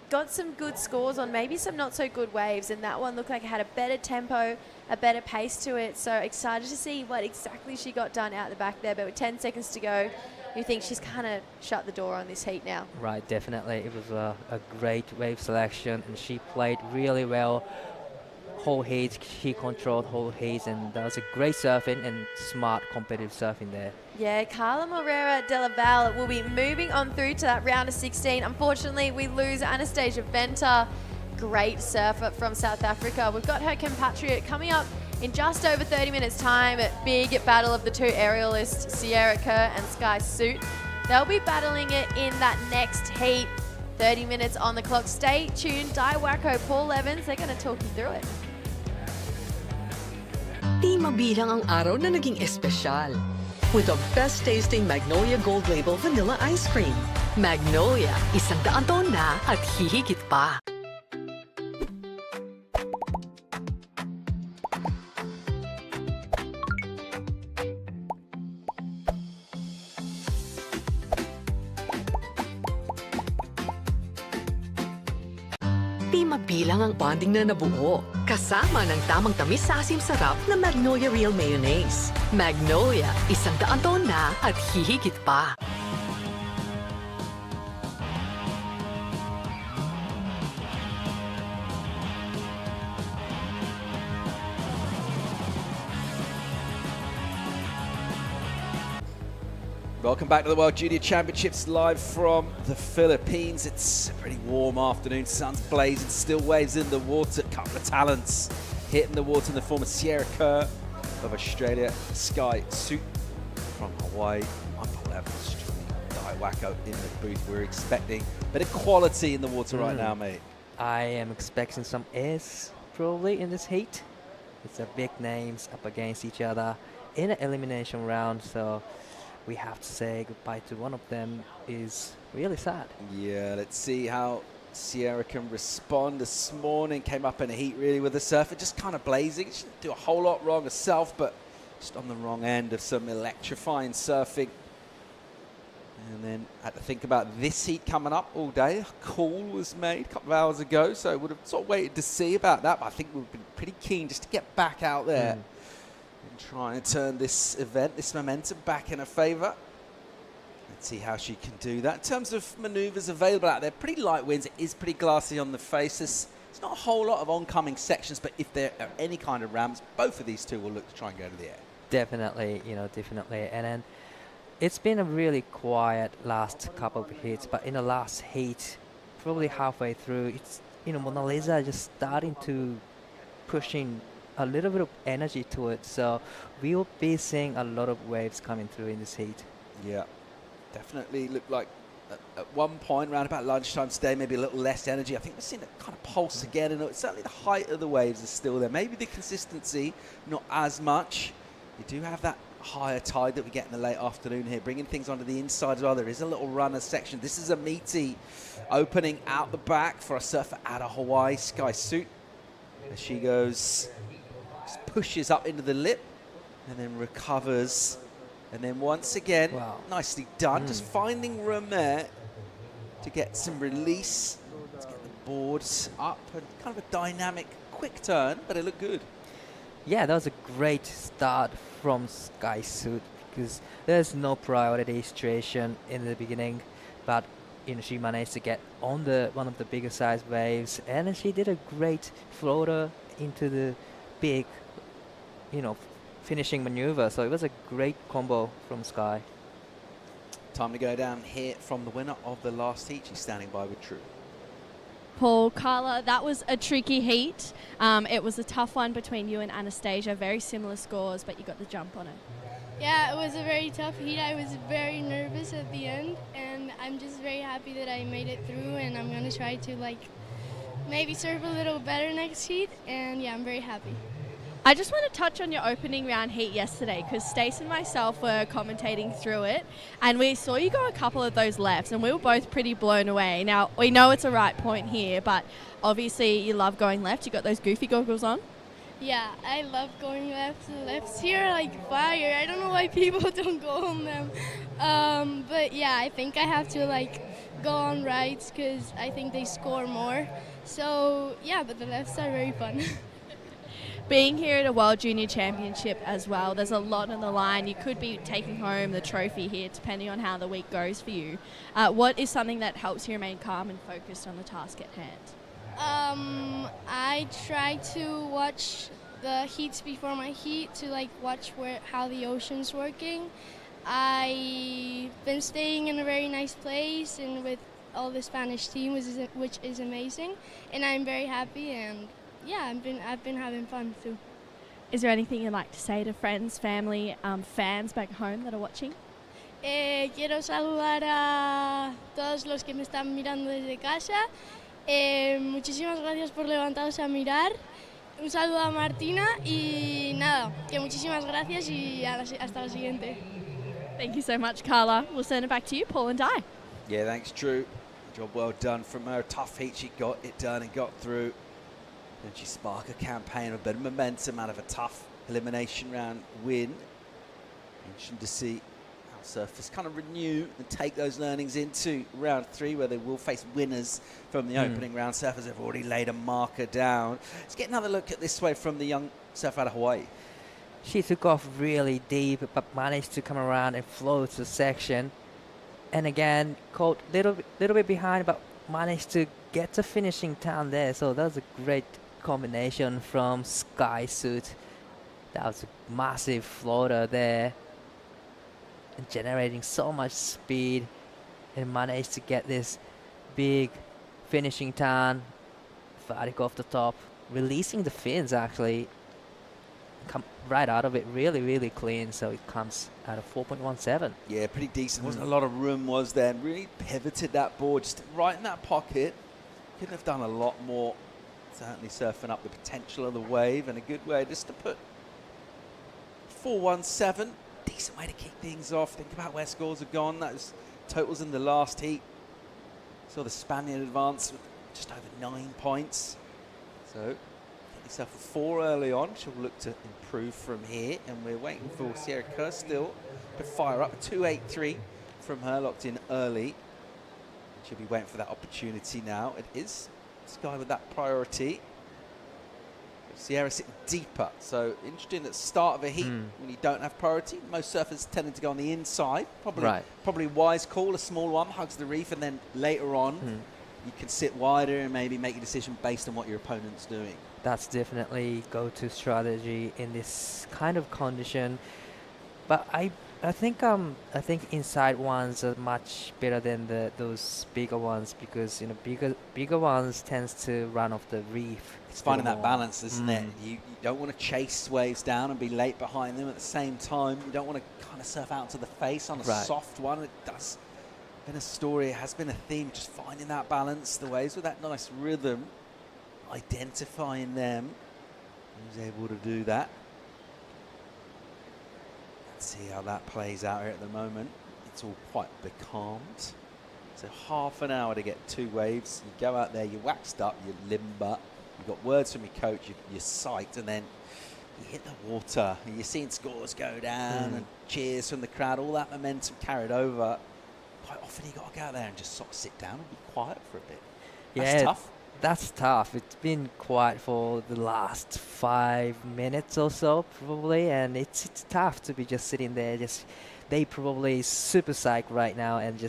got some good scores on maybe some not so good waves. And that one looked like it had a better tempo, a better pace to it. So excited to see what exactly she got done out the back there. But with 10 seconds to go, you think she's kind of shut the door on this heat now.
Right, definitely. It was a great wave selection, and she played really well. Whole heat, she controlled whole heats, and that was a great surfing and smart competitive surfing there.
Yeah, Carla Moreira de la Valle will be moving on through to that round of 16. Unfortunately, we lose Anastasia Ventor. Great surfer from South Africa. We've got her compatriot coming up in just over 30 minutes time. Big battle of the 2 aerialists, Sierra Kerr and Sky Suit. They'll be battling it in that next heat. 30 minutes on the clock. Stay tuned. Di Wacko, Paul Evans, they're going to talk you through it.
Di mabilang ang araw na naging espesyal with the best tasting Magnolia Gold Label Vanilla Ice Cream. Magnolia, 100 taon na at hihigit pa. Di mabilang ang bonding na nabuo. Kasama ng tamang tamis sa asim sarap na Magnolia Real Mayonnaise. Magnolia, 100 taon na at hihigit pa.
Welcome back to the World Junior Championships live from the Philippines. It's a pretty warm afternoon, sun's blazing, still waves in the water. Couple of talents hitting the water in the form of Sierra Kerr of Australia, Sky Suit from Hawaii, Michael Evans, Dai Wacko in the booth. We're expecting a bit of quality in the water right now, mate.
I am expecting some ace probably in this heat. It's a big names up against each other in an elimination round, so we have to say goodbye to one of them is really sad.
Yeah, let's see how Sierra can respond. This morning came up in a heat really with the surfer, just kind of blazing. She didn't do a whole lot wrong herself, but just on the wrong end of some electrifying surfing. And then had to think about this heat coming up all day. A call was made a couple of hours ago, so would have sort of waited to see about that, but I think we've been pretty keen just to get back out there and try and turn this event, this momentum back in her favour. Let's see how she can do that. In terms of manoeuvres available out there, pretty light winds. It is pretty glassy on the face. There's not a whole lot of oncoming sections, but if there are any kind of ramps, both of these two will look to try and go to the air.
Definitely, definitely. And then it's been a really quiet last couple of heats, but in the last heat, probably halfway through, it's, Mona Lisa just starting to pushing a little bit of energy to it. So we'll be seeing a lot of waves coming through in this heat.
Yeah, definitely looked like at one point around about lunchtime today, maybe a little less energy. I think we're seeing a kind of pulse again, and certainly the height of the waves is still there. Maybe the consistency, not as much. You do have that higher tide that we get in the late afternoon here, bringing things onto the inside as well. There is a little runner section. This is a meaty opening out the back for a surfer out of Hawaii, Sky Suit. As she goes, just pushes up into the lip and then recovers. And then once again, nicely done. Just finding room there to get some release, to get the boards up, and kind of a dynamic, quick turn, but it looked good.
Yeah, that was a great start from Sky Suit because there's no priority situation in the beginning, but she managed to get on one of the bigger size waves, and she did a great floater into the big, finishing maneuver. So it was a great combo from Sky.
Time to go down here from the winner of the last heat. She's standing by with True.
Paul, Carla, that was a tricky heat. It was a tough one between you and Anastasia. Very similar scores, but you got the jump on it.
Yeah, it was a very tough heat. I was very nervous at the end, and I'm just very happy that I made it through, and I'm going to try to maybe surf a little better next heat, and yeah, I'm very happy.
I just want to touch on your opening round heat yesterday because Stace and myself were commentating through it and we saw you go a couple of those lefts and we were both pretty blown away. Now, we know it's a right point here, but obviously you love going left. You got those goofy goggles on?
Yeah, I love going left. The lefts here are like fire. I don't know why people don't go on them. But yeah, I think I have to go on rights because I think they score more. So yeah, but the lefts are very fun.
Being here at a World Junior Championship as well, there's a lot on the line. You could be taking home the trophy here depending on how the week goes for you. What is something that helps you remain calm and focused on the task at hand?
I try to watch the heats before my heat to watch how the ocean's working. I've been staying in a very nice place and with all the Spanish team, which is amazing, and I'm very happy, and yeah, I've been having fun too.
Is there anything you'd like to say to friends, family, fans back home that are watching?
Quiero saludar a todos los que me están mirando desde casa. Muchísimas gracias por levantaros a mirar. Un saludo a Martina y nada, que muchísimas gracias y hasta la siguiente.
Thank you so much, Carla. We'll send it back to you, Paul and Di.
Yeah, thanks, Drew. Job well done from her. Tough heat, she got it done and got through. And she sparked a campaign, a bit of momentum out of a tough elimination round win. Interesting to see how surfers kind of renew and take those learnings into round 3, where they will face winners from the opening round. Surfers have already laid a marker down. Let's get another look at this wave from the young surfer out of Hawaii.
She took off really deep, but managed to come around and float the section. And again, caught little bit behind, but managed to get to finishing town there. So that was a great combination from Sky Suit. That was a massive floater there, and generating so much speed, and managed to get this big finishing turn, vertical off the top, releasing the fins actually. Come right out of it really clean, so it comes out of 4.17.
Yeah, pretty decent. Wasn't a lot of room, was there? And really pivoted that board just right in that pocket. Couldn't have done a lot more. Certainly surfing up the potential of the wave, and a good way just to put 4.17. Decent way to kick things off. Think about where scores have gone. That was totals in the last heat. Saw the Spaniard advance with just over 9 points. So yourself a 4 early on. She'll look to improve from here, and we're waiting for Sierra Kerr still to fire up. 2.83 from her, locked in early. She'll be waiting for that opportunity now. It is Sky with that priority. Sierra sitting deeper, so interesting at the start of a heat when you don't have priority. Most surfers tending to go on the inside. Probably wise call, a small one, hugs the reef, and then later on you can sit wider and maybe make a decision based on what your opponent's doing.
That's definitely go-to strategy in this kind of condition. But I think inside ones are much better than those bigger ones, because bigger ones tends to run off the reef.
It's finding that balance, isn't it? You don't want to chase waves down and be late behind them. At the same time, you don't want to kind of surf out to the face on a soft one. It does been a story, it has been a theme, just finding that balance, the waves with that nice rhythm, identifying them. Who's able to do that? Let's see how that plays out here at the moment. It's all quite becalmed. So half an hour to get 2 waves. You go out there, you're waxed up, you're limber. You've got words from your coach, you're psyched, and then you hit the water. And you're seeing scores go down and cheers from the crowd, all that momentum carried over. Quite often you got to go out there and just sort of sit down and be quiet for a bit. That's tough.
That's tough. It's been quiet for the last 5 minutes or so, probably, and it's tough to be just sitting there. They probably super psyched right now, and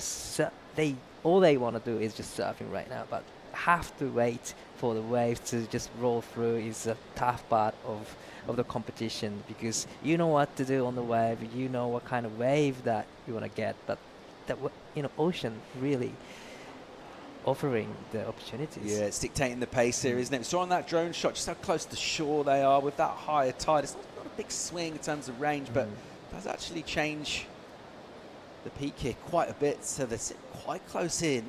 all they want to do is just surfing right now. But have to wait for the wave to just roll through is a tough part of the competition, because you know what to do on the wave, you know what kind of wave that you want to get, but that ocean really offering the opportunities.
Yeah, it's dictating the pace here, isn't it? So on that drone shot, just how close to shore they are with that higher tide. It's not a big swing in terms of range, but it does actually change the peak here quite a bit. So they're sitting quite close in.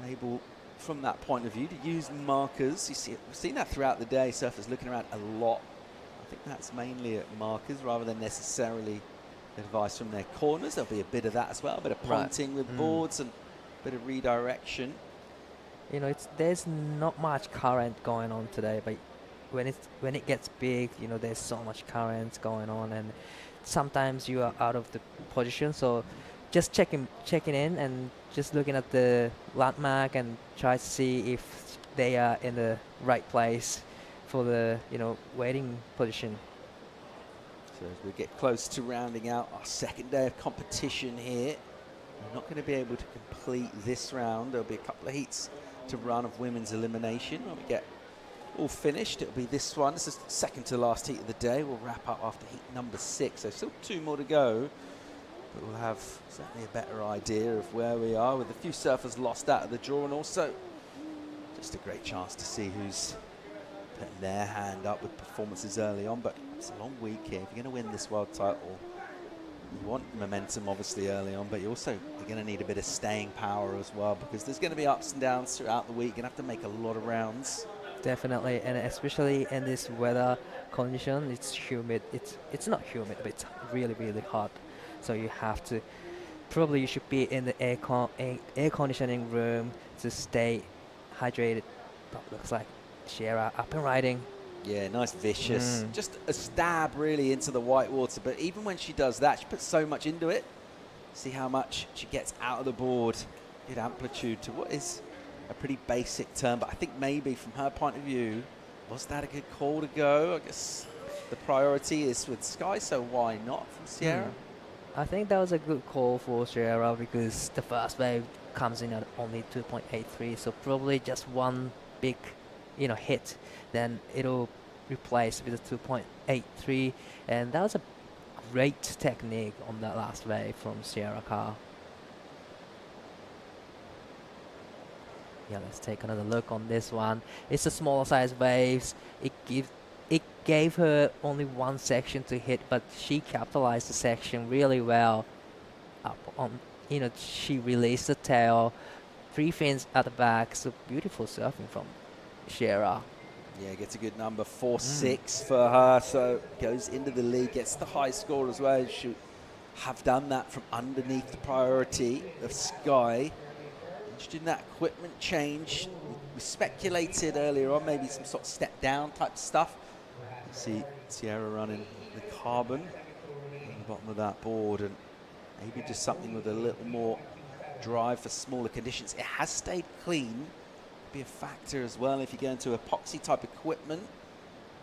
Able, from that point of view, to use markers. We've seen that throughout the day. Surfers looking around a lot. I think that's mainly at markers rather than necessarily advice from their corners. There'll be a bit of that as well, a bit of punting with boards and bit of redirection.
There's not much current going on today, but when it gets big, there's so much current going on, and sometimes you are out of the position. So just checking in and just looking at the landmark and try to see if they are in the right place for the waiting position.
So as we get close to rounding out our second day of competition here, we're not going to be able to complete this round. There'll be a couple of heats to run of women's elimination. When we get all finished, it'll be this one. This is the second to last heat of the day. We'll wrap up after heat number 6. So still 2 more to go, but we'll have certainly a better idea of where we are, with a few surfers lost out of the draw, and also just a great chance to see who's putting their hand up with performances early on. But it's a long week here. If you're going to win this world title, you want momentum obviously early on, but you're going to need a bit of staying power as well, because there's going to be ups and downs throughout the week. You're going to have to make a lot of rounds.
Definitely, and especially in this weather condition, it's humid. It's not humid, but it's really hot. So you have to, you should be in the air conditioning room to stay hydrated. But looks like Sierra up and riding.
Yeah, nice vicious. Just a stab really into the white water. But even when she does that, she puts so much into it. See how much she gets out of the board. Good amplitude to what is a pretty basic turn. But I think maybe from her point of view, was that a good call to go? I guess the priority is with Sky, so why not from Sierra?
I think that was a good call for Sierra because the first wave comes in at only 2.83, so probably just one big, hit, then it'll replace with a 2.83, and that was a great technique on that last wave from Sierra Carr. Yeah, let's take another look on this one. It's a smaller size waves. It gave her only one section to hit, but she capitalized the section really well. Up on, she released the tail, 3 fins at the back. So beautiful surfing from Sierra.
Yeah, gets a good number, 4-6 for her. So goes into the lead, gets the high score as well. She have done that from underneath the priority of Sky. Interested in that equipment change. We speculated earlier on maybe some sort of step down type stuff. You see Sierra running the carbon on the bottom of that board, and maybe just something with a little more drive for smaller conditions. It has stayed clean. Be a factor as well if you go into epoxy type equipment.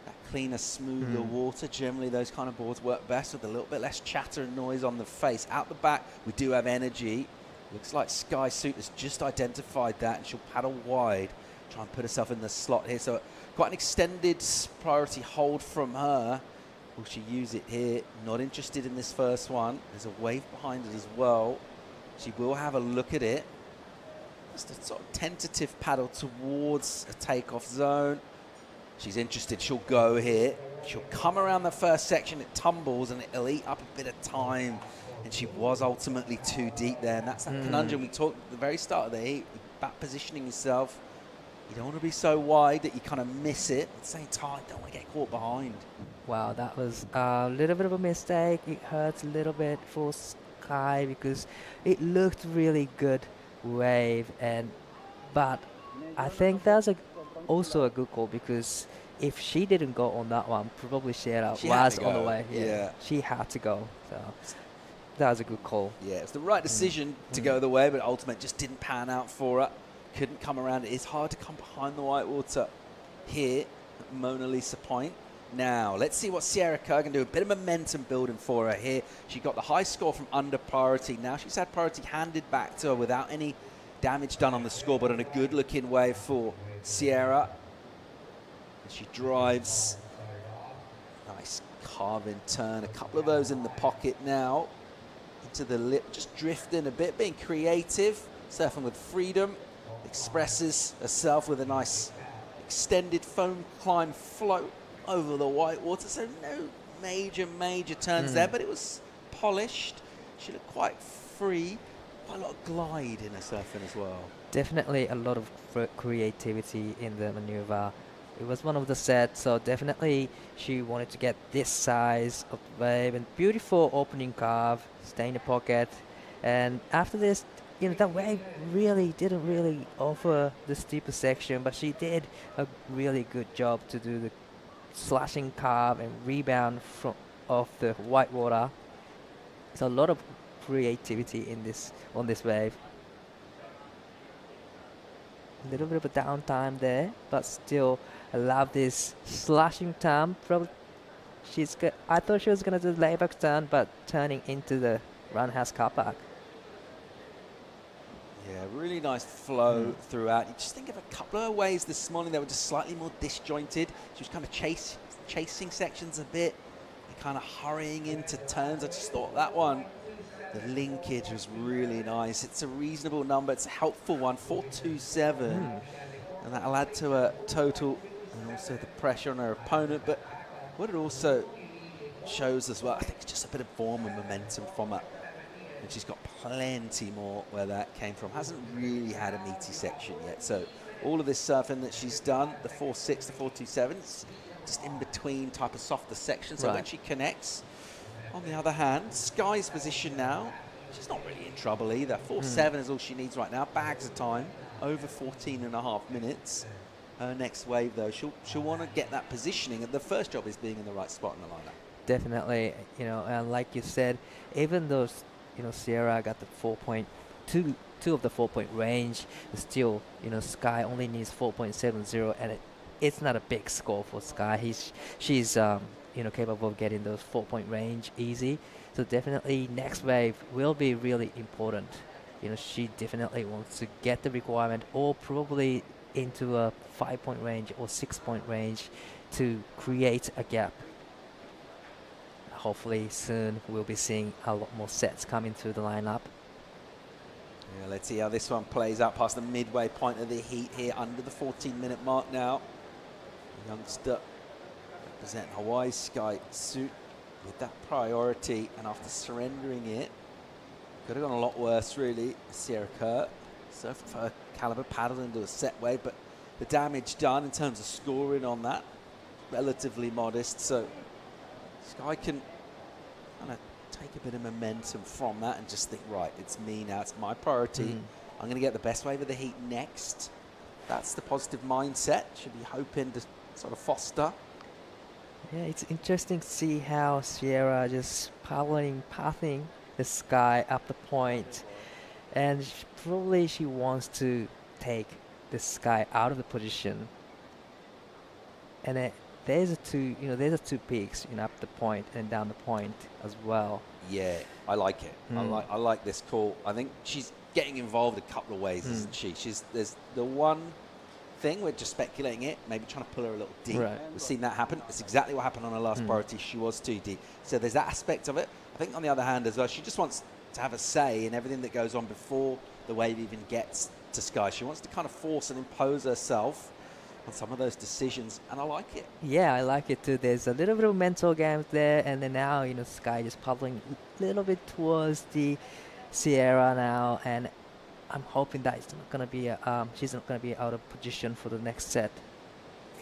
That cleaner, smoother water. Generally, those kind of boards work best with a little bit less chatter and noise on the face. Out the back, we do have energy. Looks like Sky Suit has just identified that, and she'll paddle wide, try and put herself in the slot here. So quite an extended priority hold from her. Will she use it here? Not interested in this first one. There's a wave behind it as well. She will have a look at it. Just a sort of tentative paddle towards a takeoff zone. She's interested. She'll go here. She'll come around the first section. It tumbles, and it'll eat up a bit of time. And she was ultimately too deep there. And that's that conundrum we talked at the very start of the heat. Back positioning yourself. You don't want to be so wide that you kind of miss it. At the same time, you don't want to get caught behind.
Wow, that was a little bit of a mistake. It hurts a little bit for Sky because it looked really good wave, but I think that's also a good call because if she didn't go on that one, probably Sierra was on the way. Yeah, she had to go. So that was a good call.
Yeah, it's the right decision to go the way, but ultimately just didn't pan out for her. Couldn't come around. It's hard to come behind the white water here at Mona Lisa Point. Now, let's see what Sierra Kerr can do. A bit of momentum building for her here. She got the high score from under priority. Now she's had priority handed back to her without any damage done on the scoreboard, and a good-looking wave for Sierra. And she drives. Nice carving turn. A couple of those in the pocket now. Into the lip, just drifting a bit, being creative, surfing with freedom. Expresses herself with a nice extended foam climb float over the white water. So no major turns there, but it was polished. She looked quite free. Quite a lot of glide in her surfing as well.
Definitely a lot of creativity in the maneuver. It was one of the sets, so definitely she wanted to get this size of wave, and beautiful opening carve, stay in the pocket. And after this, that wave didn't really offer the steeper section, but she did a really good job to do the slashing carve and rebound off the white water. There's a lot of creativity on this wave. A little bit of a downtime there, but still, I love this slashing turn. Probably I thought she was gonna do the layback turn, but turning into the roundhouse car park.
Yeah, really nice flow throughout. You just think of a couple of ways this morning that were just slightly more disjointed. She was kind of chasing sections a bit and kind of hurrying into turns. I just thought that one, the linkage was really nice. It's a reasonable number. It's a helpful one, 427. And that'll add to a total and also the pressure on her opponent. But what it also shows as well, I think it's just a bit of form and momentum from her. And she's got plenty more where that came from. Hasn't really had a meaty section yet. So all of this surfing that she's done, the 4.6, the 4.27, it's just in between type of softer sections. So when she connects, on the other hand, Sky's position now, she's not really in trouble either. 4.7 is all she needs right now. Bags of time, over 14.5 minutes. her next wave, though. She'll want to get that positioning, and the first job is being in the right spot in the lineup.
Definitely, you know, and like you said, even though, you know, Sierra got the 4.2 of the 4-point range, still, you know, Sky only needs 4.70, and it's not a big score for Sky. She's you know, capable of getting those 4-point range easy. So definitely next wave will be really important. You know, she definitely wants to get the requirement, or probably into a 5-point range or 6-point range to create a gap. Hopefully soon we'll be seeing a lot more sets coming through the lineup.
Yeah, let's see how this one plays out past the midway point of the heat here, under the 14-minute mark now. The youngster representing Hawaii's Sky suit with that priority, and after surrendering it, could have gone a lot worse really. Sierra Kerr, surfing for her caliber, paddled into a set wave, but the damage done in terms of scoring on that, relatively modest. So Sky can kind of take a bit of momentum from that and just think, right, it's me now, it's my priority. I'm going to get the best wave of the heat next. That's the positive mindset. Should be hoping to sort of foster.
Yeah, it's interesting to see how Sierra just pathing the Sky up the point, and probably she wants to take the Sky out of the position. And there's a two peaks, you know, up the point and down the point as well.
Yeah, I like it. I like this call. I think she's getting involved a couple of ways, isn't she? There's the one thing, we're just speculating it, maybe trying to pull her a little deep.
Right.
We've seen that happen. It's exactly what happened on her last priority. She was too deep. So there's that aspect of it. I think on the other hand as well, she just wants to have a say in everything that goes on before the wave even gets to Sky. She wants to kind of force and impose herself on some of those decisions, and I like it.
Yeah, I like it too. There's a little bit of mental games there, and then now, you know, Sky just paddling a little bit towards the Sierra now, and I'm hoping that it's not gonna be she's not gonna be out of position for the next set.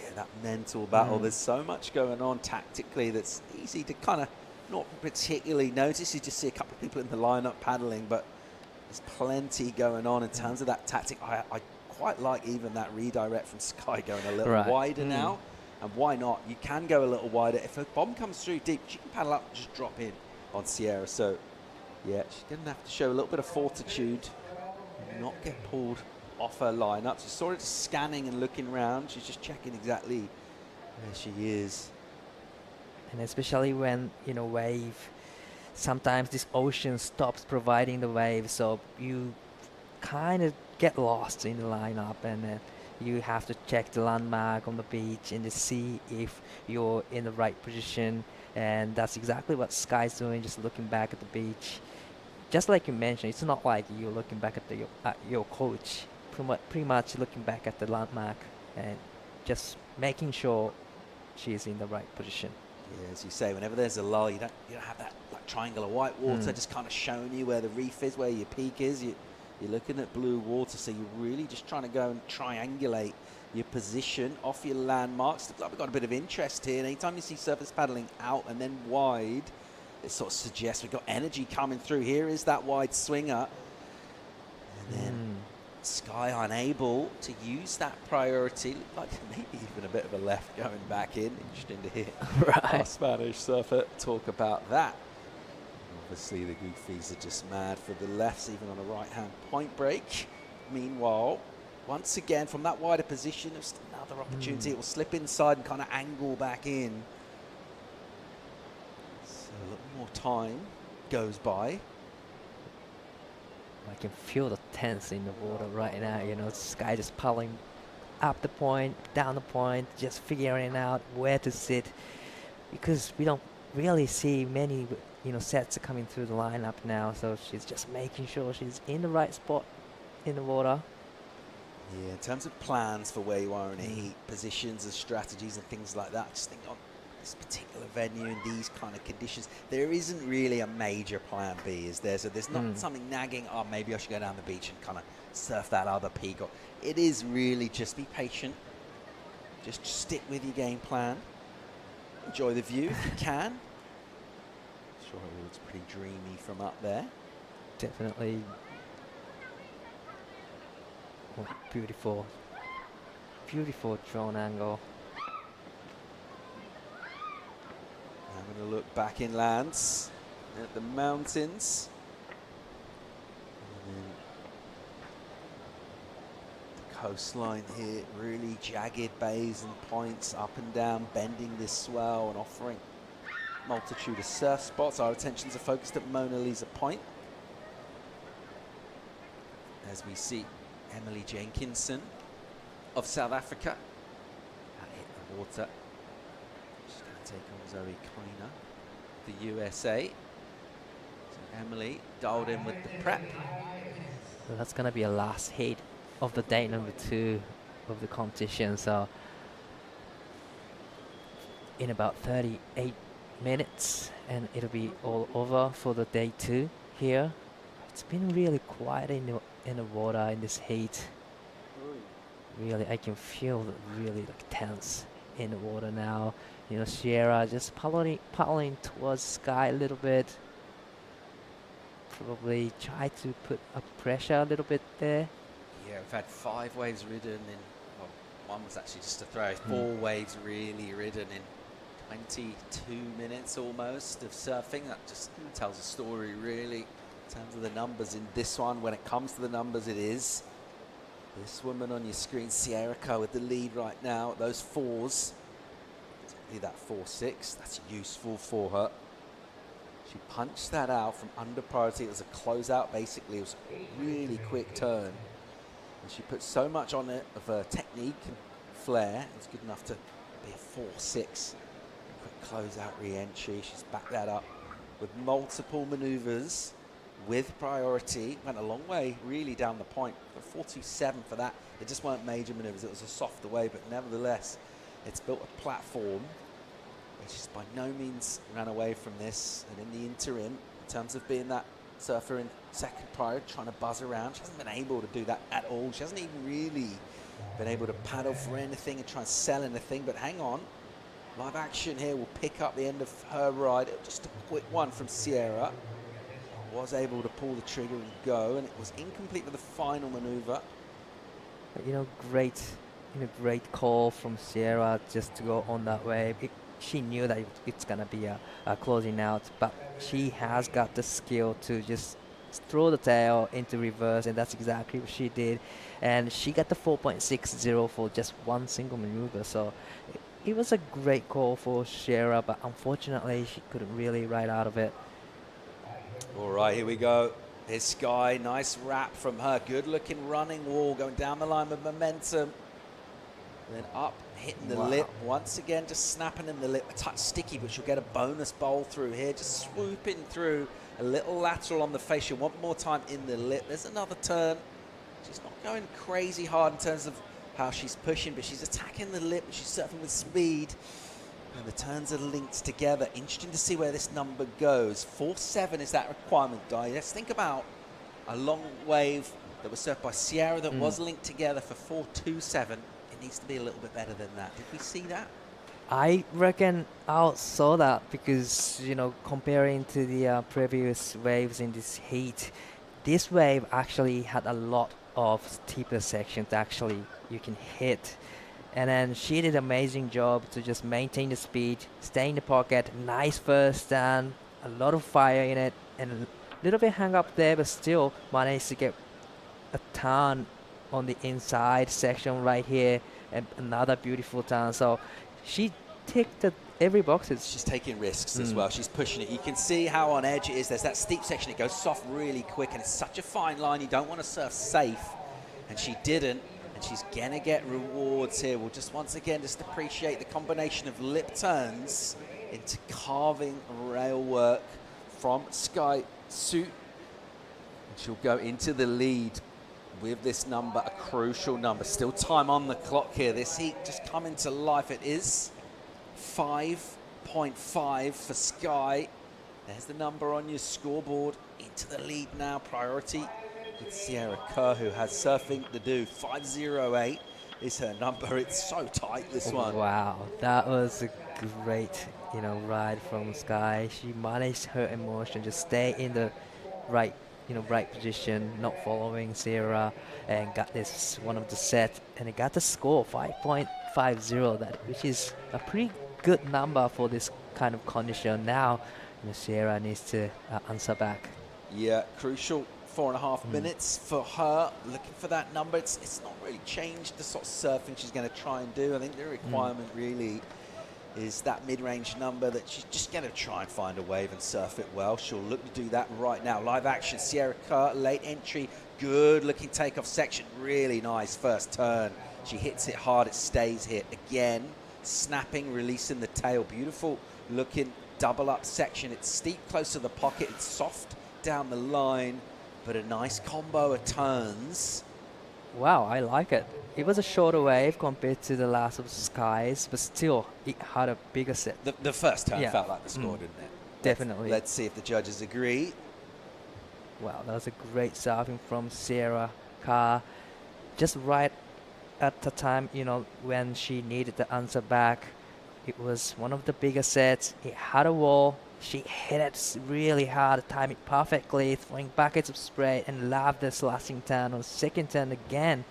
Yeah, that mental battle. There's so much going on tactically that's easy to kind of not particularly notice. You just see a couple of people in the lineup paddling, but there's plenty going on in terms of that tactic. I quite like even that redirect from Sky going a little wider now. And why not? You can go a little wider. If a bomb comes through deep, she can paddle up and just drop in on Sierra. So, yeah, she's going to have to show a little bit of fortitude, not get pulled off her lineup. She's sort of just scanning and looking around. She's just checking exactly where she is.
And especially when, you know, wave, sometimes this ocean stops providing the wave, so you kind of get lost in the lineup, and you have to check the landmark on the beach and to see if you're in the right position. And that's exactly what Sky's doing, just looking back at the beach. Just like you mentioned, it's not like you're looking back at your coach, pretty much looking back at the landmark and just making sure she's in the right position.
Yeah, as you say, whenever there's a lull, you don't have that like triangle of white water just kind of showing you where the reef is, where your peak is. You're looking at blue water, so you're really just trying to go and triangulate your position off your landmarks. Looks like we've got a bit of interest here. And anytime you see surface paddling out and then wide, it sort of suggests we've got energy coming through. Here is that wide swinger. And then Sky unable to use that priority. Looked like maybe even a bit of a left going back in. Interesting to hear our Spanish surfer talk about that. Obviously, the goofies are just mad for the lefts, even on a right-hand point break. Meanwhile, once again, from that wider position, there's another opportunity. It will slip inside and kind of angle back in. So a little more time goes by.
I can feel the tense in the water right now. You know, Sky just paddling up the point, down the point, just figuring out where to sit, because we don't really see many, you know, sets are coming through the lineup now. So she's just making sure she's in the right spot in the water.
Yeah, in terms of plans for where you are in a heat, positions and strategies and things like that, just think on this particular venue in these kind of conditions, there isn't really a major plan B, is there? So there's not something nagging, oh, maybe I should go down the beach and kind of surf that other peak. Or it is really just be patient. Just stick with your game plan. Enjoy the view if you can. Sure, it looks pretty dreamy from up there.
Definitely. Oh, beautiful. beautiful drone angle.
I'm going to look back inlands at the mountains. And then the coastline here, really jagged bays and points up and down, bending this swell and offering multitude of surf spots. Our attentions are focused at Mona Lisa Point, as we see Emily Jenkinson of South Africa hit the water. She's going to take on Zoe Kleiner, the USA. So Emily dialed in with the prep.
So that's going to be a last heat of the day number 2 of the competition. So in about 38 minutes, and it'll be all over for the day 2 here. It's been really quiet in the water in this heat. Really, I can feel really tense in the water now. You know, Sierra just paddling towards the sky a little bit. Probably try to put a pressure a little bit there.
Yeah, we've had 5 waves ridden in, well, one was actually just a throw. 4 waves really ridden in 22 minutes almost of surfing. That just tells a story really in terms of the numbers in this one. When it comes to the numbers, it is this woman on your screen, Sierra Kerr, with the lead right now. Those 4s, particularly that 4-6, that's useful for her. She punched that out from under priority. It was a closeout basically. It was a really quick turn. And she put so much on it of her technique and flair. It was good enough to be a 4-6. Quick closeout re-entry. She's backed that up with multiple maneuvers with priority. Went a long way really down the point. But 4.27 for that. They just weren't major maneuvers. It was a softer way, but nevertheless, it's built a platform. She's by no means ran away from this, and in the interim, in terms of being that surfer in second prior, trying to buzz around, she hasn't been able to do that at all. She hasn't even really been able to paddle for anything and try and sell anything, but hang on. Live action here will pick up the end of her ride. Just a quick one from Sierra. Was able to pull the trigger and go, and it was incomplete with the final maneuver.
You know, great call from Sierra just to go on that wave. She knew that it's going to be a closing out, but she has got the skill to just throw the tail into reverse, and that's exactly what she did. And she got the 4.60 for just one single maneuver, so it was a great call for Sierra, but unfortunately she couldn't really ride out of it.
All right, here we go. Here's Sky, nice wrap from her. Good looking running wall going down the line with momentum. Then up, hitting the lip. Once again, just snapping in the lip. A touch sticky, but she'll get a bonus bowl through here. Just swooping through. A little lateral on the face. She'll want more time in the lip. There's another turn. She's not going crazy hard in terms of how she's pushing, but she's attacking the lip. She's surfing with speed. And the turns are linked together. Interesting to see where this number goes. 4.7 is that requirement, Di. Let's think about a long wave that was surfed by Sierra that was linked together for 4.27. It needs to be a little bit better than that. Did we see that?
I reckon I saw that because, you know, comparing to the previous waves in this heat, this wave actually had a lot of steeper sections actually you can hit. And then she did an amazing job to just maintain the speed, stay in the pocket, nice first stand, a lot of fire in it, and a little bit hang up there, but still managed to get a turn on the inside section right here, and another beautiful turn. So she ticked every boxes.
She's taking risks as well. She's pushing it. You can see how on edge it is. There's that steep section. It goes soft really quick, and it's such a fine line. You don't want to surf safe, and she didn't. And she's going to get rewards here. We'll just once again just appreciate the combination of lip turns into carving rail work from Sky Suit. And she'll go into the lead with this number, a crucial number. Still time on the clock here. This heat just coming to life. It is 5.5 for Sky. There's the number on your scoreboard. Into the lead now, priority with Sierra Kerr, who has surfing to do. 5.08 is her number. It's so tight, this one.
Wow, that was a great, ride from Sky. She managed her emotion, just stay in the right right position, not following Sierra, and got this one of the set, and it got the score 5.50, which is a pretty good number for this kind of condition. Now, Sierra needs to answer back.
Yeah, crucial 4.5 minutes for her. Looking for that number. It's not really changed the sort of surfing she's going to try and do. I think the requirement really is that mid-range number that she's just going to try and find a wave and surf it well. She'll look to do that right now. Live action, Sierra Kerr, late entry, good looking takeoff section, really nice first turn. She hits it hard, it stays hit again, snapping, releasing the tail, beautiful looking double up section. It's steep close to the pocket, it's soft down the line, but a nice combo of turns.
Wow, I like it. It was a shorter wave compared to the last of Skies, but still, it had a bigger set.
The first turn felt like the score, didn't it?
Definitely.
Let's see if the judges agree.
Wow, that was a great surfing from Sierra Kerr. Just right at the time, when she needed the answer back. It was one of the bigger sets. It had a wall. She hit it really hard, timed it perfectly, throwing buckets of spray, and loved the slashing turn on second turn again.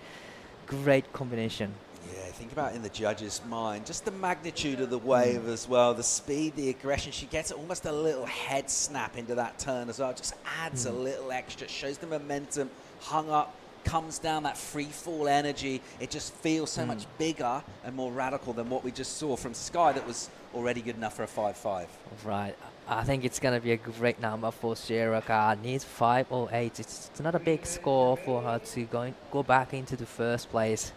Great combination.
Yeah, think about in the judge's mind, just the magnitude of the wave as well, the speed, the aggression. She gets almost a little head snap into that turn as well. Just adds a little extra, shows the momentum, hung up, comes down, that free fall energy. It just feels so much bigger and more radical than what we just saw from Sky that was already good enough for a 5.5.
Right. I think it's going to be a great number for Sierra Kerr. Needs 5 or 8. It's not a big score for her to go back into the first place.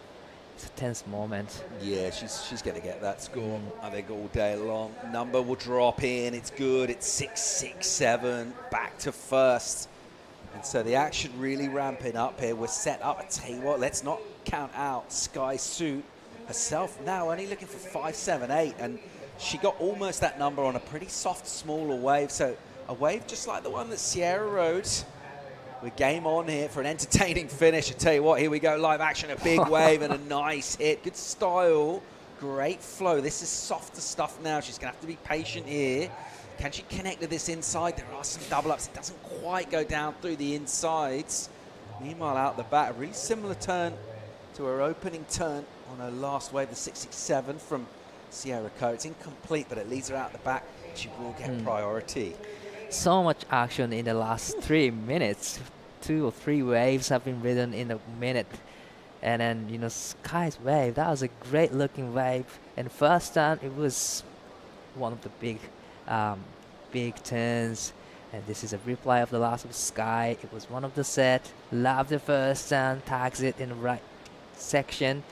It's a tense moment.
Yeah, she's going to get that score, I think, all day long. Number will drop in. It's good. It's 6-6-7. Back to first. And so the action really ramping up here. We're set up. I tell you what, let's not count out Sky Suit herself now, only looking for 5-7-8. And she got almost that number on a pretty soft, smaller wave. So a wave just like the one that Sierra rode. We're game on here for an entertaining finish. I tell you what, here we go, live action, a big wave and a nice hit. Good style, great flow. This is softer stuff now. She's going to have to be patient here. Can she connect to this inside? There are some double ups. It doesn't quite go down through the insides. Meanwhile, out the back, a really similar turn to her opening turn on her last wave, the 6-6-7 from Sierra Kerr. It's incomplete, but it leads her out the back. She will get priority.
So much action in the last 3 minutes. 2 or 3 waves have been ridden in a minute. And then, Sky's wave, that was a great looking wave. And first turn, it was one of the big turns. And this is a replay of the last of Sky. It was one of the set. Loved the first turn, tags it in the right section.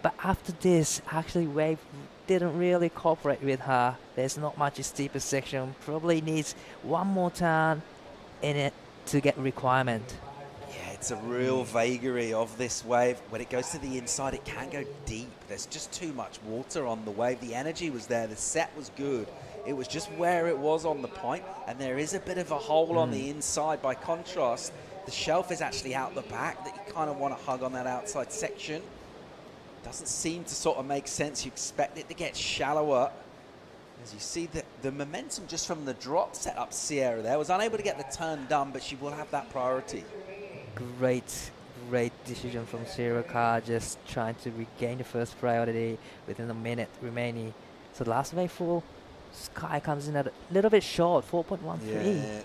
But after this, actually wave didn't really cooperate with her. There's not much steeper section. Probably needs one more turn in it to get requirement.
Yeah, it's a real vagary of this wave. When it goes to the inside, it can go deep. There's just too much water on the wave. The energy was there. The set was good. It was just where it was on the point, and there is a bit of a hole on the inside. By contrast, the shelf is actually out the back that you kind of want to hug on that outside section. Doesn't seem to sort of make sense. You expect it to get shallower. As you see, the momentum just from the drop set up Sierra there. Was unable to get the turn done, but she will have that priority.
Great decision from Sierra Kerr, just trying to regain the first priority within a minute remaining. So the last wave full, Sky comes in at a little bit short, 4.13.
Yeah,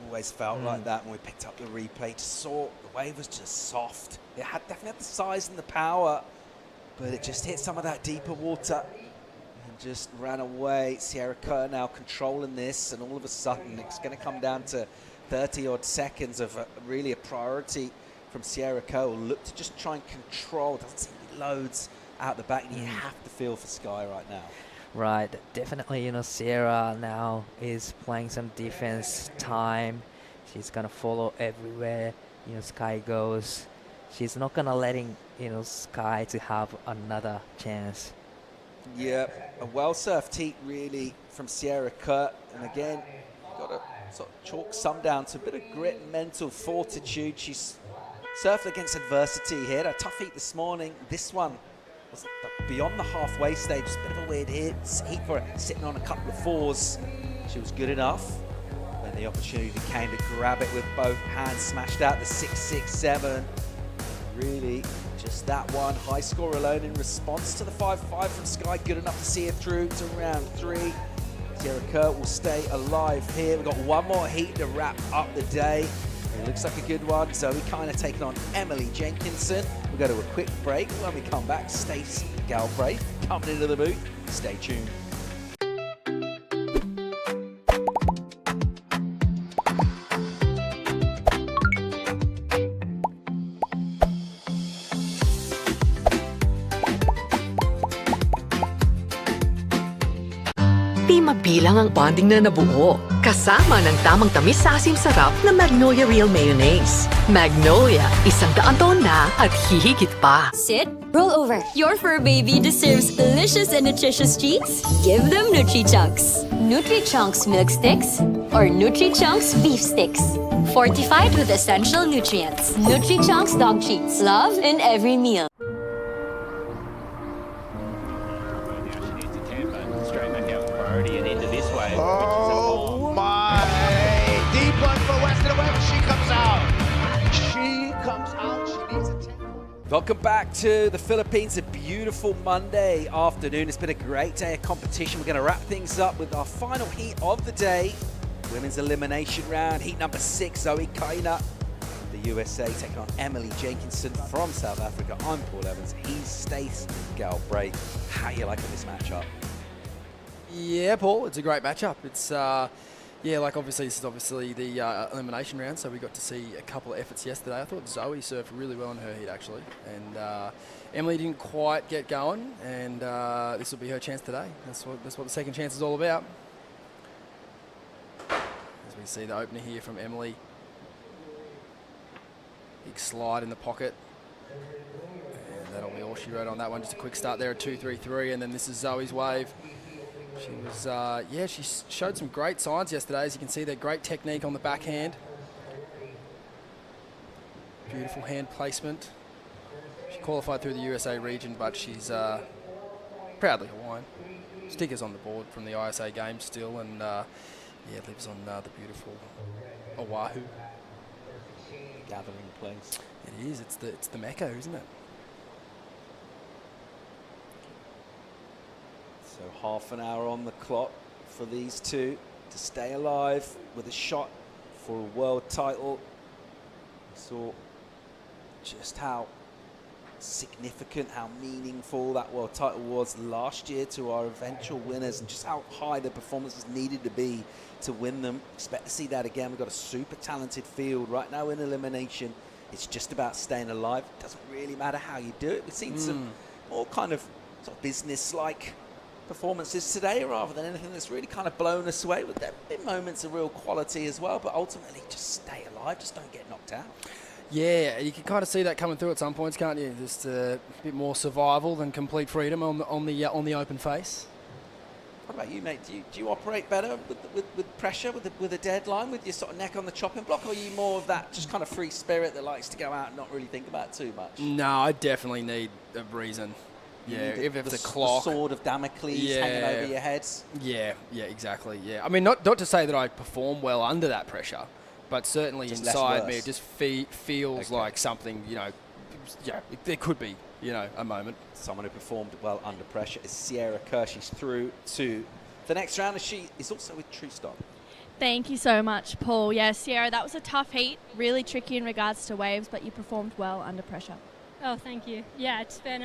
always felt like that when we picked up the replay. Just saw the wave was just soft. It had definitely had the size and the power, but it just hit some of that deeper water and just ran away. Sierra Kerr now controlling this, and all of a sudden it's going to come down to 30-odd seconds of really a priority from Sierra Kerr. Will look to just try and control. Doesn't seem to be loads out the back, and you have to feel for Sky right now.
Right, definitely, Sierra now is playing some defense time. She's going to follow everywhere, Sky goes. She's not going to letting, Sky to have another chance.
Yeah, a well-surfed heat really from Sierra Kerr. And again, got to sort of chalk some down to a bit of grit and mental fortitude. She's surfed against adversity here. A tough heat this morning. This one was beyond the halfway stage. A bit of a weird heat for her, sitting on a couple of 4s. She was good enough. But And the opportunity came to grab it with both hands, smashed out the 6-6-7. Really, just that one high score alone in response to the 5-5 from Sky, good enough to see her through to round 3. Sierra Kerr will stay alive here. We've got one more heat to wrap up the day. It looks like a good one. Zoe kind of taking on Emily Jenkinson. We'll go to a quick break. When we come back, Stace Galbraith coming into the booth. Stay tuned.
Di mabilang ang bonding na nabuo. Kasama ng tamang tamis sa asim sarap na Magnolia Real Mayonnaise. Magnolia, 100 taon na at hihigit pa.
Sit, roll over. Your fur baby deserves delicious and nutritious treats. Give them Nutri-Chunks. Nutri-Chunks milk sticks or Nutri-Chunks beef sticks. Fortified with essential nutrients. Nutri-Chunks dog treats. Love in every meal.
And into this wave,
Oh my! Deep one for Western Web. She comes out. She comes out. She needs a 10.
Welcome back to the Philippines. A beautiful Monday afternoon. It's been a great day of competition. We're going to wrap things up with our final heat of the day. Women's elimination round. Heat number 6, Zoe Kaina, the USA, taking on Emily Jenkinson from South Africa. I'm Paul Evans. He's Stace Galbraith. How are you liking this matchup?
Yeah, Paul, it's a great matchup. It's, obviously, this is obviously the elimination round, so we got to see a couple of efforts yesterday. I thought Zoe served really well in her heat, actually, and Emily didn't quite get going, and this will be her chance today. That's what the second chance is all about. As we see the opener here from Emily. Big slide in the pocket. And that'll be all she wrote on that one. Just a quick start there at 2-3-3, and then this is Zoe's wave. She was, she showed some great signs yesterday. As you can see, they're great technique on the backhand. Beautiful hand placement. She qualified through the USA region, but she's proudly Hawaiian. Stickers on the board from the ISA games still, and lives on the beautiful Oahu.
Gathering place.
It is. It's the Mecca, isn't it?
So half an hour on the clock for these two to stay alive with a shot for a world title. We saw just how significant, how meaningful that world title was last year to our eventual winners, and just how high the performances needed to be to win them. Expect to see that again. We've got a super talented field right now in elimination. It's just about staying alive. It doesn't really matter how you do it. We've seen some more kind of sort of business-like performances today rather than anything that's really kind of blown us away. There have been moments of real quality as well, but ultimately just stay alive, just don't get knocked out.
Yeah, you can kind of see that coming through at some points, can't you? Just a bit more survival than complete freedom on the open face.
What about you, mate? Do you operate better with pressure, with a deadline, with your sort of neck on the chopping block, or are you more of that just kind of free spirit that likes to go out and not really think about it too much?
No, I definitely need a reason. Yeah, if it's a clock.
The sword of Damocles hanging over your heads.
Yeah, exactly. Yeah, I mean, not to say that I perform well under that pressure, but certainly just inside me, it just feels like something, there could be, a moment.
Someone who performed well under pressure is Sierra Kerr. She's through to the next round, and she is also with True Stop.
Thank you so much, Paul. Yeah, Sierra, that was a tough heat, really tricky in regards to waves, but you performed well under pressure.
Oh, thank you. Yeah, it's been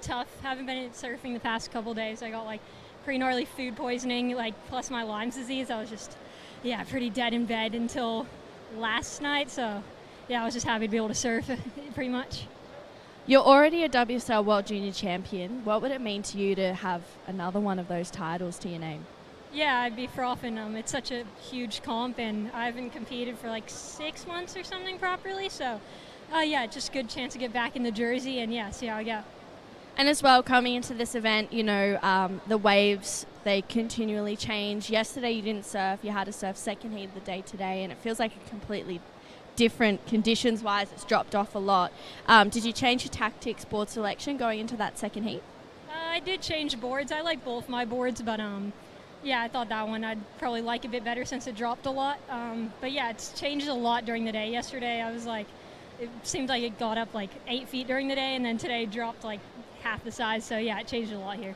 tough. Haven't been surfing the past couple days. I got pretty gnarly food poisoning, plus my Lyme's disease. I was just, pretty dead in bed until last night. So, I was just happy to be able to surf pretty much.
You're already a WSL World Junior Champion. What would it mean to you to have another one of those titles to your name?
Yeah, I'd be frothing. It's such a huge comp, and I haven't competed for 6 months or something properly. So, just a good chance to get back in the jersey and, see how I go.
And as well, coming into this event, the waves, they continually change. Yesterday you didn't surf. You had to surf second heat of the day today, and it feels like a completely different conditions-wise. It's dropped off a lot. Did you change your tactics, board selection going into that second heat?
I did change boards. I like both my boards, but Yeah, I thought that one I'd probably like a bit better since it dropped a lot. But yeah, it's changed a lot during the day. Yesterday, I was like, it seemed like it got up like 8 feet during the day, and then today dropped like half the size. So yeah, it changed a lot here.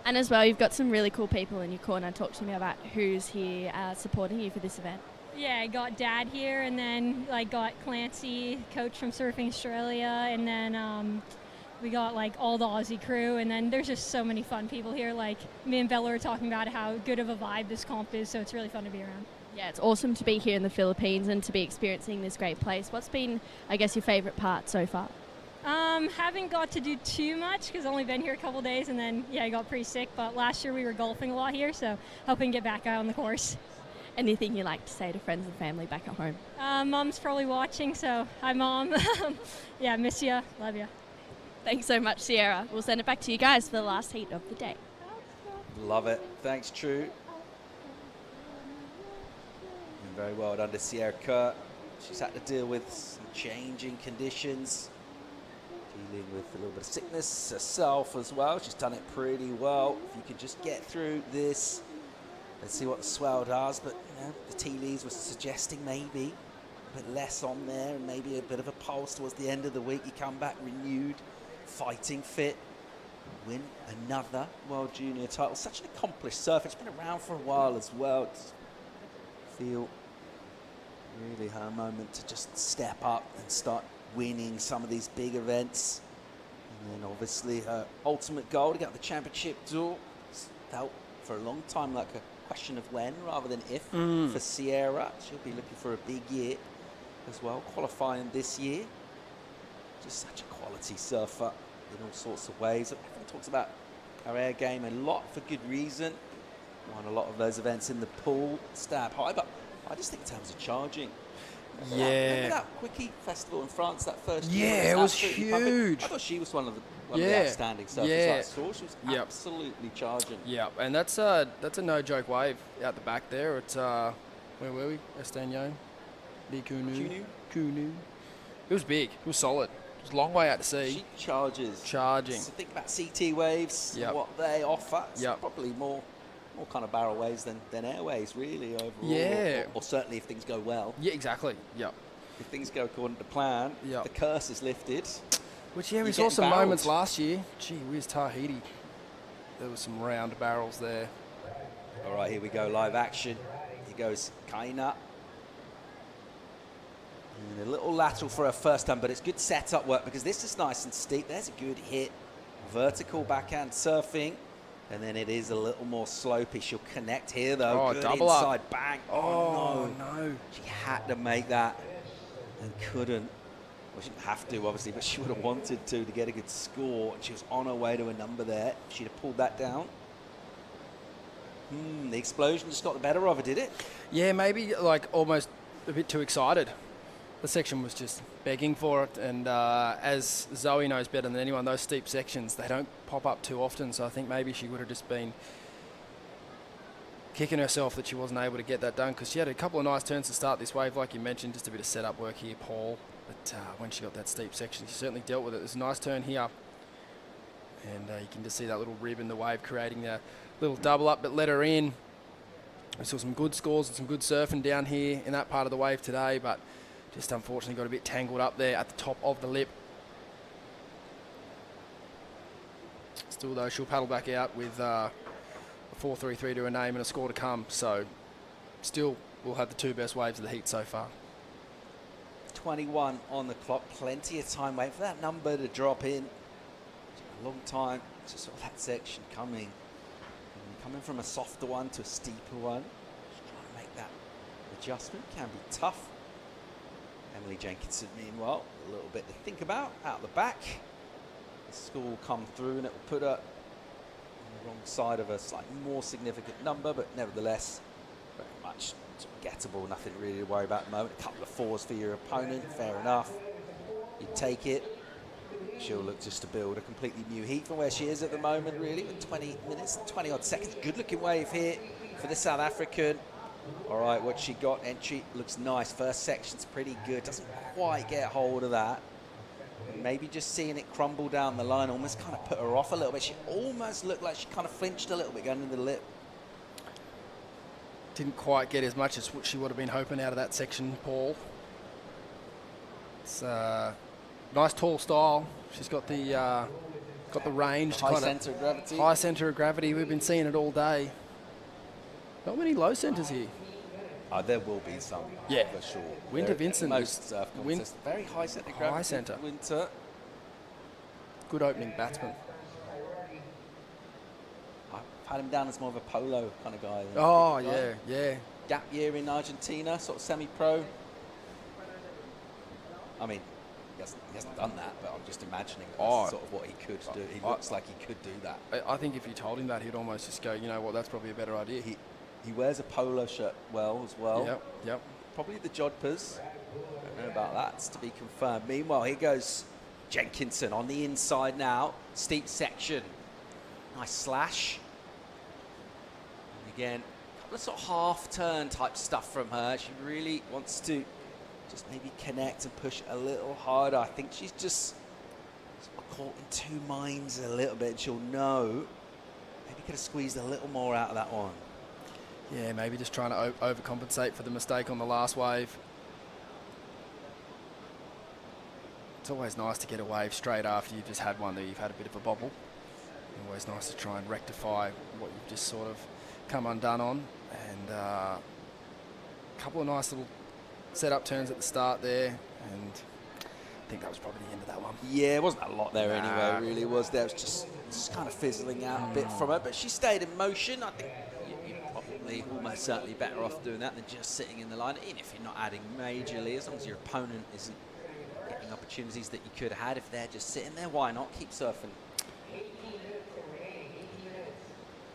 And as well, you've got some really cool people in your corner. Talk to me about who's here supporting you for this event.
Yeah, I got Dad here, and then like got Clancy, coach from Surfing Australia, and then we got like all the Aussie crew, and then there's just so many fun people here. Like me and Bella were talking about how good of a vibe this comp is, so it's really fun to be around.
Yeah, it's awesome to be here in the Philippines and to be experiencing this great place. What's been, I guess, your favourite part so far?
Haven't got to do too much because I've only been here a couple days, and then yeah, I got pretty sick. But last year we were golfing a lot here, so hoping to get back out on the course.
Anything you like to say to friends and family back at home?
Mom's probably watching, so hi Mom. Yeah, miss ya, love ya.
Thanks so much, Sierra. We'll send it back to you guys for the last heat of the day.
Love it. Thanks, True. And very well done to Sierra Kerr. She's had to deal with some changing conditions, dealing with a little bit of sickness herself as well. She's done it pretty well. If you could just get through this, let's see what the swell does. But you know, the tea leaves were suggesting maybe a bit less on there, and maybe a bit of a pulse towards the end of the week. You come back renewed, fighting fit, win another World Junior title. Such an accomplished surfer. It's been around for a while as well. It's feel really her moment to just step up and start winning some of these big events. And then obviously her ultimate goal to get the championship tour. It's felt for a long time like a question of when rather than if for Sierra. She'll be looking for a big year as well, qualifying this year. Just such a quality surfer in all sorts of ways. Everyone talks about her air game a lot for good reason. Won a lot of those events in the pool, stab high, but I just think in terms of charging. Remember that Quickie Festival in France, that first year?
Yeah, it was huge.
I thought she was one of the outstanding surfers I saw. She was absolutely charging.
Yeah, and that's a no-joke wave out the back there. It's, where were we? Estagno? Kunu. It was big. It was solid. It was a long way out to sea.
She charges.
Charging.
So think about CT waves, what they offer. It's probably more kind of barrel waves than airways, really, overall.
Yeah.
Or certainly if things go well.
Yeah, exactly. Yep.
If things go according to plan, the curse is lifted.
Which, yeah, we saw some moments last year. Gee whiz, Tahiti. There was some round barrels there.
All right, here we go, live action. Here goes Kaina. And a little lateral for her first time, but it's good setup work because this is nice and steep. There's a good hit. Vertical backhand surfing. And then it is a little more slopey. She'll connect here, though.
Oh,
good
double
inside
up.
bang.
Oh, no.
She had to make that and couldn't. Well, she didn't have to, obviously, but she would have wanted to get a good score. And she was on her way to a number there. She'd have pulled that down. The explosion just got the better of her, did it?
Yeah, maybe like almost a bit too excited. The section was just begging for it, and as Zoe knows better than anyone, those steep sections, they don't pop up too often, so I think maybe she would have just been kicking herself that she wasn't able to get that done, because she had a couple of nice turns to start this wave, like you mentioned, just a bit of setup work here, Paul, but when she got that steep section, she certainly dealt with it. There's a nice turn here, and you can just see that little rib in the wave creating a little double up, but let her in. We saw some good scores and some good surfing down here in that part of the wave today, but just unfortunately got a bit tangled up there at the top of the lip. Still though, she'll paddle back out with a 4.33 to her name and a score to come. So still we'll have the two best waves of the heat so far.
21 on the clock, plenty of time waiting for that number to drop in. A long time to sort of that section coming. And coming from a softer one to a steeper one. Just trying to make that adjustment can be tough. Emily Jenkinson, meanwhile, a little bit to think about out the back. The score will come through and it will put her on the wrong side of a slightly more significant number, but nevertheless, very much gettable. Nothing really to worry about at the moment. A couple of fours for your opponent, fair enough. You take it. She'll look just to build a completely new heat from where she is at the moment, really, with 20 minutes, 20 odd seconds. Good looking wave here for the South African. All right, what she got, entry looks nice. First section's pretty good. Doesn't quite get hold of that. Maybe just seeing it crumble down the line almost kind of put her off a little bit. She almost looked like she kind of flinched a little bit going into the lip.
Didn't quite get as much as what she would have been hoping out of that section, Paul. It's nice tall style. She's got the range.
High centre of gravity.
High centre of gravity. We've been seeing it all day. Not many low centres here.
There will be some,
yeah,
for sure.
Winter Vincent.
Most surf contests, very high centre of gravity.
High centre.
Winter.
Good opening batsman.
I've had him down as more of a polo kind of guy.
Oh, yeah, yeah.
Gap year in Argentina, sort of semi-pro. I mean, he hasn't done that, but I'm just imagining that's sort of what he could do. He looks like he could do that.
I think if you told him that, he'd almost just go, you know what, that's probably a better idea.
He wears a polo shirt as well.
Yep.
Probably the jodhpurs. Don't know about that. It's to be confirmed. Meanwhile, here goes Jenkinson on the inside now. Steep section. Nice slash. And again, a couple of sort of half-turn type stuff from her. She really wants to just maybe connect and push a little harder. I think she's just sort of caught in two minds a little bit. She'll know. Maybe could have squeezed a little more out of that one.
Yeah, maybe just trying to overcompensate for the mistake on the last wave. It's always nice to get a wave straight after you've just had one that you've had a bit of a bobble. Always nice to try and rectify what you've just sort of come undone on. And a couple of nice little set-up turns at the start there. And I think that was probably the end of that one.
Yeah, it wasn't a lot there anyway, really, was there? It was just kind of fizzling out a bit from her. But she stayed in motion. I think you're probably almost certainly better off doing that than just sitting in the line, even if you're not adding majorly, as long as your opponent isn't getting opportunities that you could have had. If they're just sitting there, why not keep surfing?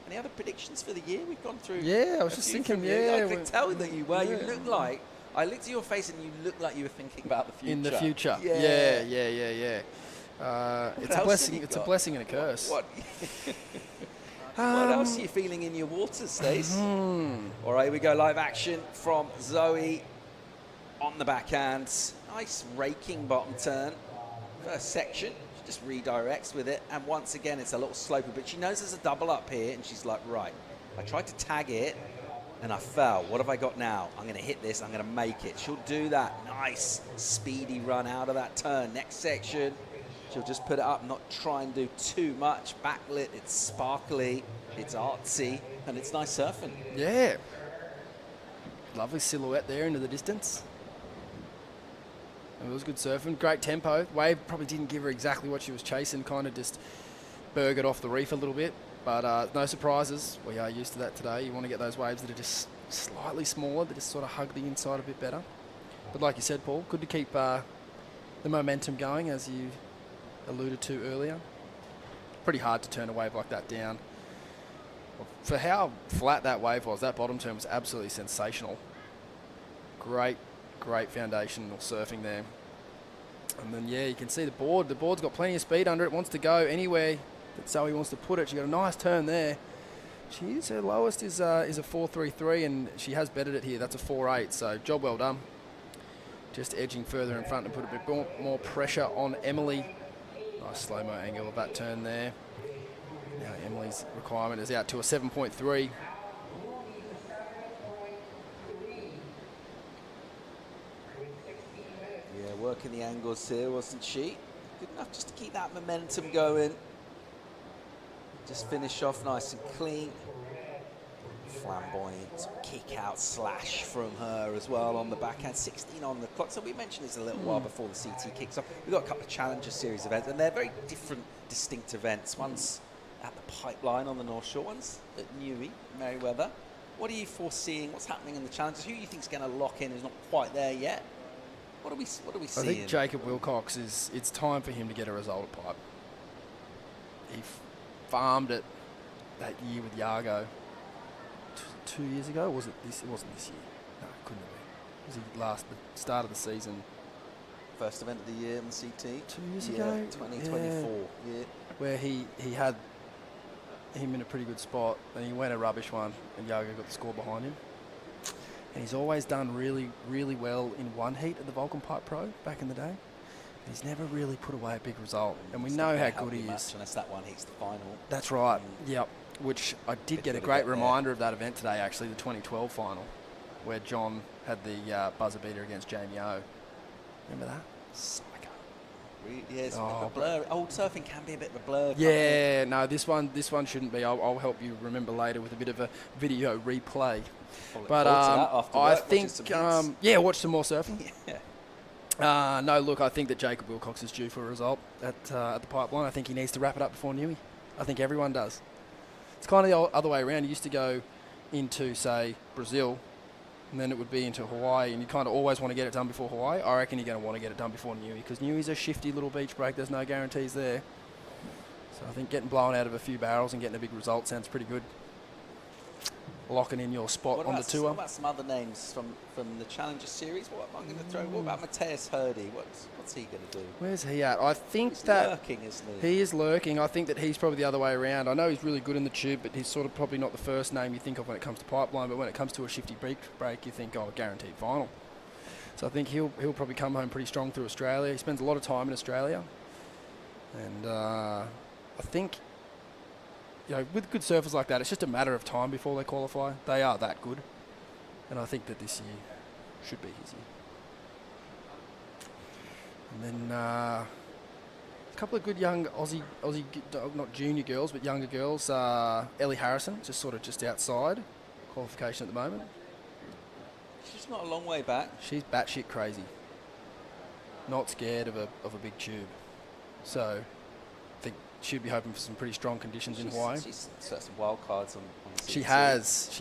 Any other predictions for the year? We've gone through.
Yeah, I was just thinking.
I could tell that you were. You look like. I looked at your face and you looked like you were thinking about the future.
In the future. Yeah. It's a blessing. It's a blessing and a curse.
What else are you feeling in your waters, Stace? All right, here we go. Live action from Zoe on the backhand. Nice raking bottom turn. First section. She just redirects with it. And once again, it's a little slopey, but she knows there's a double up here. And she's like, right, I tried to tag it and I fell. What have I got now? I'm going to hit this. I'm going to make it. She'll do that. Nice speedy run out of that turn. Next section. She'll just put it up, not try and do too much. Backlit, it's sparkly, it's artsy, and it's nice surfing.
Yeah. Lovely silhouette there into the distance. It was good surfing, great tempo. Wave probably didn't give her exactly what she was chasing, kind of just burgered off the reef a little bit. But no surprises. We are used to that today. You want to get those waves that are just slightly smaller, that just sort of hug the inside a bit better. But like you said, Paul, good to keep the momentum going, as you alluded to earlier. Pretty hard to turn a wave like that down. For how flat that wave was, that bottom turn was absolutely sensational. Great foundational surfing there. And then, yeah, you can see the board. The board's got plenty of speed under it, wants to go anywhere that Zoe wants to put it. She got a nice turn there. Her lowest is a 4.33, and she has bettered it here. That's a 4.8, so job well done. Just edging further in front and put a bit more pressure on Emily. Nice slow-mo angle of that turn there. Now Emily's requirement is out to a 7.3.
Yeah, working the angles here, wasn't she? Good enough just to keep that momentum going. Just finish off nice and clean. Flamboyant kick-out slash from her as well on the backhand. 16 on the clock. So we mentioned this a little while before the CT kicks off. We've got a couple of Challenger Series events, and they're very different, distinct events. One's at the Pipeline on the North Shore, one's at Newey, Merriweather. What are you foreseeing? What's happening in the Challengers? Who do you think is going to lock in who's not quite there yet? What are we seeing?
I think Jacob Wilcox it's time for him to get a result at Pipe. He farmed it that year with Yago. 2 years ago, or was it this? It wasn't this year. No, it couldn't have been. It was the start of the season.
First event of the year in the CT.
2 years ago?
2024. Yeah.
Where he had him in a pretty good spot, and he went a rubbish one, and Yago got the score behind him. And he's always done really, really well in one heat at the Vulcan Pipe Pro back in the day. He's never really put away a big result, and we know how good he is.
Unless that one hits the final.
That's right. Yep. which I did get a great reminder of that event today, actually, the 2012 final, where John had the buzzer beater against Jamie O. Remember that? Psycho.
Yes, a blur. Old surfing can be a bit of a blur.
Yeah, no, this one shouldn't be. I'll help you remember later with a bit of a video replay. But I think, watch some more surfing. No, look, I think that Jacob Wilcox is due for a result at the pipeline. I think he needs to wrap it up before Newey. I think everyone does. It's kind of the other way around. He used to go into, say, Brazil, and then it would be into Hawaii, and you kind of always want to get it done before Hawaii. I reckon you're going to want to get it done before Newey, because Newey's a shifty little beach break. There's no guarantees there. So I think getting blown out of a few barrels and getting a big result sounds pretty good. Locking in your spot on the tour.
What about some other names from the Challenger Series? What am I going to throw? What about Mateus Hurdy? What's he going to do?
Where's he at? I think
he's
that
lurking, isn't he?
He is lurking. I think that he's probably the other way around. I know he's really good in the tube, but he's sort of probably not the first name you think of when it comes to pipeline. But when it comes to a shifty break, you think, oh, guaranteed final. So I think he'll probably come home pretty strong through Australia. He spends a lot of time in Australia, and I think, with good surfers like that, it's just a matter of time before they qualify. They are that good. And I think that this year should be his year. And then a couple of good young Aussie, not junior girls, but younger girls. Ellie Harrison, just outside qualification at the moment.
She's not a long way back.
She's batshit crazy. Not scared of a big tube. So I think she'd be hoping for some pretty strong conditions in Hawaii.
She's set some wild cards on the CT.
She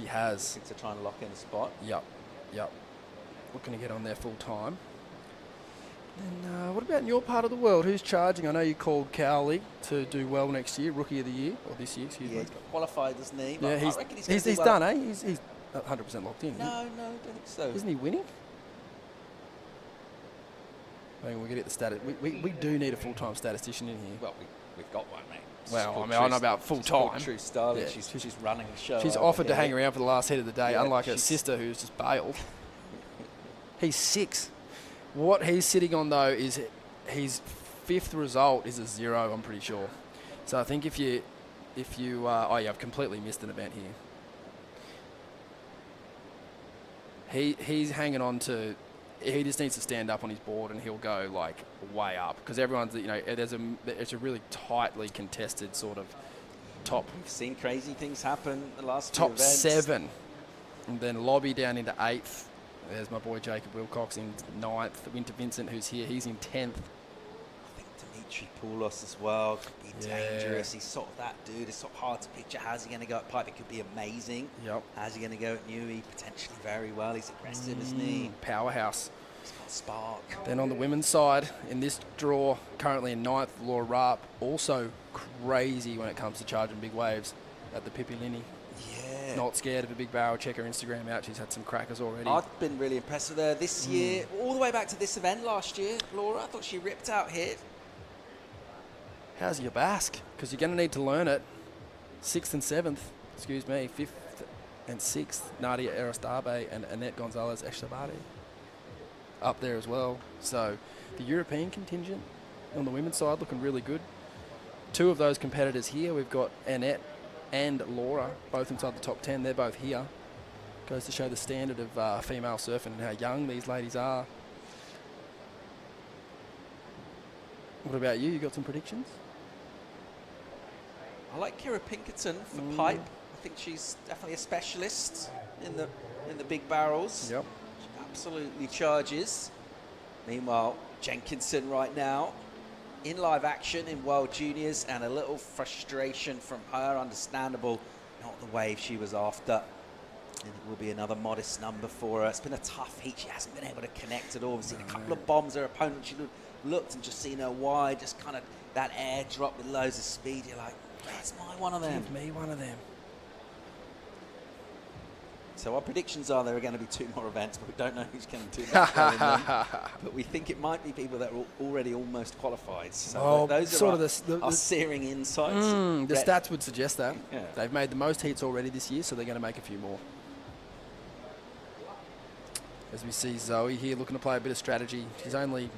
has.
To try and lock in a spot.
Yep. Looking to get on there full time. And what about in your part of the world? Who's charging? I know you called Cowley to do well next year, Rookie of the Year, or this year, excuse me.
He's got qualified, doesn't he?
Yeah,
I reckon
he's done, eh? He's 100% locked in.
No, I don't think so.
Isn't he winning? I mean, we're going to get the status. We do need a full-time statistician in here.
Well, we've got one, mate.
Well, I mean, I don't know about full-time.
True Starlet.
Yeah.
She's running the show.
She's offered to hang around for the last heat of the day,
Yeah,
unlike her sister who's just bailed. He's 6. What he's sitting on, though, is his 5th result is a 0, I'm pretty sure. So I think if you I've completely missed an event here. He's hanging on to. He just needs to stand up on his board and he'll go like way up, because everyone's, it's a really tightly contested sort of top.
We've seen crazy things happen the last
top
few events.
7, and then lobby down into 8th. There's my boy Jacob Wilcox in 9th. Winter Vincent, who's here, he's in 10th.
I think Dimitri Poulos as well could be dangerous. He's sort of that dude. It's sort of hard to picture. How's he going to go at pipe? It could be amazing.
Yep.
How's he going to go at Newey? Potentially very well. He's aggressive, isn't he?
Powerhouse.
He's got spark.
Then on the women's side, in this draw, currently in 9th, Laura Rapp, also crazy when it comes to charging big waves at the Pippi Linny.
Yeah.
Not scared of a big barrel. Check her Instagram out. She's had some crackers already.
I've been really impressed with her this year, all the way back to this event last year. Laura, I thought she ripped out here.
How's your Basque? Because you're going to need to learn it. 6th and 7th, 5th and 6th, Nadia Aristabe and Annette Gonzalez Echabari up there as well. So the European contingent on the women's side looking really good. 2 of those competitors here. We've got Annette and Laura, both inside the top 10. They're both here. Goes to show the standard of female surfing and how young these ladies are. What about you? You got some predictions?
I like Kira Pinkerton for pipe. I think she's definitely a specialist in the big barrels.
Yep.
She absolutely charges. Meanwhile, Jenkinson right now in live action in World Juniors, and a little frustration from her, understandable. Not the wave she was after. And it will be another modest number for her. It's been a tough heat. She hasn't been able to connect at all. We've seen a couple of bombs. Her opponent, she looked and just seen her wide, just kind of that air drop with loads of speed. You're like, that's my one of them.
Give me one of them.
So our predictions are there are going to be 2 more events, but we don't know who's going to do that. But we think it might be people that are already almost qualified. So those are sort of our searing insights.
The stats would suggest that.
Yeah.
They've made the most heats already this year, so they're going to make a few more. As we see Zoe here looking to play a bit of strategy. She's only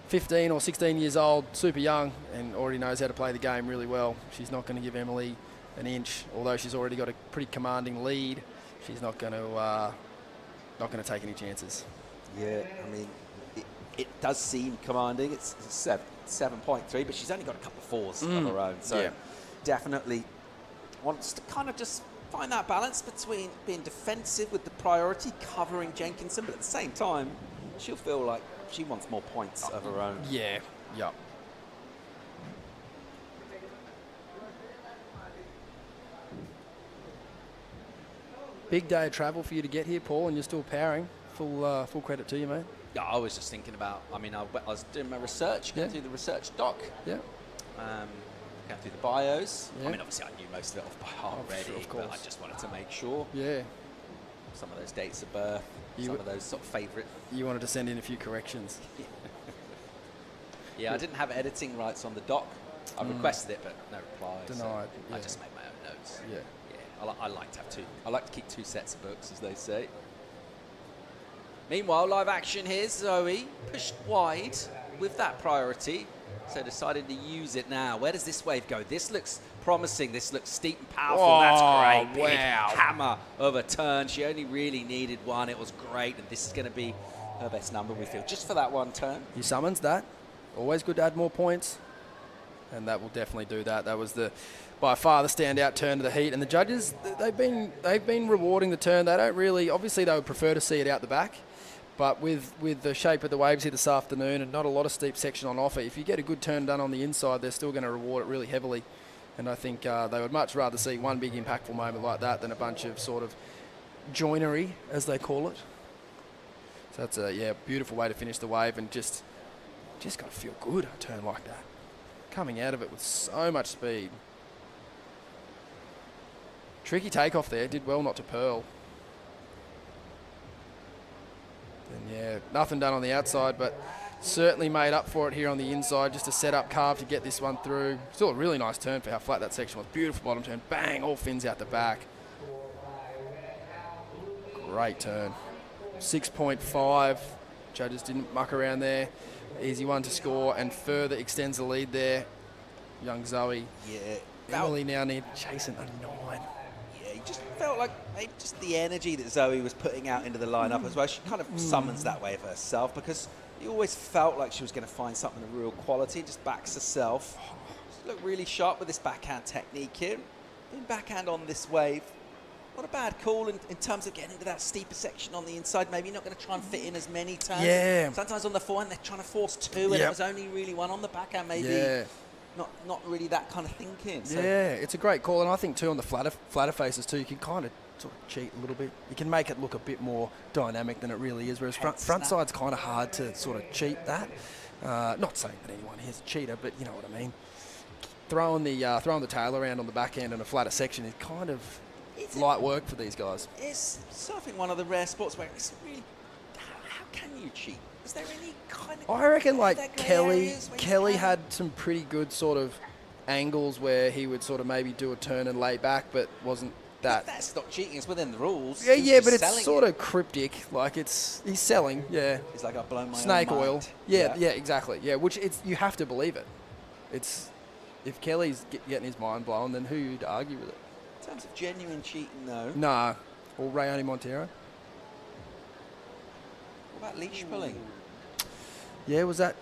15 or 16 years old, super young, and already knows how to play the game really well. She's not going to give Emily an inch. Although she's already got a pretty commanding lead, she's not going to take any chances.
Yeah, I mean, it does seem commanding. It's 7.3, but she's only got a couple of fours of her own. So definitely wants to kind of just find that balance between being defensive with the priority, covering Jenkinson, but at the same time, she'll feel like she wants more points of her own.
Yeah, yeah. Big day of travel for you to get here, Paul, and you're still powering. Full credit to you, mate.
Yeah, I was just thinking about, I mean, I was doing my research, going through the research doc.
Yeah.
Going through the bios. I mean, obviously, I knew most of it off by heart already,
sure, of course.
but I just wanted to make sure.
Yeah.
Some of those dates of birth, some of those sort of favourite.
You wanted to send in a few corrections.
Yeah, I didn't have editing rights on the doc. I requested it, but no reply.
Denied.
So I just made my own notes.
Yeah.
Yeah, I like to have two. I like to keep two sets of books, as they say. Meanwhile, live action here. Zoe pushed wide with that priority, so decided to use it now. Where does this wave go? This looks promising. This looks steep and powerful.
Oh,
that's great. Big
wow.
hammer of a turn. She only really needed one. It was great, and this is going to be her best number, we feel, just for that one turn.
You summons that. Always good to add more points, and that will definitely do that. That was by far the standout turn of the heat, and the judges, they've been rewarding the turn. They don't really, obviously they would prefer to see it out the back, but with the shape of the waves here this afternoon and not a lot of steep section on offer, if you get a good turn done on the inside, they're still going to reward it really heavily. And I think they would much rather see one big impactful moment like that than a bunch of sort of joinery, as they call it. So that's a beautiful way to finish the wave, and just got to feel good a turn like that. Coming out of it with so much speed. Tricky takeoff there, did well not to pearl. And nothing done on the outside, but certainly made up for it here on the inside. Just a set-up carve to get this one through. Still a really nice turn for how flat that section was. Beautiful bottom turn. Bang, all fins out the back. Great turn. 6.5. Judges didn't muck around there. Easy one to score and further extends the lead there. Young Zoe.
Yeah.
Emily now chasing a 9.
Yeah, you just felt like maybe just the energy that Zoe was putting out into the lineup as well. She kind of summons that wave herself, because you always felt like she was going to find something of real quality. Just backs herself. She looked really sharp with this backhand technique here. Doing backhand on this wave. Not a bad call in terms of getting into that steeper section on the inside. Maybe you're not going to try and fit in as many turns.
Yeah.
Sometimes on the forehand they're trying to force two, and it was only really one on the backhand. Maybe not really that kind of thinking. So.
Yeah, it's a great call, and I think too on the flatter faces too, you can kind of sort of cheat a little bit. You can make it look a bit more dynamic than it really is. Whereas front side's kind of hard to sort of cheat that. Not saying that anyone here's a cheater, but you know what I mean. Throwing the tail around on the backhand in a flatter section is kind of light work for these guys.
Is surfing one of the rare sports where it's really, how can you cheat? Is there any kind of...
I reckon like Kelly had some pretty good sort of angles where he would sort of maybe do a turn and lay back, but wasn't that...
That's not cheating, it's within the rules.
Yeah, but it's sort of cryptic. Like he's selling,
He's like, I've blown my
snake
own
oil.
mind.
Yeah, exactly. Yeah, which you have to believe it. It's, if Kelly's getting his mind blown, then who'd argue with it?
In terms of genuine cheating, though.
Nah, or Rayoni Montero.
What about leash pulling?
Yeah, was that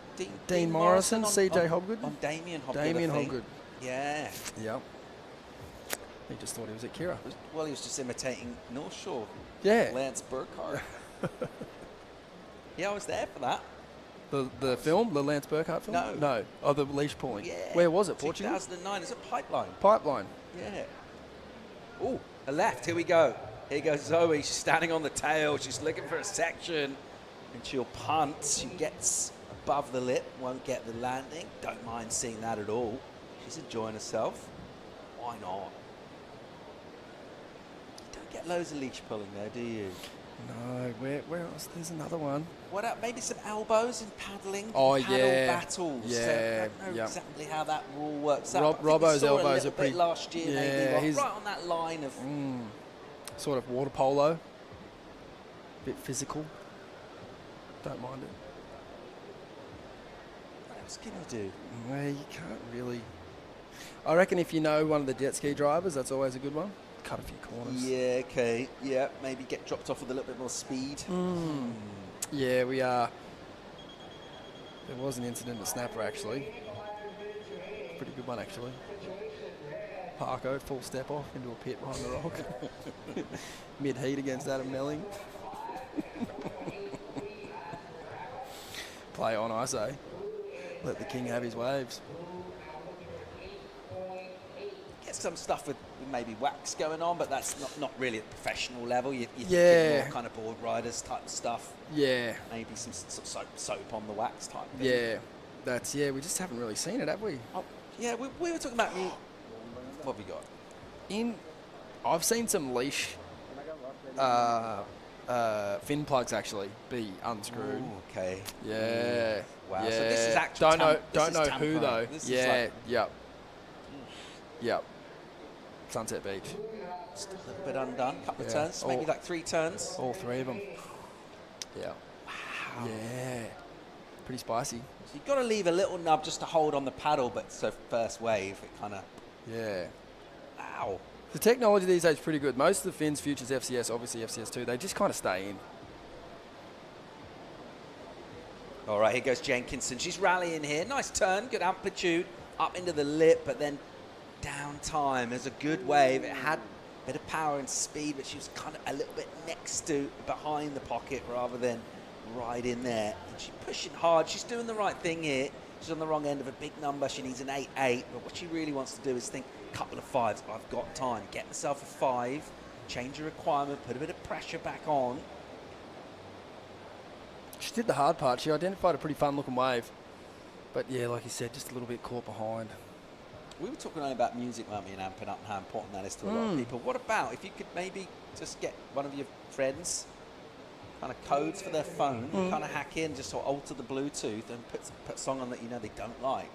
Dean Morrison, CJ
Hobgood? On Damien Hobgood.
Damien Hobgood.
Yeah.
Yep. He just thought he was at Kira.
Well, he was just imitating North Shore.
Yeah.
Lance Burkhardt. Yeah, I was there for that.
The film, the Lance Burkhardt film? No. Oh, the leash pulling.
Yeah.
Where was it? Portugal?
2009. Is it Pipeline?
Pipeline.
Yeah. Oh, a left. Here we go. Here goes Zoe. She's standing on the tail. She's looking for a section. And she'll punt. She gets above the lip. Won't get the landing. Don't mind seeing that at all. She's enjoying herself. Why not? You don't get loads of leash pulling there, do you?
No. Where else? There's another one.
What up? Maybe some elbows and paddling.
Oh,
paddle battles.
Yeah.
I don't know exactly how that rule works out.
Robbo's elbows are pretty...
last year, maybe.
He's
right on that line of...
sort of water polo. Bit physical. Don't mind it.
What else can you do?
Well, you can't really I reckon if you know one of the jet ski drivers, that's always a good one. Cut a few corners.
Yeah, okay. Yeah, maybe get dropped off with a little bit more speed.
Yeah, we are. There was an incident at Snapper, actually. Pretty good one, actually. Parko, full step off into a pit behind the rock. Mid-heat against Adam Melling. Play on, I say. Let the king have his waves.
Get some stuff with maybe wax going on, but that's not really at professional level. You think more kind of board riders type stuff.
Yeah.
Maybe some sort of soap on the wax type thing.
Yeah, we just haven't really seen it, have we?
Oh, yeah, we were talking about what have we got?
I've seen some leash fin plugs actually be unscrewed.
Ooh, okay.
Yeah.
Wow.
Yeah.
So this is actually
don't know who though.
This
yeah. Yep. Sunset Beach.
Just a little bit undone. Couple of turns. Maybe like 3 turns.
All 3 of them. Yeah. Wow. Yeah. Pretty spicy.
So you've got to leave a little nub just to hold on the paddle, but so first wave, it kind of...
Yeah.
Wow.
The technology these days is pretty good. Most of the fins, Futures, FCS, obviously FCS2, they just kind of stay in.
All right, here goes Jenkinson. She's rallying here. Nice turn, good amplitude, up into the lip, but then down time. There's a good wave. It had a bit of power and speed, but she was kind of a little bit behind the pocket rather than right in there. And she's pushing hard. She's doing the right thing here. She's on the wrong end of a big number. She needs an 8-8, but what she really wants to do is think a couple of 5s. I've got time. Get myself a 5, change the requirement, put a bit of pressure back on.
She did the hard part. She identified a pretty fun-looking wave. But, yeah, like you said, just a little bit caught behind.
We were talking earlier about music, weren't we, and amping up and how important that is to a lot of people. What about if you could maybe just get one of your friends kind of codes for their phone, kind of hack in, just sort of alter the Bluetooth and put a song on that you know they don't like.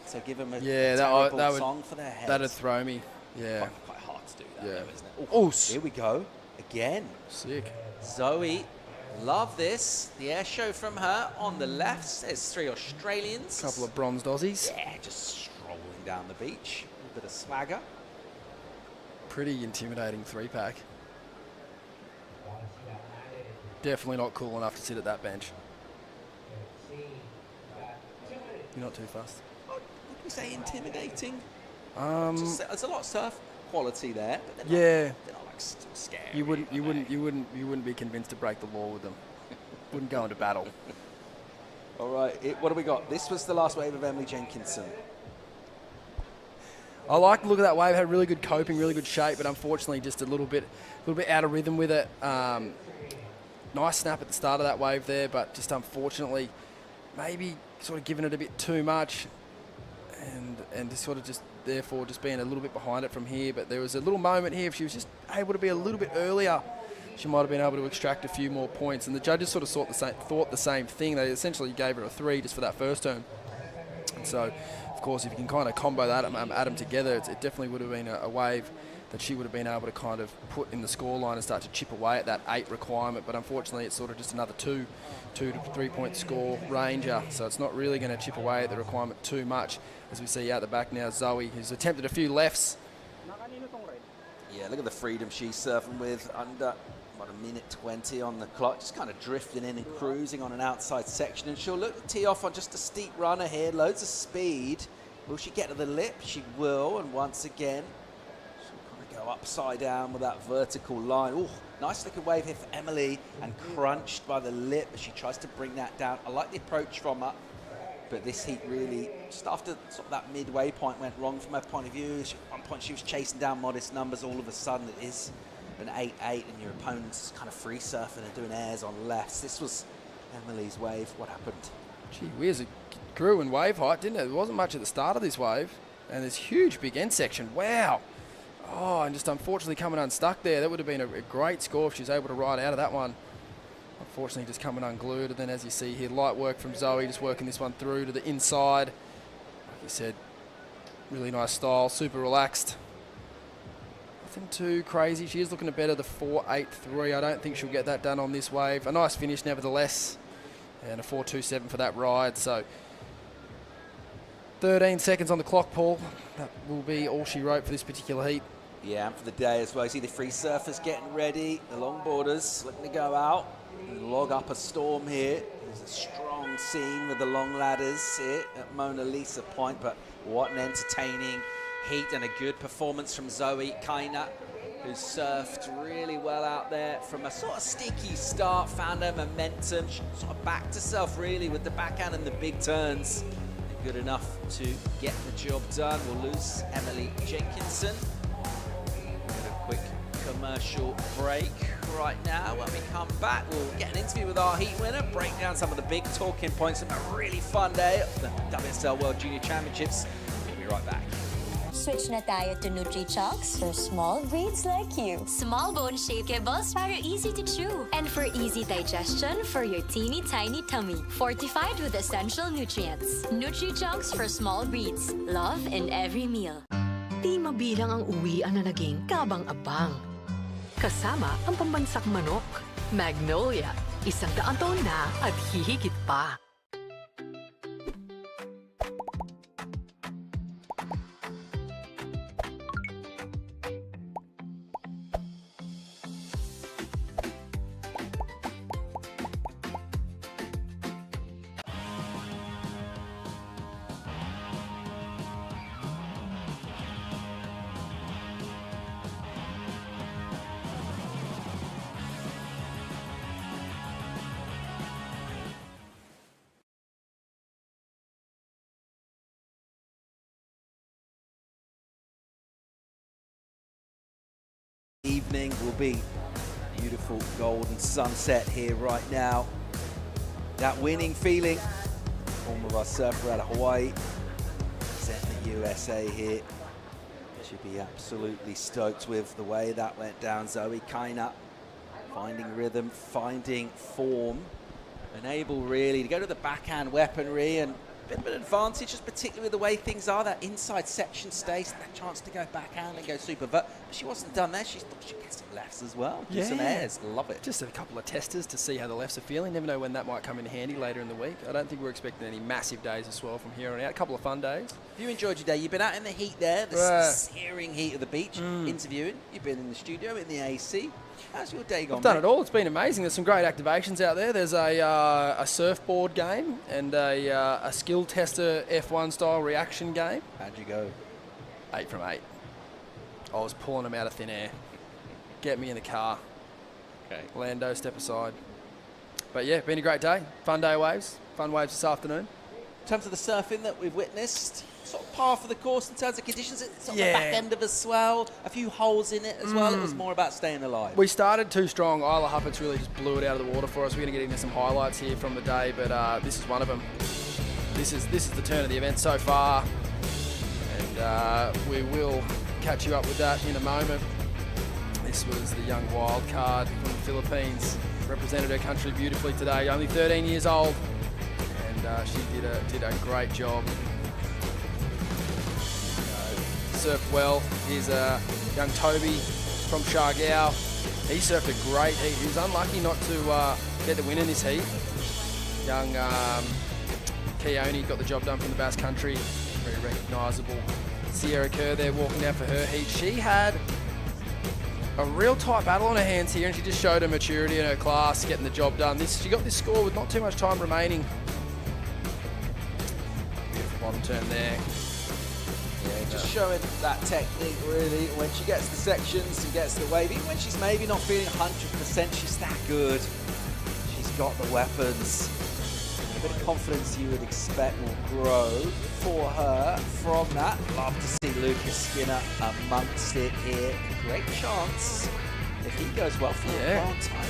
So give them a terrible song for their heads.
That'd throw me. Yeah.
Quite hard to do that,
yeah.
though, isn't it?
Oh,
here we go. Again.
Sick.
Zoe, love this. The air show from her on the left. There's 3 Australians.
Couple of bronzed Aussies.
Yeah, just strolling down the beach. A bit of swagger.
Pretty intimidating 3-pack. Definitely not cool enough to sit at that bench. You're not too fast.
Would we say intimidating? There's a lot of surf quality there, but they're not like scary.
You wouldn't be convinced to break the law with them. Wouldn't go into battle.
All right, what do we got? This was the last wave of Emily Jenkinson.
I like the look of that wave. Had really good coping, really good shape, but unfortunately just a little bit out of rhythm with it. Nice snap at the start of that wave there, but just unfortunately maybe sort of giving it a bit too much and just sort of just therefore just being a little bit behind it from here. But there was a little moment here, if she was just able to be a little bit earlier, she might have been able to extract a few more points. And the judges sort of thought the same thing. They essentially gave her a 3 just for that first turn. And so, of course, if you can kind of combo that add them together, it definitely would have been a wave that she would have been able to kind of put in the scoreline and start to chip away at that 8 requirement. But unfortunately, it's sort of just another 2 to 3 point score ranger. So it's not really going to chip away at the requirement too much. As we see out the back now, Zoe, who's attempted a few lefts.
Yeah, look at the freedom she's surfing with under, what, 1:20 on the clock. Just kind of drifting in and cruising on an outside section. And she'll look to tee off on just a steep runner here. Loads of speed. Will she get to the lip? She will. And once again, go upside down with that vertical line. Ooh, nice looking wave here for Emily and crunched by the lip as she tries to bring that down. I like the approach from her, but this heat really, just after sort of that midway point went wrong from her point of view. At one point she was chasing down modest numbers. All of a sudden it is an 8-8 and your opponent's kind of free surfing and doing airs on lefts. This was Emily's wave. What happened?
Gee whiz, it grew in wave height, didn't it? There wasn't much at the start of this wave. And this huge big end section. Wow. Oh, and just unfortunately coming unstuck there. That would have been a great score if she was able to ride out of that one. Unfortunately, just coming unglued. And then, as you see here, light work from Zoe, just working this one through to the inside. Like you said, really nice style, super relaxed. Nothing too crazy. She is looking to better the 4.83. I don't think she'll get that done on this wave. A nice finish, nevertheless. And a 4.27 for that ride. So, 13 seconds on the clock, Paul. That will be all she wrote for this particular heat.
Yeah, and for the day as well. You see the free surfers getting ready, the longboarders looking to go out and log up a storm here. There's a strong scene with the long ladders here at Mona Lisa Point, but what an entertaining heat and a good performance from Zoe Kaina, who surfed really well out there from a sort of sticky start, found her momentum, she sort of backed herself really with the backhand and the big turns. Good enough to get the job done. We'll lose Emily Jenkinson. Get a quick commercial break right now. When we come back, we'll get an interview with our heat winner, break down some of the big talking points of a really fun day at the WSL World Junior Championships. We'll be right back.
Switch na tayo to Nutri-Chunks for small breeds like you. Small bone shaped kibbles para easy to chew. And for easy digestion for your teeny tiny tummy. Fortified with essential nutrients. Nutri-Chunks for small breeds. Love in every meal.
Di mabilang ang uwian na naging kabang-abang. Kasama ang pambansak manok. Magnolia, 100 taon na at hihigit pa.
Evening will be beautiful golden sunset here right now. That winning feeling, form of our surfer out of Hawaii, set the USA here. Should be absolutely stoked with the way that went down. Zoe Kaina finding rhythm, finding form, and able really to go to the backhand weaponry and a bit of an advantage, just particularly with the way things are. That inside section stays, that chance to go backhand and go super vert. But she wasn't done there. She thought she'd get some lefts as well. Do some airs. Love it.
Just a couple of testers to see how the lefts are feeling. Never know when that might come in handy later in the week. I don't think we're expecting any massive days as well from here on out. A couple of fun days.
Have you enjoyed your day? You've been out in the heat there, the searing heat of the beach, interviewing. You've been in the studio, in the AC. How's your day gone,
I've done it all. It's been amazing. There's some great activations out there. There's a surfboard game and a skill tester F1 style reaction game.
How'd you go?
8 from 8. I was pulling them out of thin air. Get me in the car.
Okay.
Lando, step aside. But yeah, been a great day. Fun day waves. Fun waves this afternoon.
In terms of the surfing that we've witnessed, sort of par for the course in terms of conditions. It's on the back end of a swell, a few holes in it as well. It was more about staying alive.
We started too strong. Isla Huppets really just blew it out of the water for us. We're going to get into some highlights here from the day, but this is one of them. This is the turn of the event so far, and we will catch you up with that in a moment. This was the young wild card from the Philippines. Represented her country beautifully today. Only 13 years old, and she did a great job. Surfed well. Here's young Toby from Siargao. He surfed a great heat. He was unlucky not to get the win in this heat. Young Keone got the job done from the Basque Country. Very recognisable. Sierra Kerr there walking down for her heat. She had a real tight battle on her hands here, and she just showed her maturity in her class, getting the job done. She got this score with not too much time remaining. Beautiful bottom turn there.
Yeah, just showing that technique really. When she gets the sections and gets the wave, even when she's maybe not feeling 100%, she's that good. She's got the weapons. A bit of confidence you would expect will grow for her from that. Love to see Lucas Skinner amongst it here. Great chance if he goes well for a long time.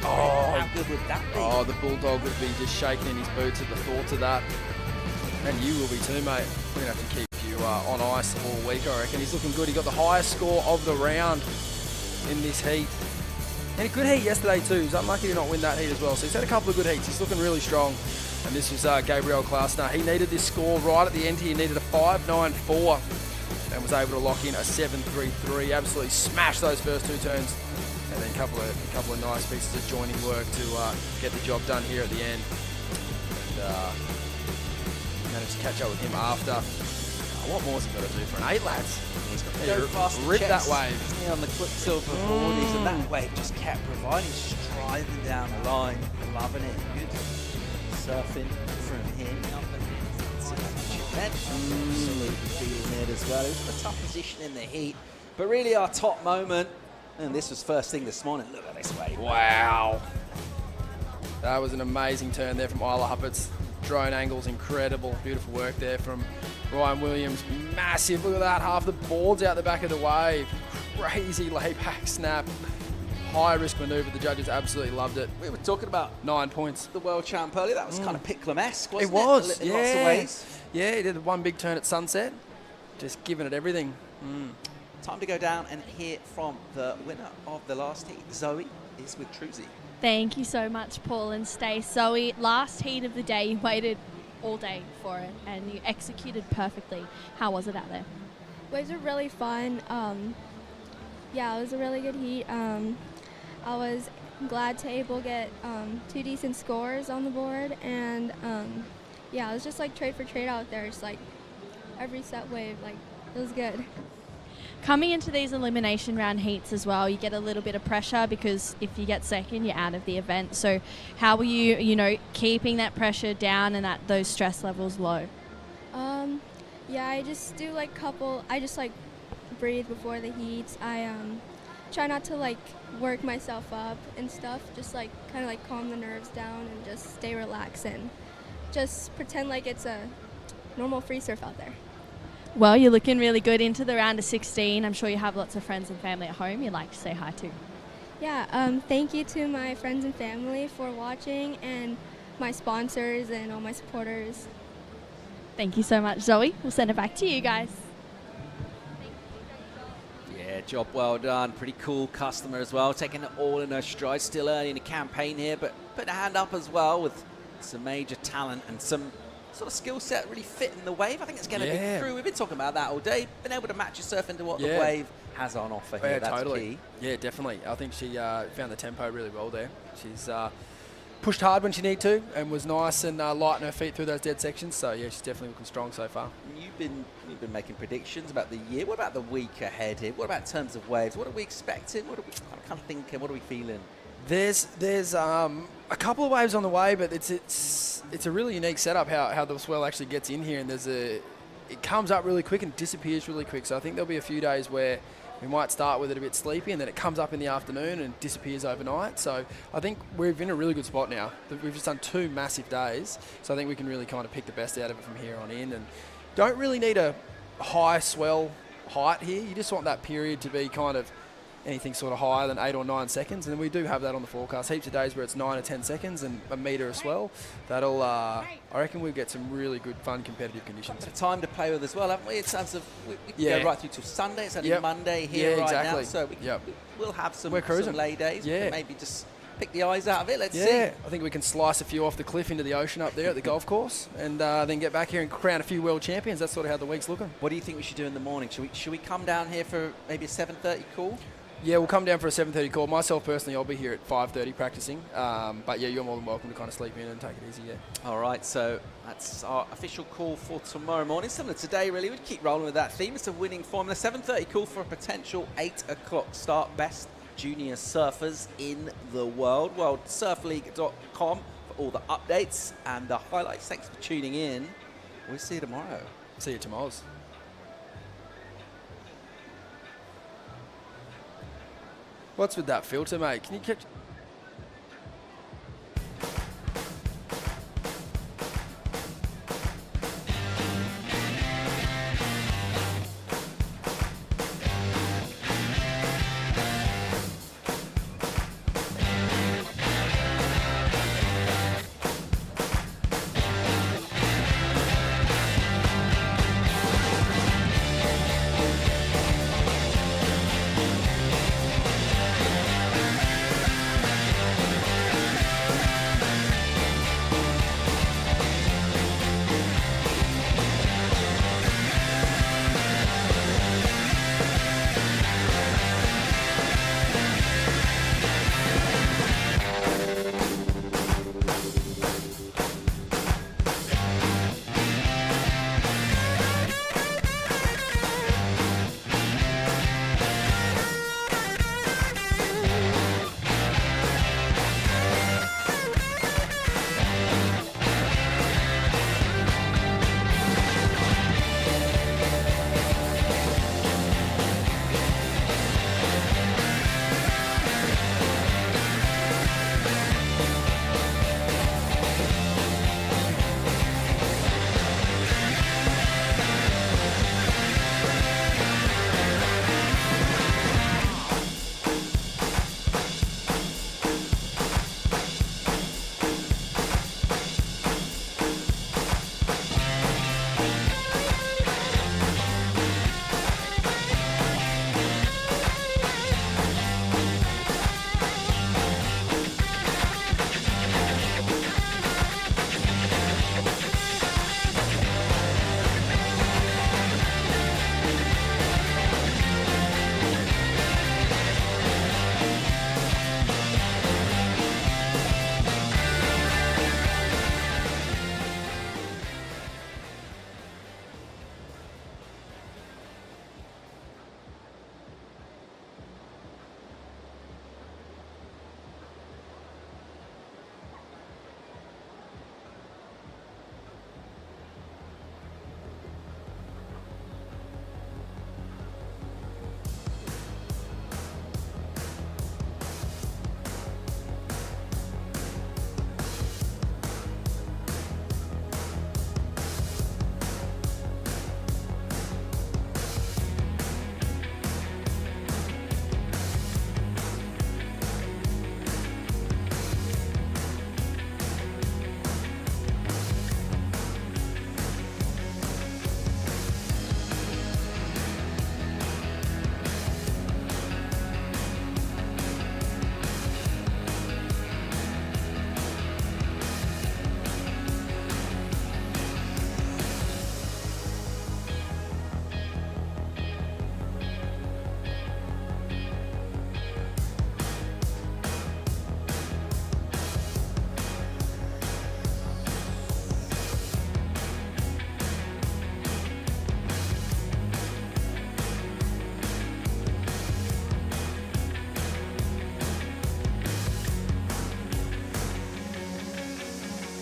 Oh,
how good would that be?
Oh, the Bulldog would be just shaking in his boots at the thought of that. And you will be too, mate. We're going to have to keep you on ice all week, I reckon. He's looking good. He got the highest score of the round in this heat. And a good heat yesterday too. He's unlucky to not win that heat as well. So he's had a couple of good heats. He's looking really strong. And this was Gabriel Klausner. He needed this score right at the end here. He needed a 5.94 and was able to lock in a 7.33. Absolutely smashed those first two turns. And then a couple of nice pieces of joining work to get the job done here at the end. And managed to catch up with him after. What more has he got to do for an 8, lads?
He's got to go fast and
rip
checks.
that wave.
Yeah, on the Quicksilver boardies, and that wave just kept providing, just driving down the line, loving it. Good surfing from him. Absolutely feeling it as well. It was a tough position in the heat, but really our top moment, and this was first thing this morning. Look at this wave.
Wow. That was an amazing turn there from Isla Huppert's. Drone angles, incredible. Beautiful work there from Ryan Williams. Massive, look at that. Half the board's out the back of the wave. Crazy layback snap. High risk maneuver. The judges absolutely loved it.
We were talking about
9 points.
The World Champ earlier. That was kind of Picklum-esque, wasn't it?
It was,
In
yeah.
lots of ways.
Yeah, he did one big turn at sunset. Just giving it everything.
Time to go down and hear from the winner of the last heat. Zoe is with Truzy.
Thank you so much, Paul and Stace. Zoe, last heat of the day, you waited all day for it and you executed perfectly. How was it out there?
Waves were really fun. Yeah, it was a really good heat. I was glad to able to get 2 decent scores on the board, and yeah, it was just like trade for trade out there. It's like every set wave, like it was good.
Coming into these elimination round heats as well, you get a little bit of pressure because if you get second, you're out of the event. So how were you, keeping that pressure down and those stress levels low?
Yeah, I just do I just breathe before the heats. I try not to work myself up and stuff, just kind of calm the nerves down and just stay relaxed and just pretend like it's a normal free surf out there.
Well, you're looking really good into the round of 16. I'm sure you have lots of friends and family at home you'd like to say hi to.
Yeah, thank you to my friends and family for watching, and my sponsors and all my supporters.
Thank you so much, Zoe. We'll send it back to you guys.
Yeah, job well done. Pretty cool customer as well, taking it all in her stride. Still early in the campaign here, but put a hand up as well with some major talent and some sort of skill set really fitting the wave. I think it's going to be through. We've been talking about that all day. Been able to match your surf into what the wave has on offer here. That's
totally.
key.
Yeah, definitely. I think she found the tempo really well there. She's pushed hard when she needed to and was nice and light on her feet through those dead sections. So yeah, she's definitely looking strong so far.
You've been making predictions about the year. What about the week ahead here? What about in terms of waves? What are we expecting? What are we kind of thinking? What are we feeling?
There's a couple of waves on the way, but it's a really unique setup how the swell actually gets in here, and it comes up really quick and disappears really quick. So I think there'll be a few days where we might start with it a bit sleepy, and then it comes up in the afternoon and disappears overnight. So I think we're in a really good spot now. We've just done 2 massive days, so I think we can really kind of pick the best out of it from here on in, and don't really need a high swell height here. You just want that period to be kind of anything sort of higher than 8 or 9 seconds, and we do have that on the forecast. Heaps of days where it's 9 or 10 seconds and a metre as well. That'll, I reckon we'll get some really good, fun, competitive conditions.
A bit of time to play with as well, haven't we? In terms of we can go right through till Sunday. It's only Monday here now, so we'll have some lay days. We can maybe just pick the eyes out of it. Let's see.
I think we can slice a few off the cliff into the ocean up there at the golf course, and then get back here and crown a few world champions. That's sort of how the week's looking.
What do you think we should do in the morning? Should we come down here for maybe a 7:30 call?
Yeah, we'll come down for a 7:30 call. Myself personally, I'll be here at 5:30 practicing. But yeah, you're more than welcome to kind of sleep in and take it easy. Yeah.
All right, so that's our official call for tomorrow morning. Similar to today, really. We'd keep rolling with that theme. It's a winning formula. 7:30 call for a potential 8 o'clock start. Best junior surfers in the world. WorldSurfLeague.com for all the updates and the highlights. Thanks for tuning in. We'll see you tomorrow.
See you tomorrow. What's with that filter, mate? Can you catch...